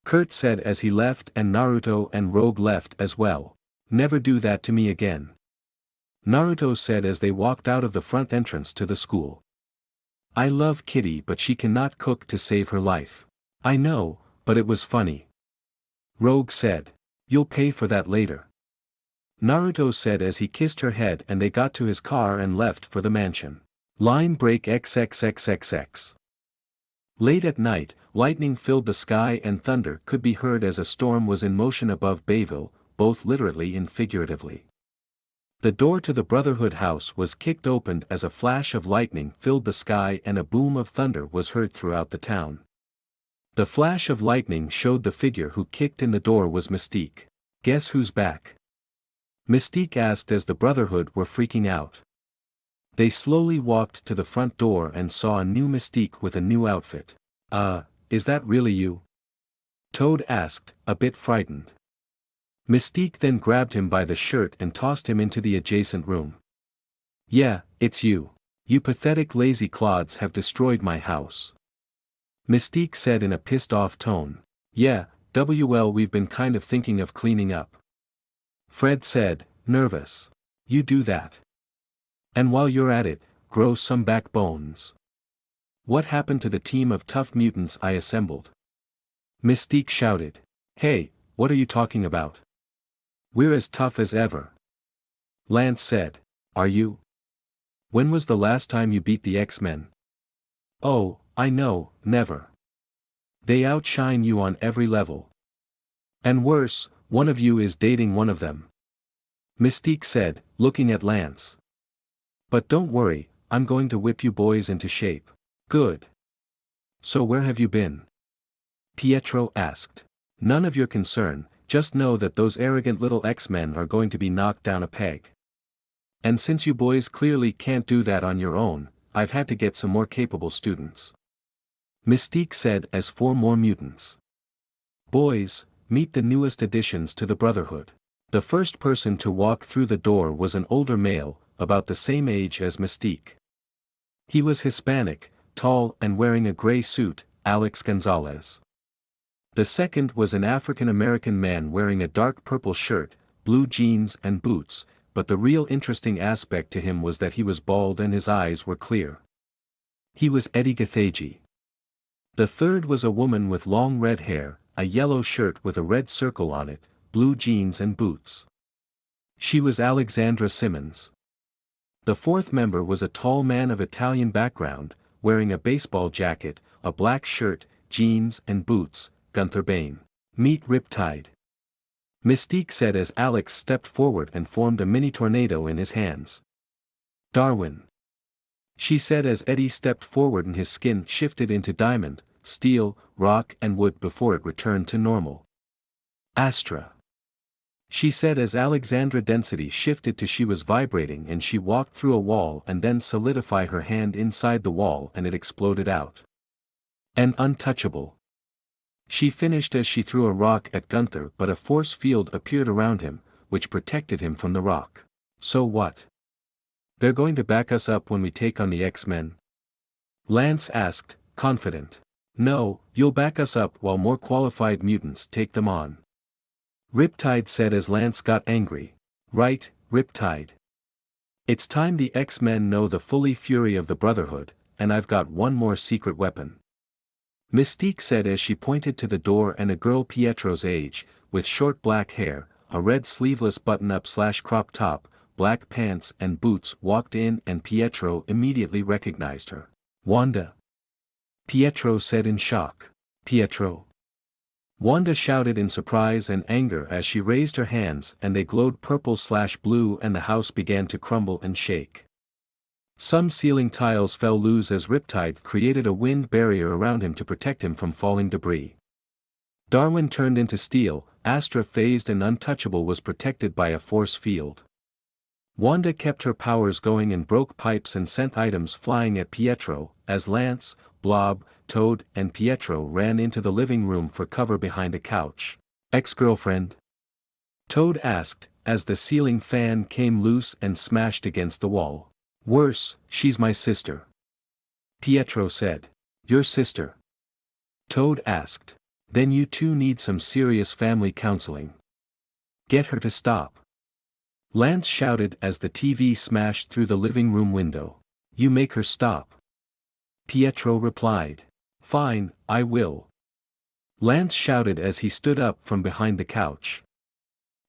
Kurt said as he left, and Naruto and Rogue left as well. Never do that to me again. Naruto said as they walked out of the front entrance to the school. I love Kitty, but she cannot cook to save her life. I know, but it was funny. Rogue said. You'll pay for that later. Naruto said as he kissed her head, and they got to his car and left for the mansion. Line break XXXXX. Late at night, lightning filled the sky and thunder could be heard as a storm was in motion above Bayville, both literally and figuratively. The door to the Brotherhood house was kicked open as a flash of lightning filled the sky and a boom of thunder was heard throughout the town. The flash of lightning showed the figure who kicked in the door was Mystique. Guess who's back? Mystique asked as the Brotherhood were freaking out. They slowly walked to the front door and saw a new Mystique with a new outfit. Is that really you? Toad asked, a bit frightened. Mystique then grabbed him by the shirt and tossed him into the adjacent room. Yeah, it's you. You pathetic lazy clods have destroyed my house. Mystique said in a pissed-off tone. Yeah, well, we've been kind of thinking of cleaning up. Fred said, nervous. You do that. And while you're at it, grow some backbones. What happened to the team of tough mutants I assembled? Mystique shouted. Hey, what are you talking about? We're as tough as ever. Lance said. Are you? When was the last time you beat the X-Men? Oh, I know, never. They outshine you on every level. And worse, one of you is dating one of them. Mystique said, looking at Lance. But don't worry, I'm going to whip you boys into shape. Good. So where have you been? Pietro asked. None of your concern, just know that those arrogant little X-Men are going to be knocked down a peg. And since you boys clearly can't do that on your own, I've had to get some more capable students. Mystique said as 4 more mutants. Boys, meet the newest additions to the Brotherhood. The first person to walk through the door was an older male, about the same age as Mystique. He was Hispanic, tall and wearing a gray suit, Alex Gonzalez. The second was an African-American man wearing a dark purple shirt, blue jeans and boots, but the real interesting aspect to him was that he was bald and his eyes were clear. He was Eddie Gathagi. The third was a woman with long red hair, a yellow shirt with a red circle on it, blue jeans and boots. She was Alexandra Simmons. The fourth member was a tall man of Italian background, wearing a baseball jacket, a black shirt, jeans and boots, Gunther Bain. Meet Riptide. Mystique said as Alex stepped forward and formed a mini tornado in his hands. Darwin. She said as Eddie stepped forward and his skin shifted into diamond, steel, rock and wood before it returned to normal. Astra. She said as Alexandra density shifted to she was vibrating and she walked through a wall and then solidify her hand inside the wall and it exploded out. An untouchable. She finished as she threw a rock at Gunther but a force field appeared around him, which protected him from the rock. So what? They're going to back us up when we take on the X-Men? Lance asked, confident. No, you'll back us up while more qualified mutants take them on. Riptide said as Lance got angry. Right, Riptide. It's time the X-Men know the fully fury of the Brotherhood, and I've got one more secret weapon. Mystique said as she pointed to the door and a girl Pietro's age, with short black hair, a red sleeveless button-up / crop top, black pants and boots walked in and Pietro immediately recognized her. Wanda. Pietro said in shock. Pietro. Wanda shouted in surprise and anger as she raised her hands and they glowed purple/blue and the house began to crumble and shake. Some ceiling tiles fell loose as Riptide created a wind barrier around him to protect him from falling debris. Darwin turned into steel, Astra phased and untouchable was protected by a force field. Wanda kept her powers going and broke pipes and sent items flying at Pietro, as Lance, Blob, Toad and Pietro ran into the living room for cover behind a couch. Ex-girlfriend? Toad asked, as the ceiling fan came loose and smashed against the wall. "Worse, she's my sister," Pietro said. "Your sister?" Toad asked. "Then you two need some serious family counseling. Get her to stop," Lance shouted as the TV smashed through the living room window. "You make her stop," Pietro replied. "Fine, I will," Lance shouted as he stood up from behind the couch.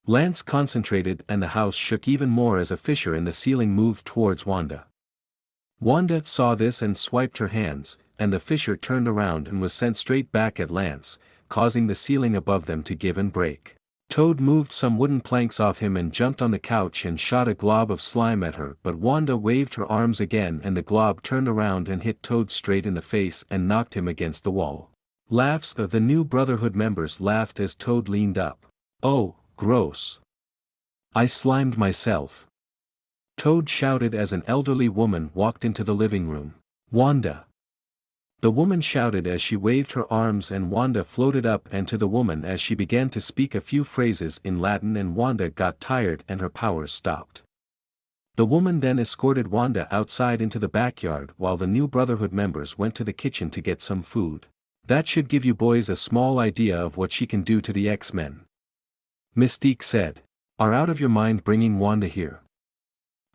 Lance concentrated and the house shook even more as a fissure in the ceiling moved towards Wanda. Wanda saw this and swiped her hands, and the fissure turned around and was sent straight back at Lance, causing the ceiling above them to give and break. Toad moved some wooden planks off him and jumped on the couch and shot a glob of slime at her, but Wanda waved her arms again and the glob turned around and hit Toad straight in the face and knocked him against the wall. Laughs of the new Brotherhood members laughed as Toad leaned up. "Oh, gross. I slimed myself," Toad shouted as an elderly woman walked into the living room. "Wanda!" The woman shouted as she waved her arms and Wanda floated up and to the woman as she began to speak a few phrases in Latin and Wanda got tired and her powers stopped. The woman then escorted Wanda outside into the backyard while the new Brotherhood members went to the kitchen to get some food. "That should give you boys a small idea of what she can do to the X-Men," Mystique said. "Are out of your mind bringing Wanda here?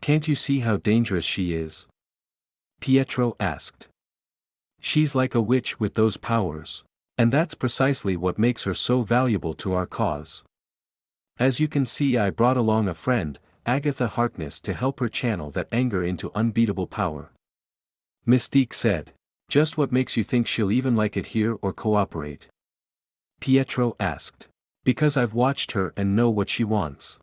Can't you see how dangerous she is?" Pietro asked. "She's like a witch with those powers. And that's precisely what makes her so valuable to our cause. As you can see, I brought along a friend, Agatha Harkness, to help her channel that anger into unbeatable power," Mystique said. "Just what makes you think she'll even like it here or cooperate?" Pietro asked. "Because I've watched her and know what she wants.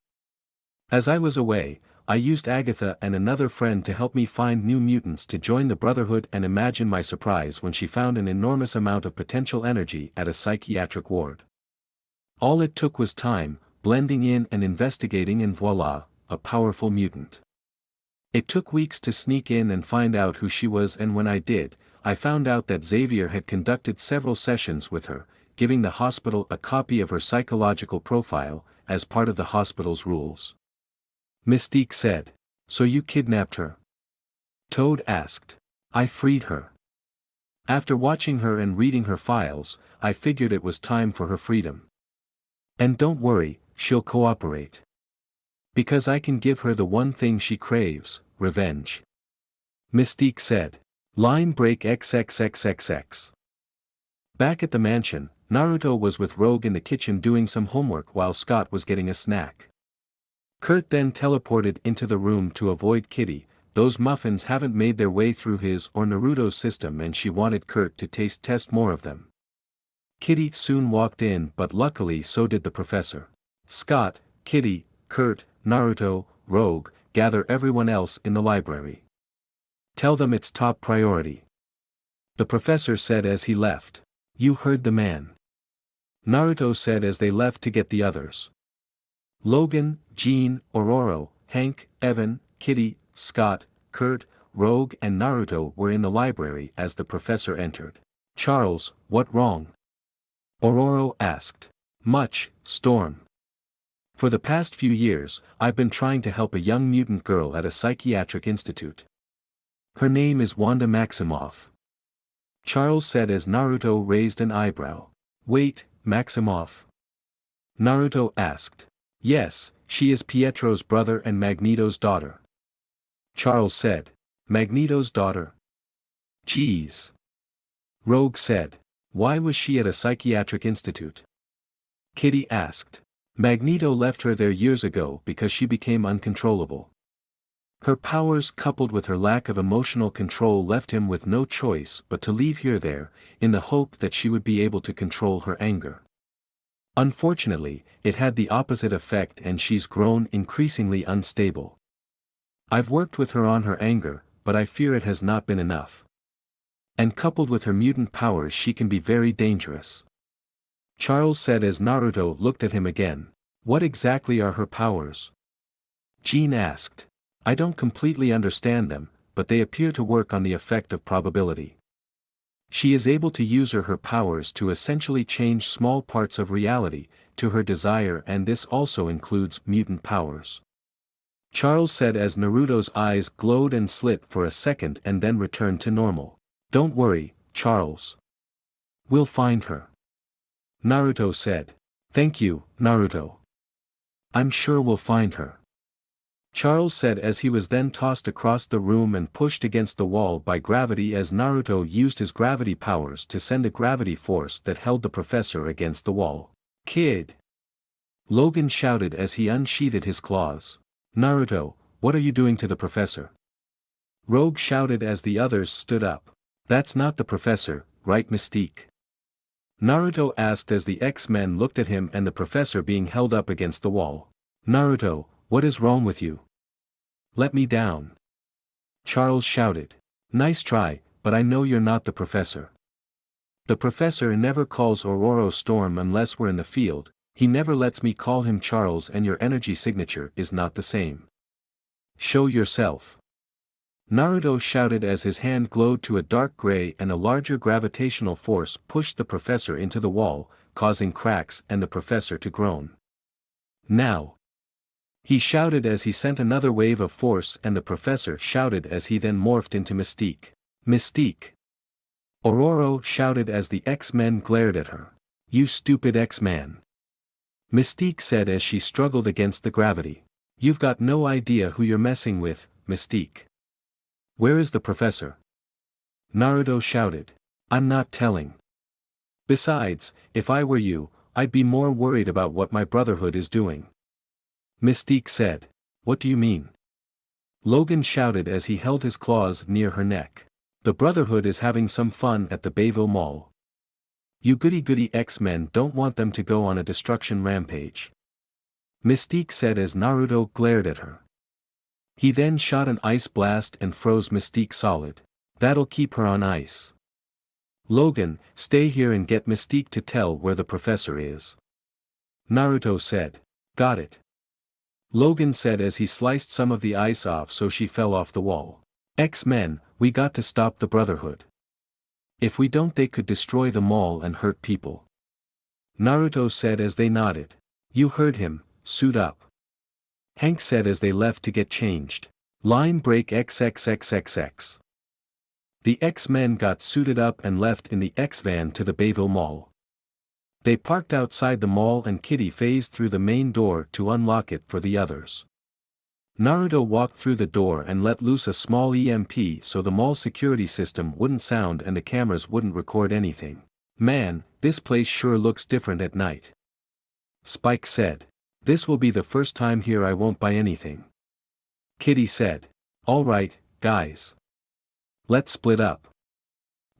As I was away, I used Agatha and another friend to help me find new mutants to join the Brotherhood, and imagine my surprise when she found an enormous amount of potential energy at a psychiatric ward. All it took was time, blending in and investigating, and voila, a powerful mutant. It took weeks to sneak in and find out who she was, and when I did, I found out that Xavier had conducted several sessions with her, giving the hospital a copy of her psychological profile, as part of the hospital's rules," Mystique said. "So you kidnapped her?" Toad asked. "I freed her. After watching her and reading her files, I figured it was time for her freedom. And don't worry, she'll cooperate. Because I can give her the one thing she craves, revenge," Mystique said. Line break XXXXX. Back at the mansion, Naruto was with Rogue in the kitchen doing some homework while Scott was getting a snack. Kurt then teleported into the room to avoid Kitty. Those muffins haven't made their way through his or Naruto's system and she wanted Kurt to test more of them. Kitty soon walked in, but luckily so did the professor. Scott, Kitty, Kurt, Naruto, Rogue, gather everyone else in the library. "Tell them it's top priority," the professor said as he left. "You heard the man," Naruto said as they left to get the others. Logan, Jean, Ororo, Hank, Evan, Kitty, Scott, Kurt, Rogue and Naruto were in the library as the professor entered. "Charles, what wrong?" Ororo asked. "Much, Storm. For the past few years, I've been trying to help a young mutant girl at a psychiatric institute. Her name is Wanda Maximoff," Charles said as Naruto raised an eyebrow. "Wait, Maximoff?" Naruto asked. "Yes, she is Pietro's brother and Magneto's daughter," Charles said. "Magneto's daughter? Jeez," Rogue said. "Why was she at a psychiatric institute?" Kitty asked. "Magneto left her there years ago because she became uncontrollable. Her powers coupled with her lack of emotional control left him with no choice but to leave her there, in the hope that she would be able to control her anger. Unfortunately, it had the opposite effect and she's grown increasingly unstable. I've worked with her on her anger, but I fear it has not been enough. And coupled with her mutant powers she can be very dangerous," Charles said as Naruto looked at him again. "What exactly are her powers?" Jean asked. "I don't completely understand them, but they appear to work on the effect of probability. She is able to use her powers to essentially change small parts of reality, to her desire, and this also includes mutant powers. Charles said as Naruto's eyes glowed and slit for a second and then returned to normal. Don't worry, Charles. We'll find her. Naruto said. Thank you, Naruto. I'm sure we'll find her. Charles said as he was then tossed across the room and pushed against the wall by gravity as Naruto used his gravity powers to send a gravity force that held the professor against the wall. Kid! Logan shouted as he unsheathed his claws. Naruto, what are you doing to the professor? Rogue shouted as the others stood up. That's not the professor, right, Mystique? Naruto asked as the X-Men looked at him and the professor being held up against the wall. Naruto, what is wrong with you? Let me down. Charles shouted. Nice try, but I know you're not the professor. The professor never calls Aurora Storm unless we're in the field, he never lets me call him Charles, and your energy signature is not the same. Show yourself. Naruto shouted as his hand glowed to a dark gray and a larger gravitational force pushed the professor into the wall, causing cracks and the professor to groan. Now! He shouted as he sent another wave of force and the professor shouted as he then morphed into Mystique. Mystique! Aurora shouted as the X-Men glared at her. You stupid X-Man! Mystique said as she struggled against the gravity. You've got no idea who you're messing with, Mystique. Where is the professor? Naruto shouted. I'm not telling. Besides, if I were you, I'd be more worried about what my Brotherhood is doing. Mystique said. What do you mean? Logan shouted as he held his claws near her neck. The Brotherhood is having some fun at the Bayville Mall. You goody-goody X-Men don't want them to go on a destruction rampage. Mystique said as Naruto glared at her. He then shot an ice blast and froze Mystique solid. That'll keep her on ice. Logan, stay here and get Mystique to tell where the professor is. Naruto said. Got it. Logan said as he sliced some of the ice off so she fell off the wall. X-Men, we got to stop the Brotherhood. If we don't they could destroy the mall and hurt people. Naruto said as they nodded. You heard him, suit up. Hank said as they left to get changed. Line break XXXXX. The X-Men got suited up and left in the X-Van to the Bayville Mall. They parked outside the mall and Kitty phased through the main door to unlock it for the others. Naruto walked through the door and let loose a small EMP so the mall security system wouldn't sound and the cameras wouldn't record anything. Man, this place sure looks different at night. Spike said. This will be the first time here I won't buy anything. Kitty said. Alright, guys. Let's split up.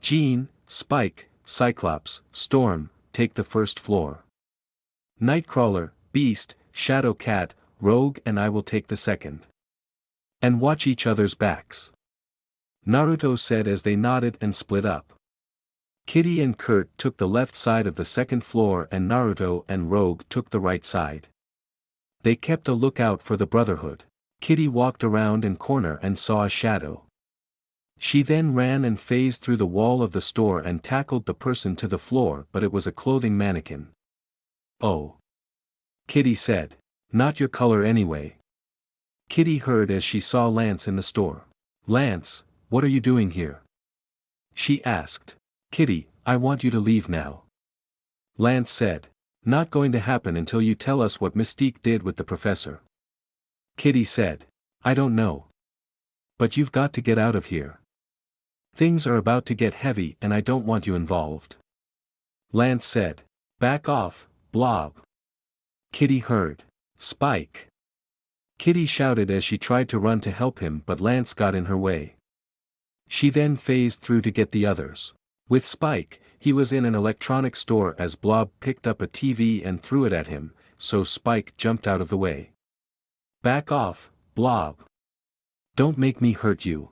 Jean, Spike, Cyclops, Storm, take the first floor. Nightcrawler, Beast, Shadow Cat, Rogue and I will take the second. And watch each other's backs. Naruto said as they nodded and split up. Kitty and Kurt took the left side of the second floor and Naruto and Rogue took the right side. They kept a lookout for the Brotherhood. Kitty walked around a corner and saw a shadow. She then ran and phased through the wall of the store and tackled the person to the floor, but it was a clothing mannequin. Oh. Kitty said. Not your color anyway. Kitty heard as she saw Lance in the store. Lance, what are you doing here? She asked. Kitty, I want you to leave now. Lance said. Not going to happen until you tell us what Mystique did with the professor. Kitty said. I don't know. But you've got to get out of here. Things are about to get heavy and I don't want you involved. Lance said. Back off, Blob. Kitty heard. Spike. Kitty shouted as she tried to run to help him but Lance got in her way. She then phased through to get the others. With Spike, he was in an electronics store as Blob picked up a TV and threw it at him, so Spike jumped out of the way. Back off, Blob. Don't make me hurt you.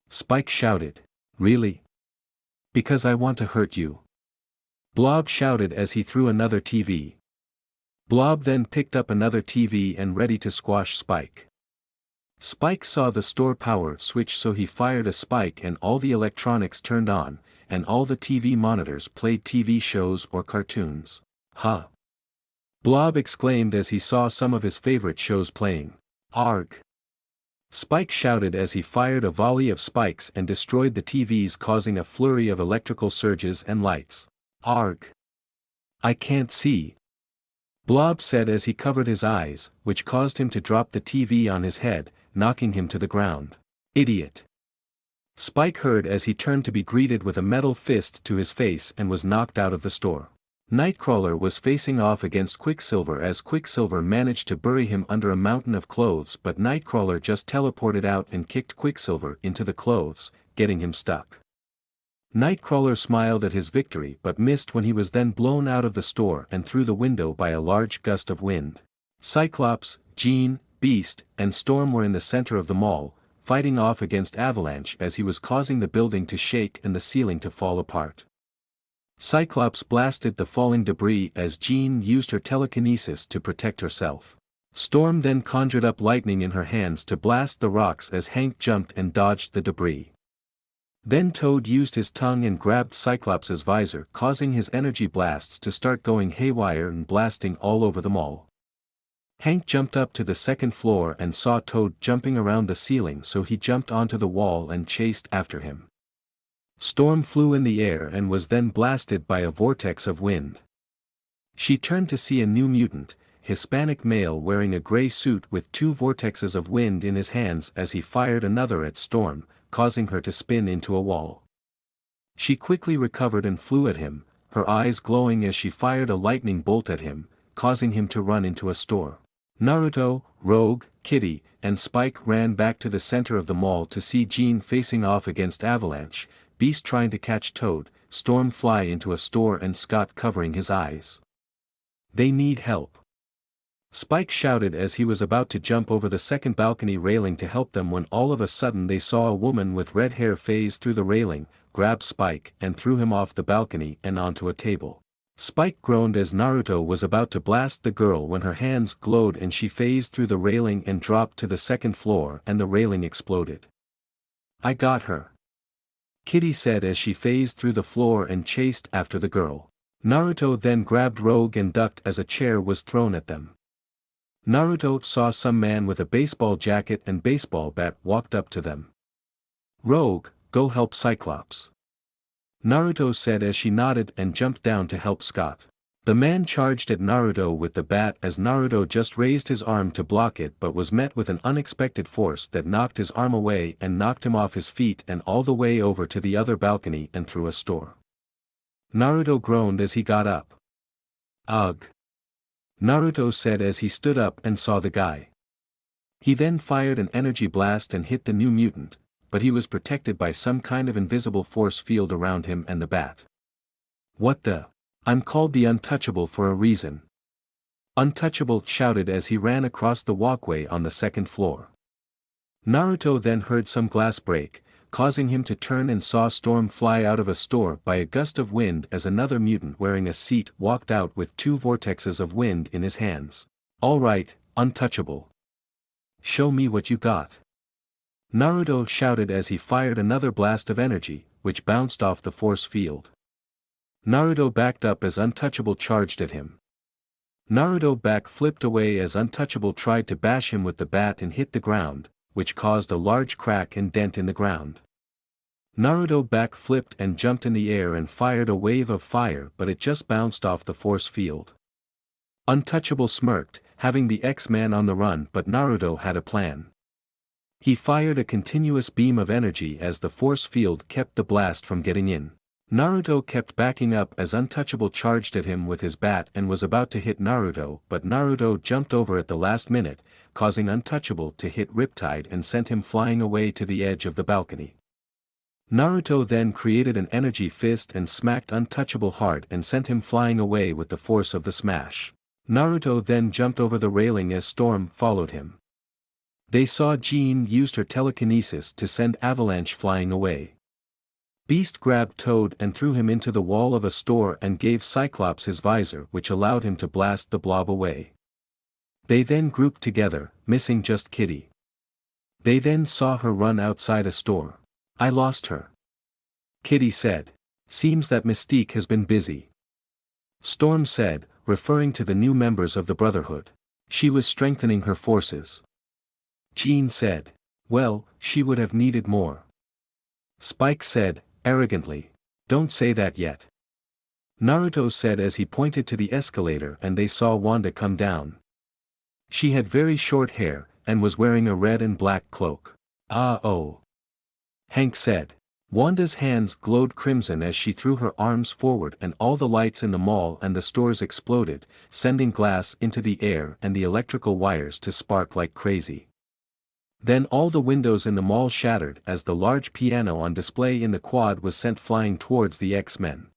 Spike shouted. Really? Because I want to hurt you. Blob shouted as he threw another TV. Blob then picked up another TV and ready to squash Spike. Spike saw the store power switch so he fired a spike and all the electronics turned on, and all the TV monitors played TV shows or cartoons. Huh! Blob exclaimed as he saw some of his favorite shows playing. Arg! Spike shouted as he fired a volley of spikes and destroyed the TVs, causing a flurry of electrical surges and lights. Arg! I can't see. Blob said as he covered his eyes, which caused him to drop the TV on his head, knocking him to the ground. Idiot! Spike heard as he turned to be greeted with a metal fist to his face and was knocked out of the store. Nightcrawler was facing off against Quicksilver as Quicksilver managed to bury him under a mountain of clothes, but Nightcrawler just teleported out and kicked Quicksilver into the clothes, getting him stuck. Nightcrawler smiled at his victory but missed when he was then blown out of the store and through the window by a large gust of wind. Cyclops, Jean, Beast, and Storm were in the center of the mall, fighting off against Avalanche as he was causing the building to shake and the ceiling to fall apart. Cyclops blasted the falling debris as Jean used her telekinesis to protect herself. Storm then conjured up lightning in her hands to blast the rocks as Hank jumped and dodged the debris. Then Toad used his tongue and grabbed Cyclops' visor, causing his energy blasts to start going haywire and blasting all over the mall. Hank jumped up to the second floor and saw Toad jumping around the ceiling, so he jumped onto the wall and chased after him. Storm flew in the air and was then blasted by a vortex of wind. She turned to see a new mutant, Hispanic male wearing a gray suit with 2 vortexes of wind in his hands as he fired another at Storm, causing her to spin into a wall. She quickly recovered and flew at him, her eyes glowing as she fired a lightning bolt at him, causing him to run into a store. Naruto, Rogue, Kitty, and Spike ran back to the center of the mall to see Jean facing off against Avalanche, Beast trying to catch Toad, Storm fly into a store and Scott covering his eyes. They need help. Spike shouted as he was about to jump over the second balcony railing to help them when all of a sudden they saw a woman with red hair phase through the railing, grabbed Spike and threw him off the balcony and onto a table. Spike groaned as Naruto was about to blast the girl when her hands glowed and she phased through the railing and dropped to the second floor and the railing exploded. I got her. Kitty said as she phased through the floor and chased after the girl. Naruto then grabbed Rogue and ducked as a chair was thrown at them. Naruto saw some man with a baseball jacket and baseball bat walked up to them. Rogue, go help Cyclops. Naruto said as she nodded and jumped down to help Scott. The man charged at Naruto with the bat as Naruto just raised his arm to block it but was met with an unexpected force that knocked his arm away and knocked him off his feet and all the way over to the other balcony and through a store. Naruto groaned as he got up. Ugh! Naruto said as he stood up and saw the guy. He then fired an energy blast and hit the new mutant, but he was protected by some kind of invisible force field around him and the bat. What the? I'm called the Untouchable for a reason. Untouchable shouted as he ran across the walkway on the second floor. Naruto then heard some glass break, causing him to turn and saw Storm fly out of a store by a gust of wind as another mutant wearing a seat walked out with 2 vortexes of wind in his hands. All right, Untouchable. Show me what you got. Naruto shouted as he fired another blast of energy, which bounced off the force field. Naruto backed up as Untouchable charged at him. Naruto back flipped away as Untouchable tried to bash him with the bat and hit the ground, which caused a large crack and dent in the ground. Naruto back flipped and jumped in the air and fired a wave of fire, but it just bounced off the force field. Untouchable smirked, having the X-Man on the run, but Naruto had a plan. He fired a continuous beam of energy as the force field kept the blast from getting in. Naruto kept backing up as Untouchable charged at him with his bat and was about to hit Naruto, but Naruto jumped over at the last minute, causing Untouchable to hit Riptide and sent him flying away to the edge of the balcony. Naruto then created an energy fist and smacked Untouchable hard and sent him flying away with the force of the smash. Naruto then jumped over the railing as Storm followed him. They saw Jean used her telekinesis to send Avalanche flying away. Beast grabbed Toad and threw him into the wall of a store and gave Cyclops his visor, which allowed him to blast the blob away. They then grouped together, missing just Kitty. They then saw her run outside a store. I lost her. Kitty said. Seems that Mystique has been busy. Storm said, referring to the new members of the Brotherhood. She was strengthening her forces. Jean said. Well, she would have needed more. Spike said, arrogantly. Don't say that yet. Naruto said as he pointed to the escalator and they saw Wanda come down. She had very short hair, and was wearing a red and black cloak. Ah oh. Hank said. Wanda's hands glowed crimson as she threw her arms forward and all the lights in the mall and the stores exploded, sending glass into the air and the electrical wires to spark like crazy. Then all the windows in the mall shattered as the large piano on display in the quad was sent flying towards the X-Men.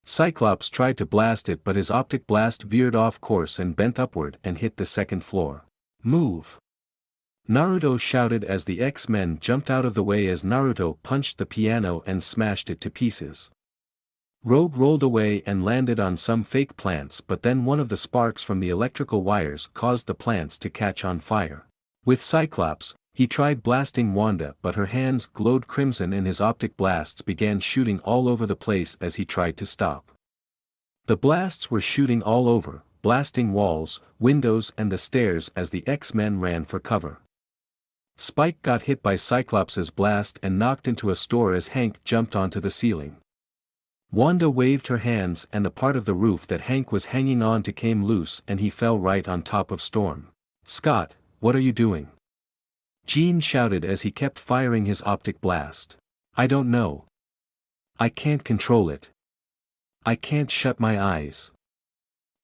Cyclops tried to blast it but his optic blast veered off course and bent upward and hit the second floor. Move! Naruto shouted as the X-Men jumped out of the way as Naruto punched the piano and smashed it to pieces. Rogue rolled away and landed on some fake plants but then one of the sparks from the electrical wires caused the plants to catch on fire. With Cyclops, he tried blasting Wanda but her hands glowed crimson and his optic blasts began shooting all over the place as he tried to stop. The blasts were shooting all over, blasting walls, windows and the stairs as the X-Men ran for cover. Spike got hit by Cyclops's blast and knocked into a store as Hank jumped onto the ceiling. Wanda waved her hands and the part of the roof that Hank was hanging on to came loose and he fell right on top of Storm. Scott, what are you doing? Jean shouted as he kept firing his optic blast. I don't know. I can't control it. I can't shut my eyes.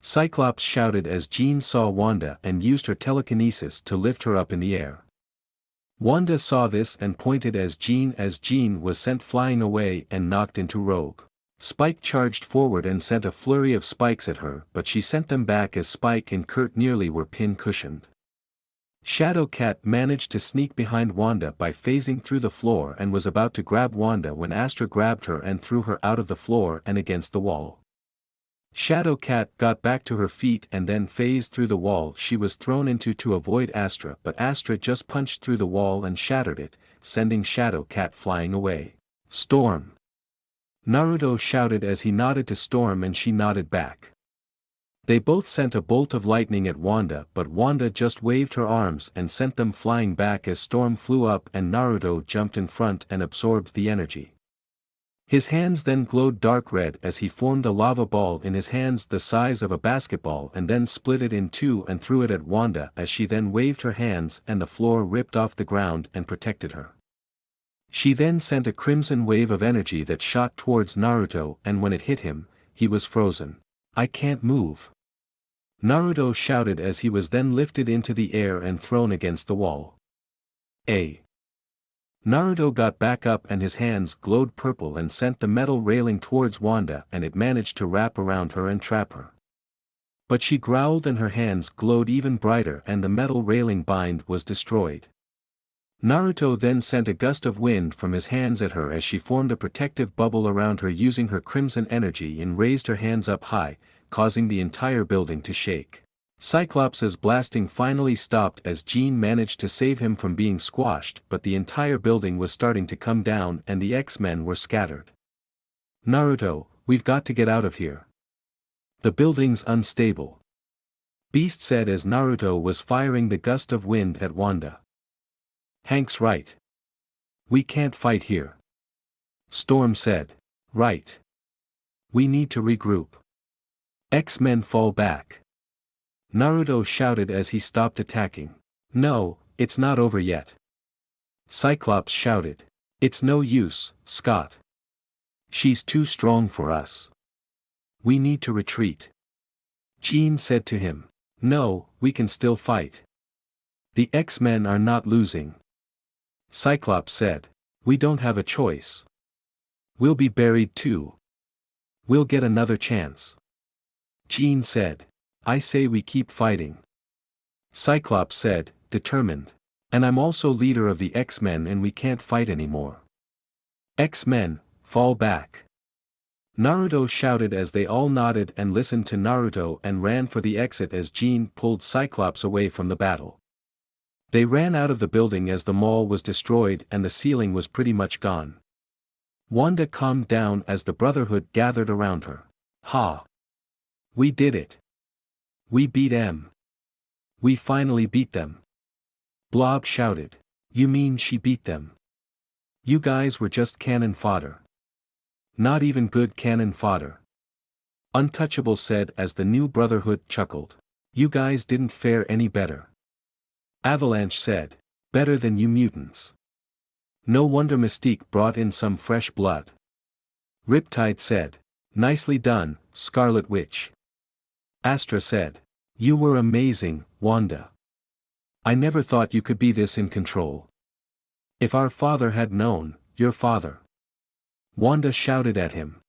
Cyclops shouted as Jean saw Wanda and used her telekinesis to lift her up in the air. Wanda saw this and pointed as Jean was sent flying away and knocked into Rogue. Spike charged forward and sent a flurry of spikes at her but she sent them back as Spike and Kurt nearly were pin-cushioned. Shadowcat managed to sneak behind Wanda by phasing through the floor and was about to grab Wanda when Astra grabbed her and threw her out of the floor and against the wall. Shadowcat got back to her feet and then phased through the wall she was thrown into to avoid Astra but Astra just punched through the wall and shattered it, sending Shadowcat flying away. Storm! Naruto shouted as he nodded to Storm and she nodded back. They both sent a bolt of lightning at Wanda but Wanda just waved her arms and sent them flying back as Storm flew up and Naruto jumped in front and absorbed the energy. His hands then glowed dark red as he formed a lava ball in his hands the size of a basketball and then split it in two and threw it at Wanda as she then waved her hands and the floor ripped off the ground and protected her. She then sent a crimson wave of energy that shot towards Naruto and when it hit him, he was frozen. I can't move. Naruto shouted as he was then lifted into the air and thrown against the wall. Naruto got back up and his hands glowed purple and sent the metal railing towards Wanda and it managed to wrap around her and trap her. But she growled and her hands glowed even brighter and the metal railing bind was destroyed. Naruto then sent a gust of wind from his hands at her as she formed a protective bubble around her using her crimson energy and raised her hands up high, causing the entire building to shake. Cyclops's blasting finally stopped as Jean managed to save him from being squashed but the entire building was starting to come down and the X-Men were scattered. Naruto, we've got to get out of here. The building's unstable. Beast said as Naruto was firing the gust of wind at Wanda. Hank's right. We can't fight here. Storm said. Right. We need to regroup. X-Men fall back. Naruto shouted as he stopped attacking. No, it's not over yet. Cyclops shouted. It's no use, Scott. She's too strong for us. We need to retreat. Jean said to him. No, we can still fight. The X-Men are not losing. Cyclops said. We don't have a choice. We'll be buried too. We'll get another chance. Jean said. I say we keep fighting. Cyclops said, determined. And I'm also leader of the X-Men and we can't fight anymore. X-Men, fall back. Naruto shouted as they all nodded and listened to Naruto and ran for the exit as Jean pulled Cyclops away from the battle. They ran out of the building as the mall was destroyed and the ceiling was pretty much gone. Wanda calmed down as the Brotherhood gathered around her. Ha! We did it! We beat M. We finally beat them. Blob shouted. You mean she beat them? You guys were just cannon fodder. Not even good cannon fodder. Untouchable said as the new Brotherhood chuckled. You guys didn't fare any better. Avalanche said. Better than you mutants. No wonder Mystique brought in some fresh blood. Riptide said. Nicely done, Scarlet Witch. Astra said. You were amazing, Wanda. I never thought you could be this in control. If our father had known, your father. Wanda shouted at him.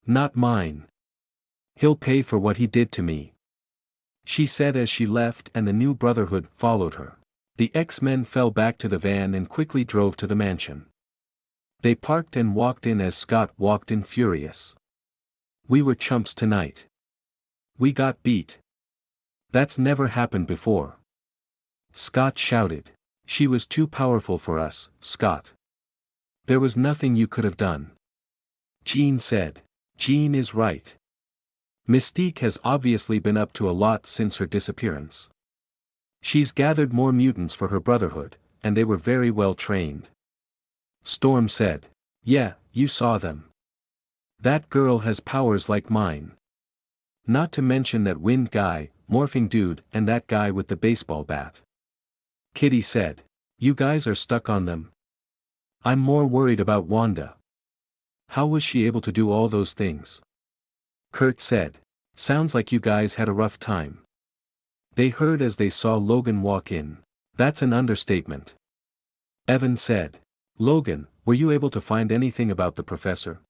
Not mine. He'll pay for what he did to me. She said as she left and the new Brotherhood followed her. The X-Men fell back to the van and quickly drove to the mansion. They parked and walked in as Scott walked in furious. We were chumps tonight. We got beat. That's never happened before. Scott shouted. She was too powerful for us, Scott. There was nothing you could have done. Jean said. Jean is right. Mystique has obviously been up to a lot since her disappearance. She's gathered more mutants for her Brotherhood, and they were very well trained. Storm said. Yeah, you saw them. That girl has powers like mine. Not to mention that wind guy, morphing dude, and that guy with the baseball bat. Kitty said. You guys are stuck on them. I'm more worried about Wanda. How was she able to do all those things? Kurt said. Sounds like you guys had a rough time. They heard as they saw Logan walk in. That's an understatement. Evan said. Logan, were you able to find anything about the professor?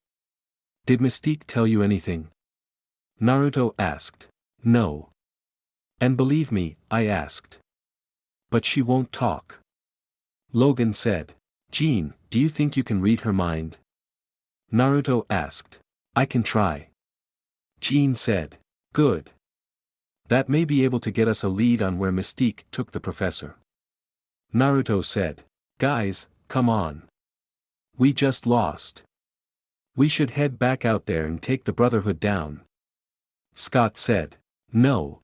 Did Mystique tell you anything? Naruto asked. No. And believe me, I asked. But she won't talk. Logan said. Jean, do you think you can read her mind? Naruto asked. I can try. Jean said. Good. That may be able to get us a lead on where Mystique took the professor. Naruto said. Guys, come on. We just lost. We should head back out there and take the Brotherhood down. Scott said. No.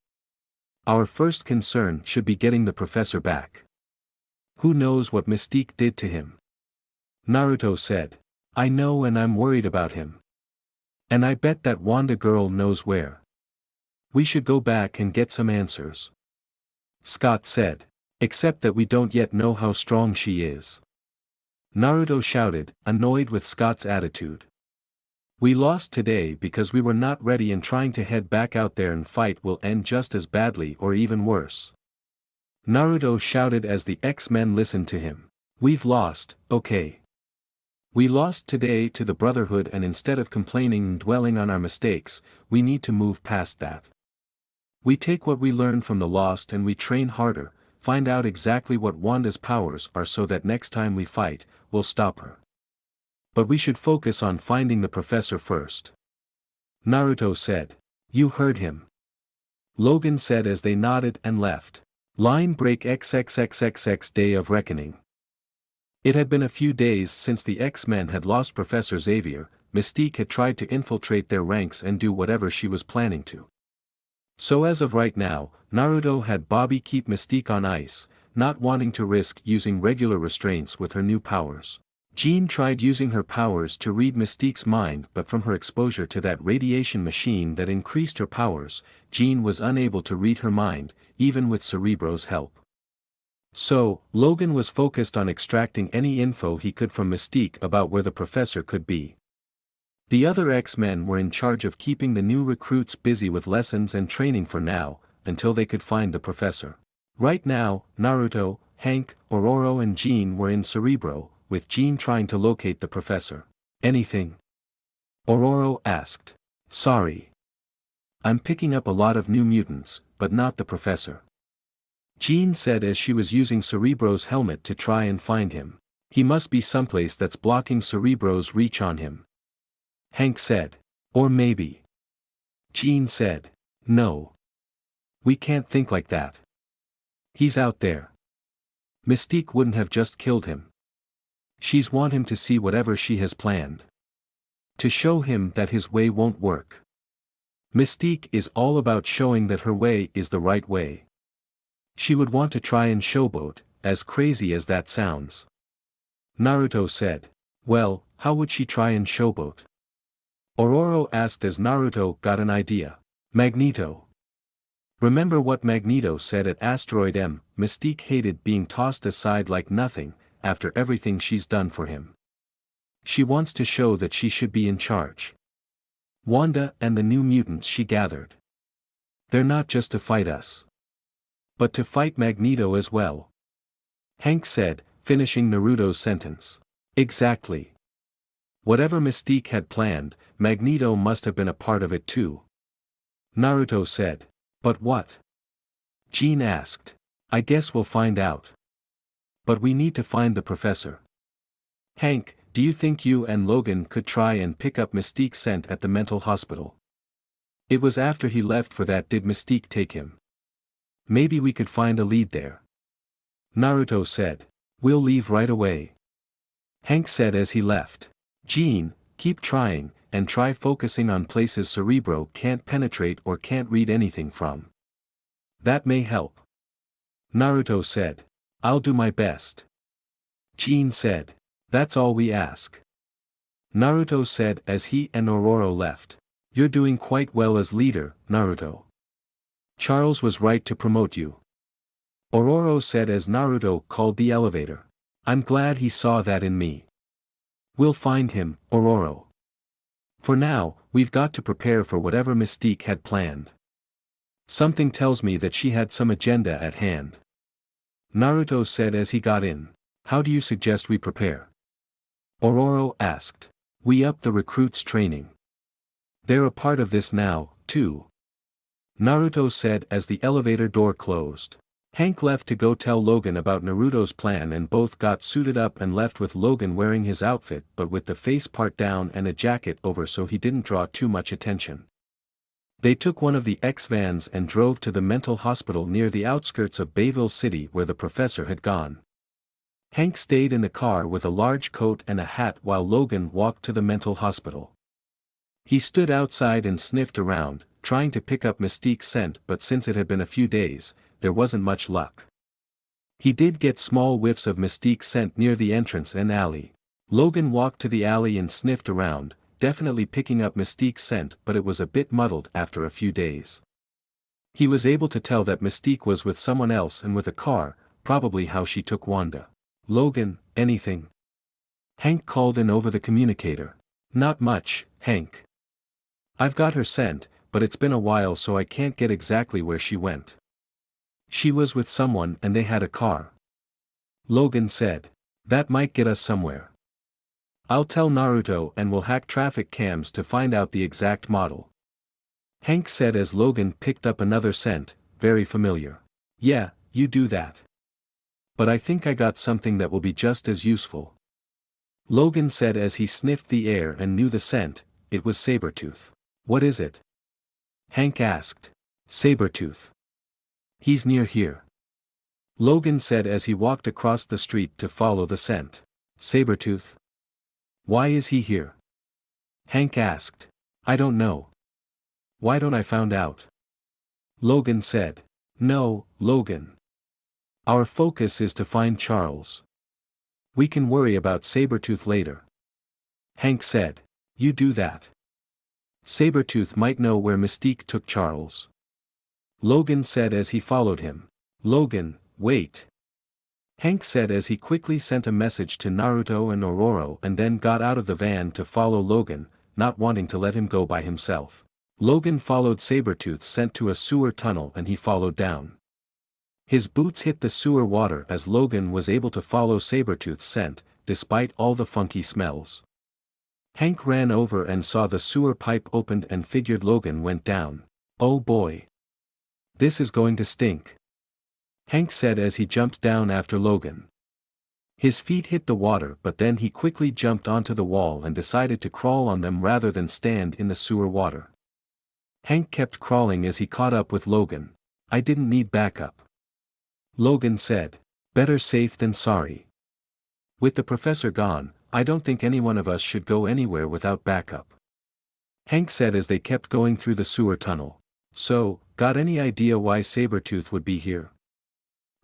Our first concern should be getting the professor back. Who knows what Mystique did to him? Naruto said. I know and I'm worried about him. And I bet that Wanda girl knows where. We should go back and get some answers. Scott said. Except that we don't yet know how strong she is. Naruto shouted, annoyed with Scott's attitude. We lost today because we were not ready and trying to head back out there and fight will end just as badly or even worse. Naruto shouted as the X-Men listened to him. We've lost, okay. We lost today to the Brotherhood and instead of complaining and dwelling on our mistakes, we need to move past that. We take what we learned from the lost and we train harder, find out exactly what Wanda's powers are so that next time we fight, we'll stop her. But we should focus on finding the professor first. Naruto said. You heard him. Logan said as they nodded and left. Line break XXXXX Day of Reckoning. It had been a few days since the X-Men had lost Professor Xavier. Mystique had tried to infiltrate their ranks and do whatever she was planning to. So as of right now, Naruto had Bobby keep Mystique on ice, not wanting to risk using regular restraints with her new powers. Jean tried using her powers to read Mystique's mind but from her exposure to that radiation machine that increased her powers, Jean was unable to read her mind, even with Cerebro's help. So, Logan was focused on extracting any info he could from Mystique about where the professor could be. The other X-Men were in charge of keeping the new recruits busy with lessons and training for now, until they could find the professor. Right now, Naruto, Hank, Ororo and Jean were in Cerebro, with Jean trying to locate the professor. Anything? Ororo asked. Sorry. I'm picking up a lot of new mutants, but not the professor. Jean said as she was using Cerebro's helmet to try and find him. He must be someplace that's blocking Cerebro's reach on him. Hank said. Or maybe. Jean said. No. We can't think like that. He's out there. Mystique wouldn't have just killed him. She's want him to see whatever she has planned. To show him that his way won't work. Mystique is all about showing that her way is the right way. She would want to try and showboat, as crazy as that sounds. Naruto said. Well, how would she try and showboat? Ororo asked as Naruto got an idea. Magneto. Remember what Magneto said at Asteroid M, Mystique hated being tossed aside like nothing, after everything she's done for him. She wants to show that she should be in charge. Wanda and the new mutants she gathered. They're not just to fight us, but to fight Magneto as well. Hank said, finishing Naruto's sentence. Exactly. Whatever Mystique had planned, Magneto must have been a part of it too. Naruto said. But what? Jean asked. I guess we'll find out. But we need to find the professor. Hank, do you think you and Logan could try and pick up Mystique's scent at the mental hospital? It was after he left for that did Mystique take him. Maybe we could find a lead there. Naruto said. We'll leave right away. Hank said as he left. Jean, keep trying, and try focusing on places Cerebro can't penetrate or can't read anything from. That may help. Naruto said. I'll do my best. Jean said. That's all we ask. Naruto said as he and Ororo left. You're doing quite well as leader, Naruto. Charles was right to promote you. Ororo said as Naruto called the elevator. I'm glad he saw that in me. We'll find him, Ororo. For now, we've got to prepare for whatever Mystique had planned. Something tells me that she had some agenda at hand. Naruto said as he got in. How do you suggest we prepare? Ororo asked. We up the recruits' training. They're a part of this now, too. Naruto said as the elevator door closed. Hank left to go tell Logan about Naruto's plan and both got suited up and left with Logan wearing his outfit but with the face part down and a jacket over so he didn't draw too much attention. They took one of the X-vans and drove to the mental hospital near the outskirts of Bayville City where the professor had gone. Hank stayed in the car with a large coat and a hat while Logan walked to the mental hospital. He stood outside and sniffed around, trying to pick up Mystique's scent but since it had been a few days, there wasn't much luck. He did get small whiffs of Mystique's scent near the entrance and alley. Logan walked to the alley and sniffed around, definitely picking up Mystique's scent but it was a bit muddled after a few days. He was able to tell that Mystique was with someone else and with a car, probably how she took Wanda. Logan, anything? Hank called in over the communicator. Not much, Hank. I've got her scent, but it's been a while so I can't get exactly where she went. She was with someone and they had a car. Logan said. That might get us somewhere. I'll tell Naruto and we'll hack traffic cams to find out the exact model. Hank said as Logan picked up another scent, very familiar. Yeah, you do that. But I think I got something that will be just as useful. Logan said as he sniffed the air and knew the scent, it was Sabretooth. What is it? Hank asked. Sabretooth. He's near here. Logan said as he walked across the street to follow the scent. Sabretooth? Why is he here? Hank asked. I don't know. Why don't I find out? Logan said. No, Logan. Our focus is to find Charles. We can worry about Sabretooth later. Hank said. You do that. Sabretooth might know where Mystique took Charles. Logan said as he followed him. Logan, wait. Hank said as he quickly sent a message to Naruto and Ororo and then got out of the van to follow Logan, not wanting to let him go by himself. Logan followed Sabretooth sent to a sewer tunnel and he followed down. His boots hit the sewer water as Logan was able to follow Sabretooth's scent, despite all the funky smells. Hank ran over and saw the sewer pipe opened and figured Logan went down. Oh boy. This is going to stink. Hank said as he jumped down after Logan. His feet hit the water but then he quickly jumped onto the wall and decided to crawl on them rather than stand in the sewer water. Hank kept crawling as he caught up with Logan. I didn't need backup. Logan said. Better safe than sorry. With the professor gone, I don't think any one of us should go anywhere without backup. Hank said as they kept going through the sewer tunnel. So, got any idea why Sabretooth would be here?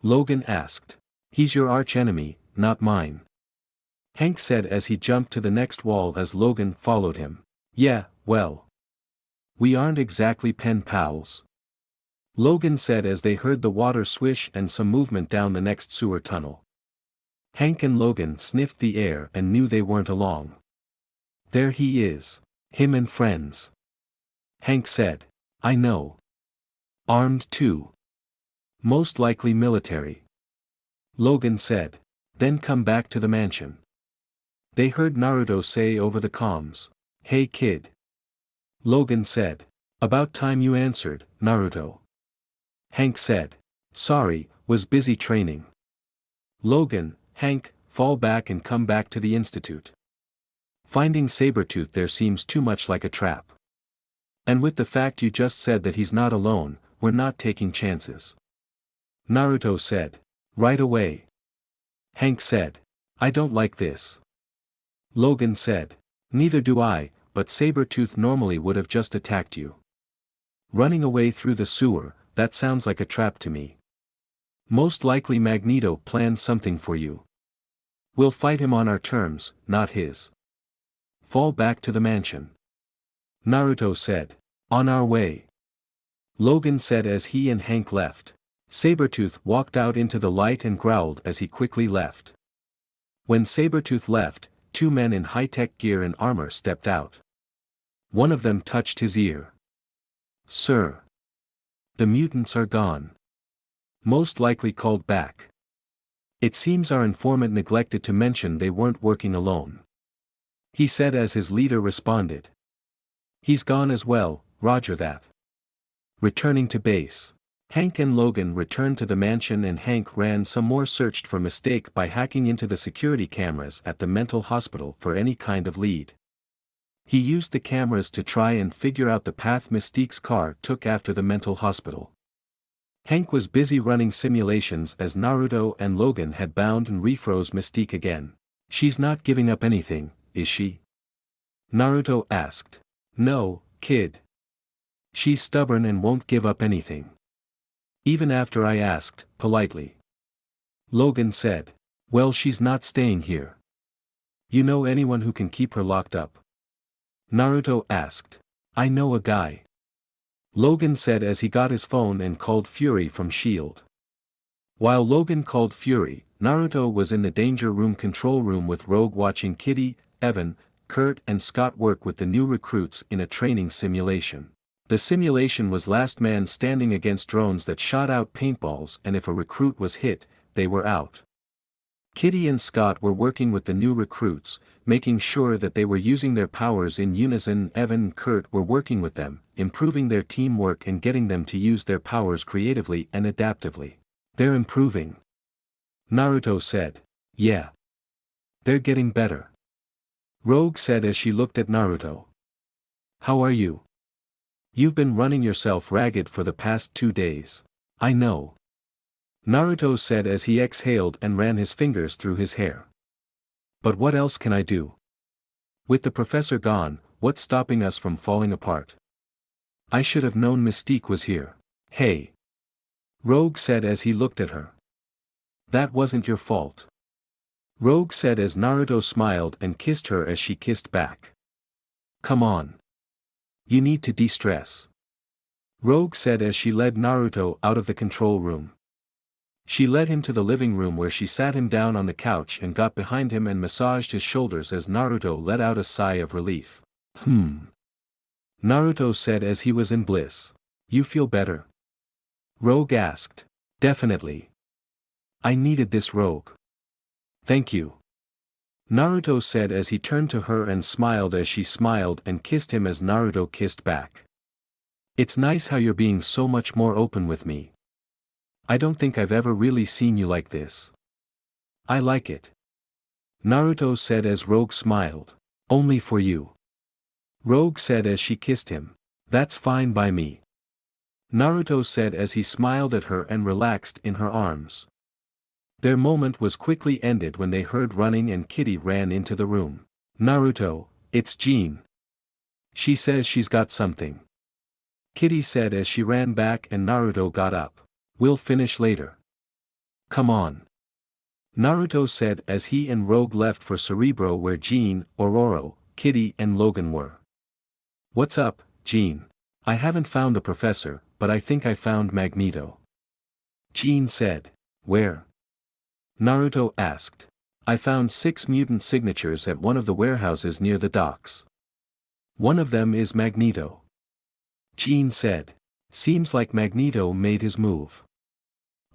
Logan asked. He's your archenemy, not mine. Hank said as he jumped to the next wall as Logan followed him. Yeah, well. We aren't exactly pen pals. Logan said as they heard the water swish and some movement down the next sewer tunnel. Hank and Logan sniffed the air and knew they weren't alone. There he is. Him and friends. Hank said. I know. Armed too. Most likely military. Logan said. Then come back to the mansion. They heard Naruto say over the comms. Hey kid. Logan said. About time you answered, Naruto. Hank said. Sorry, was busy training. Logan, Hank, fall back and come back to the institute. Finding Sabretooth there seems too much like a trap. And with the fact you just said that he's not alone, we're not taking chances. Naruto said. Right away. Hank said. I don't like this. Logan said. Neither do I, but Sabretooth normally would have just attacked you. Running away through the sewer, that sounds like a trap to me. Most likely Magneto planned something for you. We'll fight him on our terms, not his. Fall back to the mansion. Naruto said. On our way. Logan said as he and Hank left. Sabretooth walked out into the light and growled as he quickly left. When Sabretooth left, two men in high-tech gear and armor stepped out. One of them touched his ear. Sir. The mutants are gone. Most likely called back. It seems our informant neglected to mention they weren't working alone. He said as his leader responded. He's gone as well, roger that. Returning to base. Hank and Logan returned to the mansion and Hank ran some more searched for Mystique by hacking into the security cameras at the mental hospital for any kind of lead. He used the cameras to try and figure out the path Mystique's car took after the mental hospital. Hank was busy running simulations as Naruto and Logan had bound and refroze Mystique again. She's not giving up anything, is she? Naruto asked. No, kid. She's stubborn and won't give up anything. Even after I asked, politely. Logan said. Well, she's not staying here. You know anyone who can keep her locked up? Naruto asked. I know a guy. Logan said as he got his phone and called Fury from S.H.I.E.L.D. While Logan called Fury, Naruto was in the danger room control room with Rogue watching Kitty, Evan, Kurt and Scott work with the new recruits in a training simulation. The simulation was last man standing against drones that shot out paintballs and if a recruit was hit, they were out. Kitty and Scott were working with the new recruits, making sure that they were using their powers in unison. Evan and Kurt were working with them, improving their teamwork and getting them to use their powers creatively and adaptively. They're improving. Naruto said. Yeah. They're getting better. Rogue said as she looked at Naruto. How are you? You've been running yourself ragged for the past 2 days. I know. Naruto said as he exhaled and ran his fingers through his hair. But what else can I do? With the professor gone, what's stopping us from falling apart? I should have known Mystique was here. Hey. Rogue said as he looked at her. That wasn't your fault. Rogue said as Naruto smiled and kissed her as she kissed back. Come on. You need to de-stress. Rogue said as she led Naruto out of the control room. She led him to the living room where she sat him down on the couch and got behind him and massaged his shoulders as Naruto let out a sigh of relief. Naruto said as he was in bliss. You feel better? Rogue asked. Definitely. I needed this, Rogue. Thank you. Naruto said as he turned to her and smiled as she smiled and kissed him as Naruto kissed back. It's nice how you're being so much more open with me. I don't think I've ever really seen you like this. I like it. Naruto said as Rogue smiled. Only for you. Rogue said as she kissed him. That's fine by me. Naruto said as he smiled at her and relaxed in her arms. Their moment was quickly ended when they heard running and Kitty ran into the room. "Naruto, it's Jean. She says she's got something," Kitty said as she ran back and Naruto got up. "We'll finish later. Come on," Naruto said as he and Rogue left for Cerebro where Jean, Ororo, Kitty and Logan were. "What's up, Jean? I haven't found the professor, but I think I found Magneto," Jean said. "Where?" Naruto asked. "I found 6 mutant signatures at one of the warehouses near the docks. One of them is Magneto," Jean said. "Seems like Magneto made his move,"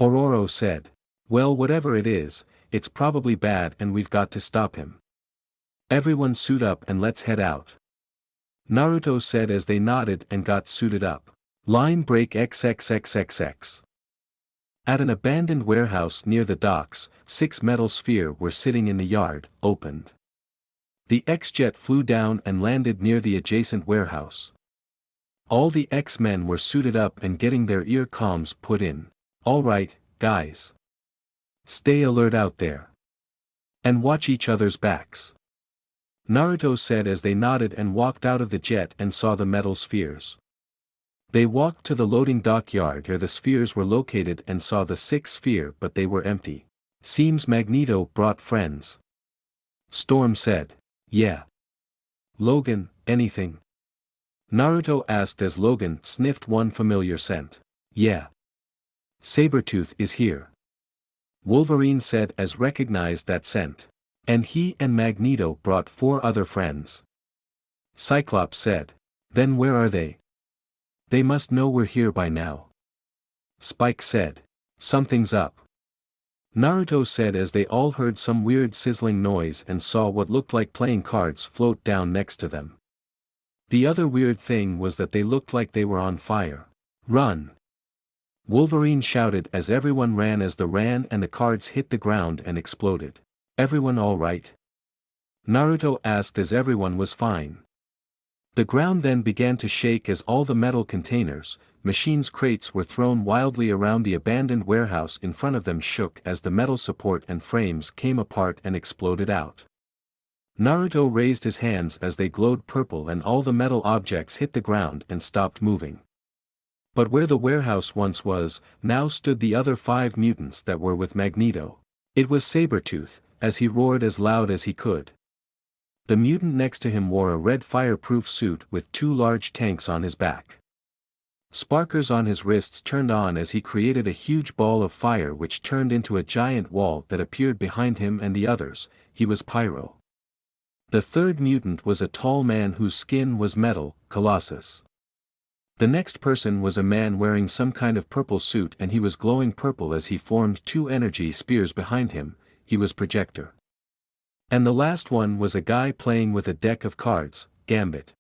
Ororo said. "Well, whatever it is, it's probably bad and we've got to stop him. Everyone suit up and let's head out," Naruto said as they nodded and got suited up. Line break XXXXX. At an abandoned warehouse near the docks, 6 metal spheres were sitting in the yard, opened. The X-jet flew down and landed near the adjacent warehouse. All the X-men were suited up and getting their ear comms put in. "All right, guys. Stay alert out there. And watch each other's backs," Naruto said as they nodded and walked out of the jet and saw the metal spheres. They walked to the loading dock yard where the spheres were located and saw the 6th sphere but they were empty. "Seems Magneto brought friends," Storm said. "Yeah. Logan, anything?" Naruto asked as Logan sniffed one familiar scent. "Yeah. Sabretooth is here," Wolverine said as recognized that scent. "And he and Magneto brought 4 other friends," Cyclops said. "Then where are they? They must know we're here by now," Spike said. "Something's up," Naruto said as they all heard some weird sizzling noise and saw what looked like playing cards float down next to them. The other weird thing was that they looked like they were on fire. "Run!" Wolverine shouted as everyone ran and the cards hit the ground and exploded. "Everyone all right?" Naruto asked as everyone was fine. The ground then began to shake as all the metal containers, machines' crates were thrown wildly around the abandoned warehouse in front of them shook as the metal support and frames came apart and exploded out. Naruto raised his hands as they glowed purple and all the metal objects hit the ground and stopped moving. But where the warehouse once was, now stood the other 5 mutants that were with Magneto. It was Sabretooth, as he roared as loud as he could. The mutant next to him wore a red fireproof suit with 2 large tanks on his back. Sparkers on his wrists turned on as he created a huge ball of fire which turned into a giant wall that appeared behind him and the others. He was Pyro. The 3rd mutant was a tall man whose skin was metal, Colossus. The next person was a man wearing some kind of purple suit and he was glowing purple as he formed 2 energy spears behind him. He was Projector. And the last one was a guy playing with a deck of cards, Gambit.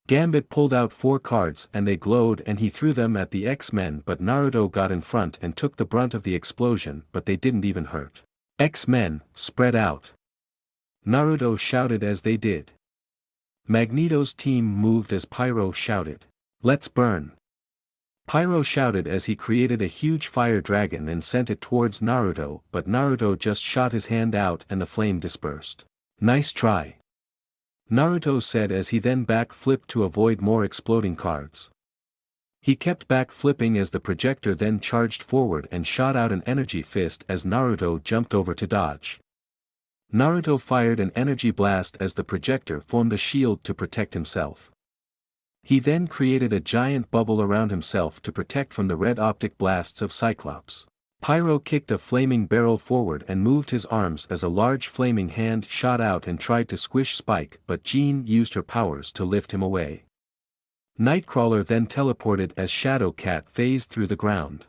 Gambit pulled out 4 cards and they glowed and he threw them at the X-Men but Naruto got in front and took the brunt of the explosion but they didn't even hurt. "X-Men, spread out!" Naruto shouted as they did. Magneto's team moved as Pyro shouted. "Let's burn!" Pyro shouted as he created a huge fire dragon and sent it towards Naruto but Naruto just shot his hand out and the flame dispersed. "Nice try," Naruto said as he then back-flipped to avoid more exploding cards. He kept back-flipping as the projector then charged forward and shot out an energy fist as Naruto jumped over to dodge. Naruto fired an energy blast as the projector formed a shield to protect himself. He then created a giant bubble around himself to protect from the red optic blasts of Cyclops. Pyro kicked a flaming barrel forward and moved his arms as a large flaming hand shot out and tried to squish Spike but Jean used her powers to lift him away. Nightcrawler then teleported as Shadow Cat phased through the ground.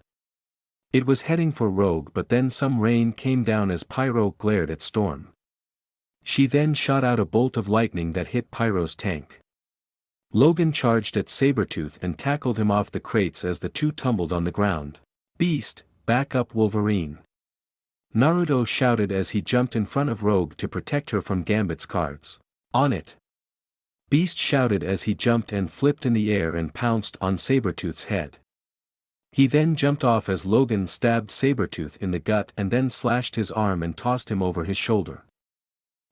It was heading for Rogue but then some rain came down as Pyro glared at Storm. She then shot out a bolt of lightning that hit Pyro's tank. Logan charged at Sabretooth and tackled him off the crates as the 2 tumbled on the ground. "Beast, back up Wolverine!" Naruto shouted as he jumped in front of Rogue to protect her from Gambit's cards. "On it!" Beast shouted as he jumped and flipped in the air and pounced on Sabretooth's head. He then jumped off as Logan stabbed Sabretooth in the gut and then slashed his arm and tossed him over his shoulder.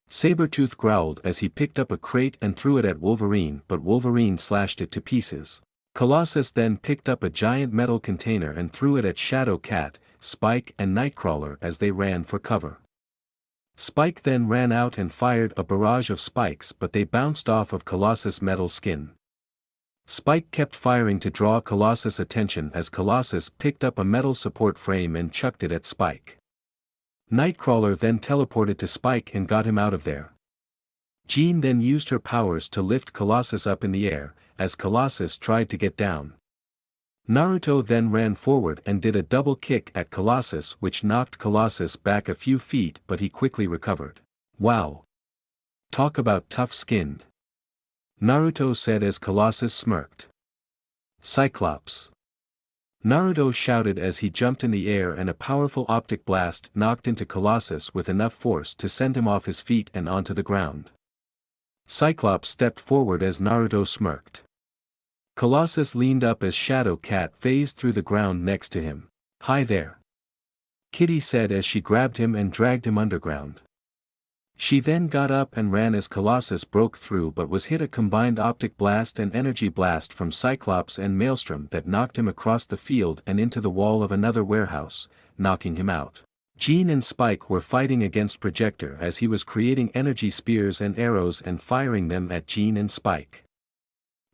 Sabretooth growled as he picked up a crate and threw it at Wolverine, but Wolverine slashed it to pieces. Colossus then picked up a giant metal container and threw it at Shadow Cat, Spike and Nightcrawler as they ran for cover. Spike then ran out and fired a barrage of spikes, but they bounced off of Colossus' metal skin. Spike kept firing to draw Colossus' attention as Colossus picked up a metal support frame and chucked it at Spike. Nightcrawler then teleported to Spike and got him out of there. Jean then used her powers to lift Colossus up in the air, as Colossus tried to get down. Naruto then ran forward and did a double kick at Colossus, which knocked Colossus back a few feet, but he quickly recovered. "Wow! Talk about tough-skinned," Naruto said as Colossus smirked. "Cyclops!" Naruto shouted as he jumped in the air and a powerful optic blast knocked into Colossus with enough force to send him off his feet and onto the ground. Cyclops stepped forward as Naruto smirked. Colossus leaned up as Shadow Cat phased through the ground next to him. "Hi there," Kitty said as she grabbed him and dragged him underground. She then got up and ran as Colossus broke through but was hit a combined optic blast and energy blast from Cyclops and Maelstrom that knocked him across the field and into the wall of another warehouse, knocking him out. Jean and Spike were fighting against Projector as he was creating energy spears and arrows and firing them at Jean and Spike.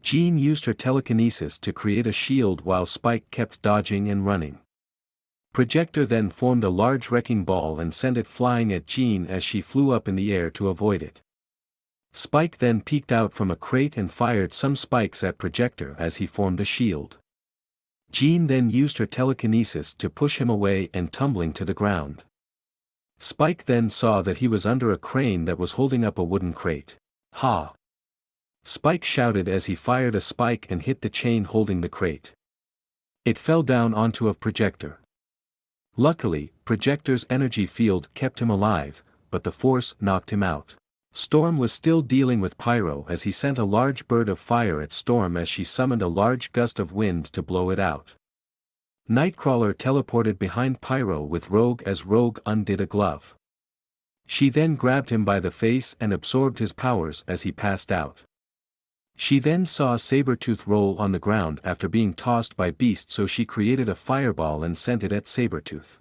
Jean used her telekinesis to create a shield while Spike kept dodging and running. Projector then formed a large wrecking ball and sent it flying at Jean as she flew up in the air to avoid it. Spike then peeked out from a crate and fired some spikes at Projector as he formed a shield. Jean then used her telekinesis to push him away and tumbling to the ground. Spike then saw that he was under a crane that was holding up a wooden crate. "Ha!" Spike shouted as he fired a spike and hit the chain holding the crate. It fell down onto a Projector. Luckily, Projector's energy field kept him alive, but the force knocked him out. Storm was still dealing with Pyro as he sent a large bird of fire at Storm as she summoned a large gust of wind to blow it out. Nightcrawler teleported behind Pyro with Rogue as Rogue undid a glove. She then grabbed him by the face and absorbed his powers as he passed out. She then saw Sabretooth roll on the ground after being tossed by Beast, so she created a fireball and sent it at Sabretooth.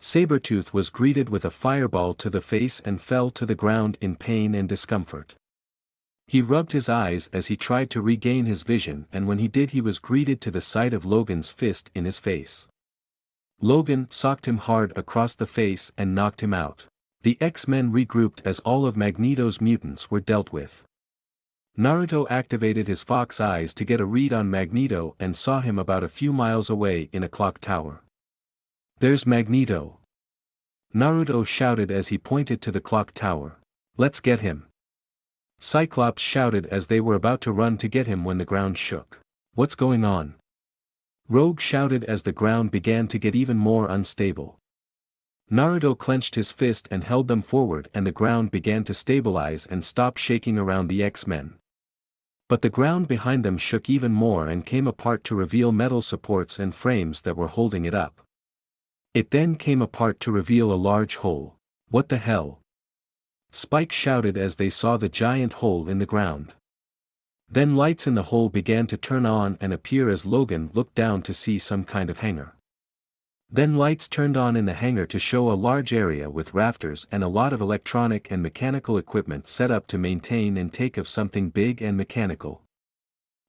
Sabretooth was greeted with a fireball to the face and fell to the ground in pain and discomfort. He rubbed his eyes as he tried to regain his vision, and when he did he was greeted to the sight of Logan's fist in his face. Logan socked him hard across the face and knocked him out. The X-Men regrouped as all of Magneto's mutants were dealt with. Naruto activated his fox eyes to get a read on Magneto and saw him about a few miles away in a clock tower. "There's Magneto!" Naruto shouted as he pointed to the clock tower. "Let's get him!" Cyclops shouted as they were about to run to get him when the ground shook. "What's going on?" Rogue shouted as the ground began to get even more unstable. Naruto clenched his fist and held them forward, and the ground began to stabilize and stop shaking around the X-Men. But the ground behind them shook even more and came apart to reveal metal supports and frames that were holding it up. It then came apart to reveal a large hole. "What the hell?" Spike shouted as they saw the giant hole in the ground. Then lights in the hole began to turn on and appear as Logan looked down to see some kind of hangar. Then lights turned on in the hangar to show a large area with rafters and a lot of electronic and mechanical equipment set up to maintain and take of something big and mechanical.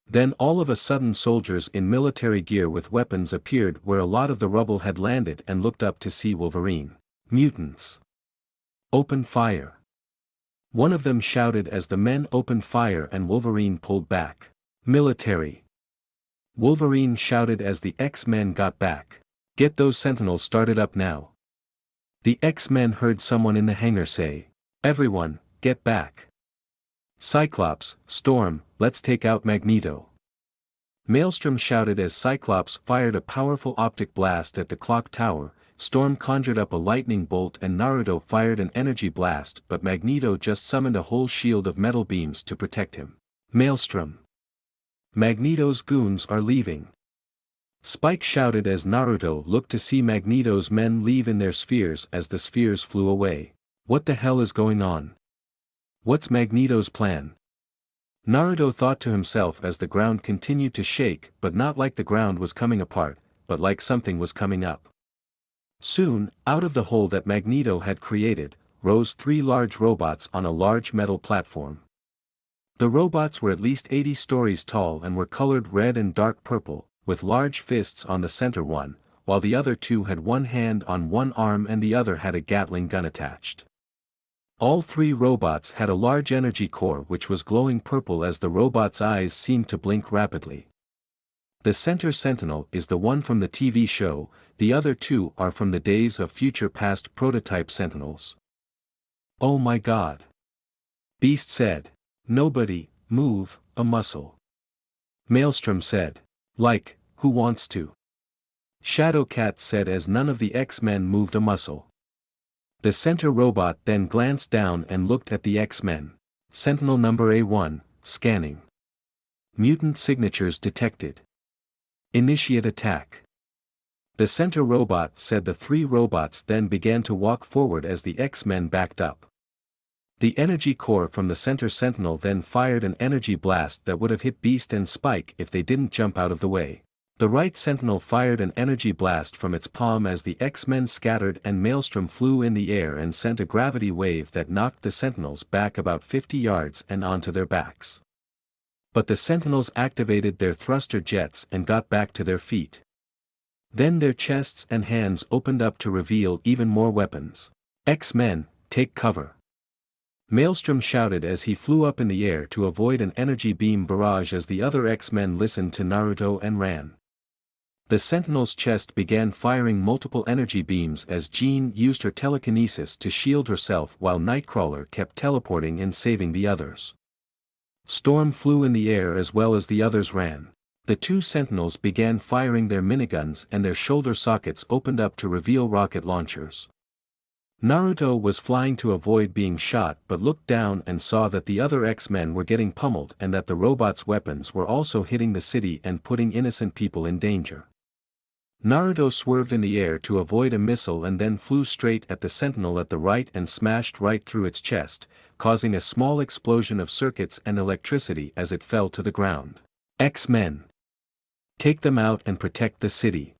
Then all of a sudden soldiers in military gear with weapons appeared where a lot of the rubble had landed and looked up to see Wolverine. "Mutants! Open fire!" One of them shouted as the men opened fire and Wolverine pulled back. "Military!" Wolverine shouted as the X-Men got back. "Get those sentinels started up now." The X-Men heard someone in the hangar say, "Everyone, get back. Cyclops, Storm, let's take out Magneto." Maelstrom shouted as Cyclops fired a powerful optic blast at the clock tower. Storm conjured up a lightning bolt and Naruto fired an energy blast, but Magneto just summoned a whole shield of metal beams to protect him. "Maelstrom! Magneto's goons are leaving." Spike shouted as Naruto looked to see Magneto's men leave in their spheres as the spheres flew away. What the hell is going on? What's Magneto's plan? Naruto thought to himself as the ground continued to shake, but not like the ground was coming apart, but like something was coming up. Soon, out of the hole that Magneto had created, rose 3 large robots on a large metal platform. The robots were at least 80 stories tall and were colored red and dark purple, with large fists on the center one, while the other 2 had one hand on one arm and the other had a Gatling gun attached. All 3 robots had a large energy core which was glowing purple as the robot's eyes seemed to blink rapidly. The center sentinel is the one from the TV show, the other 2 are from the Days of Future Past prototype sentinels. Oh my god. Beast said. Nobody, move, a muscle. Maelstrom said. Like, who wants to? Shadowcat said as none of the X-Men moved a muscle. The center robot then glanced down and looked at the X-Men. Sentinel number A1, scanning. Mutant signatures detected. Initiate attack. The center robot said. The 3 robots then began to walk forward as the X-Men backed up. The energy core from the center sentinel then fired an energy blast that would have hit Beast and Spike if they didn't jump out of the way. The right sentinel fired an energy blast from its palm as the X-Men scattered and Maelstrom flew in the air and sent a gravity wave that knocked the sentinels back about 50 yards and onto their backs. But the sentinels activated their thruster jets and got back to their feet. Then their chests and hands opened up to reveal even more weapons. X-Men, take cover. Maelstrom shouted as he flew up in the air to avoid an energy beam barrage as the other X-Men listened to Naruto and ran. The Sentinel's chest began firing multiple energy beams as Jean used her telekinesis to shield herself while Nightcrawler kept teleporting and saving the others. Storm flew in the air as well as the others ran. The 2 Sentinels began firing their miniguns and their shoulder sockets opened up to reveal rocket launchers. Naruto was flying to avoid being shot but looked down and saw that the other X-Men were getting pummeled and that the robots' weapons were also hitting the city and putting innocent people in danger. Naruto swerved in the air to avoid a missile and then flew straight at the sentinel at the right and smashed right through its chest, causing a small explosion of circuits and electricity as it fell to the ground. X-Men! Take them out and protect the city.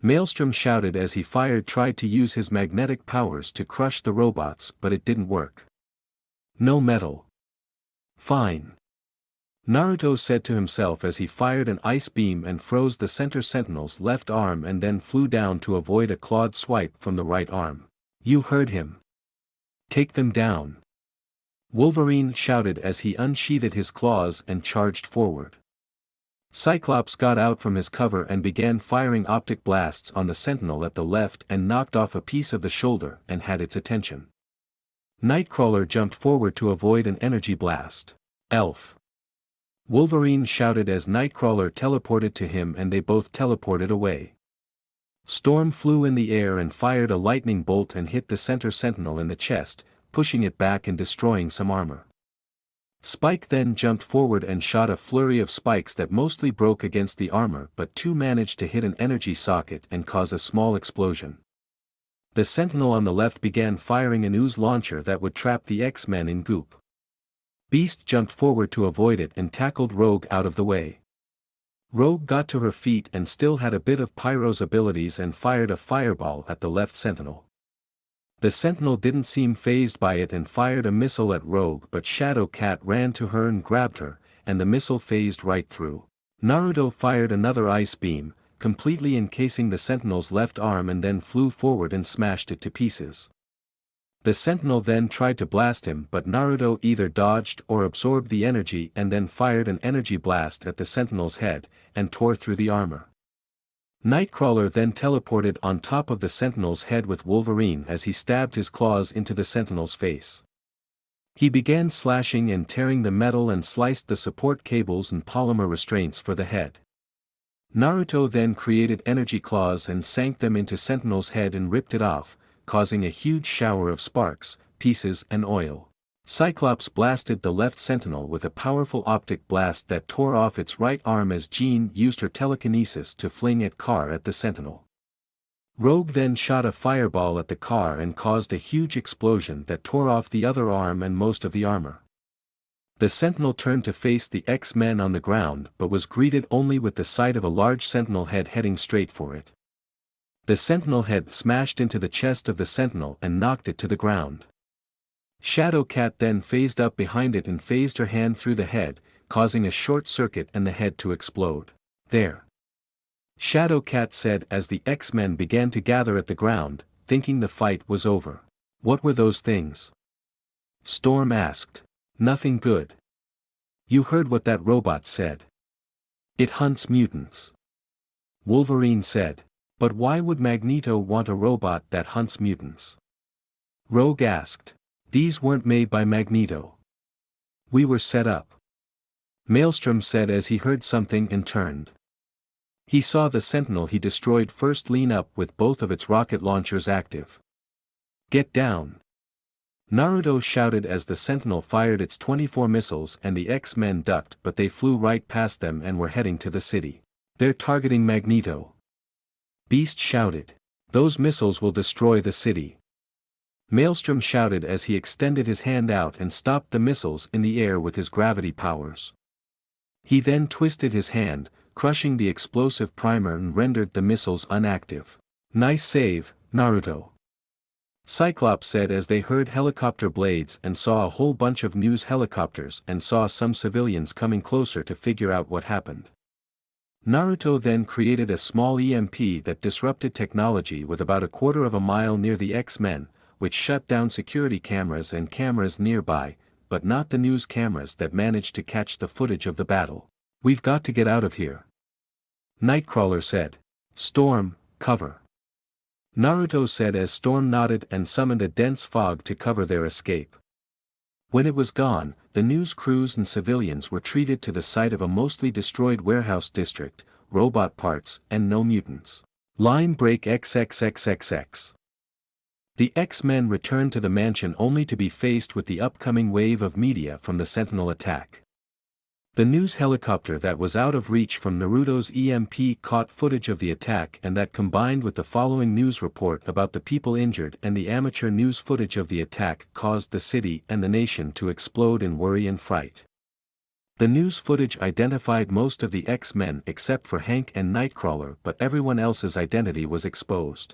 Maelstrom shouted as he tried to use his magnetic powers to crush the robots but it didn't work. No metal. Fine. Naruto said to himself as he fired an ice beam and froze the center sentinel's left arm and then flew down to avoid a clawed swipe from the right arm. You heard him. Take them down. Wolverine shouted as he unsheathed his claws and charged forward. Cyclops got out from his cover and began firing optic blasts on the sentinel at the left and knocked off a piece of the shoulder and had its attention. Nightcrawler jumped forward to avoid an energy blast. Elf. Wolverine shouted as Nightcrawler teleported to him and they both teleported away. Storm flew in the air and fired a lightning bolt and hit the center sentinel in the chest, pushing it back and destroying some armor. Spike then jumped forward and shot a flurry of spikes that mostly broke against the armor but 2 managed to hit an energy socket and cause a small explosion. The sentinel on the left began firing an ooze launcher that would trap the X-Men in goop. Beast jumped forward to avoid it and tackled Rogue out of the way. Rogue got to her feet and still had a bit of Pyro's abilities and fired a fireball at the left sentinel. The sentinel didn't seem fazed by it and fired a missile at Rogue but Shadowcat ran to her and grabbed her, and the missile phased right through. Naruto fired another ice beam, completely encasing the sentinel's left arm and then flew forward and smashed it to pieces. The sentinel then tried to blast him but Naruto either dodged or absorbed the energy and then fired an energy blast at the sentinel's head, and tore through the armor. Nightcrawler then teleported on top of the sentinel's head with Wolverine as he stabbed his claws into the sentinel's face. He began slashing and tearing the metal and sliced the support cables and polymer restraints for the head. Naruto then created energy claws and sank them into Sentinel's head and ripped it off, causing a huge shower of sparks, pieces and oil. Cyclops blasted the left sentinel with a powerful optic blast that tore off its right arm as Jean used her telekinesis to fling a car at the sentinel. Rogue then shot a fireball at the car and caused a huge explosion that tore off the other arm and most of the armor. The sentinel turned to face the X-Men on the ground but was greeted only with the sight of a large sentinel head heading straight for it. The sentinel head smashed into the chest of the sentinel and knocked it to the ground. Shadowcat then phased up behind it and phased her hand through the head, causing a short circuit and the head to explode. There. Shadowcat said as the X-Men began to gather at the ground, thinking the fight was over. What were those things? Storm asked. Nothing good. You heard what that robot said. It hunts mutants. Wolverine said. But why would Magneto want a robot that hunts mutants? Rogue asked. These weren't made by Magneto. We were set up. Maelstrom said as he heard something and turned. He saw the sentinel he destroyed first lean up with both of its rocket launchers active. Get down. Naruto shouted as the sentinel fired its 24 missiles and the X-Men ducked, but they flew right past them and were heading to the city. They're targeting Magneto. Beast shouted. Those missiles will destroy the city. Maelstrom shouted as he extended his hand out and stopped the missiles in the air with his gravity powers. He then twisted his hand, crushing the explosive primer and rendered the missiles inactive. Nice save, Naruto. Cyclops said as they heard helicopter blades and saw a whole bunch of news helicopters and saw some civilians coming closer to figure out what happened. Naruto then created a small EMP that disrupted technology with about a quarter of a mile near the X-Men, which shut down security cameras and cameras nearby, but not the news cameras that managed to catch the footage of the battle. We've got to get out of here. Nightcrawler said. Storm, cover. Naruto said as Storm nodded and summoned a dense fog to cover their escape. When it was gone, the news crews and civilians were treated to the site of a mostly destroyed warehouse district, robot parts and no mutants. Line break XXXXX. The X-Men returned to the mansion only to be faced with the upcoming wave of media from the Sentinel attack. The news helicopter that was out of reach from Naruto's EMP caught footage of the attack, and that combined with the following news report about the people injured and the amateur news footage of the attack caused the city and the nation to explode in worry and fright. The news footage identified most of the X-Men except for Hank and Nightcrawler, but everyone else's identity was exposed.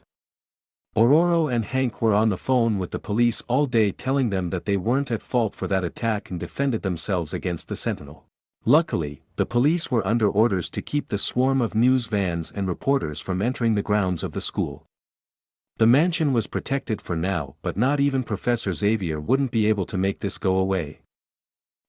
Ororo and Hank were on the phone with the police all day telling them that they weren't at fault for that attack and defended themselves against the Sentinel. Luckily, the police were under orders to keep the swarm of news vans and reporters from entering the grounds of the school. The mansion was protected for now, but not even Professor Xavier wouldn't be able to make this go away.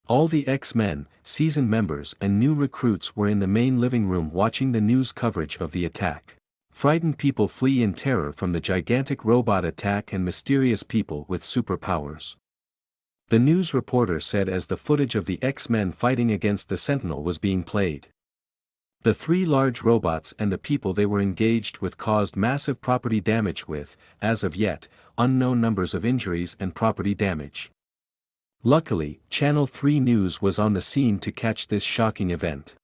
All the X-Men, seasoned members and new recruits were in the main living room watching the news coverage of the attack. Frightened people flee in terror from the gigantic robot attack and mysterious people with superpowers. The news reporter said as the footage of the X-Men fighting against the Sentinel was being played. The three large robots and the people they were engaged with caused massive property damage with, as of yet, unknown numbers of injuries and property damage. Luckily, Channel 3 News was on the scene to catch this shocking event.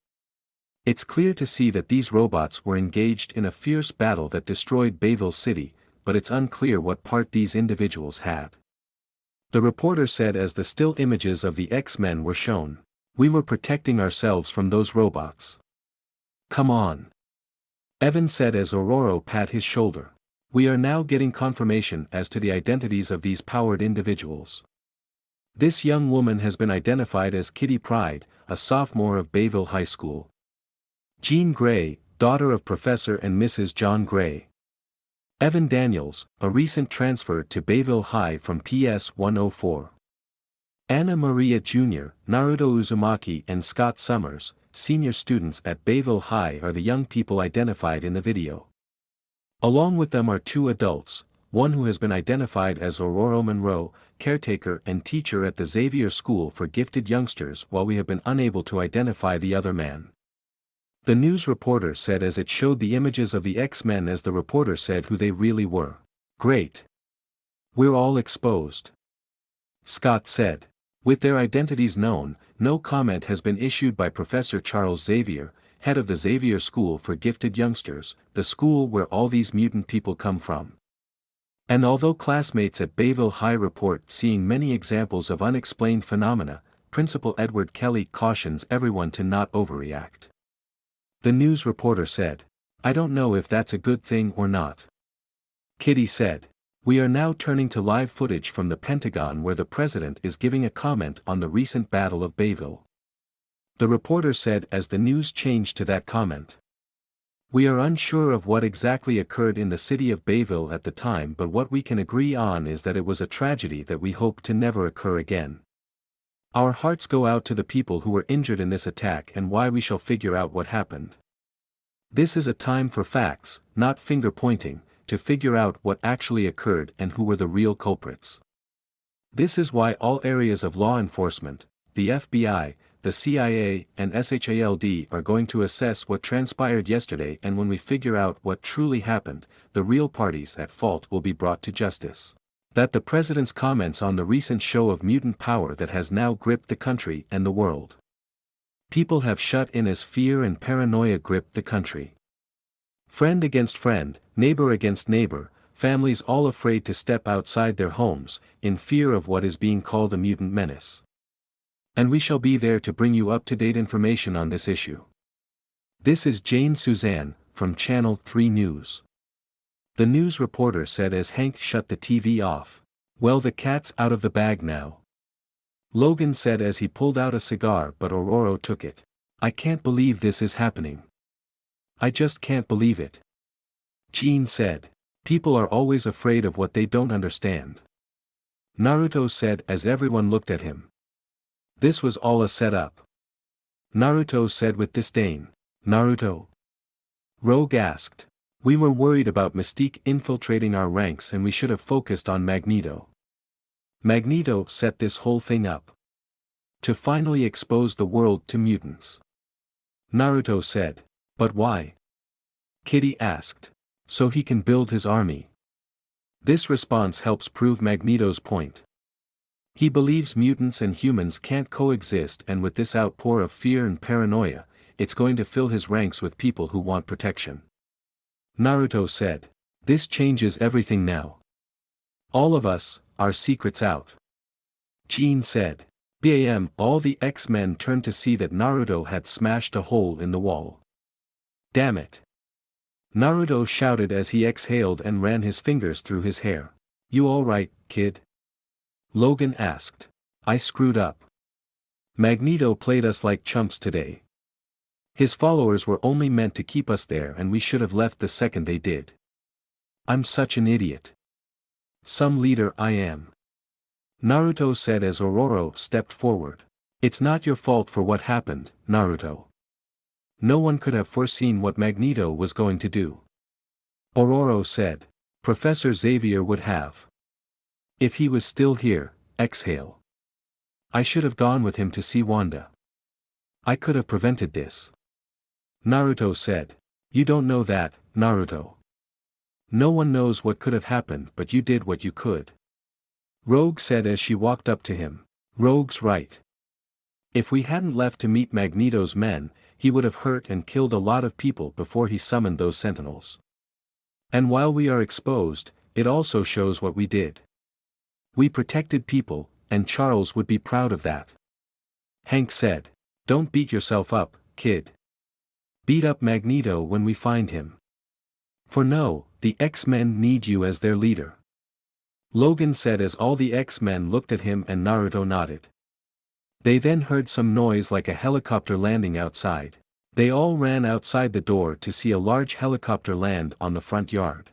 It's clear to see that these robots were engaged in a fierce battle that destroyed Bayville City, but it's unclear what part these individuals had. The reporter said as the still images of the X-Men were shown. We were protecting ourselves from those robots. Come on. Evan said as Ororo pat his shoulder. We are now getting confirmation as to the identities of these powered individuals. This young woman has been identified as Kitty Pryde, a sophomore of Bayville High School. Jean Grey, daughter of Professor and Mrs. John Grey. Evan Daniels, a recent transfer to Bayville High from PS 104. Anna Maria Jr., Naruto Uzumaki and Scott Summers, senior students at Bayville High are the young people identified in the video. Along with them are two adults, one who has been identified as Ororo Monroe, caretaker and teacher at the Xavier School for Gifted Youngsters, while we have been unable to identify the other man. The news reporter said as it showed the images of the X-Men as the reporter said who they really were. Great. We're all exposed. Scott said. With their identities known, no comment has been issued by Professor Charles Xavier, head of the Xavier School for Gifted Youngsters, the school where all these mutant people come from. And although classmates at Bayville High report seeing many examples of unexplained phenomena, Principal Edward Kelly cautions everyone to not overreact. The news reporter said, "I don't know if that's a good thing or not." Kitty said, "We are now turning to live footage from the Pentagon where the president is giving a comment on the recent Battle of Bayville." The reporter said as the news changed to that comment. "We are unsure of what exactly occurred in the city of Bayville at the time, but what we can agree on is that it was a tragedy that we hope to never occur again. Our hearts go out to the people who were injured in this attack and why we shall figure out what happened. This is a time for facts, not finger-pointing, to figure out what actually occurred and who were the real culprits. This is why all areas of law enforcement, the FBI, the CIA, and SHALD are going to assess what transpired yesterday, and when we figure out what truly happened, the real parties at fault will be brought to justice." That the president's comments on the recent show of mutant power that has now gripped the country and the world. People have shut in as fear and paranoia grip the country. Friend against friend, neighbor against neighbor, families all afraid to step outside their homes, in fear of what is being called a mutant menace. And we shall be there to bring you up-to-date information on this issue. This is Jane Suzanne, from Channel 3 News. The news reporter said as Hank shut the TV off. "Well, the cat's out of the bag now." Logan said as he pulled out a cigar, but Aurora took it. "I can't believe this is happening. I just can't believe it." Jean said. "People are always afraid of what they don't understand." Naruto said as everyone looked at him. "This was all a setup." Naruto said with disdain. "Naruto?" Rogue asked. "We were worried about Mystique infiltrating our ranks and we should have focused on Magneto. Magneto set this whole thing up. To finally expose the world to mutants." Naruto said. "But why?" Kitty asked. "So he can build his army." This response helps prove Magneto's point. He believes mutants and humans can't coexist, and with this outpour of fear and paranoia, it's going to fill his ranks with people who want protection. Naruto said. "This changes everything now. All of us, our secrets out." Jean said. Bam! All the X-Men turned to see that Naruto had smashed a hole in the wall. "Damn it!" Naruto shouted as he exhaled and ran his fingers through his hair. "You alright, kid?" Logan asked. "I screwed up. Magneto played us like chumps today. His followers were only meant to keep us there and we should have left the second they did. I'm such an idiot. Some leader I am." Naruto said as Aurora stepped forward. "It's not your fault for what happened, Naruto. No one could have foreseen what Magneto was going to do." Aurora said. "Professor Xavier would have. If he was still here." Exhale. "I should have gone with him to see Wanda. I could have prevented this." Naruto said. "You don't know that, Naruto. No one knows what could have happened, but you did what you could." Rogue said as she walked up to him. "Rogue's right. If we hadn't left to meet Magneto's men, he would have hurt and killed a lot of people before he summoned those sentinels. And while we are exposed, it also shows what we did. We protected people, and Charles would be proud of that." Hank said. "Don't beat yourself up, kid. Beat up Magneto when we find him. For no, the X-Men need you as their leader." Logan said as all the X-Men looked at him and Naruto nodded. They then heard some noise like a helicopter landing outside. They all ran outside the door to see a large helicopter land on the front yard.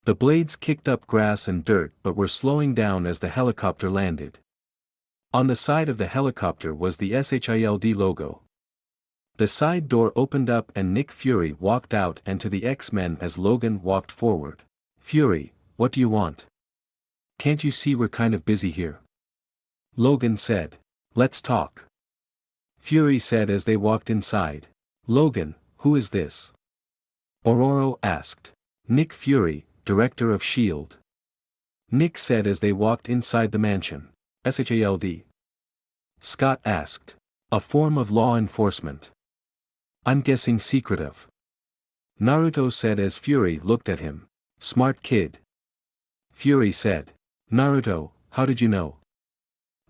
The blades kicked up grass and dirt but were slowing down as the helicopter landed. On the side of the helicopter was the SHILD logo. The side door opened up and Nick Fury walked out and to the X-Men as Logan walked forward. "Fury, what do you want? Can't you see we're kind of busy here?" Logan said. "Let's talk." Fury said as they walked inside. "Logan, who is this?" Aurora asked. "Nick Fury, Director of S.H.I.E.L.D. Nick said as they walked inside the mansion. SHALD? Scott asked. A form of law enforcement. I'm guessing secretive. Naruto said as Fury looked at him. Smart kid. Fury said. Naruto, how did you know?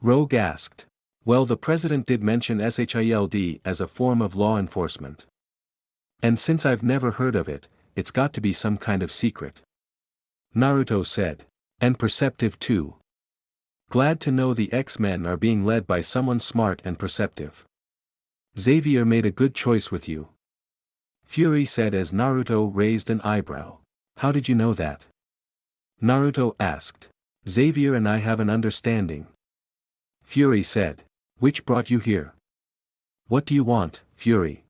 Rogue asked. Well, the president did mention SHIELD as a form of law enforcement. And since I've never heard of it, it's got to be some kind of secret. Naruto said. And perceptive too. Glad to know the X-Men are being led by someone smart and perceptive. Xavier made a good choice with you. Fury said as Naruto raised an eyebrow. How did you know that? Naruto asked. Xavier and I have an understanding. Fury said. Which brought you here? What do you want, Fury?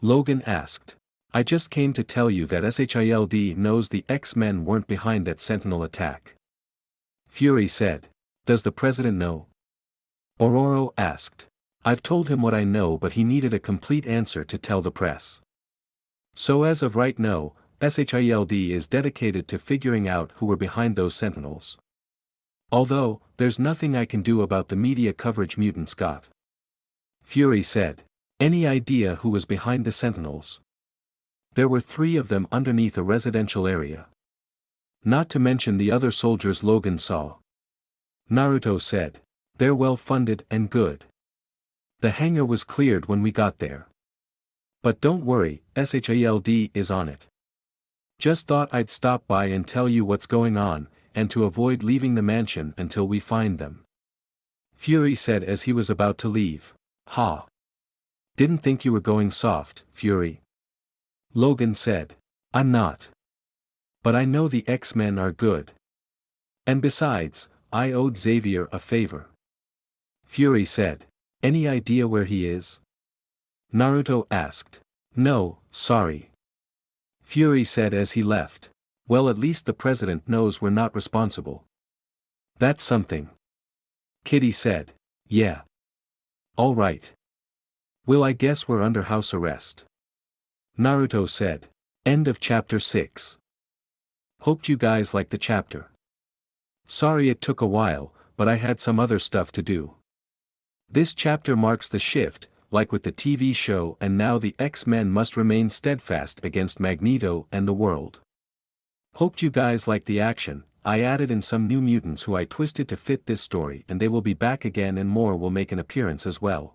Logan asked. I just came to tell you that SHIELD knows the X-Men weren't behind that Sentinel attack. Fury said. Does the president know? Ororo asked. I've told him what I know, but he needed a complete answer to tell the press. So as of right now, SHIELD is dedicated to figuring out who were behind those Sentinels. Although, there's nothing I can do about the media coverage mutants got. Fury said. Any idea who was behind the Sentinels? There were 3 of them underneath a residential area. Not to mention the other soldiers Logan saw. Naruto said. They're well funded and good. The hangar was cleared when we got there. But don't worry, SHIELD is on it. Just thought I'd stop by and tell you what's going on, and to avoid leaving the mansion until we find them. Fury said as he was about to leave. Ha! Didn't think you were going soft, Fury. Logan said. I'm not. But I know the X-Men are good. And besides, I owed Xavier a favor. Fury said. Any idea where he is? Naruto asked. No, sorry. Fury said as he left. Well, at least the president knows we're not responsible. That's something. Kitty said. Yeah. All right. Well, I guess we're under house arrest. Naruto said. End of chapter 6. Hoped you guys liked the chapter. Sorry it took a while, but I had some other stuff to do. This chapter marks the shift, like with the TV show, and now the X-Men must remain steadfast against Magneto and the world. Hoped you guys liked the action. I added in some new mutants who I twisted to fit this story, and they will be back again and more will make an appearance as well.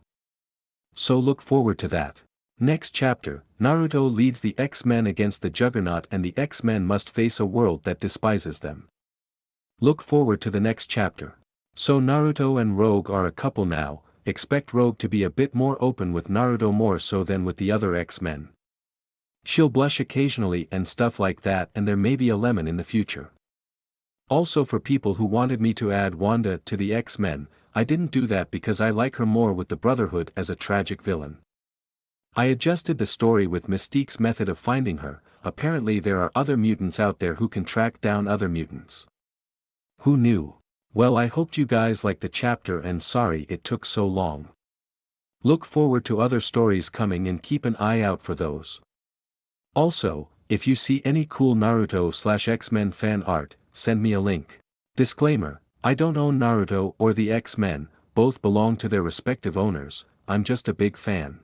So look forward to that. Next chapter, Naruto leads the X-Men against the Juggernaut and the X-Men must face a world that despises them. Look forward to the next chapter. So Naruto and Rogue are a couple now, expect Rogue to be a bit more open with Naruto more so than with the other X-Men. She'll blush occasionally and stuff like that, and there may be a lemon in the future. Also, for people who wanted me to add Wanda to the X-Men, I didn't do that because I like her more with the Brotherhood as a tragic villain. I adjusted the story with Mystique's method of finding her. Apparently there are other mutants out there who can track down other mutants. Who knew? Well, I hoped you guys liked the chapter and sorry it took so long. Look forward to other stories coming and keep an eye out for those. Also, if you see any cool Naruto/X-Men fan art, send me a link. Disclaimer, I don't own Naruto or the X-Men, both belong to their respective owners, I'm just a big fan.